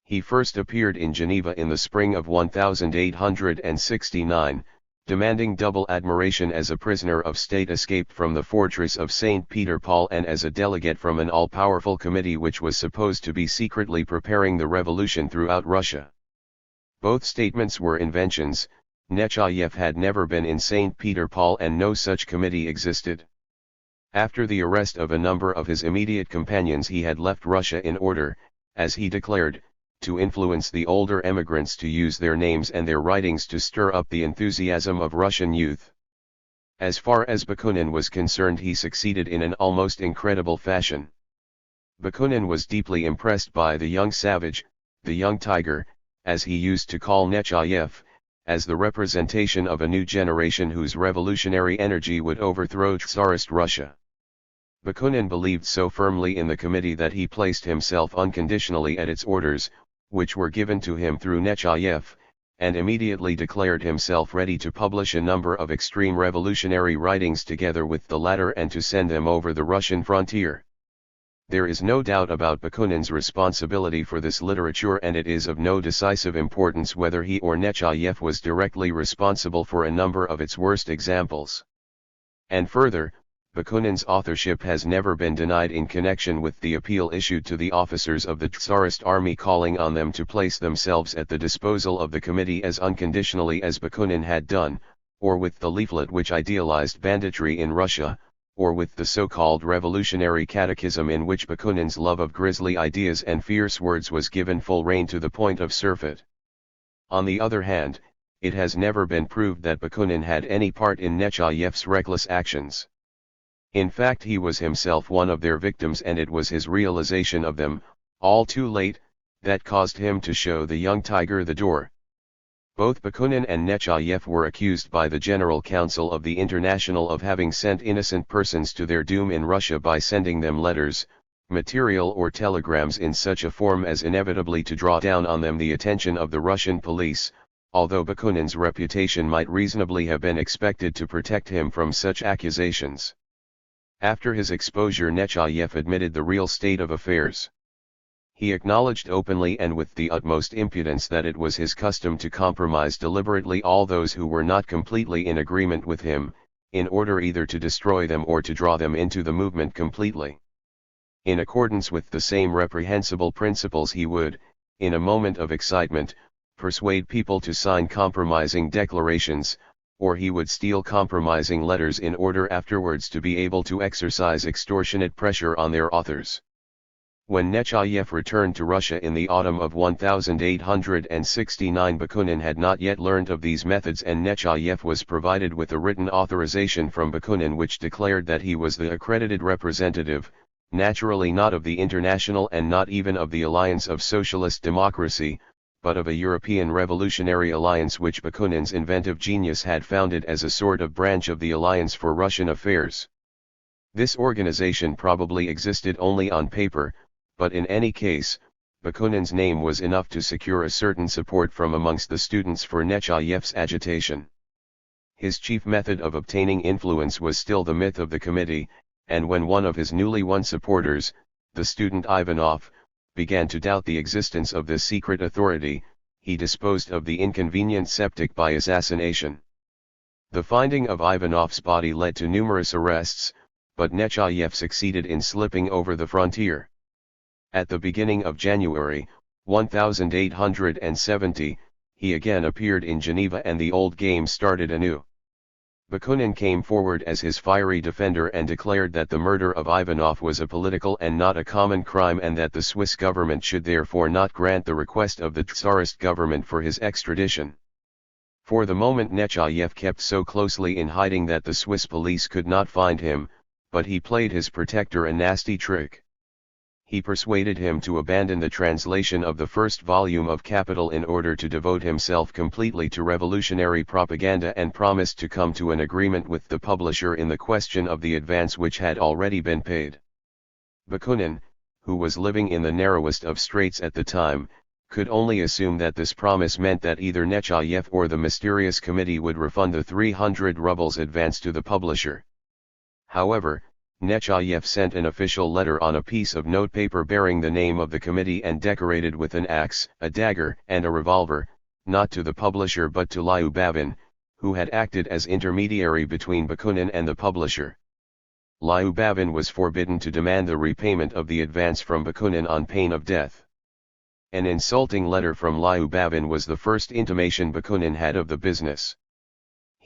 He first appeared in Geneva in the spring of 1869, demanding double admiration as a prisoner of state escaped from the fortress of St. Peter Paul and as a delegate from an all-powerful committee which was supposed to be secretly preparing the revolution throughout Russia. Both statements were inventions. Nechayev had never been in St. Peter Paul and no such committee existed. After the arrest of a number of his immediate companions he had left Russia in order, as he declared, to influence the older emigrants to use their names and their writings to stir up the enthusiasm of Russian youth. As far as Bakunin was concerned he succeeded in an almost incredible fashion. Bakunin was deeply impressed by the young savage, the young tiger, as he used to call Nechayev, as the representation of a new generation whose revolutionary energy would overthrow Tsarist Russia. Bakunin believed so firmly in the committee that he placed himself unconditionally at its orders, which were given to him through Nechayev, and immediately declared himself ready to publish a number of extreme revolutionary writings together with the latter and to send them over the Russian frontier. There is no doubt about Bakunin's responsibility for this literature, and it is of no decisive importance whether he or Nechayev was directly responsible for a number of its worst examples. And further, Bakunin's authorship has never been denied in connection with the appeal issued to the officers of the Tsarist army calling on them to place themselves at the disposal of the committee as unconditionally as Bakunin had done, or with the leaflet which idealized banditry in Russia, or with the so-called revolutionary catechism in which Bakunin's love of grisly ideas and fierce words was given full rein to the point of surfeit. On the other hand, it has never been proved that Bakunin had any part in Nechayev's reckless actions. In fact he was himself one of their victims, and it was his realization of them, all too late, that caused him to show the young tiger the door. Both Bakunin and Nechayev were accused by the General Council of the International of having sent innocent persons to their doom in Russia by sending them letters, material or telegrams in such a form as inevitably to draw down on them the attention of the Russian police, although Bakunin's reputation might reasonably have been expected to protect him from such accusations. After his exposure Nechayev admitted the real state of affairs. He acknowledged openly and with the utmost impudence that it was his custom to compromise deliberately all those who were not completely in agreement with him, in order either to destroy them or to draw them into the movement completely. In accordance with the same reprehensible principles he would, in a moment of excitement, persuade people to sign compromising declarations, or he would steal compromising letters in order afterwards to be able to exercise extortionate pressure on their authors. When Nechayev returned to Russia in the autumn of 1869, Bakunin had not yet learned of these methods, and Nechayev was provided with a written authorization from Bakunin which declared that he was the accredited representative, naturally not of the International and not even of the Alliance of Socialist Democracy, but of a European Revolutionary Alliance which Bakunin's inventive genius had founded as a sort of branch of the Alliance for Russian Affairs. This organization probably existed only on paper, but in any case, Bakunin's name was enough to secure a certain support from amongst the students for Nechayev's agitation. His chief method of obtaining influence was still the myth of the committee, and when one of his newly won supporters, the student Ivanov, began to doubt the existence of this secret authority, he disposed of the inconvenient sceptic by assassination. The finding of Ivanov's body led to numerous arrests, but Nechayev succeeded in slipping over the frontier. At the beginning of January, 1870, he again appeared in Geneva and the old game started anew. Bakunin came forward as his fiery defender and declared that the murder of Ivanov was a political and not a common crime, and that the Swiss government should therefore not grant the request of the Tsarist government for his extradition. For the moment Nechayev kept so closely in hiding that the Swiss police could not find him, but he played his protector a nasty trick. He persuaded him to abandon the translation of the first volume of Capital in order to devote himself completely to revolutionary propaganda, and promised to come to an agreement with the publisher in the question of the advance which had already been paid. Bakunin, who was living in the narrowest of straits at the time, could only assume that this promise meant that either Nechayev or the mysterious committee would refund the 300 rubles advance to the publisher. However, Nechayev sent an official letter on a piece of notepaper bearing the name of the committee and decorated with an axe, a dagger, and a revolver, not to the publisher but to Lyubavin, who had acted as intermediary between Bakunin and the publisher. Lyubavin was forbidden to demand the repayment of the advance from Bakunin on pain of death. An insulting letter from Lyubavin was the first intimation Bakunin had of the business.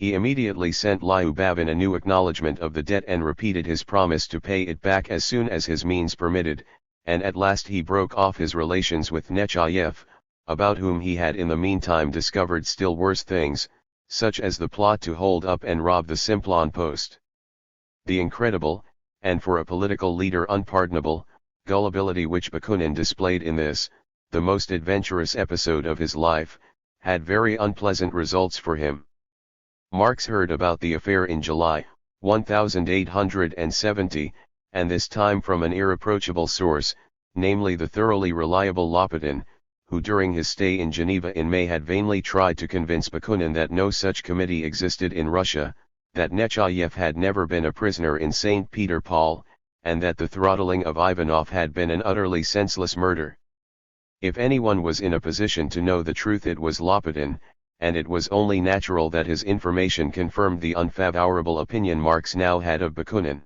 He immediately sent Lyubavin a new acknowledgement of the debt and repeated his promise to pay it back as soon as his means permitted, and at last he broke off his relations with Nechayev, about whom he had in the meantime discovered still worse things, such as the plot to hold up and rob the Simplon post. The incredible, and for a political leader unpardonable, gullibility which Bakunin displayed in this, the most adventurous episode of his life, had very unpleasant results for him. Marx heard about the affair in July, 1870, and this time from an irreproachable source, namely the thoroughly reliable Lopatin, who during his stay in Geneva in May had vainly tried to convince Bakunin that no such committee existed in Russia, that Nechayev had never been a prisoner in St. Peter Paul, and that the throttling of Ivanov had been an utterly senseless murder. If anyone was in a position to know the truth it was Lopatin, and it was only natural that his information confirmed the unfavorable opinion Marx now had of Bakunin.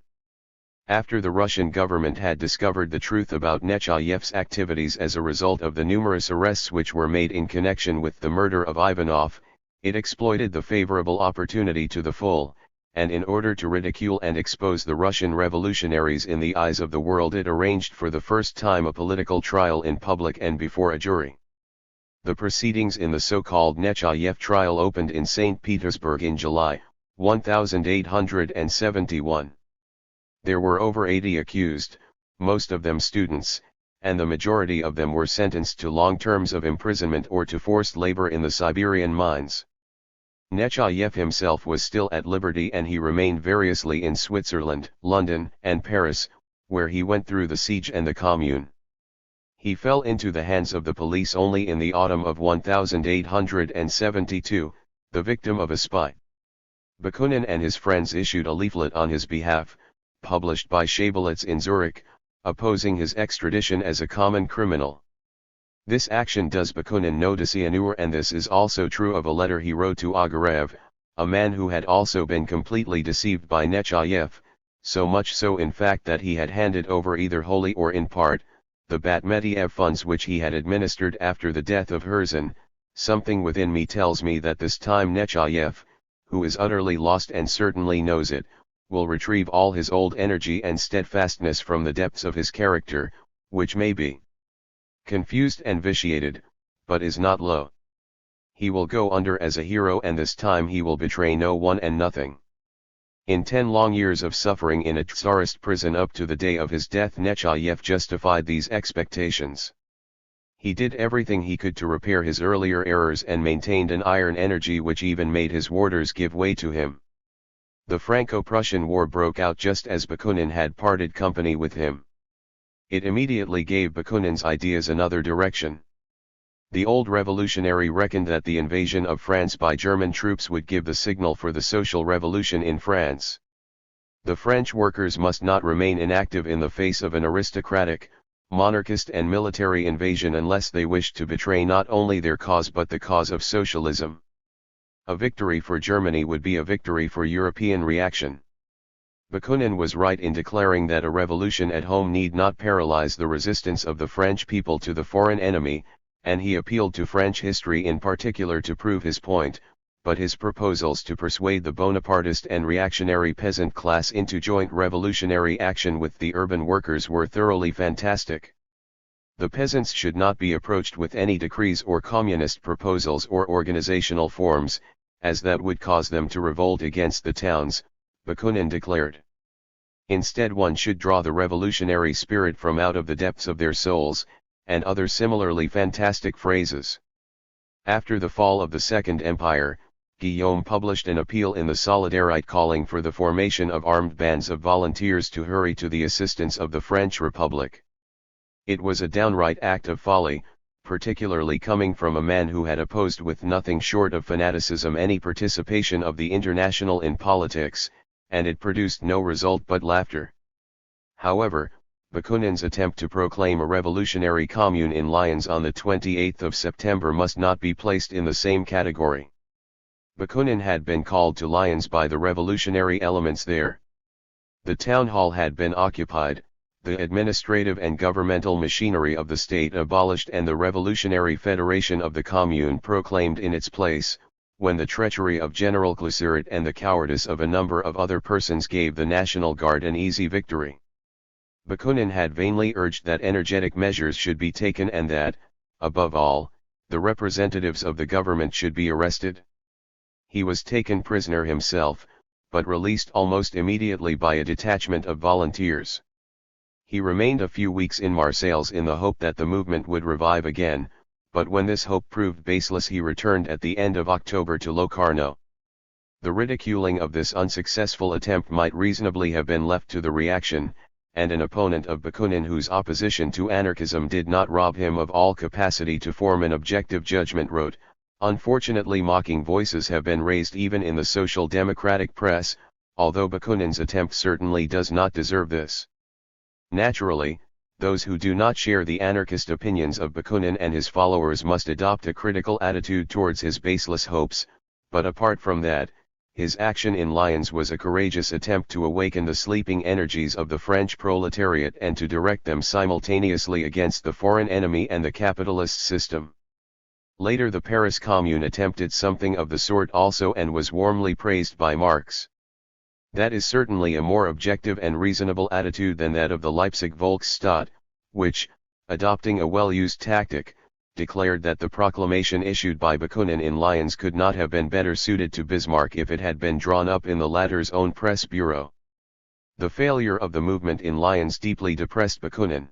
After the Russian government had discovered the truth about Nechayev's activities as a result of the numerous arrests which were made in connection with the murder of Ivanov, it exploited the favorable opportunity to the full, and in order to ridicule and expose the Russian revolutionaries in the eyes of the world it arranged for the first time a political trial in public and before a jury. The proceedings in the so-called Nechayev trial opened in St. Petersburg in July, 1871. There were over 80 accused, most of them students, and the majority of them were sentenced to long terms of imprisonment or to forced labor in the Siberian mines. Nechayev himself was still at liberty, and he remained variously in Switzerland, London, and Paris, where he went through the siege and the Commune. He fell into the hands of the police only in the autumn of 1872, the victim of a spy. Bakunin and his friends issued a leaflet on his behalf, published by Schabelitz in Zurich, opposing his extradition as a common criminal. This action does Bakunin no dishonor, and this is also true of a letter he wrote to Ogarev, a man who had also been completely deceived by Nechayev, so much so in fact that he had handed over either wholly or in part, the Batmetiev funds which he had administered after the death of Herzen. Something within me tells me that this time Nechayev, who is utterly lost and certainly knows it, will retrieve all his old energy and steadfastness from the depths of his character, which may be confused and vitiated, but is not low. He will go under as a hero, and this time he will betray no one and nothing. In 10 long years of suffering in a Tsarist prison up to the day of his death, Nechayev justified these expectations. He did everything he could to repair his earlier errors and maintained an iron energy which even made his warders give way to him. The Franco-Prussian War broke out just as Bakunin had parted company with him. It immediately gave Bakunin's ideas another direction. The old revolutionary reckoned that the invasion of France by German troops would give the signal for the social revolution in France. The French workers must not remain inactive in the face of an aristocratic, monarchist and military invasion unless they wished to betray not only their cause but the cause of socialism. A victory for Germany would be a victory for European reaction. Bakunin was right in declaring that a revolution at home need not paralyze the resistance of the French people to the foreign enemy, and he appealed to French history in particular to prove his point, but his proposals to persuade the Bonapartist and reactionary peasant class into joint revolutionary action with the urban workers were thoroughly fantastic. The peasants should not be approached with any decrees or communist proposals or organizational forms, as that would cause them to revolt against the towns, Bakunin declared. Instead, one should draw the revolutionary spirit from out of the depths of their souls, and other similarly fantastic phrases. After the fall of the Second Empire, Guillaume published an appeal in the Solidarite calling for the formation of armed bands of volunteers to hurry to the assistance of the French Republic. It was a downright act of folly, particularly coming from a man who had opposed with nothing short of fanaticism any participation of the International in politics, and it produced no result but laughter. However, Bakunin's attempt to proclaim a revolutionary commune in Lyons on the 28th of September must not be placed in the same category. Bakunin had been called to Lyons by the revolutionary elements there. The town hall had been occupied, the administrative and governmental machinery of the state abolished and the revolutionary federation of the commune proclaimed in its place, when the treachery of General Cluseret and the cowardice of a number of other persons gave the National Guard an easy victory. Bakunin had vainly urged that energetic measures should be taken and that, above all, the representatives of the government should be arrested. He was taken prisoner himself, but released almost immediately by a detachment of volunteers. He remained a few weeks in Marseilles in the hope that the movement would revive again, but when this hope proved baseless he returned at the end of October to Locarno. The ridiculing of this unsuccessful attempt might reasonably have been left to the reaction, and an opponent of Bakunin whose opposition to anarchism did not rob him of all capacity to form an objective judgment wrote, "Unfortunately, mocking voices have been raised even in the social democratic press, although Bakunin's attempt certainly does not deserve this." Naturally, those who do not share the anarchist opinions of Bakunin and his followers must adopt a critical attitude towards his baseless hopes, but apart from that, his action in Lyons was a courageous attempt to awaken the sleeping energies of the French proletariat and to direct them simultaneously against the foreign enemy and the capitalist system. Later the Paris Commune attempted something of the sort also and was warmly praised by Marx. That is certainly a more objective and reasonable attitude than that of the Leipzig Volksstaat, which, adopting a well-used tactic, declared that the proclamation issued by Bakunin in Lyons could not have been better suited to Bismarck if it had been drawn up in the latter's own press bureau. The failure of the movement in Lyons deeply depressed Bakunin.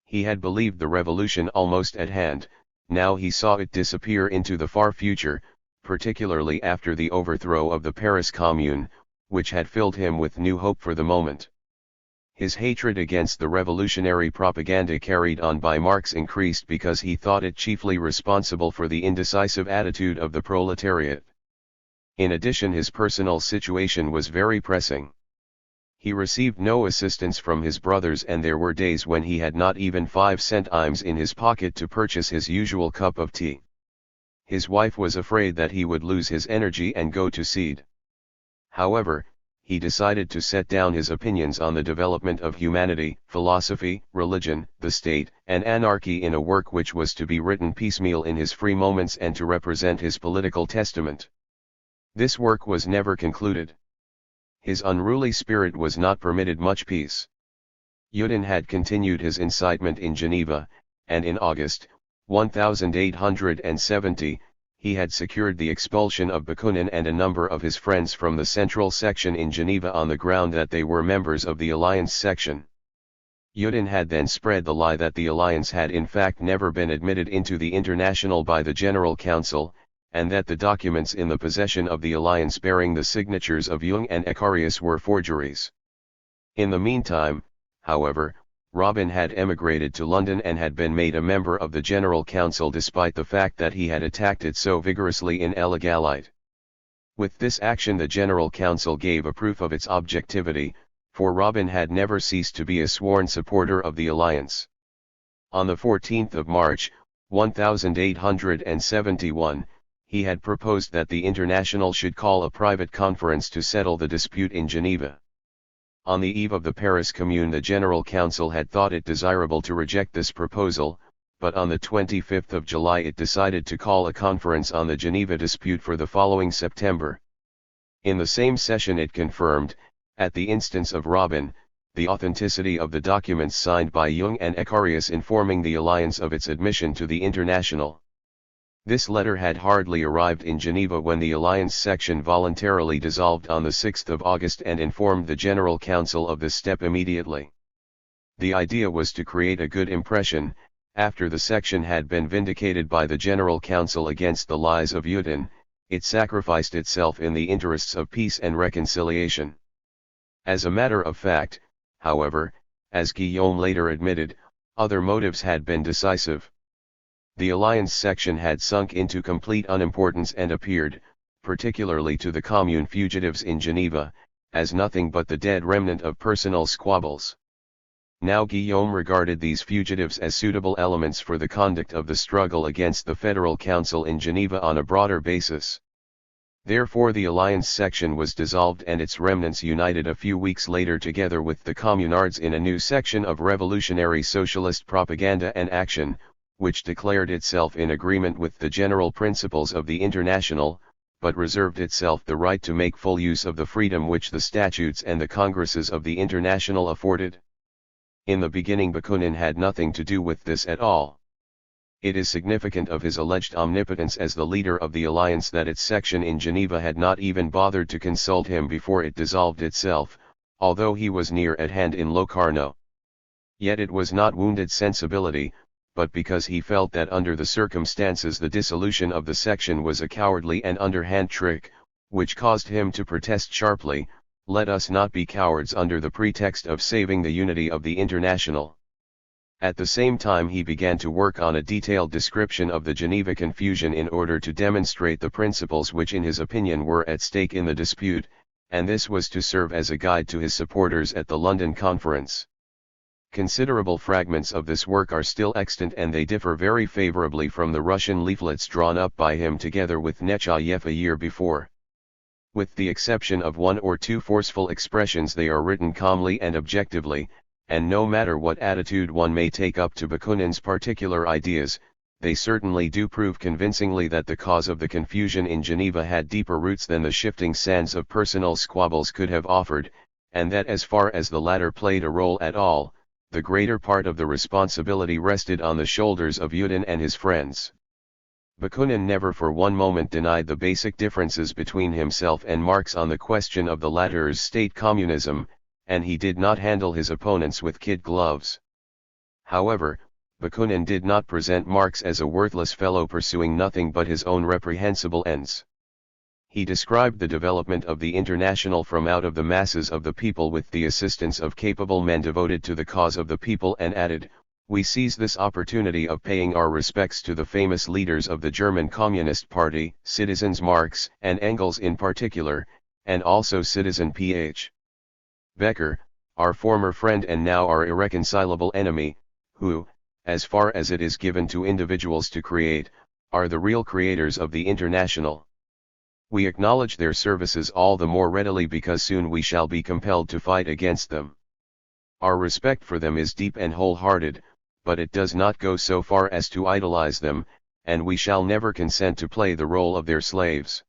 He had believed the revolution almost at hand, now he saw it disappear into the far future, particularly after the overthrow of the Paris Commune, which had filled him with new hope for the moment. His hatred against the revolutionary propaganda carried on by Marx increased because he thought it chiefly responsible for the indecisive attitude of the proletariat. In addition, his personal situation was very pressing. He received no assistance from his brothers and there were days when he had not even 5 centimes in his pocket to purchase his usual cup of tea. His wife was afraid that he would lose his energy and go to seed. However, he decided to set down his opinions on the development of humanity, philosophy, religion, the state, and anarchy in a work which was to be written piecemeal in his free moments and to represent his political testament. This work was never concluded. His unruly spirit was not permitted much peace. Judin had continued his incitement in Geneva, and in August, 1870, he had secured the expulsion of Bakunin and a number of his friends from the central section in Geneva on the ground that they were members of the Alliance section. Judin had then spread the lie that the Alliance had in fact never been admitted into the International by the General Council, and that the documents in the possession of the Alliance bearing the signatures of Jung and Ecarius were forgeries. In the meantime, however, Robin had emigrated to London and had been made a member of the General Council despite the fact that he had attacked it so vigorously in Illegalite. With this action the General Council gave a proof of its objectivity, for Robin had never ceased to be a sworn supporter of the Alliance. On the 14th of March, 1871, he had proposed that the International should call a private conference to settle the dispute in Geneva. On the eve of the Paris Commune the General Council had thought it desirable to reject this proposal, but on the 25th of July it decided to call a conference on the Geneva dispute for the following September. In the same session it confirmed, at the instance of Robin, the authenticity of the documents signed by Jung and Ecarius informing the alliance of its admission to the International. This letter had hardly arrived in Geneva when the alliance section voluntarily dissolved on the 6th of August and informed the General Council of this step immediately. The idea was to create a good impression. After the section had been vindicated by the General Council against the lies of Juden, it sacrificed itself in the interests of peace and reconciliation. As a matter of fact, however, as Guillaume later admitted, other motives had been decisive. The alliance section had sunk into complete unimportance and appeared, particularly to the Commune fugitives in Geneva, as nothing but the dead remnant of personal squabbles. Now Guillaume regarded these fugitives as suitable elements for the conduct of the struggle against the Federal Council in Geneva on a broader basis. Therefore the alliance section was dissolved and its remnants united a few weeks later together with the communards in a new section of revolutionary socialist propaganda and action, which declared itself in agreement with the general principles of the International, but reserved itself the right to make full use of the freedom which the statutes and the congresses of the International afforded. In the beginning Bakunin had nothing to do with this at all. It is significant of his alleged omnipotence as the leader of the alliance that its section in Geneva had not even bothered to consult him before it dissolved itself, although he was near at hand in Locarno. Yet it was not wounded sensibility, but because he felt that under the circumstances the dissolution of the section was a cowardly and underhand trick, which caused him to protest sharply, "Let us not be cowards under the pretext of saving the unity of the International." At the same time he began to work on a detailed description of the Geneva confusion in order to demonstrate the principles which in his opinion were at stake in the dispute, and this was to serve as a guide to his supporters at the London Conference. Considerable fragments of this work are still extant and they differ very favorably from the Russian leaflets drawn up by him together with Nechayev a year before. With the exception of one or two forceful expressions they are written calmly and objectively, and no matter what attitude one may take up to Bakunin's particular ideas, they certainly do prove convincingly that the cause of the confusion in Geneva had deeper roots than the shifting sands of personal squabbles could have offered, and that as far as the latter played a role at all, the greater part of the responsibility rested on the shoulders of Juden and his friends. Bakunin never for one moment denied the basic differences between himself and Marx on the question of the latter's state communism, and he did not handle his opponents with kid gloves. However, Bakunin did not present Marx as a worthless fellow pursuing nothing but his own reprehensible ends. He described the development of the International from out of the masses of the people with the assistance of capable men devoted to the cause of the people and added, "We seize this opportunity of paying our respects to the famous leaders of the German Communist Party, citizens Marx and Engels in particular, and also citizen Ph. Becker, our former friend and now our irreconcilable enemy, who, as far as it is given to individuals to create, are the real creators of the International. We acknowledge their services all the more readily because soon we shall be compelled to fight against them. Our respect for them is deep and wholehearted, but it does not go so far as to idolize them, and we shall never consent to play the role of their slaves.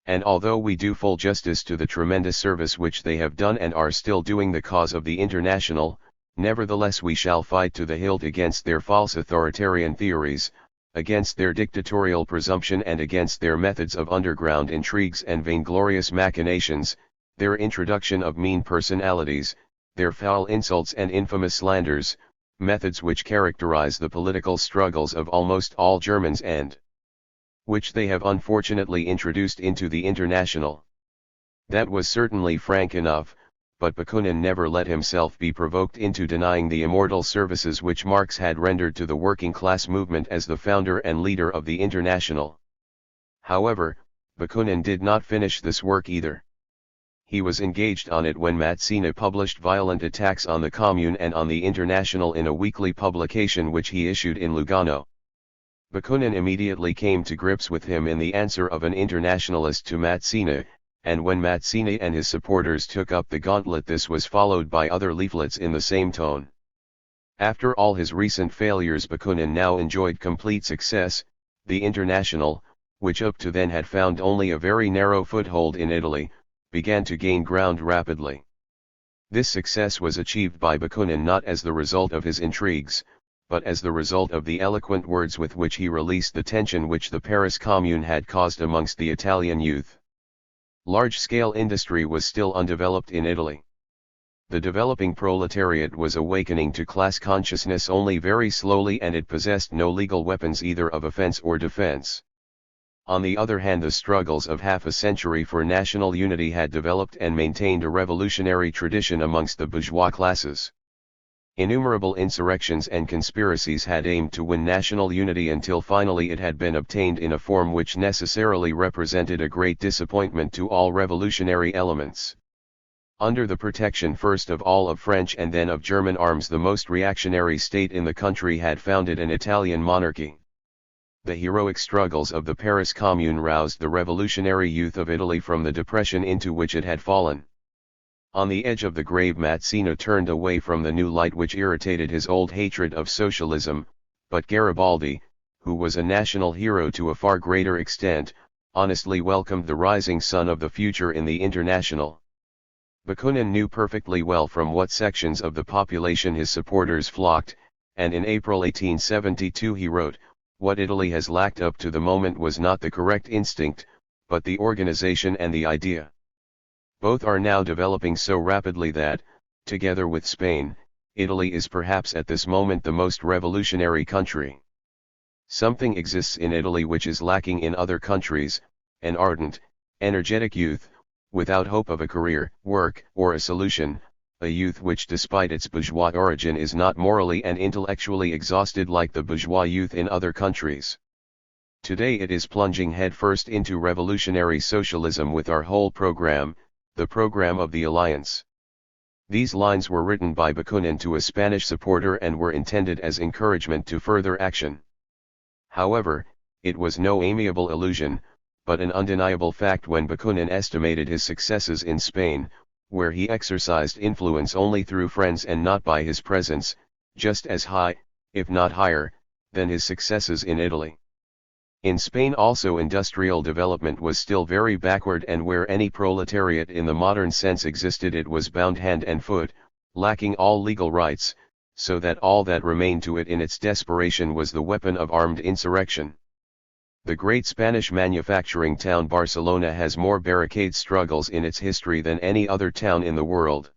And although we do full justice to the tremendous service which they have done and are still doing the cause of the International, nevertheless we shall fight to the hilt against their false authoritarian theories, against their dictatorial presumption and against their methods of underground intrigues and vainglorious machinations, their introduction of mean personalities, their foul insults and infamous slanders, methods which characterize the political struggles of almost all Germans and which they have unfortunately introduced into the International. That was certainly frank enough, but Bakunin never let himself be provoked into denying the immortal services which Marx had rendered to the working class movement as the founder and leader of the International. However, Bakunin did not finish this work either. He was engaged on it when Mazzini published violent attacks on the Commune and on the International in a weekly publication which he issued in Lugano. Bakunin immediately came to grips with him in the answer of an internationalist to Mazzini, and when Mazzini and his supporters took up the gauntlet this was followed by other leaflets in the same tone. After all his recent failures, Bakunin now enjoyed complete success. The International, which up to then had found only a very narrow foothold in Italy, began to gain ground rapidly. This success was achieved by Bakunin not as the result of his intrigues, but as the result of the eloquent words with which he released the tension which the Paris Commune had caused amongst the Italian youth. Large-scale industry was still undeveloped in Italy. The developing proletariat was awakening to class consciousness only very slowly, and it possessed no legal weapons either of offense or defense. On the other hand, the struggles of half a century for national unity had developed and maintained a revolutionary tradition amongst the bourgeois classes. Innumerable insurrections and conspiracies had aimed to win national unity until finally it had been obtained in a form which necessarily represented a great disappointment to all revolutionary elements. Under the protection first of all of French and then of German arms, the most reactionary state in the country had founded an Italian monarchy. The heroic struggles of the Paris Commune roused the revolutionary youth of Italy from the depression into which it had fallen. On the edge of the grave, Mazzino turned away from the new light which irritated his old hatred of socialism, but Garibaldi, who was a national hero to a far greater extent, honestly welcomed the rising sun of the future in the International. Bakunin knew perfectly well from what sections of the population his supporters flocked, and in April 1872 he wrote, "What Italy has lacked up to the moment was not the correct instinct, but the organization and the idea. Both are now developing so rapidly that, together with Spain, Italy is perhaps at this moment the most revolutionary country. Something exists in Italy which is lacking in other countries, an ardent, energetic youth, without hope of a career, work, or a solution, a youth which despite its bourgeois origin is not morally and intellectually exhausted like the bourgeois youth in other countries. Today it is plunging headfirst into revolutionary socialism with our whole program, the program of the Alliance." These lines were written by Bakunin to a Spanish supporter and were intended as encouragement to further action. However, it was no amiable illusion, but an undeniable fact when Bakunin estimated his successes in Spain, where he exercised influence only through friends and not by his presence, just as high, if not higher, than his successes in Italy. In Spain also industrial development was still very backward, and where any proletariat in the modern sense existed it was bound hand and foot, lacking all legal rights, so that all that remained to it in its desperation was the weapon of armed insurrection. The great Spanish manufacturing town Barcelona has more barricade struggles in its history than any other town in the world.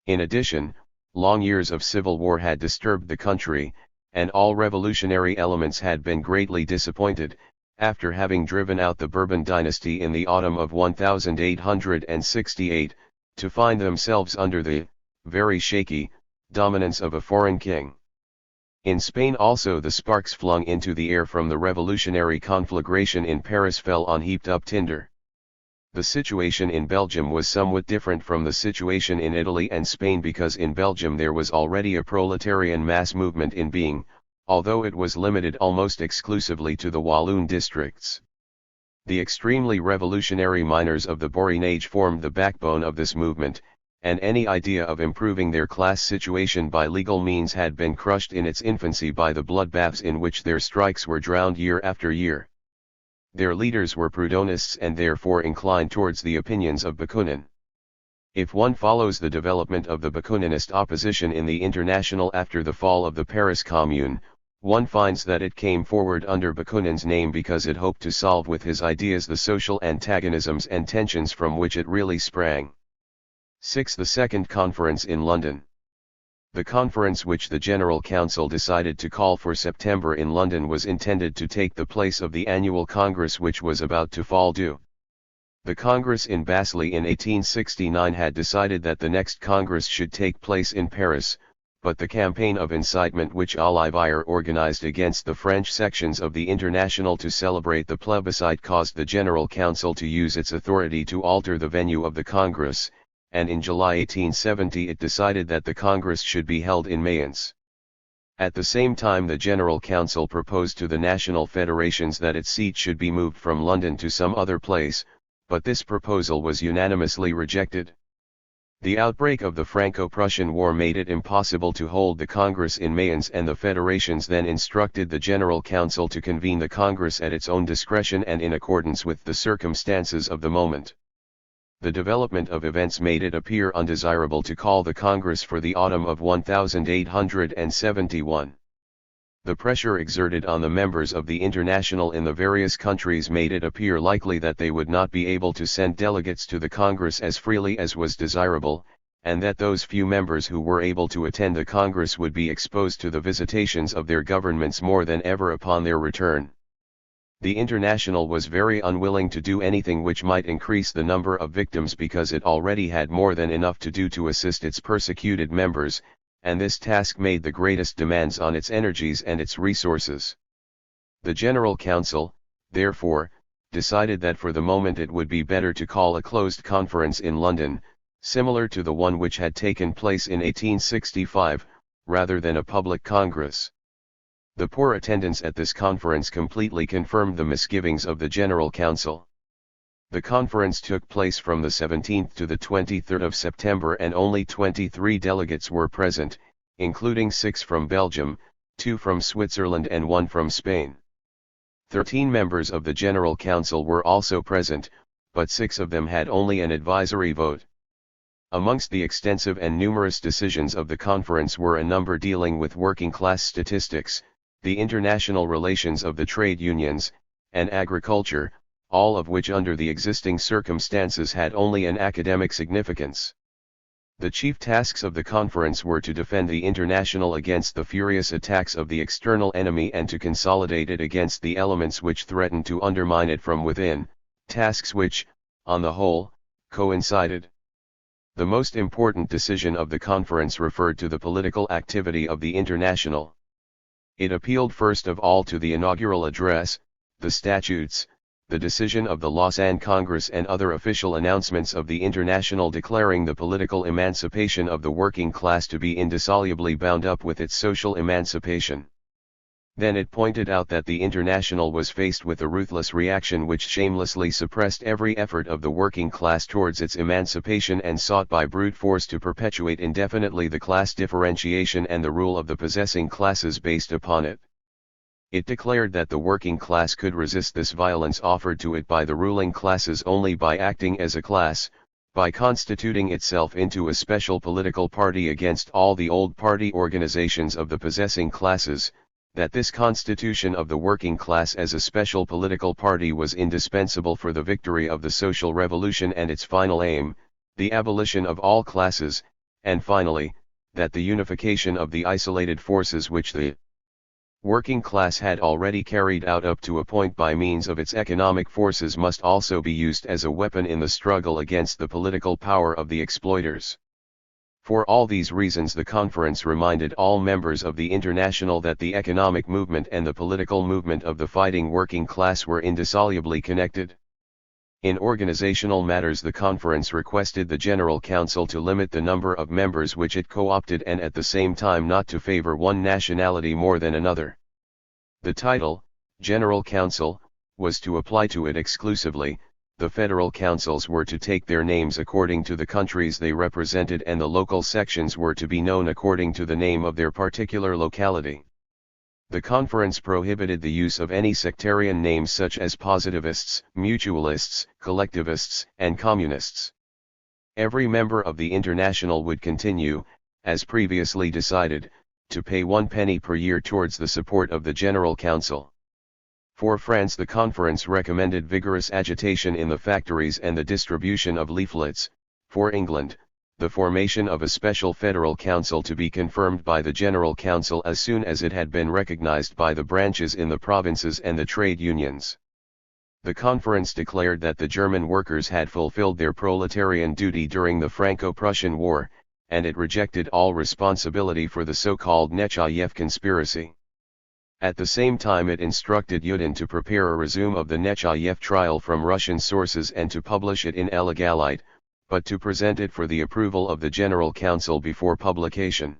In addition, long years of civil war had disturbed the country, and all revolutionary elements had been greatly disappointed, after having driven out the Bourbon dynasty in the autumn of 1868, to find themselves under the, very shaky, dominance of a foreign king. In Spain also the sparks flung into the air from the revolutionary conflagration in Paris fell on heaped-up tinder. The situation in Belgium was somewhat different from the situation in Italy and Spain, because in Belgium there was already a proletarian mass movement in being, although it was limited almost exclusively to the Walloon districts. The extremely revolutionary miners of the Borinage formed the backbone of this movement, and any idea of improving their class situation by legal means had been crushed in its infancy by the bloodbaths in which their strikes were drowned year after year. Their leaders were Proudhonists and therefore inclined towards the opinions of Bakunin. If one follows the development of the Bakuninist opposition in the International after the fall of the Paris Commune, one finds that it came forward under Bakunin's name because it hoped to solve with his ideas the social antagonisms and tensions from which it really sprang. 6. The Second Conference in London. The conference which the General Council decided to call for September in London was intended to take the place of the annual Congress which was about to fall due. The Congress in Basel in 1869 had decided that the next Congress should take place in Paris, but the campaign of incitement which Ollivier organized against the French sections of the International to celebrate the plebiscite caused the General Council to use its authority to alter the venue of the Congress, and in July 1870 it decided that the Congress should be held in Mayence. At the same time the General Council proposed to the national federations that its seat should be moved from London to some other place, but this proposal was unanimously rejected. The outbreak of the Franco-Prussian War made it impossible to hold the Congress in Mayence, and the federations then instructed the General Council to convene the Congress at its own discretion and in accordance with the circumstances of the moment. The development of events made it appear undesirable to call the Congress for the autumn of 1871. The pressure exerted on the members of the International in the various countries made it appear likely that they would not be able to send delegates to the Congress as freely as was desirable, and that those few members who were able to attend the Congress would be exposed to the visitations of their governments more than ever upon their return. The International was very unwilling to do anything which might increase the number of victims, because it already had more than enough to do to assist its persecuted members, and this task made the greatest demands on its energies and its resources. The General Council, therefore, decided that for the moment it would be better to call a closed conference in London, similar to the one which had taken place in 1865, rather than a public congress. The poor attendance at this conference completely confirmed the misgivings of the General Council. The conference took place from the 17th to the 23rd of September, and only 23 delegates were present, including 6 from Belgium, 2 from Switzerland and 1 from Spain. 13 members of the General Council were also present, but 6 of them had only an advisory vote. Amongst the extensive and numerous decisions of the conference were a number dealing with working-class statistics, the international relations of the trade unions, and agriculture, all of which under the existing circumstances had only an academic significance. The chief tasks of the conference were to defend the International against the furious attacks of the external enemy and to consolidate it against the elements which threatened to undermine it from within, tasks which, on the whole, coincided. The most important decision of the conference referred to the political activity of the International. It appealed first of all to the inaugural address, the statutes, the decision of the Lausanne Congress and other official announcements of the International declaring the political emancipation of the working class to be indissolubly bound up with its social emancipation. Then it pointed out that the International was faced with a ruthless reaction which shamelessly suppressed every effort of the working class towards its emancipation and sought by brute force to perpetuate indefinitely the class differentiation and the rule of the possessing classes based upon it. It declared that the working class could resist this violence offered to it by the ruling classes only by acting as a class, by constituting itself into a special political party against all the old party organizations of the possessing classes, that this constitution of the working class as a special political party was indispensable for the victory of the social revolution and its final aim, the abolition of all classes, and finally, that the unification of the isolated forces which the working class had already carried out up to a point by means of its economic forces must also be used as a weapon in the struggle against the political power of the exploiters. For all these reasons the conference reminded all members of the International that the economic movement and the political movement of the fighting working class were indissolubly connected. In organizational matters the conference requested the General Council to limit the number of members which it co-opted and at the same time not to favor one nationality more than another. The title, General Council, was to apply to it exclusively. The federal councils were to take their names according to the countries they represented and the local sections were to be known according to the name of their particular locality. The conference prohibited the use of any sectarian names such as positivists, mutualists, collectivists, and communists. Every member of the International would continue, as previously decided, to pay 1 penny per year towards the support of the General Council. For France the conference recommended vigorous agitation in the factories and the distribution of leaflets. For England, the formation of a special federal council to be confirmed by the General Council as soon as it had been recognized by the branches in the provinces and the trade unions. The conference declared that the German workers had fulfilled their proletarian duty during the Franco-Prussian War, and it rejected all responsibility for the so-called Nechayev conspiracy. At the same time it instructed Yudin to prepare a resume of the Nechayev trial from Russian sources and to publish it in illegalite, but to present it for the approval of the General Council before publication.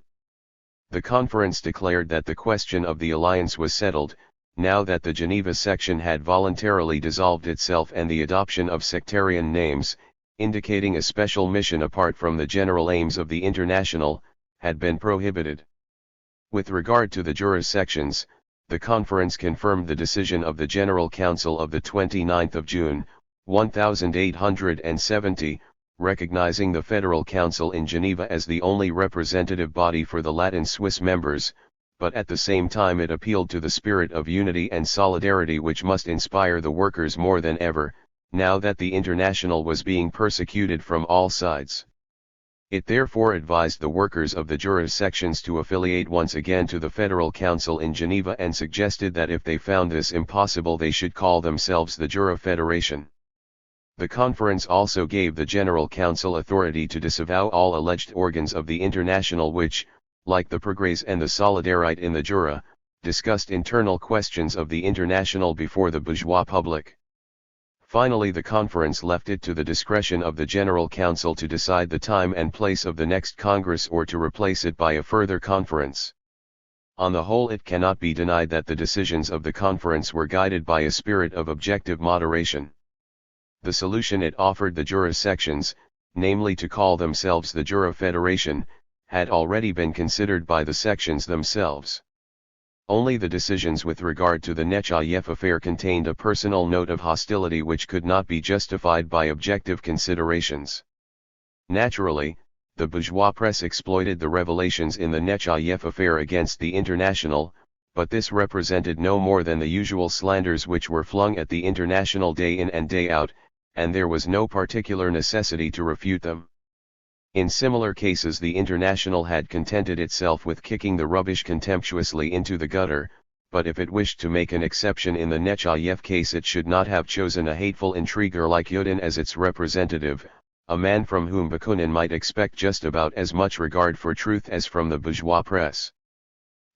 The conference declared that the question of the alliance was settled, now that the Geneva section had voluntarily dissolved itself and the adoption of sectarian names, indicating a special mission apart from the general aims of the International, had been prohibited. With regard to the jurisdictions, the conference confirmed the decision of the General Council of the 29th of June, 1870, recognizing the Federal Council in Geneva as the only representative body for the Latin Swiss members, but at the same time it appealed to the spirit of unity and solidarity which must inspire the workers more than ever, now that the International was being persecuted from all sides. It therefore advised the workers of the jurisdictions to affiliate once again to the Federal Council in Geneva and suggested that if they found this impossible they should call themselves the Jura Federation. The conference also gave the General Council authority to disavow all alleged organs of the International which, like the Progrès and the Solidarite in the Jura, discussed internal questions of the International before the bourgeois public. Finally, the conference left it to the discretion of the General Council to decide the time and place of the next Congress or to replace it by a further conference. On the whole, it cannot be denied that the decisions of the conference were guided by a spirit of objective moderation. The solution it offered the jurisdictions, namely to call themselves the Jura Federation, had already been considered by the sections themselves. Only the decisions with regard to the Nechayev affair contained a personal note of hostility which could not be justified by objective considerations. Naturally, the bourgeois press exploited the revelations in the Nechayev affair against the International, but this represented no more than the usual slanders which were flung at the International day in and day out, and there was no particular necessity to refute them. In similar cases the International had contented itself with kicking the rubbish contemptuously into the gutter, but if it wished to make an exception in the Nechayev case it should not have chosen a hateful intriguer like Yudin as its representative, a man from whom Bakunin might expect just about as much regard for truth as from the bourgeois press.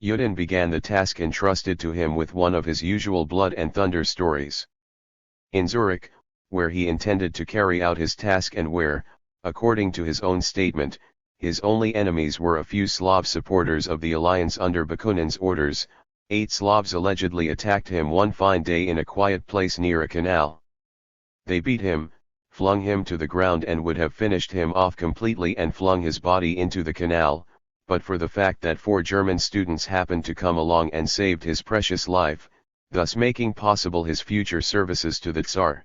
Yudin began the task entrusted to him with one of his usual blood and thunder stories. In Zurich, where he intended to carry out his task and where, according to his own statement, his only enemies were a few Slav supporters of the alliance under Bakunin's orders, 8 Slavs allegedly attacked him one fine day in a quiet place near a canal. They beat him, flung him to the ground and would have finished him off completely and flung his body into the canal, but for the fact that 4 German students happened to come along and saved his precious life, thus making possible his future services to the Tsar.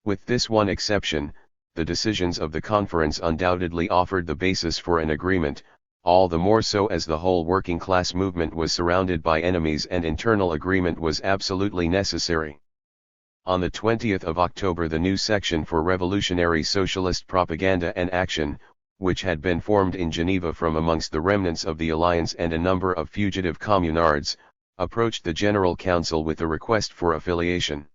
With this one exception, the decisions of the conference undoubtedly offered the basis for an agreement, all the more so as the whole working class movement was surrounded by enemies and internal agreement was absolutely necessary. On the 20th of October the new section for revolutionary socialist propaganda and action, which had been formed in Geneva from amongst the remnants of the alliance and a number of fugitive communards, approached the General Council with a request for affiliation.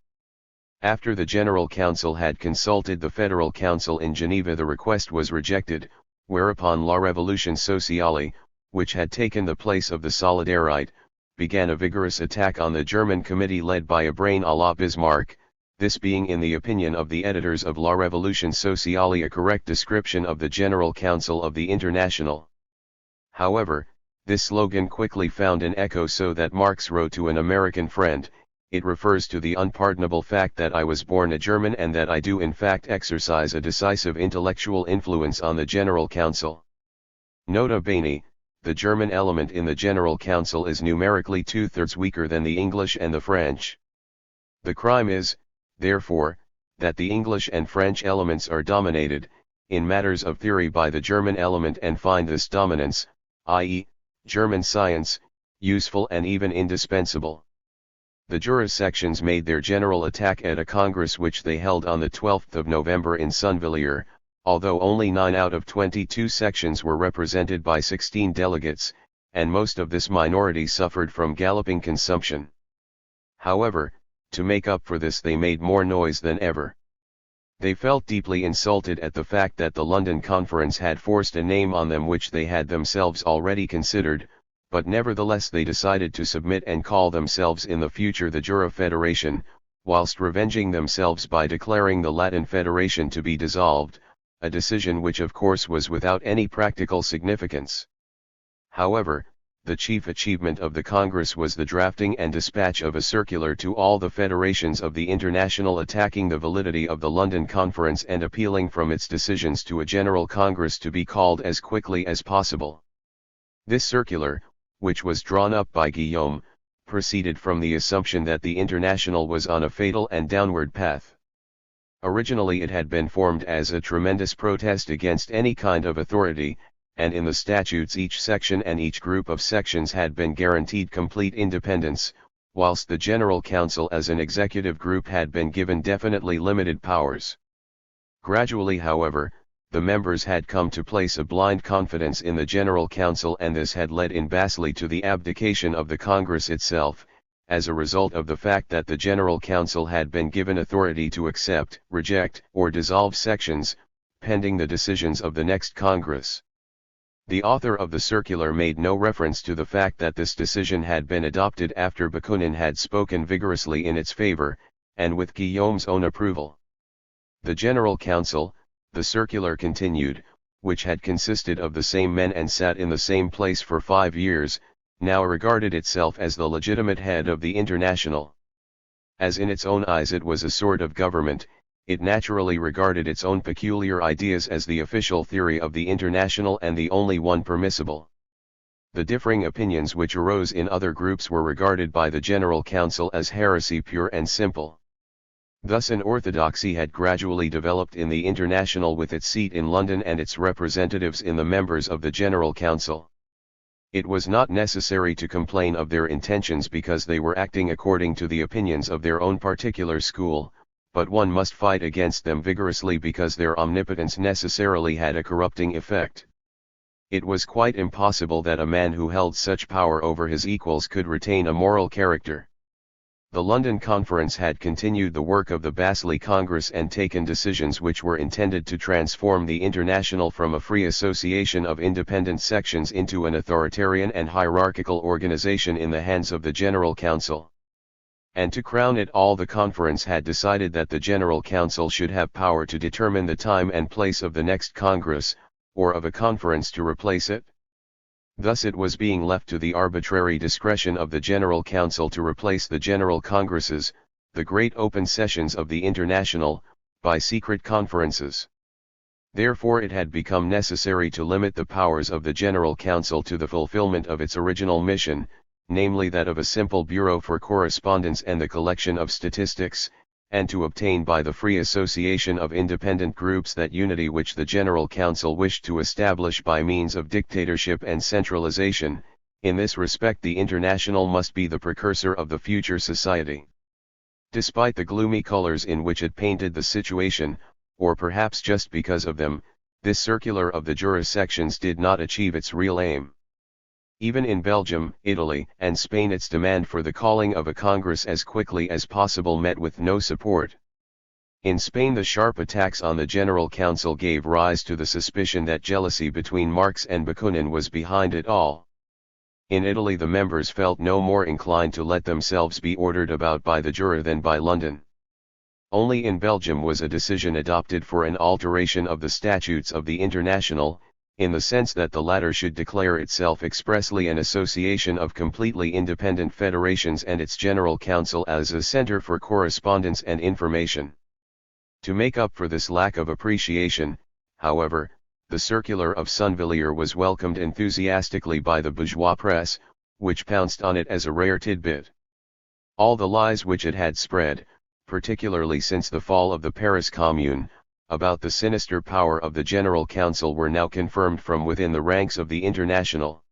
After the General Council had consulted the Federal Council in Geneva the request was rejected, whereupon La Révolution Sociale, which had taken the place of the Solidarite, began a vigorous attack on the German committee led by a brain à la Bismarck, this being in the opinion of the editors of La Révolution Sociale a correct description of the General Council of the International. However, this slogan quickly found an echo so that Marx wrote to an American friend, "It refers to the unpardonable fact that I was born a German and that I do in fact exercise a decisive intellectual influence on the General Council." Nota bene, the German element in the General Council is numerically 2/3 weaker than the English and the French. The crime is, therefore, that the English and French elements are dominated, in matters of theory by the German element and find this dominance, i.e., German science, useful and even indispensable. The jurisdictions made their general attack at a congress which they held on the 12th of November in Sunvilliers, although only 9 out of 22 sections were represented by 16 delegates, and most of this minority suffered from galloping consumption. However, to make up for this they made more noise than ever. They felt deeply insulted at the fact that the London Conference had forced a name on them which they had themselves already considered, but nevertheless they decided to submit and call themselves in the future the Jura Federation, whilst revenging themselves by declaring the Latin Federation to be dissolved, a decision which of course was without any practical significance. However, the chief achievement of the Congress was the drafting and dispatch of a circular to all the federations of the International attacking the validity of the London Conference and appealing from its decisions to a General Congress to be called as quickly as possible. This circular, which was drawn up by Guillaume, proceeded from the assumption that the International was on a fatal and downward path. Originally it had been formed as a tremendous protest against any kind of authority, and in the statutes each section and each group of sections had been guaranteed complete independence, whilst the General Council as an executive group had been given definitely limited powers. Gradually, however, the members had come to place a blind confidence in the General Council, and this had led invariably to the abdication of the Congress itself, as a result of the fact that the General Council had been given authority to accept, reject, or dissolve sections, pending the decisions of the next Congress. The author of the circular made no reference to the fact that this decision had been adopted after Bakunin had spoken vigorously in its favor, and with Guillaume's own approval. The General Council, the circular continued, which had consisted of the same men and sat in the same place for 5 years, now regarded itself as the legitimate head of the International. As in its own eyes it was a sort of government, it naturally regarded its own peculiar ideas as the official theory of the International and the only one permissible. The differing opinions which arose in other groups were regarded by the General Council as heresy pure and simple. Thus an orthodoxy had gradually developed in the International, with its seat in London and its representatives in the members of the General Council. It was not necessary to complain of their intentions because they were acting according to the opinions of their own particular school, but one must fight against them vigorously because their omnipotence necessarily had a corrupting effect. It was quite impossible that a man who held such power over his equals could retain a moral character. The London Conference had continued the work of the Basel Congress and taken decisions which were intended to transform the International from a free association of independent sections into an authoritarian and hierarchical organization in the hands of the General Council. And to crown it all, the conference had decided that the General Council should have power to determine the time and place of the next Congress, or of a conference to replace it. Thus it was being left to the arbitrary discretion of the General Council to replace the General Congresses, the great open sessions of the International, by secret conferences. Therefore it had become necessary to limit the powers of the General Council to the fulfillment of its original mission, namely that of a simple bureau for correspondence and the collection of statistics, and to obtain by the free association of independent groups that unity which the General Council wished to establish by means of dictatorship and centralization. In this respect the International must be the precursor of the future society. Despite the gloomy colors in which it painted the situation, or perhaps just because of them, this circular of the jurisdictions did not achieve its real aim. Even in Belgium, Italy, and Spain its demand for the calling of a Congress as quickly as possible met with no support. In Spain the sharp attacks on the General Council gave rise to the suspicion that jealousy between Marx and Bakunin was behind it all. In Italy the members felt no more inclined to let themselves be ordered about by the Jura than by London. Only in Belgium was a decision adopted for an alteration of the statutes of the International, in the sense that the latter should declare itself expressly an association of completely independent federations and its General Council as a center for correspondence and information. To make up for this lack of appreciation, however, the circular of Sunvilliers was welcomed enthusiastically by the bourgeois press, which pounced on it as a rare tidbit. All the lies which it had spread, particularly since the fall of the Paris Commune, about the sinister power of the General Council were now confirmed from within the ranks of the International.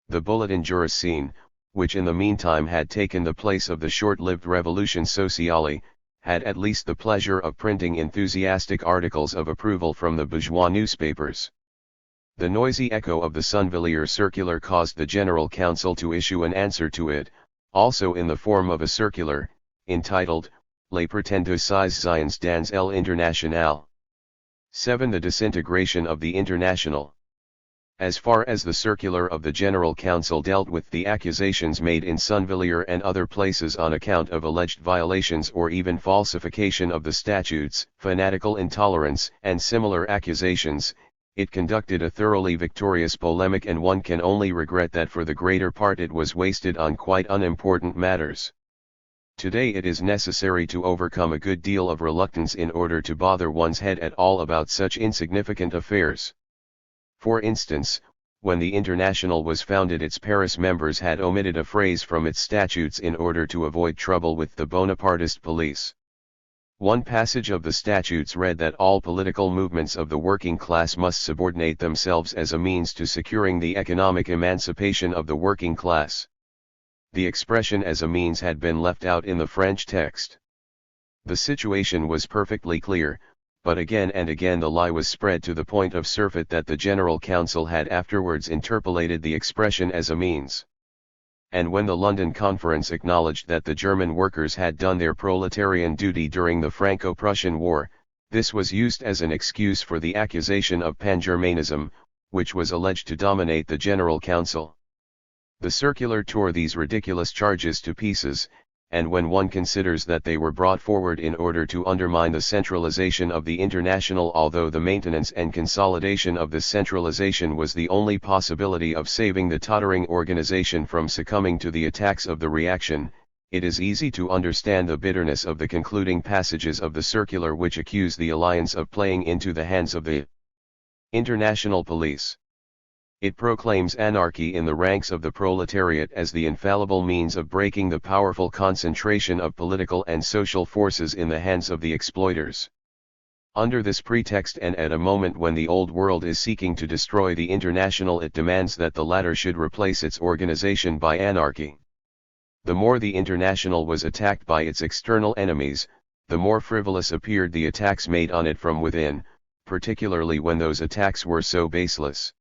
The Bulletin Jurocene, which in the meantime had taken the place of the short-lived Revolution Sociale, had at least the pleasure of printing enthusiastic articles of approval from the bourgeois newspapers. The noisy echo of the Sunvilliers circular caused the General Council to issue an answer to it, also in the form of a circular, entitled, Les prétendues dans l'International. 7. The disintegration of the International. As far as the circular of the General Council dealt with the accusations made in Sunvilliers and other places on account of alleged violations or even falsification of the statutes, fanatical intolerance, and similar accusations, It conducted a thoroughly victorious polemic, and one can only regret that for the greater part it was wasted on quite unimportant matters. Today it is necessary to overcome a good deal of reluctance in order to bother one's head at all about such insignificant affairs. For instance, when the International was founded, its Paris members had omitted a phrase from its statutes in order to avoid trouble with the Bonapartist police. One passage of the statutes read that all political movements of the working class must subordinate themselves as a means to securing the economic emancipation of the working class. The expression "as a means" had been left out in the French text. The situation was perfectly clear, but again and again the lie was spread to the point of surfeit that the General Council had afterwards interpolated the expression "as a means." And when the London Conference acknowledged that the German workers had done their proletarian duty during the Franco-Prussian War, this was used as an excuse for the accusation of pan-Germanism, which was alleged to dominate the General Council. The circular tore these ridiculous charges to pieces, and when one considers that they were brought forward in order to undermine the centralization of the International, although the maintenance and consolidation of this centralization was the only possibility of saving the tottering organization from succumbing to the attacks of the reaction, it is easy to understand the bitterness of the concluding passages of the circular, which accuse the Alliance of playing into the hands of the international police. It proclaims anarchy in the ranks of the proletariat as the infallible means of breaking the powerful concentration of political and social forces in the hands of the exploiters. Under this pretext, and at a moment when the old world is seeking to destroy the International, it demands that the latter should replace its organization by anarchy. The more the International was attacked by its external enemies, the more frivolous appeared the attacks made on it from within, particularly when those attacks were so baseless.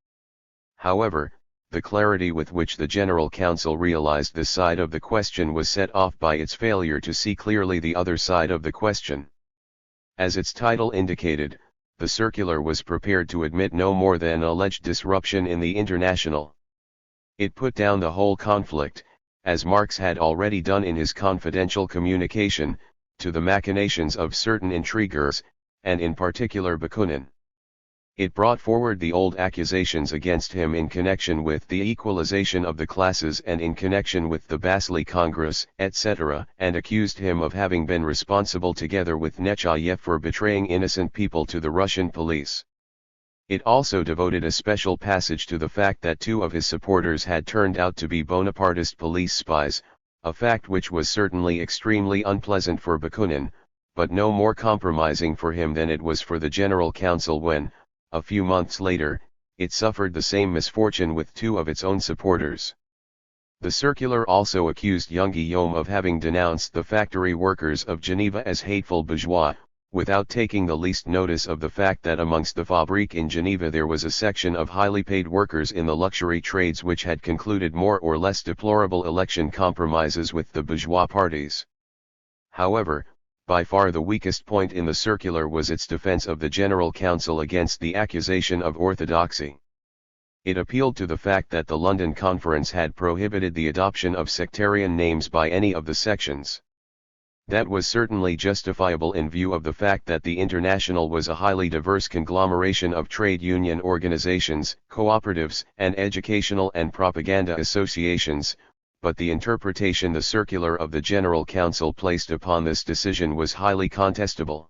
However, the clarity with which the General Council realized this side of the question was set off by its failure to see clearly the other side of the question. As its title indicated, the circular was prepared to admit no more than an alleged disruption in the International. It put down the whole conflict, as Marx had already done in his confidential communication, to the machinations of certain intriguers, and in particular Bakunin. It brought forward the old accusations against him in connection with the equalization of the classes and in connection with the Basel Congress, etc., and accused him of having been responsible together with Nechayev for betraying innocent people to the Russian police. It also devoted a special passage to the fact that two of his supporters had turned out to be Bonapartist police spies, a fact which was certainly extremely unpleasant for Bakunin, but no more compromising for him than it was for the General Council when, a few months later, it suffered the same misfortune with two of its own supporters. The circular also accused young Guillaume of having denounced the factory workers of Geneva as hateful bourgeois, without taking the least notice of the fact that amongst the Fabrique in Geneva there was a section of highly paid workers in the luxury trades which had concluded more or less deplorable election compromises with the bourgeois parties. However, by far the weakest point in the circular was its defense of the General Council against the accusation of orthodoxy. It appealed to the fact that the London Conference had prohibited the adoption of sectarian names by any of the sections. That was certainly justifiable in view of the fact that the International was a highly diverse conglomeration of trade union organizations, cooperatives, and educational and propaganda associations, but the interpretation the circular of the General Council placed upon this decision was highly contestable.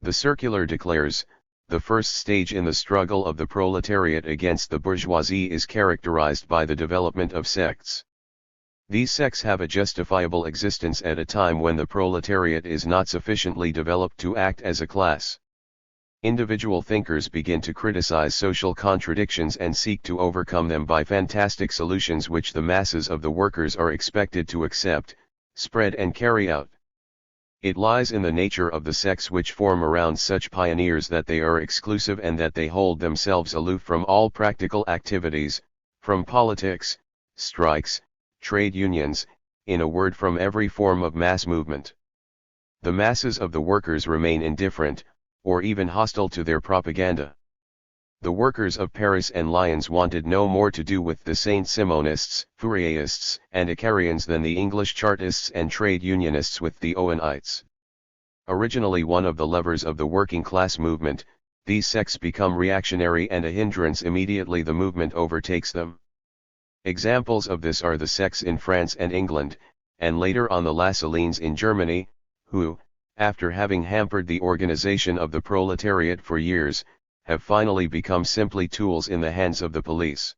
The circular declares, the first stage in the struggle of the proletariat against the bourgeoisie is characterized by the development of sects. These sects have a justifiable existence at a time when the proletariat is not sufficiently developed to act as a class. Individual thinkers begin to criticize social contradictions and seek to overcome them by fantastic solutions which the masses of the workers are expected to accept, spread and carry out. It lies in the nature of the sects which form around such pioneers that they are exclusive and that they hold themselves aloof from all practical activities, from politics, strikes, trade unions, in a word from every form of mass movement. The masses of the workers remain indifferent, or even hostile to their propaganda. The workers of Paris and Lyons wanted no more to do with the Saint-Simonists, Fourierists, and Icarians than the English Chartists and trade unionists with the Owenites. Originally one of the levers of the working class movement, these sects become reactionary and a hindrance immediately the movement overtakes them. Examples of this are the sects in France and England, and later on the Lassalleans in Germany, who, after having hampered the organization of the proletariat for years, have finally become simply tools in the hands of the police.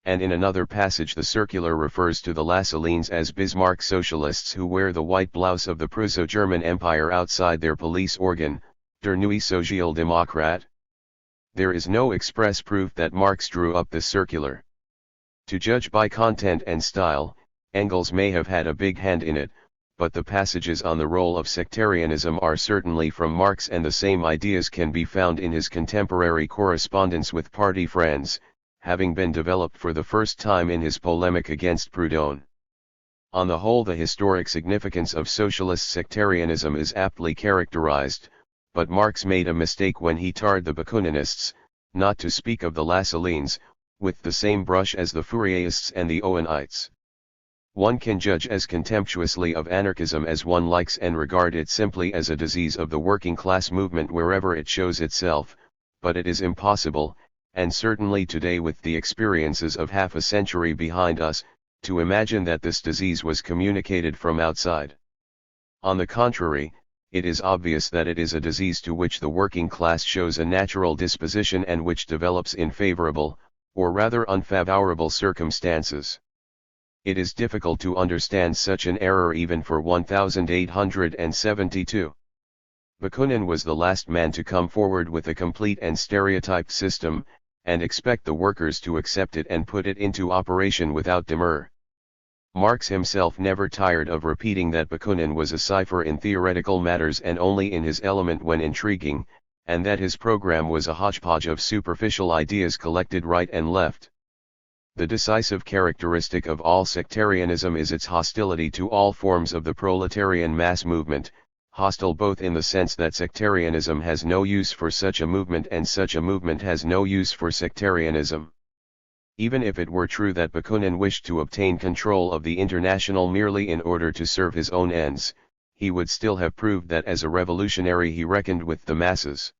And in another passage the circular refers to the Lassalleans as Bismarck socialists who wear the white blouse of the Prusso-German Empire outside their police organ, der neue Sozialdemokrat. There is no express proof that Marx drew up this circular. To judge by content and style, Engels may have had a big hand in it, but the passages on the role of sectarianism are certainly from Marx, and the same ideas can be found in his contemporary correspondence with party friends, having been developed for the first time in his polemic against Proudhon. On the whole, the historic significance of socialist sectarianism is aptly characterized, but Marx made a mistake when he tarred the Bakuninists, not to speak of the Lassalleans, with the same brush as the Fourierists and the Owenites. One can judge as contemptuously of anarchism as one likes and regard it simply as a disease of the working class movement wherever it shows itself, but it is impossible, and certainly today with the experiences of half a century behind us, to imagine that this disease was communicated from outside. On the contrary, it is obvious that it is a disease to which the working class shows a natural disposition and which develops in favorable, or rather unfavorable circumstances. It is difficult to understand such an error even for 1872. Bakunin was the last man to come forward with a complete and stereotyped system, and expect the workers to accept it and put it into operation without demur. Marx himself never tired of repeating that Bakunin was a cipher in theoretical matters and only in his element when intriguing, and that his program was a hodgepodge of superficial ideas collected right and left. The decisive characteristic of all sectarianism is its hostility to all forms of the proletarian mass movement, hostile both in the sense that sectarianism has no use for such a movement and such a movement has no use for sectarianism. Even if it were true that Bakunin wished to obtain control of the International merely in order to serve his own ends, he would still have proved that as a revolutionary he reckoned with the masses.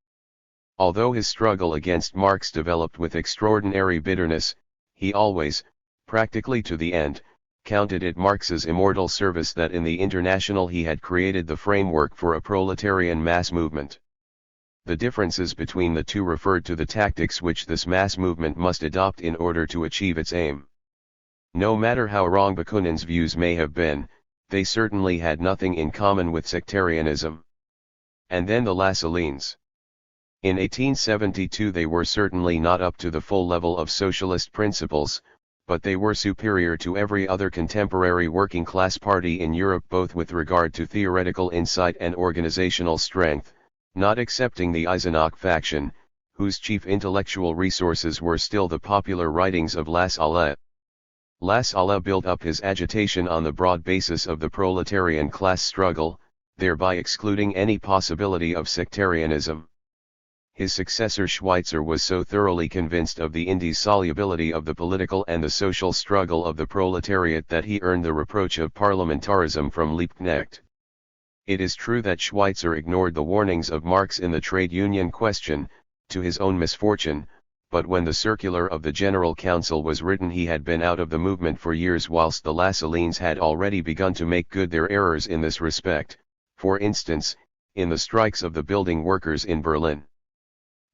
Although his struggle against Marx developed with extraordinary bitterness, he always, practically to the end, counted it Marx's immortal service that in the International he had created the framework for a proletarian mass movement. The differences between the two referred to the tactics which this mass movement must adopt in order to achieve its aim. No matter how wrong Bakunin's views may have been, they certainly had nothing in common with sectarianism. And then the Lassalleans. In 1872 they were certainly not up to the full level of socialist principles, but they were superior to every other contemporary working-class party in Europe both with regard to theoretical insight and organizational strength, not excepting the Eisenach faction, whose chief intellectual resources were still the popular writings of Lassalle. Lassalle built up his agitation on the broad basis of the proletarian class struggle, thereby excluding any possibility of sectarianism. His successor Schweitzer was so thoroughly convinced of the indissolubility of the political and the social struggle of the proletariat that he earned the reproach of parliamentarism from Liebknecht. It is true that Schweitzer ignored the warnings of Marx in the trade union question, to his own misfortune, but when the circular of the General Council was written he had been out of the movement for years whilst the Lassalleans had already begun to make good their errors in this respect, for instance, in the strikes of the building workers in Berlin.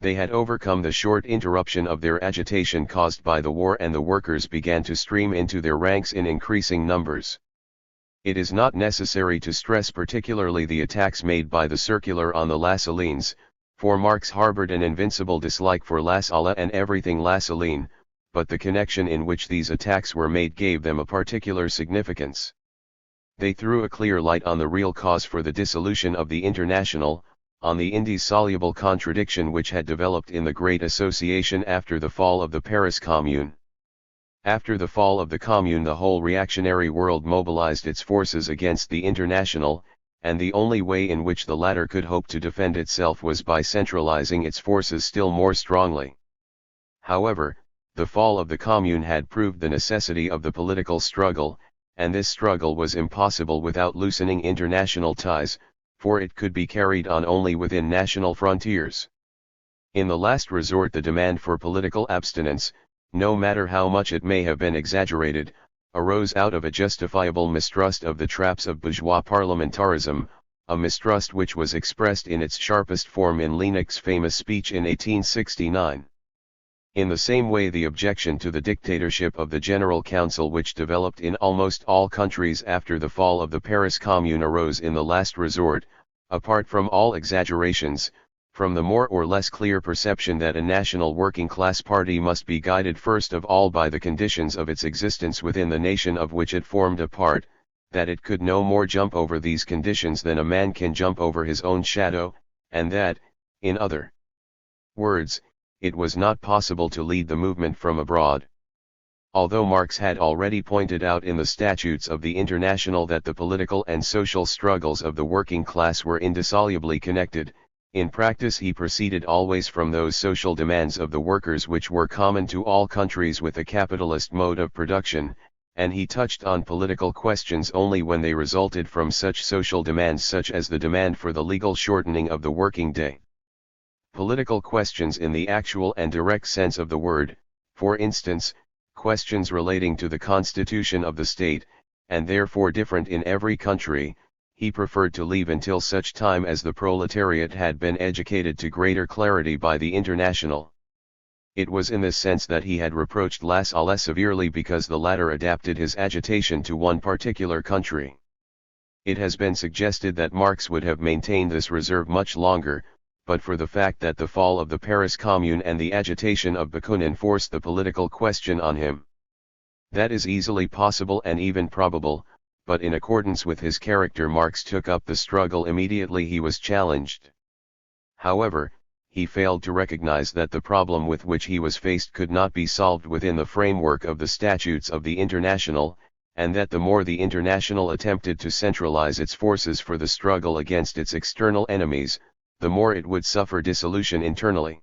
They had overcome the short interruption of their agitation caused by the war and the workers began to stream into their ranks in increasing numbers. It is not necessary to stress particularly the attacks made by the circular on the Lassalleans, for Marx harbored an invincible dislike for Lassalle and everything Lassallean, but the connection in which these attacks were made gave them a particular significance. They threw a clear light on the real cause for the dissolution of the International, on the indissoluble contradiction which had developed in the Great Association after the fall of the Paris Commune. After the fall of the Commune the whole reactionary world mobilized its forces against the International, and the only way in which the latter could hope to defend itself was by centralizing its forces still more strongly. However, the fall of the Commune had proved the necessity of the political struggle, and this struggle was impossible without loosening international ties, for it could be carried on only within national frontiers. In the last resort the demand for political abstinence, no matter how much it may have been exaggerated, arose out of a justifiable mistrust of the traps of bourgeois parliamentarism, a mistrust which was expressed in its sharpest form in Linnæch's famous speech in 1869. In the same way the objection to the dictatorship of the General Council which developed in almost all countries after the fall of the Paris Commune arose in the last resort, apart from all exaggerations, from the more or less clear perception that a national working class party must be guided first of all by the conditions of its existence within the nation of which it formed a part, that it could no more jump over these conditions than a man can jump over his own shadow, and that, in other words, it was not possible to lead the movement from abroad. Although Marx had already pointed out in the statutes of the International that the political and social struggles of the working class were indissolubly connected, in practice he proceeded always from those social demands of the workers which were common to all countries with a capitalist mode of production, and he touched on political questions only when they resulted from such social demands such as the demand for the legal shortening of the working day. Political questions in the actual and direct sense of the word, for instance, questions relating to the constitution of the state, and therefore different in every country, he preferred to leave until such time as the proletariat had been educated to greater clarity by the International. It was in this sense that he had reproached Lassalle severely because the latter adapted his agitation to one particular country. It has been suggested that Marx would have maintained this reserve much longer, but for the fact that the fall of the Paris Commune and the agitation of Bakunin forced the political question on him. That is easily possible and even probable, but in accordance with his character Marx took up the struggle immediately he was challenged. However, he failed to recognize that the problem with which he was faced could not be solved within the framework of the statutes of the International, and that the more the International attempted to centralize its forces for the struggle against its external enemies, the more it would suffer dissolution internally.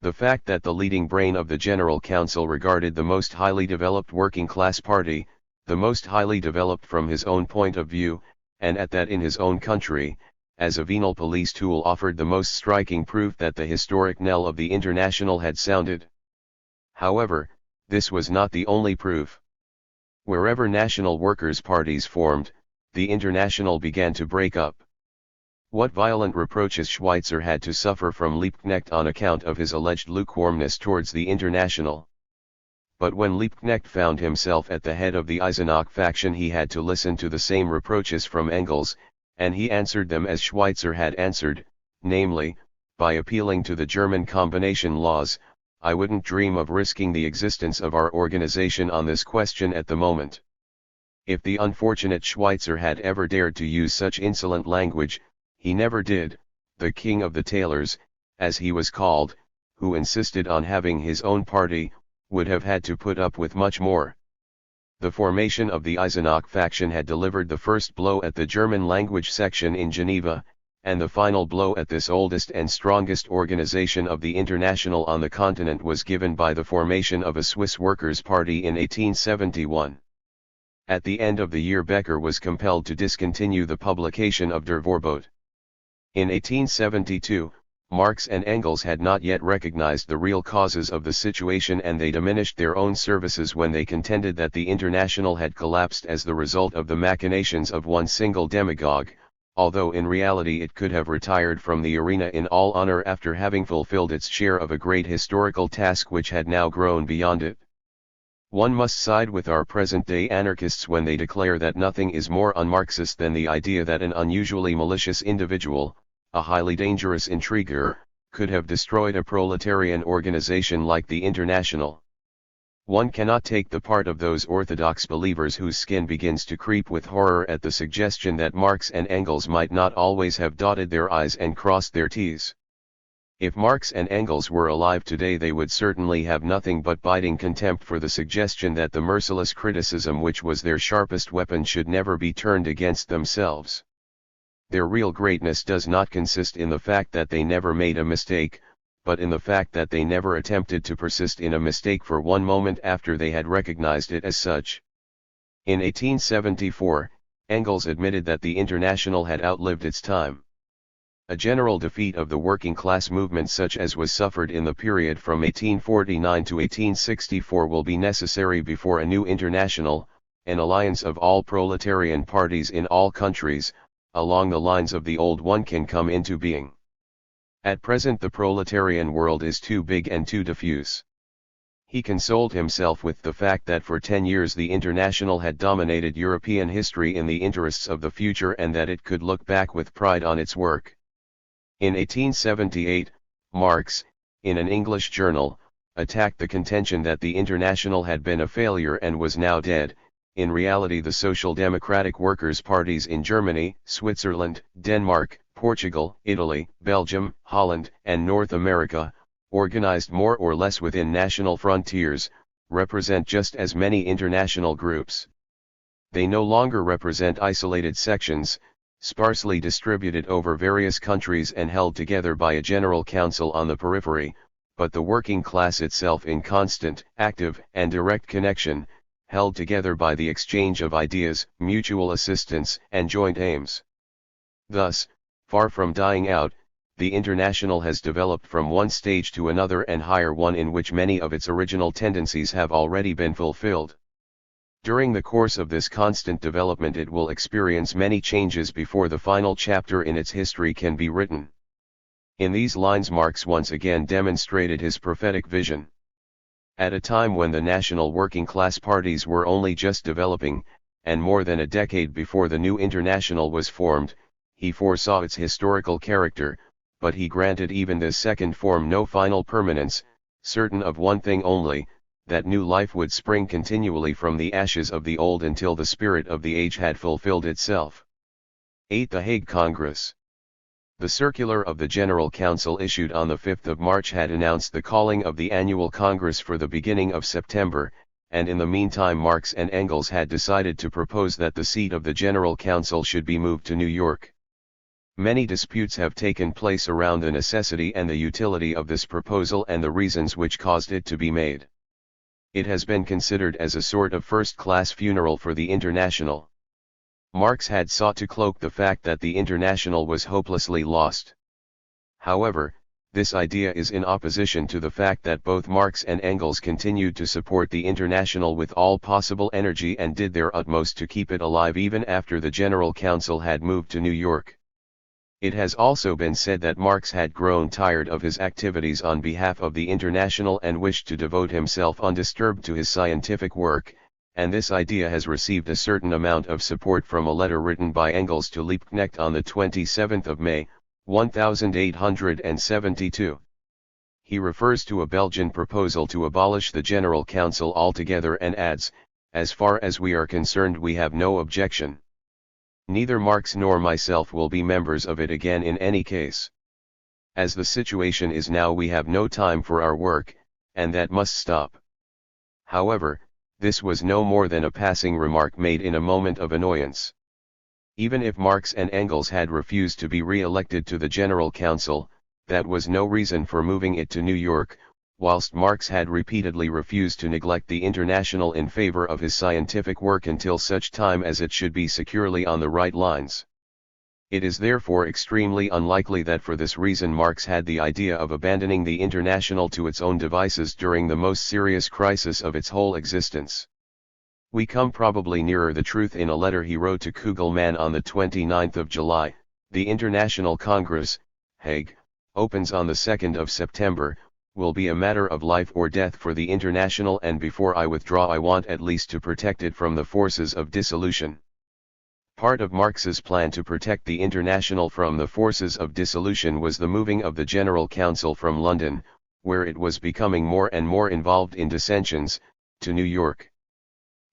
The fact that the leading brain of the General Council regarded the most highly developed working class party, the most highly developed from his own point of view, and at that in his own country, as a venal police tool offered the most striking proof that the historic knell of the International had sounded. However, this was not the only proof. Wherever national workers' parties formed, the International began to break up. What violent reproaches Schweitzer had to suffer from Liebknecht on account of his alleged lukewarmness towards the International. But when Liebknecht found himself at the head of the Eisenach faction he had to listen to the same reproaches from Engels, and he answered them as Schweitzer had answered, namely, by appealing to the German combination laws. I wouldn't dream of risking the existence of our organization on this question at the moment. If the unfortunate Schweitzer had ever dared to use such insolent language, he never did. The king of the tailors, as he was called, who insisted on having his own party, would have had to put up with much more. The formation of the Eisenach faction had delivered the first blow at the German language section in Geneva, and the final blow at this oldest and strongest organization of the International on the continent was given by the formation of a Swiss Workers' Party in 1871. At the end of the year Becker was compelled to discontinue the publication of Der Vorbote. In 1872, Marx and Engels had not yet recognized the real causes of the situation and they diminished their own services when they contended that the International had collapsed as the result of the machinations of one single demagogue, although in reality it could have retired from the arena in all honor after having fulfilled its share of a great historical task which had now grown beyond it. One must side with our present-day anarchists when they declare that nothing is more un-Marxist than the idea that an unusually malicious individual, a highly dangerous intriguer, could have destroyed a proletarian organization like the International. One cannot take the part of those orthodox believers whose skin begins to creep with horror at the suggestion that Marx and Engels might not always have dotted their I's and crossed their T's. If Marx and Engels were alive today they would certainly have nothing but biting contempt for the suggestion that the merciless criticism which was their sharpest weapon should never be turned against themselves. Their real greatness does not consist in the fact that they never made a mistake, but in the fact that they never attempted to persist in a mistake for one moment after they had recognized it as such. In 1874, Engels admitted that the International had outlived its time. A general defeat of the working class movement such as was suffered in the period from 1849 to 1864 will be necessary before a new international, an alliance of all proletarian parties in all countries, along the lines of the old one can come into being. At present the proletarian world is too big and too diffuse. He consoled himself with the fact that for 10 years the International had dominated European history in the interests of the future and that it could look back with pride on its work. In 1878, Marx, in an English journal, attacked the contention that the International had been a failure and was now dead. In reality, the Social Democratic Workers' Parties in Germany, Switzerland, Denmark, Portugal, Italy, Belgium, Holland, and North America, organized more or less within national frontiers, represent just as many international groups. They no longer represent isolated sections, sparsely distributed over various countries and held together by a general council on the periphery, but the working class itself in constant, active, and direct connection, held together by the exchange of ideas, mutual assistance, and joint aims. Thus, far from dying out, the International has developed from one stage to another and higher one in which many of its original tendencies have already been fulfilled. During the course of this constant development it will experience many changes before the final chapter in its history can be written. In these lines Marx once again demonstrated his prophetic vision. At a time when the national working class parties were only just developing, and more than a decade before the new International was formed, he foresaw its historical character, but he granted even this second form no final permanence, certain of one thing only, that new life would spring continually from the ashes of the old until the spirit of the age had fulfilled itself. 8. The Hague Congress. The circular of the General Council issued on the 5th of March had announced the calling of the annual Congress for the beginning of September, and in the meantime Marx and Engels had decided to propose that the seat of the General Council should be moved to New York. Many disputes have taken place around the necessity and the utility of this proposal and the reasons which caused it to be made. It has been considered as a sort of first-class funeral for the International. Marx had sought to cloak the fact that the International was hopelessly lost. However, this idea is in opposition to the fact that both Marx and Engels continued to support the International with all possible energy and did their utmost to keep it alive even after the General Council had moved to New York. It has also been said that Marx had grown tired of his activities on behalf of the International and wished to devote himself undisturbed to his scientific work, and this idea has received a certain amount of support from a letter written by Engels to Liebknecht on the 27th of May, 1872. He refers to a Belgian proposal to abolish the General Council altogether and adds, "As far as we are concerned we have no objection. Neither Marx nor myself will be members of it again in any case. As the situation is now we have no time for our work, and that must stop." However, this was no more than a passing remark made in a moment of annoyance. Even if Marx and Engels had refused to be re-elected to the General Council, that was no reason for moving it to New York, whilst Marx had repeatedly refused to neglect the International in favor of his scientific work until such time as it should be securely on the right lines. It is therefore extremely unlikely that for this reason Marx had the idea of abandoning the International to its own devices during the most serious crisis of its whole existence. We come probably nearer the truth in a letter he wrote to Kugelmann on the 29th of July, "The International Congress, Hague, opens on the 2nd of September, will be a matter of life or death for the International, and before I withdraw I want at least to protect it from the forces of dissolution." Part of Marx's plan to protect the International from the forces of dissolution was the moving of the General Council from London, where it was becoming more and more involved in dissensions, to New York.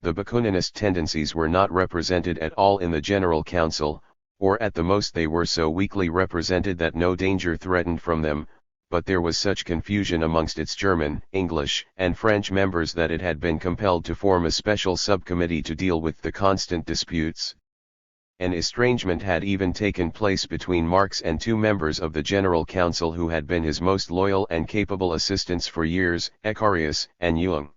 The Bakuninist tendencies were not represented at all in the General Council, or at the most they were so weakly represented that no danger threatened from them, but there was such confusion amongst its German, English, and French members that it had been compelled to form a special subcommittee to deal with the constant disputes. An estrangement had even taken place between Marx and two members of the General Council who had been his most loyal and capable assistants for years, Echarius and Jung.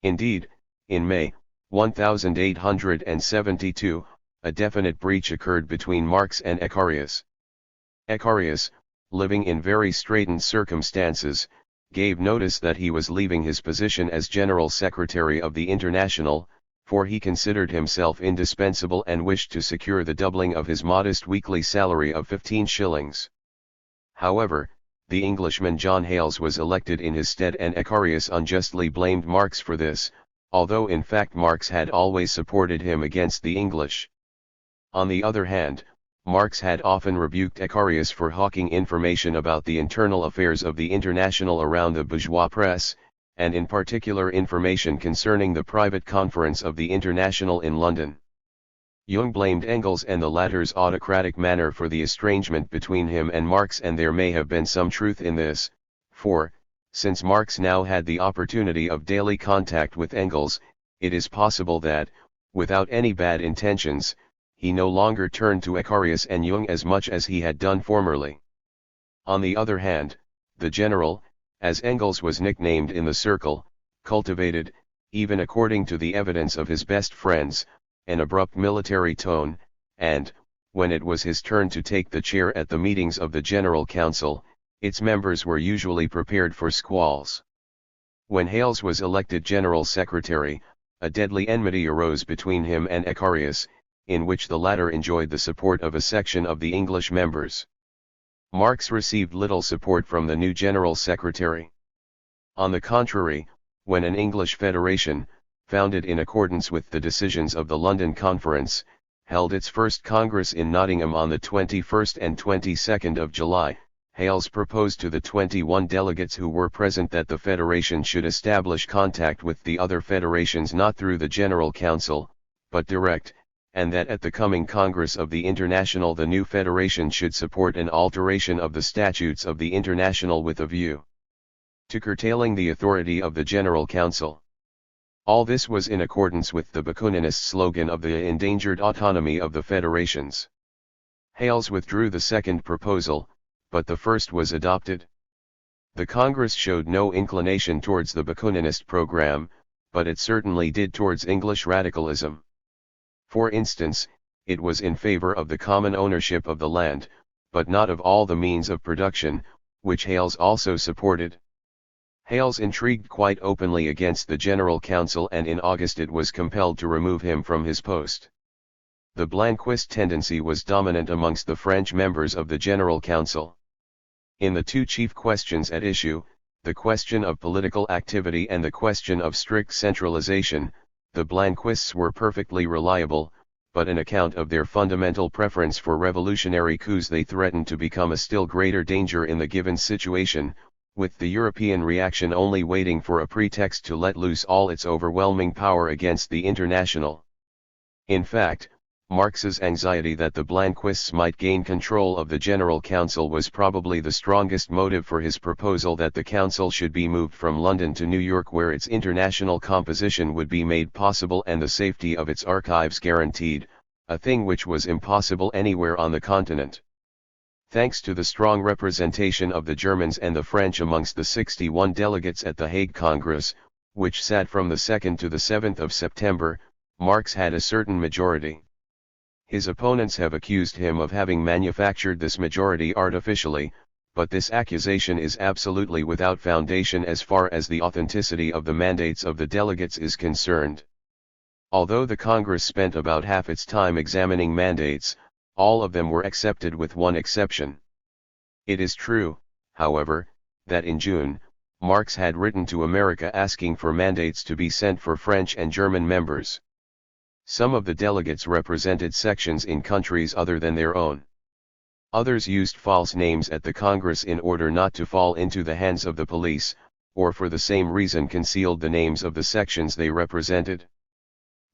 Indeed, in May, 1872, a definite breach occurred between Marx and Echarius. Ecarius, living in very straitened circumstances, gave notice that he was leaving his position as General Secretary of the International, for he considered himself indispensable and wished to secure the doubling of his modest weekly salary of 15 shillings. However, the Englishman John Hales was elected in his stead, and Ecarius unjustly blamed Marx for this, although in fact Marx had always supported him against the English. On the other hand, Marx had often rebuked Ecarius for hawking information about the internal affairs of the International around the bourgeois press, and in particular information concerning the private conference of the International in London. Jung blamed Engels and the latter's autocratic manner for the estrangement between him and Marx, and there may have been some truth in this, for, since Marx now had the opportunity of daily contact with Engels, it is possible that, without any bad intentions, he no longer turned to Ecarius and Jung as much as he had done formerly. On the other hand, the general, as Engels was nicknamed in the circle, cultivated, even according to the evidence of his best friends, an abrupt military tone, and, when it was his turn to take the chair at the meetings of the General Council, its members were usually prepared for squalls. When Hales was elected General Secretary, a deadly enmity arose between him and Ecarius, in which the latter enjoyed the support of a section of the English members. Marx received little support from the new General Secretary. On the contrary, when an English federation, founded in accordance with the decisions of the London Conference, held its first Congress in Nottingham on the 21st and 22nd of July, Hales proposed to the 21 delegates who were present that the federation should establish contact with the other federations not through the General Council, but direct, and that at the coming Congress of the International the new federation should support an alteration of the statutes of the International with a view to curtailing the authority of the General Council. All this was in accordance with the Bakuninist slogan of the endangered autonomy of the federations. Hales withdrew the second proposal, but the first was adopted. The Congress showed no inclination towards the Bakuninist program, but it certainly did towards English radicalism. For instance, it was in favor of the common ownership of the land, but not of all the means of production, which Hales also supported. Hales intrigued quite openly against the General Council, and in August it was compelled to remove him from his post. The Blanquist tendency was dominant amongst the French members of the General Council. In the two chief questions at issue, the question of political activity and the question of strict centralization, the Blanquists were perfectly reliable, but on account of their fundamental preference for revolutionary coups they threatened to become a still greater danger in the given situation, with the European reaction only waiting for a pretext to let loose all its overwhelming power against the International. In fact, Marx's anxiety that the Blanquists might gain control of the General Council was probably the strongest motive for his proposal that the Council should be moved from London to New York, where its international composition would be made possible and the safety of its archives guaranteed, a thing which was impossible anywhere on the continent. Thanks to the strong representation of the Germans and the French amongst the 61 delegates at the Hague Congress, which sat from the 2nd to the 7th of September, Marx had a certain majority. His opponents have accused him of having manufactured this majority artificially, but this accusation is absolutely without foundation as far as the authenticity of the mandates of the delegates is concerned. Although the Congress spent about half its time examining mandates, all of them were accepted with one exception. It is true, however, that in June, Marx had written to America asking for mandates to be sent for French and German members. Some of the delegates represented sections in countries other than their own. Others used false names at the Congress in order not to fall into the hands of the police, or for the same reason concealed the names of the sections they represented.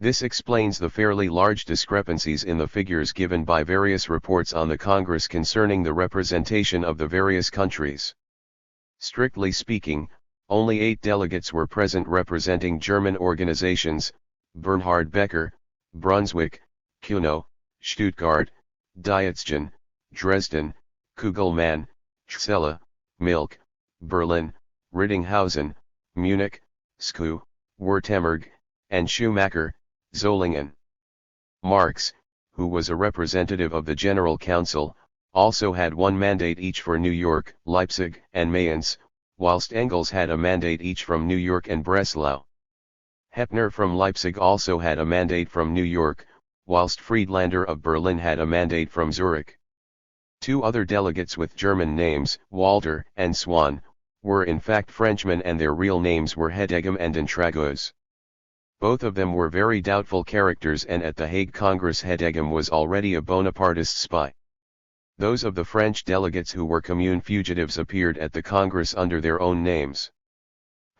This explains the fairly large discrepancies in the figures given by various reports on the Congress concerning the representation of the various countries. Strictly speaking, only 8 delegates were present representing German organizations: Bernhard Becker, Brunswick, Kuno, Stuttgart, Dietzgen, Dresden, Kugelmann, Celle, Milk, Berlin, Rittinghausen, Munich, Skou, Württemberg, and Schumacher, Zolingen. Marx, who was a representative of the General Council, also had one mandate each for New York, Leipzig, and Mayence, whilst Engels had a mandate each from New York and Breslau. Heppner from Leipzig also had a mandate from New York, whilst Friedlander of Berlin had a mandate from Zurich. Two other delegates with German names, Walter and Swann, were in fact Frenchmen, and their real names were Hedegem and D'Entragos. Both of them were very doubtful characters, and at the Hague Congress Hedegem was already a Bonapartist spy. Those of the French delegates who were commune fugitives appeared at the Congress under their own names.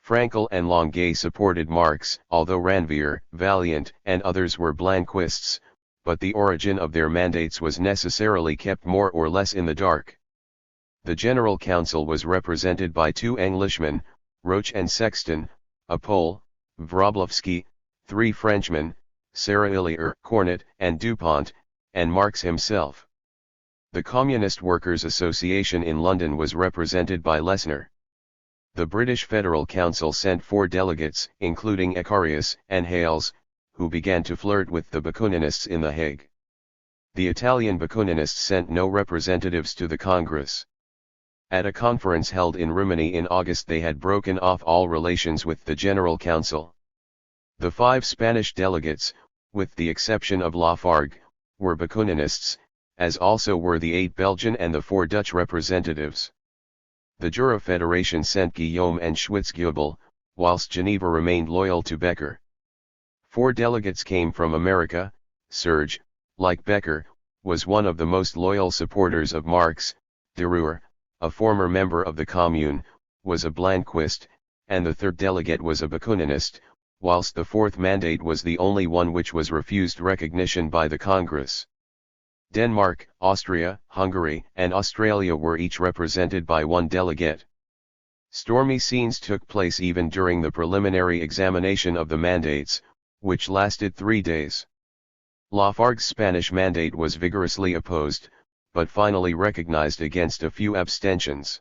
Frankel and Longuet supported Marx, although Ranvier, Vaillant, and others were Blanquists, but the origin of their mandates was necessarily kept more or less in the dark. The General Council was represented by two Englishmen, Roche and Sexton, a Pole, Wróblewski, three Frenchmen, Serraillier, Cornet, and Dupont, and Marx himself. The Communist Workers' Association in London was represented by Lessner. The British Federal Council sent 4 delegates, including Ecarius and Hales, who began to flirt with the Bakuninists in The Hague. The Italian Bakuninists sent no representatives to the Congress. At a conference held in Rimini in August, they had broken off all relations with the General Council. The 5 Spanish delegates, with the exception of Lafargue, were Bakuninists, as also were the 8 Belgian and the 4 Dutch representatives. The Jura Federation sent Guillaume and Schwitzgebel, whilst Geneva remained loyal to Becker. 4 delegates came from America. Serge, like Becker, was one of the most loyal supporters of Marx. De Roer, a former member of the Commune, was a Blanquist, and the 3rd delegate was a Bakuninist, whilst the 4th mandate was the only one which was refused recognition by the Congress. Denmark, Austria, Hungary, and Australia were each represented by 1 delegate. Stormy scenes took place even during the preliminary examination of the mandates, which lasted 3 days. Lafargue's Spanish mandate was vigorously opposed, but finally recognized against a few abstentions.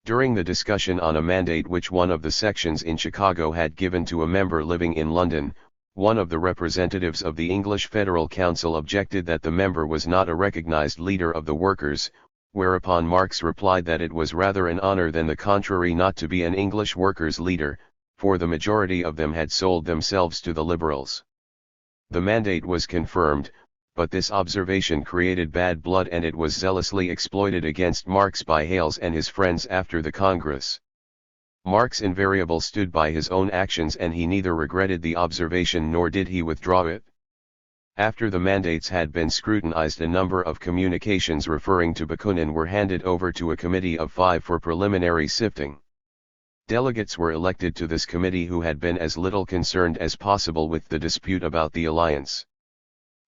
During the discussion on a mandate which one of the sections in Chicago had given to a member living in London, one of the representatives of the English Federal Council objected that the member was not a recognized leader of the workers, whereupon Marx replied that it was rather an honor than the contrary not to be an English workers' leader, for the majority of them had sold themselves to the liberals. The mandate was confirmed, but this observation created bad blood, and it was zealously exploited against Marx by Hales and his friends after the Congress. Marx invariably stood by his own actions, and he neither regretted the observation nor did he withdraw it. After the mandates had been scrutinized, a number of communications referring to Bakunin were handed over to a committee of 5 for preliminary sifting. Delegates were elected to this committee who had been as little concerned as possible with the dispute about the alliance.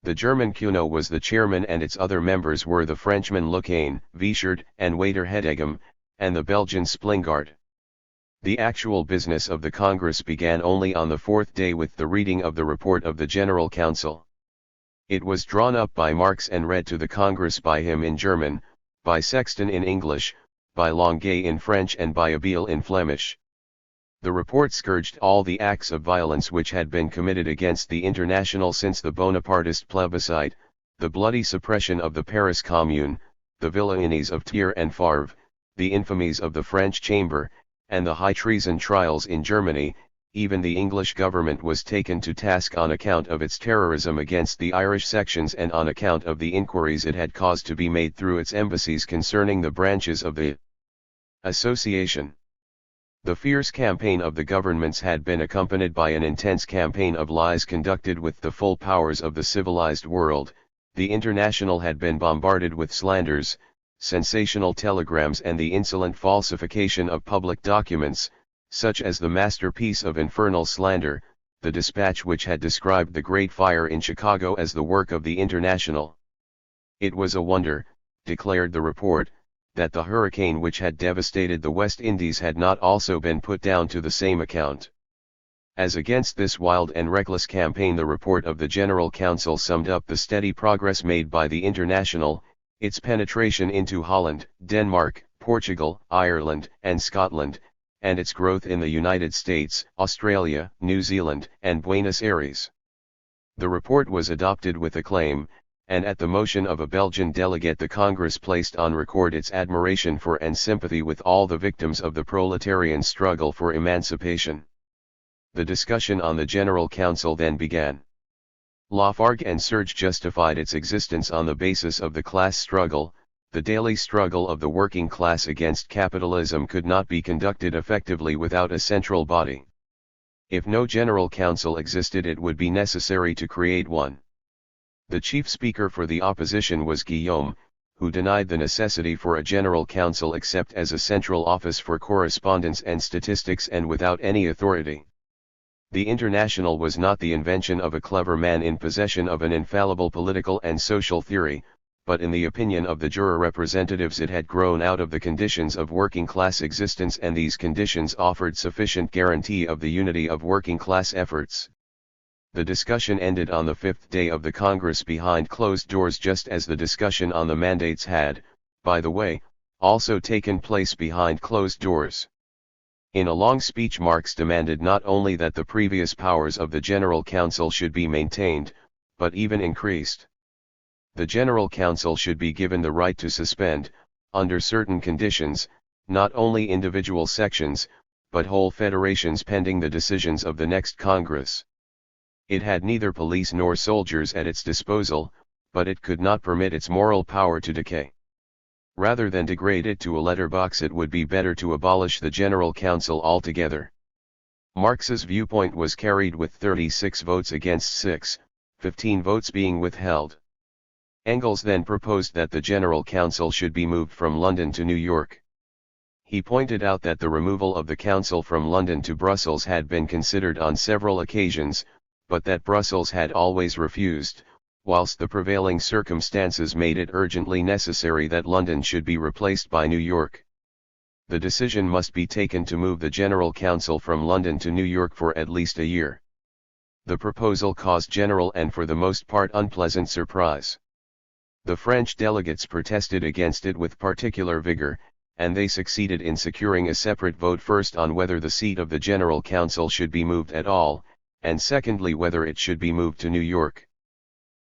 The German Kuno was the chairman, and its other members were the Frenchman Lecain, Vichard, and Waiter Hedegem, and the Belgian Splingard. The actual business of the Congress began only on the 4th day with the reading of the report of the General Council. It was drawn up by Marx and read to the Congress by him in German, by Sexton in English, by Longuet in French, and by Abel in Flemish. The report scourged all the acts of violence which had been committed against the International since the Bonapartist plebiscite, the bloody suppression of the Paris Commune, the villanies of Thiers and Favre, the infamies of the French Chamber, and the high treason trials in Germany. Even the English government was taken to task on account of its terrorism against the Irish sections and on account of the inquiries it had caused to be made through its embassies concerning the branches of the association. The fierce campaign of the governments had been accompanied by an intense campaign of lies conducted with the full powers of the civilized world. The International had been bombarded with slanders, sensational telegrams, and the insolent falsification of public documents, such as the masterpiece of infernal slander, the dispatch which had described the Great Fire in Chicago as the work of the International. It was a wonder, declared the report, that the hurricane which had devastated the West Indies had not also been put down to the same account. As against this wild and reckless campaign, the report of the General Council summed up the steady progress made by the International, its penetration into Holland, Denmark, Portugal, Ireland, and Scotland, and its growth in the United States, Australia, New Zealand, and Buenos Aires. The report was adopted with acclaim, and at the motion of a Belgian delegate the Congress placed on record its admiration for and sympathy with all the victims of the proletarian struggle for emancipation. The discussion on the General Council then began. Lafargue and Serge justified its existence on the basis of the class struggle. The daily struggle of the working class against capitalism could not be conducted effectively without a central body. If no General Council existed, it would be necessary to create one. The chief speaker for the opposition was Guillaume, who denied the necessity for a General Council except as a central office for correspondence and statistics and without any authority. The International was not the invention of a clever man in possession of an infallible political and social theory, but in the opinion of the juror representatives it had grown out of the conditions of working class existence, and these conditions offered sufficient guarantee of the unity of working class efforts. The discussion ended on the fifth day of the Congress behind closed doors, just as the discussion on the mandates had, by the way, also taken place behind closed doors. In a long speech Marx demanded not only that the previous powers of the General Council should be maintained, but even increased. The General Council should be given the right to suspend, under certain conditions, not only individual sections, but whole federations pending the decisions of the next Congress. It had neither police nor soldiers at its disposal, but it could not permit its moral power to decay. Rather than degrade it to a letterbox, it would be better to abolish the General Council altogether. Marx's viewpoint was carried with 36 votes against 6, 15 votes being withheld. Engels then proposed that the General Council should be moved from London to New York. He pointed out that the removal of the Council from London to Brussels had been considered on several occasions, but that Brussels had always refused, whilst the prevailing circumstances made it urgently necessary that London should be replaced by New York. The decision must be taken to move the General Council from London to New York for at least a year. The proposal caused general and for the most part unpleasant surprise. The French delegates protested against it with particular vigor, and they succeeded in securing a separate vote, first on whether the seat of the General Council should be moved at all, and secondly whether it should be moved to New York.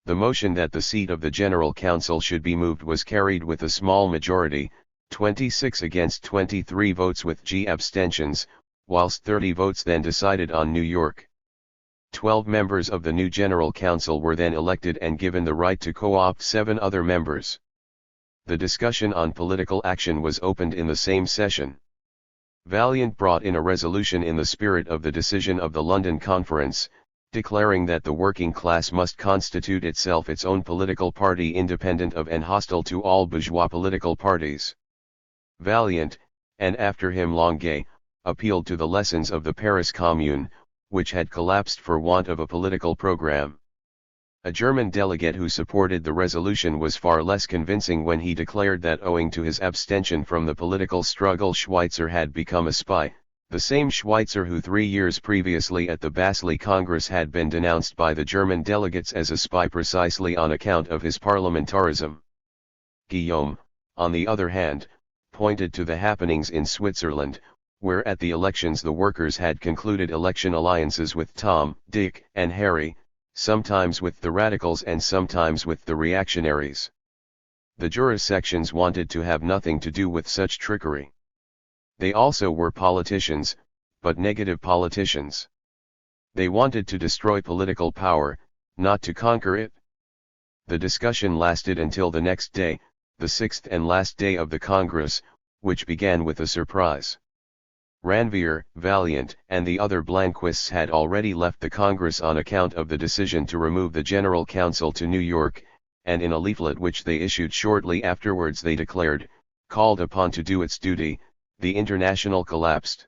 The motion that the seat of the General Council should be moved was carried with a small majority, 26 against 23 votes with G abstentions, whilst 30 votes then decided on New York. 12 members of the new General Council were then elected and given the right to co-opt 7 other members. The discussion on political action was opened in the same session. Vaillant brought in a resolution in the spirit of the decision of the London Conference, declaring that the working class must constitute itself its own political party independent of and hostile to all bourgeois political parties. Vaillant, and after him Longuet, appealed to the lessons of the Paris Commune, which had collapsed for want of a political program. A German delegate who supported the resolution was far less convincing when he declared that owing to his abstention from the political struggle Schweitzer had become a spy, the same Schweitzer who 3 years previously at the Basel Congress had been denounced by the German delegates as a spy precisely on account of his parliamentarism. Guillaume, on the other hand, pointed to the happenings in Switzerland, where at the elections the workers had concluded election alliances with Tom, Dick, and Harry, sometimes with the radicals and sometimes with the reactionaries. The juror sections wanted to have nothing to do with such trickery. They also were politicians, but negative politicians. They wanted to destroy political power, not to conquer it. The discussion lasted until the next day, the 6th and last day of the Congress, which began with a surprise. Ranvier, Vaillant, and the other Blanquists had already left the Congress on account of the decision to remove the General Council to New York, and in a leaflet which they issued shortly afterwards they declared, called upon to do its duty, the International collapsed.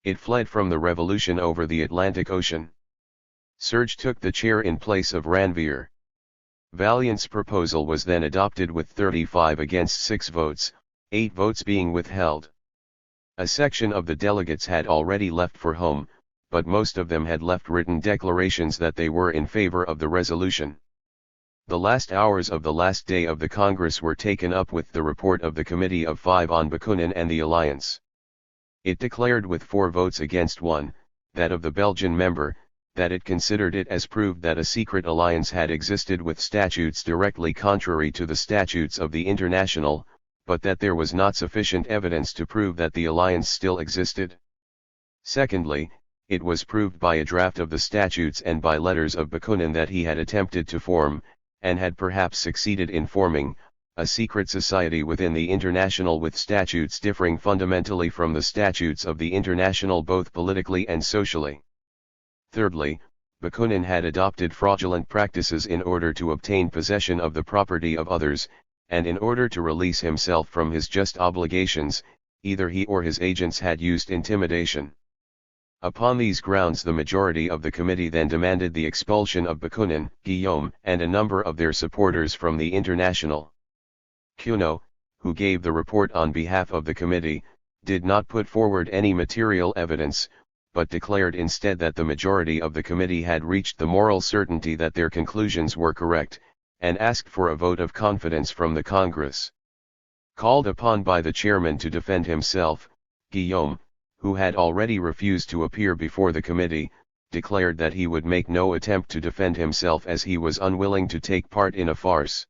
It fled from the revolution over the Atlantic Ocean. Serge took the chair in place of Ranvier. Vaillant's proposal was then adopted with 35 against 6 votes, 8 votes being withheld. A section of the delegates had already left for home, but most of them had left written declarations that they were in favor of the resolution. The last hours of the last day of the Congress were taken up with the report of the Committee of 5 on Bakunin and the Alliance. It declared with 4 votes against 1, that of the Belgian member, that it considered it as proved that a secret alliance had existed with statutes directly contrary to the statutes of the International, but that there was not sufficient evidence to prove that the alliance still existed. Secondly, it was proved by a draft of the statutes and by letters of Bakunin that he had attempted to form, and had perhaps succeeded in forming, a secret society within the International with statutes differing fundamentally from the statutes of the International both politically and socially. Thirdly, Bakunin had adopted fraudulent practices in order to obtain possession of the property of others, and in order to release himself from his just obligations, either he or his agents had used intimidation. Upon these grounds the majority of the committee then demanded the expulsion of Bakunin, Guillaume, and a number of their supporters from the International. Cuno, who gave the report on behalf of the committee, did not put forward any material evidence, but declared instead that the majority of the committee had reached the moral certainty that their conclusions were correct, and asked for a vote of confidence from the Congress. Called upon by the chairman to defend himself, Guillaume, who had already refused to appear before the committee, declared that he would make no attempt to defend himself as he was unwilling to take part in a farce.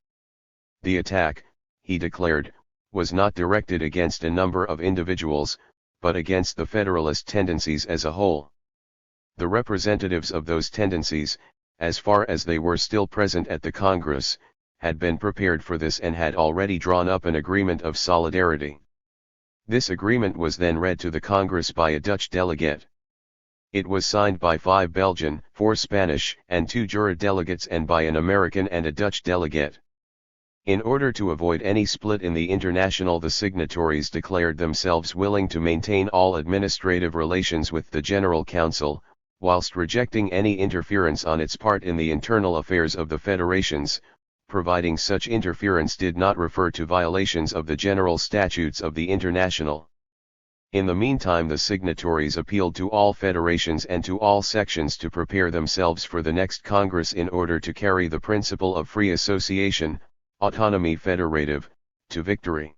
The attack, he declared, was not directed against a number of individuals, but against the Federalist tendencies as a whole. The representatives of those tendencies, as far as they were still present at the Congress, had been prepared for this and had already drawn up an agreement of solidarity. This agreement was then read to the Congress by a Dutch delegate. It was signed by 5 Belgian, 4 Spanish, and 2 Jura delegates and by an American and a Dutch delegate. In order to avoid any split in the International, the signatories declared themselves willing to maintain all administrative relations with the General Council, whilst rejecting any interference on its part in the internal affairs of the federations, providing such interference did not refer to violations of the general statutes of the International. In the meantime, the signatories appealed to all federations and to all sections to prepare themselves for the next Congress in order to carry the principle of free association, autonomy federative, to victory.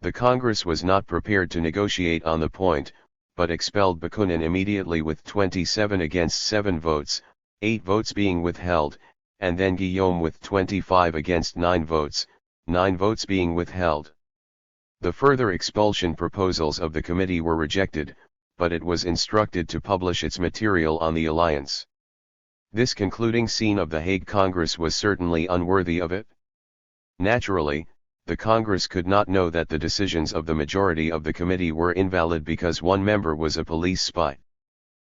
The Congress was not prepared to negotiate on the point, but expelled Bakunin immediately with 27 against 7 votes, 8 votes being withheld, and then Guillaume with 25 against 9 votes, 9 votes being withheld. The further expulsion proposals of the committee were rejected, but it was instructed to publish its material on the alliance. This concluding scene of the Hague Congress was certainly unworthy of it. Naturally, the Congress could not know that the decisions of the majority of the committee were invalid because one member was a police spy.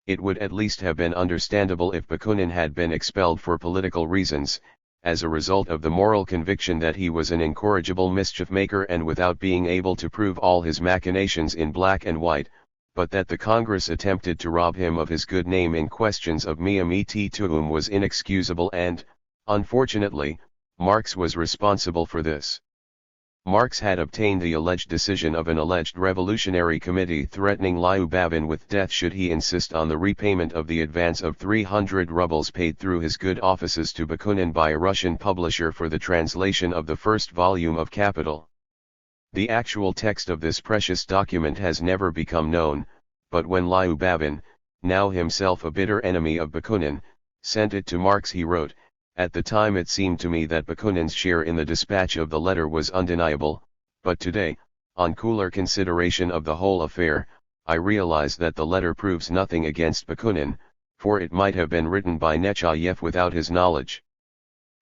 It would at least have been understandable if Bakunin had been expelled for political reasons, as a result of the moral conviction that he was an incorrigible mischief maker and without being able to prove all his machinations in black and white, but that the Congress attempted to rob him of his good name in questions of mea miti tuum was inexcusable and, unfortunately, Marx was responsible for this. Marx had obtained the alleged decision of an alleged revolutionary committee threatening Lyubavin with death should he insist on the repayment of the advance of 300 rubles paid through his good offices to Bakunin by a Russian publisher for the translation of the first volume of Capital. The actual text of this precious document has never become known, but when Lyubavin, now himself a bitter enemy of Bakunin, sent it to Marx, he wrote, "At the time it seemed to me that Bakunin's share in the dispatch of the letter was undeniable, but today, on cooler consideration of the whole affair, I realize that the letter proves nothing against Bakunin, for it might have been written by Nechayev without his knowledge."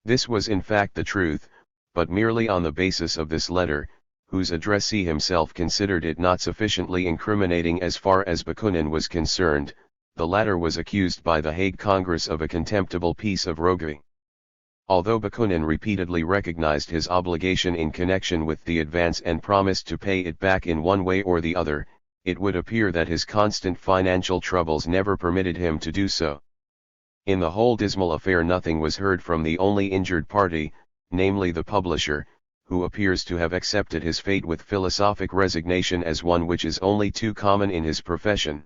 This was in fact the truth, but merely on the basis of this letter, whose addressee himself considered it not sufficiently incriminating as far as Bakunin was concerned, the latter was accused by the Hague Congress of a contemptible piece of roguery. Although Bakunin repeatedly recognized his obligation in connection with the advance and promised to pay it back in one way or the other, it would appear that his constant financial troubles never permitted him to do so. In the whole dismal affair nothing was heard from the only injured party, namely the publisher, who appears to have accepted his fate with philosophic resignation as one which is only too common in his profession.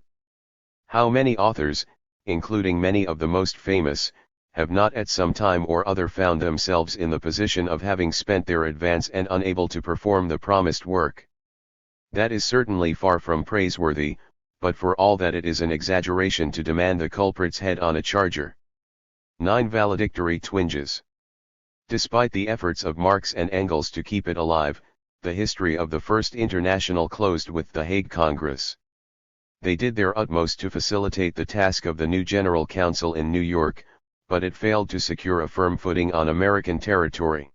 How many authors, including many of the most famous, have not at some time or other found themselves in the position of having spent their advance and unable to perform the promised work? That is certainly far from praiseworthy, but for all that it is an exaggeration to demand the culprit's head on a charger. 9. Valedictory twinges. Despite the efforts of Marx and Engels to keep it alive, the history of the First International closed with the Hague Congress. They did their utmost to facilitate the task of the new General Council in New York, but it failed to secure a firm footing on American territory.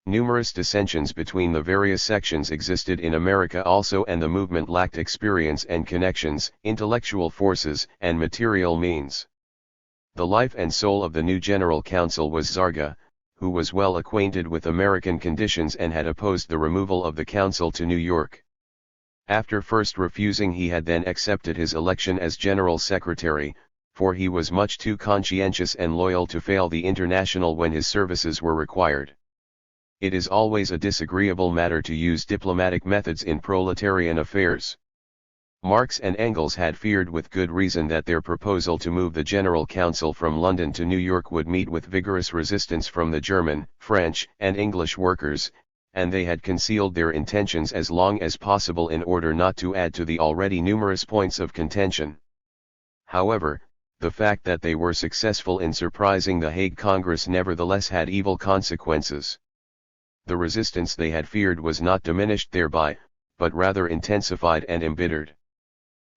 Numerous dissensions between the various sections existed in America also, and the movement lacked experience and connections, intellectual forces, and material means. The life and soul of the new General Council was Zarga, who was well acquainted with American conditions and had opposed the removal of the council to New York. After first refusing, he had then accepted his election as General Secretary, for he was much too conscientious and loyal to fail the International when his services were required. It is always a disagreeable matter to use diplomatic methods in proletarian affairs. Marx and Engels had feared with good reason that their proposal to move the General Council from London to New York would meet with vigorous resistance from the German, French, and English workers, and they had concealed their intentions as long as possible in order not to add to the already numerous points of contention. However, the fact that they were successful in surprising the Hague Congress nevertheless had evil consequences. The resistance they had feared was not diminished thereby, but rather intensified and embittered.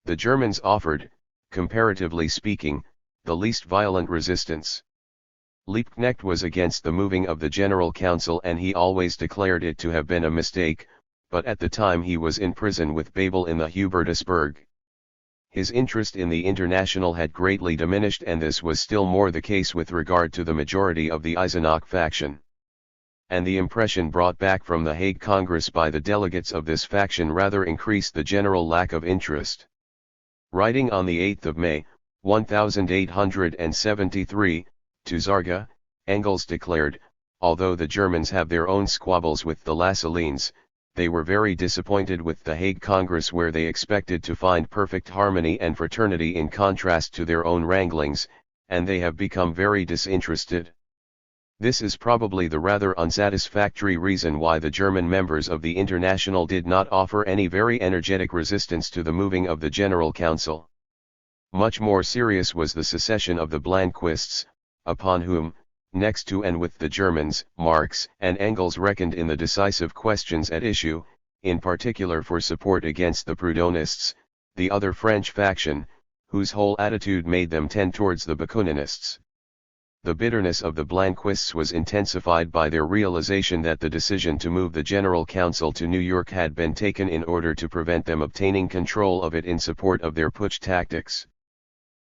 The Germans offered, comparatively speaking, the least violent resistance. Liebknecht was against the moving of the General Council, and he always declared it to have been a mistake, but at the time he was in prison with Babel in the Hubertusburg. His interest in the International had greatly diminished, and this was still more the case with regard to the majority of the Eisenach faction. And the impression brought back from the Hague Congress by the delegates of this faction rather increased the general lack of interest. Writing on the 8th of May, 1873, to Zarga, Engels declared, although the Germans have their own squabbles with the Lassalleans, they were very disappointed with the Hague Congress, where they expected to find perfect harmony and fraternity in contrast to their own wranglings, and they have become very disinterested. This is probably the rather unsatisfactory reason why the German members of the International did not offer any very energetic resistance to the moving of the General Council. Much more serious was the secession of the Blanquists, upon whom, next to and with the Germans, Marx and Engels reckoned in the decisive questions at issue, in particular for support against the Proudhonists, the other French faction, whose whole attitude made them tend towards the Bakuninists. The bitterness of the Blanquists was intensified by their realization that the decision to move the General Council to New York had been taken in order to prevent them obtaining control of it in support of their putsch tactics.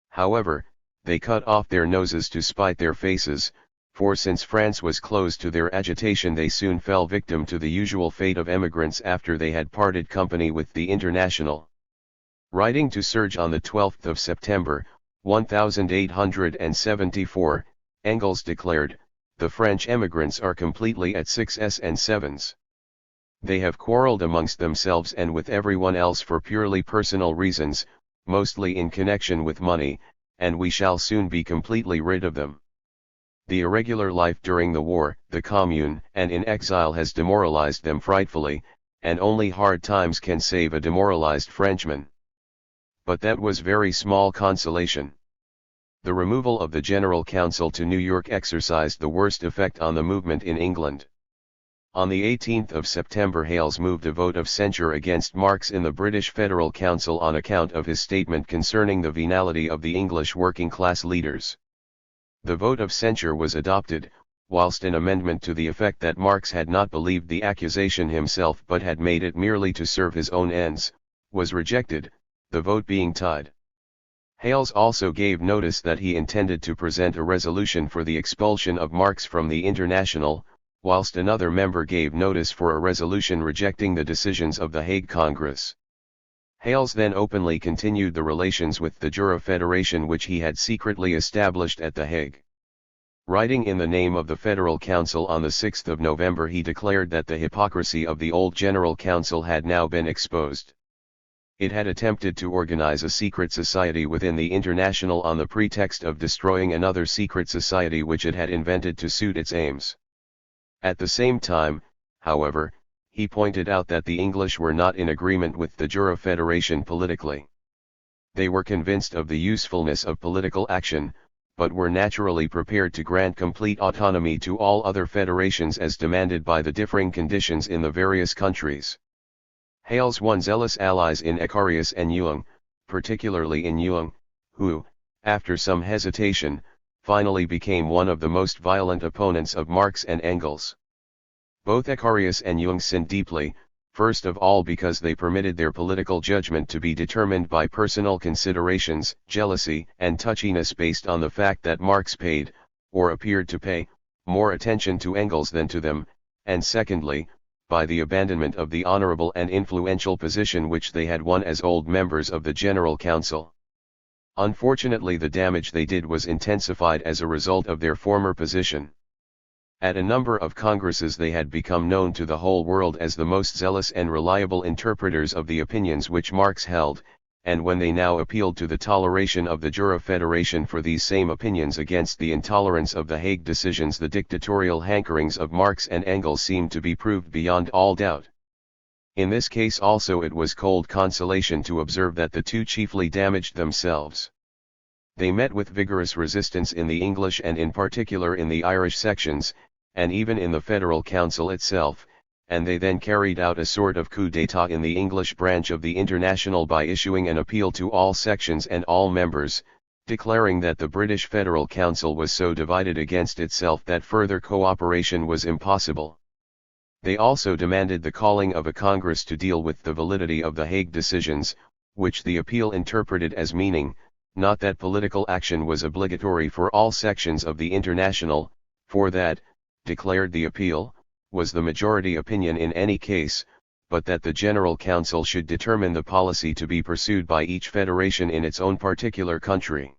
However, they cut off their noses to spite their faces, for since France was closed to their agitation, they soon fell victim to the usual fate of emigrants after they had parted company with the International. Writing to Serge on the 12th of September, 1874, Engels declared, "The French emigrants are completely at 6s and 7s. They have quarreled amongst themselves and with everyone else for purely personal reasons, mostly in connection with money, and we shall soon be completely rid of them. The irregular life during the war, the Commune, and in exile has demoralized them frightfully, and only hard times can save a demoralized Frenchman." But that was very small consolation. The removal of the General Council to New York exercised the worst effect on the movement in England. On the 18th of September, Hales moved a vote of censure against Marx in the British Federal Council on account of his statement concerning the venality of the English working-class leaders. The vote of censure was adopted, whilst an amendment to the effect that Marx had not believed the accusation himself but had made it merely to serve his own ends, was rejected, the vote being tied. Hales also gave notice that he intended to present a resolution for the expulsion of Marx from the International, whilst another member gave notice for a resolution rejecting the decisions of the Hague Congress. Hales then openly continued the relations with the Jura Federation which he had secretly established at The Hague. Writing in the name of the Federal Council on the 6th of November, he declared that the hypocrisy of the old General Council had now been exposed. It had attempted to organize a secret society within the International on the pretext of destroying another secret society which it had invented to suit its aims. At the same time, however, he pointed out that the English were not in agreement with the Jura Federation politically. They were convinced of the usefulness of political action, but were naturally prepared to grant complete autonomy to all other federations as demanded by the differing conditions in the various countries. Hales won zealous allies in Ecarius and Jung, particularly in Jung, who, after some hesitation, finally became one of the most violent opponents of Marx and Engels. Both Ecarius and Jung sinned deeply, first of all because they permitted their political judgment to be determined by personal considerations, jealousy, and touchiness based on the fact that Marx paid, or appeared to pay, more attention to Engels than to them, and secondly, by the abandonment of the honorable and influential position which they had won as old members of the General Council. Unfortunately, the damage they did was intensified as a result of their former position. At a number of congresses they had become known to the whole world as the most zealous and reliable interpreters of the opinions which Marx held, and when they now appealed to the toleration of the Jura Federation for these same opinions against the intolerance of the Hague decisions, the dictatorial hankerings of Marx and Engels seemed to be proved beyond all doubt. In this case also it was cold consolation to observe that the two chiefly damaged themselves. They met with vigorous resistance in the English and in particular in the Irish sections, and even in the Federal Council itself, and they then carried out a sort of coup d'état in the English branch of the International by issuing an appeal to all sections and all members, declaring that the British Federal Council was so divided against itself that further cooperation was impossible. They also demanded the calling of a Congress to deal with the validity of the Hague decisions, which the appeal interpreted as meaning, not that political action was obligatory for all sections of the International, for that, declared the appeal, was the majority opinion in any case, but that the General Council should determine the policy to be pursued by each federation in its own particular country.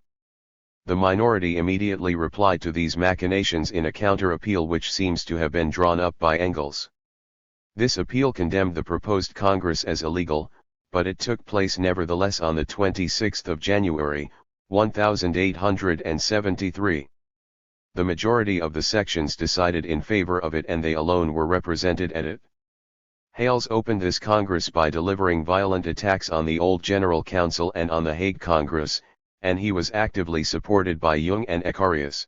The minority immediately replied to these machinations in a counter-appeal which seems to have been drawn up by Engels. This appeal condemned the proposed Congress as illegal, but it took place nevertheless on the 26th of January, 1873. The majority of the sections decided in favor of it and they alone were represented at it. Hales opened this Congress by delivering violent attacks on the old General Council and on the Hague Congress, and he was actively supported by Jung and Ecarius.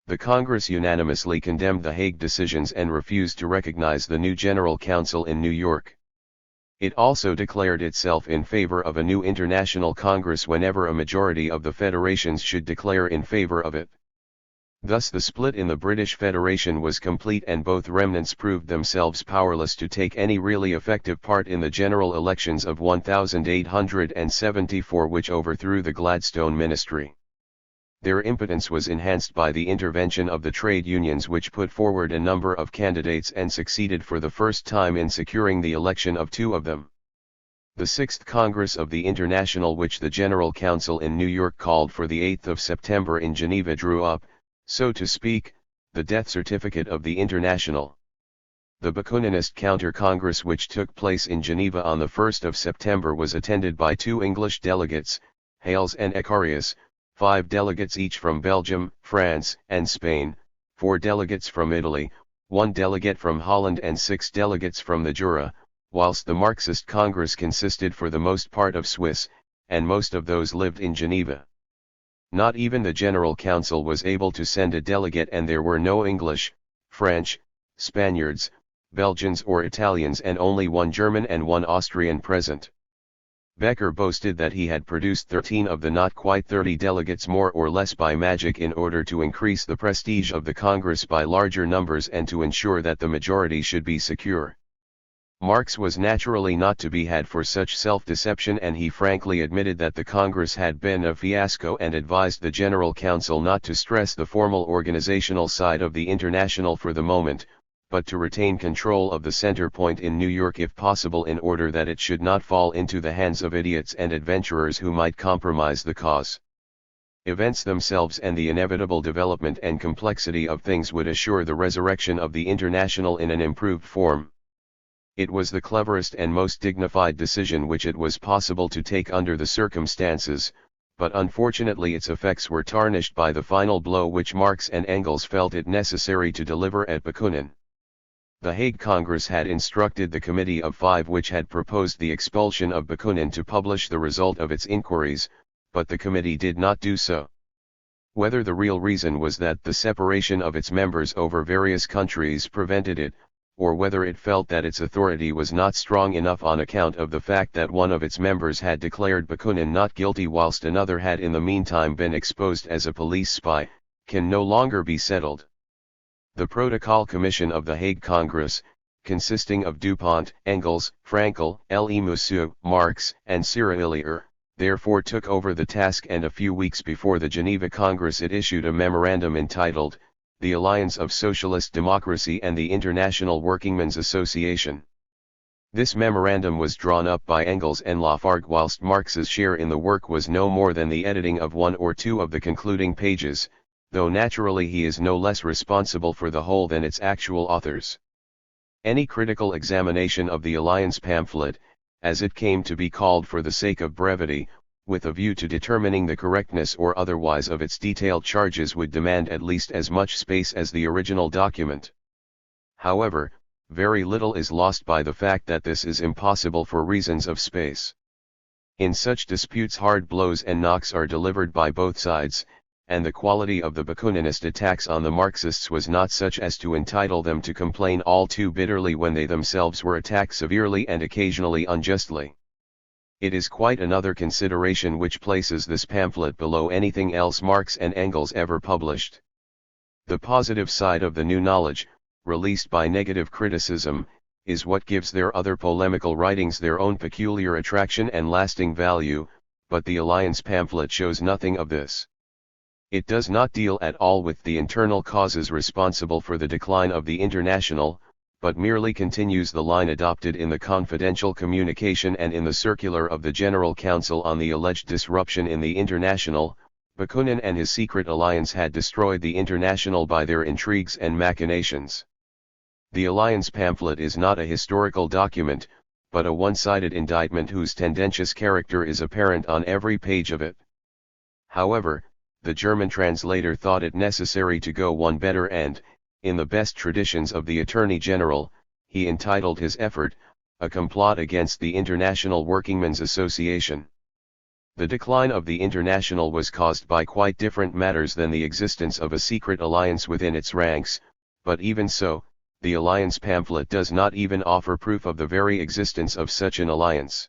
The Congress unanimously condemned the Hague decisions and refused to recognize the new General Council in New York. It also declared itself in favor of a new International Congress whenever a majority of the federations should declare in favor of it. Thus the split in the British Federation was complete and both remnants proved themselves powerless to take any really effective part in the general elections of 1874 which overthrew the Gladstone ministry. Their impotence was enhanced by the intervention of the trade unions which put forward a number of candidates and succeeded for the first time in securing the election of two of them. The Sixth Congress of the International which the General Council in New York called for the 8th of September in Geneva drew up, so to speak, the death certificate of the International. The Bakuninist counter-congress which took place in Geneva on the 1st of September was attended by two English delegates, Hales and Ecarius, 5 delegates each from Belgium, France, and Spain, 4 delegates from Italy, 1 delegate from Holland and 6 delegates from the Jura, whilst the Marxist Congress consisted for the most part of Swiss, and most of those lived in Geneva. Not even the General Council was able to send a delegate and there were no English, French, Spaniards, Belgians or Italians and only 1 German and 1 Austrian present. Becker boasted that he had produced 13 of the not quite 30 delegates more or less by magic in order to increase the prestige of the Congress by larger numbers and to ensure that the majority should be secure. Marx was naturally not to be had for such self-deception and he frankly admitted that the Congress had been a fiasco and advised the General Council not to stress the formal organizational side of the International for the moment, but to retain control of the center point in New York if possible in order that it should not fall into the hands of idiots and adventurers who might compromise the cause. Events themselves and the inevitable development and complexity of things would assure the resurrection of the International in an improved form. It was the cleverest and most dignified decision which it was possible to take under the circumstances, but unfortunately its effects were tarnished by the final blow which Marx and Engels felt it necessary to deliver at Bakunin. The Hague Congress had instructed the Committee of Five which had proposed the expulsion of Bakunin to publish the result of its inquiries, but the committee did not do so. Whether the real reason was that the separation of its members over various countries prevented it, or whether it felt that its authority was not strong enough on account of the fact that one of its members had declared Bakunin not guilty whilst another had in the meantime been exposed as a police spy, can no longer be settled. The Protocol Commission of the Hague Congress, consisting of Dupont, Engels, Frankel, Le Marx, and Cyrilier, therefore took over the task, and a few weeks before the Geneva Congress it issued a memorandum entitled, The Alliance of Socialist Democracy and the International Workingmen's Association. This memorandum was drawn up by Engels and Lafargue whilst Marx's share in the work was no more than the editing of one or two of the concluding pages, though naturally he is no less responsible for the whole than its actual authors. Any critical examination of the Alliance pamphlet, as it came to be called for the sake of brevity, with a view to determining the correctness or otherwise of its detailed charges, would demand at least as much space as the original document. However, very little is lost by the fact that this is impossible for reasons of space. In such disputes hard blows and knocks are delivered by both sides, and the quality of the Bakuninist attacks on the Marxists was not such as to entitle them to complain all too bitterly when they themselves were attacked severely and occasionally unjustly. It is quite another consideration which places this pamphlet below anything else Marx and Engels ever published. The positive side of the new knowledge, released by negative criticism, is what gives their other polemical writings their own peculiar attraction and lasting value, but the Alliance pamphlet shows nothing of this. It does not deal at all with the internal causes responsible for the decline of the International, but merely continues the line adopted in the confidential communication and in the circular of the General Council on the alleged disruption in the International. Bakunin and his secret alliance had destroyed the International by their intrigues and machinations. The Alliance pamphlet is not a historical document, but a one-sided indictment whose tendentious character is apparent on every page of it. However, the German translator thought it necessary to go one better and, in the best traditions of the Attorney General, he entitled his effort, A Complot Against the International Workingmen's Association. The decline of the International was caused by quite different matters than the existence of a secret alliance within its ranks, but even so, the Alliance pamphlet does not even offer proof of the very existence of such an alliance.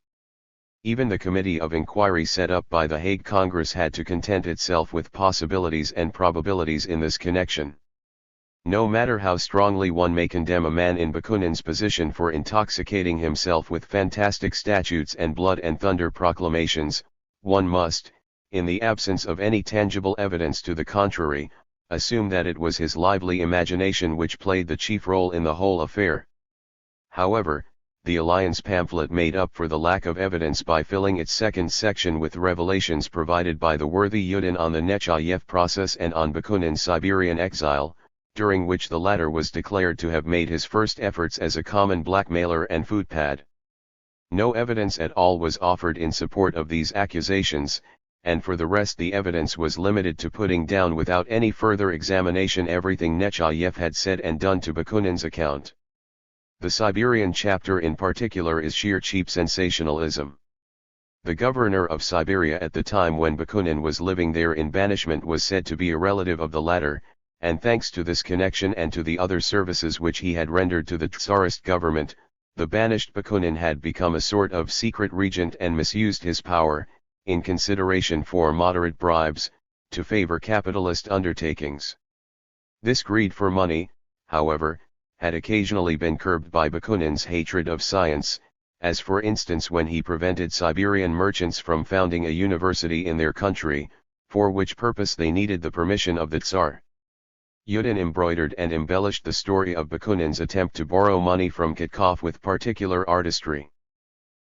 Even the Committee of Inquiry set up by the Hague Congress had to content itself with possibilities and probabilities in this connection. No matter how strongly one may condemn a man in Bakunin's position for intoxicating himself with fantastic statutes and blood and thunder proclamations, one must, in the absence of any tangible evidence to the contrary, assume that it was his lively imagination which played the chief role in the whole affair. However, the Alliance pamphlet made up for the lack of evidence by filling its second section with revelations provided by the worthy Yudin on the Nechayev process and on Bakunin's Siberian exile, during which the latter was declared to have made his first efforts as a common blackmailer and footpad. No evidence at all was offered in support of these accusations, and for the rest the evidence was limited to putting down without any further examination everything Nechayev had said and done to Bakunin's account. The Siberian chapter in particular is sheer cheap sensationalism. The governor of Siberia at the time when Bakunin was living there in banishment was said to be a relative of the latter, and thanks to this connection and to the other services which he had rendered to the Tsarist government, the banished Bakunin had become a sort of secret regent and misused his power, in consideration for moderate bribes, to favor capitalist undertakings. This greed for money, however, had occasionally been curbed by Bakunin's hatred of science, as for instance when he prevented Siberian merchants from founding a university in their country, for which purpose they needed the permission of the Tsar. Yudin embroidered and embellished the story of Bakunin's attempt to borrow money from Katkov with particular artistry.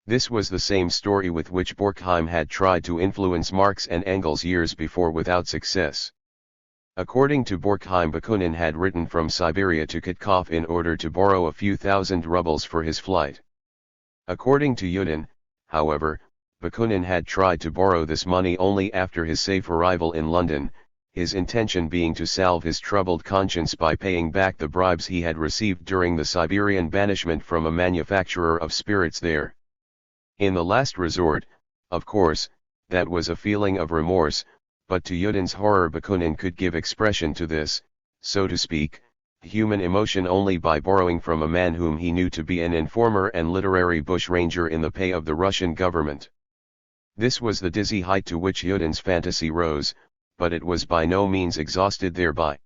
This was the same story with which Durkheim had tried to influence Marx and Engels years before without success. According to Durkheim, Bakunin had written from Siberia to Katkov in order to borrow a few thousand rubles for his flight. According to Yudin, however, Bakunin had tried to borrow this money only after his safe arrival in London, his intention being to salve his troubled conscience by paying back the bribes he had received during the Siberian banishment from a manufacturer of spirits there. In the last resort, of course, that was a feeling of remorse, but to Yudin's horror Bakunin could give expression to this, so to speak, human emotion only by borrowing from a man whom he knew to be an informer and literary bushranger in the pay of the Russian government. This was the dizzy height to which Yudin's fantasy rose, but it was by no means exhausted thereby.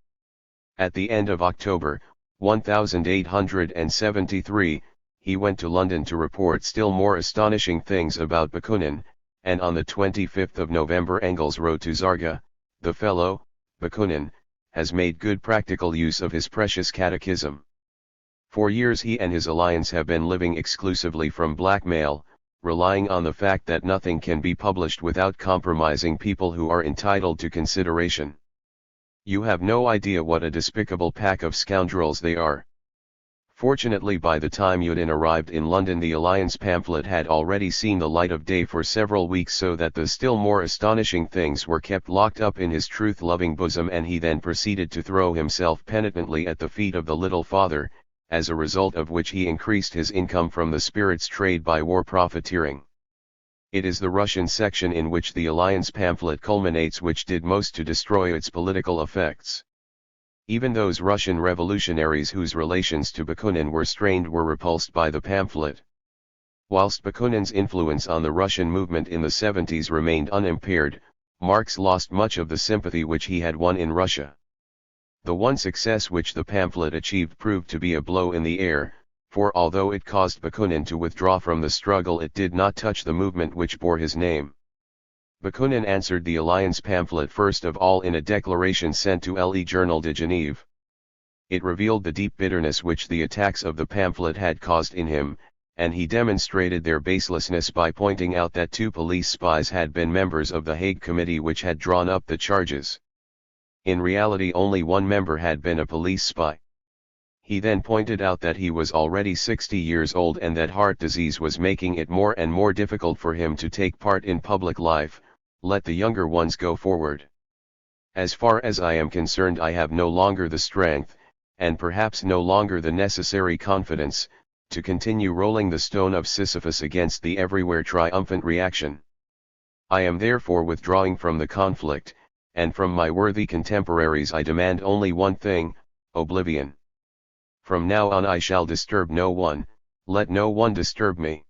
At the end of October, 1873, he went to London to report still more astonishing things about Bakunin, and on the 25th of November Engels wrote to Zarga, "The fellow, Bakunin, has made good practical use of his precious catechism. For years he and his alliance have been living exclusively from blackmail, relying on the fact that nothing can be published without compromising people who are entitled to consideration. You have no idea what a despicable pack of scoundrels they are." Fortunately, by the time Yudin arrived in London, the Alliance pamphlet had already seen the light of day for several weeks, so that the still more astonishing things were kept locked up in his truth-loving bosom, and he then proceeded to throw himself penitently at the feet of the Little Father, as a result of which he increased his income from the spirits trade by war profiteering. It is the Russian section in which the Alliance pamphlet culminates which did most to destroy its political effects. Even those Russian revolutionaries whose relations to Bakunin were strained were repulsed by the pamphlet. Whilst Bakunin's influence on the Russian movement in the 70s remained unimpaired, Marx lost much of the sympathy which he had won in Russia. The one success which the pamphlet achieved proved to be a blow in the air, for although it caused Bakunin to withdraw from the struggle, it did not touch the movement which bore his name. Bakunin answered the Alliance pamphlet first of all in a declaration sent to Le Journal de Genève. It revealed the deep bitterness which the attacks of the pamphlet had caused in him, and he demonstrated their baselessness by pointing out that 2 police spies had been members of the Hague Committee which had drawn up the charges. In reality, only 1 member had been a police spy. He then pointed out that he was already 60 years old and that heart disease was making it more and more difficult for him to take part in public life. Let the younger ones go forward. As far as I am concerned, I have no longer the strength, and perhaps no longer the necessary confidence, to continue rolling the stone of Sisyphus against the everywhere triumphant reaction. I am therefore withdrawing from the conflict, and from my worthy contemporaries I demand only one thing: oblivion. From now on I shall disturb no one, let no one disturb me.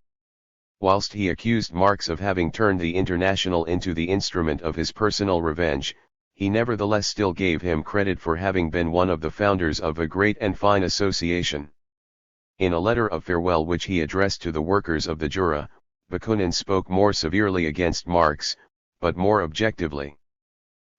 Whilst he accused Marx of having turned the International into the instrument of his personal revenge, he nevertheless still gave him credit for having been one of the founders of a great and fine association. In a letter of farewell which he addressed to the workers of the Jura, Bakunin spoke more severely against Marx, but more objectively.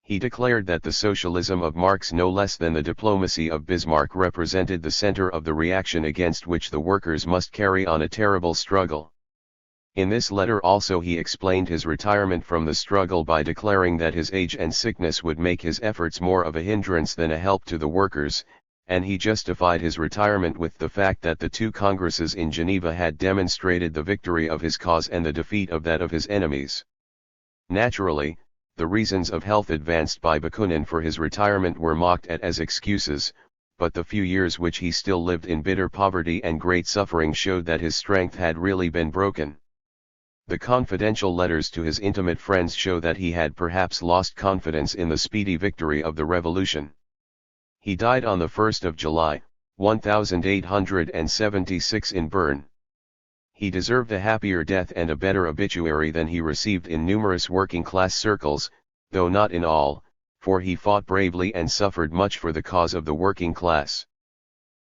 He declared that the socialism of Marx no less than the diplomacy of Bismarck represented the center of the reaction against which the workers must carry on a terrible struggle. In this letter also he explained his retirement from the struggle by declaring that his age and sickness would make his efforts more of a hindrance than a help to the workers, and he justified his retirement with the fact that the 2 congresses in Geneva had demonstrated the victory of his cause and the defeat of that of his enemies. Naturally, the reasons of health advanced by Bakunin for his retirement were mocked at as excuses, but the few years which he still lived in bitter poverty and great suffering showed that his strength had really been broken. The confidential letters to his intimate friends show that he had perhaps lost confidence in the speedy victory of the revolution. He died on the 1st of July, 1876 in Bern. He deserved a happier death and a better obituary than he received in numerous working-class circles, though not in all, for he fought bravely and suffered much for the cause of the working class.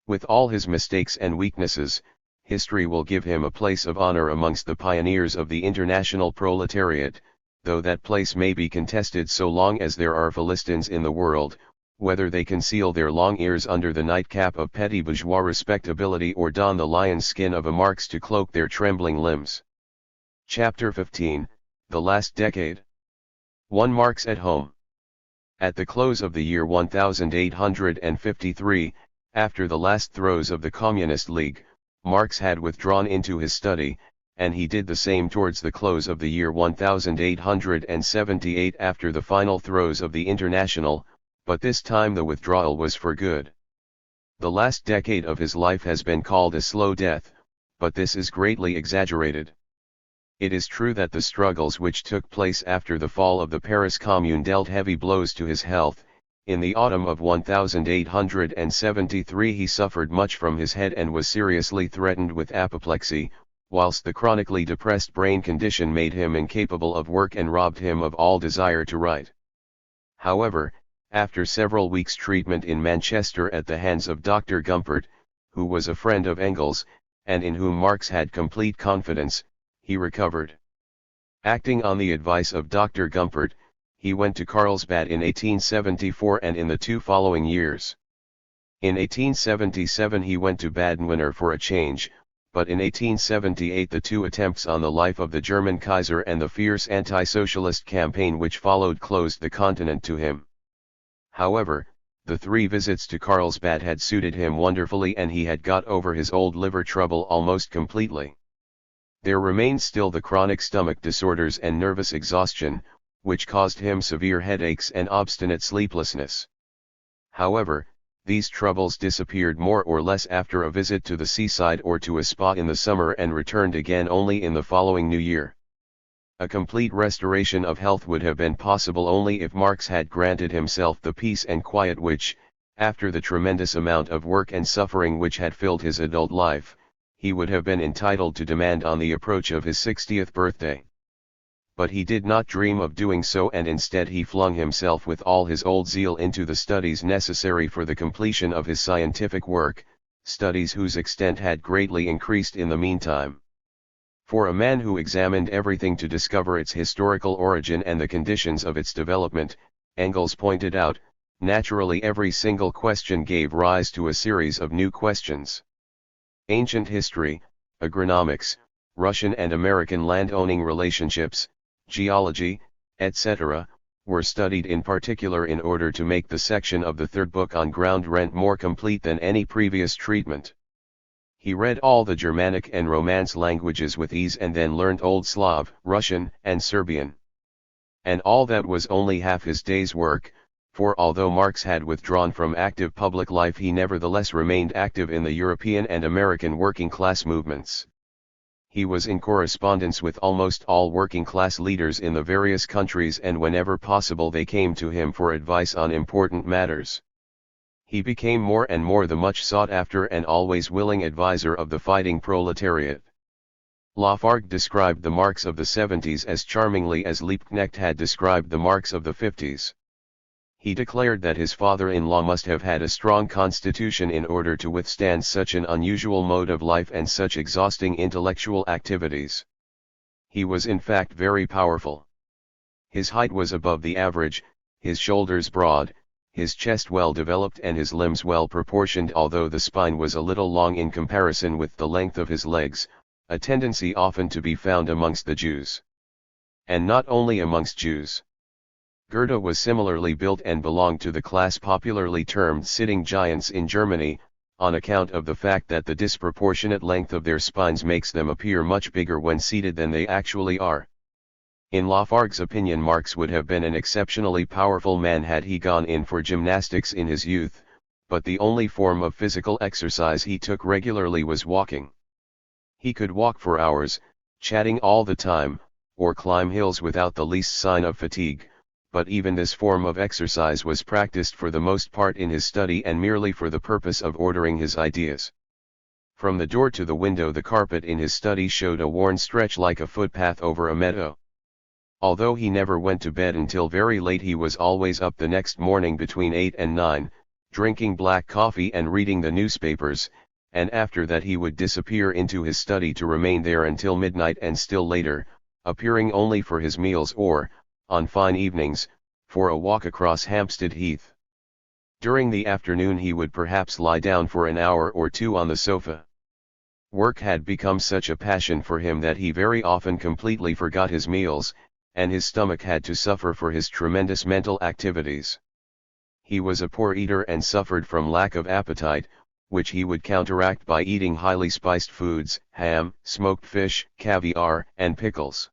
With all his mistakes and weaknesses, history will give him a place of honor amongst the pioneers of the international proletariat, though that place may be contested so long as there are Philistines in the world, whether they conceal their long ears under the nightcap of petty bourgeois respectability or don the lion's skin of a Marx to cloak their trembling limbs. Chapter 15, The Last Decade. 1. Marx at home. At the close of the year 1853, after the last throes of the Communist League, Marx had withdrawn into his study, and he did the same towards the close of the year 1878 after the final throes of the International, but this time the withdrawal was for good. The last decade of his life has been called a slow death, but this is greatly exaggerated. It is true that the struggles which took place after the fall of the Paris Commune dealt heavy blows to his health. In the autumn of 1873 he suffered much from his head and was seriously threatened with apoplexy, whilst the chronically depressed brain condition made him incapable of work and robbed him of all desire to write. However, after several weeks' treatment in Manchester at the hands of Dr. Gumpert, who was a friend of Engels, and in whom Marx had complete confidence, he recovered. Acting on the advice of Dr. Gumpert, he went to Carlsbad in 1874 and in the 2 following years. In 1877 he went to Badenweiler for a change, but in 1878 the 2 attempts on the life of the German Kaiser and the fierce anti-socialist campaign which followed closed the continent to him. However, the 3 visits to Carlsbad had suited him wonderfully and he had got over his old liver trouble almost completely. There remained still the chronic stomach disorders and nervous exhaustion, which caused him severe headaches and obstinate sleeplessness. However, these troubles disappeared more or less after a visit to the seaside or to a spa in the summer and returned again only in the following New Year. A complete restoration of health would have been possible only if Marx had granted himself the peace and quiet which, after the tremendous amount of work and suffering which had filled his adult life, he would have been entitled to demand on the approach of his 60th birthday. But he did not dream of doing so, and instead he flung himself with all his old zeal into the studies necessary for the completion of his scientific work, studies whose extent had greatly increased in the meantime. For a man who examined everything to discover its historical origin and the conditions of its development, Engels pointed out, naturally every single question gave rise to a series of new questions. Ancient history, agronomics, Russian and American landowning relationships, geology, etc., were studied in particular in order to make the section of the 3rd book on ground rent more complete than any previous treatment. He read all the Germanic and Romance languages with ease and then learned Old Slav, Russian, and Serbian. And all that was only half his day's work, for although Marx had withdrawn from active public life he nevertheless remained active in the European and American working class movements. He was in correspondence with almost all working class leaders in the various countries, and whenever possible they came to him for advice on important matters. He became more and more the much sought after and always willing advisor of the fighting proletariat. Lafargue described the Marx of the 70s as charmingly as Liebknecht had described the Marx of the 50s. He declared that his father-in-law must have had a strong constitution in order to withstand such an unusual mode of life and such exhausting intellectual activities. He was in fact very powerful. His height was above the average, his shoulders broad, his chest well developed and his limbs well proportioned, although the spine was a little long in comparison with the length of his legs, a tendency often to be found amongst the Jews. And not only amongst Jews. Goethe was similarly built and belonged to the class popularly termed sitting giants in Germany, on account of the fact that the disproportionate length of their spines makes them appear much bigger when seated than they actually are. In Lafargue's opinion, Marx would have been an exceptionally powerful man had he gone in for gymnastics in his youth, but the only form of physical exercise he took regularly was walking. He could walk for hours, chatting all the time, or climb hills without the least sign of fatigue. But even this form of exercise was practiced for the most part in his study and merely for the purpose of ordering his ideas. From the door to the window the carpet in his study showed a worn stretch like a footpath over a meadow. Although he never went to bed until very late, he was always up the next morning between 8 and 9, drinking black coffee and reading the newspapers, and after that he would disappear into his study to remain there until midnight and still later, appearing only for his meals or, on fine evenings, for a walk across Hampstead Heath. During the afternoon he would perhaps lie down for an hour or 2 on the sofa. Work had become such a passion for him that he very often completely forgot his meals, and his stomach had to suffer for his tremendous mental activities. He was a poor eater and suffered from lack of appetite, which he would counteract by eating highly spiced foods, ham, smoked fish, caviar, and pickles.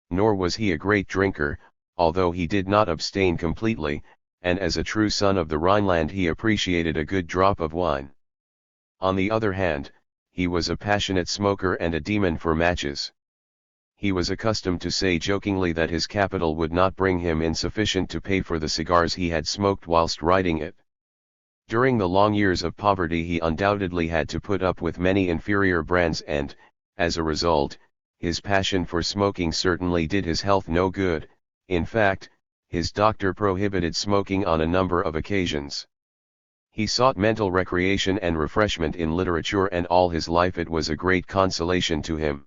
Nor was he a great drinker, although he did not abstain completely, and as a true son of the Rhineland he appreciated a good drop of wine. On the other hand, he was a passionate smoker and a demon for matches. He was accustomed to say jokingly that his capital would not bring him in sufficient to pay for the cigars he had smoked whilst writing it. During the long years of poverty he undoubtedly had to put up with many inferior brands and, as a result, his passion for smoking certainly did his health no good. In fact, his doctor prohibited smoking on a number of occasions. He sought mental recreation and refreshment in literature, and all his life it was a great consolation to him.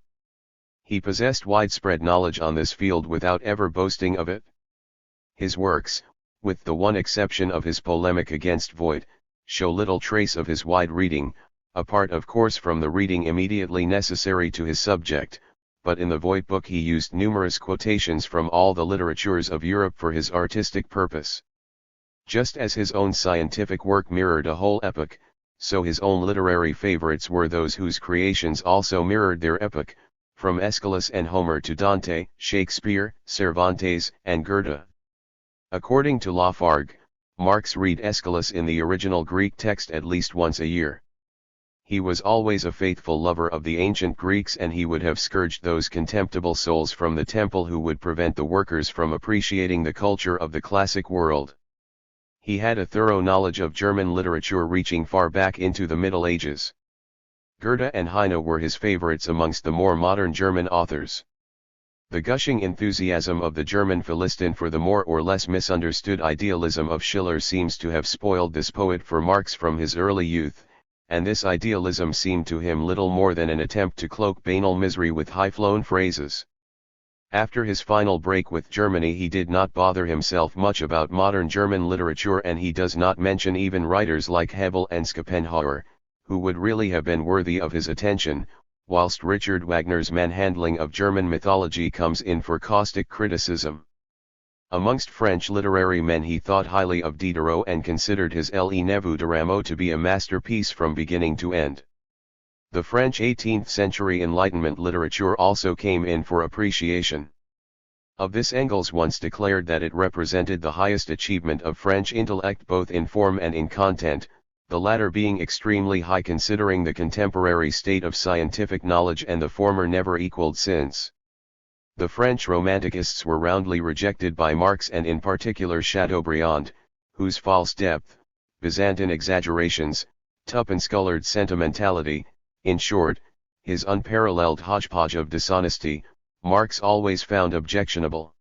He possessed widespread knowledge on this field without ever boasting of it. His works, with the one exception of his polemic against Voigt, show little trace of his wide reading, apart of course from the reading immediately necessary to his subject, but in the Voigt book he used numerous quotations from all the literatures of Europe for his artistic purpose. Just as his own scientific work mirrored a whole epoch, so his own literary favorites were those whose creations also mirrored their epoch, from Aeschylus and Homer to Dante, Shakespeare, Cervantes, and Goethe. According to Lafargue, Marx read Aeschylus in the original Greek text at least once a year. He was always a faithful lover of the ancient Greeks, and he would have scourged those contemptible souls from the temple who would prevent the workers from appreciating the culture of the classic world. He had a thorough knowledge of German literature reaching far back into the Middle Ages. Goethe and Heine were his favorites amongst the more modern German authors. The gushing enthusiasm of the German Philistine for the more or less misunderstood idealism of Schiller seems to have spoiled this poet for Marx from his early youth, and this idealism seemed to him little more than an attempt to cloak banal misery with high-flown phrases. After his final break with Germany he did not bother himself much about modern German literature, and he does not mention even writers like Hebel and Schopenhauer, who would really have been worthy of his attention, whilst Richard Wagner's manhandling of German mythology comes in for caustic criticism. Amongst French literary men he thought highly of Diderot and considered his Le Neveu de Rameau to be a masterpiece from beginning to end. The French 18th century Enlightenment literature also came in for appreciation. Of this Engels once declared that it represented the highest achievement of French intellect both in form and in content, the latter being extremely high considering the contemporary state of scientific knowledge, and the former never equaled since. The French Romanticists were roundly rejected by Marx and in particular Chateaubriand, whose false depth, Byzantine exaggerations, tuppence-colored sentimentality, in short, his unparalleled hodgepodge of dishonesty, Marx always found objectionable.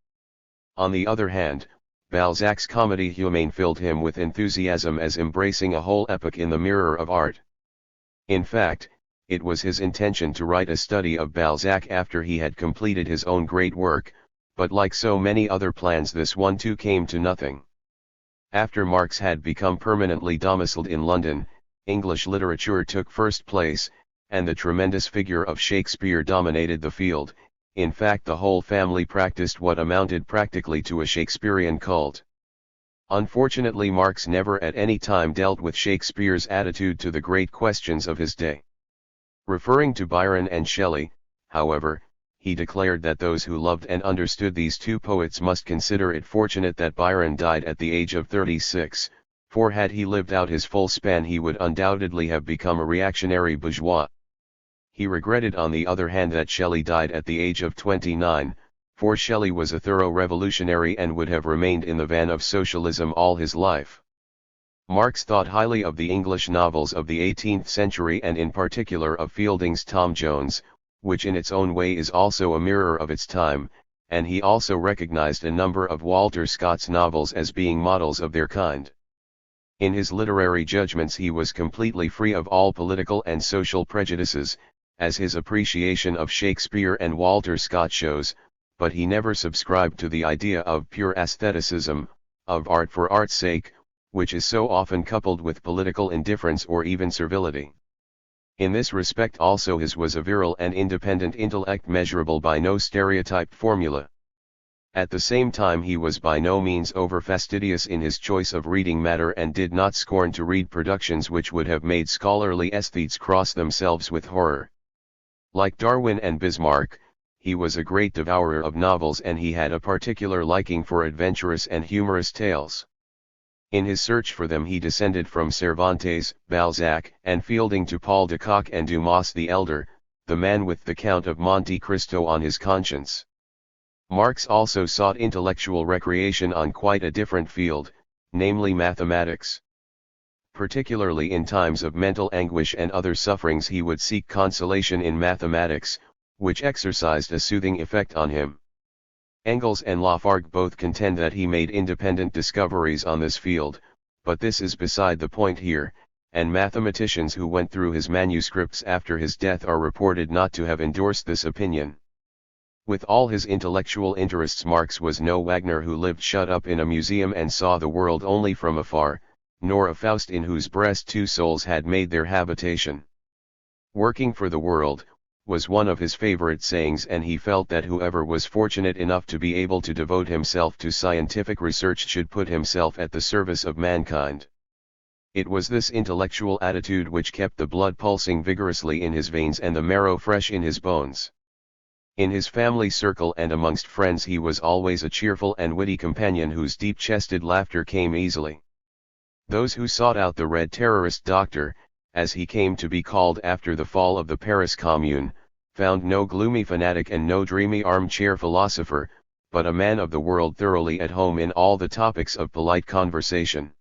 On the other hand, Balzac's Comedy Humaine filled him with enthusiasm as embracing a whole epoch in the mirror of art. In fact, it was his intention to write a study of Balzac after he had completed his own great work, but like so many other plans this one too came to nothing. After Marx had become permanently domiciled in London, English literature took first place, and the tremendous figure of Shakespeare dominated the field. In fact, the whole family practiced what amounted practically to a Shakespearean cult. Unfortunately, Marx never at any time dealt with Shakespeare's attitude to the great questions of his day. Referring to Byron and Shelley, however, he declared that those who loved and understood these two poets must consider it fortunate that Byron died at the age of 36, for had he lived out his full span he would undoubtedly have become a reactionary bourgeois. He regretted on the other hand that Shelley died at the age of 29, for Shelley was a thorough revolutionary and would have remained in the van of socialism all his life. Marx thought highly of the English novels of the 18th century and in particular of Fielding's Tom Jones, which in its own way is also a mirror of its time, and he also recognized a number of Walter Scott's novels as being models of their kind. In his literary judgments he was completely free of all political and social prejudices, as his appreciation of Shakespeare and Walter Scott shows, but he never subscribed to the idea of pure aestheticism, of art for art's sake, which is so often coupled with political indifference or even servility. In this respect also his was a virile and independent intellect measurable by no stereotyped formula. At the same time he was by no means over fastidious in his choice of reading matter and did not scorn to read productions which would have made scholarly aesthetes cross themselves with horror. Like Darwin and Bismarck, he was a great devourer of novels and he had a particular liking for adventurous and humorous tales. In his search for them he descended from Cervantes, Balzac, and Fielding to Paul de Kock and Dumas the Elder, the man with the Count of Monte Cristo on his conscience. Marx also sought intellectual recreation on quite a different field, namely mathematics. Particularly in times of mental anguish and other sufferings he would seek consolation in mathematics, which exercised a soothing effect on him. Engels and Lafargue both contend that he made independent discoveries on this field, but this is beside the point here, and mathematicians who went through his manuscripts after his death are reported not to have endorsed this opinion. With all his intellectual interests, Marx was no Wagner who lived shut up in a museum and saw the world only from afar, nor a Faust in whose breast two souls had made their habitation. Working for the world was one of his favorite sayings, and he felt that whoever was fortunate enough to be able to devote himself to scientific research should put himself at the service of mankind. It was this intellectual attitude which kept the blood pulsing vigorously in his veins and the marrow fresh in his bones. In his family circle and amongst friends he was always a cheerful and witty companion whose deep-chested laughter came easily. Those who sought out the Red Terrorist doctor, as he came to be called after the fall of the Paris Commune, found no gloomy fanatic and no dreamy armchair philosopher, but a man of the world thoroughly at home in all the topics of polite conversation.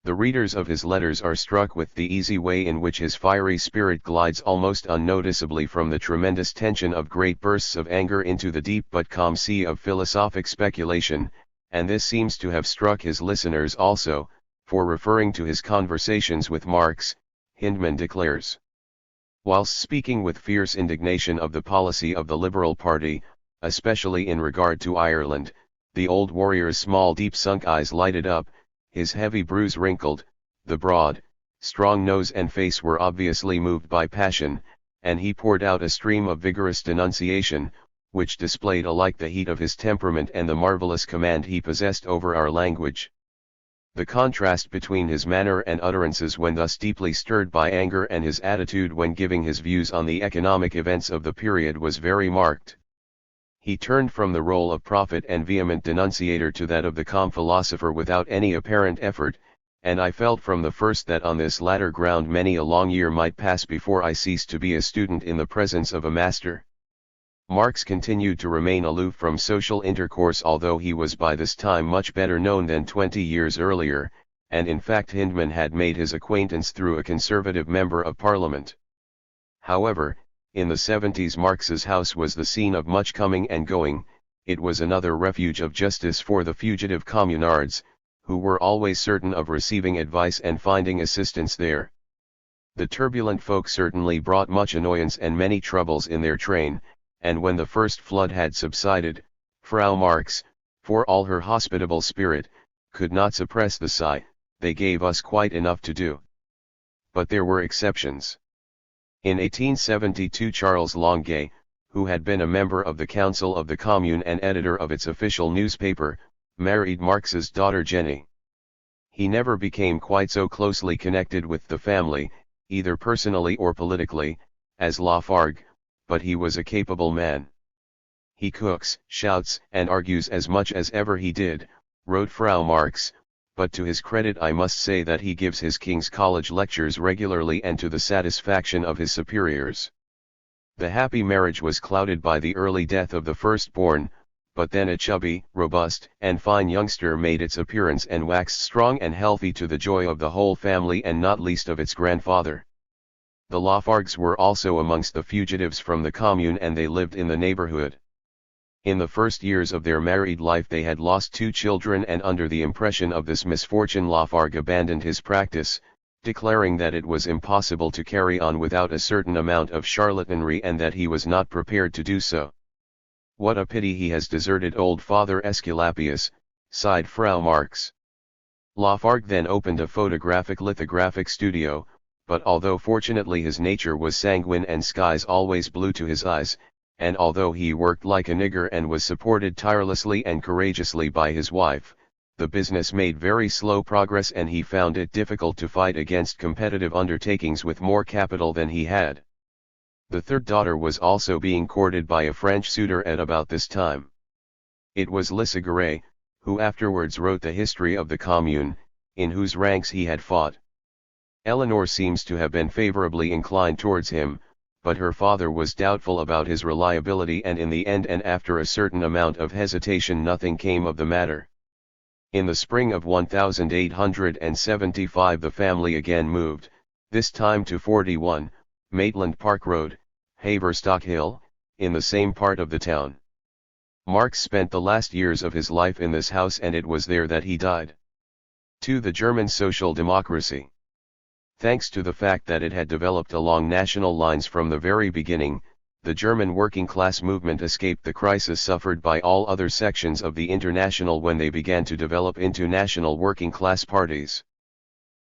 The readers of his letters are struck with the easy way in which his fiery spirit glides almost unnoticeably from the tremendous tension of great bursts of anger into the deep but calm sea of philosophic speculation, and this seems to have struck his listeners also, for referring to his conversations with Marx, Hindman declares: "Whilst speaking with fierce indignation of the policy of the Liberal Party, especially in regard to Ireland, the old warrior's small deep-sunk eyes lighted up, his heavy brows wrinkled, the broad, strong nose and face were obviously moved by passion, and he poured out a stream of vigorous denunciation, which displayed alike the heat of his temperament and the marvelous command he possessed over our language. The contrast between his manner and utterances when thus deeply stirred by anger and his attitude when giving his views on the economic events of the period was very marked. He turned from the role of prophet and vehement denunciator to that of the calm philosopher without any apparent effort, and I felt from the first that on this latter ground many a long year might pass before I ceased to be a student in the presence of a master." Marx continued to remain aloof from social intercourse, although he was by this time much better known than 20 years earlier, and in fact Hindman had made his acquaintance through a Conservative member of Parliament. However, in the 70s Marx's house was the scene of much coming and going. It was another refuge of justice for the fugitive communards, who were always certain of receiving advice and finding assistance there. The turbulent folk certainly brought much annoyance and many troubles in their train, and when the first flood had subsided, Frau Marx, for all her hospitable spirit, could not suppress the sigh, "They gave us quite enough to do." But there were exceptions. In 1872 Charles Longuet, who had been a member of the Council of the Commune and editor of its official newspaper, married Marx's daughter Jenny. He never became quite so closely connected with the family, either personally or politically, as Lafargue, but he was a capable man. "He cooks, shouts, and argues as much as ever he did," wrote Frau Marx, "but to his credit I must say that he gives his King's College lectures regularly and to the satisfaction of his superiors." The happy marriage was clouded by the early death of the firstborn, but then a chubby, robust, and fine youngster made its appearance and waxed strong and healthy to the joy of the whole family and not least of its grandfather. The Lafargues were also amongst the fugitives from the Commune and they lived in the neighborhood. In the first years of their married life they had lost 2 children, and under the impression of this misfortune Lafargue abandoned his practice, declaring that it was impossible to carry on without a certain amount of charlatanry and that he was not prepared to do so. "What a pity he has deserted old Father Aesculapius," sighed Frau Marx. Lafargue then opened a photographic lithographic studio, but although fortunately his nature was sanguine and skies always blue to his eyes, and although he worked like a nigger and was supported tirelessly and courageously by his wife, the business made very slow progress and he found it difficult to fight against competitive undertakings with more capital than he had. The third daughter was also being courted by a French suitor at about this time. It was Lissaguret, who afterwards wrote the history of the Commune, in whose ranks he had fought. Eleanor seems to have been favorably inclined towards him, but her father was doubtful about his reliability, and in the end and after a certain amount of hesitation nothing came of the matter. In the spring of 1875 the family again moved, this time to 41, Maitland Park Road, Haverstock Hill, in the same part of the town. Marx spent the last years of his life in this house and it was there that he died. To the German social democracy. Thanks to the fact that it had developed along national lines from the very beginning, the German working class movement escaped the crisis suffered by all other sections of the International when they began to develop into national working class parties.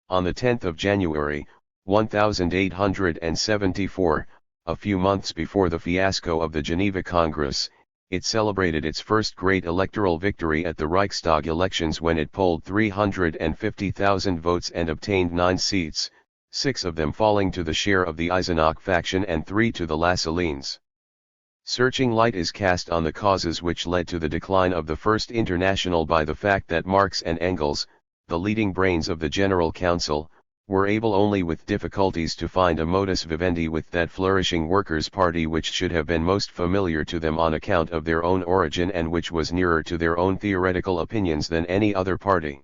On the 10th of January, 1874, a few months before the fiasco of the Geneva Congress, it celebrated its first great electoral victory at the Reichstag elections when it polled 350,000 votes and obtained 9 seats, 6 of them falling to the share of the Eisenach faction and 3 to the Lassalleans. Searching light is cast on the causes which led to the decline of the First International by the fact that Marx and Engels, the leading brains of the General Council, were able only with difficulties to find a modus vivendi with that flourishing workers' party which should have been most familiar to them on account of their own origin and which was nearer to their own theoretical opinions than any other party.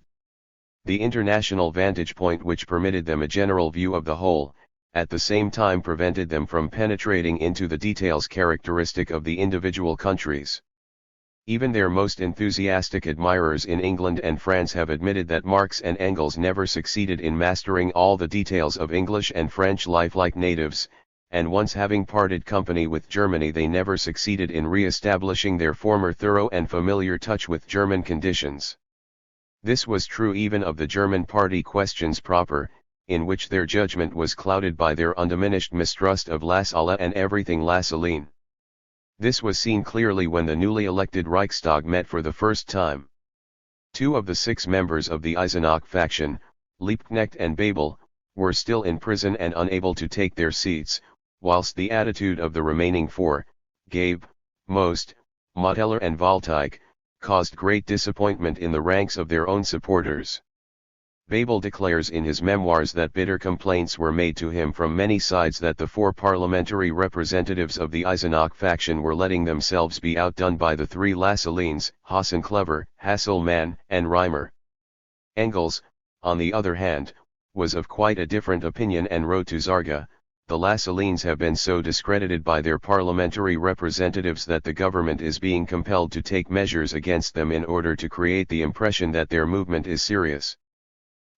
The international vantage point which permitted them a general view of the whole, at the same time prevented them from penetrating into the details characteristic of the individual countries. Even their most enthusiastic admirers in England and France have admitted that Marx and Engels never succeeded in mastering all the details of English and French life like natives, and once having parted company with Germany they never succeeded in re-establishing their former thorough and familiar touch with German conditions. This was true even of the German party questions proper, in which their judgment was clouded by their undiminished mistrust of Lassalle and everything Lassallean. This was seen clearly when the newly elected Reichstag met for the first time. 2 of the 6 members of the Eisenach faction, Liebknecht and Babel, were still in prison and unable to take their seats, whilst the attitude of the remaining 4, Gabe, Most, Moteller and Walteich, caused great disappointment in the ranks of their own supporters. Babel declares in his memoirs that bitter complaints were made to him from many sides that the 4 parliamentary representatives of the Eisenach faction were letting themselves be outdone by the 3 Lassalleans, Hasenclever, Hasselmann, and Reimer. Engels, on the other hand, was of quite a different opinion and wrote to Zarga, "The Lassalleans have been so discredited by their parliamentary representatives that the government is being compelled to take measures against them in order to create the impression that their movement is serious.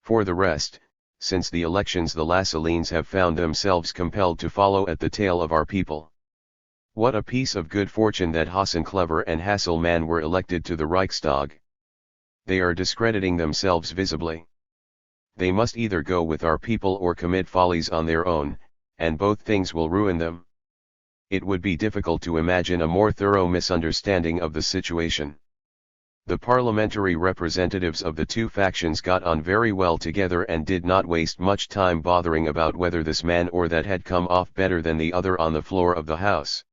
For the rest, since the elections the Lassalleans have found themselves compelled to follow at the tail of our people. What a piece of good fortune that Hasenclever and Hasselmann were elected to the Reichstag. They are discrediting themselves visibly. They must either go with our people or commit follies on their own, and both things will ruin them." It would be difficult to imagine a more thorough misunderstanding of the situation. The parliamentary representatives of the 2 factions got on very well together and did not waste much time bothering about whether this man or that had come off better than the other on the floor of the House.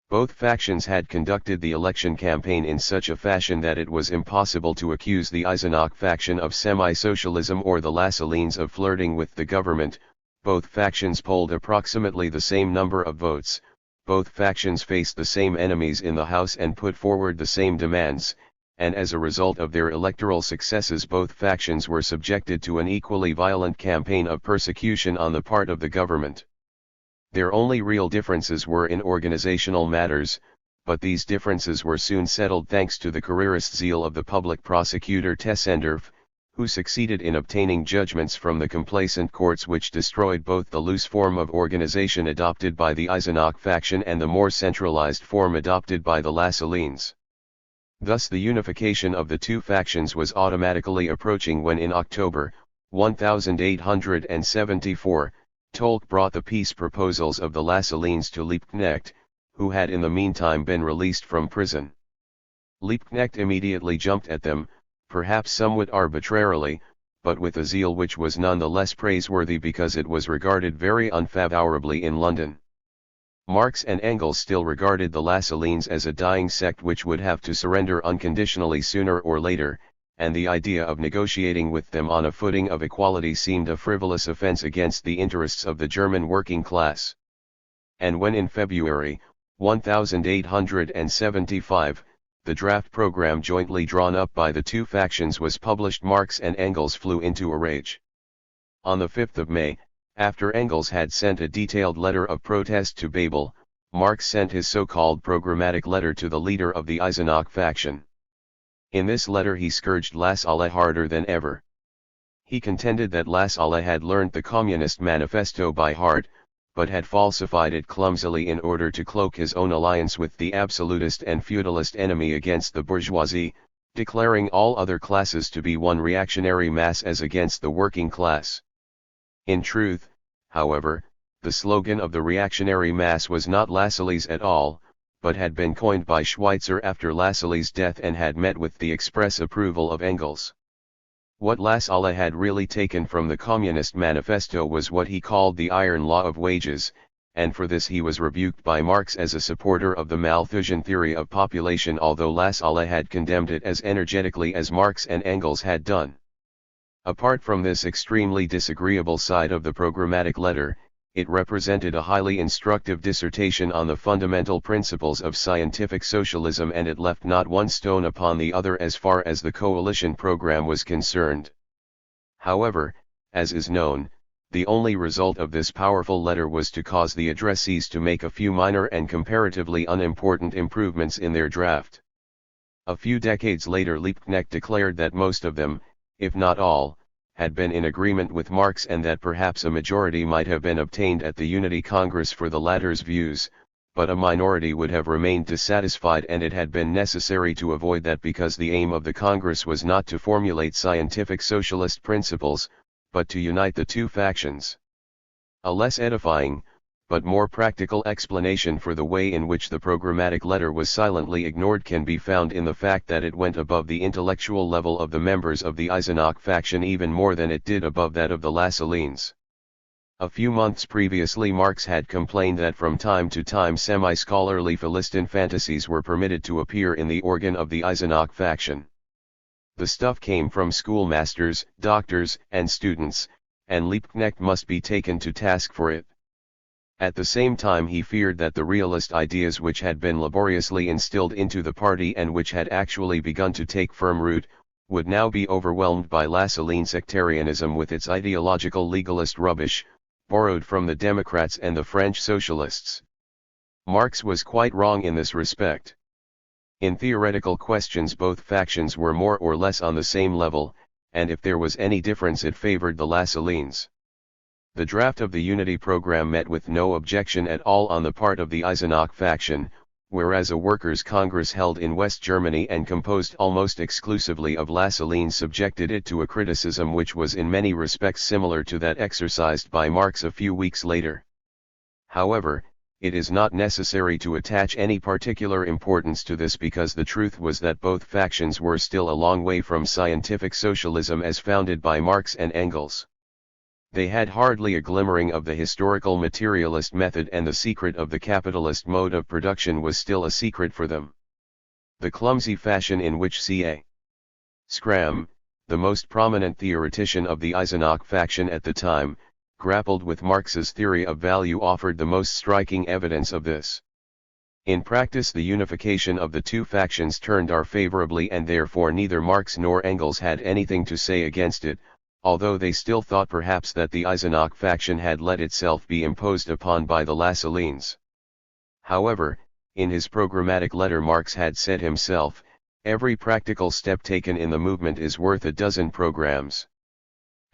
Both factions had conducted the election campaign in such a fashion that it was impossible to accuse the Eisenach faction of semi-socialism or the Lassalleans of flirting with the government. Both factions polled approximately the same number of votes, both factions faced the same enemies in the House and put forward the same demands, and as a result of their electoral successes both factions were subjected to an equally violent campaign of persecution on the part of the government. Their only real differences were in organizational matters, but these differences were soon settled thanks to the careerist zeal of the public prosecutor Tessendorf, who succeeded in obtaining judgments from the complacent courts which destroyed both the loose form of organization adopted by the Eisenach faction and the more centralized form adopted by the Lassalleans. Thus the unification of the 2 factions was automatically approaching when in October, 1874, Tolk brought the peace proposals of the Lassalleans to Liebknecht, who had in the meantime been released from prison. Liebknecht immediately jumped at them, perhaps somewhat arbitrarily, but with a zeal which was none the less praiseworthy because it was regarded very unfavorably in London. Marx and Engels still regarded the Lassalleans as a dying sect which would have to surrender unconditionally sooner or later, and the idea of negotiating with them on a footing of equality seemed a frivolous offense against the interests of the German working class. And when in February, 1875, the draft program jointly drawn up by the two factions was published, Marx and Engels flew into a rage. On the 5th of May, after Engels had sent a detailed letter of protest to Babel, Marx sent his so-called programmatic letter to the leader of the Eisenach faction. In this letter he scourged Lassalle harder than ever. He contended that Lassalle had learnt the Communist Manifesto by heart, but had falsified it clumsily in order to cloak his own alliance with the absolutist and feudalist enemy against the bourgeoisie, declaring all other classes to be one reactionary mass as against the working class. In truth, however, the slogan of the reactionary mass was not Lassalle's at all, but had been coined by Schweitzer after Lassalle's death and had met with the express approval of Engels. What Lassalle had really taken from the Communist Manifesto was what he called the iron law of wages, and for this he was rebuked by Marx as a supporter of the Malthusian theory of population, although Lassalle had condemned it as energetically as Marx and Engels had done. Apart from this extremely disagreeable side of the programmatic letter, it represented a highly instructive dissertation on the fundamental principles of scientific socialism, and it left not one stone upon the other as far as the coalition program was concerned. However, as is known, the only result of this powerful letter was to cause the addressees to make a few minor and comparatively unimportant improvements in their draft. A few decades later Liebknecht declared that most of them, if not all, had been in agreement with Marx, and that perhaps a majority might have been obtained at the Unity Congress for the latter's views, but a minority would have remained dissatisfied, and it had been necessary to avoid that because the aim of the Congress was not to formulate scientific socialist principles, but to unite the two factions. A less edifying, but more practical explanation for the way in which the programmatic letter was silently ignored can be found in the fact that it went above the intellectual level of the members of the Eisenach faction even more than it did above that of the Lassalleans. A few months previously Marx had complained that from time to time semi-scholarly Philistine fantasies were permitted to appear in the organ of the Eisenach faction. The stuff came from schoolmasters, doctors, and students, and Liebknecht must be taken to task for it. At the same time he feared that the realist ideas which had been laboriously instilled into the party and which had actually begun to take firm root, would now be overwhelmed by Lassallean sectarianism with its ideological legalist rubbish, borrowed from the Democrats and the French socialists. Marx was quite wrong in this respect. In theoretical questions both factions were more or less on the same level, and if there was any difference it favored the Lassalleans. The draft of the Unity program met with no objection at all on the part of the Eisenach faction, whereas a workers' congress held in West Germany and composed almost exclusively of Lassalleans subjected it to a criticism which was in many respects similar to that exercised by Marx a few weeks later. However, it is not necessary to attach any particular importance to this because the truth was that both factions were still a long way from scientific socialism as founded by Marx and Engels. They had hardly a glimmering of the historical materialist method, and the secret of the capitalist mode of production was still a secret for them. The clumsy fashion in which C.A. Schramm, the most prominent theoretician of the Eisenach faction at the time, grappled with Marx's theory of value offered the most striking evidence of this. In practice the unification of the two factions turned out favorably, and therefore neither Marx nor Engels had anything to say against it, although they still thought perhaps that the Eisenach faction had let itself be imposed upon by the Lassalleans. However, in his programmatic letter Marx had said himself, "Every practical step taken in the movement is worth a dozen programs."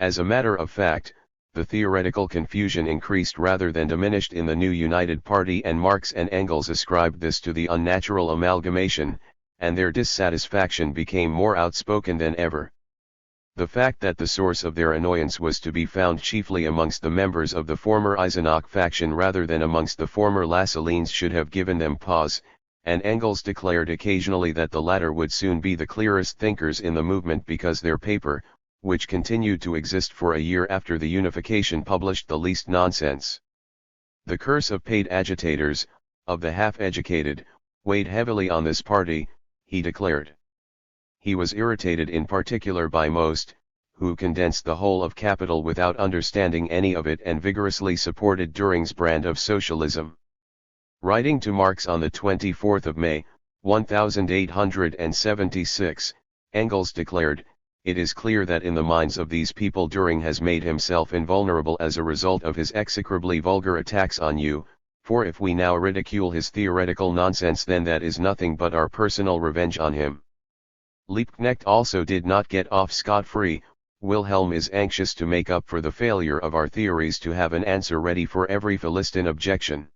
As a matter of fact, the theoretical confusion increased rather than diminished in the new United Party, and Marx and Engels ascribed this to the unnatural amalgamation, and their dissatisfaction became more outspoken than ever. The fact that the source of their annoyance was to be found chiefly amongst the members of the former Eisenach faction rather than amongst the former Lassalleans should have given them pause, and Engels declared occasionally that the latter would soon be the clearest thinkers in the movement because their paper, which continued to exist for a year after the unification, published the least nonsense. The curse of paid agitators, of the half-educated, weighed heavily on this party, he declared. He was irritated in particular by most, who condensed the whole of capital without understanding any of it and vigorously supported Düring's brand of socialism. Writing to Marx on the 24th of May, 1876, Engels declared, "It is clear that in the minds of these people Düring has made himself invulnerable as a result of his execrably vulgar attacks on you, for if we now ridicule his theoretical nonsense then that is nothing but our personal revenge on him." Liebknecht also did not get off scot-free. "Wilhelm is anxious to make up for the failure of our theories to have an answer ready for every Philistine objection.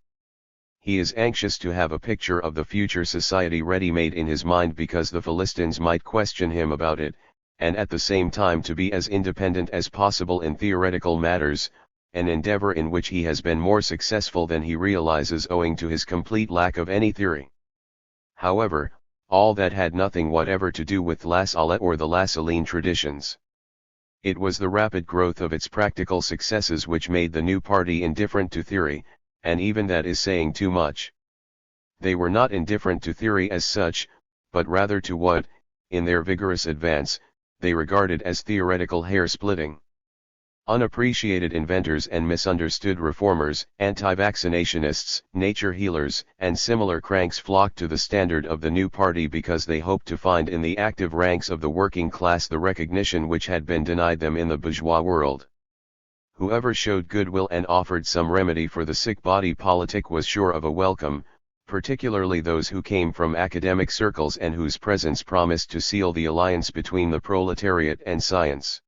He is anxious to have a picture of the future society ready-made in his mind because the Philistines might question him about it, and at the same time to be as independent as possible in theoretical matters, an endeavor in which he has been more successful than he realizes owing to his complete lack of any theory." However, all that had nothing whatever to do with Lassalle or the Lassallean traditions. It was the rapid growth of its practical successes which made the new party indifferent to theory, and even that is saying too much. They were not indifferent to theory as such, but rather to what, in their vigorous advance, they regarded as theoretical hair-splitting. Unappreciated inventors and misunderstood reformers, anti-vaccinationists, nature healers, and similar cranks flocked to the standard of the new party because they hoped to find in the active ranks of the working class the recognition which had been denied them in the bourgeois world. Whoever showed goodwill and offered some remedy for the sick body politic was sure of a welcome, particularly those who came from academic circles and whose presence promised to seal the alliance between the proletariat and science.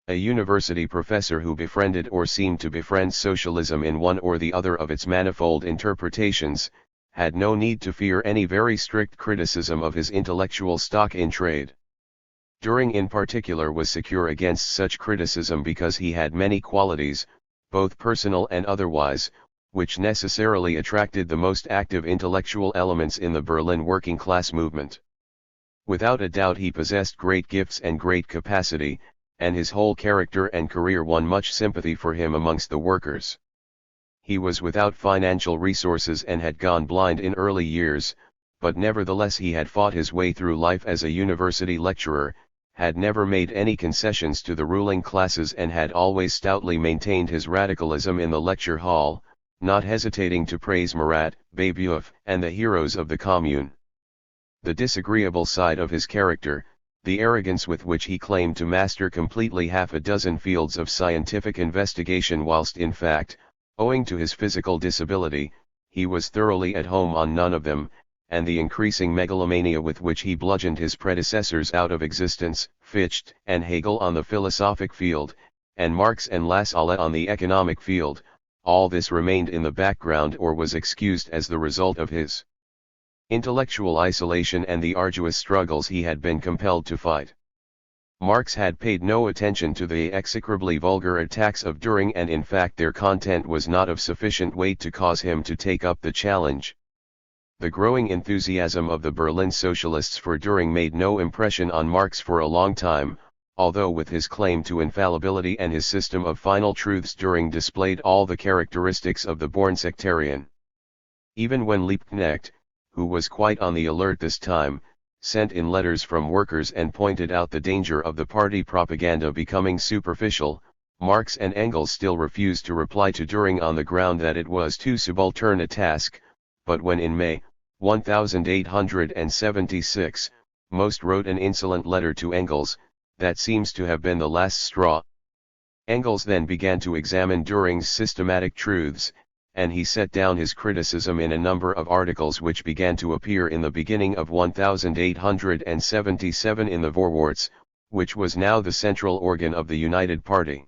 A university professor who befriended or seemed to befriend socialism in one or the other of its manifold interpretations, had no need to fear any very strict criticism of his intellectual stock in trade. Düring in particular was secure against such criticism because he had many qualities, both personal and otherwise, which necessarily attracted the most active intellectual elements in the Berlin working class movement. Without a doubt he possessed great gifts and great capacity, and his whole character and career won much sympathy for him amongst the workers. He was without financial resources and had gone blind in early years, but nevertheless he had fought his way through life as a university lecturer, had never made any concessions to the ruling classes and had always stoutly maintained his radicalism in the lecture hall, not hesitating to praise Marat, Babeuf, and the heroes of the Commune. The disagreeable side of his character, the arrogance with which he claimed to master completely half a dozen fields of scientific investigation whilst in fact, owing to his physical disability, he was thoroughly at home on none of them, and the increasing megalomania with which he bludgeoned his predecessors out of existence, Fichte and Hegel on the philosophic field, and Marx and Lassalle on the economic field, all this remained in the background or was excused as the result of his intellectual isolation and the arduous struggles he had been compelled to fight. Marx had paid no attention to the execrably vulgar attacks of Düring, and in fact their content was not of sufficient weight to cause him to take up the challenge. The growing enthusiasm of the Berlin socialists for Düring made no impression on Marx for a long time, although with his claim to infallibility and his system of final truths Düring displayed all the characteristics of the born sectarian. Even when Liebknecht, who was quite on the alert this time, sent in letters from workers and pointed out the danger of the party propaganda becoming superficial, Marx and Engels still refused to reply to Düring on the ground that it was too subaltern a task, but when in May, 1876, Most wrote an insolent letter to Engels, that seems to have been the last straw. Engels then began to examine Düring's systematic truths, and he set down his criticism in a number of articles which began to appear in the beginning of 1877 in the Vorwärts, which was now the central organ of the United Party.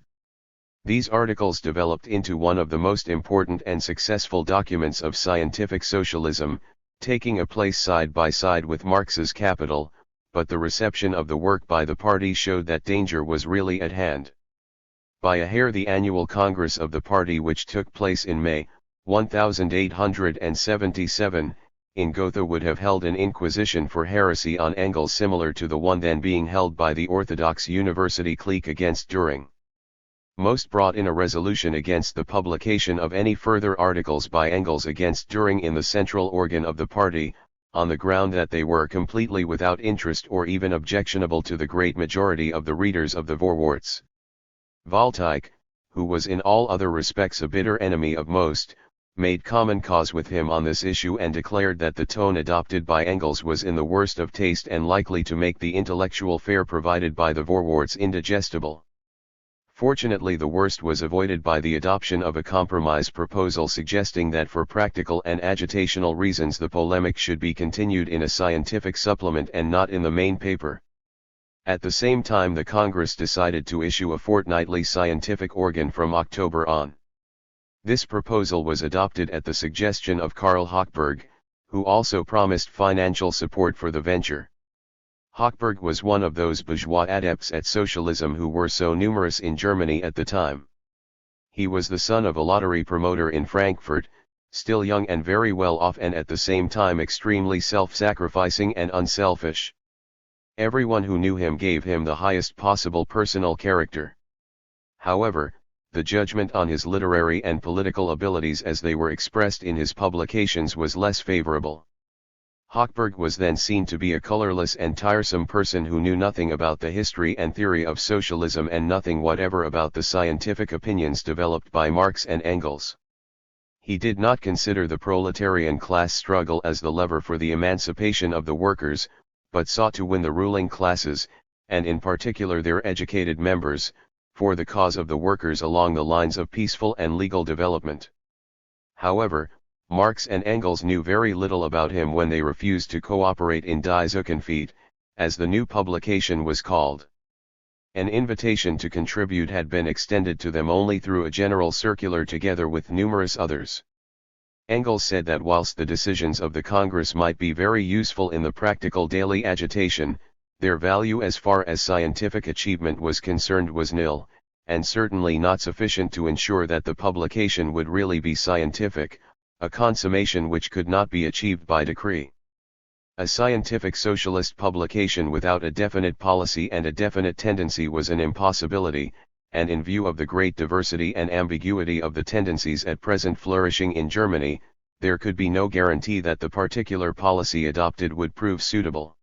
These articles developed into one of the most important and successful documents of scientific socialism, taking a place side by side with Marx's Capital, but the reception of the work by the party showed that danger was really at hand. By a hair the annual Congress of the party, which took place in May 1877, in Gotha, would have held an inquisition for heresy on Engels similar to the one then being held by the Orthodox University clique against Düring. Most brought in a resolution against the publication of any further articles by Engels against Düring in the central organ of the party, on the ground that they were completely without interest or even objectionable to the great majority of the readers of the Vorwärts. Waltijk, who was in all other respects a bitter enemy of most, made common cause with him on this issue and declared that the tone adopted by Engels was in the worst of taste and likely to make the intellectual fare provided by the Vorwärts indigestible. Fortunately, the worst was avoided by the adoption of a compromise proposal suggesting that for practical and agitational reasons the polemic should be continued in a scientific supplement and not in the main paper. At the same time, the Congress decided to issue a fortnightly scientific organ from October on. This proposal was adopted at the suggestion of Karl Hochberg, who also promised financial support for the venture. Hochberg was one of those bourgeois adepts at socialism who were so numerous in Germany at the time. He was the son of a lottery promoter in Frankfurt, still young and very well off, and at the same time extremely self-sacrificing and unselfish. Everyone who knew him gave him the highest possible personal character. However, the judgment on his literary and political abilities as they were expressed in his publications was less favorable. Hochberg was then seen to be a colorless and tiresome person who knew nothing about the history and theory of socialism and nothing whatever about the scientific opinions developed by Marx and Engels. He did not consider the proletarian class struggle as the lever for the emancipation of the workers, but sought to win the ruling classes, and in particular their educated members, for the cause of the workers along the lines of peaceful and legal development. However, Marx and Engels knew very little about him when they refused to cooperate in Die Zukunft, as the new publication was called. An invitation to contribute had been extended to them only through a general circular together with numerous others. Engels said that whilst the decisions of the Congress might be very useful in the practical daily agitation, their value as far as scientific achievement was concerned was nil, and certainly not sufficient to ensure that the publication would really be scientific, a consummation which could not be achieved by decree. A scientific socialist publication without a definite policy and a definite tendency was an impossibility, and in view of the great diversity and ambiguity of the tendencies at present flourishing in Germany, there could be no guarantee that the particular policy adopted would prove suitable.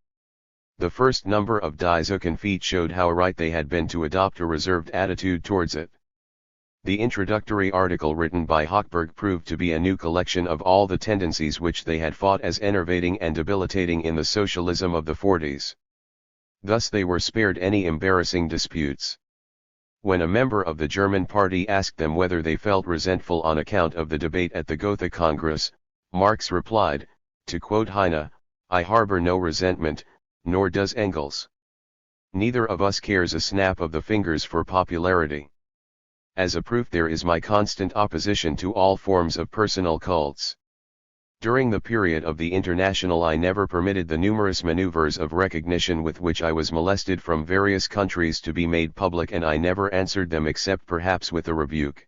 The first number of Die Zukunft showed how right they had been to adopt a reserved attitude towards it. The introductory article written by Hochberg proved to be a new collection of all the tendencies which they had fought as enervating and debilitating in the socialism of the 40s. Thus they were spared any embarrassing disputes. When a member of the German party asked them whether they felt resentful on account of the debate at the Gotha Congress, Marx replied, to quote Heine, "I harbor no resentment, nor does Engels. Neither of us cares a snap of the fingers for popularity. As a proof there is my constant opposition to all forms of personal cults. During the period of the International I never permitted the numerous maneuvers of recognition with which I was molested from various countries to be made public, and I never answered them except perhaps with a rebuke."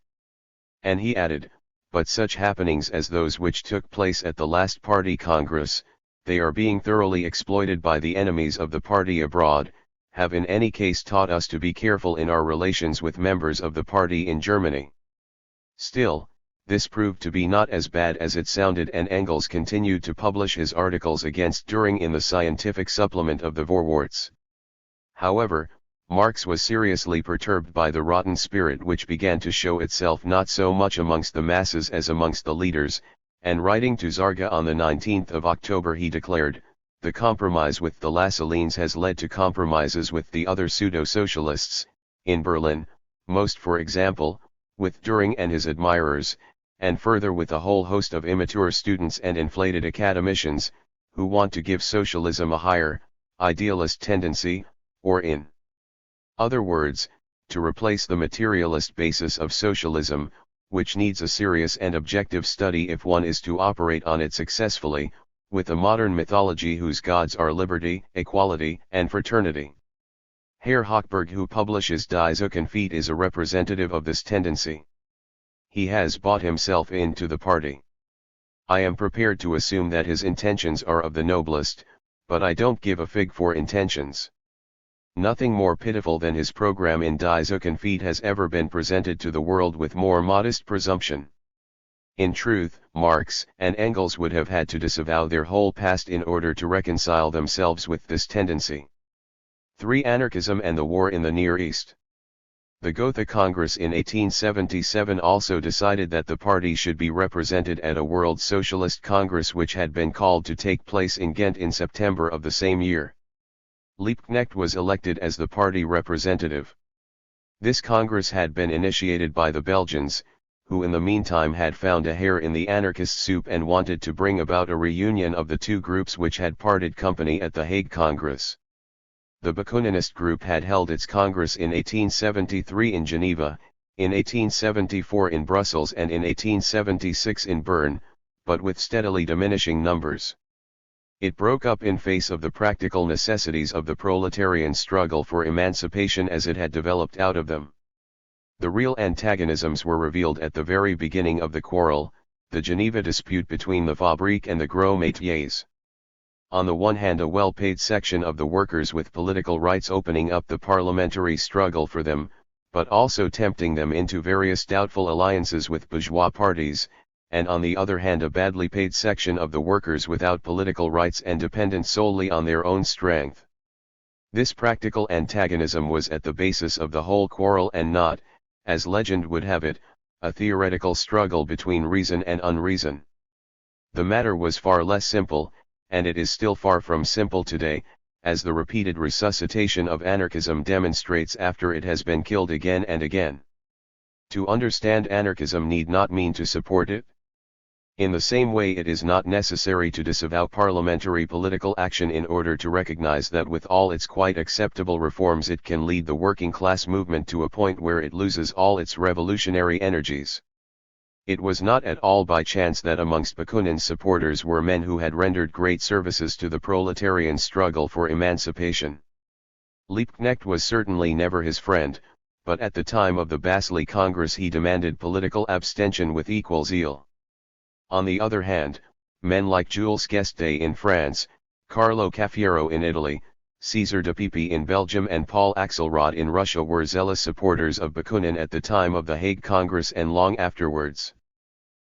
And he added, "But such happenings as those which took place at the last party congress, they are being thoroughly exploited by the enemies of the party abroad, have in any case taught us to be careful in our relations with members of the party in Germany." Still, this proved to be not as bad as it sounded, and Engels continued to publish his articles against Düring in the scientific supplement of the Vorwärts. However, Marx was seriously perturbed by the rotten spirit which began to show itself not so much amongst the masses as amongst the leaders, and writing to Zarga on the 19th of October he declared, "The compromise with the Lassalleans has led to compromises with the other pseudo-socialists, in Berlin, most for example, with Düring and his admirers, and further with a whole host of immature students and inflated academicians, who want to give socialism a higher, idealist tendency, or in other words, to replace the materialist basis of socialism, which needs a serious and objective study if one is to operate on it successfully, with a modern mythology whose gods are liberty, equality, and fraternity. Herr Hochberg, who publishes Die Zukunft, is a representative of this tendency. He has bought himself into the party. I am prepared to assume that his intentions are of the noblest, but I don't give a fig for intentions. Nothing more pitiful than his program in Die Zukunft has ever been presented to the world with more modest presumption. In truth, Marx and Engels would have had to disavow their whole past in order to reconcile themselves with this tendency. 3. Anarchism and the War in the Near East. The Gotha Congress in 1877 also decided that the party should be represented at a World Socialist Congress which had been called to take place in Ghent in September of the same year. Liebknecht was elected as the party representative. This Congress had been initiated by the Belgians, who in the meantime had found a hair in the anarchist soup and wanted to bring about a reunion of the two groups which had parted company at the Hague Congress. The Bakuninist group had held its Congress in 1873 in Geneva, in 1874 in Brussels and in 1876 in Bern, but with steadily diminishing numbers. It broke up in face of the practical necessities of the proletarian struggle for emancipation as it had developed out of them. The real antagonisms were revealed at the very beginning of the quarrel, the Geneva dispute between the Fabrique and the Gros Métiers. On the one hand, a well-paid section of the workers with political rights opening up the parliamentary struggle for them, but also tempting them into various doubtful alliances with bourgeois parties, and on the other hand a badly paid section of the workers without political rights and dependent solely on their own strength. This practical antagonism was at the basis of the whole quarrel and not, as legend would have it, a theoretical struggle between reason and unreason. The matter was far less simple, and it is still far from simple today, as the repeated resuscitation of anarchism demonstrates after it has been killed again and again. To understand anarchism need not mean to support it. In the same way, it is not necessary to disavow parliamentary political action in order to recognize that with all its quite acceptable reforms it can lead the working class movement to a point where it loses all its revolutionary energies. It was not at all by chance that amongst Bakunin's supporters were men who had rendered great services to the proletarian struggle for emancipation. Liebknecht was certainly never his friend, but at the time of the Basel Congress he demanded political abstention with equal zeal. On the other hand, men like Jules Guesde in France, Carlo Cafiero in Italy, César de Pipi in Belgium and Paul Axelrod in Russia were zealous supporters of Bakunin at the time of the Hague Congress and long afterwards.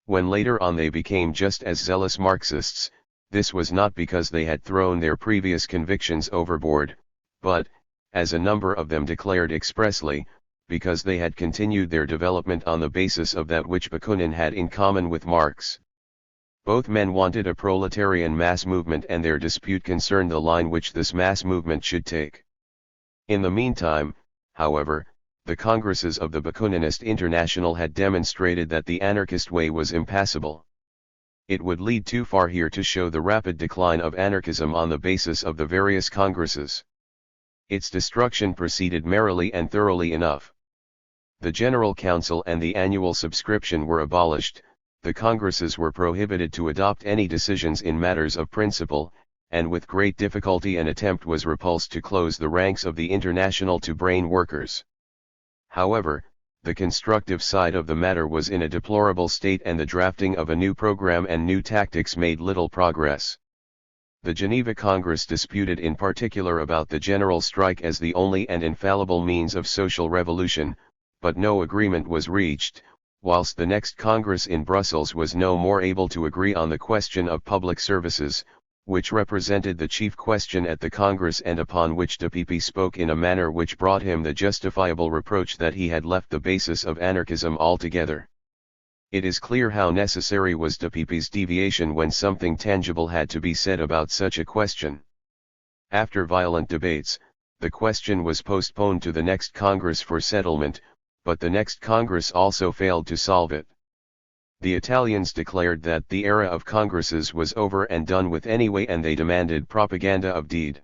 When later on they became just as zealous Marxists, this was not because they had thrown their previous convictions overboard, but, as a number of them declared expressly, because they had continued their development on the basis of that which Bakunin had in common with Marx. Both men wanted a proletarian mass movement, and their dispute concerned the line which this mass movement should take. In the meantime, however, the congresses of the Bakuninist International had demonstrated that the anarchist way was impassable. It would lead too far here to show the rapid decline of anarchism on the basis of the various congresses. Its destruction proceeded merrily and thoroughly enough. The General Council and the annual subscription were abolished, the congresses were prohibited to adopt any decisions in matters of principle, and with great difficulty an attempt was repulsed to close the ranks of the International to brain workers. However, the constructive side of the matter was in a deplorable state, and the drafting of a new program and new tactics made little progress. The Geneva Congress disputed in particular about the general strike as the only and infallible means of social revolution, but no agreement was reached, whilst the next Congress in Brussels was no more able to agree on the question of public services, which represented the chief question at the Congress and upon which de Pipi spoke in a manner which brought him the justifiable reproach that he had left the basis of anarchism altogether. It is clear how necessary was de Pipi's deviation when something tangible had to be said about such a question. After violent debates, the question was postponed to the next Congress for settlement, but the next Congress also failed to solve it. The Italians declared that the era of Congresses was over and done with anyway, and they demanded propaganda of deed.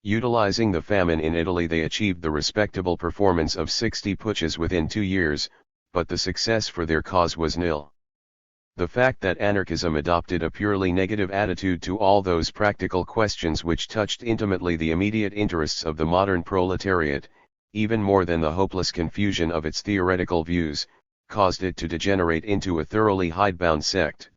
Utilizing the famine in Italy, they achieved the respectable performance of 60 putschs within 2 years, but the success for their cause was nil. The fact that anarchism adopted a purely negative attitude to all those practical questions which touched intimately the immediate interests of the modern proletariat, even more than the hopeless confusion of its theoretical views, caused it to degenerate into a thoroughly hidebound sect.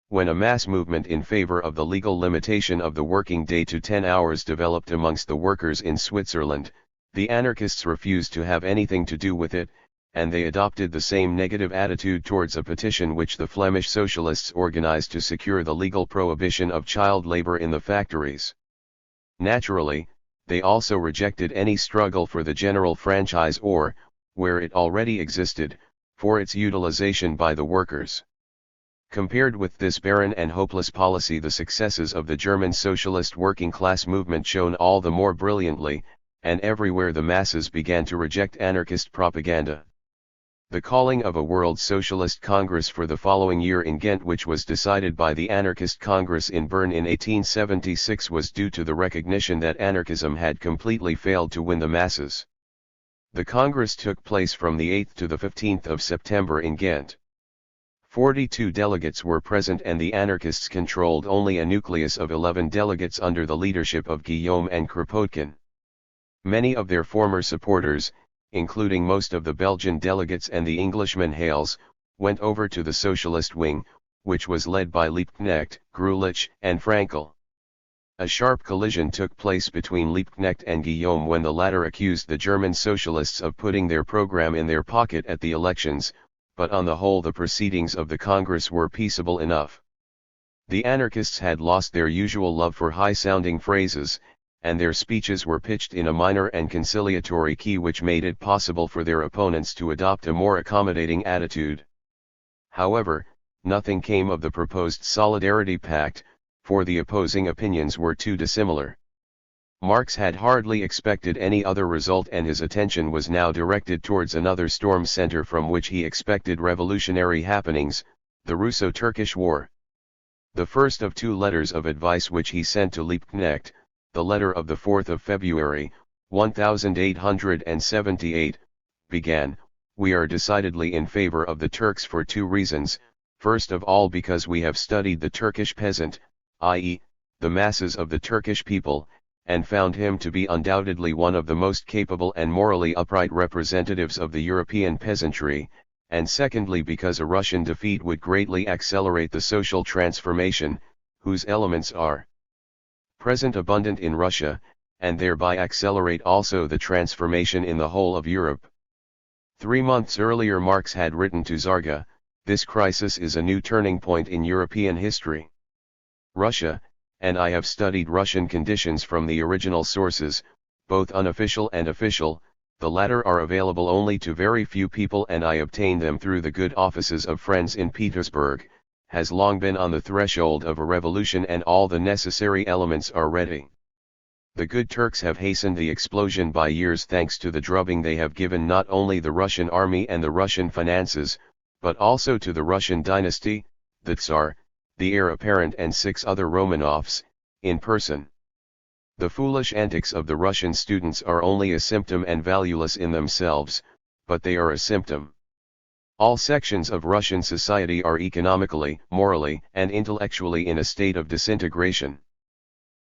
When a mass movement in favor of the legal limitation of the working day to 10 hours developed amongst the workers in Switzerland, the anarchists refused to have anything to do with it, and they adopted the same negative attitude towards a petition which the Flemish socialists organized to secure the legal prohibition of child labor in the factories. Naturally, they also rejected any struggle for the general franchise or, where it already existed, for its utilization by the workers. Compared with this barren and hopeless policy, the successes of the German socialist working class movement shone all the more brilliantly, and everywhere the masses began to reject anarchist propaganda. The calling of a World Socialist Congress for the following year in Ghent, which was decided by the Anarchist Congress in Bern in 1876, was due to the recognition that anarchism had completely failed to win the masses. The Congress took place from the 8th to the 15th of September in Ghent. 42 delegates were present, and the anarchists controlled only a nucleus of 11 delegates under the leadership of Guillaume and Kropotkin. Many of their former supporters, including most of the Belgian delegates and the Englishman Hales, went over to the socialist wing, which was led by Liebknecht, Grulich, and Frankel. A sharp collision took place between Liebknecht and Guillaume when the latter accused the German socialists of putting their program in their pocket at the elections, but on the whole the proceedings of the Congress were peaceable enough. The anarchists had lost their usual love for high-sounding phrases, and their speeches were pitched in a minor and conciliatory key which made it possible for their opponents to adopt a more accommodating attitude. However, nothing came of the proposed Solidarity Pact, for the opposing opinions were too dissimilar. Marx had hardly expected any other result, and his attention was now directed towards another storm center from which he expected revolutionary happenings, the Russo-Turkish War. The first of two letters of advice which he sent to Liebknecht, the letter of the 4th of February, 1878, began, "We are decidedly in favor of the Turks for two reasons, first of all because we have studied the Turkish peasant, i.e., the masses of the Turkish people, and found him to be undoubtedly one of the most capable and morally upright representatives of the European peasantry, and secondly because a Russian defeat would greatly accelerate the social transformation, whose elements are present abundant in Russia, and thereby accelerate also the transformation in the whole of Europe." 3 months earlier Marx had written to Zarga, "This crisis is a new turning point in European history. Russia, and I have studied Russian conditions from the original sources, both unofficial and official, the latter are available only to very few people and I obtained them through the good offices of friends in Petersburg, has long been on the threshold of a revolution and all the necessary elements are ready. The good Turks have hastened the explosion by years thanks to the drubbing they have given not only the Russian army and the Russian finances, but also to the Russian dynasty, the Tsar, the heir apparent and 6 other Romanovs, in person. The foolish antics of the Russian students are only a symptom and valueless in themselves, but they are a symptom. All sections of Russian society are economically, morally, and intellectually in a state of disintegration."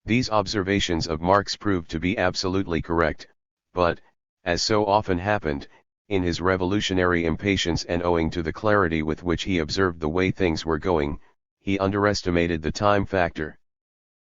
These observations of Marx proved to be absolutely correct, but, as so often happened, in his revolutionary impatience and owing to the clarity with which he observed the way things were going, he underestimated the time factor.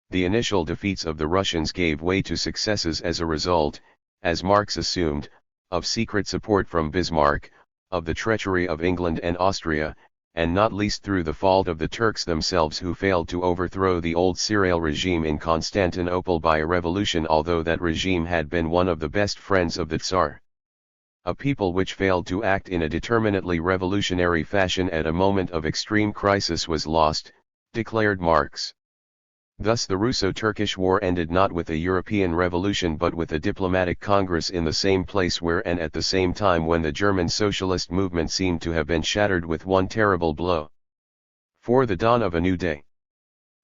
The initial defeats of the Russians gave way to successes as a result, as Marx assumed, of secret support from Bismarck, of the treachery of England and Austria, and not least through the fault of the Turks themselves who failed to overthrow the old Cereal regime in Constantinople by a revolution, although that regime had been one of the best friends of the Tsar. A people which failed to act in a determinately revolutionary fashion at a moment of extreme crisis was lost, declared Marx. Thus the Russo-Turkish War ended not with a European revolution but with a diplomatic congress in the same place where and at the same time when the German socialist movement seemed to have been shattered with one terrible blow. For the dawn of a new day.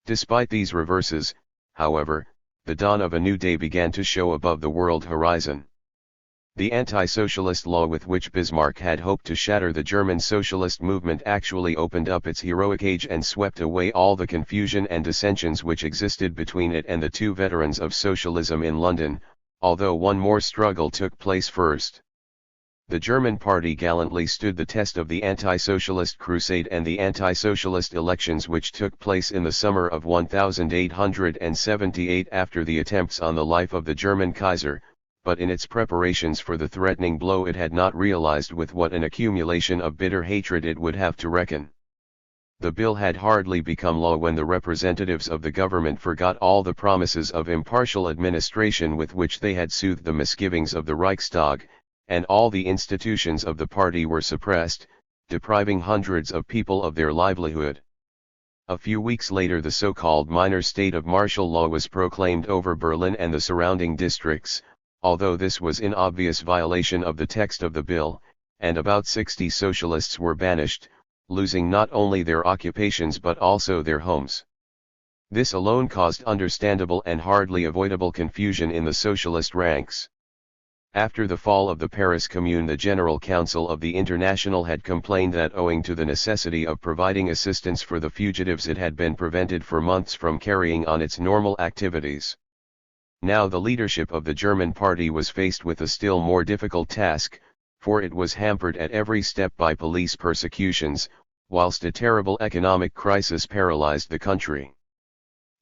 Despite these reverses, however, the dawn of a new day began to show above the world horizon. The anti-socialist law with which Bismarck had hoped to shatter the German socialist movement actually opened up its heroic age and swept away all the confusion and dissensions which existed between it and the two veterans of socialism in London, although one more struggle took place first. The German party gallantly stood the test of the anti-socialist crusade and the anti-socialist elections which took place in the summer of 1878 after the attempts on the life of the German Kaiser, but in its preparations for the threatening blow it had not realized with what an accumulation of bitter hatred it would have to reckon. The bill had hardly become law when the representatives of the government forgot all the promises of impartial administration with which they had soothed the misgivings of the Reichstag, and all the institutions of the party were suppressed, depriving hundreds of people of their livelihood. A few weeks later the so-called minor state of martial law was proclaimed over Berlin and the surrounding districts, although this was in obvious violation of the text of the bill, and about 60 socialists were banished, losing not only their occupations but also their homes. This alone caused understandable and hardly avoidable confusion in the socialist ranks. After the fall of the Paris Commune, the General Council of the International had complained that owing to the necessity of providing assistance for the fugitives it had been prevented for months from carrying on its normal activities. Now the leadership of the German party was faced with a still more difficult task, for it was hampered at every step by police persecutions, whilst a terrible economic crisis paralyzed the country.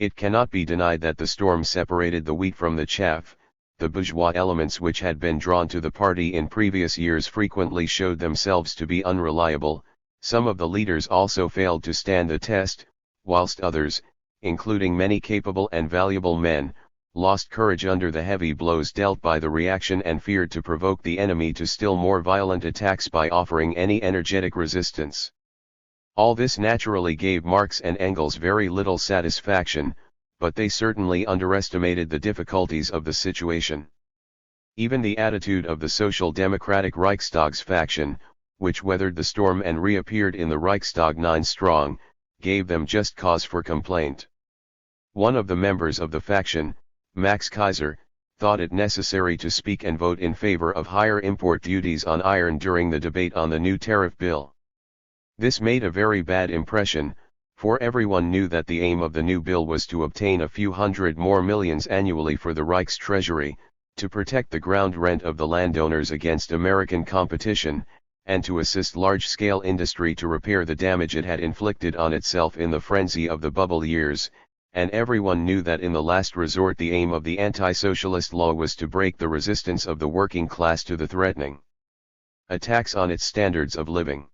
It cannot be denied that the storm separated the wheat from the chaff. The bourgeois elements which had been drawn to the party in previous years frequently showed themselves to be unreliable. Some of the leaders also failed to stand the test, whilst others, including many capable and valuable men, lost courage under the heavy blows dealt by the reaction and feared to provoke the enemy to still more violent attacks by offering any energetic resistance. All this naturally gave Marx and Engels very little satisfaction, but they certainly underestimated the difficulties of the situation. Even the attitude of the Social Democratic Reichstag's faction, which weathered the storm and reappeared in the Reichstag 9 strong, gave them just cause for complaint. One of the members of the faction, Max Kaiser, thought it necessary to speak and vote in favor of higher import duties on iron during the debate on the new tariff bill. This made a very bad impression, for everyone knew that the aim of the new bill was to obtain a few hundred more millions annually for the Reich's treasury, to protect the ground rent of the landowners against American competition, and to assist large-scale industry to repair the damage it had inflicted on itself in the frenzy of the bubble years, and everyone knew that in the last resort the aim of the anti-socialist law was to break the resistance of the working class to the threatening attacks on its standards of living.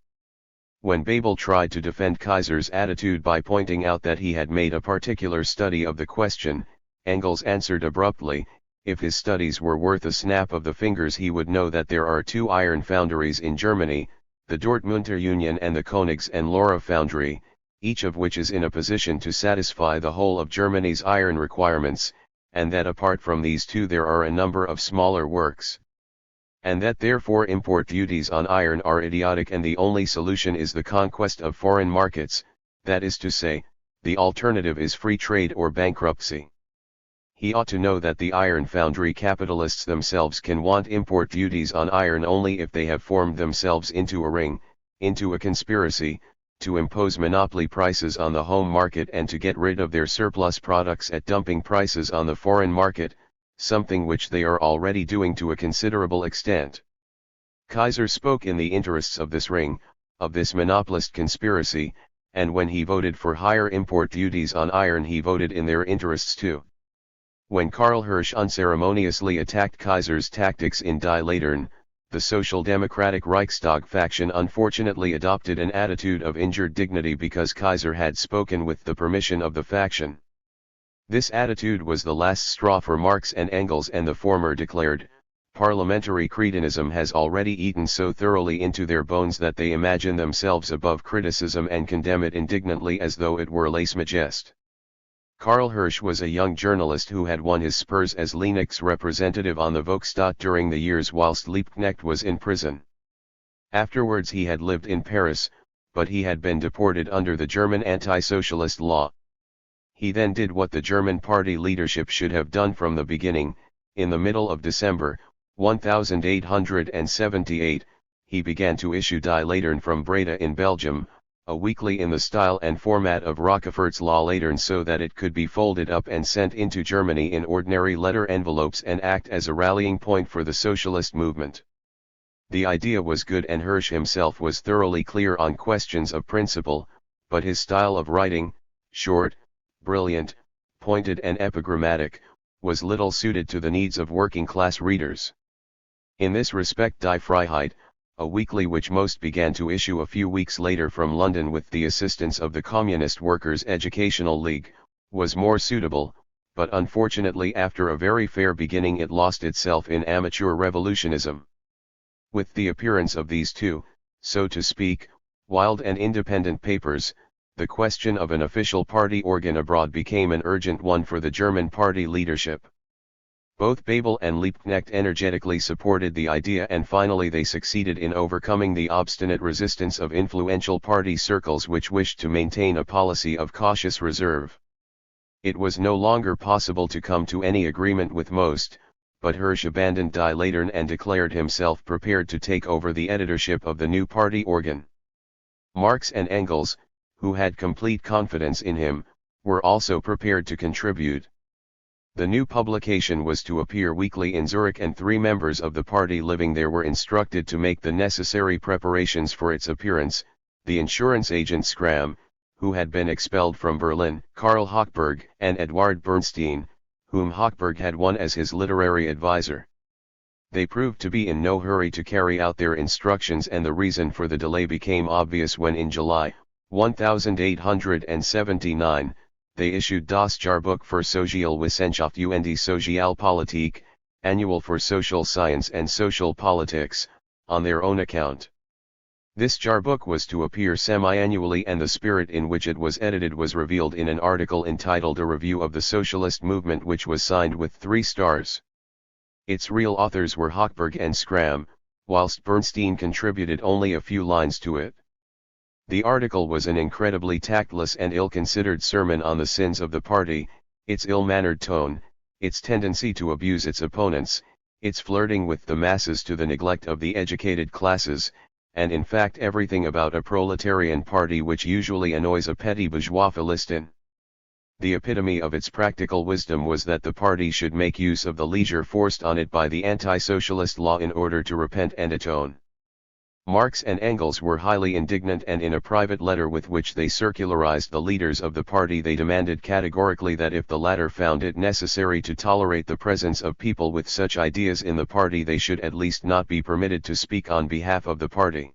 When Babel tried to defend Kaiser's attitude by pointing out that he had made a particular study of the question, Engels answered abruptly, if his studies were worth a snap of the fingers he would know that there are 2 iron foundries in Germany, the Dortmunder Union and the Königs and Lora foundry, each of which is in a position to satisfy the whole of Germany's iron requirements, and that apart from these 2 there are a number of smaller works. And that therefore import duties on iron are idiotic and the only solution is the conquest of foreign markets, that is to say, the alternative is free trade or bankruptcy. He ought to know that the iron foundry capitalists themselves can want import duties on iron only if they have formed themselves into a ring, into a conspiracy, to impose monopoly prices on the home market and to get rid of their surplus products at dumping prices on the foreign market, something which they are already doing to a considerable extent. Kaiser spoke in the interests of this ring, of this monopolist conspiracy, and when he voted for higher import duties on iron he voted in their interests too. When Karl Hirsch unceremoniously attacked Kaiser's tactics in Die Laterne, the Social Democratic Reichstag faction unfortunately adopted an attitude of injured dignity because Kaiser had spoken with the permission of the faction. This attitude was the last straw for Marx and Engels, and the former declared, "Parliamentary cretinism has already eaten so thoroughly into their bones that they imagine themselves above criticism and condemn it indignantly as though it were lèse-majesté." Karl Hirsch was a young journalist who had won his spurs as Liebknecht's representative on the Volksstadt during the years whilst Liebknecht was in prison. Afterwards he had lived in Paris, but he had been deported under the German anti-socialist law. He then did what the German party leadership should have done from the beginning. In the middle of December, 1878, he began to issue Die Latern from Breda in Belgium, a weekly in the style and format of Roquefort's La Latern, so that it could be folded up and sent into Germany in ordinary letter envelopes and act as a rallying point for the socialist movement. The idea was good and Hirsch himself was thoroughly clear on questions of principle, but his style of writing, short, brilliant, pointed and epigrammatic, was little suited to the needs of working-class readers. In this respect Die Freiheit, a weekly which most began to issue a few weeks later from London with the assistance of the Communist Workers' Educational League, was more suitable, but unfortunately after a very fair beginning it lost itself in amateur revolutionism. With the appearance of these two, so to speak, wild and independent papers, the question of an official party organ abroad became an urgent one for the German party leadership. Both Bebel and Liebknecht energetically supported the idea, and finally they succeeded in overcoming the obstinate resistance of influential party circles which wished to maintain a policy of cautious reserve. It was no longer possible to come to any agreement with most, but Hirsch abandoned Die Latern and declared himself prepared to take over the editorship of the new party organ. Marx and Engels, who had complete confidence in him, were also prepared to contribute. The new publication was to appear weekly in Zurich, and 3 members of the party living there were instructed to make the necessary preparations for its appearance: the insurance agent Schramm, who had been expelled from Berlin, Karl Hochberg, and Eduard Bernstein, whom Hochberg had won as his literary advisor. They proved to be in no hurry to carry out their instructions, and the reason for the delay became obvious when in July 1879, they issued Das Jahrbuch für Sozialwissenschaft und Sozialpolitik, Annual for Social Science and Social Politics, on their own account. This Jahrbuch was to appear semi-annually, and the spirit in which it was edited was revealed in an article entitled A Review of the Socialist Movement, which was signed with 3 stars. Its real authors were Hochberg and Schramm, whilst Bernstein contributed only a few lines to it. The article was an incredibly tactless and ill-considered sermon on the sins of the party, its ill-mannered tone, its tendency to abuse its opponents, its flirting with the masses to the neglect of the educated classes, and in fact everything about a proletarian party which usually annoys a petty bourgeois Philistine. The epitome of its practical wisdom was that the party should make use of the leisure forced on it by the anti-socialist law in order to repent and atone. Marx and Engels were highly indignant, and in a private letter with which they circularized the leaders of the party they demanded categorically that if the latter found it necessary to tolerate the presence of people with such ideas in the party, they should at least not be permitted to speak on behalf of the party.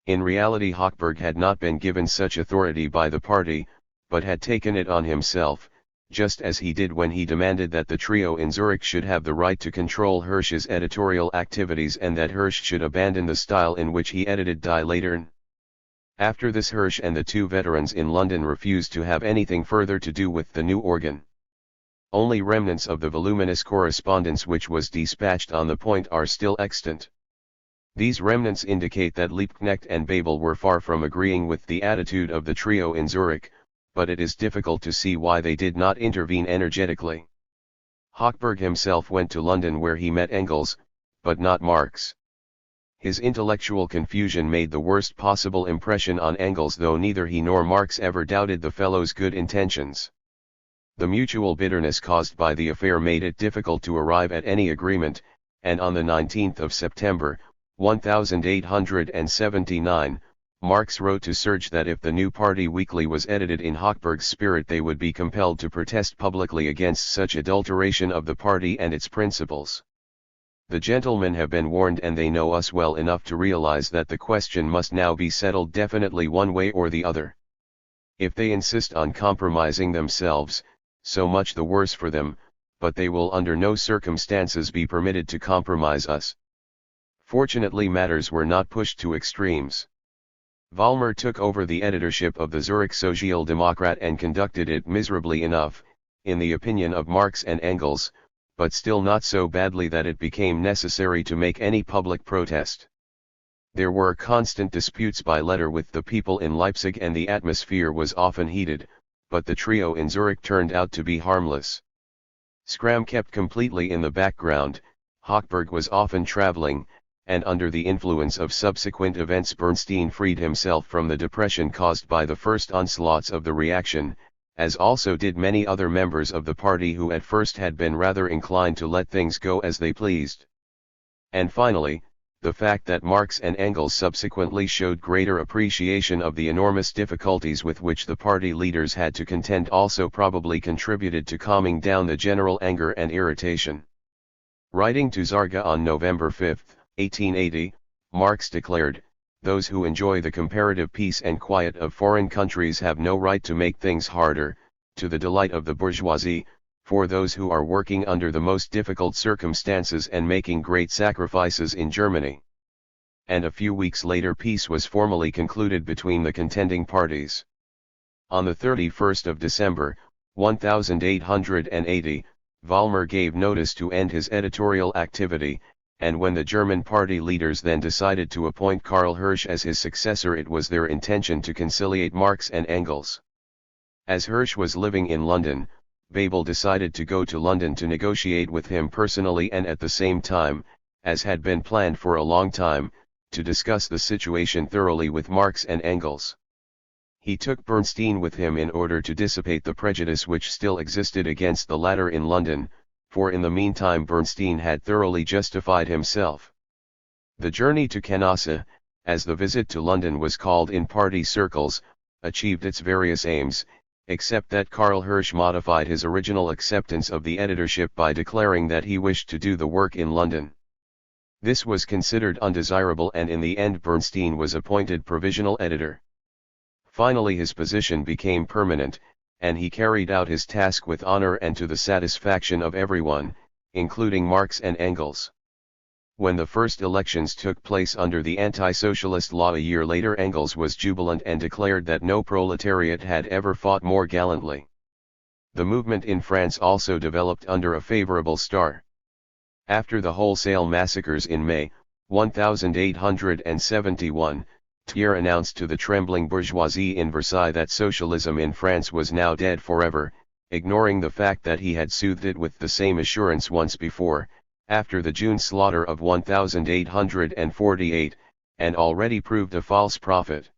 In reality, Hochberg had not been given such authority by the party, but had taken it on himself, just as he did when he demanded that the trio in Zurich should have the right to control Hirsch's editorial activities, and that Hirsch should abandon the style in which he edited Die Latern. After this, Hirsch and the 2 veterans in London refused to have anything further to do with the new organ. Only remnants of the voluminous correspondence which was dispatched on the point are still extant. These remnants indicate that Liebknecht and Bebel were far from agreeing with the attitude of the trio in Zurich, but it is difficult to see why they did not intervene energetically. Hochberg himself went to London, where he met Engels, but not Marx. His intellectual confusion made the worst possible impression on Engels, though neither he nor Marx ever doubted the fellow's good intentions. The mutual bitterness caused by the affair made it difficult to arrive at any agreement, and on the 19th of September, 1879, Marx wrote to Serge that if the new party weekly was edited in Hochberg's spirit, they would be compelled to protest publicly against such adulteration of the party and its principles. The gentlemen have been warned, and they know us well enough to realize that the question must now be settled definitely one way or the other. If they insist on compromising themselves, so much the worse for them, but they will under no circumstances be permitted to compromise us. Fortunately, matters were not pushed to extremes. Vollmer took over the editorship of the Zurich Sozialdemokrat and conducted it miserably enough, in the opinion of Marx and Engels, but still not so badly that it became necessary to make any public protest. There were constant disputes by letter with the people in Leipzig, and the atmosphere was often heated, but the trio in Zurich turned out to be harmless. Schramm kept completely in the background, Hochberg was often traveling, and under the influence of subsequent events Bernstein freed himself from the depression caused by the first onslaughts of the reaction, as also did many other members of the party who at first had been rather inclined to let things go as they pleased. And finally, the fact that Marx and Engels subsequently showed greater appreciation of the enormous difficulties with which the party leaders had to contend also probably contributed to calming down the general anger and irritation. Writing to Zarga on November 5, 1880, Marx declared, "Those who enjoy the comparative peace and quiet of foreign countries have no right to make things harder, to the delight of the bourgeoisie, for those who are working under the most difficult circumstances and making great sacrifices in Germany." And a few weeks later peace was formally concluded between the contending parties. On the 31st of December, 1880, Vollmer gave notice to end his editorial activity, and when the German party leaders then decided to appoint Karl Hirsch as his successor, it was their intention to conciliate Marx and Engels. As Hirsch was living in London, Bebel decided to go to London to negotiate with him personally and at the same time, as had been planned for a long time, to discuss the situation thoroughly with Marx and Engels. He took Bernstein with him in order to dissipate the prejudice which still existed against the latter in London, for in the meantime Bernstein had thoroughly justified himself. The journey to Canossa, as the visit to London was called in party circles, achieved its various aims, except that Karl Hirsch modified his original acceptance of the editorship by declaring that he wished to do the work in London. This was considered undesirable, and in the end Bernstein was appointed provisional editor. Finally his position became permanent, and he carried out his task with honor and to the satisfaction of everyone, including Marx and Engels. When the first elections took place under the anti-socialist law a year later, Engels was jubilant and declared that no proletariat had ever fought more gallantly. The movement in France also developed under a favorable star. After the wholesale massacres in May, 1871, Thiers announced to the trembling bourgeoisie in Versailles that socialism in France was now dead forever, ignoring the fact that he had soothed it with the same assurance once before, after the June slaughter of 1848, and already proved a false prophet.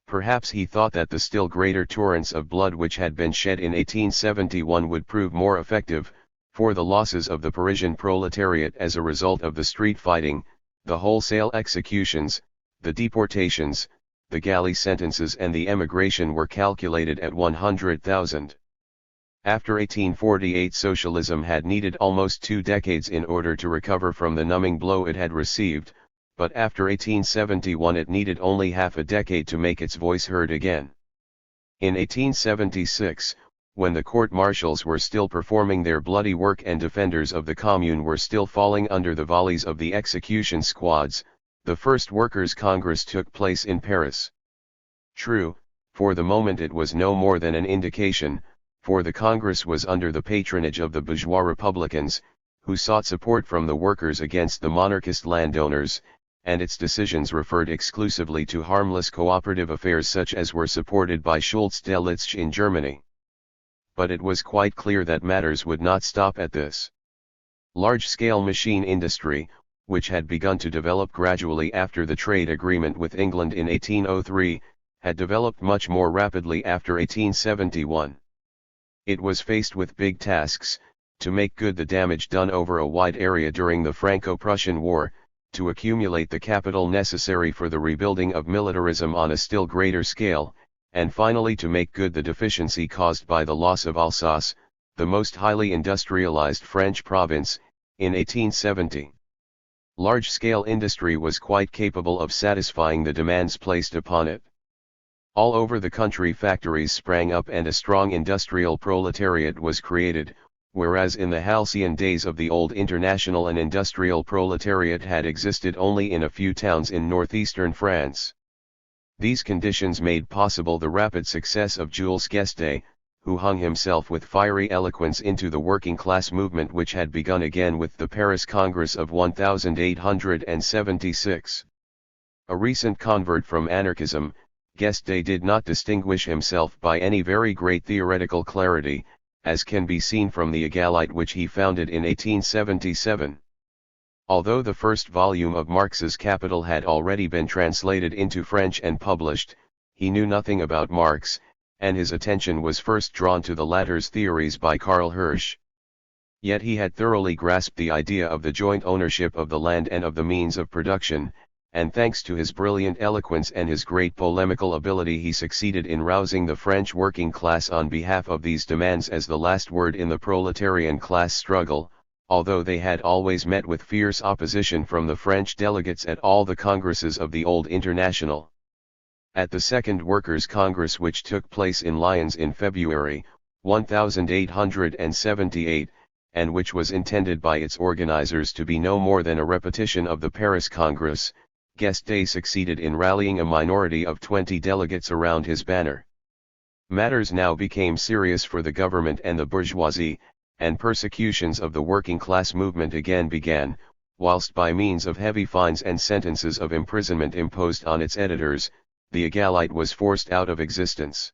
Perhaps he thought that the still greater torrents of blood which had been shed in 1871 would prove more effective, for the losses of the Parisian proletariat as a result of the street fighting, the wholesale executions, the deportations, the galley sentences and the emigration were calculated at 100,000. After 1848 socialism had needed almost 2 decades in order to recover from the numbing blow it had received, but after 1871 it needed only half a decade to make its voice heard again. In 1876, when the court-martials were still performing their bloody work and defenders of the Commune were still falling under the volleys of the execution squads, the first Workers' Congress took place in Paris. True, for the moment it was no more than an indication, for the Congress was under the patronage of the bourgeois Republicans, who sought support from the workers against the monarchist landowners, and its decisions referred exclusively to harmless cooperative affairs such as were supported by Schultz-Delitzsch in Germany. But it was quite clear that matters would not stop at this. Large-scale machine industry, which had begun to develop gradually after the trade agreement with England in 1803, had developed much more rapidly after 1871. It was faced with big tasks, to make good the damage done over a wide area during the Franco-Prussian War, to accumulate the capital necessary for the rebuilding of militarism on a still greater scale, and finally to make good the deficiency caused by the loss of Alsace, the most highly industrialized French province, in 1870. Large-scale industry was quite capable of satisfying the demands placed upon it. All over the country factories sprang up and a strong industrial proletariat was created, whereas in the halcyon days of the old International an industrial proletariat had existed only in a few towns in northeastern France. These conditions made possible the rapid success of Jules Guesde, who hung himself with fiery eloquence into the working class movement which had begun again with the Paris Congress of 1876. A recent convert from anarchism, Guesde did not distinguish himself by any very great theoretical clarity, as can be seen from the Egalite which he founded in 1877. Although the first volume of Marx's Capital had already been translated into French and published, he knew nothing about Marx, and his attention was first drawn to the latter's theories by Karl Hirsch. Yet he had thoroughly grasped the idea of the joint ownership of the land and of the means of production, and thanks to his brilliant eloquence and his great polemical ability he succeeded in rousing the French working class on behalf of these demands as the last word in the proletarian class struggle, although they had always met with fierce opposition from the French delegates at all the congresses of the Old International. At the Second Workers' Congress, which took place in Lyons in February, 1878, and which was intended by its organizers to be no more than a repetition of the Paris Congress, Guesde succeeded in rallying a minority of 20 delegates around his banner. Matters now became serious for the government and the bourgeoisie, and persecutions of the working class movement again began, whilst by means of heavy fines and sentences of imprisonment imposed on its editors, the Egalite was forced out of existence.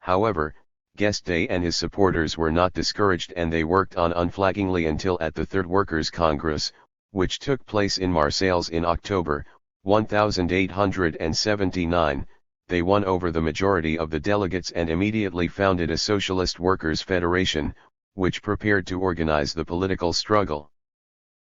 However, Guesde and his supporters were not discouraged, and they worked on unflaggingly until at the Third Workers' Congress, which took place in Marseilles in October, 1879, they won over the majority of the delegates and immediately founded a Socialist Workers' Federation, which prepared to organize the political struggle.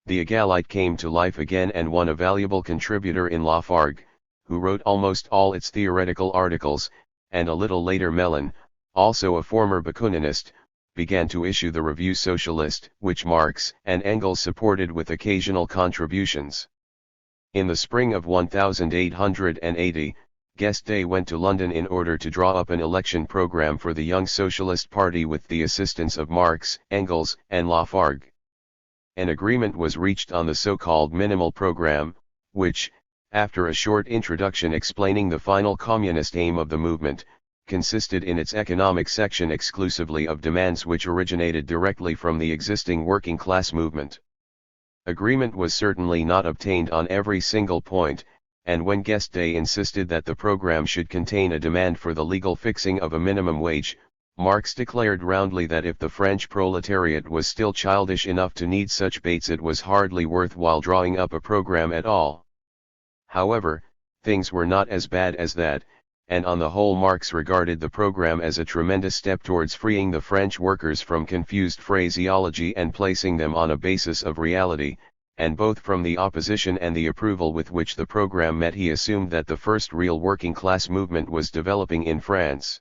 The Egalite came to life again, and one a valuable contributor in Lafargue, who wrote almost all its theoretical articles, and a little later Mellon, also a former Bakuninist, began to issue the Revue Socialiste, which Marx and Engels supported with occasional contributions. In the spring of 1880, Guesde went to London in order to draw up an election program for the Young Socialist Party with the assistance of Marx, Engels, and Lafargue. An agreement was reached on the so-called minimal program, which, after a short introduction explaining the final communist aim of the movement, consisted in its economic section exclusively of demands which originated directly from the existing working class movement. Agreement was certainly not obtained on every single point, and when Guesde insisted that the program should contain a demand for the legal fixing of a minimum wage, Marx declared roundly that if the French proletariat was still childish enough to need such baits, it was hardly worth while drawing up a program at all. However, things were not as bad as that, and on the whole Marx regarded the program as a tremendous step towards freeing the French workers from confused phraseology and placing them on a basis of reality, and both from the opposition and the approval with which the program met, he assumed that the first real working class movement was developing in France.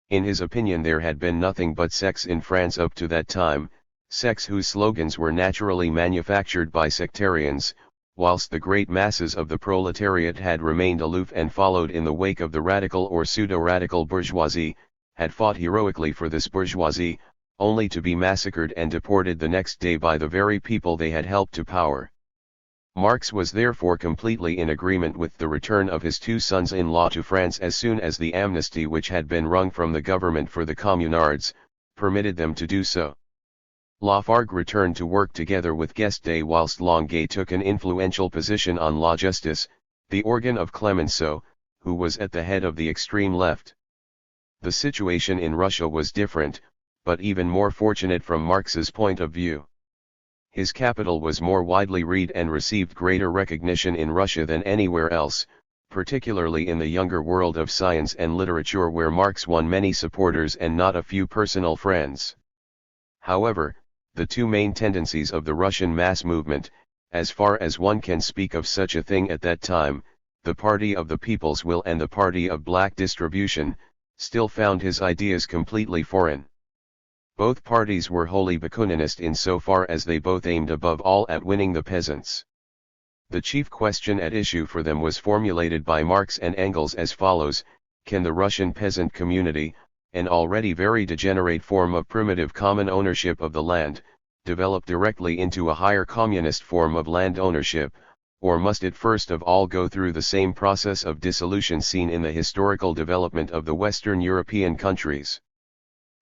In his opinion, there had been nothing but sects in France up to that time, sects whose slogans were naturally manufactured by sectarians, whilst the great masses of the proletariat had remained aloof and followed in the wake of the radical or pseudo-radical bourgeoisie, had fought heroically for this bourgeoisie, only to be massacred and deported the next day by the very people they had helped to power. Marx was therefore completely in agreement with the return of his two sons-in-law to France as soon as the amnesty which had been wrung from the government for the communards permitted them to do so. Lafargue returned to work together with Guesde, whilst Longuet took an influential position on La Justice, the organ of Clemenceau, who was at the head of the extreme left. The situation in Russia was different, but even more fortunate from Marx's point of view. His Capital was more widely read and received greater recognition in Russia than anywhere else, particularly in the younger world of science and literature, where Marx won many supporters and not a few personal friends. However, the two main tendencies of the Russian mass movement, as far as one can speak of such a thing at that time, the Party of the People's Will and the Party of Black Distribution, still found his ideas completely foreign. Both parties were wholly Bakuninist in so far as they both aimed above all at winning the peasants. The chief question at issue for them was formulated by Marx and Engels as follows: can the Russian peasant community, an already very degenerate form of primitive common ownership of the land, develop directly into a higher communist form of land ownership, or must it first of all go through the same process of dissolution seen in the historical development of the Western European countries?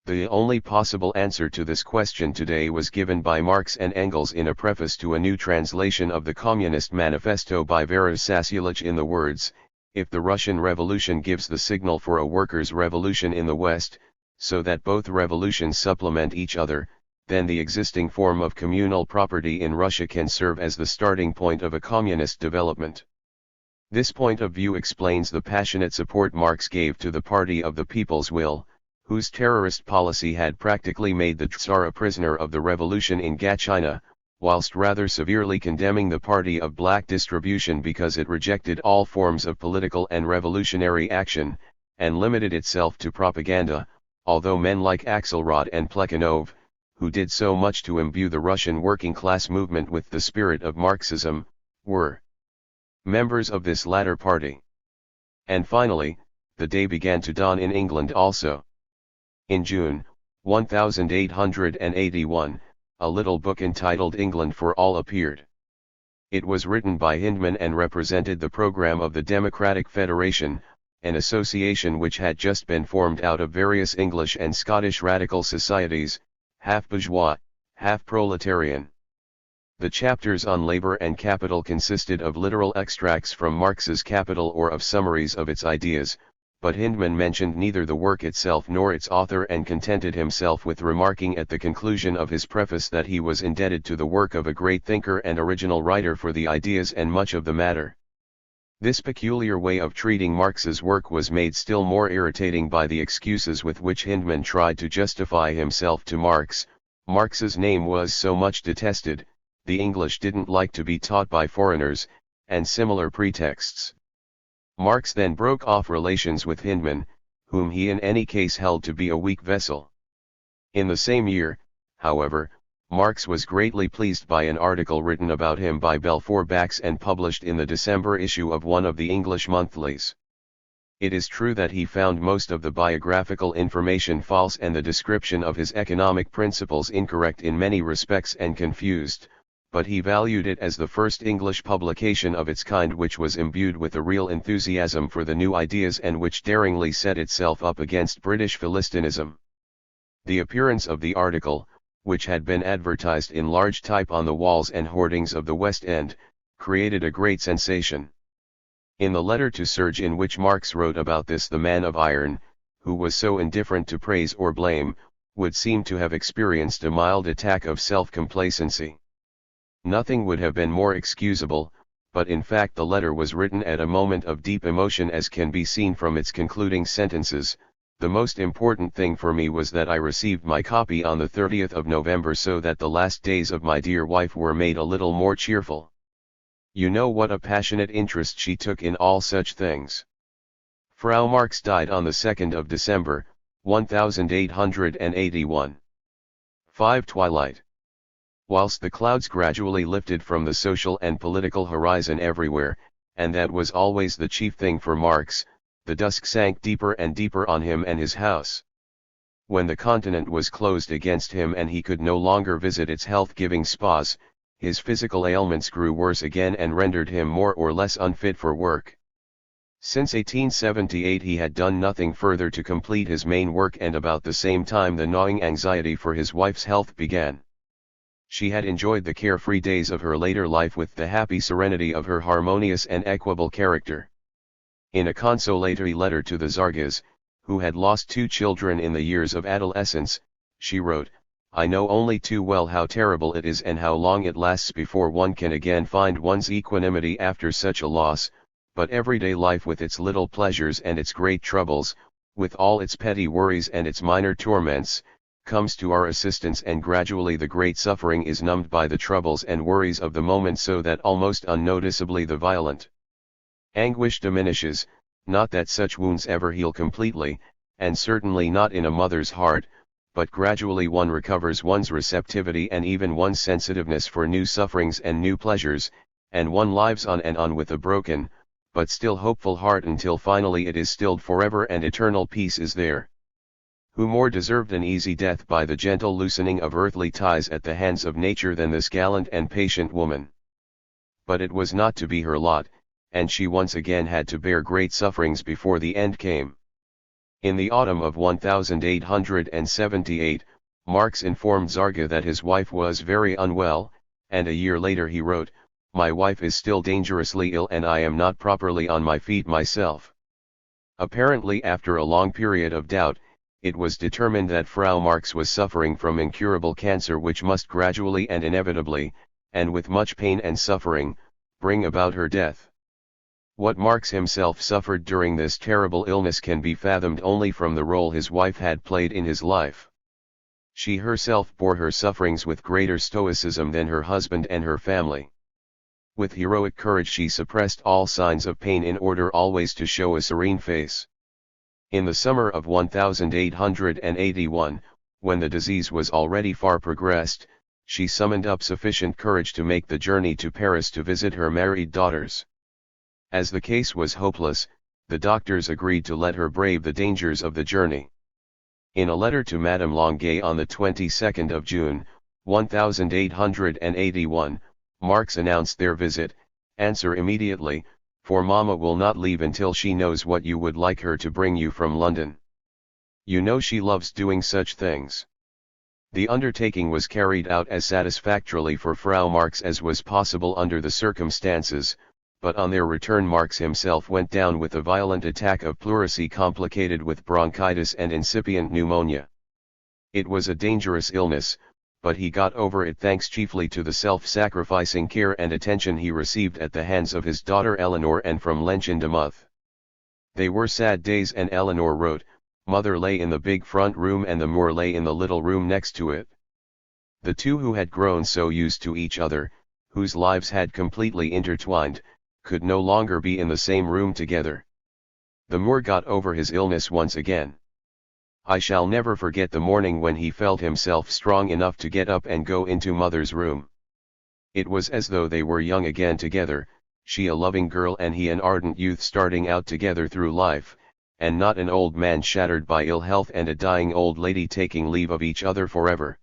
The only possible answer to this question today was given by Marx and Engels in a preface to a new translation of the Communist Manifesto by Varas Sassulich in the words: if the Russian Revolution gives the signal for a workers' revolution in the West, so that both revolutions supplement each other, then the existing form of communal property in Russia can serve as the starting point of a communist development. This point of view explains the passionate support Marx gave to the Party of the People's Will, whose terrorist policy had practically made the Tsar a prisoner of the revolution in Gatchina, whilst rather severely condemning the Party of Black Distribution because it rejected all forms of political and revolutionary action, and limited itself to propaganda, although men like Axelrod and Plekhanov, who did so much to imbue the Russian working class movement with the spirit of Marxism, were members of this latter party. And finally, the day began to dawn in England also. In June, 1881, a little book entitled England for All appeared. It was written by Hindman and represented the program of the Democratic Federation, an association which had just been formed out of various English and Scottish radical societies, half bourgeois, half proletarian. The chapters on labor and capital consisted of literal extracts from Marx's Capital or of summaries of its ideas, but Hindman mentioned neither the work itself nor its author and contented himself with remarking at the conclusion of his preface that he was indebted to the work of a great thinker and original writer for the ideas and much of the matter. This peculiar way of treating Marx's work was made still more irritating by the excuses with which Hindman tried to justify himself to Marx. Marx's name was so much detested, the English didn't like to be taught by foreigners, and similar pretexts. Marx then broke off relations with Hindman, whom he in any case held to be a weak vessel. In the same year, however, Marx was greatly pleased by an article written about him by Balfour Bax and published in the December issue of one of the English monthlies. It is true that he found most of the biographical information false and the description of his economic principles incorrect in many respects and confused, but he valued it as the first English publication of its kind which was imbued with a real enthusiasm for the new ideas and which daringly set itself up against British Philistinism. The appearance of the article, which had been advertised in large type on the walls and hoardings of the West End, created a great sensation. In the letter to Serge in which Marx wrote about this, the man of iron, who was so indifferent to praise or blame, would seem to have experienced a mild attack of self-complacency. Nothing would have been more excusable, but in fact the letter was written at a moment of deep emotion, as can be seen from its concluding sentences. The most important thing for me was that I received my copy on the 30th of November, so that the last days of my dear wife were made a little more cheerful. You know what a passionate interest she took in all such things. Frau Marx died on the 2nd of December, 1881. 5 Twilight. Whilst the clouds gradually lifted from the social and political horizon everywhere, and that was always the chief thing for Marx, the dusk sank deeper and deeper on him and his house. When the continent was closed against him and he could no longer visit its health-giving spas, his physical ailments grew worse again and rendered him more or less unfit for work. Since 1878 he had done nothing further to complete his main work, and about the same time the gnawing anxiety for his wife's health began. She had enjoyed the carefree days of her later life with the happy serenity of her harmonious and equable character. In a consolatory letter to the Zargas, who had lost 2 children in the years of adolescence, she wrote, "I know only too well how terrible it is and how long it lasts before one can again find one's equanimity after such a loss, but everyday life with its little pleasures and its great troubles, with all its petty worries and its minor torments, comes to our assistance, and gradually the great suffering is numbed by the troubles and worries of the moment, so that almost unnoticeably the violent anguish diminishes, not that such wounds ever heal completely, and certainly not in a mother's heart, but gradually one recovers one's receptivity and even one's sensitiveness for new sufferings and new pleasures, and one lives on and on with a broken, but still hopeful heart, until finally it is stilled forever and eternal peace is there. Who more deserved an easy death by the gentle loosening of earthly ties at the hands of nature than this gallant and patient woman? But it was not to be her lot, and she once again had to bear great sufferings before the end came. In the autumn of 1878, Marx informed Zarga that his wife was very unwell, and a year later he wrote, "My wife is still dangerously ill and I am not properly on my feet myself." Apparently after a long period of doubt, it was determined that Frau Marx was suffering from incurable cancer which must gradually and inevitably, and with much pain and suffering, bring about her death. What Marx himself suffered during this terrible illness can be fathomed only from the role his wife had played in his life. She herself bore her sufferings with greater stoicism than her husband and her family. With heroic courage she suppressed all signs of pain in order always to show a serene face. In the summer of 1881, when the disease was already far progressed, she summoned up sufficient courage to make the journey to Paris to visit her married daughters. As the case was hopeless, the doctors agreed to let her brave the dangers of the journey. In a letter to Madame Longuet on the 22nd of June, 1881, Marx announced their visit, "Answer immediately, for Mama will not leave until she knows what you would like her to bring you from London. You know she loves doing such things." The undertaking was carried out as satisfactorily for Frau Marx as was possible under the circumstances, but on their return Marx himself went down with a violent attack of pleurisy complicated with bronchitis and incipient pneumonia. It was a dangerous illness, but he got over it thanks chiefly to the self-sacrificing care and attention he received at the hands of his daughter Eleanor and from Lenchen de Muth. They were sad days, and Eleanor wrote, "Mother lay in the big front room and the Moor lay in the little room next to it." The two who had grown so used to each other, whose lives had completely intertwined, could no longer be in the same room together. The Moor got over his illness once again. I shall never forget the morning when he felt himself strong enough to get up and go into Mother's room. It was as though they were young again together, she a loving girl and he an ardent youth starting out together through life, and not an old man shattered by ill health and a dying old lady taking leave of each other forever.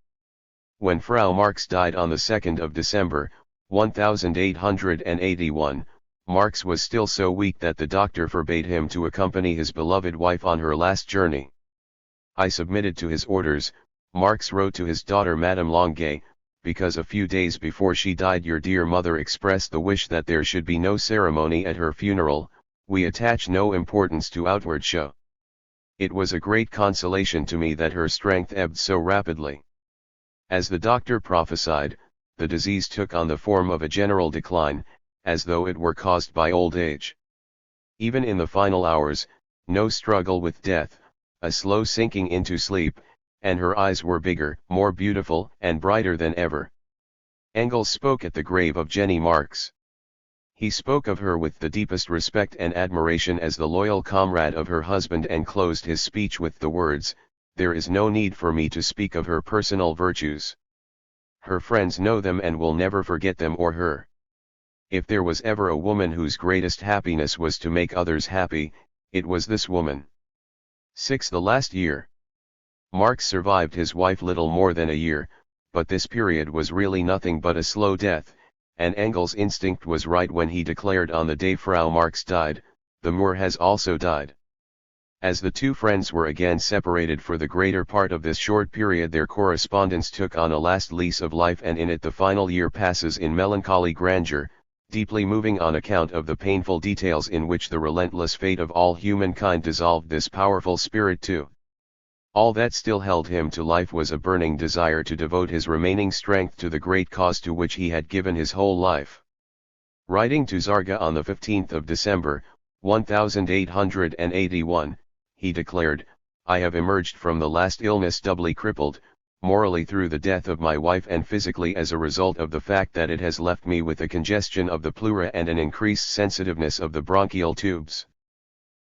When Frau Marx died on the 2nd of December, 1881, Marx was still so weak that the doctor forbade him to accompany his beloved wife on her last journey. I submitted to his orders, Marx wrote to his daughter Madame Longuet, because a few days before she died your dear mother expressed the wish that there should be no ceremony at her funeral. We attach no importance to outward show. It was a great consolation to me that her strength ebbed so rapidly. As the doctor prophesied, the disease took on the form of a general decline, as though it were caused by old age. Even in the final hours, no struggle with death, a slow sinking into sleep, and her eyes were bigger, more beautiful, and brighter than ever. Engels spoke at the grave of Jenny Marx. He spoke of her with the deepest respect and admiration as the loyal comrade of her husband and closed his speech with the words, "There is no need for me to speak of her personal virtues. Her friends know them and will never forget them or her. If there was ever a woman whose greatest happiness was to make others happy, it was this woman." 6. The last year. Marx survived his wife little more than a year, but this period was really nothing but a slow death, and Engels' instinct was right when he declared on the day Frau Marx died, "The Moor has also died." As the two friends were again separated for the greater part of this short period, their correspondence took on a last lease of life, and in it the final year passes in melancholy grandeur, deeply moving on account of the painful details in which the relentless fate of all humankind dissolved this powerful spirit too. All that still held him to life was a burning desire to devote his remaining strength to the great cause to which he had given his whole life. Writing to Zarga on the 15th of December, 1881, he declared, "I have emerged from the last illness doubly crippled, morally through the death of my wife and physically as a result of the fact that it has left me with a congestion of the pleura and an increased sensitiveness of the bronchial tubes.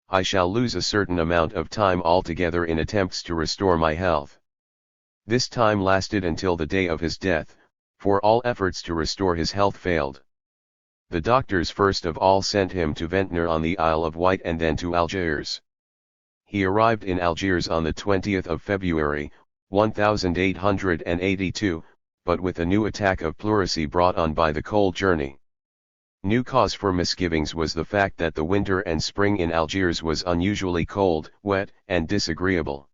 I shall lose a certain amount of time altogether in attempts to restore my health." This time lasted until the day of his death, for all efforts to restore his health failed. The doctors first of all sent him to Ventnor on the Isle of Wight and then to Algiers. He arrived in Algiers on the 20th of February, 1882, but with a new attack of pleurisy brought on by the cold journey. New cause for misgivings was the fact that the winter and spring in Algiers was unusually cold, wet, and disagreeable.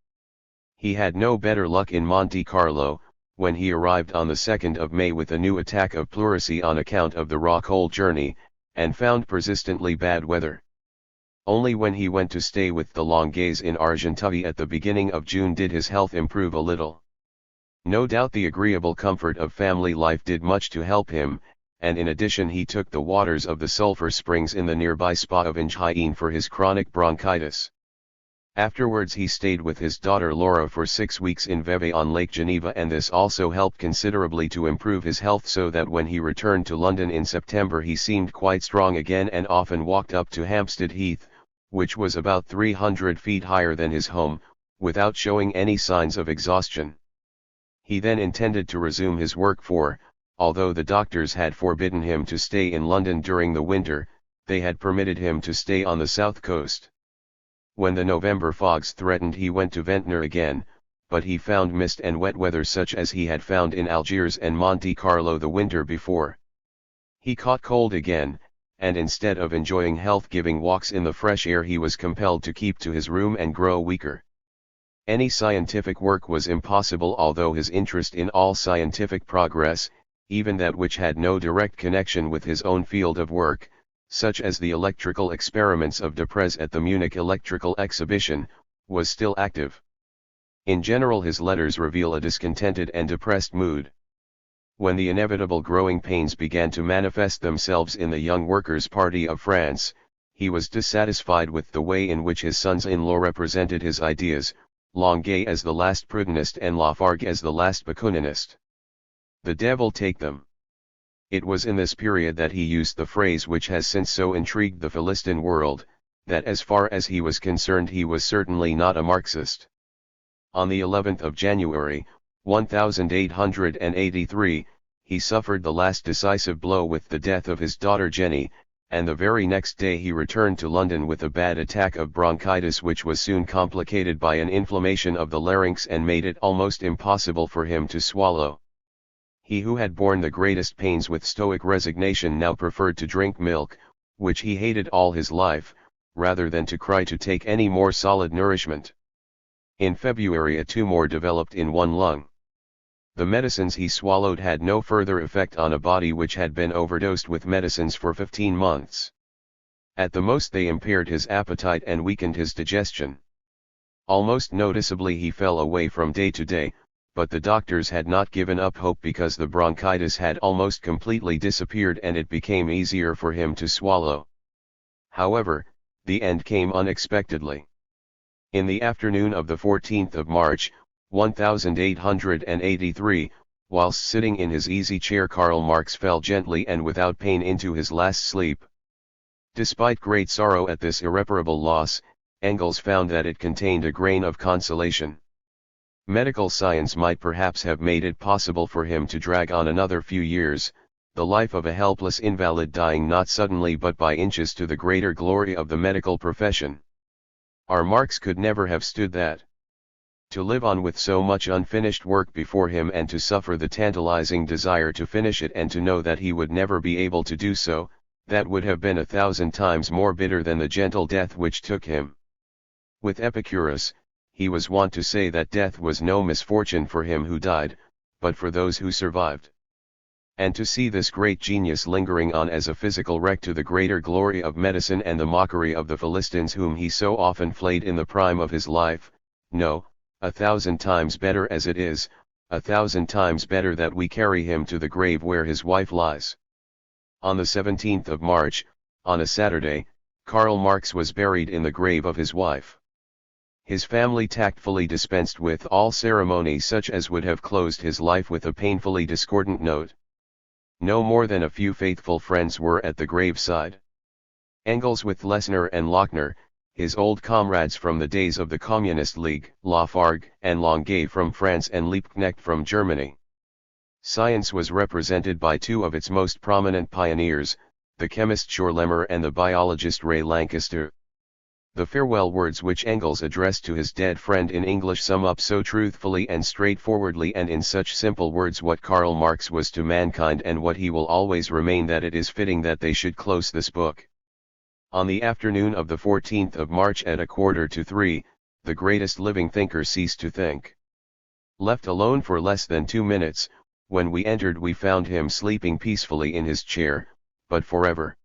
He had no better luck in Monte Carlo, when he arrived on the 2nd of May with a new attack of pleurisy on account of the raw cold journey, and found persistently bad weather. Only when he went to stay with the Longuets in Argenteuil at the beginning of June did his health improve a little. No doubt the agreeable comfort of family life did much to help him, and in addition he took the waters of the sulfur springs in the nearby spa of Enghien for his chronic bronchitis. Afterwards he stayed with his daughter Laura for 6 weeks in Vevey on Lake Geneva, and this also helped considerably to improve his health, so that when he returned to London in September he seemed quite strong again and often walked up to Hampstead Heath, which was about 300 feet higher than his home, without showing any signs of exhaustion. He then intended to resume his work for, although the doctors had forbidden him to stay in London during the winter, they had permitted him to stay on the south coast. When the November fogs threatened he went to Ventnor again, but he found mist and wet weather such as he had found in Algiers and Monte Carlo the winter before. He caught cold again, and instead of enjoying health-giving walks in the fresh air he was compelled to keep to his room and grow weaker. Any scientific work was impossible, although his interest in all scientific progress, even that which had no direct connection with his own field of work, such as the electrical experiments of Deprez at the Munich Electrical Exhibition, was still active. In general his letters reveal a discontented and depressed mood. When the inevitable growing pains began to manifest themselves in the Young Workers' Party of France, he was dissatisfied with the way in which his sons-in-law represented his ideas, Longuet as the last Proudhonist and Lafargue as the last Bakuninist. The devil take them. It was in this period that he used the phrase which has since so intrigued the Philistine world, that as far as he was concerned he was certainly not a Marxist. On the 11th of January, 1883, he suffered the last decisive blow with the death of his daughter Jenny, and the very next day he returned to London with a bad attack of bronchitis which was soon complicated by an inflammation of the larynx and made it almost impossible for him to swallow. He who had borne the greatest pains with stoic resignation now preferred to drink milk, which he hated all his life, rather than to try to take any more solid nourishment. In February a tumor developed in one lung. The medicines he swallowed had no further effect on a body which had been overdosed with medicines for 15 months. At the most they impaired his appetite and weakened his digestion. Almost noticeably he fell away from day to day, but the doctors had not given up hope because the bronchitis had almost completely disappeared and it became easier for him to swallow. However, the end came unexpectedly. In the afternoon of the 14th of March, 1883, whilst sitting in his easy chair, Karl Marx fell gently and without pain into his last sleep. Despite great sorrow at this irreparable loss, Engels found that it contained a grain of consolation. Medical science might perhaps have made it possible for him to drag on another few years, the life of a helpless invalid, dying not suddenly but by inches, to the greater glory of the medical profession. Our Marx could never have stood that. To live on with so much unfinished work before him and to suffer the tantalizing desire to finish it and to know that he would never be able to do so, that would have been 1,000 times more bitter than the gentle death which took him. With Epicurus, he was wont to say that death was no misfortune for him who died, but for those who survived. And to see this great genius lingering on as a physical wreck to the greater glory of medicine and the mockery of the Philistines whom he so often flayed in the prime of his life, no, 1,000 times better as it is, 1,000 times better that we carry him to the grave where his wife lies. On the 17th of March, on a Saturday, Karl Marx was buried in the grave of his wife. His family tactfully dispensed with all ceremony such as would have closed his life with a painfully discordant note. No more than a few faithful friends were at the graveside. Engels with Lessner and Lochner, his old comrades from the days of the Communist League, Lafargue and Longuet from France and Liebknecht from Germany. Science was represented by two of its most prominent pioneers, the chemist Schorlemmer and the biologist Ray Lankester. The farewell words which Engels addressed to his dead friend in English sum up so truthfully and straightforwardly and in such simple words what Karl Marx was to mankind and what he will always remain, that it is fitting that they should close this book. On the afternoon of the 14th of March at 2:45, the greatest living thinker ceased to think. Left alone for less than 2 minutes, when we entered we found him sleeping peacefully in his chair, but forever.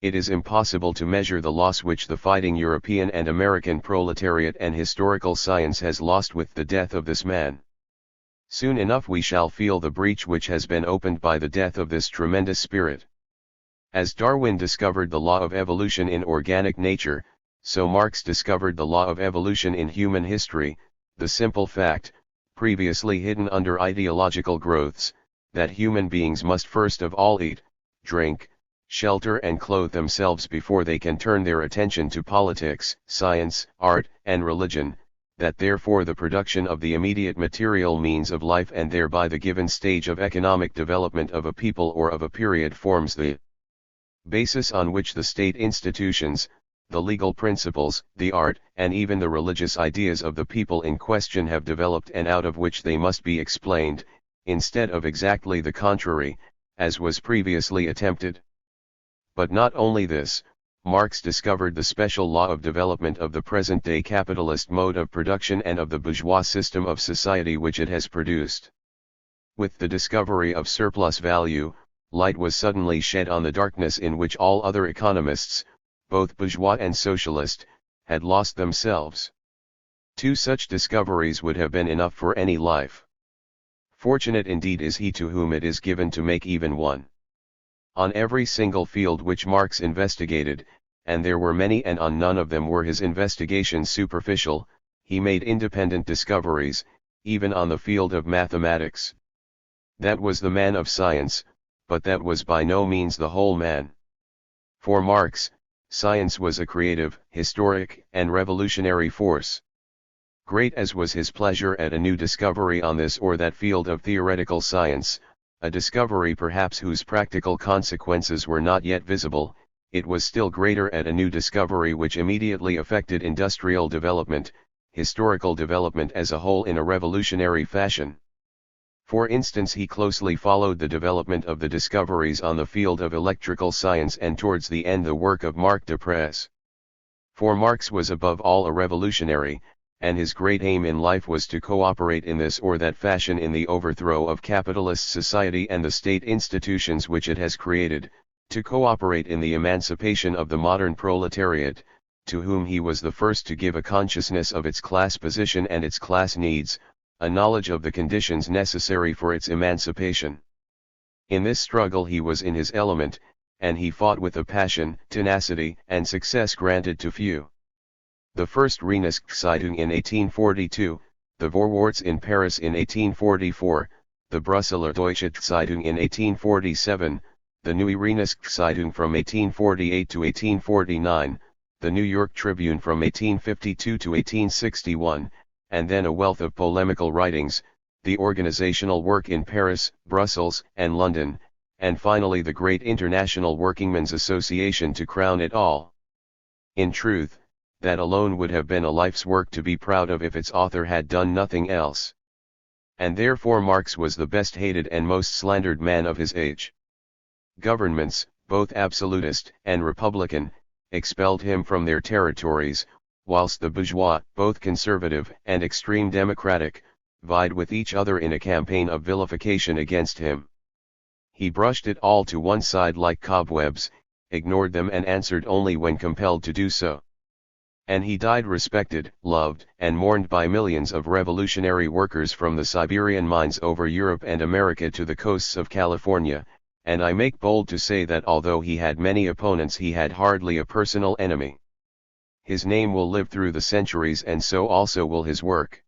it is impossible to measure the loss which the fighting European and American proletariat and historical science has lost with the death of this man. Soon enough we shall feel the breach which has been opened by the death of this tremendous spirit. As Darwin discovered the law of evolution in organic nature, so Marx discovered the law of evolution in human history, the simple fact, previously hidden under ideological growths, that human beings must first of all eat, drink, shelter and clothe themselves before they can turn their attention to politics, science, art, and religion, that therefore the production of the immediate material means of life and thereby the given stage of economic development of a people or of a period forms the basis on which the state institutions, the legal principles, the art, and even the religious ideas of the people in question have developed and out of which they must be explained, instead of exactly the contrary, as was previously attempted. But not only this, Marx discovered the special law of development of the present-day capitalist mode of production and of the bourgeois system of society which it has produced. With the discovery of surplus value, light was suddenly shed on the darkness in which all other economists, both bourgeois and socialist, had lost themselves. Two such discoveries would have been enough for any life. Fortunate indeed is he to whom it is given to make even one. On every single field which Marx investigated, and there were many and on none of them were his investigations superficial, he made independent discoveries, even on the field of mathematics. That was the man of science, but that was by no means the whole man. For Marx, science was a creative, historic, and revolutionary force. Great as was his pleasure at a new discovery on this or that field of theoretical science, a discovery perhaps whose practical consequences were not yet visible, it was still greater at a new discovery which immediately affected industrial development, historical development as a whole in a revolutionary fashion. For instance, he closely followed the development of the discoveries on the field of electrical science and towards the end the work of Marc de Presse. For Marx was above all a revolutionary, and his great aim in life was to cooperate in this or that fashion in the overthrow of capitalist society and the state institutions which it has created, to cooperate in the emancipation of the modern proletariat, to whom he was the first to give a consciousness of its class position and its class needs, a knowledge of the conditions necessary for its emancipation. In this struggle he was in his element, and he fought with a passion, tenacity, and success granted to few. The first Reinigungszeitung in 1842, the Vorwärts in Paris in 1844, the Brüsseler Deutsche Zeitung in 1847, the Neue Reinigungszeitung from 1848 to 1849, the New York Tribune from 1852 to 1861, and then a wealth of polemical writings, the organizational work in Paris, Brussels, and London, and finally the great International Workingmen's Association to crown it all. In truth, that alone would have been a life's work to be proud of if its author had done nothing else. And therefore Marx was the best hated and most slandered man of his age. Governments, both absolutist and republican, expelled him from their territories, whilst the bourgeois, both conservative and extreme democratic, vied with each other in a campaign of vilification against him. He brushed it all to one side like cobwebs, ignored them and answered only when compelled to do so. And he died respected, loved, and mourned by millions of revolutionary workers from the Siberian mines over Europe and America to the coasts of California, and I make bold to say that although he had many opponents he had hardly a personal enemy. His name will live through the centuries and so also will his work.